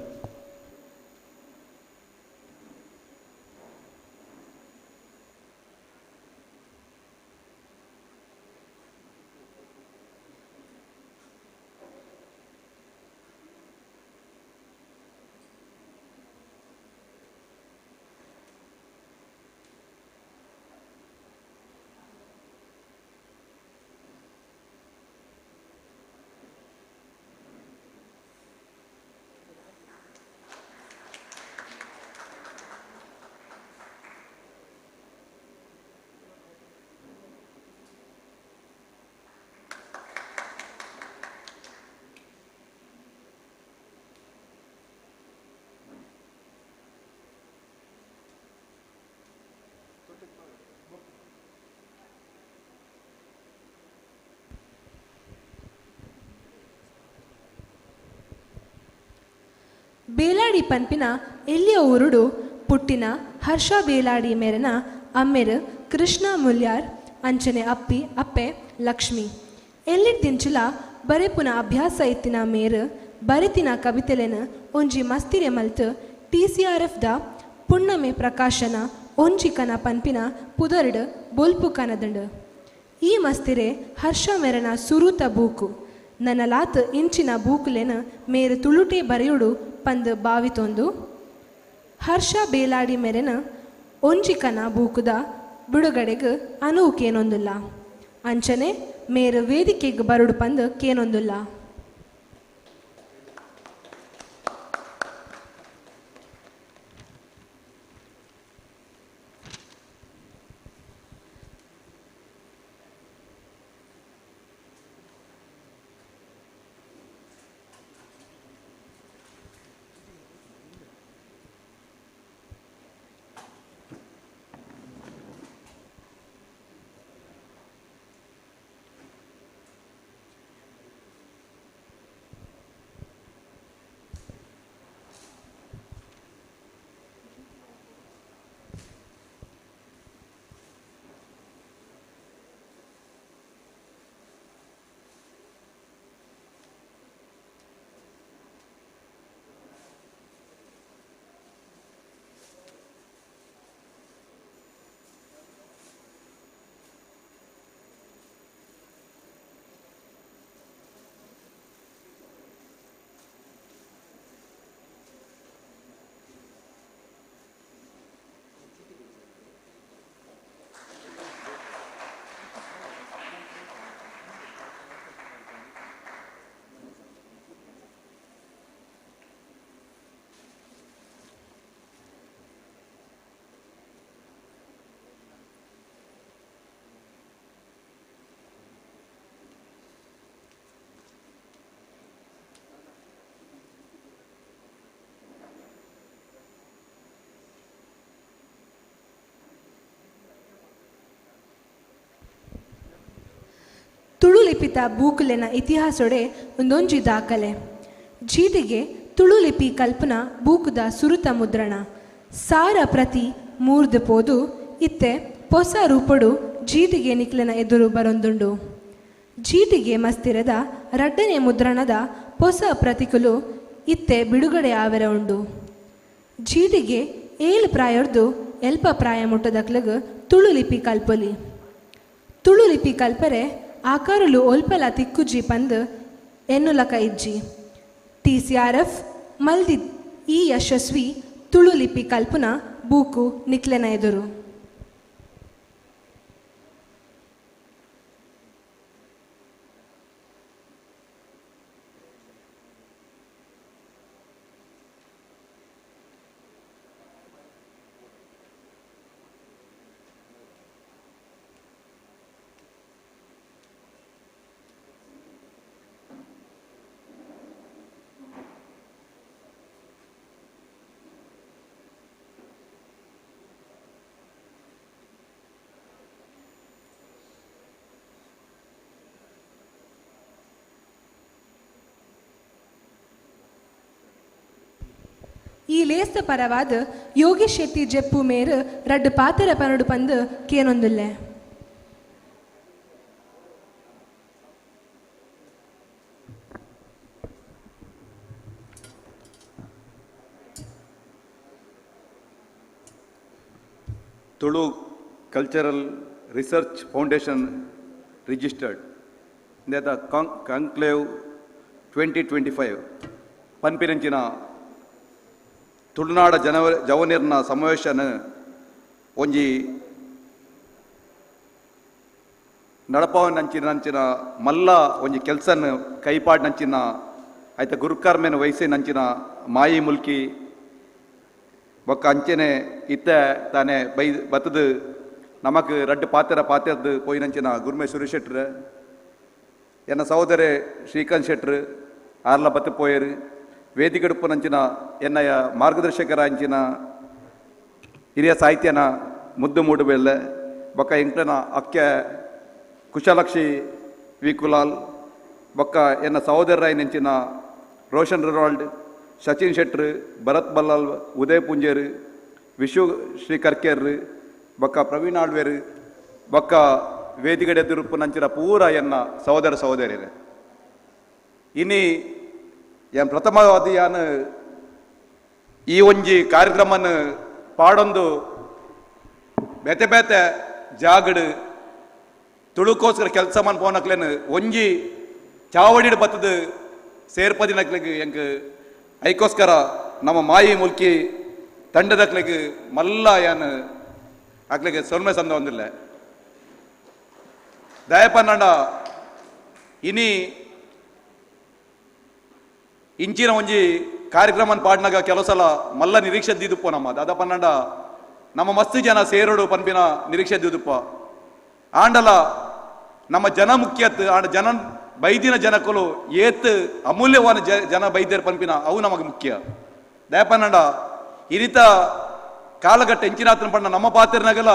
ಬೇಲಾಡಿ ಪನ್ಪಿನ ಎಲ್ಲಿಯ ಊರುಡು ಪುಟ್ಟಿನ ಹರ್ಷ ಬೇಲಾಡಿ ಮೇರನ ಅಮ್ಮೆರು ಕೃಷ್ಣ ಮುಲ್ಯಾರ್ ಅಂಚನೆ ಅಪ್ಪೆ ಲಕ್ಷ್ಮಿ ಎಲ್ಲಿದ್ದಿಂಚಿಲ ಬರೆಪುನ ಅಭ್ಯಾಸ ಇತ್ತಿನ ಮೇರು ಬರೆತಿನ ಕವಿತೆಲೆನ ಒಂಜಿ ಮಸ್ತಿರೆ ಮಲ್ತು TCRF ದ ಪುಣ್ಣಮೆ ಪ್ರಕಾಶನ ಒಂಜಿ ಕನ ಪನ್ಪಿನ ಪುದರ್ಡ್ ಬೊಲ್ಪು ಕನದಂಡು ಈ ಮಸ್ತಿರೆ ಹರ್ಷ ಮೇರನ ಸುರೂತ ಬೂಕು ನನ್ನ ಲಾತ್ ಇಂಚಿನ ಬೂಕುಲೆನ ಮೇರು ತುಳುಟೆ ಬರೆಯುಡು ಪಂದ್ ಬಾವಿತೊಂದು ಹರ್ಷ ಬೇಲಾಡಿ ಮೆರೆನ ಒಂಜಿಕನ ಬೂಕುದ ಬಿಡುಗಡೆಗೆ ಅನುಕೇನೊಂದಿಲ್ಲ ಅಂಚನೆ ಮೇರು ವೇದಿಕೆಗೆ ಬರುಡು ಪಂದ್ ಕೇನೊಂದಿಲ್ಲ ಲಿಪಿತ ಬೂಕುಲೆನ ಇತಿಹಾಸೊಡೆ ಒಂದೊಂಜಿ ದಾಖಲೆ. ಜೀಟಿಗೆ ತುಳು ಲಿಪಿ ಕಲ್ಪನಾ ಬೂಕುದ ಸುರುತ ಮುದ್ರಣ ಸಾರ ಪ್ರತಿ ಮೂರ್ದು ಪೋದು ಇತ್ತೆ ಹೊಸ ರೂಪಡು ಜೀಟಿಗೆ ನಿಕ್ಲೆನ ಎದುರು ಬರೊಂದುಂಡು. ಜೀಟಿಗೆ ಮಸ್ತಿರದ ರಡ್ಡನೇ ಮುದ್ರಣದ ಹೊಸ ಪ್ರತಿಕುಲು ಇತ್ತೆ ಬಿಡುಗಡೆ ಆವರ ಉಂಡು. ಜೀಟಿಗೆ 7 ಪ್ರಾಯರ್ದು ಎಲ್ಪ ಪ್ರಾಯ ಮುಟ್ಟದಕ್ಲಗ್ ತುಳು ಲಿಪಿ ಕಲ್ಪೊಲಿ. ತುಳು ಲಿಪಿ ಕಲ್ಪರೆ ಆಕಾರಲು ಒಲ್ಪಲ ತಿಕ್ಕುಜಿ ಪಂದ್ ಎನ್ನುಲಕ ಇಜ್ಜಿ. TCRF ಮಲ್ದಿ ಈ ಯಶಸ್ವಿ ತುಳು ಲಿಪಿ ಕಲ್ಪನಾ ಬೂಕು ನಿಕ್ಲೆನ ಎದುರು. ಈ ಲೇಸ್ತ ಪರವಾದ ಯೋಗೇಶ್ ಶೆಟ್ಟಿ ಜೆಪ್ಪು ಮೇರು ರಡ್ಡು ಪಾತರ ಪನಡು ಪಂದು ಕೇನೊಂದುಲ್ಲೆ. Tulu cultural research foundation registered ದ ಕಾಂಕ್ಲೇವ್ 2025 ಪನ್ಪಿರಂಚಿನ ತುಳುನಾಡ ಜವನಿರ್ನ ಸಮಾವೇಶನ ಒಂಜಿ ನಡಪವನಂಚಿನ ಮಲ್ಲ ಒಂಜಿ ಕೆಲಸನ ಕೈಪಾಡ್ನಂಚಿನ ಆಯ್ತ ಗುರುಕಾರ್ಮೆನ ವಯಸ್ಸೆ ನಂಚಿನ ಮಾಯಿ ಮುಲ್ಕಿ ಬೊಕ್ಕ ಅಂಚೆನೆ ಇತ್ತ ತಾನೆ ಬತ್ತದು ನಮಕ್ ರಡ್ಡು ಪಾತ್ರದ್ದು ಪೋಯಿನಂಚಿನ ಗುರುಮೆ ಸುರೇಶ್ ಶೆಟ್ರು ಎನ್ನ ಸಹೋದರಿ ಶ್ರೀಕಾಂತ್ ಶೆಟ್ರು ಆರ್ಲ ಬತ್ತು ಪೋಯರು ವೇದಿಕೆಡುಪ್ಪುನಂಚಿನ ಎನ್ನಯ ಮಾರ್ಗದರ್ಶಕರ ಅಂಚಿನ ಹಿರಿಯ ಸಾಹಿತ್ಯನ ಮುದ್ದು ಮೂಡುಬೆಲ್ಲೆ ಬೊಕ್ಕ ಎಂಟನ ಅಕ್ಕೆ ಕುಶಲಕ್ಷಿ ವಿ ಕುಲಾಲ್ ಬೊಕ್ಕ ಎನ್ನ ಸಹೋದರರಾಯನಂಚಿನ ರೋಷನ್ ರೆನಾಲ್ಡ್ ಸಚಿನ್ ಶೆಟ್ರು ಭರತ್ ಬಲ್ಲಾಲ್ ಉದಯ್ ಪುಂಜೇರು ವಿಶು ಶ್ರೀ ಕರ್ಕೇರ್ ಬೊಕ್ಕ ಪ್ರವೀಣ್ ಆಳ್ವೇರು ಬೊಕ್ಕ ವೇದಿಕೆಡೆ ತಿರುಪ್ಪುನಂಚಿನ ಪೂರ ಎನ್ನ ಸಹೋದರ ಸಹೋದರಿಯರೇ ಇನಿ ಎನ್ ಪ್ರಥಮವಾದಿಯಾನ ಈ ಒಂಜಿ ಕಾರ್ಯಕ್ರಮನ ಪಾಡೊಂದು ಬೇತೆ ಬೇತೆ ಜಾಗಡು ತುಳುಕೋಸ್ಕರ ಕೆಲಸ ಮನ್ ಪೋನಕ್ಲೇನು ಒಂಜಿ ಚಾವಡಿಡು ಬತ್ತದು ಸೇರ್ಪದಿನಕ್ಲೆಗ್ ಎಂಕ್ ಐಕೋಸ್ಕರ ನಮ್ಮ ಮಾಯಿ ಮುಲ್ಕಿ ತಂಡದಕ್ಲೆಗ್ ಮಲ್ಲ ಯಾನ್ ಅಕ್ಲೆಗ್ ಸೊಲ್ಮೆ ಸಂದ ಒಂದಿಲ್ಲ ದಯಪನ್ನಂಡ ಇನಿ ಇಂಚಿನ ಒಂಜಿ ಕಾರ್ಯಕ್ರಮ ಪಾಡ್ನಾಗ ಕೆಲವು ಸಲ ಮಲ್ಲ ನಿರೀಕ್ಷೆ ದಿದುಪ್ಪ ನಮ್ಮ ದಾದ ಪನ್ನಂಡ ನಮ್ಮ ಮಸ್ತ್ ಜನ ಸೇರೋಡು ಪನ್ಪಿನ ನಿರೀಕ್ಷೆ ದಿದುಪ್ಪ ಆಂಡಲ ನಮ್ಮ ಜನ ಮುಖ್ಯತ್ ಆಂಡ ಜನ ಬೈದಿನ ಜನಕ್ಕಲು ಏತ್ ಅಮೂಲ್ಯವಾದ ಜನ ಬೈದ್ಯರ ಪನ್ಪಿನ ಅವು ನಮಗೆ ಮುಖ್ಯ ದಯಪನ್ನಂಡ ಇರಿತ ಕಾಲಘಟ್ಟ ಎಂಚಿನಾತನ ಪಣ್ಣ ನಮ್ಮ ಪಾತ್ರನಾಗಲ್ಲ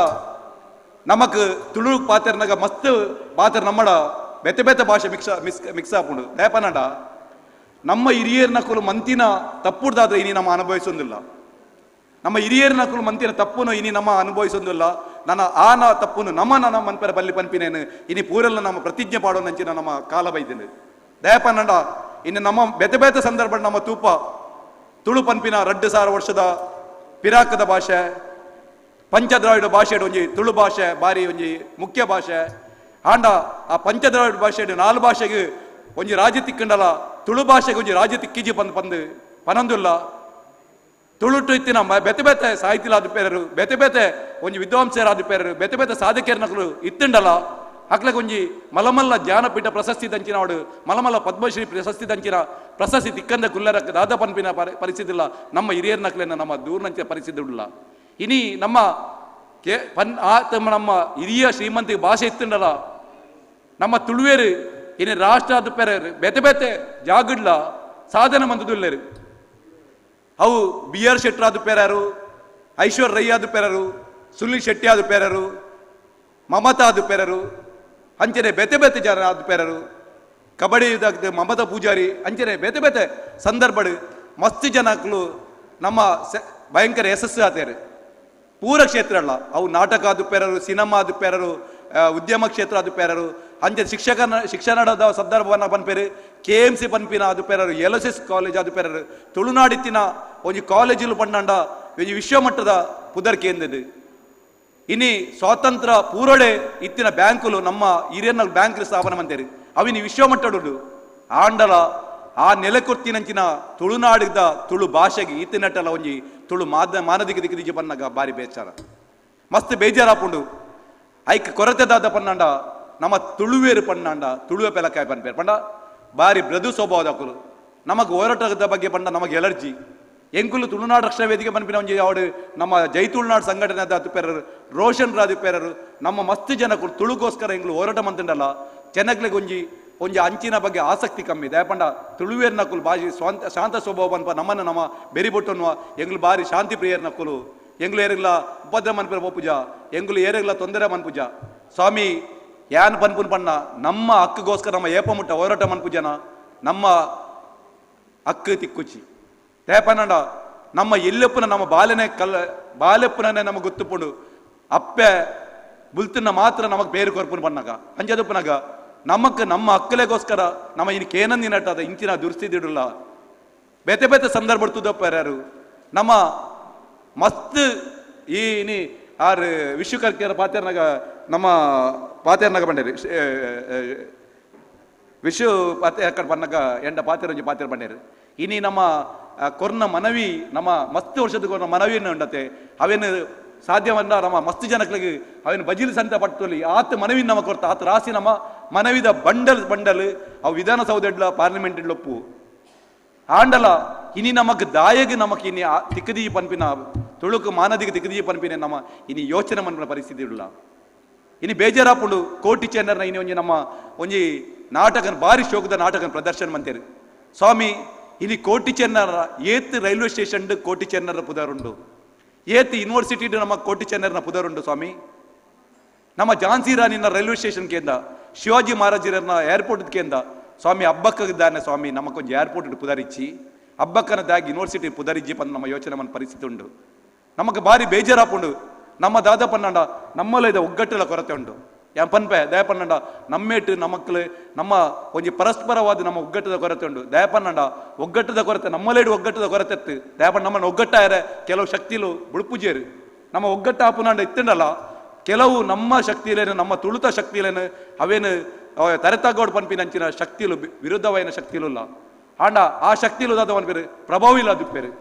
ನಮಕ್ ತುಳು ಪಾತ್ರನಾಗ ಮಸ್ತ್ ಪಾತ್ರ ನಮ್ಮಡ ಬೆತೆ ಬೆತೆ ಭಾಷೆ ಮಿಕ್ಸ್ ಹಾಕೊಂಡು ದಯಪನ್ನಂಡ ನಮ್ಮ ಹಿರಿಯರ್ನ ಕುಲು ಮಂತಿನ ತಪ್ಪುದಾದ್ರೆ ಇನಿ ನಮ್ಮ ಅನುಭವಿಸೋದಿಲ್ಲ ನಮ್ಮ ಹಿರಿಯರ್ನ ಕುಲು ಮಂತಿನ ತಪ್ಪುನು ಇನಿ ನಮ್ಮ ಅನುಭವಿಸೋದಿಲ್ಲ ನನ್ನ ಆನ ತಪ್ಪುನು ನಮ್ಮ ಮನ್ಪರ ಬಲ್ಲಿ ಪನ್ಪಿನೇನು ಇನಿ ಪೂರೆಲ್ಲ ನಮ್ಮ ಪ್ರತಿಜ್ಞೆ ಪಾಡೋ ನಂಚಿನ ನಮ್ಮ ಕಾಲ ಬೈದಿನ ದಯಪನ್ನಂಡ ಇನ್ನು ನಮ್ಮ ಬೆತೆ ಬೆತೆ ಸಂದರ್ಭ ನಮ್ಮ ತೂಪ ತುಳು ಪನ್ಪಿನ 2,000 ವರ್ಷದ ಪಿರಾಕದ ಭಾಷೆ ಪಂಚದ್ರಾವಿಡ ಭಾಷೆ ಒಂಜಿ ತುಳು ಭಾಷೆ ಬಾರಿ ಒಂಜಿ ಮುಖ್ಯ ಭಾಷೆ ಆಂಡ ಆ ಪಂಚದ್ರಾವಿಡ ಭಾಷೆ 4 ಭಾಷೆಗೆ ಒಂಜಿ ರಾಜ್ಯ ತಿಕ್ಕಂಡಲ ತುಳು ಭಾಷೆಗೆ ಒಂಜಿ ರಾಜ್ಯ ತಿಕ್ಕಿಜಿ ಪಂದು ಪನಂದುಲ್ಲ ತುಳುಟು ಇತ್ತಿನ ಬೆತೆ ಬೆತೆ ಸಾಹಿತ್ಯಲಾದ ಪೇರರು ಬೆತೆ ಬೆತೆ ಒಂಜಿ ವಿದ್ವಾಂಸರಾದ ಪೇರರು ಬೆತೆ ಬೆತೆ ಸಾಧಕೇರ್ನಕಲು ಇತ್ತುಂಡಲ ಅಕ್ಲೆಗೆ ಒಂಜಿ ಮಲಮಲ್ಲ ಜ್ಞಾನಪೀಠ ಪ್ರಶಸ್ತಿ ದಂಚಿನ ಅವಡು ಮಲಮಲ್ಲ ಪದ್ಮಶ್ರೀ ಪ್ರಶಸ್ತಿ ದಂಚಿನ ಪ್ರಶಸ್ತಿ ತಿಕ್ಕಂದ ಕುಲ್ಲರಕ್ಕೆ ದಾದ ಪನ್ಪಿನ ಪರಿಸ್ಥಿತಿ ಇಲ್ಲ ನಮ್ಮ ಹಿರಿಯರ್ನಕ್ಲೇನ ನಮ್ಮ ದೂರ್ನಂಚಿನ ಪರಿಸ್ಥಿತಿ ಇಲ್ಲ ಇನಿ ನಮ್ಮ ನಮ್ಮ ಹಿರಿಯ ಶ್ರೀಮಂತಿಗೆ ಭಾಷೆ ಇತ್ತುಂಡಲ ನಮ್ಮ ತುಳುವೇರು ಇನ್ನು ರಾಷ್ಟ್ರ ಆದ ಪೇರರು ಬೆತೆ ಬೆತೆ ಜಾಗಡ್ಲ ಸಾಧನೆ ಮಂತದುಲ್ಲೇರು ಅವು BR ಶೆಟ್ರ್ ಆದ ಪೇರರು ಐಶ್ವರ್ ರೈ ಆದ ಪೇರರು ಸುನಿಲ್ ಶೆಟ್ಟಿ ಆದ ಪೇರರು ಮಮತಾ ಆದ ಪೇರರು ಅಂಚನೆ ಬೆತೆ ಬೆತೆ ಜನ ಆದ ಪೇರರು ಕಬಡ್ಡಿ ಮಮತಾ ಪೂಜಾರಿ ಅಂಚನೆ ಬೇತೆ ಬೇತೆ ಸಂದರ್ಭಡು ಮಸ್ತ್ ಜನಕ್ಕಲು ನಮ್ಮ ಭಯಂಕರ ಯಶಸ್ಸು ಆತೇರು ಪೂರ ಕ್ಷೇತ್ರ ಅಲ್ಲ ಅವು ನಾಟಕ ಆದುಪೇರರು ಸಿನಿಮಾ ಆದುಪೇರರು ಉದ್ಯಮ ಕ್ಷೇತ್ರ ಆದುಪೇರರು ಅಂಚೆ ಶಿಕ್ಷಣದ ಸಂದರ್ಭವನ್ನ ಪನ್ಪೇರು KMC ಪನ್ಪಿನ ಆದುಪೇರರು LSS ಕಾಲೇಜ್ ಆದುಪೇರರು ತುಳುನಾಡಿತ್ತಿನ ಒಂದು ಕಾಲೇಜಿಲು ಪಂಡಾಂಡ ಒಂದು ವಿಶ್ವಮಟ್ಟದ ಪುದರ್ಕೆ ಎಂದದು ಇನಿ ಸ್ವಾತಂತ್ರ್ಯ ಪೂರಡೆ ಇತ್ತಿನ ಬ್ಯಾಂಕುಲು ನಮ್ಮ ಹಿರಿಯನ ಬ್ಯಾಂಕ್ ಸ್ಥಾಪನೆ ಮಂತೇರಿ ಅವಿನಿ ವಿಶ್ವಮಟ್ಟಡು ಆಂಡಲ ಆ ನೆಲೆಕೊರ್ತಿನಂಚಿನ ತುಳುನಾಡಿದ ತುಳು ಭಾಷೆಗೆ ಇತ್ತಿನಟ್ಟಲ ಒಂಜಿ ತುಳು ಮಾನದಿಗೆ ದಿಕ್ಕಿದಿಜಿ ಪನ್ನಗ ಬಾರಿ ಬೇಚಾರ ಮಸ್ತ್ ಬೇಜಾರಾಪುಂಡು ಐಕ್ ಕೊರತೆದಾದ ಪನ್ನಂಡ ನಮ್ಮ ತುಳುವೇರು ಪನ್ನಂಡ ತುಳುವೆ ಪೆಲಕಾಯ ಪನ್ಪೇರು ಪಂಡ ಬಾರಿ ಮೃದು ಸ್ವಭಾವದಕುಲು ನಮಗೆ ಹೋರಾಟದ ಬಗ್ಗೆ ಪಂಡ ನಮಗೆ ಎಲರ್ಜಿ ಎಂಕುಲು ತುಳುನಾಡು ರಕ್ಷಣಾ ವೇದಿಕೆ ಪನ್ಪಿನ ಒಂಜಿ ಅವಡು ನಮ್ಮ ಜೈ ತುಳುನಾಡು ಸಂಘಟನೆ ಅದುಪೇರರು ರೋಷನ್ ರಾದುಪೇರರು ನಮ್ಮ ಮಸ್ತ್ ಜನಕ್ಕೂ ತುಳುಗೋಸ್ಕರ ಎಂಗ್ಲು ಹೋರಾಟ ಮಂತಂಡಲ್ಲ ಜನಗಳಿಗೆ ಒಂಜಿ ಅಂಚಿನ ಬಗ್ಗೆ ಆಸಕ್ತಿ ಕಮ್ಮಿ ದಯಪಂಡ ತುಳುವೇರ್ ನಕುಲು ಬಾರಿ ಶಾಂತ ಸ್ವಭಾವ ಪನ್ಪ ನಮ್ಮನ್ನು ನಮ್ಮ ಬೆರಿಬೊಟ್ಟನ್ನುವ ಎಂಗ್ಲು ಬಾರಿ ಶಾಂತಿ ಪ್ರಿಯರ್ ನಕುಲು ಎಂಗ್ಲು ಏರಿಗ್ಲ ಉಪದ್ರ ಮನ್ಪುರ ಪೋಪುಜ ಎಂಗ್ಲು ಏರಿಗ್ಲ ತೊಂದರೆ ಮನ್ಪುಜ ಸ್ವಾಮಿ ಯಾನ್ ಪನ್ಪುನ್ ಪಣ್ಣ ನಮ್ಮ ಹಕ್ಕಗೋಸ್ಕರ ನಮ್ಮ ಏಪಮುಟ್ಟ ಹೋರಾಟ ಮನ್ಪುಜನ ನಮ್ಮ ಹಕ್ಕು ತಿಕ್ಕುಚಿ ದಯಪನ್ನಂಡ ನಮ್ಮ ಎಲ್ಲಪ್ಪನ ನಮ್ಮ ಬಾಲ್ಯಪ್ಪನೇ ನಮಗೆ ಗೊತ್ತುಪುಂಡು ಅಪ್ಪೆ ಬುಲ್ತನ್ನ ಮಾತ್ರ ನಮಗೆ ಬೇರೆ ಕೊರ್ಪುನ್ ಪನ್ನಗ ಅಂಜದಪ್ಪನಾಗ ನಮಕ್ ನಮ್ಮ ಹಕ್ಕಲೆಗೋಸ್ಕರ ನಮ್ಮ ಇನ್ನು ಏನಂದಿನಟ್ಟದ ಇಂಚಿನ ದುರ್ಸ್ಥಿತಿಡುಲ್ಲ ಬೇತೆ ಬೇತೆ ಸಂದರ್ಭ ತುದಪ್ಪರು ನಮ್ಮ ಮಸ್ತ್ ಈ ಆರು ವಿಶ್ವಕರ್ಕಿಯರ ಪಾತ್ಯರ್ನಾಗ ನಮ್ಮ ಪಾತ್ಯರ್ನಾಗ ಬಂಡೇರಿ ವಿಶ್ವ ಪಾತ್ಯ ಅಕ್ಕಡ ಪನ್ನಗ ಎಂಡ ಪಾತ್ಯರ ಒಂಜಿ ಪಾತ್ಯರ ಬಂಡೇರು ಇನಿ ನಮ್ಮ ಕೊರ್ನ ಮನವಿ ನಮ್ಮ ಮಸ್ತ್ ವರ್ಷದ ಕೊರ್ನ ಮನವಿಯನ್ನು ಉಂಡತೆ ಅವೇನು ಸಾಧ್ಯವನ್ನ ನಮ್ಮ ಮಸ್ತ್ ಜನಗಳಿಗೆ ಅವೇನು ಬಜಿಲ್ ಸಂತ ಪಟ್ಟಲ್ಲಿ ಆತ ಮನವಿ ನಮ್ಮ ಕೊರ್ತ ಆತ ರಾಸಿ ನಮ್ಮ ಮನವಿದ ಬಂಡಲ್ ಅವು ವಿಧಾನಸೌಧ ಇಡ್ಲ ಪಾರ್ಲಿಮೆಂಟ್ ಇಡ್ಲೊಪ್ಪು ಆಂಡಲ ಇನಿ ನಮಕ್ ದಾಯಗೆ ನಮಕ್ ಇನಿ ತಿಕ್ಕದಿ ಪನ್ಪಿನ ತುಳುಕು ಮಾನದಿಗೆ ತಿಕ್ಕದಿ ಪನ್ಪಿನ ನಮ್ಮ ಇನಿ ಯೋಚನೆ ಮನ್ಪಿನ ಪರಿಸ್ಥಿತಿ ಇಡಲ್ಲ ಇನಿ ಬೇಜಾರಾಪುಂಡು ಕೋಟಿ ಚೆನ್ನರ್ನ ಇನಿ ಒಂಜಿ ನಮ್ಮ ಒಂಜಿ ನಾಟಕನ್ ಬಾರಿ ಶೋಕದ ನಾಟಕನ್ ಪ್ರದರ್ಶನ ಮಂತೇರು ಸ್ವಾಮಿ ಇನಿ ಕೋಟಿ ಚೆನ್ನರ ಏತ್ ರೈಲ್ವೆ ಸ್ಟೇಷನ್ ಕೋಟಿ ಚೆನ್ನರ ಪುದರುಂಡು ಏತ್ ಯೂನಿವರ್ಸಿಟಿ ನಮ್ಮ ಕೋಟಿ ಚೆನ್ನರ್ನ ಪುದರುಂಡು ಸ್ವಾಮಿ ನಮ್ಮ ಝಾನ್ಸಿ ರಾಣಿನ ರೈಲ್ವೆ ಸ್ಟೇಷನ್ ಕೇಂದ್ರ ಶಿವಾಜಿ ಮಹಾರಾಜರನ್ನ ಏರ್ಪೋರ್ಟ್ ಕೇಂದ್ರ ಸ್ವಾಮಿ ಹಬ್ಬಕ್ಕಿದ್ದಾನೆ ಸ್ವಾಮಿ ನಮಕೊಂದು ಏರ್ಪೋರ್ಟ್ ಪುದರಿಚ್ಚಿ ಹಬ್ಬಕ್ಕನದಾಗ ಯೂನಿವರ್ಸಿಟಿ ಪುದರಿಜ್ಜಿ ಪಂದು ನಮ್ಮ ಯೋಚನೆ ಮನ ಪರಿಸ್ಥಿತಿ ಉಂಡು ನಮಗೆ ಬಾರಿ ಬೇಜಾರಾಪುಂಡು ನಮ್ಮ ದಾದ ಪನ್ನಂಡ ನಮ್ಮಲ್ಲ ಇದ ಒಗ್ಗಟ್ಟಲ ಕೊರತೆ ಉಂಡು ಯಾನ್ ಪನ್ಪೆ ದಯಪನ್ನಂಡ ನಮ್ಮೇಟು ನಮ್ಮಕ್ಳು ನಮ್ಮ ಒಂಜಿ ಪರಸ್ಪರವಾದ ನಮ್ಮ ಒಗ್ಗಟ್ಟದ ಕೊರತೆ ಉಂಡು ದಯಪನ್ನಂಡ ಒಗ್ಗಟ್ಟದ ಕೊರತೆ ನಮ್ಮಲೇಡು ಒಗ್ಗಟ್ಟದ ಕೊರತೆ ಎತ್ತು ದಯಪಣ್ಣ ನಮ್ಮನ್ನು ಒಗ್ಗಟ್ಟಾಯರೆ ಕೆಲವು ಶಕ್ತಿಲು ಬುಡುಪುಜೇರು ನಮ್ಮ ಒಗ್ಗಟ್ಟ ಆಪುನಾಂಡ ಇತ್ತಂಡಲ್ಲ ಕೆಲವು ನಮ್ಮ ಶಕ್ತಿಲೇನು ನಮ್ಮ ತುಳುತ ಶಕ್ತಿಲೇನು ಅವೇನು ತರೆತಾಗೋಡು ಪನ್ಪಿನಂಚಿನ ಶಕ್ತಿಲು ವಿರುದ್ಧವೈನ ಶಕ್ತಿಲುಲ್ಲ ಆಂಡ ಆ ಶಕ್ತಿಲು ದಾದ ಪನ್ಪೇರು ಪ್ರಭಾವಿಲ ಅದುಪೇರು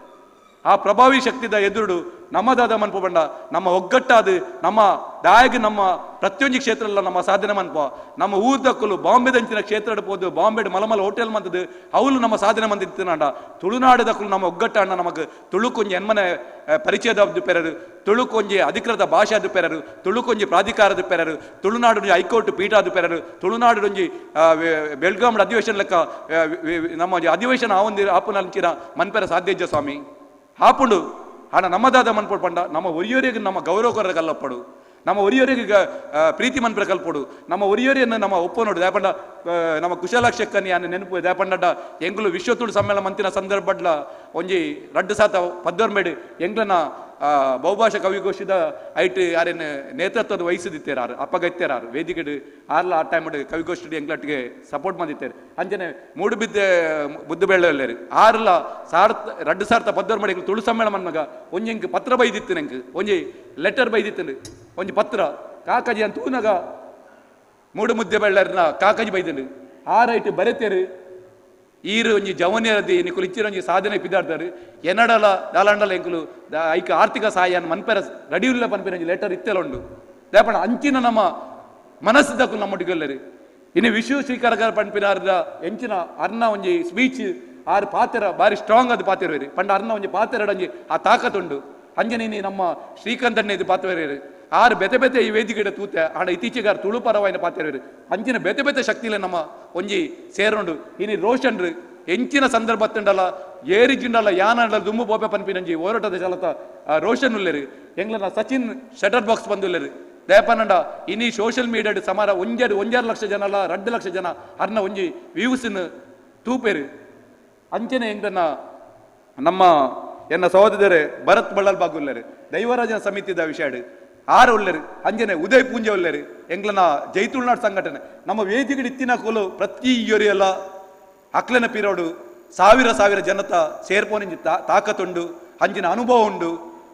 ಆ ಪ್ರಭಾವಿ ಶಕ್ತಿದ ಎದುರುಡು ನಮ್ಮದಾದ ಮನ್ಪು ಬಂಡ ನಮ್ಮ ಒಗ್ಗಟ್ಟಾದ ನಮ್ಮ ದಾಯಗೆ ನಮ್ಮ ಪ್ರತಿಯೊಂದು ಕ್ಷೇತ್ರ ನಮ್ಮ ಸಾಧನೆ ಮನ್ಪ ನಮ್ಮ ಊರ್ದಕ್ಕಲು ಬಾಂಬೆದಂಚಿನ ಕ್ಷೇತ್ರ ಇಡ್ಬೋದು ಬಾಂಬೆಡ್ ಮಲಮಲ ಹೋಟೆಲ್ ಮಂತದ್ದು ಅವಳು ನಮ್ಮ ಸಾಧನೆ ಮಂದಿತ್ತನಾಂಡ ತುಳುನಾಡದಕ್ಕಲು ನಮ್ಮ ಒಗ್ಗಟ್ಟಾಂಡ ನಮಗೆ ತುಳುಕೊಂಜಿ ಎನ್ಮನೆ ಪರಿಚಯದ ಪೇರರು ತುಳುಕೊಂಜಿ ಅಧಿಕೃತ ಭಾಷೆ ಅದು ಪೇರರು ತುಳುಕೊಂಜಿ ಪ್ರಾಧಿಕಾರದ ಪೇರರು ತುಳುನಾಡು ಹೈಕೋರ್ಟ್ ಪೀಠ ಅದು ಪೇರರು ತುಳುನಾಡು ಬೆಳ್ಗಾಂ ಅಧಿವೇಶನ ಲೆಕ್ಕ ನಮ್ಮ ಅಧಿವೇಶನ ಆಪುನಂಚಿನ ಮನ್ಪೆರ ಸಾಧ್ಯ ಇಜ್ಜ ಸ್ವಾಮಿ ಹಾಪುಂಡು ಆಣ ನಮ್ಮದಾದ ಮನ್ಪೊಡು ಪಂಡ ನಮ್ಮ ಒರಿಯೋರಿಗೆ ನಮ್ಮ ಗೌರವ ಕೊರ ಕಲ್ಲಪ್ಪಡು ನಮ್ಮ ಒರಿಯೋರಿಗೆ ಪ್ರೀತಿ ಮನ್ಪರ ಕಲ್ಪಡು ನಮ್ಮ ಒರಿಯೋರಿಯನ್ನು ನಮ್ಮ ಒಪ್ಪನೋಡು ದಯಪಂಡ ನಮ್ಮ ಕುಶಲಾಕ್ಷಕ್ಕನಿ ಅನ್ನ ನೆನಪು ದಯಪಂಡ ಎಂಗ್ಲು ವಿಶ್ವತುಳು ಸಮ್ಮೇಳನ ಮಂತಿನ ಸಂದರ್ಭಡ್ಲ ಒಂಜಿ ರಡ್ಡು ಸಾತ ಪದ್ದೋರ್ಮೇಡು ಎಂಗ್ಲನ ಬಹುಭಾಷಾ ಕವಿಗೋಷ್ಠಿದ ಐಟ್ ಯಾರೇನು ನೇತೃತ್ವದ ವಹಿಸಿದಿತ್ತೇರಾರು ಅಪ್ಪಗೈತೇರಾರು ವೇದಿಕೆ ಆರ್ಲ ಆ ಟೈಮ್ ಕವಿಗೋಷ್ಠಿ ಎಂಗ್ಲಟ್ಟಿಗೆ ಸಪೋರ್ಟ್ ಮಾಡಿತ್ತೇರು ಅಂಜನೆ ಮೂಡು ಬಿದ್ದೆ ಬುದ್ಧ ಬೆಳ್ಳೆರು ಆರ್ಲ ರಡ್ಡು ಸಾರ್ಥ ಪದ್ದೋರ್ ಮಾಡಿ ತುಳು ಸಮ್ಮೇಳನ ಮನ್ಮಗ ಒಂಜಿ ಎಂಕ್ ಪತ್ರ ಬೈದಿತ್ತು ನಂಗೆ ಒಂಜಿ ಲೆಟರ್ ಬೈದಿತ್ತು ಒಂಜಿ ಪತ್ರ ಕಾಕಜಿ ಅಂತ ತೂನಗ ಮೂಡು ಮುದ್ದೆ ಬೆಳ್ಳರ್ನ ಕಾಕಜಿ ಬೈದನು ಆರೈಟ್ ಬರೆತೇರು ಈರು ಒಂಜಿ ಜವನಿಯರದಿ ನಿಕುಲು ಇಚ್ಚಿರ ಒಂಜಿ ಸಾಧನೆ ಪಿದಾಡ್ತಾರೆ ಎನ್ನಡಲ ದಾಲಾಂಡಲ ಎಂಕುಲು ಐಕ ಆರ್ಥಿಕ ಸಹಾಯ ಮನ್ಪೆರ ರಡಿಯುಲ್ಲ ಪನ್ಪೆರ ಒಂಜಿ ಲೆಟರ್ ಇತ್ತೆಲ ಉಂಡು ದಯಪಂಡ ಅಂಚಿನ ನಮ್ಮ ಮನಸ್ಸಿದಕ್ಕೂ ನಮ್ಮೊಟ್ಟಿಗೆಲ್ಲರು ಇನ್ನು ವಿಶ್ವ ಶ್ರೀಕರಕರ ಪನ್ಪಿನಾರ್ದ ಎಂಚಿನ ಅರ್ನ ಒಂಜಿ ಸ್ಪೀಚ್ ಆರು ಪಾತೆರ ಬಾರಿ ಸ್ಟ್ರಾಂಗ್ ಅದು ಪಾತೆರವೇರಿ ಪಂಡ ಅರ್ನ ಒಂಜಿ ಪಾತೆರಡಂಜಿ ಆ ತಾಕತ್ತುಂಡು ಅಂಜನೇನಿ ನಮ್ಮ ಶ್ರೀಕಂಠನ್ನೇ ಇದು ಪಾತೆರೇರು ಆರು ಬೆತೆ ಬೆತೆ ಈ ವೇದಿಕೆ ತೂತೆ ಆಡ ಇತ್ತೀಚೆಗಾರು ತುಳು ಪರವಾಯಿನ ಪಾತೆರೇರು ಅಂಚಿನ ಬೆತೆ ಬೆತೆ ಶಕ್ತಿಲೆ ನಮ್ಮ ಒಂಜಿ ಸೇರೋಂಡು ಇನಿ ರೋಷನ್ರು ಎಂಚಿನ ಸಂದರ್ಭ ತಂಡಲ್ಲ ಏರಿಜಿಂಡಲ್ಲ ಯಾನಲ್ಲ ದುಮ್ಮು ಬೋಪೆ ಪನ್ಪಿನಂಜಿ ಹೋರಾಟದ ಚಲತ ರೋಷನ್ ಉಲ್ಲೇರು ಎಂಗ್ಲನ ಸಚಿನ್ ಶಟರ್ ಬಾಕ್ಸ್ ಬಂದುಲ್ಲೇರು ದಯಪನ್ನಂಡ ಇನಿ ಸೋಷಿಯಲ್ ಮೀಡಿಯಾಡ್ ಸಮಾರ ಒಂಜಾರು ಲಕ್ಷ ಜನ ಅಲ್ಲ 2 ಲಕ್ಷ ಜನ ಅರ್ನ ಒಂಜಿ ವ್ಯೂಸ್ನ ತೂಪೇರು ಅಂಚನೆ ಎಂಗನ ನಮ್ಮ ಎನ್ನ ಸಹೋದರರೇ ಭರತ್ ಬಳ್ಳಲ್ ಬಾಗುಲ್ಲರು ದೈವರಾಜನ ಸಮಿತಿದ ವಿಷಯ ಆರು ಒಳ್ಳೆರು ಅಂಜನೆ ಉದಯ್ ಪೂಂಜೆ ಒಳ್ಳೆರು ಎಂಗ್ಲನ ಜೈತುಳ್ನಾಡ್ ಸಂಘಟನೆ ನಮ್ಮ ವೇದಿಕೆ ಇತ್ತಿನ ಕೋಲು ಪ್ರತಿ ಇಯರಿಯಲ್ಲ ಅಕ್ಲನ ಪೀರೋಡು ಸಾವಿರ ಜನತ ಸೇರ್ಪೋನಿಂಜಿ ತಾಕತ್ತುಂಡು ಅಂಜಿನ ಅನುಭವ ಉಂಡು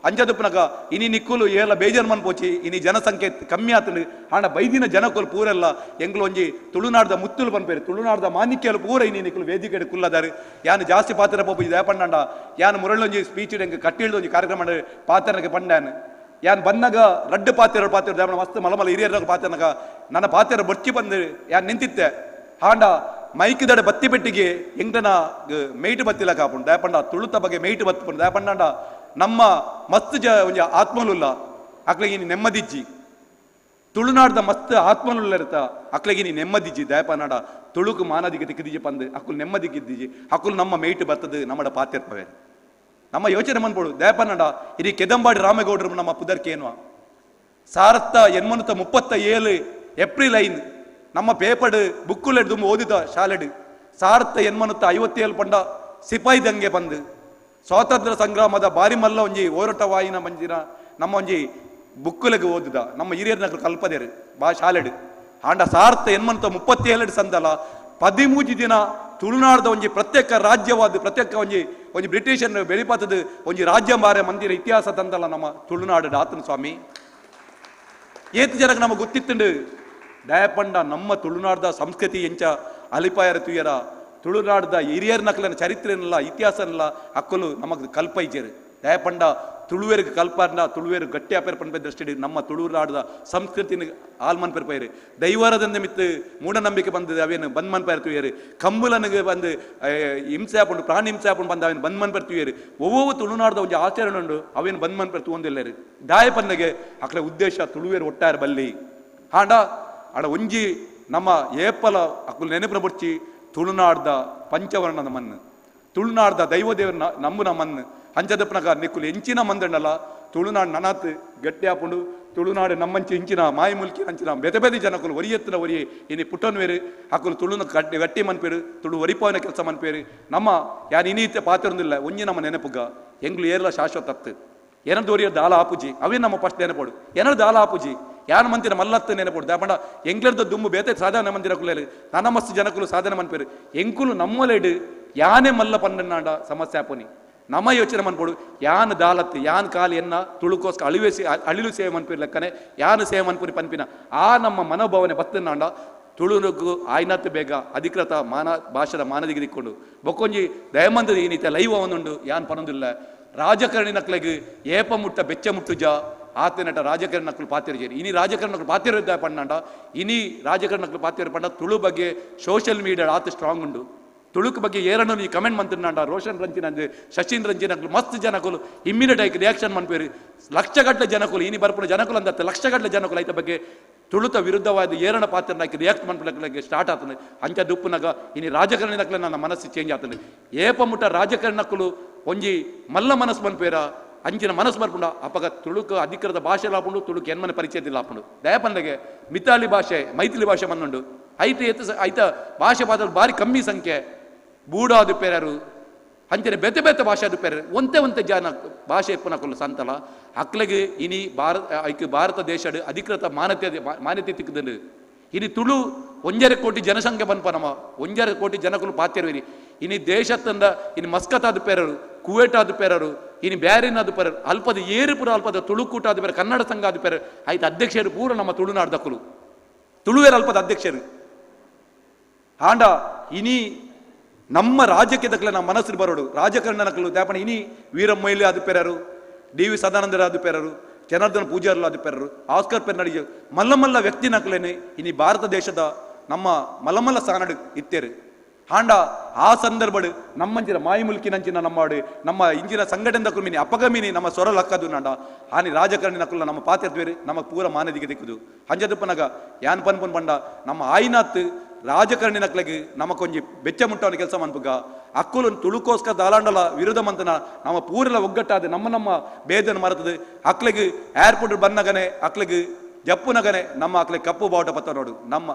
ಅಂಜದಪ್ಪನಗ ಇನಿ ನಿಕ್ಕುಲು ಏಲ ಬೇಜಾರ್ ಮನ್ಪೋಚಿ ಇನಿ ಜನಸಂಖ್ಯೆ ಕಮ್ಮಿ ಆತಂಡು ಆಂಡ ಬೈದಿನ ಜನಕ್ಕಲು ಪೂರೆಲ್ಲ ಎಂಗ್ಲು ಒಂಜಿ ತುಳುನಾಡ್ದ ಮುತ್ತುಲು ಪನ್ಪೇರು ತುಳುನಾಡ್ದ ಮಾನಿಕ್ಯಲು ಪೂರ ಇನಿ ನಿಕ್ಕುಲು ವೇದಿಕೆ ಕುಲ್ಲದಾರು ಯಾನು ಜಾಸ್ತಿ ಪಾತ್ರ ಪೋಪು ಇದು ಪಂಡ ಯಾನು ಮುರಳೊಂಜಿ ಸ್ಪೀಚ್ ಎಂಗೆ ಕಟ್ಟಿಳ್ದು ಒಂಜಿ ಕಾರ್ಯಕ್ರಮ ಪಾತ್ರನಕ್ಕೆ ಪಂಡಾನು ಯಾನ್ ಬನ್ನಗ ರಡ್ಡು ಪಾತ್ರ ದಾಪಣ ಮಸ್ತ್ ಮಲಮಲ ಹಿರಿಯರ ಪಾತ್ರನಗ ನನ್ನ ಪಾತ್ರ ಬೊಚ್ಚಿ ಬಂದು ಯಾನ್ ನಿಂತಿತ್ತೆ ಹಾಂಡ ಮೈಕ್ ದಡ ಬತ್ತಿ ಪೆಟ್ಟಿಗೆ ಎಂಗನ ಮೈಟ್ ಬತ್ತಿಲ್ಲ ಕಾಪುಂಡು ದಯಪಂಡ ತುಳುತ ಬಗ್ಗೆ ಮೈಟ್ ಬತ್ತು ದಯಪಂಡ ನಮ್ಮ ಮಸ್ತ್ ಒಂಜಿ ಆತ್ಮಲುಲ್ಲ ಅಕ್ಲೆಗೆ ನೀ ನೆಮ್ಮದಿಜ್ಜಿ ತುಳುನಾಡ್ದ ಮಸ್ತ್ ಆತ್ಮಲುಲ್ಲ ಇರ್ತ ಅಕ್ಲೆಗೆ ನೀ ನೆಮ್ಮದಿಜ್ಜಿ ದಯಪನಾಡ ತುಳುಕು ಮಾನದಿಗೆ ತಿಕ್ಕಿದಿಜಿ ಪಂದು ಅಕ್ಕುಲು ನೆಮ್ಮದಿಗಿದ್ದಿಜಿ ಅಕ್ಕುಲು ನಮ್ಮ ಮೈಟ್ ಬರ್ತದೆ ನಮ್ಮಡ ಪಾತಿರ್ಪವೆ ನಮ್ಮ ಯೋಚನೆ ಮನ್ಪೋಡು ದಯಪನ್ನಡ ಇಡೀ ಕೆದಂಬಾಡಿ ರಾಮೇಗೌಡರು ನಮ್ಮ ಪುದರ್ಕೇನುವ ಸಾರತ್ತ 37 ಏಪ್ರಿಲ್ 5 ನಮ್ಮ ಪೇಪಡ್ ಬುಕ್ಕುಲೆಡ್ ತುಂಬ ಓದಿದ ಶಾಲೆಡ್ ಸಾರತ್ತ 57 ಪಂಡ ಸಿಪಾಯಿ ದಂಗೆ ಬಂದು ಸ್ವಾತಂತ್ರ್ಯ ಸಂಗ್ರಾಮದ ಬಾರಿ ಮಲ್ಲ ಒಂಜಿ ಹೋರಾಟ ವಾಯಿನ ಮಂಜಿನ ನಮ್ಮ ಒಂಜಿ ಬುಕ್ಕುಲೆಗೆ ಓದಿದ ನಮ್ಮ ಹಿರಿಯರ್ನ ಕಲ್ಪದೇರು ಬಾ ಶಾಲೆಡ್ ಆಂಡ ಸಾರ್ಥ 37 ಸಂದಲ 13 ದಿನ ತುಳುನಾಡ್ದ ಒಂಜಿ ಪ್ರತ್ಯೇಕ ರಾಜ್ಯವಾದ ಪ್ರತ್ಯೇಕ ಒಂಜಿ ಬ್ರಿಟಿಷನ್ ಬೆಳಿಪಾತದ ಒಂಜಿ ರಾಜ್ಯ ಮಾರೆ ಮಂದಿರ ಇತಿಹಾಸ ತಂದಲ್ಲ ನಮ್ಮ ತುಳುನಾಡು ಆತನ ಸ್ವಾಮಿ ಏತ್ ಜನಕ್ಕೆ ನಮಗೆ ಗೊತ್ತಿತ್ತುಂಡು ದಯಪಂಡ ನಮ್ಮ ತುಳುನಾಡ್ದ ಸಂಸ್ಕೃತಿ ಎಂಚ ಅಲಿಪಾಯರ ತುಯ್ಯರ ತುಳುನಾಡ್ದ ಹಿರಿಯರ್ ನಕಲನ ಚರಿತ್ರೆನಲ್ಲ ಇತಿಹಾಸನಲ್ಲ ಅಕ್ಕಲು ನಮಗೆ ಕಲ್ಪೈಜೇರು ದಯಪಂಡ ತುಳುವೇರಿಗೆ ಕಲ್ಪಂಡ ತುಳುವೇರು ಗಟ್ಟಿ ಅಪೇರ್ ಪನ್ಪೆ ದೃಷ್ಟಿ ನಮ್ಮ ತುಳುನಾಡ್ದ ಸಂಸ್ಕೃತಿನ ಆಲ್ಮನ್ ಪೇರ್ಪೈರು ದೈವರದಿಂದ ಮಿತ್ತು ಮೂಢನಂಬಿಕೆ ಬಂದದ್ದು ಅವೇನು ಬಂದ್ ಮನ್ ಪೇರ್ತುಯರು ಕಂಬುಲನಿಗೆ ಬಂದು ಹಿಂಸೆ ಹಾಕೊಂಡು ಪ್ರಾಣಿ ಹಿಂಸೆ ಹಾಕೊಂಡು ಬಂದು ಅವೇನು ಬಂದ್ ಮನ್ ಪೇರ್ತುಯರು ಒவ்வೊಂದು ತುಳುನಾಡ್ದ ಒಂದು ಆಚರಣೆ ಉಂಡು ಅವೇನು ಬಂದ್ ಮನ್ ಪೇರ್ತು ಒಂದಿಲ್ಲರು ದಾಯಪನ್ನಗೆ ಅಕ್ಲೆ ಉದ್ದೇಶ ತುಳುವೇರು ಒಟ್ಟಾರೆ ಬಲ್ಲಿ ಹಾಂಡ ಆಡ ಒಂಜಿ ನಮ್ಮ ಏಪಲ ಅಕ್ಕಲು ನೆನಪಿನ ಬುಡ್ಚಿ ತುಳುನಾಡ್ದ ಪಂಚವರ್ಣದ ಮಣ್ಣು ತುಳುನಾಡ್ದ ದೈವದೇವರ ನಂಬುನ ಮಣ್ಣು ಅಂಚದಪ್ಪನಗ ನಿಕ್ಕುಲು ಎಂಚಿನ ಮಂದಣ್ಣಲ್ಲ ತುಳುನಾಡು ನನಾತ್ ಗಟ್ಟಿ ಹಾಕೊಂಡು ತುಳುನಾಡು ನಮ್ಮಂಚಿ ಇಂಚಿನ ಮಾಯಿ ಮುಲ್ಕಿ ಅಂಚಿನ ಬೆದೆ ಜನಕ್ಕಲು ಒರಿಯತ್ತಿನ ಒರಿ ಇನಿ ಪುಟ್ಟನ್ವೇರು ಹಾಕಲು ತುಳುನ ಗಟ್ಟಿ ಮನ್ಪೇರು ತುಳು ಒರಿಪಾವಿನ ಕೆಲಸ ಮನ್ಪೇರು ನಮ್ಮ ಯಾನ್ ಇನೀತೆ ಪಾತ್ರೊಂದಿಲ್ಲ ಒಂಜಿ ನಮ್ಮ ನೆನಪುಗ ಎಂಗ್ಲು ಏರ್ಲ ಶಾಶ್ವತ ತತ್ತು ಏನದು ಒರಿಯ ದಾಲ ಆಪುಜಿ ಅವೇ ನಮ್ಮ ಫಸ್ಟ್ ನೆನಪೋಡು ಏನಾರು ದಾಲ ಆಪುಜಿ ಯಾನ ಮಂದಿರ ಮಲ್ಲತ್ತು ನೆನಪೋಡು ದಾಪಂಡ ಎಂಗ್ಲರ್ದ ದುಮ್ಮು ಬೇತೆ ಸಾಧಾರಣ ಮಂದಿರ ಕುಲೇರು ನನ್ನ ಮಸ್ತ್ ಜನಕ್ಕಲು ಸಾಧನೆ ಮನ್ಪೇರು ಎಂಕುಲು ನಮ್ಮಲೇಡು ಯಾನೇ ಮಲ್ಲ ಪನ್ನಣ್ಣಾಂಡ ಸಮಸ್ಯೆ ಆಪುನಿ ನಮ್ಮ ಯೋಚನೆ ಮನ್ಪೋಡು ಯಾನ್ ದಾಲತ್ತು ಯಾನ್ ಕಾಲು ಎನ್ನ ತುಳುಕೋಸ್ಕ ಅಳಿಲು ಸೇವೆ ಮನ್ಪೀರ್ ಲೆಕ್ಕನೆ ಯಾನು ಸೇವೆ ಮನ್ಪುರಿ ಪನ್ಪಿನ ಆ ನಮ್ಮ ಮನೋಭಾವನೆ ಬತ್ತನಾಂಡ ತುಳುನಗು ಆಯ್ನತ್ತು ಬೇಗ ಅಧಿಕೃತ ಭಾಷೆದ ಮಾನದಿಗೆ ದಿಕ್ಕೊಂಡು ಬೊಕ್ಕೊಂಜಿ ದಯಮಂದ ಈ ನೀತಿ ಲೈವ್ ಅವನುಂಡು ಯಾನ್ ಪನೊಂದಿಲ್ಲ ರಾಜಕಾರಣಿ ನಕ್ಲೆಗ್ ಏಪ ಮುಟ್ಟ ಬೆಚ್ಚ ಮುಟ್ಟುಜ ಆತನಟ ರಾಜಕಾರಣಿ ನಕ್ಕಲು ಪಾತಿರ್ಜೇರಿ ಇನಿ ರಾಜಕಾರಣಿ ನಕ್ಕಲು ಪಾತಿರ ಪಣ್ಣಾಂಡ ಇನಿ ರಾಜಕಾರಣಿ ನಕ್ಕಲು ಪಾತಿರ ಪಂಡ ತುಳು ಬಗ್ಗೆ ಸೋಷಿಯಲ್ ಮೀಡಿಯಾ ಆತ ಸ್ಟ್ರಾಂಗ್ ಉಂಡು ತುಳುಕು ಬಗ್ಗೆ ಏರನ್ನು ನೀ ಕಮೆಂಟ್ ಮಂತ್ರಿನಾಂಡ ರೋಷನ್ ರಂಜಿನ ಶಶೀನ್ ರಂಜಿನ ಮಸ್ತ್ ಜನಕುಲು ಇಮ್ಮಿಡಿಯೇಟ್ ಆಗಿ ರಿಯಾಕ್ಷನ್ ಮನ್ಪೇರು ಲಕ್ಷಗಟ್ಟಲೆ ಜನಕುಲು ಇನಿ ಬರ್ಪುನ ಜನಕುಲು ಅಂದತ್ತೆ ಲಕ್ಷಗಟ್ಟಲೆ ಜನಕುಲು ಐತ ಬಗ್ಗೆ ತುಳುತ ವಿರುದ್ಧವಾದ ಏರಣ ಪಾತ್ರನಾಕಿ ರಿಯಾಕ್ಟ್ ಮನ್ಪಲಕ್ಕೆ ಸ್ಟಾರ್ಟ್ ಆತನು ಅಂಚ ದುಪ್ಪುನಾಗ ಇನಿ ರಾಜಕಾರಣಿ ನಕ್ಲೆ ನನ್ನ ಮನಸ್ಸು ಚೇಂಜ್ ಆತನು ಏಪ ಮುಟ್ಟ ರಾಜಕಾರಣಿ ನಕ್ಕಲು ಒಂಜಿ ಮಲ್ಲ ಮನಸ್ಸು ಮನ್ಪೇರ ಅಂಚಿನ ಮನಸ್ಸು ಬರ್ಪುಂಡ ಅಪಗ ತುಳುಕು ಅಧಿಕೃತ ಭಾಷೆ ಲಾಪುಂಡು ತುಳುಕು ಎನ್ಮನೆ ಪರಿಚಯದಿಲ್ಲ ಆಪುಂಡು ದಯಪಂದಗೆ ಮಿತಾಲಿ ಭಾಷೆ ಮೈಥಿಲಿ ಭಾಷೆ ಮನ್ನುಂಡು ಐತ ಭಾಷೆ ಪಾತ್ರ ಬಾರಿ ಕಮ್ಮಿ ಸಂಖ್ಯೆ ಬೂಡ ಅದು ಪೇರರು ಅಂಚನೆ ಬೆತೆ ಭಾಷೆ ಅದು ಪೇರರು ಒಂತೆ ಜನ ಭಾಷೆ ಎಪ್ಪನಕೊಲ್ಲ ಸಂತಲ ಅಕ್ಲೆಗೆ ಇನಿ ಭಾರತ ದೇಶಡ್ ಅಧಿಕೃತ ಮಾನ್ಯತೆ ತಿಕ್ಕದಂಡು ಇನಿ ತುಳು 1.5 ಕೋಟಿ ಜನಸಂಖ್ಯೆ ಬನ್ಪ ನಮ್ಮ 1.5 ಕೋಟಿ ಜನಕುಲು ಪಾತಿರ್ವೇರಿ ಇನಿ ದೇಶತ್ತಂದ ಇನಿ ಮಸ್ಕತ್ ಆದ ಪೇರರು ಕುವೇಟ್ ಆದ ಪೇರರು ಇನಿ ಬ್ಯಾರಿನ ಆದ ಪೇರರು ಅಲ್ಪದ ಏರುಪುರ ಅಲ್ಪದ ತುಳುಕೂಟ ಆದ ಪೇರ ಕನ್ನಡ ಸಂಘ ಆದ ಪೇರ ಆಯ್ತು ಅಧ್ಯಕ್ಷರು ಪೂರ ನಮ್ಮ ತುಳುನಾಡ್ದಕ್ಕಲು ತುಳುವೇರು ಅಲ್ಪದ ಅಧ್ಯಕ್ಷರು ಆಂಡ ಇನಿ ನಮ್ಮ ರಾಜ್ಯಕ್ಕೆ ದಕ್ಕಲೆ ನಮ್ಮ ಮನಸ್ಸು ಬರೋಡು ರಾಜಕಾರಣ ನಕಲು ದಾಪಣ ಇನಿ ವೀರಮ್ಮೈಲಿ ಆದ ಪೇರರು ಡಿ.ವಿ. ಸದಾನಂದರ ಆದ ಪೇರರು ಜನಾರ್ದನ ಪೂಜಾರ್ಲು ಆದ ಪೇರರು ಆಸ್ಕರ್ ಪೆರ್ನಾಡಿ ಮಲ್ಲ ವ್ಯಕ್ತಿ ನಕಲೇನೆ ಇನಿ ಭಾರತ ದೇಶದ ನಮ್ಮ ಮಲ್ಲಮಲ್ಲ ಸಾನಡು ಇತ್ತೇರು ಹಾಂಡ ಆ ಸಂದರ್ಭಡು ನಮ್ಮಂಚಿನ ಮಾಯಿ ಮುಲ್ಕಿನಂಚಿನ ನಮ್ಮ ಇಂಚಿನ ಸಂಘಟನೆ ದಕ್ಕಲು ಮೀನಿ ಅಪಗಮಿನಿ ನಮ್ಮ ಸ್ವರ ಲಕ್ಕದು ನಾಂಡ ಆನಿ ರಾಜಕಾರಣಿ ನಕಲು ನಮ್ಮ ಪಾತ್ರೆ ನಮ್ಮ ಪೂರ ಮಾನದಿಗೆ ದಿಕ್ಕುದು ಹಂಜದಪ್ಪನಾಗ ಯಾನ್ ಪನ್ಪನ್ ಬಂಡ ನಮ್ಮ ಆಯ್ನಾತ್ ರಾಜಕಾರಣಿ ನಕ್ಲೆಗೆ ನಮಕೊಂಜಿ ಬೆಚ್ಚ ಮುಟ್ಟವನ ಕೆಲಸ ಮನ್ಪುಗ ಅಕ್ಕಲು ತುಳುಕೋಸ್ಕರ ದಾಲಾಂಡಲ ವಿರೋಧ ಮಂತನ ನಮ್ಮ ಪೂರೆಲ್ಲ ಒಗ್ಗಟ್ಟಾದ ನಮ್ಮ ಬೇದನ ಮರತದ ಅಕ್ಲೆಗೆ ಏರ್ಪೋರ್ಟ್ ಬನ್ನಗನೆ ಅಕ್ಲೆಗೆ ಜಪ್ಪುನಗನೆ ನಮ್ಮ ಅಕ್ಲೆ ಕಪ್ಪು ಬಾವುಟ ಪತ್ತ ನೋಡು ನಮ್ಮ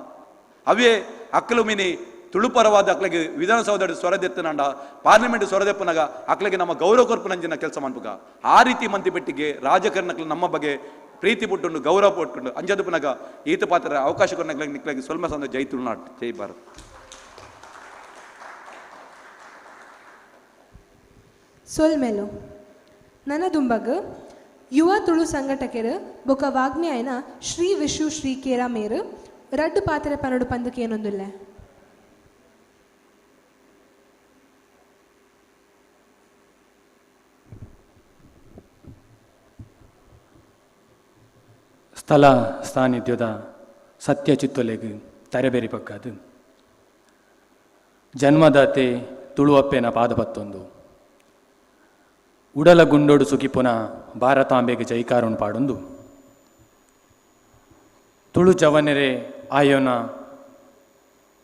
ಅವೇ ಅಕ್ಕಲು ಮಿನಿ ತುಳುಪರವಾದ ಅಕ್ಲೆಗೆ ವಿಧಾನಸೌಧ ಸ್ವರದೆತ್ತನಂಡ ಪಾರ್ಲಿಮೆಂಟ್ ಸ್ವರದೆಪ್ಪನಾಗ ಅಕ್ಲೆಗೆ ನಮ್ಮ ಗೌರವ ಕೊರ್ಪುನಂಜಿನ ಕೆಲಸ ಮಾಡ್ಬೇಕ ಆ ರೀತಿ ಮಂತಿ ಪೆಟ್ಟಿಗೆ ರಾಜಕಾರಣಕ್ಕೆ ನಮ್ಮ ಬಗ್ಗೆ ಪ್ರೀತಿ ಪುಟ್ಟುಂಡು ಗೌರವ ಪುಟ್ಟುಂಡು ಅಂಜದಪ್ಪನಾಗ ಈತ ಪಾತ್ರ ಅವಕಾಶ ಕೊರ್ನಕ್ಲೆ ನಿಕ್ಲೆಗೆ ಸ್ವಲ್ಪ ಸಂದ ಜೈ ತುಳುನಾಡ್ ಜೈ ಭಾರತ್. ಸೊಲ್ಮೆಲು ನನ್ನ ದುಂಬಗ್ ಯುವ ತುಳು ಸಂಘಟಕರು ಬೊಕ ವಾಗ್ಮ್ಯಾಯನ ಶ್ರೀ ವಿಶು ಶ್ರೀ ಕೇರಾ ಮೇರು ರಡ್ಡು ಪಾತ್ರೆ ಪನ್ನಡು ಪಂದಕ್ಕೆ ಏನೊಂದುಲ್ಲ. ಸ್ಥಳ ಸಾನ್ನಿಧ್ಯದ ಸತ್ಯ ಚಿತ್ತೊಲೆಗೆ ತರಬೇರಿ ಪಕ್ಕದು ಜನ್ಮದಾತೆ ತುಳುವಪ್ಪೆನ ಪಾದಪತ್ತೊಂದು ಉಡಲ ಗುಂಡೋಡು ಸುಖಿಪುನ ಭಾರತಾಂಬೆಗೆ ಜೈಕಾರನು ಪಾಡೊಂದು ತುಳು ಜವನೆರೆ ಆಯೋನ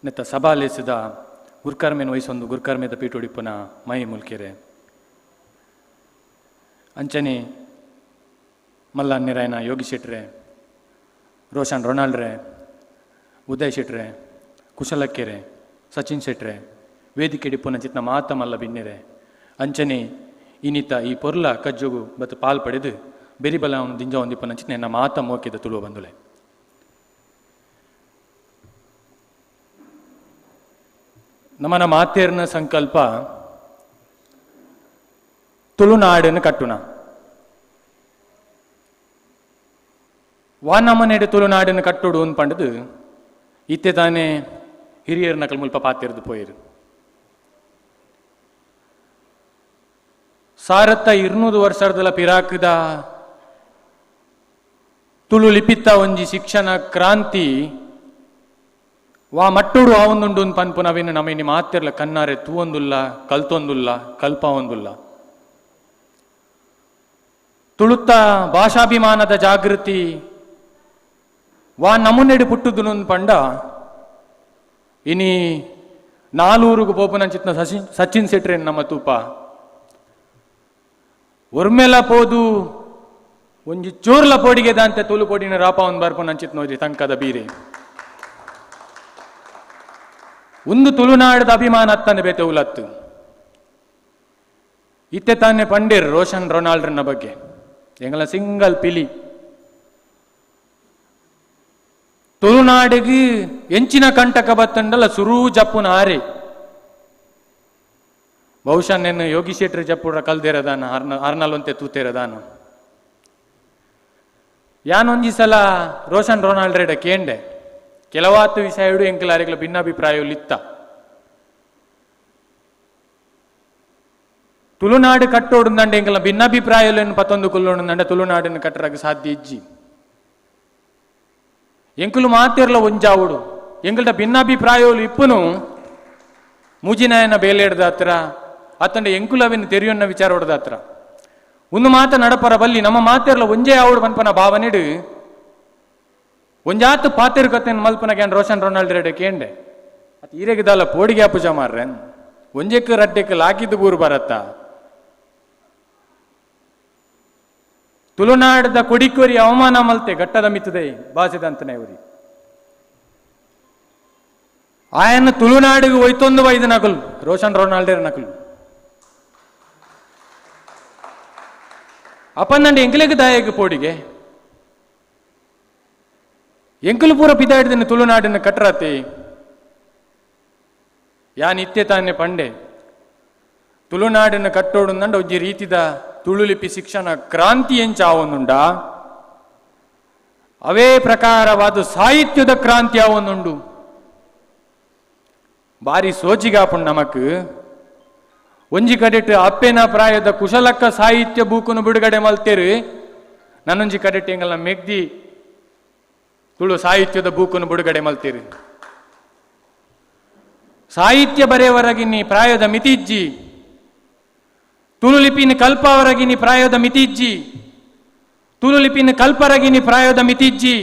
ನೆತ್ತ ಸಭಾಲೆಸಿದ ಗುರ್ಕರ್ಮೆನ ವಯಸ್ಸೊಂದು ಗುರ್ಕರ್ಮೆದ ಪೀಟುಡಿಪುನ ಮೈ ಮುಲ್ಕೆರೆ ಅಂಚನೆ ಮಲ್ಲನ್ನಿರಾಯನ ಯೋಗಿ ಶೆಟ್ರೆ ರೋಷನ್ ರೊನಾಲ್ಡ್ರೆ ಉದಯ್ ಶೆಟ್ರೆ ಕುಶಲಕ್ಕೆರೆ ಸಚಿನ್ ಶೆಟ್ರೆ ವೇದಿಕೆ ಡಿಪ್ಪುನ ಚಿತ್ನ ಮಾತ ಮಲ್ಲ ಬಿನ್ನೆರೆ ಅಂಚನೆ ಇನ್ನಿತ ಈ ಪೊರ್ಲ ಕಜ್ಜುಗು ಬತ್ತು ಪಾಲ್ ಪಡೆದು ಬೆರಿಬಲ ಅವನು ದಿಂಜ ಒಂದಿಪ್ಪನ ಚಿತ್ನ ಎನ್ನ ಮಾತ ಮೋಕಿದ ತುಳುವ ಬಂದುಲೆ ನಮ್ಮನ ಮಾತೇರ್ನ ಸಂಕಲ್ಪ ತುಳುನಾಡನ್ನು ಕಟ್ಟುನ ವಾನಮ್ಮನೆಡೆ ತುಳುನಾಡನ್ನು ಕಟ್ಟುಡು ಅಂತ ಪಂಡದು ಇತ್ತೆ ತಾನೇ ಹಿರಿಯರ ನಕಲ್ ಮುಲ್ಪ ಪಾತಿರ್ದು ಪೋಯಿರು ಸಾರತ್ತ 200 ವರ್ಷದ ಪಿರಾಕದ ತುಳು ಲಿಪಿತ್ತ ಒಂಜಿ ಶಿಕ್ಷಣ ಕ್ರಾಂತಿ ವಾ ಮಟ್ಟುಡು ಆವೊಂದುಂಡು ಪನ್ಪು ನವಿನ ನಮೈನಿ ಮಾತಿರ್ಲ ಕನ್ನಾರೆ ತೂವೊಂದುಲ್ಲ ಕಲ್ತೊಂದುಲ್ಲ ಕಲ್ಪ ಒಂದುಲ್ಲ ತುಳುತ್ತ ಭಾಷಾಭಿಮಾನದ ಜಾಗೃತಿ ವಾ ನಮುನೆಡು ಪುಟ್ಟುದು ಪಂಡ ಇನಿ 400 ಪೋಪುನಂಚಿತ್ನ ಸಚಿನ್ ಶೆಟ್ರೇನ್ ನಮ್ಮ ತೂಪ ಒರ್ಮೆಲ ಪೋದು ಒಂಜಿ ಚೋರ್ಲ ಪೋಡಿಗೆ ದಾಂತೆ ತುಳು ಪೋಡಿನ ರಾಪ ಒಂದು ಬರ್ಪುನಂಚಿತ್ ನೋಡ್ರಿ ತಂಕದ ಬೀರೆ ಒಂದು ತುಳುನಾಡದ ಅಭಿಮಾನ ಅತ್ತನೆ ಬೇತೆ ಉಲತ್ತು ಇತ್ತೆ ತಾನೆ ಪಂಡೇರ್ ರೋಷನ್ ರೊನಾಲ್ಡ್ರನ್ನ ಬಗ್ಗೆ ಎಂಗಲ ಸಿಂಗಲ್ ಪಿಲಿ ತುಳುನಾಡಿಗೆ ಎಂಚಿನ ಕಂಟಕ ಬತ್ತಂಡಲ್ಲ ಸುರೂ ಜಪ್ಪುನ ಆರೆ ಬಹುಶಃ ನೆನ್ನು ಯೋಗಿ ಶೆಟ್ರಿ ಜಪ್ಪುರ ಕಲ್ದೇರದಾನ ಅರ್ನಲ್ಲೊಂತೆ ತೂತೇರದಾನ ಯಾನೊಂಜಿ ಸಲ ರೋಷನ್ ರೊನಾಲ್ಡ್ರೆಡ ಕೇಂಡೆ ಕೆಲವಾತು ವಿಷಯಡು ಎಂಕಲಾರಿಗಳ ಭಿನ್ನಾಭಿಪ್ರಾಯಲಿತ್ತ ತುಳುನಾಡು ಕಟ್ಟೋಡುಂದಂಡೆ ಎಂಕಲ ಭಿನ್ನಾಭಿಪ್ರಾಯಗಳನ್ನು ಪತ್ತೊಂದು ಕೊಲ್ಲೋಡುಂದಂಡೆ ತುಳುನಾಡನ್ನು ಕಟ್ಟರಾಗ ಸಾಧ್ಯ ಇಜ್ಜಿ ಎಂಕುಲು ಮಾತಿರ್ಲ ಒಂಜಾವುಡು ಎಂಕಲ್ದ ಭಿನ್ನಾಭಿಪ್ರಾಯಗಳು ಇಪ್ಪುನು ಮುಜಿನಾಯನ ಬೇಲೆಡ್ದ ಹತ್ರ ಅತ್ತಂಡೆ ಎಂಕುಲವಿನ ತೆರೆಯೊನ್ನ ವಿಚಾರ ಹೊಡೆದ ಹತ್ರ ಒಂದು ಮಾತ ನಡಪರ ಬಲ್ಲಿ ನಮ್ಮ ಮಾತಿರ್ಲ ಒಂಜೇ ಆವುಡು ಪನ್ಪನ ಭಾವನೆಡು ಒಂಜಾತು ಪಾತಿರ್ ಕತೆನ್ ಮಲ್ಪನ ಕ್ಯಾನ್ ರೋಷನ್ ರೊನಾಲ್ಡ್ ರೆಡೆ ಕೇಂಡೆ ಅತ್ ಈರೆಗಿದಲ್ಲ ಪೋಡಿಗೆ ಪೂಜಾ ಮಾರ್ರೆನ್ ಒಂಜೆಕ್ ರಡ್ಡೆಕ್ ಲಾಕಿದ್ದು ಬೂರು ಬರತ್ತ ತುಳುನಾಡದ ಕೊಡಿಕೋರಿ ಅವಮಾನ ಮಲ್ತೆ ಗಟ್ಟದ ಮಿತ್ತದೆ ಬಾಸಿದಂತನೇ ಅವರಿ ಆಯನ ತುಳುನಾಡಿಗೆ ಒಯ್ತೊಂದು ವೈದ ನಕಲು ರೋಷನ್ ರೊನಾಲ್ಡೇರ ನಕಲು ಅಪ್ಪನ್ನಂಡೆ ಎಂಕಲೆಗೆ ದಾಯಗೆ ಪೋಡಿಗೆ ಎಂಕಲು ಪೂರ ಪಿದಾಡಿದನ್ನು ತುಳುನಾಡಿನ ಕಟ್ರಾತಿ ಯಾನ್ ಇತ್ತೆ ತಾನೆ ಪಂಡೆ ತುಳುನಾಡಿನ ಕಟ್ಟೋಡು ನಂಡ ಒಂಜಿ ರೀತಿದ ತುಳುಲಿಪಿ ಶಿಕ್ಷಣ ಕ್ರಾಂತಿ ಎಂಚಾವೊಂದುಂಡ ಅವೇ ಪ್ರಕಾರವಾದ ಸಾಹಿತ್ಯದ ಕ್ರಾಂತಿ ಆವೊಂದುಂಡು ಬಾರಿ ಸೋಜಿಗಾಪುಂಡು ನಮಕ್ ಒಂಜಿ ಕಡೆಟ್ ಅಪ್ಪೆನ ಪ್ರಾಯದ ಕುಶಲಕ್ಕ ಸಾಹಿತ್ಯ ಬೂಕುನು ಬಿಡುಗಡೆ ಮಲ್ತೇರು ನನ್ನೊಂಜಿ ಕಡೆಟ್ ಎಂಗಲ್ಲ ಮೆಗ್ದಿ ತುಳು ಸಾಹಿತ್ಯದ ಬೂಕುನು ಬಿಡುಗಡೆ ಮಲ್ತೇರು ಸಾಹಿತ್ಯ ಬರೆಯವರಗಿನಿ ಪ್ರಾಯದ ಮಿತಿಜ್ಜಿ ತುಳುಲಿಪಿನ ಕಲ್ಪವರಗಿನಿ ಪ್ರಾಯದ ಮಿತಿಜ್ಜಿ ತುಳುಲಿಪಿನ ಕಲ್ಪರಗಿನಿ ಪ್ರಾಯದ ಮಿತಿಜ್ಜಿ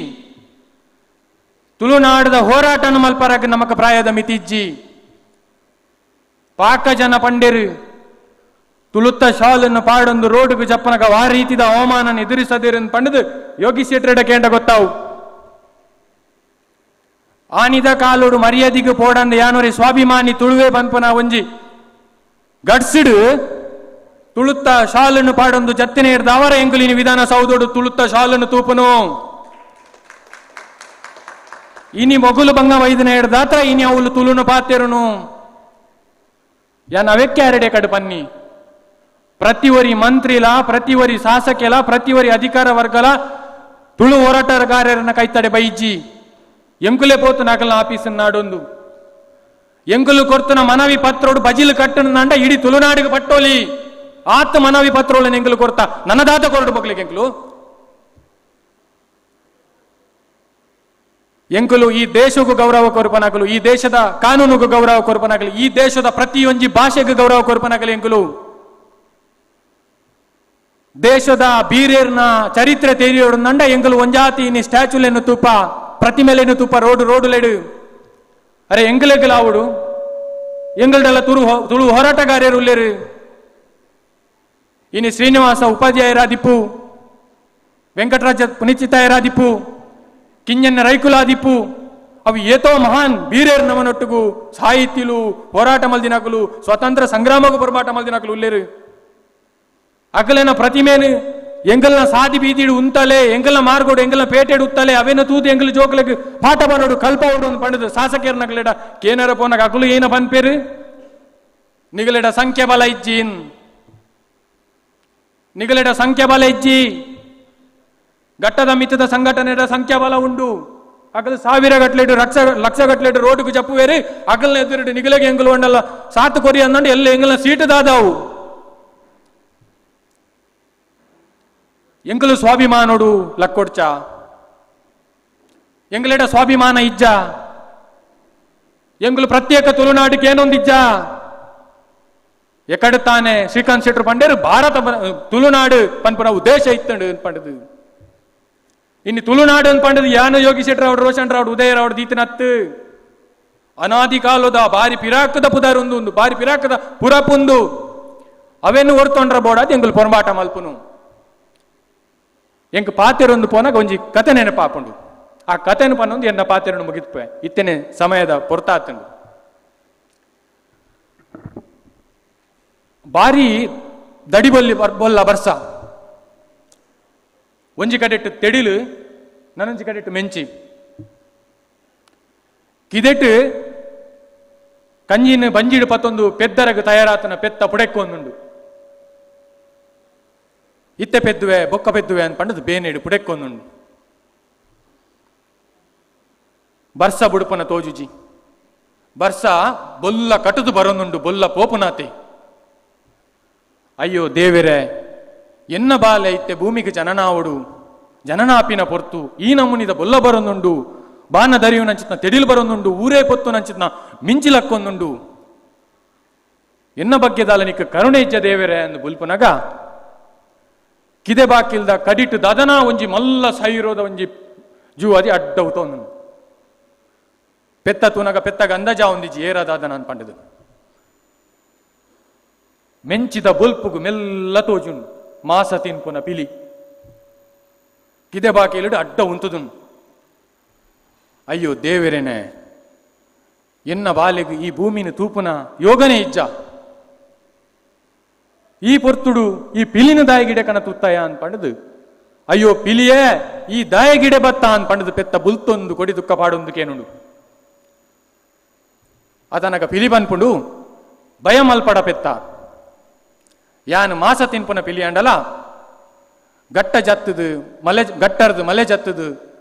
ತುಳುನಾಡದ ಹೋರಾಟನ ಮಲ್ಪರಗ ನಮಕ ಪ್ರಾಯದ ಮಿತಿಜ್ಜಿ ಪಾಕ ಜನ ಪಂಡೇರು ತುಳುತ್ತ ಶಾಲನ್ನು ಪಾಡೊಂದು ರೋಡ್ಗೆ ಜಪ್ಪನಗ ಆ ರೀತಿದ ಅವಮಾನ ಎದುರಿಸದಿರನ್ ಪಂಡದು ಯೋಗಿ ಶೆಟ್ರೆಡ ಕೇಂಡ ಗೊತ್ತಾವು ಆನಿದ ಕಾಲುಡು ಮರ್ಯಾದಿಗೆ ಪೋಡಂದ ಯಾನೊರೆ ಸ್ವಾಭಿಮಾನಿ ತುಳುವೆ ಪನ್ಪನ ಒಂಜಿ ಗಡ್ಸಿಡು ತುಳುತ್ತ ಶಾಲನ್ನು ಪಾಡೊಂದು ಜತ್ತಿನ ಇರ್ದ ಅವರ ಎಂಕುಲಿನ ವಿಧಾನಸೌಧಡು ತುಳುತ್ತ ಶಾಲನ್ನು ತೂಪನು ಇನಿ ಮೊಗುಲು ಬಂಗ ವೈದನ ಹಿಡ್ದಾತ್ರ ಇನಿ ಅವಳು ತುಳುನು ಪಾತೆರುನು ಯಾನ್ ಅವೆಕ್ಕೆ ಎರಡೆ ಕಡು ಪನ್ನಿ ಪ್ರತಿವರಿ ಮಂತ್ರಿಲ ಪ್ರತಿವರಿ ಶಾಸಕೆಲ ಪ್ರತಿವರಿ ಅಧಿಕಾರ ವರ್ಗಲ ತುಳು ಹೋರಾಟಗಾರರನ್ನ ಕೈತಡೆ ಬೈಜಿ ಎಂಕುಲೆ ಪೋತು ನಾಕಲ್ನ ಆಫೀಸ್ ನಾಡೊಂದು ಎಂಕುಲು ಕೊರ್ತನ ಮನವಿ ಪತ್ರೋಡು ಬಜಿಲು ಕಟ್ಟುನಂಡ ಇಡೀ ತುಳುನಾಡಿಗೆ ಪಟ್ಟೋಲಿ ಆತ ಮನವಿ ಪತ್ರೋಳನ್ನ ಎಂಕುಲು ಕೊರ್ತ ನನ್ನದಾತ ಕೊರಡು ಬಗ್ಲಿಕ್ಕೆ ಎಂಕುಲು ಎಂಕುಲು ಈ ದೇಶಕ್ಕೂ ಗೌರವ ಕೊರ್ಪನಾಗಲು ಈ ದೇಶದ ಕಾನೂನಿಗೂ ಗೌರವ ಕೊರ್ಪನಾಗಲಿ ಈ ದೇಶದ ಪ್ರತಿಯೊಂದು ಭಾಷೆಗೂ ಗೌರವ ಕೊರ್ಪನಾಗಲಿ ಎಂಕುಲು ದೇಶದ ಬೀರೇರ್ನ ಚರಿತ್ರೆ ತೆರೆಯೋಡು ನಂಡ ಎಂಕುಲು ಒಂಜಾತಿ ಇನಿ ಸ್ಟ್ಯಾಚುಲೆನ್ನು ತೂಪ ಪ್ರತಿಮೆಲೆನ್ನು ತೂಪ ರೋಡುಲೆಡು ಅರೆ ಎಂಕಲೆಗಲ ಆವುಡು ಎಂಗಲ್ಡೆಲ್ಲ ತುಳು ಹೋರಾಟಗಾರರು ಉಲ್ಲೇರು ಇನಿ ಶ್ರೀನಿವಾಸ ಉಪಾಧ್ಯಾಯರಾದಿಪ್ಪು ವೆಂಕಟರಾಜ ಪುನಿಚಿತಾಯರಾದಿಪ್ಪು ಕಿಂಜನ್ನ ರೈಕುಲಾದಿಪ್ಪು ಅವು ಏತೋ ಮಹಾನ್ ಬೀರೇರ್ ನಮನೊಟ್ಟಿಗೂ ಸಾಹಿತ್ಯಲು ಹೋರಾಟ ಮಲ್ದಿನಾಕಲು ಸ್ವಾತಂತ್ರ್ಯ ಸಂಗ್ರಾಮಗೂ ಹೋರಾಟ ಮಲ್ದಿನಾಕಲು ಉಲ್ಲೇರು ಅಕಲೆನ ಪ್ರತಿಮೇನು ಎಂಗಲ್ನ ಸಾದಿ ಬೀದಿಡು ಉಂತಲೆ ಎಂಗಲ್ನ ಮಾರ್ಗೋಡು ಎಂಗಲ್ನ ಪೇಟೆಡು ಉತ್ತಲೆ ಅವೇನ ತೂದು ಎಂಗಲ್ ಜೋಕ್ಲೆಗ್ ಪಾಠ ಬರೋಡು ಕಲ್ಪ ಒಂದು ಪಂಡದು ಶಾಸಕೇರ್ ನಗಲೆಡ ಕೇನಾರ ಪೋನಾಗ ಅಕಲು ಏನ ಬಂದ್ಪೇರು ನಿಗಲೆಡ ಸಂಖ್ಯೆ ಬಲ ಇಜ್ಜಿನ್ ನಿಗಲೆಡ ಸಂಖ್ಯೆ ಬಲ ಇಜ್ಜಿ ಘಟ್ಟದ ಮಿತ್ತದ ಸಂಘಟನೆಯ ಸಂಖ್ಯಾಬಲ ಉಂಡು ಅಕಲ್ ಸಾವಿರ ಗಟ್ಲೆಡು ಲಕ್ಷ ಗಟ್ಲೆಡು ರೋಡ್ಗೆ ಜಪ್ಪುವೇರಿ ಅಕಲ್ನ ಎದುರು ನಿಗಲೆಗೆ ಎಂಗಲು ಉಂಡಲ್ಲ ಸಾತು ಕೊರಿ ಅಂದಂಡು ಎಲ್ಲ ಎಂಗಲ್ನ ಸೀಟು ದಾದಾವು ಎಂಕಲು ಸ್ವಾಭಿಮಾನೋಡು ಲಕ್ಕೊಡ್ಚ ಎಂಗಲೆಡ ಸ್ವಾಭಿಮಾನ ಇಜ್ಜ ಎಂಕಲು ಪ್ರತ್ಯೇಕ ತುಳುನಾಡಿಗೆ ಏನೊಂದಿಜ್ಜ ಎಕಡೆ ತಾನೆ ಶ್ರೀಕಾಂತ್ ಶೆಟ್ರು ಪಂಡೇರು ಭಾರತ ತುಳುನಾಡು ಪನ್ಪುನ ಉದ್ದೇಶ ಇತ್ತಂಡು ಪಂಡದು ಇನ್ನು ತುಳುನಾಡು ಅಂತ ಪಂಡದು ಯಾನ ಯೋಗಿ ಶೆಟ್ರು ಅವ್ರು ರೋಷನ್ ರಾವ್ಡು ಉದಯ ರಾವ್ಡು ದೀತನತ್ತು ಅನಾದಿ ಕಾಲದ ಬಾರಿ ಪಿರಾಕದ ಪುದಾರ ಒಂದು ಬಾರಿ ಪಿರಾಕದ ಪುರಪುಂದು ಅವೇನು ಹೊರ್ತೊಂಡ್ರ ಬೋಡಾದ ಎಂಗಲು ಪೊರಮಾಟ ಮಲ್ಪುನು ಎಂಕ್ ಪಾತೆರೊಂದು ಪೋನಾಗ ಒಂಜಿ ಕತೆ ನೆನಪಾಪುಂಡು ಆ ಕತೆನು ಪನ್ನೊಂದು ಎನ್ನ ಪಾತೆರನ್ನು ಮುಗಿದ್ಪೆ ಇತ್ತೇನೆ ಸಮಯದ ಪೊರ್ತಾತಂಡು ಬಾರಿ ದಡಿಬೊಲ್ಲಿ ಬೊಲ್ಲ ಬರ್ಸ ಒಂಜಿ ಕಡೆಟ್ಟು ತೆಡಿಲು ನನ್ನೊಂಜಿ ಕಡೆಟ್ಟು ಮೆಂಚಿ ಕಿದೆಟ್ಟು ಕಂಜಿನ ಬಂಜಿಡು ಪತ್ತೊಂದು ಪೆದ್ದರಗ ತಯಾರಾತನ ಪೆತ್ತ ಪುಡೆಕ್ಕೊಂದುಂಡು ಇತ್ತೆ ಪೆದ್ದುವೆ ಬೊಕ್ಕ ಪೆದ್ದುವೆ ಅಂತ ಪಂಡದು ಬೇನೆಡು ಪುಡೆಕ್ಕೊಂದುಂಡು ಬರ್ಸ ಬುಡುಪನ ತೋಜುಜಿ ಬರ್ಸ ಬೊಲ್ಲ ಕಟುದು ಬರೋನುಂಡು ಬೊಲ್ಲ ಪೋಪುನಾತೆ ಅಯ್ಯೋ ದೇವರೇ ಎನ್ನ ಬಾಲೆ ಇತ್ತೆ ಭೂಮಿಗೆ ಜನನಾವಡು ಜನನಾಪಿನ ಪೊರ್ತು ಈ ನಮೂನಿದ ಬೊಲ್ಲ ಬರೋನುಂಡು ಬಾನ ದರಿಯು ನಂಚಿತ್ನ ತೆಡಿಲು ಬರೋನುಂಡು ಊರೇ ಪೊತ್ತು ನಂಚಿತ್ನ ಮಿಂಚಿಲಕ್ಕೊಂದುಂಡು ಎನ್ನ ಬಗ್ಗೆದಾಲ ನಿಕ್ಕ ಕರುಣೆ ಇಜ್ಜ ದೇವರೇ ಅಂದು ಬುಲ್ಪುನಗ ಕಿದೆ ಬಾಕಿಲ್ದ ಕಡಿಟು ದದನ ಒಂಜಿ ಮಲ್ಲ ಸೈರೋದ ಒಂಜಿ ಜೂ ಅದಿ ಅಡ್ಡವುತೊಂದು ಪೆತ್ತ ತೂನಗ ಪೆತ್ತಗ ಅಂದಜ ಒಂದಿಜಿ ಏರದಾದನ ಅಂತ ಪಂಡದು ಮೆಂಚಿದ ಬುಲ್ಪುಗು ಮೆಲ್ಲ ತೋಜುಂಡು ಮಾಸ ತಿನ್ಪುನ ಪಿಲಿ ಕಿದೆ ಬಾಕಿಲಿಡು ಅಡ್ಡ ಉಂತುದುನು ಅಯ್ಯೋ ದೇವರೇನೆ ಎನ್ನ ಬಾಲೆಗು ಈ ಭೂಮಿನ ತೂಪುನ ಯೋಗನೇ ಇಜ್ಜ ಈ ಪೊರ್ತುಡು ಈ ಪಿಲಿನ ದಾಯಗಿಡೆ ಕಣ ತುತ್ತಾಯ ಅಂತ ಪಂಡದು ಅಯ್ಯೋ ಪಿಲಿಯೇ ಈ ದಾಯಗಿಡೆ ಬತ್ತ ಅಂತ ಪಂಡದು ಪೆತ್ತ ಬುಲ್ತೊಂದು ಕೊಡಿ ದುಃಖ ಪಾಡೊಂದು ಕೇನುಂಡು ಅದನಗ ಪಿಲಿ ಬನ್ಪುಂಡು ಭಯ ಮಲ್ಪಡ ಪೆತ್ತ ಯಾನು ಮಾಸ ತಿನ್ಪುನ ಪಿಲಿ ಅಂಡಲ ಗಟ್ಟ ಜತ್ತದು ಮಲೆ ಗಟ್ಟರ್ದು ಮಲೆ ಜತ್ತದು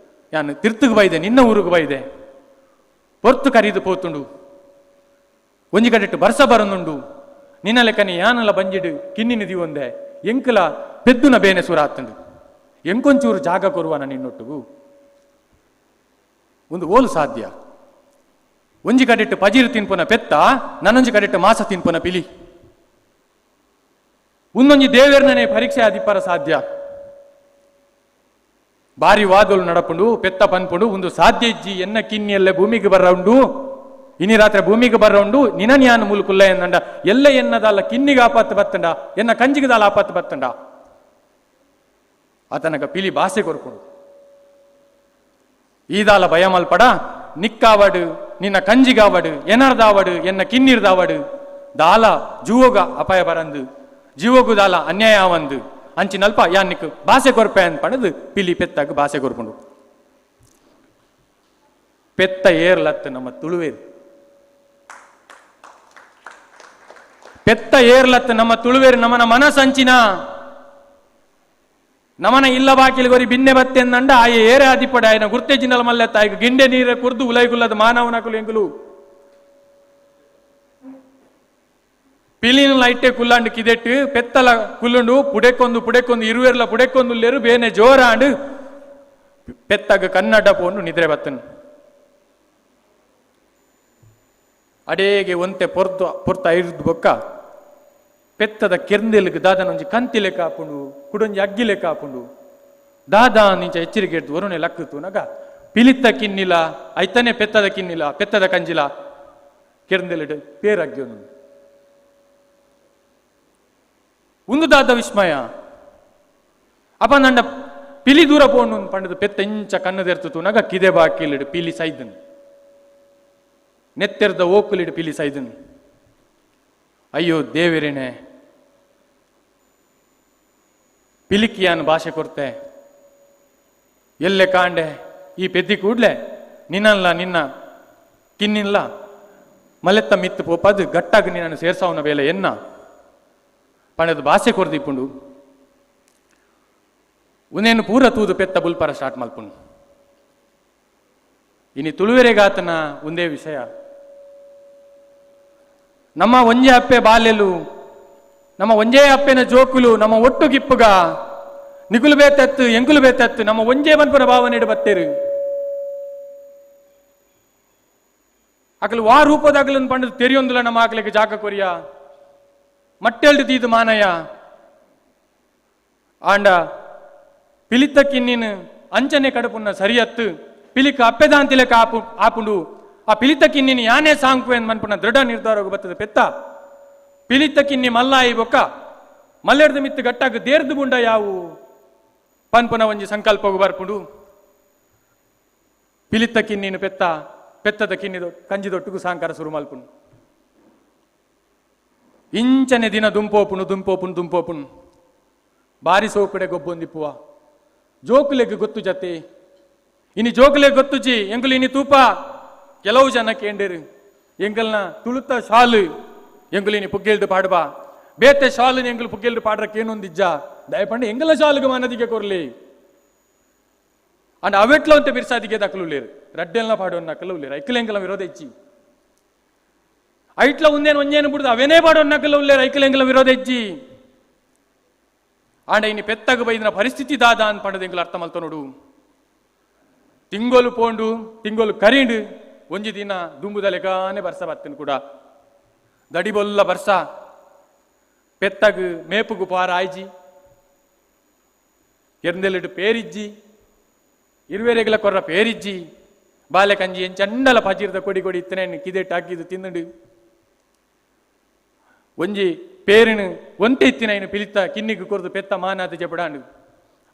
ಯಾನು ತಿರ್ತುಗು ಬೈದೆ ನಿನ್ನ ಊರುಗು ಬೈದೆ ಪೊರ್ತು ಕರೀದು ಪೋತುಂಡು ಒಂಜಿ ಕಡೆಟ್ಟು ಬರ್ಸ ಬರನುಂಡು ನಿನ್ನ ಲೆಕ್ಕನಿ ಯಾನಲ್ಲ ಬಂಜಿಡು ಕಿನ್ನಿನ ದಿವೊಂದೆ ಎಂಕಲ ಪೆದ್ದುನ ಬೇನೆ ಸುರಾತಂಡು ಎಂಕೊಂಚೂರು ಜಾಗ ಕೊರುವನ ನಿನ್ನೊಟ್ಟುಗು ಒಂದು ಓಲು ಸಾಧ್ಯ ಒಂಜಿ ಕಡೆಟ್ಟು ಪಜಿರು ತಿನ್ಪುನ ಪೆತ್ತ ನನ್ನೊಂಜಿ ಕಡೆಟ್ಟು ಮಾಸ ತಿನ್ಪುನ ಪಿಲಿ ಒಂದೊಂಜಿ ದೇವೇರ್ನೇ ಪರೀಕ್ಷೆ ಆದಿಪ್ಪರ ಸಾಧ್ಯ ಬಾರಿ ವಾದೋಲು ನಡಪುಂಡು ಪೆತ್ತ ಪನ್ಪುಂಡು ಒಂದು ಸಾಧ್ಯ ಇಜ್ಜಿ ಎನ್ನ ಕಿನ್ನಿಯಲ್ಲೇ ಭೂಮಿಗೆ ಬರ್ರೌಂಡು ಇನಿ ರಾತ್ರಿ ಭೂಮಿಗೆ ಬರ್ರೌಂಡು ನಿನನ್ಯಾನು ಮುಲ್ಕುಲ್ಲ ಎನ್ನಂಡ ಎಲ್ಲ ಎನ್ನದಲ್ಲ ಕಿನ್ನಿಗೆ ಆಪತ್ತು ಬತ್ತಂಡ ಎನ್ನ ಕಂಜಿಗದಾಲ ಆಪತ್ತು ಬತ್ತಂಡ ಆತನಗ ಪಿಲಿ ಭಾಷೆ ಕೊರ್ಕೊಂಡು ಈದಾಲ ಭಯ ಮಲ್ಪಡ ನಿಕ್ಕಾವಡು ನಿನ್ನ ಕಂಜಿಗಾವಡು ಎನರ್ದಾವಡು ಎನ್ನ ಕಿನ್ನಿರ್ದಾವಡು ದಾಲ ಜೀವೋಗ ಅಪಾಯ ಬರಂದು ಜೀವೋಗು ದಾಲ ಅನ್ಯಾಯ ಆವಂದು ಅಂಚಿನಲ್ಪ ಯಾನಿಕ್ ಭಾಷೆ ಕೊರ್ಪೆ ಅಂತ ಪಣದು ಪಿಲಿ ಪೆತ್ತಾಗ ಭಾಷೆ ಕೊರ್ಪುಂಡು ಪೆತ್ತ ಏರ್ಲತ್ತು ನಮ್ಮ ತುಳುವೇರು ಪೆತ್ತ ಏರ್ಲತ್ತು ನಮ್ಮ ತುಳುವೇರು ನಮ್ಮನ ಮನಸಂಚಿನ ನಮನ ಇಲ್ಲ ಬಾಕಿಲ್ಗೊರಿ ಬಿನ್ನೆ ಬತ್ತೆ ಅಂದಂಡ ಆಯ ಏರೆ ಆದಿಪಡೆ ಆಯ್ನ ಗುರ್ತೇಜಿನಲ್ ಮಲ್ಲೆತ್ತ ಆಯ್ಗ ಗಿಂಡೆ ನೀರೆ ಕುರ್ದು ಉಲೈಗುಲ್ಲದ ಮಾನವನಕಲು ಎಂಗುಲು ಪಿಲಿನ ಲೈಟೆ ಕುಲ್ಲಾಂಡು ಕಿದೆಟ್ಟು ಪೆತ್ತಲ ಕುಲ್ಲುಂಡು ಪುಡೆಕೊಂದು ಇರುವೆರ್ಲ ಪುಡೆಕೊಂದು ಲೇರು ಬೇನೆ ಜೋರಾಂಡು ಪೆತ್ತಗ ಕನ್ನಡ ಪೋಂಡು ನಿದ್ರೆ ಬತ್ತನು ಅಡೇಗೆ ಒಂತೆ ಪೊರ್ತ ಐರ್ದು ಬೊಕ್ಕ ಪೆತ್ತದ ಕೆರ್ಂದೆಲ್ಗೆ ದಾದನೊಂಜಿ ಕಂತಿಲೆ ಕಾಪುಂಡು ಕುಡೊಂಜಿ ಅಗ್ಗಿಲೆ ಕಾಪುಂಡು ದಾದಾ ನಿಂಚ ಎಚ್ಚರಿಕೆ ಇಡ್ದು ವರುಣೆ ಲಕ್ಕತು ನಗ ಪಿಲಿತ್ತ ಕಿನ್ನಿಲ ಐತನೆ ಪೆತ್ತದ ಕಿನ್ನಿಲ ಪೆತ್ತದ ಕಂಜಿಲ ಕೆರ್ಂದೆಲಿಡು ಪೇರಗ್ಯೋನು ಒಂದು ದಾದ ವಿಸ್ಮಯ ಅಪ ನಂಡ ಪಿಲಿ ದೂರ ಪೋಂಡು ಪಂಡದು ಪೆತ್ತ ಇಂಚ ಕಣ್ಣದೆರ್ತು ನಗ ಕಿದೆ ಬಾಕಿಲಿಡು ಪಿಲಿ ಸೈದನ್ ನೆತ್ತೆರ್ದ ಓಕುಲಿಡು ಪಿಲಿ ಸೈದನ್ ಅಯ್ಯೋ ದೇವರೇನೆ ಪಿಲಿಕಿಯಾನು ಭಾಷೆ ಕೊಡ್ತೆ ಎಲ್ಲೆ ಕಾಂಡೆ ಈ ಪೆದ್ದಿ ಕೂಡ್ಲೆ ನಿನ್ನ ಕಿನ್ನಿಲ್ಲ ಮಲೆತ್ತ ಮಿತ್ತು ಪೋಪದು ಗಟ್ಟಾಗಿ ನಿನ್ನನ್ನು ಸೇರ್ಸಾವನ ಬೇಲೆ ಎನ್ನ ಪಣದು ಭಾಷೆ ಕೊರ್ದಿಪ್ಪುಂಡು ಉನೇನು ಪೂರ ತೂದು ಪೆತ್ತ ಬುಲ್ಪರ ಸ್ಟಾರ್ಟ್ ಮಲ್ಪುಂಡು ಇನಿ ತುಳುವೆರೆಗಾತನ ಒಂದೇ ವಿಷಯ ನಮ್ಮ ಒಂಜೆ ಅಪ್ಪೆ ಬಾಲ್ಯಲು ನಮ್ಮ ಒಂಜೇ ಅಪ್ಪೆನ ಜೋಕುಲು ನಮ್ಮ ಒಟ್ಟು ಗಿಪ್ಪುಗ ನಿಗುಲು ಬೇತತ್ತು ಎಂಗುಲು ಬೇತತ್ತು ನಮ್ಮ ಒಂಜೇ ಮನ್ಪುರ ಭಾವನೆ ಬತ್ತೇರು ಅಕಲು ವಾ ರೂಪದಾಗಲನ್ನು ಪಂಡದು ತೆರಿಯೊಂದುಲ ನಮ್ಮ ಆಕಲಿಗೆ ಜಾಗ ಕೊರಿಯ ಮಟ್ಟೆಲ್ಡು ತೀದು ಮಾನಯ್ಯ ಆಂಡ ಪಿಲಿತಕ್ಕಿನ್ನಿನ ಅಂಚನೆ ಕಡುಪುನ್ನ ಸರಿಯತ್ತು ಪಿಲಿಕ ಅಪ್ಪೆದಾಂತಿಲೆಕ ಆಪುಂಡು ಆ ಪಿಲಿತಕ್ಕಿನ್ನಿನ ಯಾನೇ ಸಾಂಕ್ವೆ ಅಂತ ಮನ್ಪುನ ದೃಢ ನಿರ್ಧಾರ ಬರ್ತದೆ ಪೆತ್ತ ಪಿಲಿತಕ್ಕಿನ್ನಿ ಮಲ್ಲಾಯಿ ಬೊಕ್ಕ ಮಲ್ಲೆರ್ದು ಮಿತ್ತು ಗಟ್ಟಾಗ ದೇರ್ದು ಬುಂಡ ಯಾವು ಪನ್ಪುನ ಒಂಜಿ ಸಂಕಲ್ಪಗು ಬರ್ಪುಂಡು ಪಿಲಿತಕ್ಕಿನ್ನಿನ ಪೆತ್ತದ ಕಿನ್ನಿದು ಕಂಜಿದೊಟ್ಟಿಗೂ ಸಾಂಕಾರ ಸುರು ಮಲ್ಪುಂಡು ಇಂಚನೆ ದಿನ ದುಂಪೋಪುನು ಬಾರಿ ಸೋಕಡೆ ಗೊಬ್ಬೊಂದಿಪ್ಪುವ ಜೋಕುಲೆಗೆ ಗೊತ್ತು ಜತೆ ಇನಿ ಜೋಕುಲೆಗೆ ಗೊತ್ತುಜಿ ಎಂಗುಲು ಇನಿ ತೂಪ ಕೆಲವು ಜನ ಕೇಂಡರು ಎಂಗಲ್ನ ತುಳುತ ಶಾಲು ಎಂಗುಲು ಇನಿ ಪುಗ್ಗೆಲ್ದು ಪಾಡ್ಬಾ ಬೇತೆ ಶಾಲು ಎಂಗುಲು ಪುಗ್ಗೆಲ್ದು ಪಾಡ್ರಕ್ಕೇನೊಂದಿಜ್ಜ ದಯಪಂಡ ಎಂಗಲ ಶಾಲುಗೆ ಮನದಿಗೆ ಕೊರ್ಲಿ ಅಂಡ್ ಅವೆಟ್ಲ ಅಂತ ಬಿರ್ಸಾದಿಗೆ ದಕ್ಕಲು ರಡ್ಡೆಲ್ನ ಪಾಡೋನ್ ನಕಲು ಐಕಲೆಂಗಲ ವಿರೋಧ ಇಚ್ಚಿ ಐಟ್ಲ ಒಂದೇನು ಬಿಡುದು ಅವೇನೇ ಪಾಡೋನ್ ನಕಲು ಐಕಲೆಂಗಲ ವಿರೋಧ ಇಚ್ಚಿ ಆಂಡ ಇನಿ ಪೆತ್ತಗ ಬೈದಿನ ಪರಿಸ್ಥಿತಿ ದಾದ ಅಂತ ಪಂಡದ ಎಂಗಲು ಅರ್ಥ ಮಲ್ತ ನೋಡು ತಿಂಗೋಲು ಕರೀಂಡು ಒಂಜಿ ದಿನ ದುಂಬುದಲೆಗಾನೆ ಬರ್ಸ ಬತ್ತನು ಕೂಡ ದಡಿಬೊಲ್ಲ ಬರ್ಸ ಪೆತ್ತಗು ಮೇಪುಗು ಪಾರ ಆಯ್ಜಿ ಎರ್ಂದೆಲಿಡು ಪೇರಿಜ್ಜಿ ಇರುವೆರೆಗಳ ಕೊರ್ರ ಪೇರಿಜ್ಜಿ ಬಾಲೆ ಕಂಜಿ ಎಂಚಂಡಲ ಪಜಿರ್ದ ಕೊಡಿ ಇತ್ತನೇನು ಕಿದೆಟ್ಟು ಹಾಕಿದು ತಿಂದುಂಡು ಒಂಜಿ ಪೇರಿನು ಒಂಟೆ ಇತ್ತಿನ ಇನ್ನು ಪಿಲಿತ ಕಿನ್ನಿಗೆ ಕೊರ್ದು ಪೆತ್ತ ಮಾನಾದ ಜಪಡಾಂಡು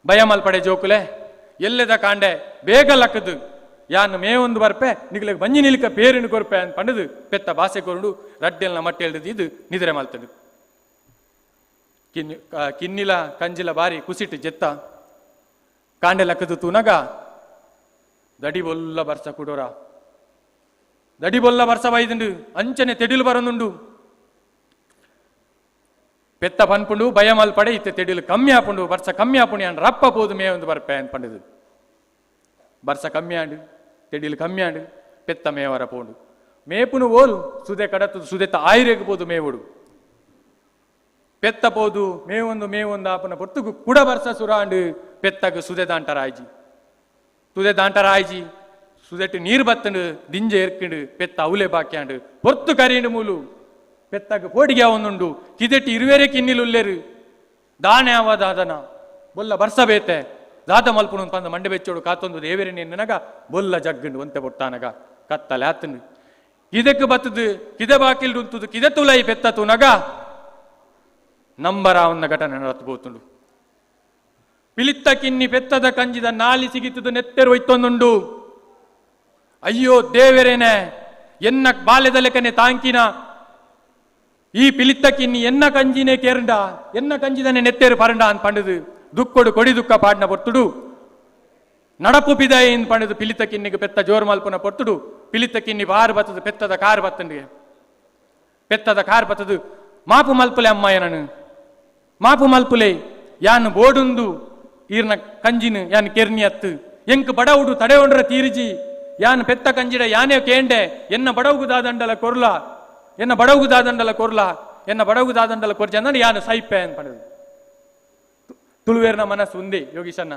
ಭಯ ಮಲ್ಪಡೆ ಜೋಕುಲೆ ಎಲ್ಲೆದ ಕಾಂಡೆ ಬೇಗ ಲಕ್ಕದು ಯಾನು ಮೇವೊಂದು ಬರ್ಪೆ ನಿಗ್ಲಿಗೆ ಬಂಜಿ ನಿಲ್ಕ ಪೇರಿನ ಕೊರ್ಪೆ ಅಂತ ಪಂಡದು ಪೆತ್ತ ಭಾಷೆ ಕೊರಡು ರಡ್ಡೆಲ್ನ ಮಟ್ಟೆ ಎಳ್ದು ಇದು ನಿದ್ರೆ ಮಲ್ತಡು ಕಿನ್ನಿಲ ಕಂಜಿಲ ಬಾರಿ ಕುಸಿಟ್ಟು ಜೆತ್ತ ಕಾಂಡೆ ಲಕ್ಕದು ತೂನಗ ದಡಿಬೊಲ್ಲ ಬರ್ಸ ಕುಡೋರ ದಡಿಬೊಲ್ಲ ಬರ್ಸ ಬೈದುಂಡು ಅಂಚನೆ ತೆಡಿಲು ಬರೊಂದುಂಡು ಪೆತ್ತ ಪನ್ಪುಂಡು ಭಯ ಮಲ್ಪಡೆ ಇತ್ತೆ ತೆಡಿಲು ಕಮ್ಮಿ ಆಪುಂಡು ಬರ್ಸ ಕಮ್ಮಿ ಆಪುಂಡು ಯಾನ್ ರಪ್ಪ ಪೋದು ಮೇವೊಂದು ಬರ್ಪೆ ಅಂತ ಪಂಡದು ಬರ್ಸ ಕಮ್ಮಿ ಆಂಡು ತೆಡಿಲು ಕಮ್ಮಿ ಆಂಡು ಪೆತ್ತ ಮೇವರ ಪೋಂಡು ಮೇಪುನು ಓಲು ಸುದೆ ಕಡತು ಸುದೆತ್ತ ಆಯ್ರೆಗೆ ಪೋದು ಮೇವುಡು ಪೆತ್ತ ಪೋದು ಮೇವೊಂದು ಆಪನ ಪೊರ್ತುಗು ಕುಡ ಬರ್ಸ ಸುರಾಂಡು ಪೆತ್ತಗ ಸುದೆ ದಾಂಟರಾಯ್ಜಿ ಸುದೆಟ್ಟು ನೀರು ಬತ್ತಂಡು ದಿಂಜೆ ಎರ್ಕಂಡು ಪೆತ್ತ ಅವಲೆ ಬಾಕ್ಯಾಂಡು ಪೊರ್ತು ಕರೀಂಡು ಮೂಲು ಪೆತ್ತಗ ಪೋಡಿಗೆ ಅವನುಂಡು ಕಿದೆಟ್ಟು ಇರುವೆರೆ ಕಿನ್ನಿಲುಲ್ಲೆರು ದಾನೆ ಅವ ದಾದನ ಬೊಲ್ಲ ಬರ್ಸ ಬೇತೆ ದಾದ ಮಲ್ಪುನು ಪಂದ ಮಂಡೆ ಬೆಚ್ಚೋಡು ಕಾತೊಂದು ದೇವೇರಿ ನೆನ್ನಗ ಬೊಲ್ಲ ಜಗ್ಗಂಡು ಒಂತೆ ಬೊಟ್ಟಾನಗ ಕತ್ತಲೆ ಆತಂಡು ಕಿದೆಕ್ ಬತ್ತದು ಕಿದೆ ಬಾಕಿಲ್ಡು ಉಂತುದು ಕಿದೆ ತುಲೈ ಪೆತ್ತತು ನಗ ನಂಬರ ಅವನ್ನ ಘಟನೆ ನಡತ್ಬೋತುಂಡು ಪಿಲಿತ್ತ ಕಿನ್ನಿ ಪೆತ್ತದ ಕಂಜಿದ ನಾಲಿ ಸಿಗಿತುದು ನೆತ್ತೆರು ಒಯ್ತೊಂದುಂಡು ಅಯ್ಯೋ ದೇವರೇನೆ ಎನ್ನ ಬಾಲ್ಯದ ಲೆಕ್ಕನೆ ತಾಂಕಿನ ಈ ಪಿಲಿತ್ತಕ್ಕಿನ್ನಿ ಎನ್ನ ಕಂಜಿನೇ ಕೇರಂಡ ಎನ್ನ ಕಂಜಿದನೆ ನೆತ್ತೇರು ಪರಂಡ ಅಂತ ಪಂಡದು ದುಕ್ಕೊಡು ಕೊಡಿ ದುಃಖ ಪಾಡ್ನ ಪೊರ್ತುಡು ನಡಪು ಪಿದಾಯಿ ಅಂತ ಪಂಡದು ಪಿಲಿತ್ತಕ್ಕಿನ್ನಿಗೆ ಪೆತ್ತ ಜೋರ್ ಮಲ್ಪನ ಪೊರ್ತುಡು ಪಿಲಿತ್ತಕ್ಕಿನ್ನಿ ಬಾರು ಬತ್ತದು ಪೆತ್ತದ ಕಾರ್ ಬತ್ತಂಡಿಗೆ ಪೆತ್ತದ ಕಾರ್ ಬತ್ತದು ಮಾಪು ಮಲ್ಪುಲೆ ಅಮ್ಮಯ್ಯನನು ಮಾಪು ಮಲ್ಪುಲೆ ಯಾನು ಬೋಡುಂದು ಈರ್ನ ಕಂಜಿನ ಯಾನ್ ಕೆರ್ನಿ ಅತ್ತು ಎಂಕ್ ಬಡವುಡು ತಡೆಯೊಂಡ್ರ ತೀರಿಜಿ ಯಾನ್ ಪೆತ್ತ ಕಂಜಿಡ ಯಾನೇ ಕೇಂಡೆ ಎನ್ನ ಬಡವುಗುದಾದಂಡಲ ಕೊರ್ಲ ಎನ್ನ ಬಡವುಗುದಾದಂಡಲ ಕೊರ್ಲ ಎನ್ನ ಬಡವುಗುದಾದಂಡಲ ಕೊರ್ಜ ಅಂದ್ರೆ ಯಾನು ಸೈಪೆ ಅಂತ ಪಡೆದು ತುಳುವೇರ್ನ ಮನಸ್ಸು ಉಂದೇ ಯೋಗೀಶನ್ನ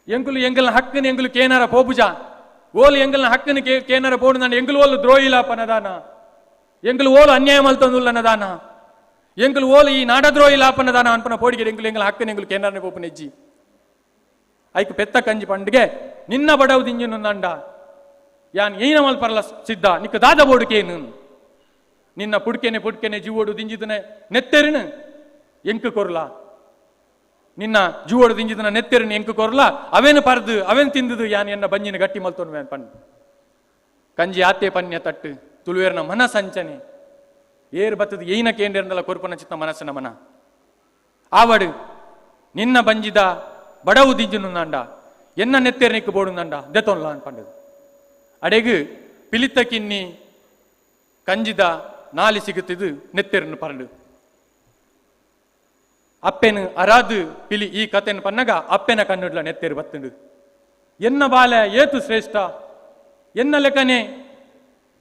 ಎಂಕುಲು ಎಂಗಲ್ನ ಹಕ್ಕನ ಎಂಗುಲು ಕೇನಾರ ಪೋಪುಜ ಓಲು ಎಂಗಲ್ನ ಹಕ್ಕನ ಕೇನಾರ ಪೋಡು ನಾನು ಎಂಗುಲು ಓಲು ದ್ರೋಹಿಲಾಪ ನದಾನ ಎಂಗುಲು ಓಲು ಅನ್ಯಾಯ ಮಲ್ತೊಂದುಲ್ಲ ನದಾನ ಎಂಗುಲು ಓಲು ಈ ನಾಡ ದ್ರೋಹಿಲಾಪ ನದಾನ ಅನ್ಪನ ಪೋಡಿಗೆ ಎಂಗುಲು ಎಂಗಲ್ ಹಕ್ಕನ ಎಂಗುಲು ಕೇನಾರನೆ ಪೋಪು ನೆಜ್ಜಿ ಐಕು ಪೆತ್ತ ಕಂಜಿ ಪಂಡ್ಗೆ ನಿನ್ನ ಬಡವು ದಿಂಜನು ನಂಡ ಯಾನ್ ಏನ ಮಲ್ಪರಲ್ಲ ಸಿದ್ಧ ನಿಕ್ಕ ದಾದ ಬೋಡುಕೇನು ನಿನ್ನ ಪುಡ್ಕೆನೆ ಜೀವೋಡು ದಿಂಜಿದನೆ ನೆತ್ತೆರಿನ ಎಂಕು ಕೊರ್ಲ ನಿನ್ನ ಜೀವೋಡು ದಿಂಜಿದನ ನೆತ್ತೆರಿನ ಎಂಕು ಕೊರ್ಲ ಅವೇನು ಪರ್ದು ಅವೇನು ತಿಂದುದು ಯಾನ್ ಎನ್ನ ಬಂಜಿನ ಗಟ್ಟಿ ಮಲ್ತೊಂಡು ಪಂಡ್ ಕಂಜಿ ಆತೆ ಪನ್ಯ ತಟ್ಟು ತುಳುವೇರ್ನ ಮನ ಸಂಚನೆ ಏರ್ ಬತ್ತದು ಏನ ಕೇಂದ್ರಲ್ಲ ಕೊರ್ಪನ ಚಿತ್ತ ಮನಸ್ಸಿನ ಮನ ಆವಡು ನಿನ್ನ ಬಂಜಿದ ಬಡವು ದಿಂಜನು ನಂಡ ಎನ್ನ ನೆತ್ತೇರ್ನಿಕ್ಕು ಬೋಡು ನಂಡ ದೆತೊನ್ಲ ಅಂತ ಪಂಡದು ಅಡೆಗು ಪಿಲಿತ್ತಕ್ಕಿನ್ನಿ ಕಂಜಿದ ನಾಲಿ ಸಿಗುತ್ತಿದ್ದು ನೆತ್ತೆರನ್ನು ಪರಂಡು ಅಪ್ಪೆನು ಅರಾದು ಪಿಲಿ ಈ ಕಥೆಯನ್ನು ಪನ್ನಗ ಅಪ್ಪೆನ ಕಣ್ಣುಡ್ಲ ನೆತ್ತೇರು ಬತ್ತುಂಡು ಎನ್ನ ಬಾಲ ಏತು ಶ್ರೇಷ್ಠ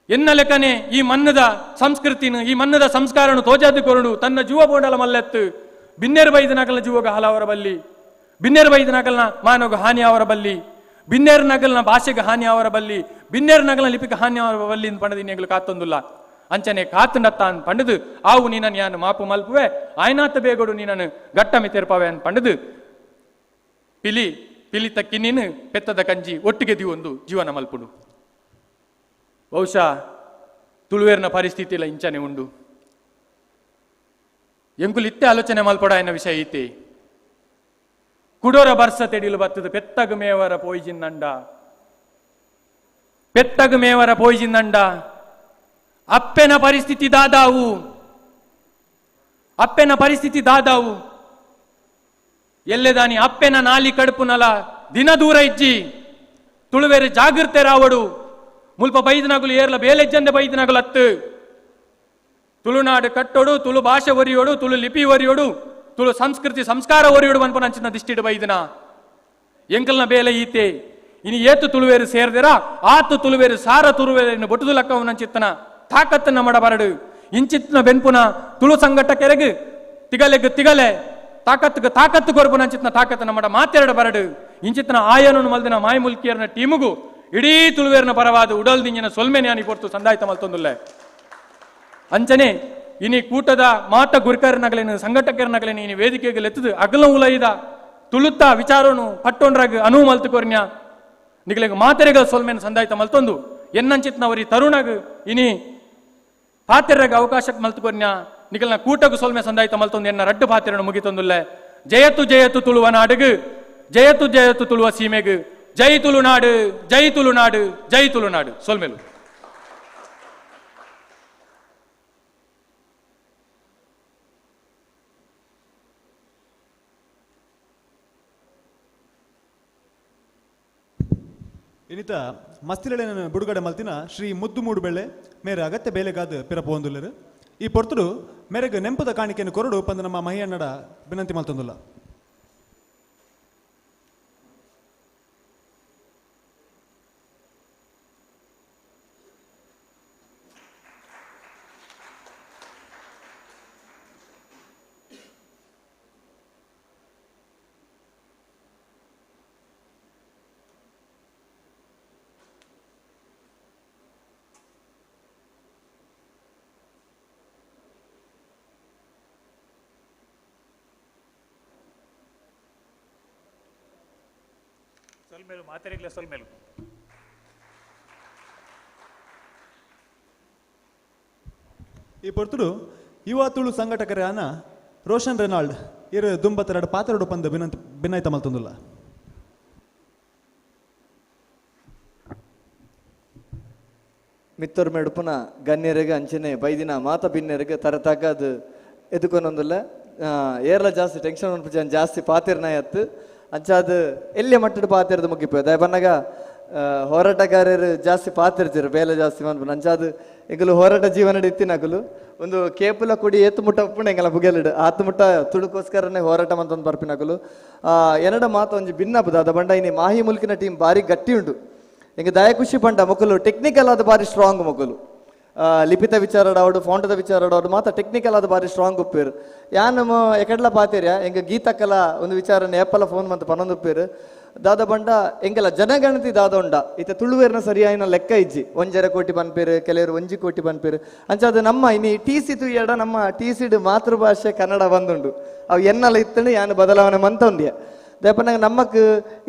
ಎನ್ನ ಲೆಕ್ಕನೆ ಈ ಮನ್ನದ ಸಂಸ್ಕೃತಿನ ಈ ಮನ್ನದ ಸಂಸ್ಕಾರನು ತೋಜಾದು ಕೊರಡು ತನ್ನ ಜೀವ ಬೋಂಡಲ ಮಲ್ಲೆತ್ತು ಬಿನ್ನೇರು ಬೈದ ನಗಲ ಜೀವಗ ಹಲವರ ಬಲ್ಲಿ ಬಿನ್ನೇರು ಬೈದ ನಗಲ್ನ ಮಾನವಗ ಹಾನಿ ಅವರ ಬಲ್ಲಿ ಬಿನ್ನೇರು ನಗಲ್ನ ಭಾಷೆಗೆ ಹಾನಿ ಅವರ ಬಲ್ಲಿ ಬಿನ್ನೇರು ನಗಲ್ನ ಲಿಪಿಗೆ ಹಾನಿ ಅವರ ಬಲ್ಲಿ ಅಂತ ಪಂಡದಿನ್ನೆಗಳು ಕಾತೊಂದುಲ್ಲ ಅಂಚನೆ ಕಾತುಂಡತ್ತ ಅಂತ ಪಂಡದು ಆವು ನೀನನ್ನು ಯಾನು ಮಾಪು ಮಲ್ಪುವೆ ಆಯ್ನಾತ ಬೇಗೋಡು ನೀನನ್ನು ಗಟ್ಟಮಿ ತೆರ್ಪವೆ ಅಂತ ಪಂಡದು ಪಿಲಿ ತಕ್ಕಿ ನೀನು ಪೆತ್ತದ ಕಂಜಿ ಒಟ್ಟಿಗೆ ಒಂದು ಜೀವನ ಮಲ್ಪುಡು ಬಹುಶಃ ತುಳುವೇರ್ನ ಪರಿಸ್ಥಿತಿ ಇಲ್ಲ ಇಂಚನೆ ಉಂಡು ಎಂಕುಲಿತ್ತೆ ಆಲೋಚನೆ ಮಲ್ಪಡ ಎನ್ನ ವಿಷಯ ಐತೆ ಕುಡೋರ ಬರ್ಸ ತೆಡಿಲು ಬರ್ತದೆ ಪೆತ್ತಗ ಮೇವರ ಪೋಯ್ಜಿಂದಂಡ ಅಪ್ಪೆನ ಪರಿಸ್ಥಿತಿ ದಾದಾವು ಎಲ್ಲೆದಾನಿ ಅಪ್ಪೆನ ನಾಲಿ ಕಡುಪುನಲ ದಿನ ದೂರ ಇಜ್ಜಿ ತುಳುವೇರು ಜಾಗೃತೆ ರಾವಡು ಮುಲ್ಪ ಬೈದನಗುಲು ಏರ್ಲ ಬೇಲೆಜ್ಜಂದೆ ಬೈದನಗುಲು ಅತ್ತು ತುಳುನಾಡು ಕಟ್ಟೋಡು ತುಳು ಭಾಷೆ ಒರಿಯೋಡು ತುಳು ಲಿಪಿ ಒರಿಯೋಡು ತುಳು ಸಂಸ್ಕೃತಿ ಸಂಸ್ಕಾರ ಒರಿಯೋಡು ಅನ್ಪನ ಅಂಚಿನ ದಿಷ್ಟಿಡು ಬೈದನ ಎಂಕಲ್ನ ಬೇಲೆ ಈತೆ ಇನಿ ಏತು ತುಳುವೇರು ಸೇರ್ದಿರ ಆತು ತುಳುವೇರು ಸಾರ ತುಳುವೇರು ಬೊಟ್ಟುದು ಲಕ್ಕವನಂಚಿತ್ತನ ತಾಕತ್ತನ್ನ ಮಾಡಬಾರಡು ಇಂಚಿತ್ನ ಬೆನ್ಪುನ ತುಳು ಸಂಘಟ ಕೆರೆಗು ತಿಗಲೆ ತಾಕತ್ತು ಕೊರ್ಪುನಂಚಿತ್ನ ತಾಕತ್ತನ್ನ ಮಾಡ ಮಾತೆರಡು ಬರಡು ಇಂಚಿತ್ನ ಆಯನನ್ನು ಮಲ್ದಿನ ಮಾಯ ಮುಲ್ಕಿಯರ್ನ ಟೀಮುಗು ಇಡೀ ತುಳುವೇರ್ನ ಪರವಾದ ಉಡಲ್ ದಿಂಜಿನ ಸೊಲ್ಮೆನೆ ಅನಿ ಪೊರ್ತು ಸಂದಾಯ್ತ ಮಲ್ತೊಂದುಲ್ಲೆ ಅಂಚನೆ ಇನಿ ಕೂಟದ ಮಾತ ಗುರಿಕರನಗಲೇನು ಸಂಘಟಕರನಗಲೇನು ಇನಿ ವೇದಿಕೆಗೆ ಲೆತ್ತದು ಅಗಲ ಉಲೈದ ತುಳುತ್ತ ವಿಚಾರನು ಪಟ್ಟೊಂಡ್ರಾಗ ಅನುವು ಮಲ್ತು ಕೊರ್ನ್ಯ ನಿಗಲಿಗೆ ಮಾತೆರೆಗ ಸೊಲ್ಮೆನ ಸಂದಾಯ್ತ ಮಲ್ತೊಂದು ಎನ್ನಂಚಿತ್ನವರಿ ತರುಣಗ್ ಇನಿ ಪಾತೆರ್ರಾಗ ಅವಕಾಶಕ್ಕೆ ಮಲ್ತು ಕೊರ್ನ್ಯ ನಿಗಲ್ನ ಕೂಟಗು ಸೊಲ್ಮೆ ಸಂದಾಯ್ತ ಮಲ್ತೊಂದು ಎನ್ನ ರಡ್ಡು ಪಾತೆರನು ಮುಗಿತೊಂದುಲ್ಲೆ ಜಯತು ತುಳುವ ನಾಡುಗು ಜಯತು ತುಳುವ ಸೀಮೆಗು ಜೈ ತುಳುನಾಡು ಸೊಲ್ಮೆಲು ಇನಿತ ಮಸ್ತಿಲೆನ ಬಿಡುಗಡೆ ಮಲ್ತಿನ ಶ್ರೀ ಮುದ್ದು ಮೂಡುಬೆಳ್ಳೆ ಮೇರೆ ಅಗತ್ಯ ಬೇಲೆಗಾದ ಪಿರಪೊಂದುಲ್ಲರು ಈ ಪೊರ್ತುಡು ಮೇರೆಗೆ ನೆಂಪದ ಕಾಣಿಕೆಯನ್ನು ಕೊರಡು ಪಂದ ನಮ್ಮ ಮಹಿಯನ್ನಡ ವಿನಂತಿ ಮಲ್ತೊಂದುಲ್ಲ. ಸೊಲ್ಮೇಲು ಮಾತೆರೆಗ್ಲೆ ಸೊಲ್ಮೇಲು ಈ ಪೊರ್ತುಡು ಯುವ ತುಳು ಸಂಘಟಕರಾನ ರೋಷನ್ ರೆನಾಲ್ಡ್ ಇರು ದುಂಬತ್ತೆರಡು ಪಾತ್ರೆಡು ಪಂದ ಭಿನ್ನಾಯ್ತ ಮಲ್ತೊಂದುಲ್ಲ. ಮಿತ್ತೊರ್ ಮೆಡುಪುನ ಗಣ್ಯರಿಗೆ ಅಂಚನೆ ಬೈದಿನ ಮಾತ ಭಿನ್ನರಿಗೆ ತರತಕ್ಕದು ಎದುಕೊನೊಂದಿಲ್ಲ ಏರ್ಲ ಜಾಸ್ತಿ ಟೆನ್ಷನ್ ಅನ್ಪು ಜಾಸ್ತಿ ಪಾತಿರ್ನಾಯತ್ತು ಅಂಚಾದ ಎಲ್ಲಿ ಮಟ್ಟದ ಪಾತಿರ್ದು ಮುಗಿಪೋಯ್ ದಯ ಬನ್ನಾಗ ಹೋರಾಟಗಾರರು ಜಾಸ್ತಿ ಪಾತಿರ್ತಿರು ಬೇಲೆ ಜಾಸ್ತಿ ಮನ್ಪು ಅಂಚಾದ ಎಂಗಲು ಹೋರಾಟ ಜೀವನ ಇತ್ತಿನಗಲು ಒಂದು ಕೇಪುಲ ಕುಡಿ ಏತು ಮುಟ್ಟ ಉಪ್ಪುಣ ಎಂಗಲ ಬುಗೆಲಿಡು ಆತು ಮುಟ್ಟ ತುಡುಕೋಸ್ಕರನೇ ಹೋರಾಟ ಮಂತೊಂದು ಬರ್ಪಿನಗಲು ಎನ್ನಡ ಮಾತು ಒಂಜಿ ಭಿನ್ನಪದ ಅದ ಬಂಡ ಇನಿ ಮಾಹಿ ಮುಲ್ಕಿನ ಟೀಮ್ ಭಾರಿ ಗಟ್ಟಿ ಉಂಡು ಎಂಗೆ ದಯ ಖುಷಿ ಪಂಡ ಮೊಕ್ಕಲು ಟೆಕ್ನಿಕಲ್ ಆದ ಭಾರಿ ಸ್ಟ್ರಾಂಗ್ ಮೊಕ್ಕಲು ಲಿಪಿತ ವಿಚಾರಡಾವಡು ಫೌಂಟದ ವಿಚಾರಡಾವಡು ಮಾತ್ರ ಟೆಕ್ನಿಕಲ್ ಆದ ಭಾರಿ ಸ್ಟ್ರಾಂಗ್ ಉಪ್ಪೇರು ಯಾನು ಎಕಡ್ಲ ಪಾತೇರ್ಯ ಎಂಗ ಗೀತಕ್ಕಲ ಒಂದು ವಿಚಾರನ ಏಪಲ ಫೋನ್ ಮಂತ್ ಪನೊಂದು ಉಪ್ಪೇರು ದಾದ ಬಂಡ ಎಂಗೆಲ ಜನಗಣತಿ ದಾದ ಉಂಡ ಈತ ತುಳುವೇರ್ನ ಸರಿಯಾಯಿನ ಲೆಕ್ಕ ಇಜ್ಜಿ 1.5 ಕೋಟಿ ಪನ್ಪೇರು ಕೆಲವರು 1 ಕೋಟಿ ಪನ್ಪೇರು ಅಂಚಾದ ನಮ್ಮ ಇನಿ TC ತುಯ್ಯಡ ನಮ್ಮ TCಡ್ ಮಾತೃಭಾಷೆ ಕನ್ನಡ ಬಂದುಂಡು ಅವು ಎನ್ನಲ ಇತ್ತಂಡು ಯಾನು ಬದಲಾವಣೆ ಮಂತೊಂಡ್ಯ ದೇಪನಾಗ ನಮ್ಮಕ್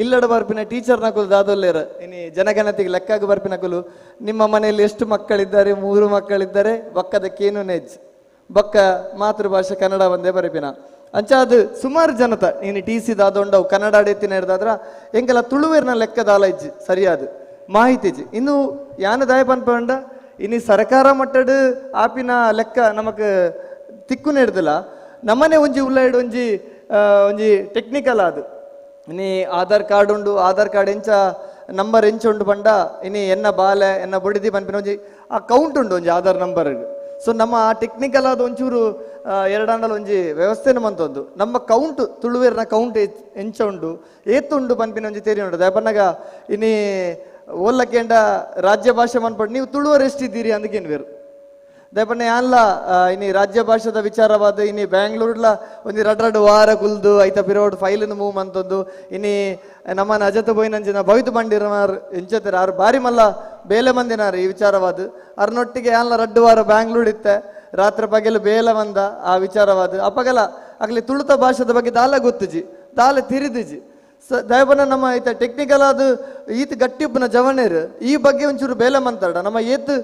ಇಲ್ಲಡ ಬರ್ಪಿನ ಟೀಚರ್ ನಕುಲು ದಾದೊಲ್ಲೇರ ಇನಿ ಜನಗಣತಿಗೆ ಲೆಕ್ಕಾಗ ಬರ್ಪಿನಕುಲು ನಿಮ್ಮ ಮನೆಯಲ್ಲಿ ಎಷ್ಟು ಮಕ್ಕಳಿದ್ದಾರೆ 3 ಮಕ್ಕಳಿದ್ದಾರೆ ಬಕ್ಕದಕ್ಕೇನು ನೆಜ್ ಬಕ್ಕ ಮಾತೃಭಾಷೆ ಕನ್ನಡ ಒಂದೇ ಬರ್ಪಿನ ಅಂಚಾದ ಸುಮಾರು ಜನತ ಇನ್ನು TC ದಾದೊಂಡವು ಕನ್ನಡ ಎತ್ತಿನ ಹಿಡ್ದಾದ್ರ ಎಂಗೆಲ ತುಳುವೇರ್ನ ಲೆಕ್ಕದಾಲ ಇಜ್ಜಿ ಸರಿಯಾದ ಮಾಹಿತಿ ಇಜ್ಜಿ ಇನ್ನು ಯಾನ ದಯ ಪನ್ಪಂಡ ಇನಿ ಸರ್ಕಾರ ಮಟ್ಟದ ಆಪಿನ ಲೆಕ್ಕ ನಮಕ್ ತಿಕ್ಕು ನೆಡ್ದಿಲ್ಲ ನಮ್ಮನೆ ಒಂಜಿ ಉಳ್ಳಾಯ್ಡು ಒಂಜಿ ಟೆಕ್ನಿಕಲ್ ಆದು ಇನಿ ಆಧಾರ್ ಕಾರ್ಡ್ ಉಂಡು ಆಧಾರ್ ಕಾರ್ಡ್ ಎಂಚ ನಂಬರ್ ಎಂಚ ಉಂಡು ಪಂಡ ಇನಿ ಎನ್ನ ಬಾಲೆ ಎನ್ನ ಬೊಡಿದಿ ಪನ್ಪಿನ ಒಂಜಿ ಆ ಕೌಂಟ್ ಉಂಡು ಒಂಜಿ ಆಧಾರ್ ನಂಬರ್ ಸೊ ನಮ್ಮ ಆ ಟೆಕ್ನಿಕಲ್ ಆದ ಒಂಚೂರು ಎರಡಾಂಡಲ ಒಂಜಿ ವ್ಯವಸ್ಥೆನ ಮಂತೊಂದು ನಮ್ಮ ಕೌಂಟ್ ತುಳುವೇರ್ನ ಕೌಂಟ್ ಎಂಚ ಉಂಡು ಏತುಂಡು ಪನ್ಪಿನ ಒಂಜಿ ತೇರಿ ಉಂಡು ದಯಪನ್ನಾಗ ಇನಿ ಓಲ್ಲಕ್ಕೆಂಡ ರಾಜ್ಯ ಭಾಷೆ ಮನ್ಪಡು ನೀವು ತುಳುವರು ಎಷ್ಟಿದ್ದೀರಿ ಅಂದಕ್ಕೇನು ಬೇರು ದಯಪನ್ನ ಯಾನ್ಲ ಇನಿ ರಾಜ್ಯ ಭಾಷೆದ ವಿಚಾರವಾದ ಇನಿ ಬ್ಯಾಂಗ್ಳೂರ್ಲ ಒಂದು ರಡ್ರಡು ವಾರ ಕುಲ್ದು ಐತ ಪಿರೋಡ್ ಫೈಲಿನ ಮೂವ್ ಮಂತೊಂದು ಇನಿ ನಮ್ಮನ ಅಜತ ಬೋಯ್ನಂಚಿನ ಭವಿತು ಬಂಡಿರನಾರು ಎಂಚತ್ತರ ಆರು ಬಾರಿ ಮಲ್ಲ ಬೇಲೆ ಮಂದಿನಾರು ಈ ವಿಚಾರವಾದ ಅರ್ನೊಟ್ಟಿಗೆ ಯಾನ್ಲ 2 ವಾರ ಬ್ಯಾಂಗ್ಳೂರ್ ಇತ್ತೆ ರಾತ್ರಿ ಪಗೆಲು ಬೇಲೆ ಬಂದ ಆ ವಿಚಾರವಾದ ಅಪಗಲ ಆಗ್ಲಿ ತುಳುತ ಭಾಷೆದ ಬಗ್ಗೆ ದಾಲ ಗೊತ್ತುಜಿ ದಾಲೆ ತಿರಿದಿಜಿ ದಯಪನ್ನ ನಮ್ಮ ಐತ ಟೆಕ್ನಿಕಲ್ ಆದ ಈತ ಗಟ್ಟಿಪ್ಪನ ಜವನೇರು ಈ ಬಗ್ಗೆ ಒಂಚೂರು ಬೇಲೆ ಮಂತಾಡ ನಮ್ಮ ಏತ್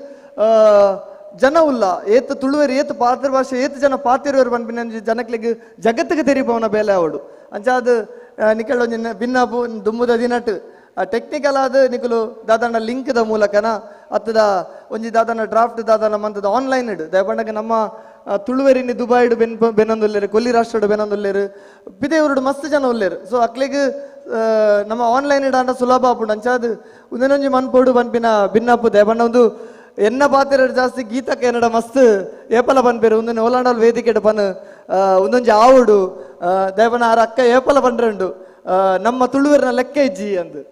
ಜನ ಉಲ್ಲ ಏತ್ ತುಳುವೇರು ಏತ್ ಪಾತ್ರ ಭಾಷೆ ಏತ್ ಜನ ಪಾತಿರುವರು ಪನ್ಪಿನ ಜನಕ್ಲಿಗೆ ಜಗತ್ತಿಗೆ ತೆರಿಪವನ ಬೇಲೆ ಅವಡು ಅಂಚಾದ ನಿಕಲ್ ಒಂಜಿ ಭಿನ್ನಪು ದುಂಬುದ ದಿನಟ್ ಟೆಕ್ನಿಕಲ್ ಆದ ನಿಕಲು ದಾದಾನ ಲಿಂಕ್ದ ಮೂಲಕನ ಅತ್ತದ ಒಂಜಿ ದಾದಾನ ಡ್ರಾಫ್ಟ್ ದಾದಾನ ಮಂತದ ಆನ್ಲೈನ್ ಇಡು ದಯಪಂಡಗೆ ನಮ್ಮ ತುಳುವೇರಿನಿ ದುಬೈಡು ಬೆನೊಂದುಲ್ಲೇರು ಕೊಲ್ಲಿ ರಾಷ್ಟ್ರಡು ಬೆನೊಂದುಲ್ಲೇರು ಪಿದೇವರುಡು ಮಸ್ತ್ ಜನ ಉಲ್ಲೇರು ಸೊ ಅಕ್ಲಿಗೆ ನಮ್ಮ ಆನ್ಲೈನ್ ಇಡಾಂಡ ಸುಲಭ ಆಪುಂಡು ಅಂಚಾದ ಒಂದೊಂಜಿ ಮನ್ಪೋಡು ಪನ್ಪಿನ ಭಿನ್ನಪು ದಯಪಂಡ ಒಂದು ಎನ್ನ ಪಾತ್ರ ಜಾಸ್ತಿ ಗೀತಕ್ಕೆ ಏನಡ ಮಸ್ತ್ ಏಪಲ ಪನ್ಪೇರು ಒಂದೊಂದು ಓಲಾಂಡಲ್ ವೇದಿಕೆ ಪನ್ ಒಂದೊಂಜಿ ಆವುಡು ದಯಪನ ಆರ ಅಕ್ಕ ಏಪಲ ಪನ್ರೆಂಡು ನಮ್ಮ ತುಳುವೇರಿನ ಲೆಕ್ಕ ಇಜ್ಜಿ ಅಂದು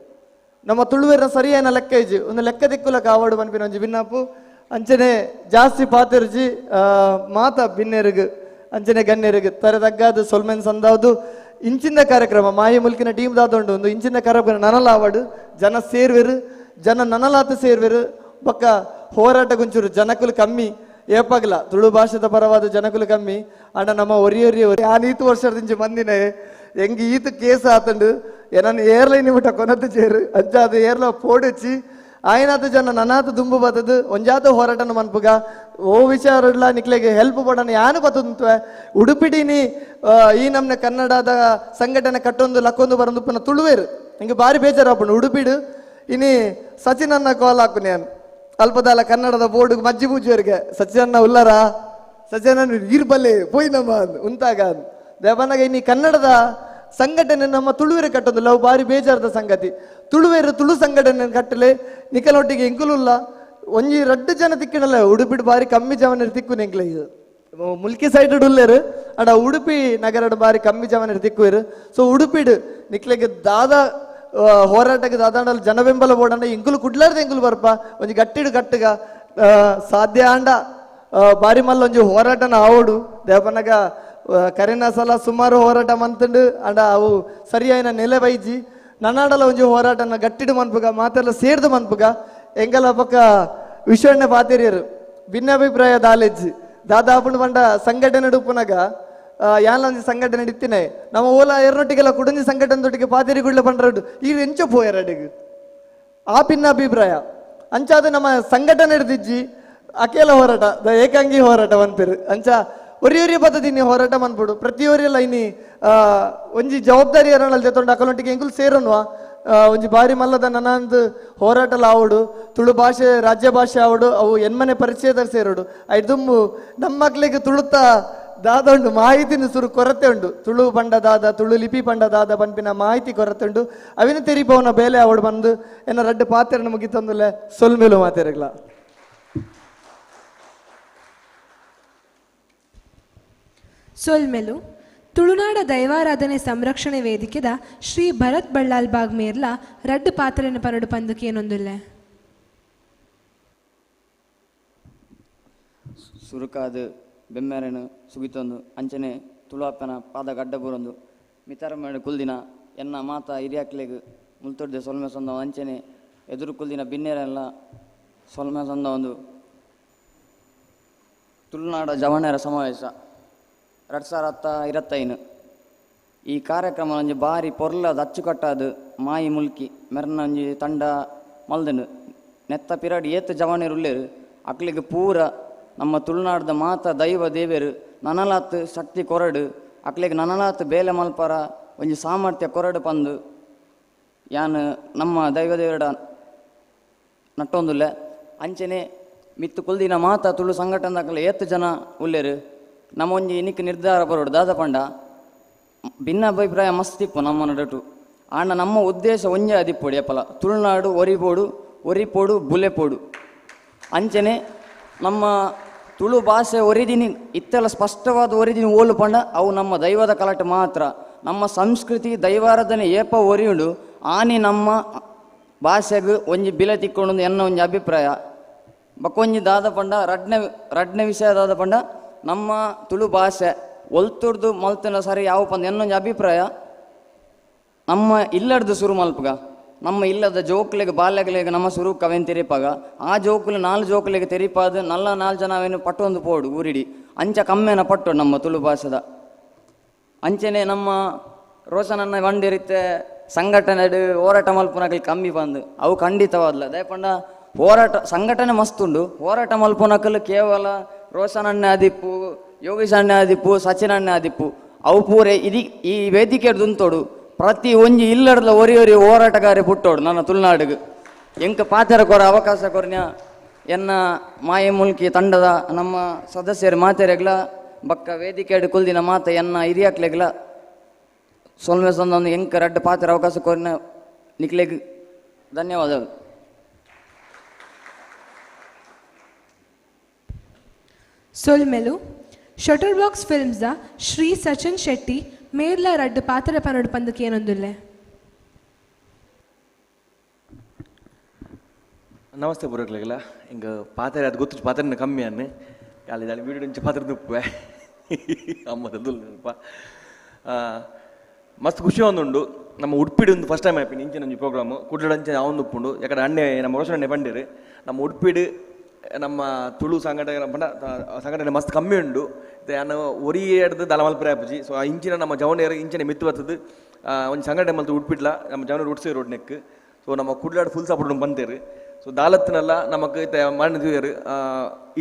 ನಮ್ಮ ತುಳುವೇರಿನ ಸರಿಯಾನ ಲೆಕ್ಕ ಇಜ್ಜಿ ಒಂದು ಲೆಕ್ಕ ದಿಕ್ಕುಲಕ ಆವಾಡು ಪನ್ಪಿನ ಒಂಜಿ ಭಿನ್ನಪು ಅಂಚನೆ ಜಾಸ್ತಿ ಪಾತಿರ್ಜಿ ಮಾತ ಭಿನ್ನೆರಿಗು ಅಂಚನೆ ಗಣ್ಯರಿಗು ತರ ತಗ್ಗಾದು ಸೊಲ್ಮೆನ್ ಸಂದಾವ್ದು ಇಂಚಿನ ಕಾರ್ಯಕ್ರಮ ಮಾಯಿ ಮುಲ್ಕಿನ ಟೀಮ್ ದಾದೊಂಡು ಒಂದು ಇಂಚಿನ ಕಾರ್ಯಕ್ರಮ ನನಲ ಆವಾಡು ಜನ ಸೇರ್ವೆರು ಜನ ನನಲಾತ ಸೇರ್ವೆರು ಬೊಕ್ಕ ಹೋರಾಟ ಗುಂಚೂರು ಜನಕುಲು ಕಮ್ಮಿ ಏಪಗ್ಲ ತುಳು ಭಾಷೆದ ಪರವಾದ ಜನಕುಲು ಕಮ್ಮಿ ಅಣ್ಣ ನಮ್ಮ ಒರಿಯೊರಿ ಯಾನ್ ಈತು ವರ್ಷದಿಂಚಿ ಮಂದಿನೇ ಎಂಗ್ ಈತು ಕೇಸ್ ಆತಂಡು ಏನನ್ನು ಏರ್ಲೈನ್ ಬಿಟ್ಟ ಕೊನತ್ತು ಚೇರು ಅಂಚಾದ ಏರ್ಲ ಪೋಡಿಚ್ಚಿ ಆಯ್ನಾತ ಜನ ನನಾತ ದುಂಬು ಬತ್ತದು ಒಂಜಾತ ಹೋರಾಟನ ಮನ್ಪುಗ ಓ ವಿಚಾರಡ್ಲ ನಿಕ್ಲೆಗೆ ಹೆಲ್ಪ್ ಪಡೋಣ ಯಾನು ಬತ್ತುಂತ್ವೆ ಉಡುಪಿಡಿನಿ ಈ ನಮ್ನೆ ಕನ್ನಡದ ಸಂಘಟನೆ ಕಟ್ಟೊಂದು ಲಕ್ಕೊಂದು ಬರಂದುಪ್ಪನ ತುಳುವೇರು ಹಿಂಗೆ ಬಾರಿ ಬೇಜಾರಾಪುಂಡು ಉಡುಪಿಡು ಇನಿ ಸಚಿನ್ ಅನ್ನ ಕಾಲ್ ಹಾಕು ನಾನು ಅಲ್ಪದಾಲ ಕನ್ನಡದ ಬೋರ್ಡ್ ಮಜ್ಜಿ ಪೂಜೆಯವರಿಗೆ ಸಚಿನ್ನ ಉಲ್ಲರ ಸಚಿನ ಇರ್ಬಲ್ಲೆ ಪೋಯ್ ನಮ್ಮ ಉಂತಾಗ ದೇವನಾಗ ಇನ್ನು ಕನ್ನಡದ ಸಂಘಟನೆ ನಮ್ಮ ತುಳುವೇರು ಕಟ್ಟೋದು ಅವು ಬಾರಿ ಬೇಜಾರದ ಸಂಗತಿ ತುಳುವೇರು ತುಳು ಸಂಘಟನೆ ಕಟ್ಟಲೆ ನಿಕಲೊಟ್ಟಿಗೆ ಎಂಕುಲುಲ್ಲ ಒಂಜಿ 2 ಜನ ತಿಕ್ಕಿನಲ್ಲ ಉಡುಪಿಡು ಬಾರಿ ಕಮ್ಮಿ ಜವನ ತಿಕ್ಕು ನೆಂಕ್ಲೆ ಇದು ಮುಲ್ಕಿ ಸೈಡ್ ಉಳ್ಳೇರು ಅಡ ಉಡುಪಿ ನಗರ ಬಾರಿ ಕಮ್ಮಿ ಜವನ ತಿಕ್ಕುವೇರು ಸೊ ಉಡುಪಿಡು ನಿಕ್ಲೆಗೆ ದಾದ ಹೋರಾಟಕ್ಕೆ ದಾದಾಂಡಲ್ಲಿ ಜನ ಬೆಂಬಲ ಬೋಡಂಡ ಎಂಕುಲು ಕುಡ್ಲಾರ್ದು ಎಂಕುಲು ಬರ್ಪ ಒಂಜಿ ಗಟ್ಟಿಡು ಗಟ್ಟಗ ಸಾಧ್ಯ ಆಂಡ ಬಾರಿ ಮಲ್ಲ ಒಂಜಿ ಹೋರಾಟನ ಆವಡು ದೇವಪನಗ ಕರೆನ ಸಲ ಸುಮಾರು ಹೋರಾಟ ಮಂತಂಡು ಅಂಡ ಅವು ಸರಿಯಾಯಿನ ನೆಲೆ ಬೈಜಿ ನನ್ನಾಡಲ ಒಂಜಿ ಹೋರಾಟನ ಗಟ್ಟಿಡು ಮನ್ಪುಗ ಮಾತೆಲ್ಲ ಸೇರ್ದು ಮನ್ಪುಗ ಎಂಗಲ ಪಕ್ಕ ವಿಶ್ವಣ್ಣ ಪಾತಿರಿಯರು ಭಿನ್ನಾಭಿಪ್ರಾಯ ದಾಲೆಜ್ಜಿ ದಾದಾಪುಂಡು ಬಂಡ ಸಂಘಟನೆ ಉಪ್ಪುನಗ ಯಾನ್ಲೊಂದು ಸಂಘಟನೆ ಇತ್ತಿನೇ ನಮ್ಮ ಓಲ ಎರನೊಟ್ಟಿಗೆಲ್ಲ ಕುಡಂಜಿ ಸಂಘಟನೆ ತೊಟ್ಟಿಗೆ ಪಾತಿರಿ ಗುಡ್ಲ ಪಂಡ್ರಡು ಈಗ ಎಂಚ ಪೋಯರಡಿಗೆ ಆ ಭಿನ್ನಾಭಿಪ್ರಾಯ ಅಂಚಾದ ನಮ್ಮ ಸಂಘಟನೆ ಹಿಡ್ದಿಜ್ಜಿ ಅಕೇಲ ಹೋರಾಟ ಏಕಾಂಗಿ ಹೋರಾಟ ಮನ್ಪೇರು ಅಂಚ ಒರಿಯೊರಿಯ ಪದ್ಧತಿ ಹೋರಾಟ ಮನ್ಪುಡು ಪ್ರತಿಯೊರಿಯಲ್ಲ ಇನಿ ಒಂಜಿ ಜವಾಬ್ದಾರಿ ಎರನಲ್ಲಿ ತೆತ್ತೊಂಡು ಅಕಲೊಟ್ಟಿಗೆ ಎಂಕುಲು ಸೇರೋನ್ವಾ ಒಂಜಿ ಬಾರಿ ಮಲ್ಲದ ನನಂದು ಹೋರಾಟಲ ಆವಡು ತುಳು ಭಾಷೆ ರಾಜ್ಯ ಭಾಷೆ ಆವಡು ಅವು ಎನ್ಮನೆ ಪರಿಚಯದ ಸೇರೋಡು ಐದುಮ್ಮು ನಮ್ಮ ಮಕ್ಳಿಗೆ ತುಳುತ್ತ ದಾದ ಉಂಡು ಮಾಹಿತಿನ ಸುರು ಕೊರತೆ ಉಂಡು ತುಳು ಪಂಡ ದಾದ ತುಳು ಲಿಪಿ ಪಂಡ ದಾದ ಪನ್ಪಿನ ಮಾಹಿತಿ ಕೊರತೆ ಉಂಡು ಅವಿನ ತೆರಿಪವನ ಬೇಲೆ ಆವಡು ಬಂದು ಎನ್ನ ರಡ್ಡು ಪಾತ್ರೆ ಮುಗಿತಂದುಲೆ ಸೊಲ್ಮೇಲು ಮಾತೆರೆಗ್ಲ ಸೊಲ್ಮೆಲು ತುಳುನಾಡ ದೈವಾರಾಧನೆ ಸಂರಕ್ಷಣೆ ವೇದಿಕೆದ ಶ್ರೀ ಭರತ್ ಬಳ್ಳಾಲ್ ಬಾಗ್ ಮೇರ್ಲ ರಡ್ಡು ಪಾತ್ರೆನ ಪರಡು ಪಂದಕ್ಕೆ ಏನೊಂದುಲ್ಲೆ ಸುರುಕಾದು ಬೆಮ್ಮೆರನು ಸುಗಿತೊಂದು ಅಂಚನೆ ತುಳುವಪ್ಪನ ಪಾದ ಗಡ್ಡ ಬೂರೊಂದು ಮಿತರ ಮೇಡು ಕುಲ್ದಿನ ಎನ್ನ ಮಾತ ಹಿರಿಯಾಕ್ಲೆಗ್ ಮುಲ್ತೊಡ್ದೆ ಸೊಲ್ಮೆ ಸೊಂದ ಅಂಚನೆ ಎದುರು ಕುಲ್ದಿನ ಬಿನ್ನೆರೆಲ್ಲ ಸೊಲ್ಮೆ ಸೊಂದ ಒಂದು ತುಳುನಾಡ ಜವಣರ ಸಮಾವೇಶ 2025 ಈ ಕಾರ್ಯಕ್ರಮ ಒಂಜಿ ಬಾರಿ ಪೊರ್ಲದ ಅಚ್ಚುಕಟ್ಟಾದು ಮಾಯಿ ಮುಲ್ಕಿ ಮೆರ್ನ ಒಂಜಿ ತಂಡ ಮಲ್ದನು ನೆತ್ತ ಪಿರಡ್ ಏತ್ ಜವಣರು ಉಳ್ಳೇರು ಅಕ್ಲಿಗೆ ಪೂರ ನಮ್ಮ ತುಳುನಾಡದ ಮಾತ ದೈವ ದೇವೆರು ನನಲಾತ್ ಶಕ್ತಿ ಕೊರಡು ಅಕ್ಲಿಗೆ ನನಲಾತ್ ಬೇಲೆ ಮಲ್ಪರ ಒಂಜಿ ಸಾಮರ್ಥ್ಯ ಕೊರಡು ಪಂದು ಯಾನ್ ನಮ್ಮ ದೈವ ದೇವರ ನಟ್ಟೊಂದುಲ್ಲೆ ಅಂಚನೆ ಮಿತ್ತು ಕುಲ್ದಿನ ಮಾತ ತುಳು ಸಂಘಟನೆ ಏತ್ ಜನ ಉಳ್ಳೇರು ನಮ್ಮ ಒಂಜಿ ಇನಿಕ್ ನಿರ್ಧಾರ ಬರೋಡು ದಾದ ಪಂಡ ಭಿನ್ನ ಅಭಿಪ್ರಾಯ ಮಸ್ತಿಪ್ಪು ನಮ್ಮ ನಡಟು ಆಂಡ ನಮ್ಮ ಉದ್ದೇಶ ಒಂಜೆ ಅದಿಪ್ಪೊಡು ಎಪ್ಪಲ ತುಳುನಾಡು ಒರಿಪೋಡು ಬುಲೆಪೋಡು ಅಂಚನೆ ನಮ್ಮ ತುಳು ಭಾಷೆ ಒರಿದಿನಿ ಇತ್ತೆಲ್ಲ ಸ್ಪಷ್ಟವಾದ ಒರಿದಿನಿ ಓಲು ಪಂಡ ಅವು ನಮ್ಮ ದೈವದ ಕಲಾಟ ಮಾತ್ರ ನಮ್ಮ ಸಂಸ್ಕೃತಿ ದೈವಾರಾಧನೆ ಏಪ ಒರಿಯುಂಡು ಆನಿ ನಮ್ಮ ಭಾಷೆಗೆ ಒಂಜಿ ಬಿಲೆ ತಿಕ್ಕೊಂಡು ಎನ್ನ ಒಂಜಿ ಅಭಿಪ್ರಾಯ ಬಕ್ಕೊಂಜಿ ದಾದ ಪಂಡ ರಡ್ನೆ ವಿಷಯ ದಾದ ಪಂಡ ನಮ್ಮ ತುಳು ಭಾಷೆ ಒಲ್ತುರ್ದು ಮಲ್ತಿನ ಸರಿ ಯಾವ ಪಂದ ಎನ್ನೊಂಜಿ ಅಭಿಪ್ರಾಯ ನಮ್ಮ ಇಲ್ಲಡ್ದು ಸುರು ಮಲ್ಪಗ ನಮ್ಮ ಇಲ್ಲದ ಜೋಕ್ಲೆಗೆ ಬಾಲ್ಯಗಳಿಗೆ ನಮ್ಮ ಸುರು ಕವೆನ್ ತೆರಿಪಾಗ ಆ ಜೋಕ್ಲು 4 ಜೋಕ್ಲೆಗೆ ತೆರಿಪಾದ ನಲ್ಲ 4 ಜನ ಅವೇನು ಪಟ್ಟೊಂದು ಪೋಡು ಊರಿಡಿ ಅಂಚ ಕಮ್ಮೆನ ಪಟ್ಟು ನಮ್ಮ ತುಳು ಭಾಷೆದ ಅಂಚನೆ ನಮ್ಮ ರೋಷನನ್ನ ಬಂದಿರುತ್ತೆ ಸಂಘಟನೆ ಹೋರಾಟ ಮಲ್ಪುನಕಲಿ ಕಮ್ಮಿ ಬಂದು ಅವು ಖಂಡಿತವಾದ್ಲ ದಯಪಂಡ ಹೋರಾಟ ಸಂಘಟನೆ ಮಸ್ತುಂಡು ಹೋರಾಟ ಮಲ್ಪುನಕಲು ಕೇವಲ ರೋಷನಣ್ಣೆ ಆದಿಪ್ಪು ಯೋಗೀಶ್ ಅಣ್ಣೆ ಆದಿಪ್ಪು ಸಚಿನ್ ಅಣ್ಣೆ ಆದಿಪ್ಪು ಅವು ಪೂರೆ ಈ ವೇದಿಕೆ ದುಂತೋಡು ಪ್ರತಿ ಒಂಜಿ ಇಲ್ಲಡ್ಲ ಒರಿ ಹೋರಾಟಗಾರಿ ಪುಟ್ಟೋಡು ನನ್ನ ತುಳುನಾಡಿಗೆ ಎಂಕ ಪಾತ್ರ ಕೊರ ಅವಕಾಶ ಕೊರ್ನ್ಯ ಎನ್ನ ಮಾಯ ಮುಲ್ಕಿ ತಂಡದ ನಮ್ಮ ಸದಸ್ಯರು ಮಾತೆರೆಗ್ಲ ಬಕ್ಕ ವೇದಿಕೆ ಕುಲ್ದಿನ ಮಾತ ಎನ್ನ ಹಿರಿಯಾಕ್ಲೆಗ್ಲ ಸೊಲ್ಮೆ ಸೊಂದ ಎಂಕ ರಡ್ಡ ಪಾತ್ರ ಅವಕಾಶ ಕೊರ್ನ ನಿಕ್ಲೆಗ್ ಧನ್ಯವಾದಗಳು. ಸೊಲ್ಮೆಲು ಶಟರ್ ಬಾಕ್ಸ್ ಫಿಲ್ಮ್ಸ್ದ ಶ್ರೀ ಸಚಿನ್ ಶೆಟ್ಟಿ ಮೇರ್ಲ ರಡ್ಡು ಪಾತ್ರ ಪನಡು ಪಂದಕ್ಕೆ ಏನೊಂದುಲ್ಲೆ ನಮಸ್ತೆ ಪೂರಕ್ಲೆಗಲ ಹಿಂಗೆ ಪಾತ್ರೆ ಅದು ಗೊತ್ತು ಪಾತ್ರೆನ ಕಮ್ಮಿ ಅನ್ನು ಅಲ್ಲಿ ಅಲ್ಲಿ ವೀಡಿಯೋ నుంచి ಪಾತ್ರೆ ದುಪ್ಪೆ ಅಮ್ಮ ತಂದುಲ್ಪ ಮಸ್ತ್ ಖುಷಿ ಒಂದುಂಡು ನಮ್ಮ ಉಡುಪಿಡಿ ಒಂದು ಫಸ್ಟ್ ಟೈಮ್ ಆಯ್ತು ಇಂಚಿನ ಒಂಜಿ ಪ್ರೋಗ್ರಾಮು ಕುಡ್ಲಂಚೆ ಅವನು ಉಪ್ಪುಂಡು ಯಾಕಂದ್ರೆ ಅಣ್ಣೆ ನಮ್ಮ ರೋಷಣ್ಣೆ ಬಂದಿರು ನಮ್ಮ ಉಡುಪಿಡಿ ನಮ್ಮ ತುಳು ಸಂಘಟನೆ ಮಸ್ತ್ ಕಮ್ಮಿ ಉಂಡು ನಾನು ಒರಿ ಹಿಡ್ದು ದಲ ಮಲ್ಪರೆ ಆಪುಜಿ ಸೊ ಇಂಚಿನ ನಮ್ಮ ಜವಣಿಯರು ಇಂಚಿನ ಮಿತ್ತು ಬರ್ತದೆ ಒಂದು ಸಂಘಟನೆ ಮಲ್ತು ಉಡ್ಪಿಡ್ಲ ನಮ್ಮ ಜವಣಿ ಉಡ್ಸಿ ರೋಡ್ ನೆಕ್ ಸೊ ನಮ್ಮ ಕುಡ್ಲಾಡ್ ಫುಲ್ ಸಪೋರ್ಟ್ ಬಂತೇರು ಸೊ ದಾಲತ್ನೆಲ್ಲ ನಮಗೆ ಮಾಡಿದ್ವಿ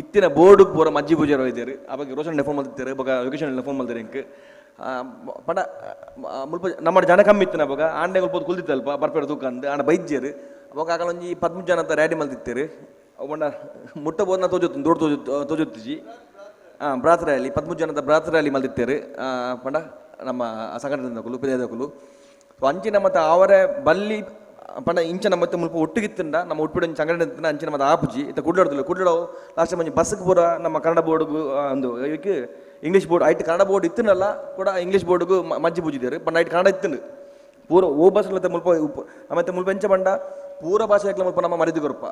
ಇತ್ತಿನ ಬೋರ್ಡ್ ಪೂರ ಮಜ್ಜಿ ಪೂಜೆ ಇದ್ದೀರಿ ಆ ಬಗ್ಗೆ ರೋಷನ್ ಫೋನ್ ಮಾಡ್ತಿರ್ತಾರೆ ಇವಾಗ ಲೊಕೇಶನ್ ಫೋನ್ ಮಾಡ್ತಾರೆ ಇಂಕ್ ಪಂಡ ಮುಲ್ಪ ನಮ್ಮ ಜನ ಕಮ್ಮಿ ಇತ್ತು ಅವಾಗ ಆಂಡೆ ಸ್ವಲ್ಪ ಕುಲ್ದಿತ್ತಲ್ಪ ಬರ್ಪೇಡ ತೂಕ ಅಂದು ಆಂಡ ಬೈಜ್ಯರು ಅವಾಗ ಆಗಲ್ಲ ಒಂಜಿ 13 ಜನ ಅಂತ ರ್ಯಾಡಿ ಮಲ್ತಿರ್ತೀರಿ ಅವಂಡ ಮುಟ್ಟಬೋದನ್ನ ತೋಜುತ್ತು ದೊಡ್ಡ ತೋಜುತ್ತಿಜಿ ಬ್ರಾತ್ ರ್ಯಾಲಿ 13 ಜನದ ಬ್ರಾತ್ ರ್ಯಾಲಿ ಮಲ್ತಿರ್ತಾರೆ ಪಂಡ ನಮ್ಮ ಸಂಘಟನೆ ಪಿದಾದಕುಲು ಸೊ ಅಂಚಿನ ಮತ್ತು ಅವರೇ ಬಲ್ಲಿ ಪಂಡ ಇಂಚನ ಮತ್ತೆ ಮುಲ್ಪ ಒಟ್ಟಿಗಿತ್ತಂಡ ನಮ್ಮ ಉಟ್ಬಿಡ ಸಂಘಟನೆ ಅಂಚಿನ ಮತ್ತೆ ಆಪುಜಿ ಇತ್ತ ಕುಡ್ಲಾಡೋ ಲಾಸ್ಟ್ ಮಂಜಿ ಬಸ್ಗೆ ಪೂರ ನಮ್ಮ ಕನ್ನಡ ಬೋರ್ಡ್ಗೂ ಒಂದು ಇದಕ್ಕೆ ಇಂಗ್ಲೀಷ್ ಬೋರ್ಡ್ ಐಟ್ ಕನ್ನಡ ಬೋರ್ಡ್ ಇತ್ತನಲ್ಲ ಕೂಡ ಇಂಗ್ಲೀಷ್ ಬೋರ್ಡ್ಗೂ ಮಜ್ಜಿ ಪೂಜಿದ್ದಾರೆ ಪಂಡ ಐಟ್ ಕನ್ನಡ ಇತ್ತನು ಪೂರ ಓ ಬಸ್ ಮುಲ್ಪ ಮತ್ತೆ ಮುಲ್ಪ ಎಂಚ ಪಂಡ ಪೂರ ಭಾಷೆ ಮುಲ್ಪ ನಮ್ಮ ಮರಿದು ಕೊರಪ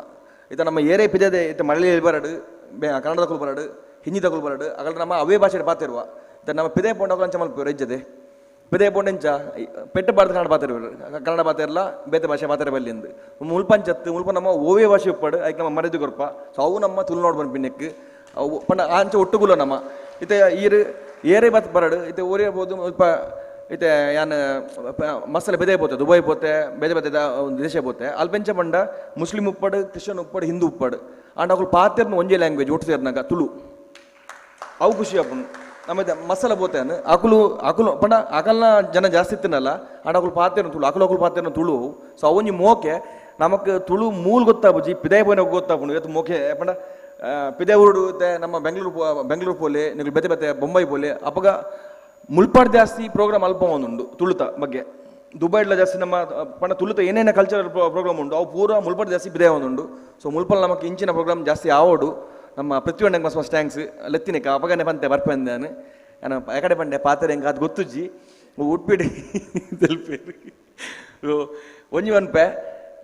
ಇತ್ತ ನಮ್ಮ ಏರೇ ಪಿದದೆ ಇತ್ತ ಮಲಯಾಳಿ ಬರಡು ಕನ್ನಡ ತಗೊಳ್ ಬರಡು ಹಿಂದಿ ತಗೊಳ್ ಬರಡು ಅಗಲ ನಮ್ಮ ಅವೇ ಭಾಷೆ ಪಾತಿರುವ ಇತ್ತ ನಮ್ಮ ಪಿದೆ ಪೊಂಡ ಅಂಚ ಮಲ್ಪ ರಜ್ಜದೆ ಪಿದೆ ಪೊಂಡೆಂಚ ಪೆಟ್ಟು ಬಾರ್ದು ಕನ್ನಡ ಪಾತಿರು ಕನ್ನಡ ಪಾತಿರಲ್ಲ ಬೇತೆ ಭಾಷೆ ಪಾತಾರೆ ಬಲ್ಲಿ ಎಂದು ಮುಲ್ಪಂಚತ್ತು ಮುಲ್ಪ ನಮ್ಮ ಓವೇ ಭಾಷೆ ಉಪ್ಪಡು ಐಕ್ ನಮ್ಮ ಮರಿದು ಕೊರಪ ಸೊ ಅವು ನಮ್ಮ ತುಳುನಾಡು ಬಂದು ಪಿನ್ನಕ್ಕೆ ಅವು ಪಂಡ ಆಂಚ ಒಟ್ಟುಗುಲ ನಮ್ಮ ಇತ್ತೆ ಏರೇ ಬಾತ್ ಬರಡು ಇತ್ತೆ ಓರೇ ಬೋದು ಸ್ವಲ್ಪ ಇತ್ತೆ ಯಾನ್ ಮಸಾಲೆ ಬೆದೆ ಪೋತೆ ದುಬೈ ಪೋತೆ ಬೇರೆ ಬೇರೆ ಒಂದು ದೇಶ ಪೋತೆ ಅಲ್ಲಿ ಪೆಂಚ ಪಂಡ ಮುಸ್ಲಿಂ ಉಪ್ಪಡು ಕ್ರಿಶ್ಚಿಯನ್ ಉಪ್ಪಡು ಹಿಂದೂ ಉಪ್ಪಡು ಆಂಡ ಅವ್ರು ಪಾತಿರ್ನ ಒಂಜೇ ಲ್ಯಾಂಗ್ವೇಜ್ ಒಟ್ಟು ಸೇರ್ನಾಗ ತುಳು ಅವು ಖುಷಿ ಅಪ್ಪನು ನಮ್ಮ ಮಸಾಲ ಬೋತಾನು ಅಕುಲು ಪಂಡ ಅಕಲ್ನ ಜನ ಜಾಸ್ತಿ ತಿನ್ನಲ್ಲ ಆಡ ಅಕುಲು ಪಾತೇನು ತುಳು ಅಕುಲು ಪಾತೇನು ತುಳು ಸೊ ಅವನಿ ಮೋಕೆ ನಮಕ್ ತುಳು ಮೂಲ ಗೊತ್ತಾಬುಜಿ ಪಿದಾಯ ಬೋನ ಗೊತ್ತಾಪುಂಡು ಇವತ್ತು ಮೋಕೆ ಪಂಡ ಪಿದಾಯ ಊರು ನಮ್ಮ ಬೆಂಗಳೂರು ಪೋಲೆ ನೀವು ಬೆತೆ ಬೆತೆ ಬೊಂಬೈ ಪೋಲೆ ಅಪ್ಪಗ ಮುಲ್ಪಾಡ್ ಜಾಸ್ತಿ ಪ್ರೋಗ್ರಾಮ್ ಅಲ್ಪ ಒಂದುಂಡು ತುಳುತ ಬಗ್ಗೆ ದುಬೈಡ್ಲ ಜಾಸ್ತಿ ನಮ್ಮ ಪಂಡ ತುಳುತ ಏನೇನು ಕಲ್ಚರಲ್ ಪ್ರೋಗ್ರಾಮ್ ಉಂಟು ಅವು ಪೂರ ಮುಲ್ಪಾಡ್ ಜಾಸ್ತಿ ಪಿದಾಯ ಒಂದುಂಡು ಸೊ ಮುಲ್ಪಲ್ ನಮಗೆ ಇಂಚಿನ ಪ್ರೋಗ್ರಾಮ್ ಜಾಸ್ತಿ ಆವೋಡು ನಮ್ಮ ಪೃಥ್ವಿಯಣ್ಣಗೆ ಮಸ್ತ್ ಥ್ಯಾಂಕ್ಸ್ ಲೆತ್ತಿನಿಕ ಅಪಗನೆ ಪಂತೆ ಬರ್ಪಂದೆ ನಾನು ಎಕಡೆ ಪಂಡೆ ಪಾತ್ರೆ ಹೆಂಗೆ ಅದು ಗೊತ್ತುಜ್ಜಿ ಉಟ್ಬಿಡಿ ತೆಲ್ಪೇರು ಒಂಜಿ ಒನ್ಪೆ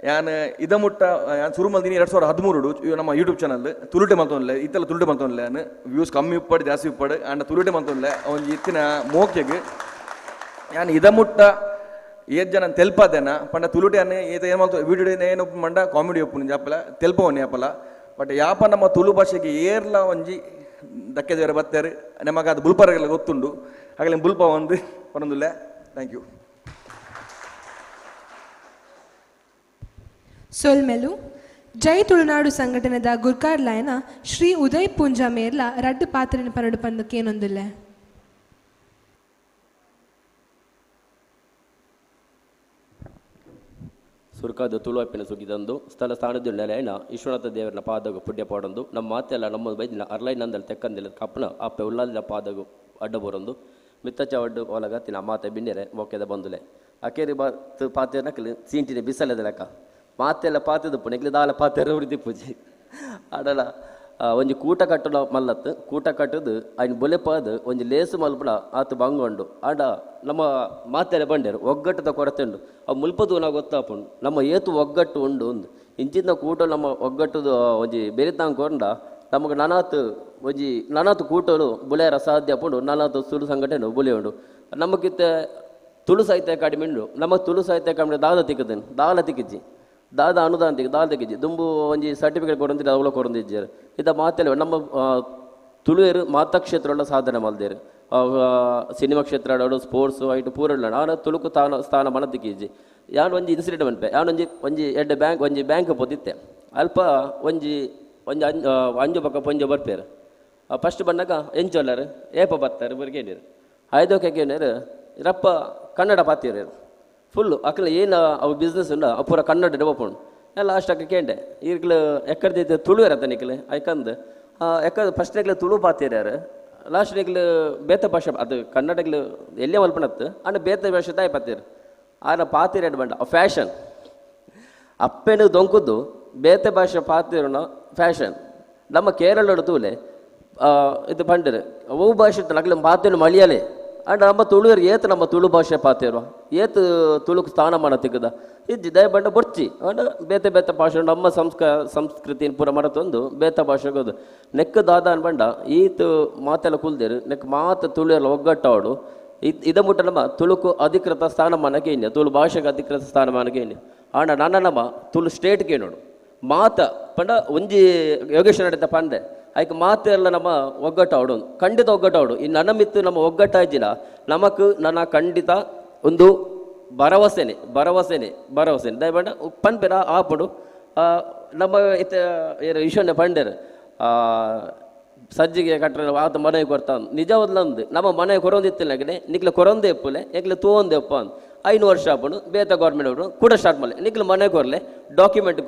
ಯಾನ್ ಇದ ಮುಟ್ಟ ಯಾನ್ ಶುರು ಮಲ್ದಿನಿ 2013 ನಮ್ಮ ಯೂಟ್ಯೂಬ್ ಚಾನಲ್ ತುಳುಟೆ ಮಲ್ತೊನ್ಲೆ ಇತ್ತೆಲ್ಲ ತುಳುಟೆ ಮಲ್ತೊನ್ಲೆ ನಾನು ವ್ಯೂಸ್ ಕಮ್ಮಿ ಉಪ್ಪಡು ಜಾಸ್ತಿ ಉಪ್ಪಡು ಅಂಡ್ ತುಳುಟೆ ಮಲ್ತೊನ್ಲೆ ಒಂಜಿ ಇತ್ತಿನ ಮೋಕೆಗೆ ಯಾನ್ ಇದ ಮುಟ್ಟ ಏತ್ ಜನ ತೆಲ್ಪದೇನ ಪಂಡ ತುಳುಟೆ ಅನ್ನ ಈತ ಏನು ಮಲ್ತು ವಿಡಿಯೋ ಏನು ಮಂಡ ಕಾಮಿಡಿ ಒಪ್ಪು ಜಾಪಲ ತೆಲ್ಪವನ್ನಿ ಯಾಪಲ ಬಟ್ ಯಾಪ ನಮ್ಮ ತುಳು ಭಾಷೆಗೆ ಏರ್ಲ ಒಂಜಿ ದಕ್ಕೆ ದೇವರ ಬತ್ತಾರೆ ನಮಗೆ ಅದು ಬುಲ್ಪರೆಲ್ಲ ಗೊತ್ತುಂಡು ಹಾಗಲೇ ಬುಲ್ಪ ಒಂದುಲ್ಲ ಥ್ಯಾಂಕ್ ಯು ಸೊಲ್ಮೆಲು ಜೈ ತುಳುನಾಡು ಸಂಘಟನೆದ ಗುರ್ಕಾರ್ಲಾಯನ ಶ್ರೀ ಉದಯ್ ಪೂಂಜಾ ಮೇರ್ಲ ರಡ್ಡು ಪಾತ್ರೆನ ಪರಡು ಪಂದಕ್ಕೇನೊಂದುಲ್ಲೆ ಸುರ್ಕಾದ ತುಳುವಪ್ಪಿನ ಸುಗಿದಂದು ಸ್ಥಳ ಸ್ಥಾನದ ನೆಲೆಯನ ವಿಶ್ವನಾಥ ದೇವರನ ಪಾದಗು ಪುಡ್ಯ ಪಾಡೊಂದು ನಮ್ಮ ಮಾತೆಲ್ಲ ನಮ್ಮ ಬೈದಿನ ಅರ್ಲೈನಂದಲ್ ತೆಕ್ಕಂದಿಲ್ಲ ಕಪ್ಪನ ಅಪ್ಪೆ ಉಳ್ಳಾದಿನ ಪಾದಗು ಅಡ್ಡ ಬರೊಂದು ಮಿತ್ತಚ್ಚ ಒಡ್ಡು ಒಲಗತ್ತಿನ ಮಾತೆ ಬಿನ್ನೆರೆ ಮೊಕ್ಕೆದ ಬಂದುಲೆ ಅಕೇರಿ ಪಾತೆ ನಕಲಿ ಸೀಂಟಿನ ಬಿಸಲದ ಲೆಕ್ಕ ಮಾತೆಲ್ಲ ಪಾತೆದು ಪುಣಿಕ್ಲಿ ದಾಲ ಪಾತೆರ ಉರಿದಿ ಪೂಜೆ ಆಡಲ ಒಂಜಿ ಕೂಟ ಕಟ್ಟಡ ಮಲ್ಲತ್ತು ಕೂಟ ಕಟ್ಟದು ಅಯ್ನ ಬೊಲೆಪಾದು ಒಂಜಿ ಲೇಸು ಮಲ್ಪಡ ಆತು ಬಂಗೊಂಡು ಆಡ ನಮ್ಮ ಮಾತೆಲ್ಲ ಬಂಡೇರು ಒಗ್ಗಟ್ಟದ ಕೊರತೆ ಉಂಡು ಅವು ಮುಲ್ಪದು ನಾವು ಗೊತ್ತಾಪುಂಡು ನಮ್ಮ ಏತು ಒಗ್ಗಟ್ಟು ಉಂಡು ಒಂದು ಇಂಚಿನ ಕೂಟ ನಮ್ಮ ಒಗ್ಗಟ್ಟದು ಒಂಜಿ ಬೆರಿತಾಂಗ್ ಕೊಂಡ ನಮಗೆ ನನಾತು ಕೂಟಲು ಬುಲೆಯರ ಸಾಧ್ಯ ಪುಂಡು ನನಾತು ತುಳು ಸಂಘಟನೆ ಬುಲೆ ಉಂಡು ನಮಗಿತ್ತ ತುಳು ಸಾಹಿತ್ಯ ಅಕಾಡೆಮಿ ಉಂಡು ನಮ್ಮ ತುಳು ಸಾಹಿತ್ಯ ಅಕಾಡೆಮಿ ದಾದ ತಿಕ್ಕದೇನು ದಾಲ ತಿಕ್ಕಿಜ್ಜಿ ದಾದ ಅನುದಾನ ದಾಲ ತೆಗಿಜ್ಜಿ ದುಂಬು ಒಂಜಿ ಸರ್ಟಿಫಿಕೇಟ್ ಕೊಡೊಂದಿರ ಅವಳ ಕೊಡೊಂದಿಜ್ಜಾರು ಇದ ಮಾತೆಲ್ಲ ನಮ್ಮ ತುಳುವೇರು ಮಾತಕ್ಷೇತ್ರ ಸಾಧನೆ ಮಲ್ದೇರು ಸಿನಿಮಾ ಕ್ಷೇತ್ರ ಆಡೋಡು ಸ್ಪೋರ್ಟ್ಸ್ ಐಟು ಪೂರ ನಾನು ತುಳುಕು ಸ್ಥಾನ ಮನ ತಿಕ್ಕಿಜ್ಜಿ ಯಾನು ಒಂಜಿ ಇನ್ಸಿಡೆಂಟ್ ಮನ್ಪೆ ಒಂಜಿ ಎಡ್ಡೆ ಬ್ಯಾಂಕ್ ಪೊದಿತ್ತೆ ಅಲ್ಪ ಒಂಜಿ ಅಂಜು ಪಕ್ಕ ಪೊಂಜು ಬರ್ಪೇರು ಫಸ್ಟ್ ಬಂದಾಗ ಎಂಚೋಲ್ಲರು ಏಪ ಬರ್ತಾರೆ ಬರ್ಗೇನಿರು ಐದೋಕೆ ಕೇಳಿರು ರಪ್ಪ ಕನ್ನಡ ಪಾತಿರು ಫುಲ್ಲು ಅಕ್ಕಲ ಏನು ಅವು ಬಿಸ್ನೆಸ್ ಉಂಡ ಪೂರ ಕನ್ನಡ ಡೆವಲಪ್ ಎಲ್ಲ ಅಷ್ಟಕ್ಕೆ ಕೇಂಡೆ ಈಗಲು ಎಕ್ಕಡ್ದೈತೆ ತುಳು ಇರತ್ತ ನಿಕ್ಲೆ ಐಕಂದು ಫಸ್ಟ್ ನೆಕ್ಲೆ ತುಳು ಪಾತಿರ್ಯಾರು ಲಾಸ್ಟ್ ನೆಕ್ಲು ಬೇತ ಭಾಷೆ ಅದು ಕನ್ನಡಗಳು ಎಲ್ಲೇ ಮಲ್ಪಣತ್ತು ಅಂಡ್ ಬೇತ ಭಾಷೆ ತಾಯಿ ಪಾತಿರು ಆನ ಪಾತಿರೇಡು ಬಂಡ ಫ್ಯಾಷನ್ ಅಪ್ಪೆನು ದೊಂಕುದ್ದು ಬೇತೆ ಭಾಷೆ ಪಾತಿರೋಣ ಫ್ಯಾಷನ್ ನಮ್ಮ ಕೇರಳ ತೂಲೆ ಇದು ಬಂಡರು ಅವು ಭಾಷೆ ನಗಲು ಪಾತಿನ ಮಳಿಯಲೇ ಅಂಡ್ ನಮ್ಮ ತುಳುವರು ಏತು ನಮ್ಮ ತುಳು ಭಾಷೆ ಪಾತಿರುವ ಏತು ತುಳುಕು ಸ್ಥಾನಮಾನ ತೆಗೆದ ಇಜ್ಜಿ ದಯ ಬಂಡ ಬೊರ್ಚಿ ಅಂಡ್ ಬೇತೆ ಬೇತೆ ಭಾಷೆ ನಮ್ಮ ಸಂಸ್ಕೃತಿನ ಪೂರ ಮರತೊಂದು ಬೇತ ಭಾಷೆಗೋದು ನೆಕ್ ದಾದ ಅನ್ಬಂಡ ಈತು ಮಾತೆಲ್ಲ ಕುಲ್ದೇರು ನೆಕ್ ಮಾತು ತುಳುವೆಲ್ಲ ಒಗ್ಗಟ್ಟಾಡು ಇದ ಮುಟ್ಟ ನಮ್ಮ ತುಳುಕು ಅಧಿಕೃತ ಸ್ಥಾನಮಾನಕ್ಕೆ ಇನ್ಯ ತುಳು ಭಾಷೆಗೆ ಅಧಿಕೃತ ಸ್ಥಾನಮಾನಕ್ಕೆ ಇನ್ಯ ಆಂಡ ನನ್ನ ನಮ್ಮ ತುಳು ಸ್ಟೇಟ್ಗೆ ನೋಡು ಮಾತ ಪಂಡ ಒಂಜಿ ಯೋಗೇಶ್ವರ ನಡೀತ ಪಂದೆ ಆಯ್ಕೆ ಮಾತೆಲ್ಲ ನಮ್ಮ ಒಗ್ಗಟ್ಟಾಡು ಖಂಡಿತ ಒಗ್ಗಟ್ಟಾಡು ಈ ನನ್ನ ಮಿತ್ತು ನಮ್ಮ ಒಗ್ಗಟ್ಟಾಯ್ಜಿನ ನಮಕ್ ನನ್ನ ಖಂಡಿತ ಒಂದು ಭರವಸೆನೆ ದಯಮಾಡ ಪನ್ಪೆರ ಆಪಡು ನಮ್ಮ ಇತ್ತ ಈಶ್ವರ್ಯ ಪಂಡರು ಸಜ್ಜಿಗೆ ಕಟ್ಟರೆ ಆತ ಮನೆಗೆ ಕೊಡ್ತಾನೆ ನಿಜವಾದ್ಲಂದು ನಮ್ಮ ಮನೆಗೆ ಕೊರೊಂದಿತ್ತಿಲ್ಲ ನಿಕ್ಲೆ ಕೊರೊಂದೆ ಎಪ್ಪುಲೆ ಎಕ್ಲೆ ತೋಂದೆ ಎಪ್ಪ ಅಂತ 5 ವರ್ಷ ಆಪುಂಡು ಬೇತ ಗೌರ್ಮೆಂಟ್ ಅವರು ಕೂಡ ಸ್ಟಾರ್ಟ್ ಮಾಡಲಿ ನಿಕ್ಲು ಮನೆ ಕೊರಲೆ ಡಾಕ್ಯುಮೆಂಟ್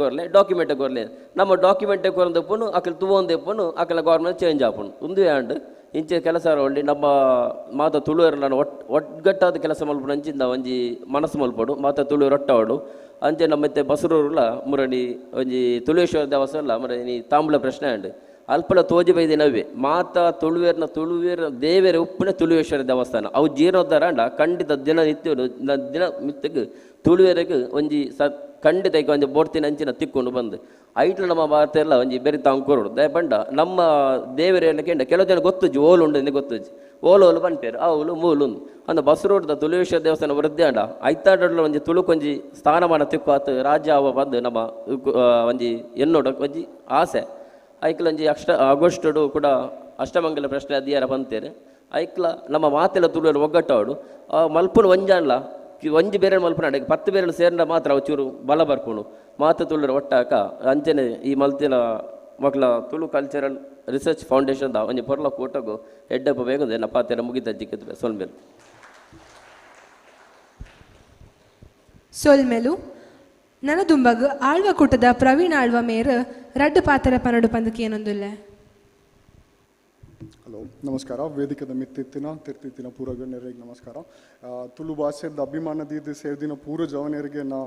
ಕೊರಲೆ ನಮ್ಮ ಡಾಕ್ಯುಮೆಂಟ್ ಕೊರಂದಪ್ಪನು ಅಕಲ್ ತೂವೊಂದೆಪ್ಪನು ಅಕಲ ಗೌರ್ಮೆಂಟ್ ಚೇಂಜ್ ಆಪುಂಡು ಒಂದು ಆ್ಯಂಡ್ ಇಂಚೆ ಕೆಲಸ ಒಳ್ಳಿ ನಮ್ಮ ಮಾತ ತುಳುವರು ನಾನು ಒಗ್ಗಟ್ಟಾದ ಕೆಲಸ ಮಲ್ಪಡು ಅಂಚಿಂದ ಒಂಜಿ ಮನಸ್ಸು ಮಲ್ಪಡು ಮಾತ ತುಳುವರು ಒಟ್ಟಾಡು ಅಂಚೆ ನಮ್ಮತ್ತೆ ಬಸರೂರುಲ ಮುರಡಿ ಒಂಜಿ ತುಳುವೇಶ್ವರ ದೇವಸ್ಥಾನ ಮರಡಿ ತಾಂಬೂಲ ಪ್ರಶ್ನೆ ಅಂಡ್ ಅಲ್ಪಲ ತೋಜಿ ಬೈದೆ ನವ್ವೆ ಮಾತ ತುಳುವೇರ ದೇವೇರ ಉಪ್ಪಿನ ತುಳುವೇಶ್ವರ ದೇವಸ್ಥಾನ ಅವು ಜೀರ್ಣೋದ್ಧಾರ ಅಂಡ ಖಂಡಿತ ದಿನ ಮಿತ್ತಗೆ ತುಳುವೇರಿಗೆ ಒಂಜಿ ಖಂಡಿತ ಈಗ ಒಂಜಿ ಬೋಡ್ತಿನ ಅಂಚಿನ ತಿಕ್ಕೊಂಡು ಬಂದು ಐಟ್ಲ ನಮ್ಮ ಭಾರತ ಒಂಜಿ ಬೆರಿತಾಂಗ್ ಕೊರೋಡು ದಯಪಂಡ ನಮ್ಮ ದೇವರೆಲ್ಲ ಕೇಂದ್ರ ಕೆಲವು ಜನ ಗೊತ್ತುಜ್ಜಿ ಓಲು ಉಂಡು ಗೊತ್ತುಜ್ಜಿ ಓಲು ಬಂಟೇರು ಅವಳು ಮೂಲು ಅಂದ ಬಸರೋಡ್ದ ತುಳುವೇಶ್ವರ ದೇವಸ್ಥಾನ ವೃದ್ಧಿ ಅಂಡ ಐತಾಡಲ್ಲ ಒಂಜಿ ತುಳುಕೊಂಜಿ ಸ್ಥಾನಮಾನ ತಿಕ್ಕು ಆತು ರಾಜ್ಯ ಅವ ಬಂದು ನಮ್ಮ ಒಂಜಿ ಎನ್ನೋಡ ಒಂಜಿ ಆಸೆ ಐಕ್ಲ ಒಂಜಿ ಆಗಸ್ಟು ಕೂಡ ಅಷ್ಟಮಂಗಲ ಪ್ರಶ್ನೆ ಅಧಿಯಾರ ಬಂತೇನೆ ಐಕ್ಲ ನಮ್ಮ ಮಾತೆಲ್ಲ ತುಳುವರು ಒಗ್ಗಟ್ಟಾಡು ಮಲ್ಪುನ ಒಂಜಾನ್ಲ ಒಂಜಿ ಬೇರೆ ಮಲ್ಪನ ಅಡಿಗೆ 10 ಬೇರೆ ಸೇರಿದ ಮಾತ್ರ ಅವು ಚೂರು ಬಲ ಬರ್ಕೊಂಡು ಮಾತು ತುಳುವರು ಒಟ್ಟಾಕ ಅಂಚನೆ ಈ ಮಲ್ತಿನ ಮಕ್ಕಳ Tulu cultural research foundation the ಒಂಜಿ ಪೊರ್ಲ ಕೂಟಗು ಎಡ್ಡಪ್ಪ ಬೇಗಂದೆ ನ ಪಾತೆರ ಮುಗಿದ ಜಿಕ್ಕಿದ್ವೆ ಸೊಲ್ಮೇಲು ಸೊಲ್ಮೆಲು ನನ್ನ ದುಂಬಗ್ ಆಳ್ವ ಕೂಟದ ಪ್ರವೀಣ್ ಆಳ್ವ ಮೇರ್ ರಡ್ಡು ಪಾತ್ರ ಪನ್ನಡು ಪಂದಕ್ಕೆ ಏನೊಂದುಲ್ಲೆ. ಹಲೋ ನಮಸ್ಕಾರ. ವೇದಿಕೆದ ಮಿತ್ತಿತ್ತಿನ ತಿರ್ತಿತ್ತಿನ ಪೂರ ಗಣ್ಯರಿಗೆ ನಮಸ್ಕಾರ. ತುಳು ಭಾಷೆದ ಅಭಿಮಾನದಿದ್ದು ಸೇರಿದಿನ ಪೂರ ಜವನಿಯರಿಗೆ ನಾ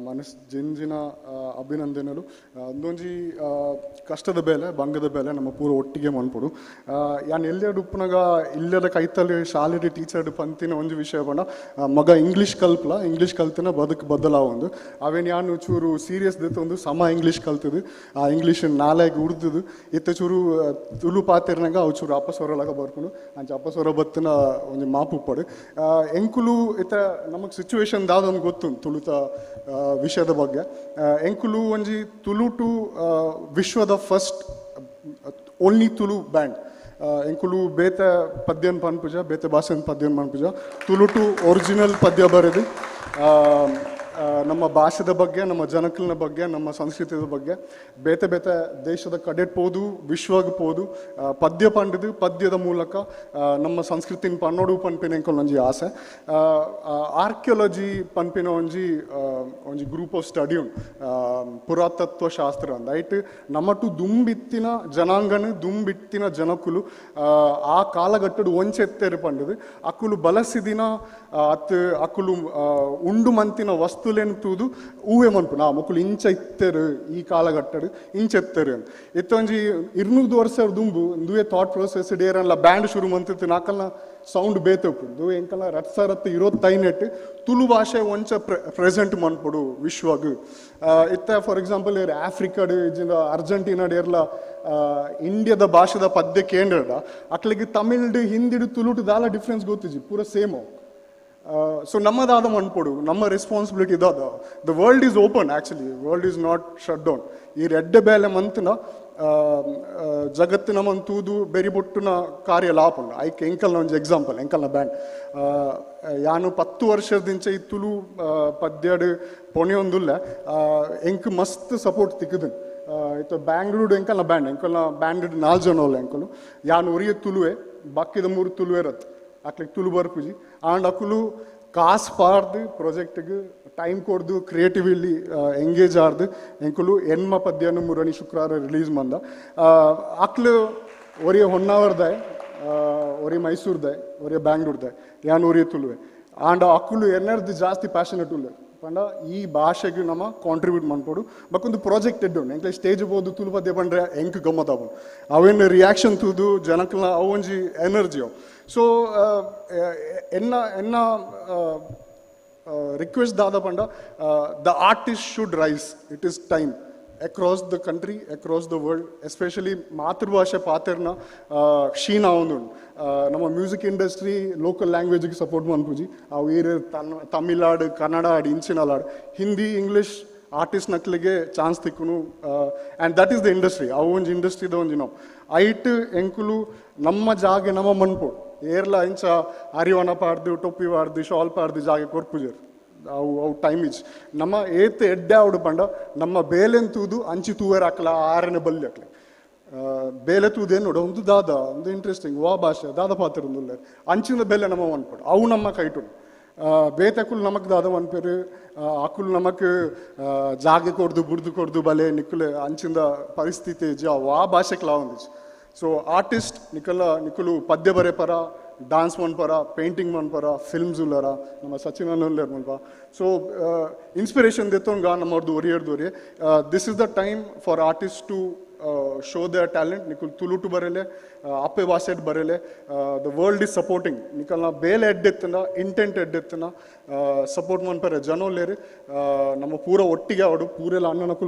ಮನಸ್ ಜಿಂಜಿನ ಅಭಿನಂದನೆಗಳು. ಒಂದೊಂಜಿ ಕಷ್ಟದ ಬೇಲೆ ಬಂಗದ ಬೇಲೆ ನಮ್ಮ ಪೂರ ಒಟ್ಟಿಗೆ ಮನ್ಪಡು. ಯಾನ್ ಎಲ್ಲೆಡು ಉಪ್ಪನಾಗ ಇಲ್ಲದ ಕೈತಲ್ಲಿ ಶಾಲೆಡಿ ಟೀಚರ್ ಪಂತಿನ ಒಂದು ವಿಷಯ ಬಂಡ ಮಗ ಇಂಗ್ಲೀಷ್ ಕಲ್ಪಲ ಇಂಗ್ಲೀಷ್ ಕಲ್ತಿನ ಬದುಕು ಬದಲಾವೊಂದು ಅವೇನು ಯಾನು ಚೂರು ಸೀರಿಯಸ್ ಒಂದು ಸಮ ಇಂಗ್ಲೀಷ್ ಕಲ್ತದು ಆ ಇಂಗ್ಲೀಷ್ ನಾಲೆಗೆ ಉಡ್ದು ಇತ್ತ ಚೂರು ತುಳು ಪಾತಿರ್ನಾಗ ಅವು ಚೂರು ಅಪ್ಪಸ್ವರಲಾಗ ಬರ್ಕೊಂಡು ಅಂಚ ಅಪ್ಪಸ್ವರ ಬತ್ತಿನ ಒಂದು ಮಾಪು ಪಡು ಎಂಕುಲು ಇತ್ತ ನಮಗೆ ಸಿಚುವೇಶನ್ ದಾದೊಂದು ಗೊತ್ತು ತುಳುತ ವಿಷಯದ ಬಗ್ಗೆ. ಎಂಕುಲು ಒಂಜಿ ತುಳು ಟು ವಿಶ್ವದ ಫಸ್ಟ್ ಓನ್ಲಿ ತುಳು ಬ್ಯಾಂಡ್ ಎಂಕುಲು ಬೇತೆ ಪದ್ಯನ್ ಪನ್ಪುಜ ಬೇತೆ ಭಾಷೆನ ಪದ್ಯನ್ ಪನ್ಪುಜ ತುಳು ಟು ಒರಿಜಿನಲ್ ಪದ್ಯ ಬರೆದು ನಮ್ಮ ಭಾಷೆದ ಬಗ್ಗೆ ನಮ್ಮ ಜನಕಲ್ನ ಬಗ್ಗೆ ನಮ್ಮ ಸಂಸ್ಕೃತಿಯ ಬಗ್ಗೆ ಬೇತೆ ಬೇತೆ ದೇಶದ ಕಡೆಟ್ ಪೋದು ವಿಶ್ವಗೆ ಪೋದು ಪದ್ಯ ಪಂಡದು ಪದ್ಯದ ಮೂಲಕ ನಮ್ಮ ಸಂಸ್ಕೃತಿನ ಪನ್ನೋಡು ಪನ್ಪಿನ ಎಂಕಲ್ ಒಂಜಿ ಆಸೆ. ಆರ್ಕಿಯಾಲಜಿ ಪನ್ಪಿನ ಒಂಜಿ ಗ್ರೂಪ್ ಆಫ್ ಸ್ಟಡಿ ಉಂಡು ಪುರಾತತ್ವ ಶಾಸ್ತ್ರ ಅಂದ ಐಟ್ ನಮ್ಮಟು ದುಂಬಿತ್ತಿನ ಜನಾಂಗನ ದುಂಬಿತ್ತಿನ ಜನಕುಲು ಆ ಕಾಲಘಟ್ಟಡು ಒಂಚೆತ್ತೇರು ಪಂಡದು ಅಕ್ಕುಲು ಬಲಸಿದಿನ ಅತ್ ಅಕ್ಕುಲು ಉಂಡು ಮಂತಿನ ವಸ್ತುಲೇನು ತೂದು ಊಹೆ ಮನ್ಪು ನಾ ಮಕ್ಕಳು ಇಂಚ ಇತ್ತರು ಈ ಕಾಲಘಟ್ಟಡು ಇಂಚ ಎತ್ತರು ಅಂತ ಇತ್ತೊಂಜಿ 200 ವರ್ಷ ದುಂಬು ದುವೆ ಥಾಟ್ ಪ್ರೊಸೆಸ್ ಡೇರಲ್ಲ ಬ್ಯಾಂಡ್ ಶುರು ಮಂತಿತ್ತು ನಾಕಲ್ನ ಸೌಂಡ್ ಬೇತಪ್ಪು ಎಂಕಲ್ಲ 2025 ತುಳು ಭಾಷೆ ಒಂಚ ಪ್ರೆಸೆಂಟ್ ಮನ್ಪಡು ವಿಶ್ವಗ್ ಇತ್ತ ಫಾರ್ ಎಕ್ಸಾಂಪಲ್ ಇರ್ ಆಫ್ರಿಕಾಡ್ ಇಜಿಂದ ಅರ್ಜೆಂಟೀನಾಡ್ ಇರ್ಲ ಇಂಡಿಯಾದ ಭಾಷೆದ ಪದ್ಯ ಕೇಂದ್ರಡ ಅಕ್ಲಿಗೆ ತಮಿಳ್ಡು ಹಿಂದಿಡು ತುಳುಟು ದಾಲ ಡಿಫ್ರೆನ್ಸ್ ಗೊತ್ತಿಜಿ ಪೂರ ಸೇಮು. ಸೊ ನಮ್ಮದಾದ ಮನ್ಪಡು ನಮ್ಮ ರೆಸ್ಪಾನ್ಸಿಬಿಲಿಟಿ ಇದಾದ. The world is open actually world is not shut down. ಈ ರೆಡ್ಡೆ ಬೇಲೆ ಮಂತಿನ ಜಗತ್ತಿನ ಮಂತೂದು ಬೆರಿಬೊಟ್ಟುನ ಕಾರ್ಯ ಲಾಪುಂಡು ಐಕೆ ಎಂಕಲ್ನ ಒಂದು ಎಕ್ಸಾಂಪಲ್ ಎಂಕಲ್ನ ಬ್ಯಾಂಡ್ ಯಾನು 10 ವರ್ಷದಿಂಚ ಈ ತುಳು ಪದ್ಯಡ್ ಪೊಣೆಯೊಂದುಲ್ಲ ಎಂಕ್ ಮಸ್ತ್ ಸಪೋರ್ಟ್ ತಿಕ್ಕದು ಇತ್ತು ಬ್ಯಾಂಗ್ಳೂರು ಎಂಕಲ್ನ ಬ್ಯಾಂಡ್ 4 ಜನ ಅಲ್ಲ ಎಂಕಲು ಯಾನು ಒರಿಯ ತುಳುವೆ ಬಾಕಿದ 3 ತುಳುವೆ ಇರತ್ತೆ ಅಕ್ಲಿಗೆ ತುಳು ಬರ್ಪುಜಿ ಆಂಡ್ ಅಕ್ಕುಲು ಕಾಸು ಪಾರ್ದು ಪ್ರಾಜೆಕ್ಟ್ಗೆ ಟೈಮ್ ಕೊಡ್ದು ಕ್ರಿಯೇಟಿವ್ಲಿ ಎಂಗೇಜ್ ಆರ್ದು ಎಂಕುಲು ಎನ್ಮ ಪದ್ಯನು ಮುರಣಿ ಶುಕ್ರವಾರ ರಿಲೀಸ್ ಮಂದ ಅಕ್ಲು ಒರಿಯ ಹೊನ್ನಾವರ್ದಾಯ್ ಒರಿಯ ಮೈಸೂರ್ದಾಯ್ ಒರಿಯ ಬ್ಯಾಂಗ್ಳೂರ್ದಾಯ್ ಯಾನು ಒರಿಯ ತುಳುವೆ ಆಂಡ್ ಅಕ್ಕುಲು ಎನ್ನರ್ದು ಜಾಸ್ತಿ ಪ್ಯಾಷನೇಟ್ ಉಳ್ಳೆ ಪಂಡ ಈ ಭಾಷೆಗೆ ನಮ್ಮ ಕಾಂಟ್ರಿಬ್ಯೂಟ್ ಮನ್ಪಡು ಬಕ್ಕೊಂದು ಪ್ರಾಜೆಕ್ಟ್ ಎಡ್ಡು ಎಂಕ್ಲೆ ಸ್ಟೇಜ್ ಬೋದು ತುಳು ಪದ್ಯ ಬಂದ್ರೆ ಎಂಕ್ ಗಮ್ಮತ್ ಆಗೋದು ಅವೇನು ರಿಯಾಕ್ಷನ್ ತೂದು ಜನಕ್ಲ ಅವೊಂಜಿ ಎನರ್ಜಿ ಅವು. ಸೊ ಎನ್ನ ರಿಕ್ವೆಸ್ಟ್ ದಾದ ಪಂಡ the artist should rise it is time across the country across the world especially ಮಾತೃಭಾಷೆ ಪಾತೆರ್ನ ಕ್ಷೀಣ ಒಂದು ನಮ್ಮ ಮ್ಯೂಸಿಕ್ ಇಂಡಸ್ಟ್ರಿ ಲೋಕಲ್ ಲ್ಯಾಂಗ್ವೇಜ್ಗೆ ಸಪೋರ್ಟ್ ಮನ್ಪುಜಿ ಅವು ಏರು ತಮಿಳಾಡು ಕನ್ನಡ ಆಡು ಇಂಚಿನಲಾಡು ಹಿಂದಿ ಇಂಗ್ಲೀಷ್ ಆರ್ಟಿಸ್ಟ್ ನಕ್ಲಿಗೆ ಚಾನ್ಸ್ ತಿಕ್ಕುನು and that is the industry ಅವು ಒಂದು ಇಂಡಸ್ಟ್ರಿದ ಒಂದು ನಾವು ಐಟ್ ಎಂಕುಲು ನಮ್ಮ ಜಾಗೆ ನಮ್ಮ ಮನ್ಪೋಡು ಏರ್ಲ ಇಂಚ ಅರಿವಣ ಪಾಡ್ದು ಟೊಪ್ಪಿ ಪಾಡ್ದು ಶಾಲ್ ಪಾಡ್ದು ಜಾಗೆ ಕೊರ್ಪುಜರ್ ಅವು ಟೈಮ್ ಇಜ್ ನಮ್ಮ ಏತ್ ಎಡ್ಡೆ ಅವಡು ಪಂಡ ನಮ್ಮ ಬೇಲೆನ್ ತೂದು ಅಂಚಿ ತೂವೇರ್ ಹಾಕಲ 6ನೇ ಬಲ್ಲಿ ಹಾಕ್ಲಿ ಬೇಲೆ ತೂದೇನು ನೋಡ ಒಂದು ದಾದ ಒಂದು ಇಂಟ್ರೆಸ್ಟಿಂಗ್ ವಾ ಭಾಷೆ ದಾದ ಪಾತ್ರ ಒಂದು ಅಂಚಿನ ಬೇಲೆ ನಮ್ಮ ಮನ್ಪಡು ಅವು ನಮ್ಮ ಕೈಟು ಬೇತಕುಲ್ ನಮಕ್ ದಾದ ಮನ್ಪೇರು ಅಕುಲ್ ನಮಕ್ ಜಾಗೆ ಕೊಡ್ದು ಬುಡ್ದು ಕೊಡ್ದು ಬಲೆ ನಿಕ್ಕುಲೆ ಅಂಚಿಂದ ಪರಿಸ್ಥಿತಿ ಜಾ ವಾ ಭಾಷೆಗೆ ಲಾವಂದಿಜ್. ಸೊ ಆರ್ಟಿಸ್ಟ್ ನಿಕ್ಕಲು ಪದ್ಯ ಬರೆ ಪರ డాన్స్ ಮನ್ಪರ ಪೇಂಟಿಂಗ್ ಮನ್ಪರ ಫಿಲ್ಮ್ಸ್ ಉಲ್ಲರ ನಮ್ಮ ಸಚಿನ್ ಅನ್ನೋಲ್ಲರ್ ಮನ್ಪ. ಸೊ ಇನ್ಸ್ಪಿರೇಷನ್ ದೆತ್ತೊಂಗ ನಮ್ಮವ್ರದ್ದು ಒರಿಯರ್ದು this is the time for artist to show their talent. ನಿಕುಲ್ ತುಳುಟು ಬರಲೆ ಅಪ್ಪೆ ಭಾಷೆ ಬರಲೆ ದ ವರ್ಲ್ಡ್ ಈಸ್ ಸಪೋರ್ಟಿಂಗ್ ನಿಕಲ್ನ ಬೇಲೆ ಎಡ್ಡೆತ್ತನ ಇಂಟೆಂಟ್ ಎಡ್ಡೆತ್ತನ ಸಪೋರ್ಟ್ ಮನ್ಪರೆ ಜನೋಲ್ಲೇರಿ ನಮ್ಮ ಪೂರ ಒಟ್ಟಿಗೆ ಅವಡು ಪೂರೆಲ್ಲ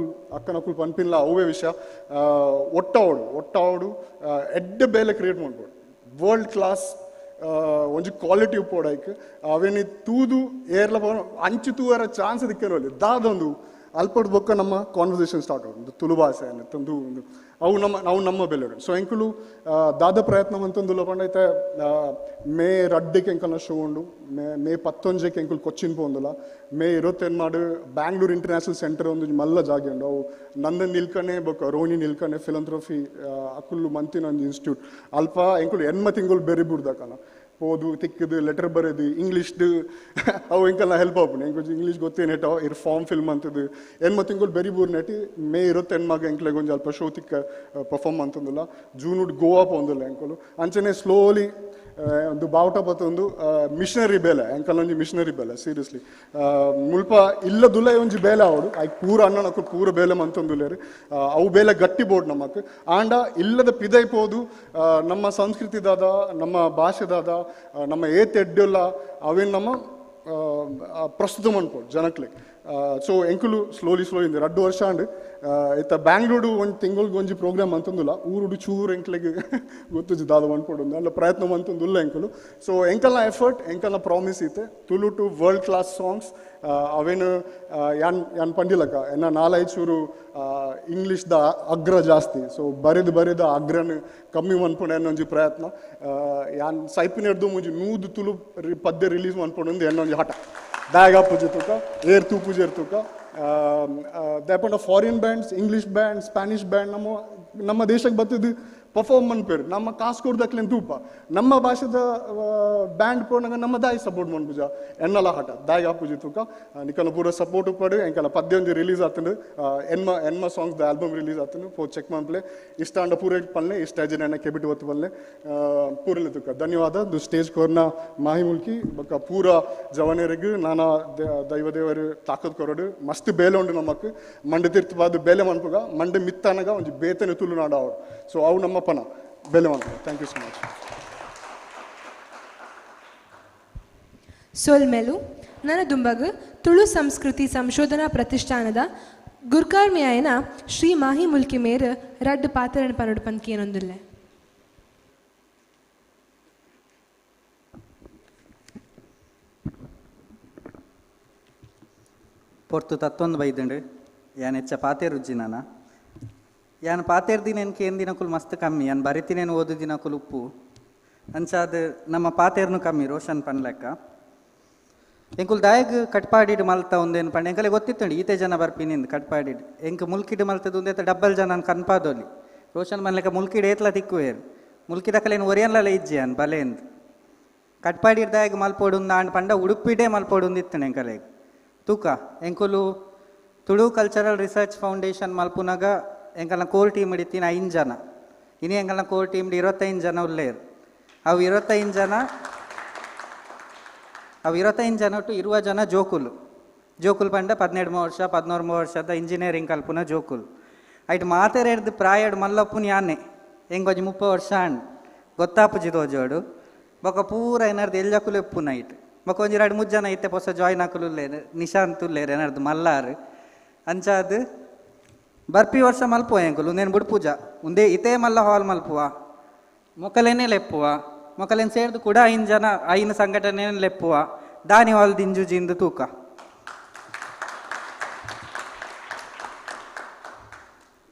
ಅಕ್ಕನಕುಲ್ ಪನ್ಪಿನ್ಲ ಅವೇ ವಿಷಯ ಒಟ್ಟಾವಡು ಎಡ್ಡೆ ಬೇಲೆ ಕ್ರಿಯೇಟ್ ಮಾಡ್ಬೋದು ವರ್ಲ್ಡ್ ಕ್ಲಾಸ್ ಒಂಜಿ ಕ್ವಾಲಿಟಿ ಉಪ್ಪೋಡಾಯ್ಕೆ ಅವೇನಿ ತೂದು ಏರ್ಲ ಅಂಚು ತೂವರ ಚಾನ್ಸ್ ದಿಕ್ಕೇನೋಲಿ ದಾದೊಂದು ಅಲ್ಪದ ಬೊಕ್ಕ ನಮ್ಮ ಕಾನ್ವರ್ಸೇಷನ್ ಸ್ಟಾರ್ಟ್ ಆಗೋದು ತುಳು ಭಾಷೆ ಅನ್ನತ್ತೊಂದು ಅವು ನಮ್ಮ ಬೆಲೆ ಸೊ ಎಂಕುಲು ದಾದ ಪ್ರಯತ್ನ ಅಂತಂದುಲ್ಲ ಪಂಡೈತೆ ಮೇ 2ಕ್ಕೆ ಎಂಕಲ್ನ ಶೋ ಉಂಡು ಮೇ 11ಕ್ಕೆ ಎಂಕುಲು ಕೊಚ್ಚಿನ್ ಪೋಂದುಲ ಮೇ 21 ಮಾಡು ಬ್ಯಾಂಗ್ಳೂರ್ ಇಂಟರ್ನ್ಯಾಷನಲ್ ಸೆಂಟರ್ ಒಂದು ಮಲ್ಲ ಜಾಗೆ ಉಂಡು ಅವು ನಂದನ್ ನಿಲ್ಕನೆ ಬೊಕ್ಕ ರೋಣಿ ನಿಲ್ಕನೆ ಫಿಲಂಥ್ರಫಿ ಅಕುಲ್ಲು ಮಂತಿನ ಒಂದು ಇನ್ಸ್ಟಿಟ್ಯೂಟ್ ಅಲ್ಪ ಎಂಕುಲು 8 ತಿಂಗಳು ಬೆರಿ ಬಿಡ್ದಕನ ಹೋದು ತಿಕ್ಕದು ಲೆಟರ್ ಬರೆದು ಇಂಗ್ಲೀಷ್ದು ಅವು ಎಂಕಲ್ನ ಹೆಲ್ಪ್ ಆಪುಂಡು ಎಂಕೊಂಚ ಇಂಗ್ಲೀಷ್ ಗೊತ್ತೇನೇಟೋ ಇರ್ ಫಾರ್ಮ್ ಫಿಲ್ಮ್ ಅಂತದ್ದು 8 ತಿಂಗಳು ಬೆರಿ ಬೂರ್ ನೆಟಿ ಮೇ 21 ಮಾಗ ಎಂಕ್ಲೆಗೆ ಒಂದು ಅಲ್ಪ ಶೋ ತಿಕ್ಕ ಪರ್ಫಾರ್ಮ್ ಅಂತಂದಿಲ್ಲ ಜೂನ್ ಉಡ್ ಗೋವಾ ಪೋಂದಿಲ್ಲ ಎಂಕಲು ಅಂಚನೆ ಸ್ಲೋಲಿ ಒಂದು ಬಾವುಟ ಬತ್ತೊಂದು ಮಿಷನರಿ ಬೇಲೆ ಎಂಕಲ್ ಒಂಜಿ ಮಿಷನರಿ ಬೇಲೆ ಸೀರಿಯಸ್ಲಿ ಮುಲ್ಪ ಇಲ್ಲದುಲ್ಲ ಒಂಜಿ ಬೇಲೆ ಅವಡು ಆಯ್ಕೆ ಪೂರ ಅಣ್ಣನಕ್ಕು ಪೂರ ಬೇಲೆ ಮಂತೊಂದುಲ್ಲೇರು ಅವು ಬೇಲೆ ಗಟ್ಟಿ ಬೋರ್ಡ್ ನಮ್ಮಕ್ಕೆ ಆಂಡ ಇಲ್ಲದ ಪಿದೈಪೋದು ನಮ್ಮ ಸಂಸ್ಕೃತಿದಾದ ನಮ್ಮ ಭಾಷೆದಾದ ನಮ್ಮ ಎಡ್ಡೆಲ್ಲ ಅವೇನು ನಮ್ಮ ಪ್ರಸ್ತುತ ಮನ್ಪೋಡು ಜನಕ್ಲೆ ಸೊ ಎಂಕುಲು ಸ್ಲೋಲಿ ಇಂದ 2 ವರ್ಷ ಅಂಡ್ ಇತ್ತ ಬ್ಯಾಂಗ್ಳೂರು ಒಂದು ತಿಂಗಳಿಗೆ ಒಂಜಿ ಪ್ರೋಗ್ರಾಮ್ ಅಂತಂದಿಲ್ಲ ಊರುಡು ಚೂರು ಎಂಕ್ಲೆಗೆ ಗೊತ್ತು ದಾದ ಮನ್ಪೋಡು ಅಲ್ಲ ಪ್ರಯತ್ನ ಅಂತಂದಿಲ್ಲ ಎಂಕುಲು ಸೊ ಎಂಕಲ್ನ ಎಫರ್ಟ್ ಎಂಕಲ್ನ ಪ್ರಾಮಿಸ್ ಇತ್ತೆ Tulu to world class songs ಅವೇನು ಯಾನ್ ಪಂಡಿಲಕ್ಕ ಎನ್ನ 4-5 ಚೂರು ಇಂಗ್ಲೀಷ್ದ ಅಗ್ರ ಜಾಸ್ತಿ ಸೊ ಬರೆದ ಅಗ್ರನ ಕಮ್ಮಿ ಮನ್ಪುಂಡು ಎನ್ನೊಂಜಿ ಪ್ರಯತ್ನ ಯಾನ್ ಸೈಪಿನೆಡ್ದು ಮುಂಜಿ 100 ತುಳು ಪದ್ಯ ರಿಲೀಸ್ ಮನ್ಪುಂಡು ಎನ್ನೊಂಜಿ ಹಠ ಬ್ಯಾಗ ಪೂಜೆ ತುಕ ಏರ್ ತೂಪೂಜೆ ತುಕ ದೇಪಂಡ foreign bands English band Spanish band ನಮ್ಮ ದೇಶಕ್ಕೆ ಬರ್ತದ್ದು ಪರ್ಫಾರ್ಮ್ ಮನ್ಪೇರು ನಮ್ಮ ಕಾಸು ಕೊಡ್ದಕ್ಲೇನು ತೂಪ ನಮ್ಮ ಭಾಷೆದ ಬ್ಯಾಂಡ್ ಪೋನಾಗ ನಮ್ಮ ದಾಯಿ ಸಪೋರ್ಟ್ ಮನ್ಪುಜ ಎನ್ನಲ ಹಠ ದಾಯಿಗೆ ಪೂಜೆ ತೂಕ ನಿಕಲ್ನ ಪೂರ ಸಪೋರ್ಟ್ ಪಡು ಎಂಕಲ ಪದ್ಯ ಒಂಜಿ ರಿಲೀಸ್ ಆತಂಡು ಎನ್ಮ ಸಾಂಗ್ಸ್ ದ ಆಲ್ಬಮ್ ರಿಲೀಸ್ ಆತಂಡು ಪೋ ಚೆಕ್ ಮನ್ಪ್ಲೆ ಇಷ್ಟ ಅಂಡ ಪೂರ ಪಲ್ಲೆ ಇಷ್ಟ ಎನ್ನ ಕೆಬಿಟ್ಟು ಒತ್ತು ಪಲ್ಲೆ ಪೂರಲೆ ತುಕ ಧನ್ಯವಾದ ದು ಸ್ಟೇಜ್ ಕೋರ್ನ ಮಾಹಿ ಮುಲ್ಕಿ ಬೊಕ್ಕ ಪೂರ ಜವನೇರಿಗೆ ನಾನಾ ದೈವದೇವರು ತಾಕತ್ ಕೊರಡು ಮಸ್ತ್ ಬೇಲೆ ಉಂಡು ನಮಕ್ ಮಂಡೆ ತೀರ್ಥವಾದ ಬೇಲೆ ಮನ್ಪುಗ ಮಂಡೆ ಮಿತ್ತನಗ ಒಂಜಿ ಬೇತನೆ ತುಳುನಾಡ ಅವರು ಸೊ ಅವು ನಮ್ಮ ಪನ ಬೇಲೆ ಮನ್ಪುಗ ಥ್ಯಾಂಕ್ ಯು ಸೊ ಮಚ್ ಸೋಲ್ಮೆಲು ನನ್ನ ದುಂಬಗ್ ತುಳು ಸಂಸ್ಕೃತಿ ಸಂಶೋಧನಾ ಪ್ರತಿಷ್ಠಾನದ ಗುರ್ಕಾರ್ಮಿಯಾಯನ ಶ್ರೀ ಮಾಹಿ ಮುಲ್ಕಿ ಮೇರ್ ರಡ್ಡು ಪಾತ್ರನ ಪನಡು ಪಂಕಿ ಏನೊಂದುಲ್ಲೆ ಪೊರ್ತು ತತ್ತೊಂದು ಬೈದಂಡು ಯಾನ್ ಹೆಚ್ಚ ಪಾತೇರ್ ಉಜ್ಜಿನಾನ ಯಾನ್ ಪಾತೇರ್ ದಿನ ಏನ್ ದಿನಕುಲು ಮಸ್ತ್ ಕಮ್ಮಿ ಯಾನ್ ಬರಿತಿನೇನು ಓದು ದಿನಕುಲು ಉಪ್ಪು ಅಂಚಾದ ನಮ್ಮ ಪಾತೇರ್ನು ಕಮ್ಮಿ ರೋಷನ್ ಪನ್ಲೆಕ್ಕ ಎಂಕುಲ್ ದಾಯಗ್ ಕಟ್ಪಾಡಿಡ್ ಮಲ್ತ ಒಂದೇನು ಪಂಡ ಎಂಕಲೆ ಗೊತ್ತಿತ್ತಂಡು ಈತೆ ಜನ ಬರ್ಪಿನಿಂದ ಕಟ್ಪಾಡಿಡ್ ಎಂಕ್ ಮುಲ್ಕಿಡ್ ಮಲ್ತದ ಒಂದೇತ ಡಬ್ಬಲ್ ಜನ ಕನ್ಪಾದೋಲಿ ರೋಷನ್ ಮನ್ಲೆಕ್ಕ ಮುಲ್ಕಿಡ್ ಏತ್ಲ ತಿಕ್ಕುವೇರು ಮುಲ್ಕಿದಕಲೇನು ಒರಿಯನ್ಲ ಇಜ್ಜೆ ಅನ್ ಬಲೆಂದು ಕಟ್ಪಾಡಿಡ್ ದಾಯಗ್ ಮಲ್ಪೋಡು ಆಂಡ್ ಪಂಡ ಉಡುಪಿಡೇ ಮಲ್ಪೋಡು ಇತ್ತಣ ಎಂಕಲೆಗೆ ತೂಕ ಎಂಕುಲು ತುಳು ಕಲ್ಚರಲ್ ರಿಸರ್ಚ್ ಫೌಂಡೇಶನ್ ಮಲ್ಪುನಾಗ ಎಂಕಲ್ನ ಕೋರ್ ಟೀಮ್ ಹಿಡಿತೀನಿ 5 ಜನ ಇನ್ನು ಎಂಕಲ್ನ ಕೋರ್ ಟೀಮ್ 25 ಜನ ಉಳ್ಳೇರು ಅವು 25 ಜನ ಒಟ್ಟು 20 ಜನ ಜೋಕುಲು ಪಂಡ 12 ವರ್ಷ 13 ವರ್ಷದ ಇಂಜಿನಿಯರಿಂಗ್ ಕಲ್ಪುನ ಜೋಕುಲು ಐಟ್ ಮಾತೆರೆಡ್ದು ಪ್ರಾಯಡ್ ಮಲ್ಲಪ್ಪುನ ಯಾನೆ ಹೆಂಗೊಂಜಿ 30 ವರ್ಷ ಅಣ್ಣ ಗೊತ್ತಾಪುಜಿ ತೋಜೋಡು ಬೊಕ ಪೂರ ಏನಾರ್ದು ಎಲ್ಜಕುಲು ಎಪ್ಪುನ ಐಟ್ ಬೊಕ ಒಂಜಿ 2-3 ಜನ ಐತೆ ಹೊಸ ಜಾಯ್ನ್ ಹಾಕುಲ್ಲೇರು ನಿಶಾಂತ್ ಉಲ್ಲೇರು ಏನಾರ್ದು ಮಲ್ಲಾರು ಅಂಚಾದು ಬರ್ಪಿ ವರ್ಷ ಮಲ್ಪುವ ಎಂಕುಲು ನೇನು ಬುಡ್ಪೂಜ ಒಂದೇ ಇತೇ ಮಲ್ಲ ಹಾಲ್ ಮಲ್ಪುವ ಮೊಕಲೇನೇ ಲೆಪ್ಪುವ ಮೊಕಲೇನು ಸೇರ್ದು ಕೂಡ 5 ಜನ 5 ಸಂಘಟನೆ ಲೆಪ್ಪುವ ದಾನಿ ಹಾಲ್ ದಿಂಜುಜಿಂದು ತೂಕ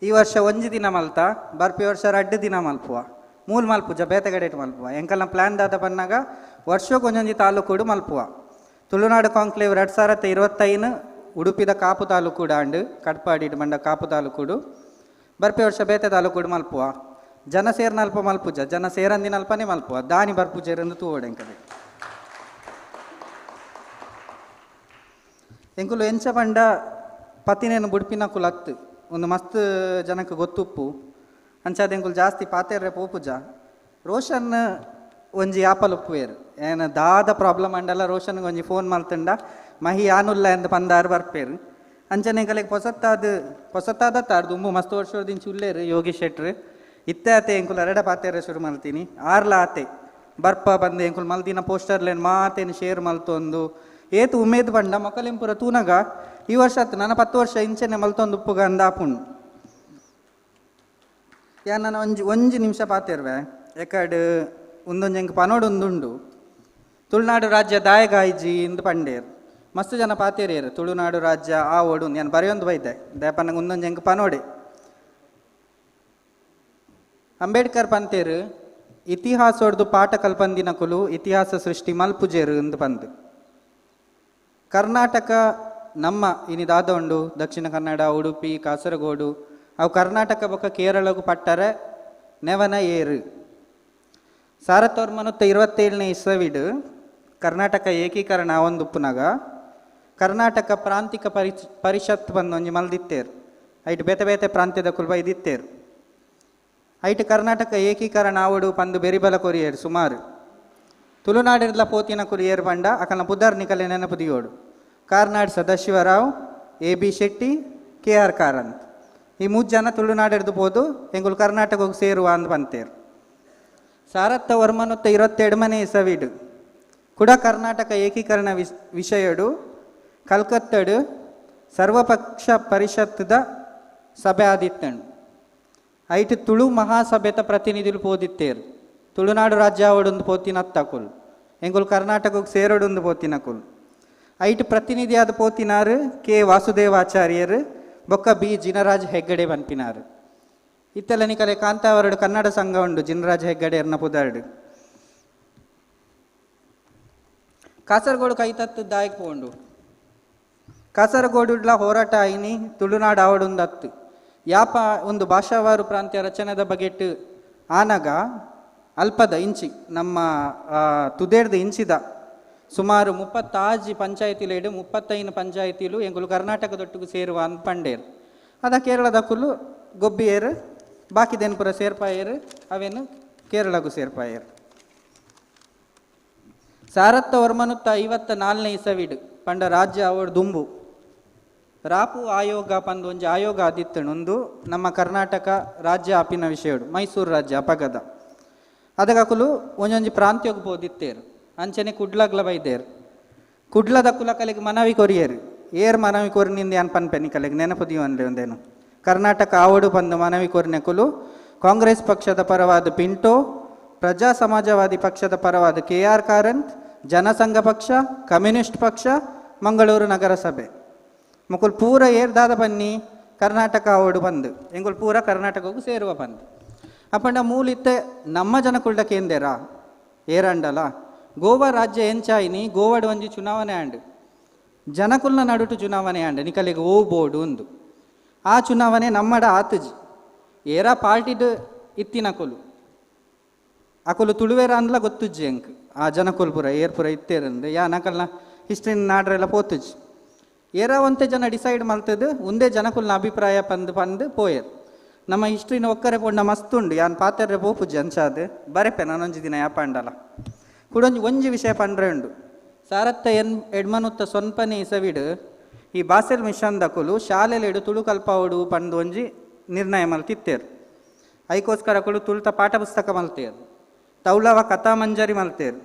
ಈ ವರ್ಷ 1 ದಿನ ಮಲ್ತ ಬರ್ಪಿ ವರ್ಷ 2 ದಿನ ಮಲ್ಪುವ ಮೂಲ್ ಮಲ್ಪುಜ ಬೇತಗಡೆಟ್ ಮಲ್ಪುವ ಎಂಕಲ್ನ ಪ್ಲ್ಯಾನ್ ದಾದ ಪನ್ನಾಗ ವರ್ಷಕ್ಕೆ ಒಂದೊಂದು ತಾಲೂಕುಡು ಮಲ್ಪುವ ತುಳುನಾಡು ಕಾಂಕ್ಲೇವ್ 2025 ಉಡುಪಿದ ಕಾಪು ತಾಲೂಕುಡು ಆಂಡು ಕಟ್ಪಾಡಿಡ್ ಮಂಡ ಕಾಪು ತಾಲೂಕುಡು ಬರ್ಪೆ ವರ್ಷ ಬೇತೆ ತಾಲೂಕುಡು ಮಲ್ಪುವ ಜನ ಸೇರ್ನಲ್ಪ ಮಲ್ಪುಜ ಜನ ಸೇರಂದಿನಲ್ಪನೇ ಮಲ್ಪುವ ದಾನಿ ಬರ್ಪುಜೆರಂದು ತೂವಡೆ ಎಂಕಲೆ ಎಂಕುಲು ಎಂಚ ಪಂಡ ಪತಿನೇನು ಬುಡ್ಪಿನ ಕುಲತ್ತು ಒಂದು ಮಸ್ತ್ ಜನಕ್ಕೆ ಗೊತ್ತುಪ್ಪು ಅಂಚಾದ ಎಂಕುಲು ಜಾಸ್ತಿ ಪಾತೆರ್ರೆ ಪೋಪುಜ ರೋಷನ್ ಒಂಜಿ ಆಪಲ್ ಉಪ್ಪುವೇರು ಏನು ದಾದ ಪ್ರಾಬ್ಲಮ್ ಅಂಡಲ್ಲ ರೋಷನ್ಗೆ ಒಂಜಿ ಫೋನ್ ಮಲ್ತಂಡ ಮಹಿ ಆನುಲ್ಲ ಎಂದು ಪಂದಾರು ಬರ್ಪೇರು ಅಂಚನೆ ಕಲೆಗೆ ಹೊಸತಾದ ತಾರ್ದು ಉಮ್ಮು ಮಸ್ತ್ ವರ್ಷದಿಂದ ಉಲ್ಲೇರು ಯೋಗೀಶ್ ಶೆಟ್ರು ಇತ್ತೆ ಆತೆ ಎಂಕುಲು 2 ಪಾತೆರೆ ಶುರು ಮಲ್ತೀನಿ 6 ಆತೆ ಬರ್ಪ ಬಂದು ಎಂಕುಲು ಮಲ್ತಿನ ಪೋಸ್ಟರ್ಲೇನು ಮಾತೇನು ಶೇರ್ ಮಲ್ತೊಂದು ಏತು ಉಮೇದು ಬಂಡ ಮೊಕಲೆಂಪುರ ತೂನಗ ಈ ವರ್ಷ ಆತು ನನ್ನ 10 ವರ್ಷ ಇಂಚೆನೆ ಮಲ್ತೊಂದು ಉಪ್ಪುಗ ಅಂದಾಪುಂಡು ಯಾ ನಾನು ಒಂಜಿ ನಿಮಿಷ ಪಾತೆರ್ವೆ ಯಾಕಡೆ ಒಂದೊಂದು ಎಂಕ್ ಪನೋಡು ಒಂದುಂಡು ತುಳುನಾಡು ರಾಜ್ಯ ದಾಯಗಾಯ್ಜಿ ಇಂದು ಪಂಡೇರು ಮಸ್ತ್ ಜನ ಪಾತೇರಿಯರು ತುಳುನಾಡು ರಾಜ್ಯ ಆ ಓಡು ನಾನು ಬರೆಯೊಂದು ಬೈದೆ ದಯಪನ್ನಗೆ ಒಂದೊಂದು ಹೆಂಗೆ ಪನೋಡೆ ಅಂಬೇಡ್ಕರ್ ಪಂತೇರು ಇತಿಹಾಸ ಹೊಡೆದು ಪಾಠ ಕಲ್ಪಂದಿನಕುಲು ಇತಿಹಾಸ ಸೃಷ್ಟಿ ಮಲ್ಪುಜೇರು ಎಂದು ಬಂದು ಕರ್ನಾಟಕ ನಮ್ಮ ಇನಿದಾದ ಉಂಡು ದಕ್ಷಿಣ ಕನ್ನಡ ಉಡುಪಿ ಕಾಸರಗೋಡು ಅವು ಕರ್ನಾಟಕ ಬೊಕ್ಕ ಕೇರಳಗೂ ಪಟ್ಟರೆ ನೆವನ ಏರು 1927ನೇ ಇಸವಿಡು ಕರ್ನಾಟಕ ಏಕೀಕರಣ ಒಂದುಪ್ಪುನಾಗ ಕರ್ನಾಟಕ ಪ್ರಾಂತಿಕ ಪರಿಷತ್ ಬಂದು ಒಂಜಿ ಮಲ್ದಿತ್ತೇರು ಐಟ್ ಬೇತೆ ಬೇತೆ ಪ್ರಾಂತ್ಯದ ಕುಲ್ಬ ಇದಿತ್ತೇರು ಐಟ್ ಕರ್ನಾಟಕ ಏಕೀಕರಣ ಆವಡು ಪಂದು ಬೆರಿಬಲ ಕೊರಿಯೇರು ಸುಮಾರು ತುಳುನಾಡಿರ್ಲ ಪೋತಿನ ಕುರಿಯೇರು ಬಂಡ ಅಕಲ್ನ ಪುದರ್ ನಿಕಲೆ ನೆನಪುದಿಯೋಡು ಕಾರ್ನಾಡ್ ಸದಾಶಿವರಾವ್ AB ಶೆಟ್ಟಿ KR ಕಾರಂತ್ ಈ 3 ಜನ ತುಳುನಾಡಿರ್ದು ಪೋದು ಎಂಗುಲು ಕರ್ನಾಟಕಕ್ಕೆ ಸೇರುವ ಅಂದ್ ಬಂತೇರು 1922ನೇ ಇಸವಿಡು ಕೂಡ ಕರ್ನಾಟಕ ಏಕೀಕರಣ ವಿಷಯಡು ಕಲ್ಕತ್ತಡು ಸರ್ವಪಕ್ಷ ಪರಿಷತ್ದ ಸಭೆ ಆದಿತ್ತಂಡು ಐಟ್ ತುಳು ಮಹಾಸಭೆತ ಪ್ರತಿನಿಧುಲು ಪೋದಿತ್ತೇರು ತುಳುನಾಡು ರಾಜ್ಯ ಆವಡೊಂದು ಪೋತಿನತ್ತಕುಲು ಎಂಗುಲು ಕರ್ನಾಟಕಕ್ಕೆ ಸೇರೋಡೊಂದು ಪೋತಿನಕುಲು ಐಟ್ ಪ್ರತಿನಿಧಿಯಾದ ಪೋತಿನಾರು K ವಾಸುದೇವಾಚಾರ್ಯರು ಬೊಕ್ಕ B ಜಿನರಾಜ್ ಹೆಗ್ಗಡೆ ಪನ್ಪಿನಾರು ಇತ್ತೆಲ್ಲ ನಿಕಲೆ ಕಾಂತಾವರಡು ಕನ್ನಡ ಸಂಘ ಉಂಡು ಜಿನರಾಜ್ ಹೆಗ್ಗಡೆ ಎರ್ನ ಪುದಾರ್ಡು ಕಾಸರಗೋಡು ಕೈತತ್ತು ದಾಯಕ್ ಪೋಂಡು ಕಾಸರಗೋಡುಡ್ಲ ಹೋರಾಟ ಆಯ್ನಿ ತುಳುನಾಡು ಆವಡೊಂದತ್ತು ಯಾಪ ಒಂದು ಭಾಷಾವಾರು ಪ್ರಾಂತ್ಯ ರಚನೆದ ಬಗೆಟ್ ಆನಗ ಅಲ್ಪದ ಇಂಚಿ ನಮ್ಮ ತುದೇರ್ದ ಇಂಚಿದ ಸುಮಾರು 36 ಪಂಚಾಯತಿಲೇಡು 35 ಪಂಚಾಯತಿಲು ಎಂಗುಲು ಕರ್ನಾಟಕದೊಟ್ಟಿಗೂ ಸೇರುವ ಅನ್ಪಂಡೇರು ಅದ ಕೇರಳದ ಕುಲ್ಲು ಗೊಬ್ಬಿಯೇರು ಬಾಕಿದೇನು ಸೇರ್ಪಾಯೇರು ಅವೇನು ಕೇರಳಗೂ ಸೇರ್ಪಾಯೇರು 1954ನೇ ಇಸವಿಡು ಪಂಡ ರಾಜ್ಯ ಅವಡು ದುಂಬು ರಾಪು ಆಯೋಗ ಪಂದು ಒಂಜಿ ಆಯೋಗ ಆದಿತ್ತನು ಒಂದು ನಮ್ಮ ಕರ್ನಾಟಕ ರಾಜ್ಯ ಆಪಿನ ವಿಷಯಡು ಮೈಸೂರು ರಾಜ್ಯ ಅಪಗದ ಅದಕ್ಕಲು ಒಂಜೊಂಜಿ ಪ್ರಾಂತ್ಯಕ್ಕೆ ಪೋದಿತ್ತೇರು ಅಂಚನೆ ಕುಡ್ಲಗ್ಲ ಬೈದೇರು ಕುಡ್ಲದ ಕುಲ ಕಲೆಗೆ ಮನವಿ ಕೊರಿಯರು ಏರ್ ಮನವಿ ಕೊರಿನಿಂದ ಅನ್ ಪನ್ಪೆನಿ ಕಲೆಗೆ ನೆನಪುದಿಯೋ ಅಂದ್ರೆ ಒಂದೇನು ಕರ್ನಾಟಕ ಆವಡು ಬಂದು ಮನವಿ ಕೊರಿನೆಕುಲು ಕಾಂಗ್ರೆಸ್ ಪಕ್ಷದ ಪರವಾದ ಪಿಂಟೋ ಪ್ರಜಾ ಸಮಾಜವಾದಿ ಪಕ್ಷದ ಪರವಾದ KR ಕಾರಂತ್ ಜನಸಂಘ ಪಕ್ಷ ಕಮ್ಯುನಿಸ್ಟ್ ಪಕ್ಷ ಮಂಗಳೂರು ನಗರಸಭೆ ಮುಕುಲ್ ಪೂರ ಏರ್ದಾದ ಬನ್ನಿ ಕರ್ನಾಟಕ ಆವಡು ಬಂದು ಎಂಗುಲ್ ಪೂರ ಕರ್ನಾಟಕಕ್ಕೂ ಸೇರುವ ಬಂದು ಅಪ್ಪಂಡ ಮೂಲಿತ್ತೆ ನಮ್ಮ ಜನಕುಲ್ಡ ಕೇಂದ್ರ ಏರಂಡಲ ಗೋವಾ ರಾಜ್ಯ ಎಂಚಾಯಿನಿ ಗೋವಾಡು ಒಂಜಿ ಚುನಾವಣೆ ಆಂಡ್ ಜನಕುಲ್ನ ನಡುಟು ಚುನಾವಣೆ ಆಂಡ್ ನಿಕಲಿಗೆ ಓ ಬೋರ್ಡು ಒಂದು ಆ ಚುನಾವಣೆ ನಮ್ಮಡ ಆತಜಿ ಏರ ಪಾರ್ಟಿಡ್ ಇತ್ತಿನ ಕುಲು ಅಕುಲು ತುಳುವೇರ ಅಂದ್ಲ ಗೊತ್ತುಜ್ಜಿ ಅಂಕ್ ಆ ಜನಕುಲ್ಪುರ ಏರ್ಪುರ ಇತ್ತೇರಂದು ಯಾ ನಕಲ್ನ ಹಿಸ್ಟ್ರಿನ ನಾಡ್ರೆಲ್ಲ ಪೋತುಜಿ ಏರ ಒಂತೆ ಜನ ಡಿಸೈಡ್ ಮಲ್ತದ್ದು ಒಂದೇ ಜನಕುಲ್ನ ಅಭಿಪ್ರಾಯ ಪಂದು ಪೋಯರ್ ನಮ್ಮ ಹಿಸ್ಟ್ರಿನ ಒಕ್ಕರೆ ಪೊಂಡ ಮಸ್ತುಂಡು ಯಾನ್ ಪಾತ್ರೆ ಪೋಪುಜಿ ಅಂಚಾದು ಬರೆಪೆ ನಾನೊಂಜಿ ದಿನ ಯಾಪಂಡಲ್ಲ ಕುಡೊಂಜಿ ಒಂಜಿ ವಿಷಯ ಪಂಡ್ರೆ ಉಂಡು 1979 ಇಸವಿಡು ಈ ಬಾಸೆಲ್ ಮಿಷನ್ ದಕುಲು ಶಾಲೆಲೆಡು ತುಳು ಕಲ್ಪಾವಡು ಪಂದು ಒಂಜಿ ನಿರ್ಣಯ ಮಲ್ತಿತ್ತೇರು ಐಕೋಸ್ಕರ ಕುಳು ತುಳುತ ಪಾಠ ಪುಸ್ತಕ ಮಲ್ತೇರು ತೌಲವ ಕಥಾ ಮಂಜರಿ ಮಲ್ತೇರು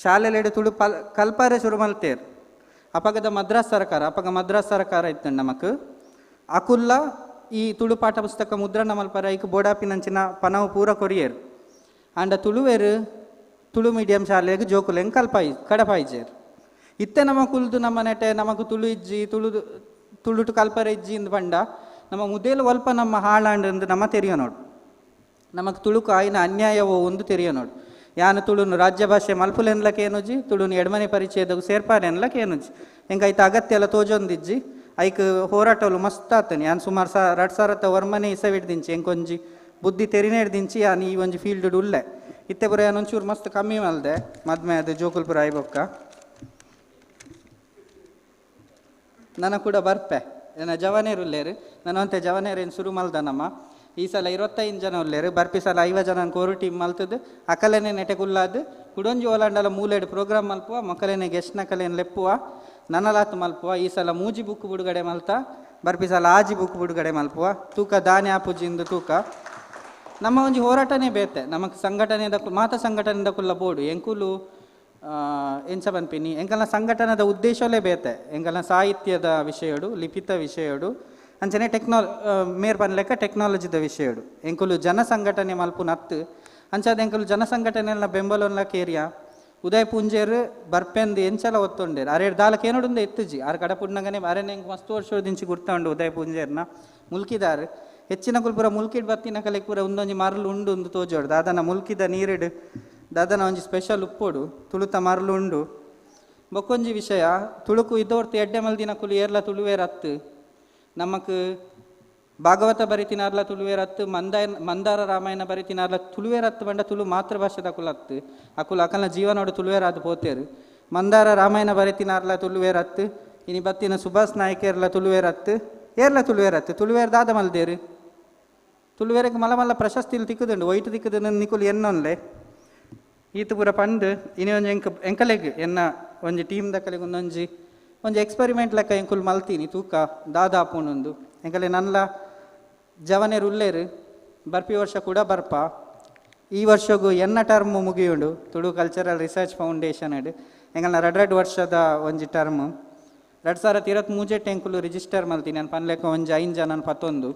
ಶಾಲೆಲೆಡು ತುಳು ಕಲ್ಪಾರೆ ಶುರು ಮಲ್ತೇರು ಅಪಗದ ಮದ್ರಾಸ್ ಸರ್ಕಾರ ಇತ್ತು ನಮಕ್ ಅಕುಲ್ಲ ಈ ತುಳು ಪಾಠ ಪುಸ್ತಕ ಮುದ್ರಣ ಮಲ್ಪರ ಐಕ್ ಬೋಡಾಪಿನಂಚಿನ ಪನವು ಪೂರ ಕೊರಿಯೇರು ಅಂಡ ತುಳುವೇರು ತುಳು ಮೀಡಿಯಂ ಶಾಲೆಗೆ ಜೋಕುಲೆಂಗೆ ಕಡಪಾಯಿಜೇರು ಇತ್ತೆ ನಮ್ಮ ಕುಲ್ದು ನಮ್ಮ ನೆಟೆ ನಮకు ತುಳು ಇಜ್ಜಿ ತುಳುಟು ಕಲ್ಪರೆ ಇಜ್ಜಿ ಇಂದು ಪಂಡ ನಮ್ಮ ಮುದೇಲು ಒಲ್ಪ ನಮ್ಮ ಹಾಳಾಂಡ್ ಎಂದು ನಮ್ಮ ತೆರಿಯೋ ನೋಡು ನಮಕ್ ತುಳುಕು ಆಯ್ನ ಅನ್ಯಾಯವೋ ಒಂದು ತೆರಿಯೋ ನೋಡು ಯಾನು ತುಳುನು ರಾಜ್ಯ ಭಾಷೆ ಮಲ್ಪುಲೆನ್ಲಕ್ಕೆ ಏನುಜಿ ತುಳುನು ಎಡಮನೆ ಪರಿಚಯದಾಗ ಸೇರ್ಪಾರೆ ಎನ್ಲಕ್ಕೆ ಏನುಜಿ ಹೆಂಗಾಯ್ತು ಅಗತ್ಯ ಎಲ್ಲ ತೋಜೊಂದಿಜ್ಜಿ ಐಕ್ ಹೋರಾಟಲು ಮಸ್ತ್ ಆತನಿ ಯಾನು ಸುಮಾರು 2001 ಇಸವಿಡ್ದಿಂಚಿ ಎಂಕೊಂಜಿ ಬುದ್ಧಿ ತೆರಿನೇ ಹಿಡ್ದಿಂಚಿ ಯಾನು ಈ ಒಂಜಿ ಫೀಲ್ಡ್ ಉಲ್ಲೆ ಇತ್ತೆ ಪುರ ಏನೊಂಚೂರು ಮಸ್ತ್ ಕಮ್ಮಿ ಮಲ್ದೆ ಮದ್ಮೆ ಅದು ಜೋಕುಲ್ಪುರ ಆಯ್ಬೊಕ್ಕ ನನ್ನ ಕೂಡ ಬರ್ಪೆ ಏನ ಜವನೇರು ಉಲ್ಲೇರು ನನ್ನಂತೆ ಜವನೇರು ಏನು ಶುರು ಮಲ್ದ ನಮ್ಮ ಈ ಸಲ 25 ಜನ ಉಲ್ಲೇರು ಬರ್ಪಿ ಸಲ 50 ಜನ ಕೋರು ಟೀಮ್ ಮಲ್ತದ್ದು ಅಕಲೇನೆ ನೆಟೆ ಕುಲ್ಲಾದು ಕುಡೊಂಜಿ ಓಲಾಂಡಲ ಮೂಲೆಡು ಪ್ರೋಗ್ರಾಮ್ ಮಲ್ಪುವ ಮಕ್ಕಳೇನೆ ಗೆಸ್ಟ್ ನಕಲೇನು ಲೆಪ್ಪುವ ನನ್ನಲಾತ್ ಮಲ್ಪುವ ಈ ಸಲ ಮೂಜಿ ಬುಕ್ ಬಿಡುಗಡೆ ಮಲ್ತ ಬರ್ಪಿ ಸಲ ಆಜಿ ಬುಕ್ ಬಿಡುಗಡೆ ಮಲ್ಪುವ ತೂಕ ದಾನಿ ಆಪುಜಿಂದು ತೂಕ ನಮ್ಮ ಒಂಜಿ ಹೋರಾಟನೇ ಬೇತೆ ನಮಕ್ ಸಂಘಟನೆದ ಮಾತ ಸಂಘಟನೆದ ಕುಲ್ಲ ಬೋಡು ಎಂಕುಲು ಎಂಚ ಬನ್ಪಿನಿ ಎಂಕಲ್ನ ಸಂಘಟನದ ಉದ್ದೇಶಲೇ ಬೇತೆ ಎಂಕಲ್ನ ಸಾಹಿತ್ಯದ ವಿಷಯಡು ಲಿಖಿತ ವಿಷಯಡು ಅಂಚನೆ ಮೇರ್ ಬನ್ಲೆಕ್ಕ ಟೆಕ್ನಾಲಜಿದ ವಿಷಯಡು ಎಂಕುಲು ಜನ ಸಂಘಟನೆ ಮಲ್ಪುನ ಅತ್ತು ಅಂಚಾದ ಎಂಕುಲು ಜನ ಸಂಘಟನೆಲ್ಲ ಬೆಂಬಲಲ್ಲ ಕೇರಿಯ ಉದಯ ಪುಂಜೇರು ಬರ್ಪೆಂದು ಎಂಚಲ ಒತ್ತೊಂಡೇರು ಅರೆ ದಾಲಕ್ಕೆ ಏನೋಡೊಂದು ಎತ್ತುಜಿ ಆರು ಕಡೆ ಪುಣ್ಣಗನೆ ಅರೆ ನಂಗೆ ಮಸ್ತ್ ವರ್ಷ ದಿಂಚಿ ಗುರ್ತಾಂಡು ಉದಯ ಪುಂಜೇರ್ನ ಮುಲ್ಕಿದಾರು ಹೆಚ್ಚಿನ ಕುಲ್ಪುರ ಮುಲ್ಕಿಡ್ ಬತ್ತಿನ ಕಲೆಗೆ ಪೂರ ಒಂದೊಂಜಿ ಮರಲು ಉಂಡು ಒಂದು ತೋಜೋಡು ದಾದನ ಮುಲ್ಕಿದ ನೀರಿಡು ದಾದನ ಒಂಜಿ ಸ್ಪೆಷಲ್ ಉಪ್ಪೋಡು ತುಳುತ ಮರಲು ಉಂಡು ಬೊಕ್ಕೊಂಜಿ ವಿಷಯ ತುಳುಕು ಇದ್ದೋರ್ತು ಎಡ್ಡೆ ಮಲ್ದಿನ ಕುಲು ಏರ್ಲ ತುಳುವೇರತ್ತು ನಮಕ್ ಭಾಗವತ ಬರಿತಿನಾರ್ಲ ತುಳುವೇರತ್ತು ಮಂದಾರ ರಾಮಾಯಣ ಬರಿತಿನಾರ್ಲ ತುಳುವೇರತ್ತು ಬಂಡ ತುಳು ಮಾತೃಭಾಷೆದ ಕುಲತ್ತು ಅಕುಲು ಅಕಲ್ನ ಜೀವನೋಡು ತುಳುವೇರಾದು ಪೋತೇರು ಮಂದಾರ ರಾಮಾಯಣ ಬರಿತಿನಾರ್ಲ ತುಳುವೇರತ್ತು ಇನಿ ಬತ್ತಿನ ಸುಭಾಷ್ ನಾಯ್ಕೇರ್ಲ ತುಳುವೇರತ್ತು ಏರ್ಲ ತುಳುವೇರತ್ತು ತುಳುವೇರ್ದಾದ ಮಲ್ದೇರು ತುಳುವೇರಿಗೆ ಮಲ್ಲ ಮಲ್ಲ ಪ್ರಶಸ್ತಿಲು ತಿಕ್ಕುದುಂಡು ಒಯ್ಟು ತಿಕ್ಕುದು ನಿಕುಲು ಎನ್ನೊನ್ಲೆ ಈತ ಪೂರ ಪಂಡು ಇನಿ ಒಂಜಿ ಎಂಕಲೆಗ್ ಎನ್ನ ಒಂಜಿ ಟೀಮ್ ದಕ್ಕಲೆಗ್ ಒಂಜಿ ಎಕ್ಸ್ಪೆರಿಮೆಂಟ್ ಲೆಕ್ಕ ಎಂಕುಲು ಮಲ್ತೀನಿ ತೂಕ ದಾದಾಪುನೊಂದು ಎಂಕಲೆ ನನ್ಲ ಜವನೇರು ಉಲ್ಲೇರು ಬರ್ಪಿ ವರ್ಷ ಕೂಡ ಬರ್ಪ ಈ ವರ್ಷಗೂ ಎನ್ನ ಟರ್ಮ್ ಮುಗಿಯುಂಡು ತುಳು ಕಲ್ಚರಲ್ ರಿಸರ್ಚ್ ಫೌಂಡೇಶನ್ ಎಂಕಲ್ನ 2 ವರ್ಷದ ಒಂಜಿ ಟರ್ಮ್ 2023 ಎಂಕುಲು ರಿಜಿಸ್ಟರ್ ಮಲ್ತೀನಿ ನಾನು ಪನ್ಲೆಕ್ಕ ಒಂಜಿ 5 ಜನ 11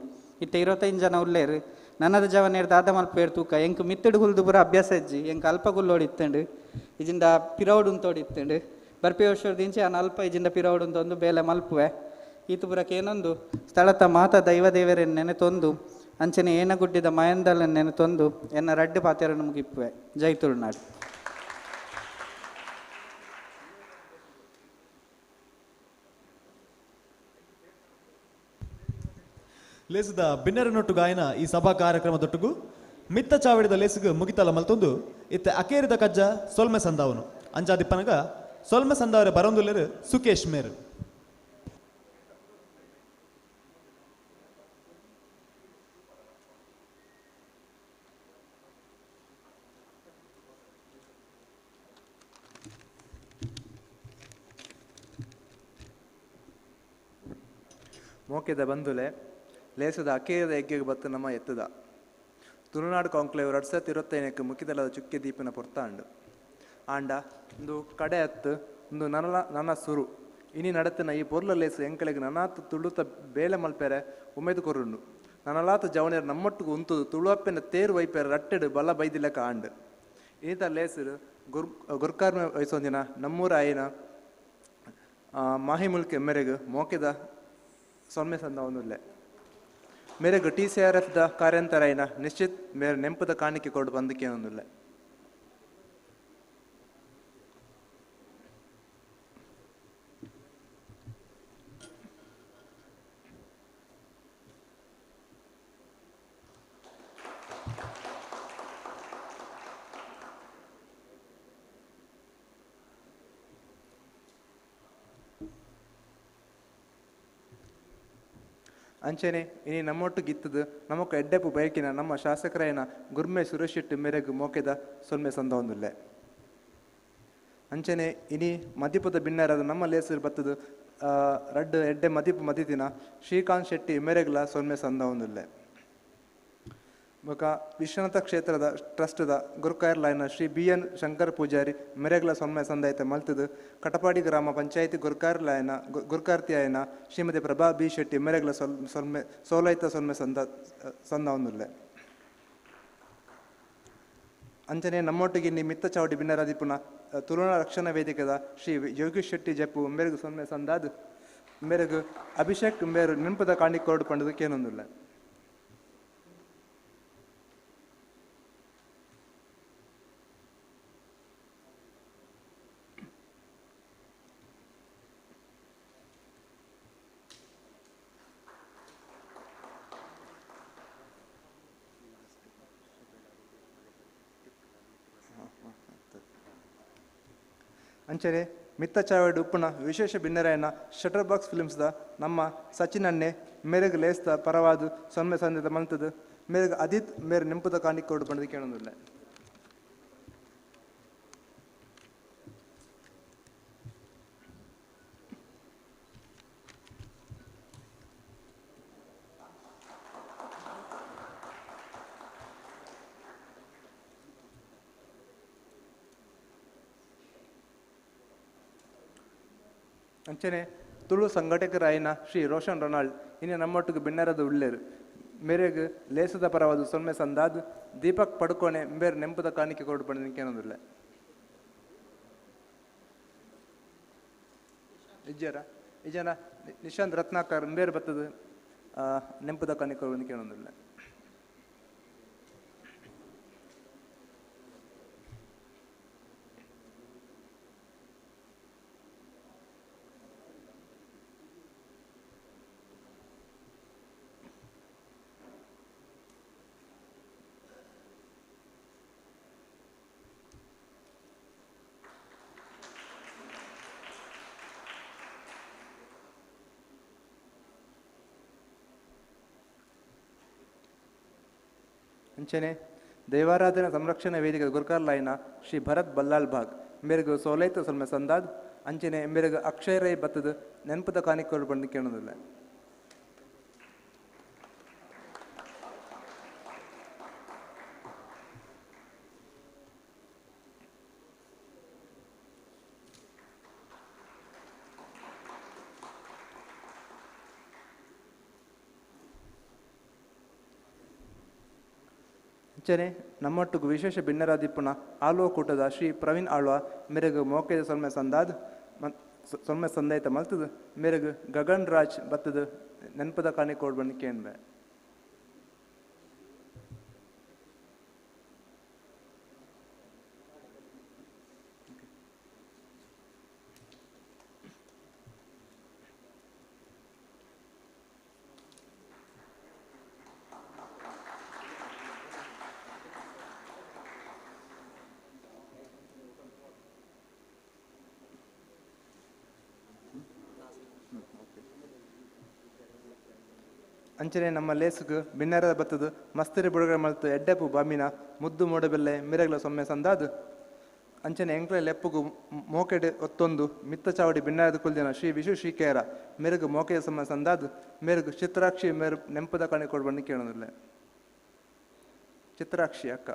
ಇತ್ತ 25 ಜನ ಉಲ್ಲೇರು ನನ್ನದು ಜವನೇರು ದಾದ ಮಲ್ಪೇರು ತೂಕ ಎಂಕ್ ಮಿತ್ತಡು ಹುಲ್ದು ಪೂರ ಅಭ್ಯಾಸ ಇಜ್ಜಿ ಎಂಕ್ ಅಲ್ಪ ಗುಲ್ಲೋಡಿತ್ತಂಡು ಇಜಿಂದ ಪಿರೌಡ್ ಉಂತೋಡಿತ್ತಂಡು ಬರ್ಪಿ ವರ್ಷದಿಂಚಿ ನಾನು ಅಲ್ಪ ಇಜಿಂದ ಪಿರೌಡ್ ಉಂತೊಂದು ಬೇಲೆ ಮಲ್ಪುವೆ ಈತು ಪುರಕ್ಕೆ ಏನೊಂದು ಸ್ಥಳತ ಮಾತ ದೈವ ದೇವರನ್ನು ನೆನೆತೊಂದು ಅಂಚನೆ ಏನಗುಡ್ಡಿದ ಮಯಂದಲನ್ನು ನೆನೆತೊಂದು ಎನ್ನ ರಡ್ಡು ಪಾತೆರನ್ನು ಮುಗಿಪ್ಪುವೆ. ಜೈ ತುಳುನಾಡು. ಲೇಸಿದ ಬಿನ್ನರನೊಟ್ಟು ಗಾಯನ ಈ ಸಭಾ ಕಾರ್ಯಕ್ರಮದೊಟ್ಟಿಗೂ ಮಿತ್ತ ಚಾವಡಿದ ಲೇಸಿಗೆ ಮುಗಿತಲ ಮಲ್ತೊಂದು ಇತ್ತ ಅಕೇರಿದ ಕಜ್ಜ ಸೊಲ್ಮೆ ಸಂದಾವನು ಅಂಜಾದಿಪ್ಪನಗ ಸೊಲ್ಮೆ ಸಂದಾವರೆ ಬರೊಂದುಲ್ಲೆರು ಸುಕೇಶ್ ಮೇರು. ಮೋಕೆದ ಬಂದುಲೆ ಲೇಸದ ಅಕೇರದ ಎಗ್ಗೆಗೆ ಬತ್ತು ನಮ್ಮ ಎತ್ತದ ತುಳುನಾಡು ಕಾಂಕ್ಲೇವ್ 2025 ಮುಖಿದಲ್ಲದ ಚುಕ್ಕೆ ದೀಪಿನ ಪೊರ್ತಾಂಡು ಆಂಡ ಒಂದು ಕಡೆ ಹತ್ತು ಒಂದು ನನ್ನ ಸುರು ಇನಿ ನಡತಿನ ಈ ಪೊರ್ಲ ಲೇಸು ಎಂಕಲೆಗೆ ನನಾತು ತುಳುತ ಬೇಲೆ ಮಲ್ಪೆರೆ ಉಮೇದು ಕೊರುಂಡು ನನಲಾತು ಜವನೇರು ನಮ್ಮೊಟ್ಟಿಗೆ ಉಂತುದು ತುಳುವಪ್ಪೆನ ತೇರು ವೈಪೆರೆ ರಟ್ಟೆಡು ಬಲ ಬೈದಿಲ್ಲಕ ಆಂಡು ಈತ ಲೇಸರು ಗುರ್ಕಾರ್ಮೆ ವಯಸ್ಸೊಂದಿನ ನಮ್ಮೂರ ಆಯಿನ ಮಾಹಿ ಮುಲ್ಕೆ ಮೆರೆಗು ಮೋಕೆದ ಸೊನ್ನೆ ಸಂದ ಒಂದುಲ್ಲೆ ಮೇರೆಗು TCRF ದ ಕಾರ್ಯಾಂತರ ಐನ ನಿಶ್ಚಿತ್ ಮೇರೆ ನೆಂಪದ ಕಾಣಿಕೆ ಕೊಡು ಬಂದಕ್ಕೆ ಒಂದುಲ್ಲೆ. ಅಂಚನೆ ಇನಿ ನಮ್ಮೊಟ್ಟಿಗಿತ್ತದು ನಮಕ್ ಎಡ್ಡೆಪ್ಪು ಬೈಕಿನ ನಮ್ಮ ಶಾಸಕರಾಯನ ಗುರ್ಮೆ ಸುರೇಶ್ ಶೆಟ್ಟಿ ಮೇರೆಗು ಮೋಕೆದ ಸೊಲ್ಮೆ ಸಂದ ಒಂದುಲ್ಲೆ. ಅಂಚನೆ ಇನಿ ಮದಿಪದ ಬಿನ್ನರದ ನಮ್ಮ ಲೇಸರು ಬತ್ತದು ರಡ್ಡು ಎಡ್ಡೆ ಮದಿಪು ಮದಿತಿನ ಶ್ರೀಕಾಂತ್ ಶೆಟ್ಟಿ ಮೇರೆಗ್ಲ ಸೊಲ್ಮೆ ಸಂದ ಒಂದುಲ್ಲೆ. ಬೊಕ ವಿಶ್ವನಾಥ ಕ್ಷೇತ್ರದ ಟ್ರಸ್ಟ್ದ ಗುರುಕಾರ್ಲಾಯನ ಶ್ರೀ BN ಶಂಕರ್ ಪೂಜಾರಿ ಮೆರೆಗ್ಲ ಸೊನ್ಮೆ ಸಂದಾಯತೆ ಮಲ್ತದು ಕಟಪಾಡಿ ಗ್ರಾಮ ಪಂಚಾಯತಿ ಗುರುಕಾರ್ತಿ ಆಯನ ಶ್ರೀಮತಿ ಪ್ರಭಾ B ಶೆಟ್ಟಿ ಮೆರೆಗ್ಲ ಸೋಲೈತ ಸೊನ್ಮೆ ಸಂದ ಒಂದುಲ್ಲೆ. ಅಂಚನೆ ನಮ್ಮೊಟ್ಟಿಗೆ ಇನ್ನಿ ಮಿತ್ತ ಚಾವಡಿ ಬಿನ್ನರಾದಿಪುನ ತುಳುನಾಡ ರಕ್ಷಣಾ ವೇದಿಕೆದ ಶ್ರೀ ಯೋಗೀಶ್ ಶೆಟ್ಟಿ ಜಪ್ಪು ಮೆರೆಗು ಸೊನ್ಮೆ ಸಂದಾದು ಮೆರೆಗು ಅಭಿಷೇಕ್ ಮೇರು ನೆನಪದ ಕಾಣಿಕೋಡು ಪಂಡದಕ್ಕೆ ಏನೊಂದುಲ್ಲ. ಅಂಚನೆ ಮಿತ್ತ ಚಾವಡಿ ಉಪ್ಪುನ ವಿಶೇಷ ಬಿನ್ನರಾಯನ ಶಟರ್ ಬಾಕ್ಸ್ ಫಿಲ್ಮ್ಸ್ದ ನಮ್ಮ ಸಚಿನ್ ಅಣ್ಣೆ ಮೇರೆಗೆ ಲೇಸ್ದ ಪರವಾದು ಸೊನ್ನೆ ಸಂದದ ಮಲ್ತದು ಮೇರೆಗೆ ಅದಿತ್ ಮೇರೆ ನೆಂಪುದ ಕಾಣಿಕೋಡು ಬಂದಕ್ಕೆ ಏನೊಂದಿಲ್ಲ. ಅಂಚನೆ ತುಳು ಸಂಘಟಕರಾಯಿನ ಶ್ರೀ ರೋಷನ್ ರೊನಾಲ್ಡ್ ಇನ್ನು ನಮ್ಮೊಟ್ಟಿಗೆ ಬಿನ್ನರದ ಉಳ್ಳೇರು ಮೇರೆಗೆ ಲೇಸದ ಪರವಾದ ಸೊನ್ನೆ ಸಂದಾದು ದೀಪಕ್ ಪಡುಕೋಣೆ ಬೇರೆ ನೆಂಪದ ಕಾಣಿಕೆ ಕೊಡು ಬಂದಕ್ಕೆ ಏನೊಂದಿಲ್ಲ. ಇಜ್ಜರ ಇಜನ ನಿಶಾಂತ್ ರತ್ನಾಕರ್ ಬೇರೆ ಬರ್ತದೆ ನೆಂಪದ ಕನಿಕರು ಅಂತ ಕೇಳೋದಿಲ್ಲ. ಅಂಚನೆ ದೇವಾರಾಧನಾ ಸಂರಕ್ಷಣಾ ವೇದಿಕೆ ಗುರ್ಕಾರ್ಲಾಯ್ನ ಶ್ರೀ ಭರತ್ ಬಲ್ಲಾಲ್ ಬಾಗ್ ಮೇರೆಗೆ ಸೋಲೈತ ಸೊಲ್ಮೆ ಸಂದಾದ್ ಅಂಚನೆ ಮೇರೆಗೆ ಅಕ್ಷಯ ರೈ ಬತ್ತದ ನೆನಪದ ಕಾಣಿಕೆಗಳು ಬಂದು ಕೇಳೋದಿಲ್ಲ. ಅಂಚನೆ ನಮ್ಮೊಟ್ಟಿಗೂ ವಿಶೇಷ ಭಿನ್ನರಾದಿಪ್ಪುನ ಆಳ್ವ ಕೂಟದ ಶ್ರೀ ಪ್ರವೀಣ್ ಆಳ್ವ ಮೇರೆಗೆ ಮೋಕೆದ ಸೊಲ್ಮೆ ಸಂದಾದ್ ಸೊಲ್ಮೆ ಸಂದಾಯಿತ ಮಲ್ತದ ಮೇರೆಗೆ ಗಗನ್ ರಾಜ್ ಬತ್ತದ ನೆನಪದ ಕಾಣಿಕೋಡ್ ಬಂದು ಕೇಳ್ಬೆ. ಅಂಚನೆ ನಮ್ಮ ಲೇಸುಗೆ ಬಿನ್ನರದ ಬತ್ತದು ಮಸ್ತರಿ ಬುಡಗಡೆ ಮಲ್ತು ಎಡ್ಡೆಪ್ಪು ಬಾಮಿನ ಮುದ್ದು ಮೋಡಬೆಲ್ಲೆ ಮಿರಗ್ಲ ಸೊಮ್ಮೆ ಸಂದಾದು ಅಂಚನೆ ಎಂಕ್ಲೆ ಲೆಪ್ಪುಗು ಮೋಕೆಡೆ ಒತ್ತೊಂದು ಮಿತ್ತ ಚಾವಡಿ ಬಿನ್ನರದ ಕುಲ್ದಿನ ಶ್ರೀ ವಿಶು ಶ್ರೀಕೇರ ಮೆರುಗು ಮೋಕೆಯ ಸೊಮ್ಮೆ ಸಂದಾದು ಮೆರುಗು ಚಿತ್ರಾಕ್ಷಿ ಮೇರು ನೆಂಪದ ಕಣೆ ಕೊಡ್ಬಂದು ಕೇಳೋದಿಲ್ಲ. ಚಿತ್ರಾಕ್ಷಿ ಅಕ್ಕ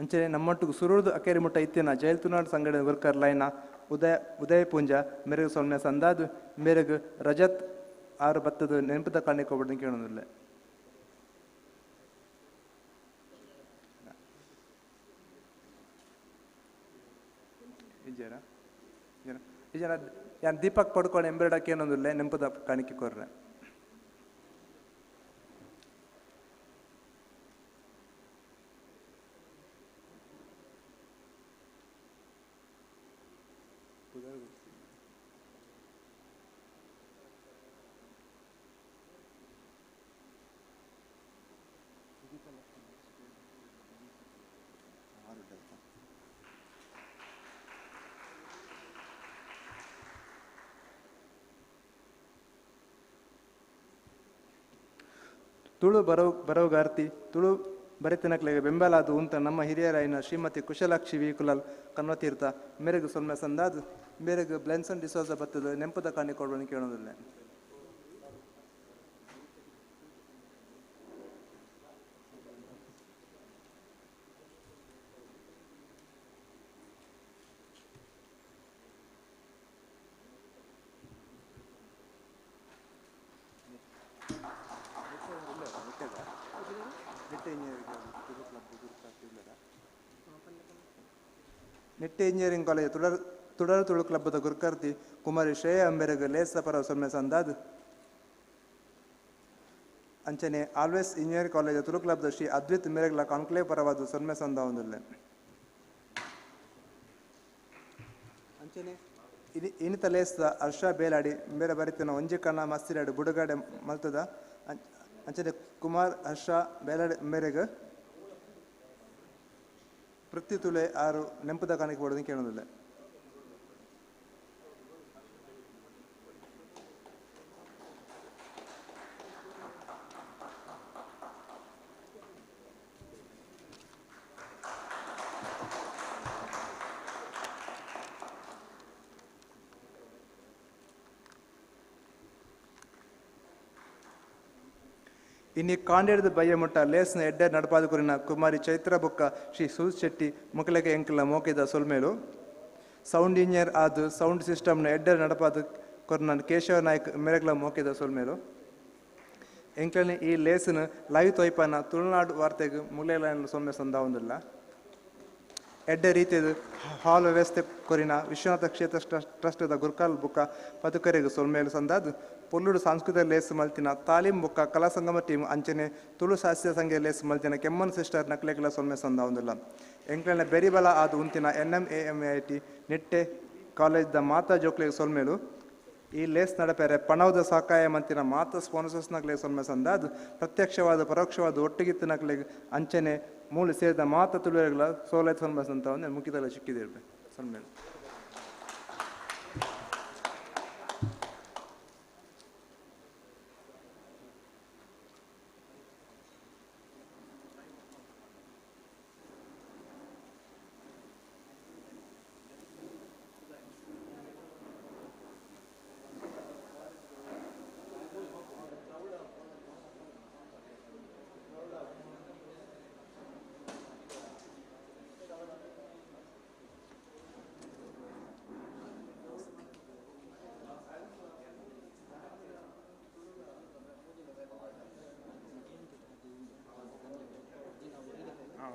ಅಂಚನೆ ನಮ್ಮೊಟ್ಟಿಗೆ ಸುರುಳ್ದು ಅಕೇರಿ ಮುಟ್ಟ ಇತ್ತಿನ ಜಯಲ್ತುನಾಡ್ ಸಂಘಟನೆ ವರ್ಕರ್ ಲೈನ ಉದಯ ಪೂಂಜ ಮೆರುಗು ಸೊಲ್ಮೆ ಸಂದಾದು ಮೆರುಗು ರಜತ್ ಆರು ಬತ್ತದು ನೆನಪದ ಕಾಣಿಕೆ ಹೋಗ್ಬಿಟ್ಟು ಕೇಳೋದಿಲ್ಲ. ಈ ಜನ ಯಾನ್ ದೀಪಕ್ ಪಡ್ಕೊಂಡು ಎಂಬೆರಡಕ್ಕೆ ಏನೊಂದಿಲ್ಲ ನೆನಪದ ಕಾಣಿಕೆ ಕೊರ್ರೆ. ತುಳು ಬರವುಗಾರ್ತಿ ತುಳು ಬರೆತನಕ್ಲೆಗೆ ಬೆಂಬಲ ಅದು ಉಂತ ನಮ್ಮ ಹಿರಿಯರಾಯಿನ ಶ್ರೀಮತಿ ಕುಶಲಾಕ್ಷಿ ವಿಕುಲಾಲ್ ಕನ್ವತೀರ್ಥ ಮೇರೆಗೆ ಸೊಲ್ಮೆ ಸಂದಾದು ಮೇರೆಗೆ ಬ್ಲೆನ್ಸನ್ ಡಿಸೋಸ ಬತ್ತದ ನೆಂಪದ ಕಾಣಿ ಕೊಡುವನು ಕೇಳೋದಿಲ್ಲ. ನಿಟ್ಟೆ ಇಂಜಿನಿಯರಿಂಗ್ ಕಾಲೇಜ್ ತುಡರ್ ತುಳು ಕ್ಲಬ್ಬದ ಗುರ್ಕರ್ತಿ ಕುಮಾರಿ ಶ್ರೇಯ ಅಂಬೆರಗ ಲೇಸ ಪರ ಸೊಮ್ಮೆ ಸಂದಾದ್ ಅಂಚನೆ ಆಲ್ವೇಸ್ ಇಂಜಿನಿಯರಿಂಗ್ ಕಾಲೇಜ್ ತುಳು ಕ್ಲಬ್ದ ಶ್ರೀ ಅದ್ವಿತ್ ಮೆರಗ್ಲ ಕಾನ್ಕ್ಲೇವ್ ಪರವಾದ ಸೊಮ್ಮೆ ಸಂದ ಹೊಂದಿಲ್ಲ. ಅಂಚನೆ ಇನಿತ ಲೇಸ್ದ ಹರ್ಷ ಬೇಲಾಡಿ ಬೇರೆ ಬರಿತಿನ ಒಂಜಿ ಕಣ್ಣ ಮಸ್ತಿರಾಡಿ ಬುಡಗಡೆ ಮಲ್ತದ ಅಂಚನೆ ಕುಮಾರ್ ಹರ್ಷ ಬೇಲಾಡಿ ಮೇರೆಗೆ ಪೃಥ್ವಿ ತುಳೆ ಆರು ನೆಂಪದ ಕಾಣಿಕೆ ಕೊಡೋದು ಕೇಳೋದಿಲ್ಲ. ಇನ್ನು ಕಾಂಡೇಡ್ದು ಬಯ್ಯ ಮುಟ್ಟ ಲೇಸ್ನ ಎಡ್ಡೆ ನಡಪಾದ ಕುರಿನ ಕುಮಾರಿ ಚೈತ್ರ ಬೊಕ್ಕ ಶ್ರೀ ಸೂಸ್ ಶೆಟ್ಟಿ ಮುಕಲೆಗೆ ಎಂಕಲ ಮೋಕಿದ ಸೊಲ್ಮೇಲು ಸೌಂಡ್ ಇಂಜಿನಿಯರ್ ಆದು ಸೌಂಡ್ ಸಿಸ್ಟಮ್ನ ಎಡ್ಡೆ ನಡಪಾದ ಕೊರ್ನ ಕೇಶವ ನಾಯ್ಕ್ ಮೆರೆಗ್ಲ ಮೋಕಿದ ಸೊಲ್ಮೇಲು ಎಂಕಲ್ನಿ ಈ ಲೇಸ್ನ ಲೈವ್ ತೊಯ್ಪನ ತುಳುನಾಡು ವಾರ್ತೆಗೆ ಮುಲೆಲ ಸೊಮ್ಮೆ ಸಂದಾವುದಿಲ್ಲ ಎಡ್ಡೆ ರೀತಿಯದು ಹಾಲ್ ವ್ಯವಸ್ಥೆ ಕೊರಿನ ವಿಶ್ವನಾಥ ಕ್ಷೇತ್ರ ಟ್ರಸ್ಟದ ಗುರ್ಕಾಲ್ ಬುಕ್ಕ ಪದುಕರೆಗೆ ಸೊಲ್ಮೇಲು ಸಂದಾದು ಪೊಲ್ಲುಡು ಸಾಂಸ್ಕೃತಿಕ ಲೇಸ್ ಮಲ್ತಿನ ತಾಲೀಮ್ ಬುಕ್ಕ ಕಲಾ ಸಂಗಮ ಟೀಮ್ ಅಂಚನೆ ತುಳು ಸಾಹಿತ್ಯ ಸಂಘ ಲೇಸ್ ಮಲ್ತಿನ ಕೆಮ್ಮನ್ ಸಿಸ್ಟರ್ ನಕ್ಲೆಗಳ ಸೊಲ್ಮೆ ಸಂದಾವುದಿಲ್ಲ ಎಂಕ್ಲೆನ ಬೆರಿಬಲ ಆದು ಉಂತಿನ NMAMIT ನಿಟ್ಟೆ ಕಾಲೇಜ್ದ ಮಾತಾ ಜೋಕ್ಲೆಗೆ ಸೊಲ್ಮೇಲು ಈ ಲೇಸ್ ನಡಪೆರೆ ಪಣವದ ಸಹಾಯ ಮಂತಿನ ಮಾತ ಸ್ಪಾನ್ಸರ್ಸ್ ನಕ್ಲೆ ಸೊಲ್ಮೆ ಸಂದಾದು ಪ್ರತ್ಯಕ್ಷವಾದ ಪರೋಕ್ಷವಾದ ಒಟ್ಟಿಗಿತ್ತು ನಕ್ಲೆಗೆ ಅಂಚನೆ ಮೂಲ ಸೇರಿದ ಮಾತ ತುಳುವರೆಗಳ ಸೋಲೈ ಸೊಲ್ಮೆ ಅಂತ ಒಂದು ಮುಖ್ಯದಲ್ಲಿ ಸಿಕ್ಕಿದಿರ್ಬೇಕು ಸೊಲ್ಮೇಲು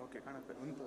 ಓಕೆ ಕಾಣುತ್ತೆ ಉಂಟು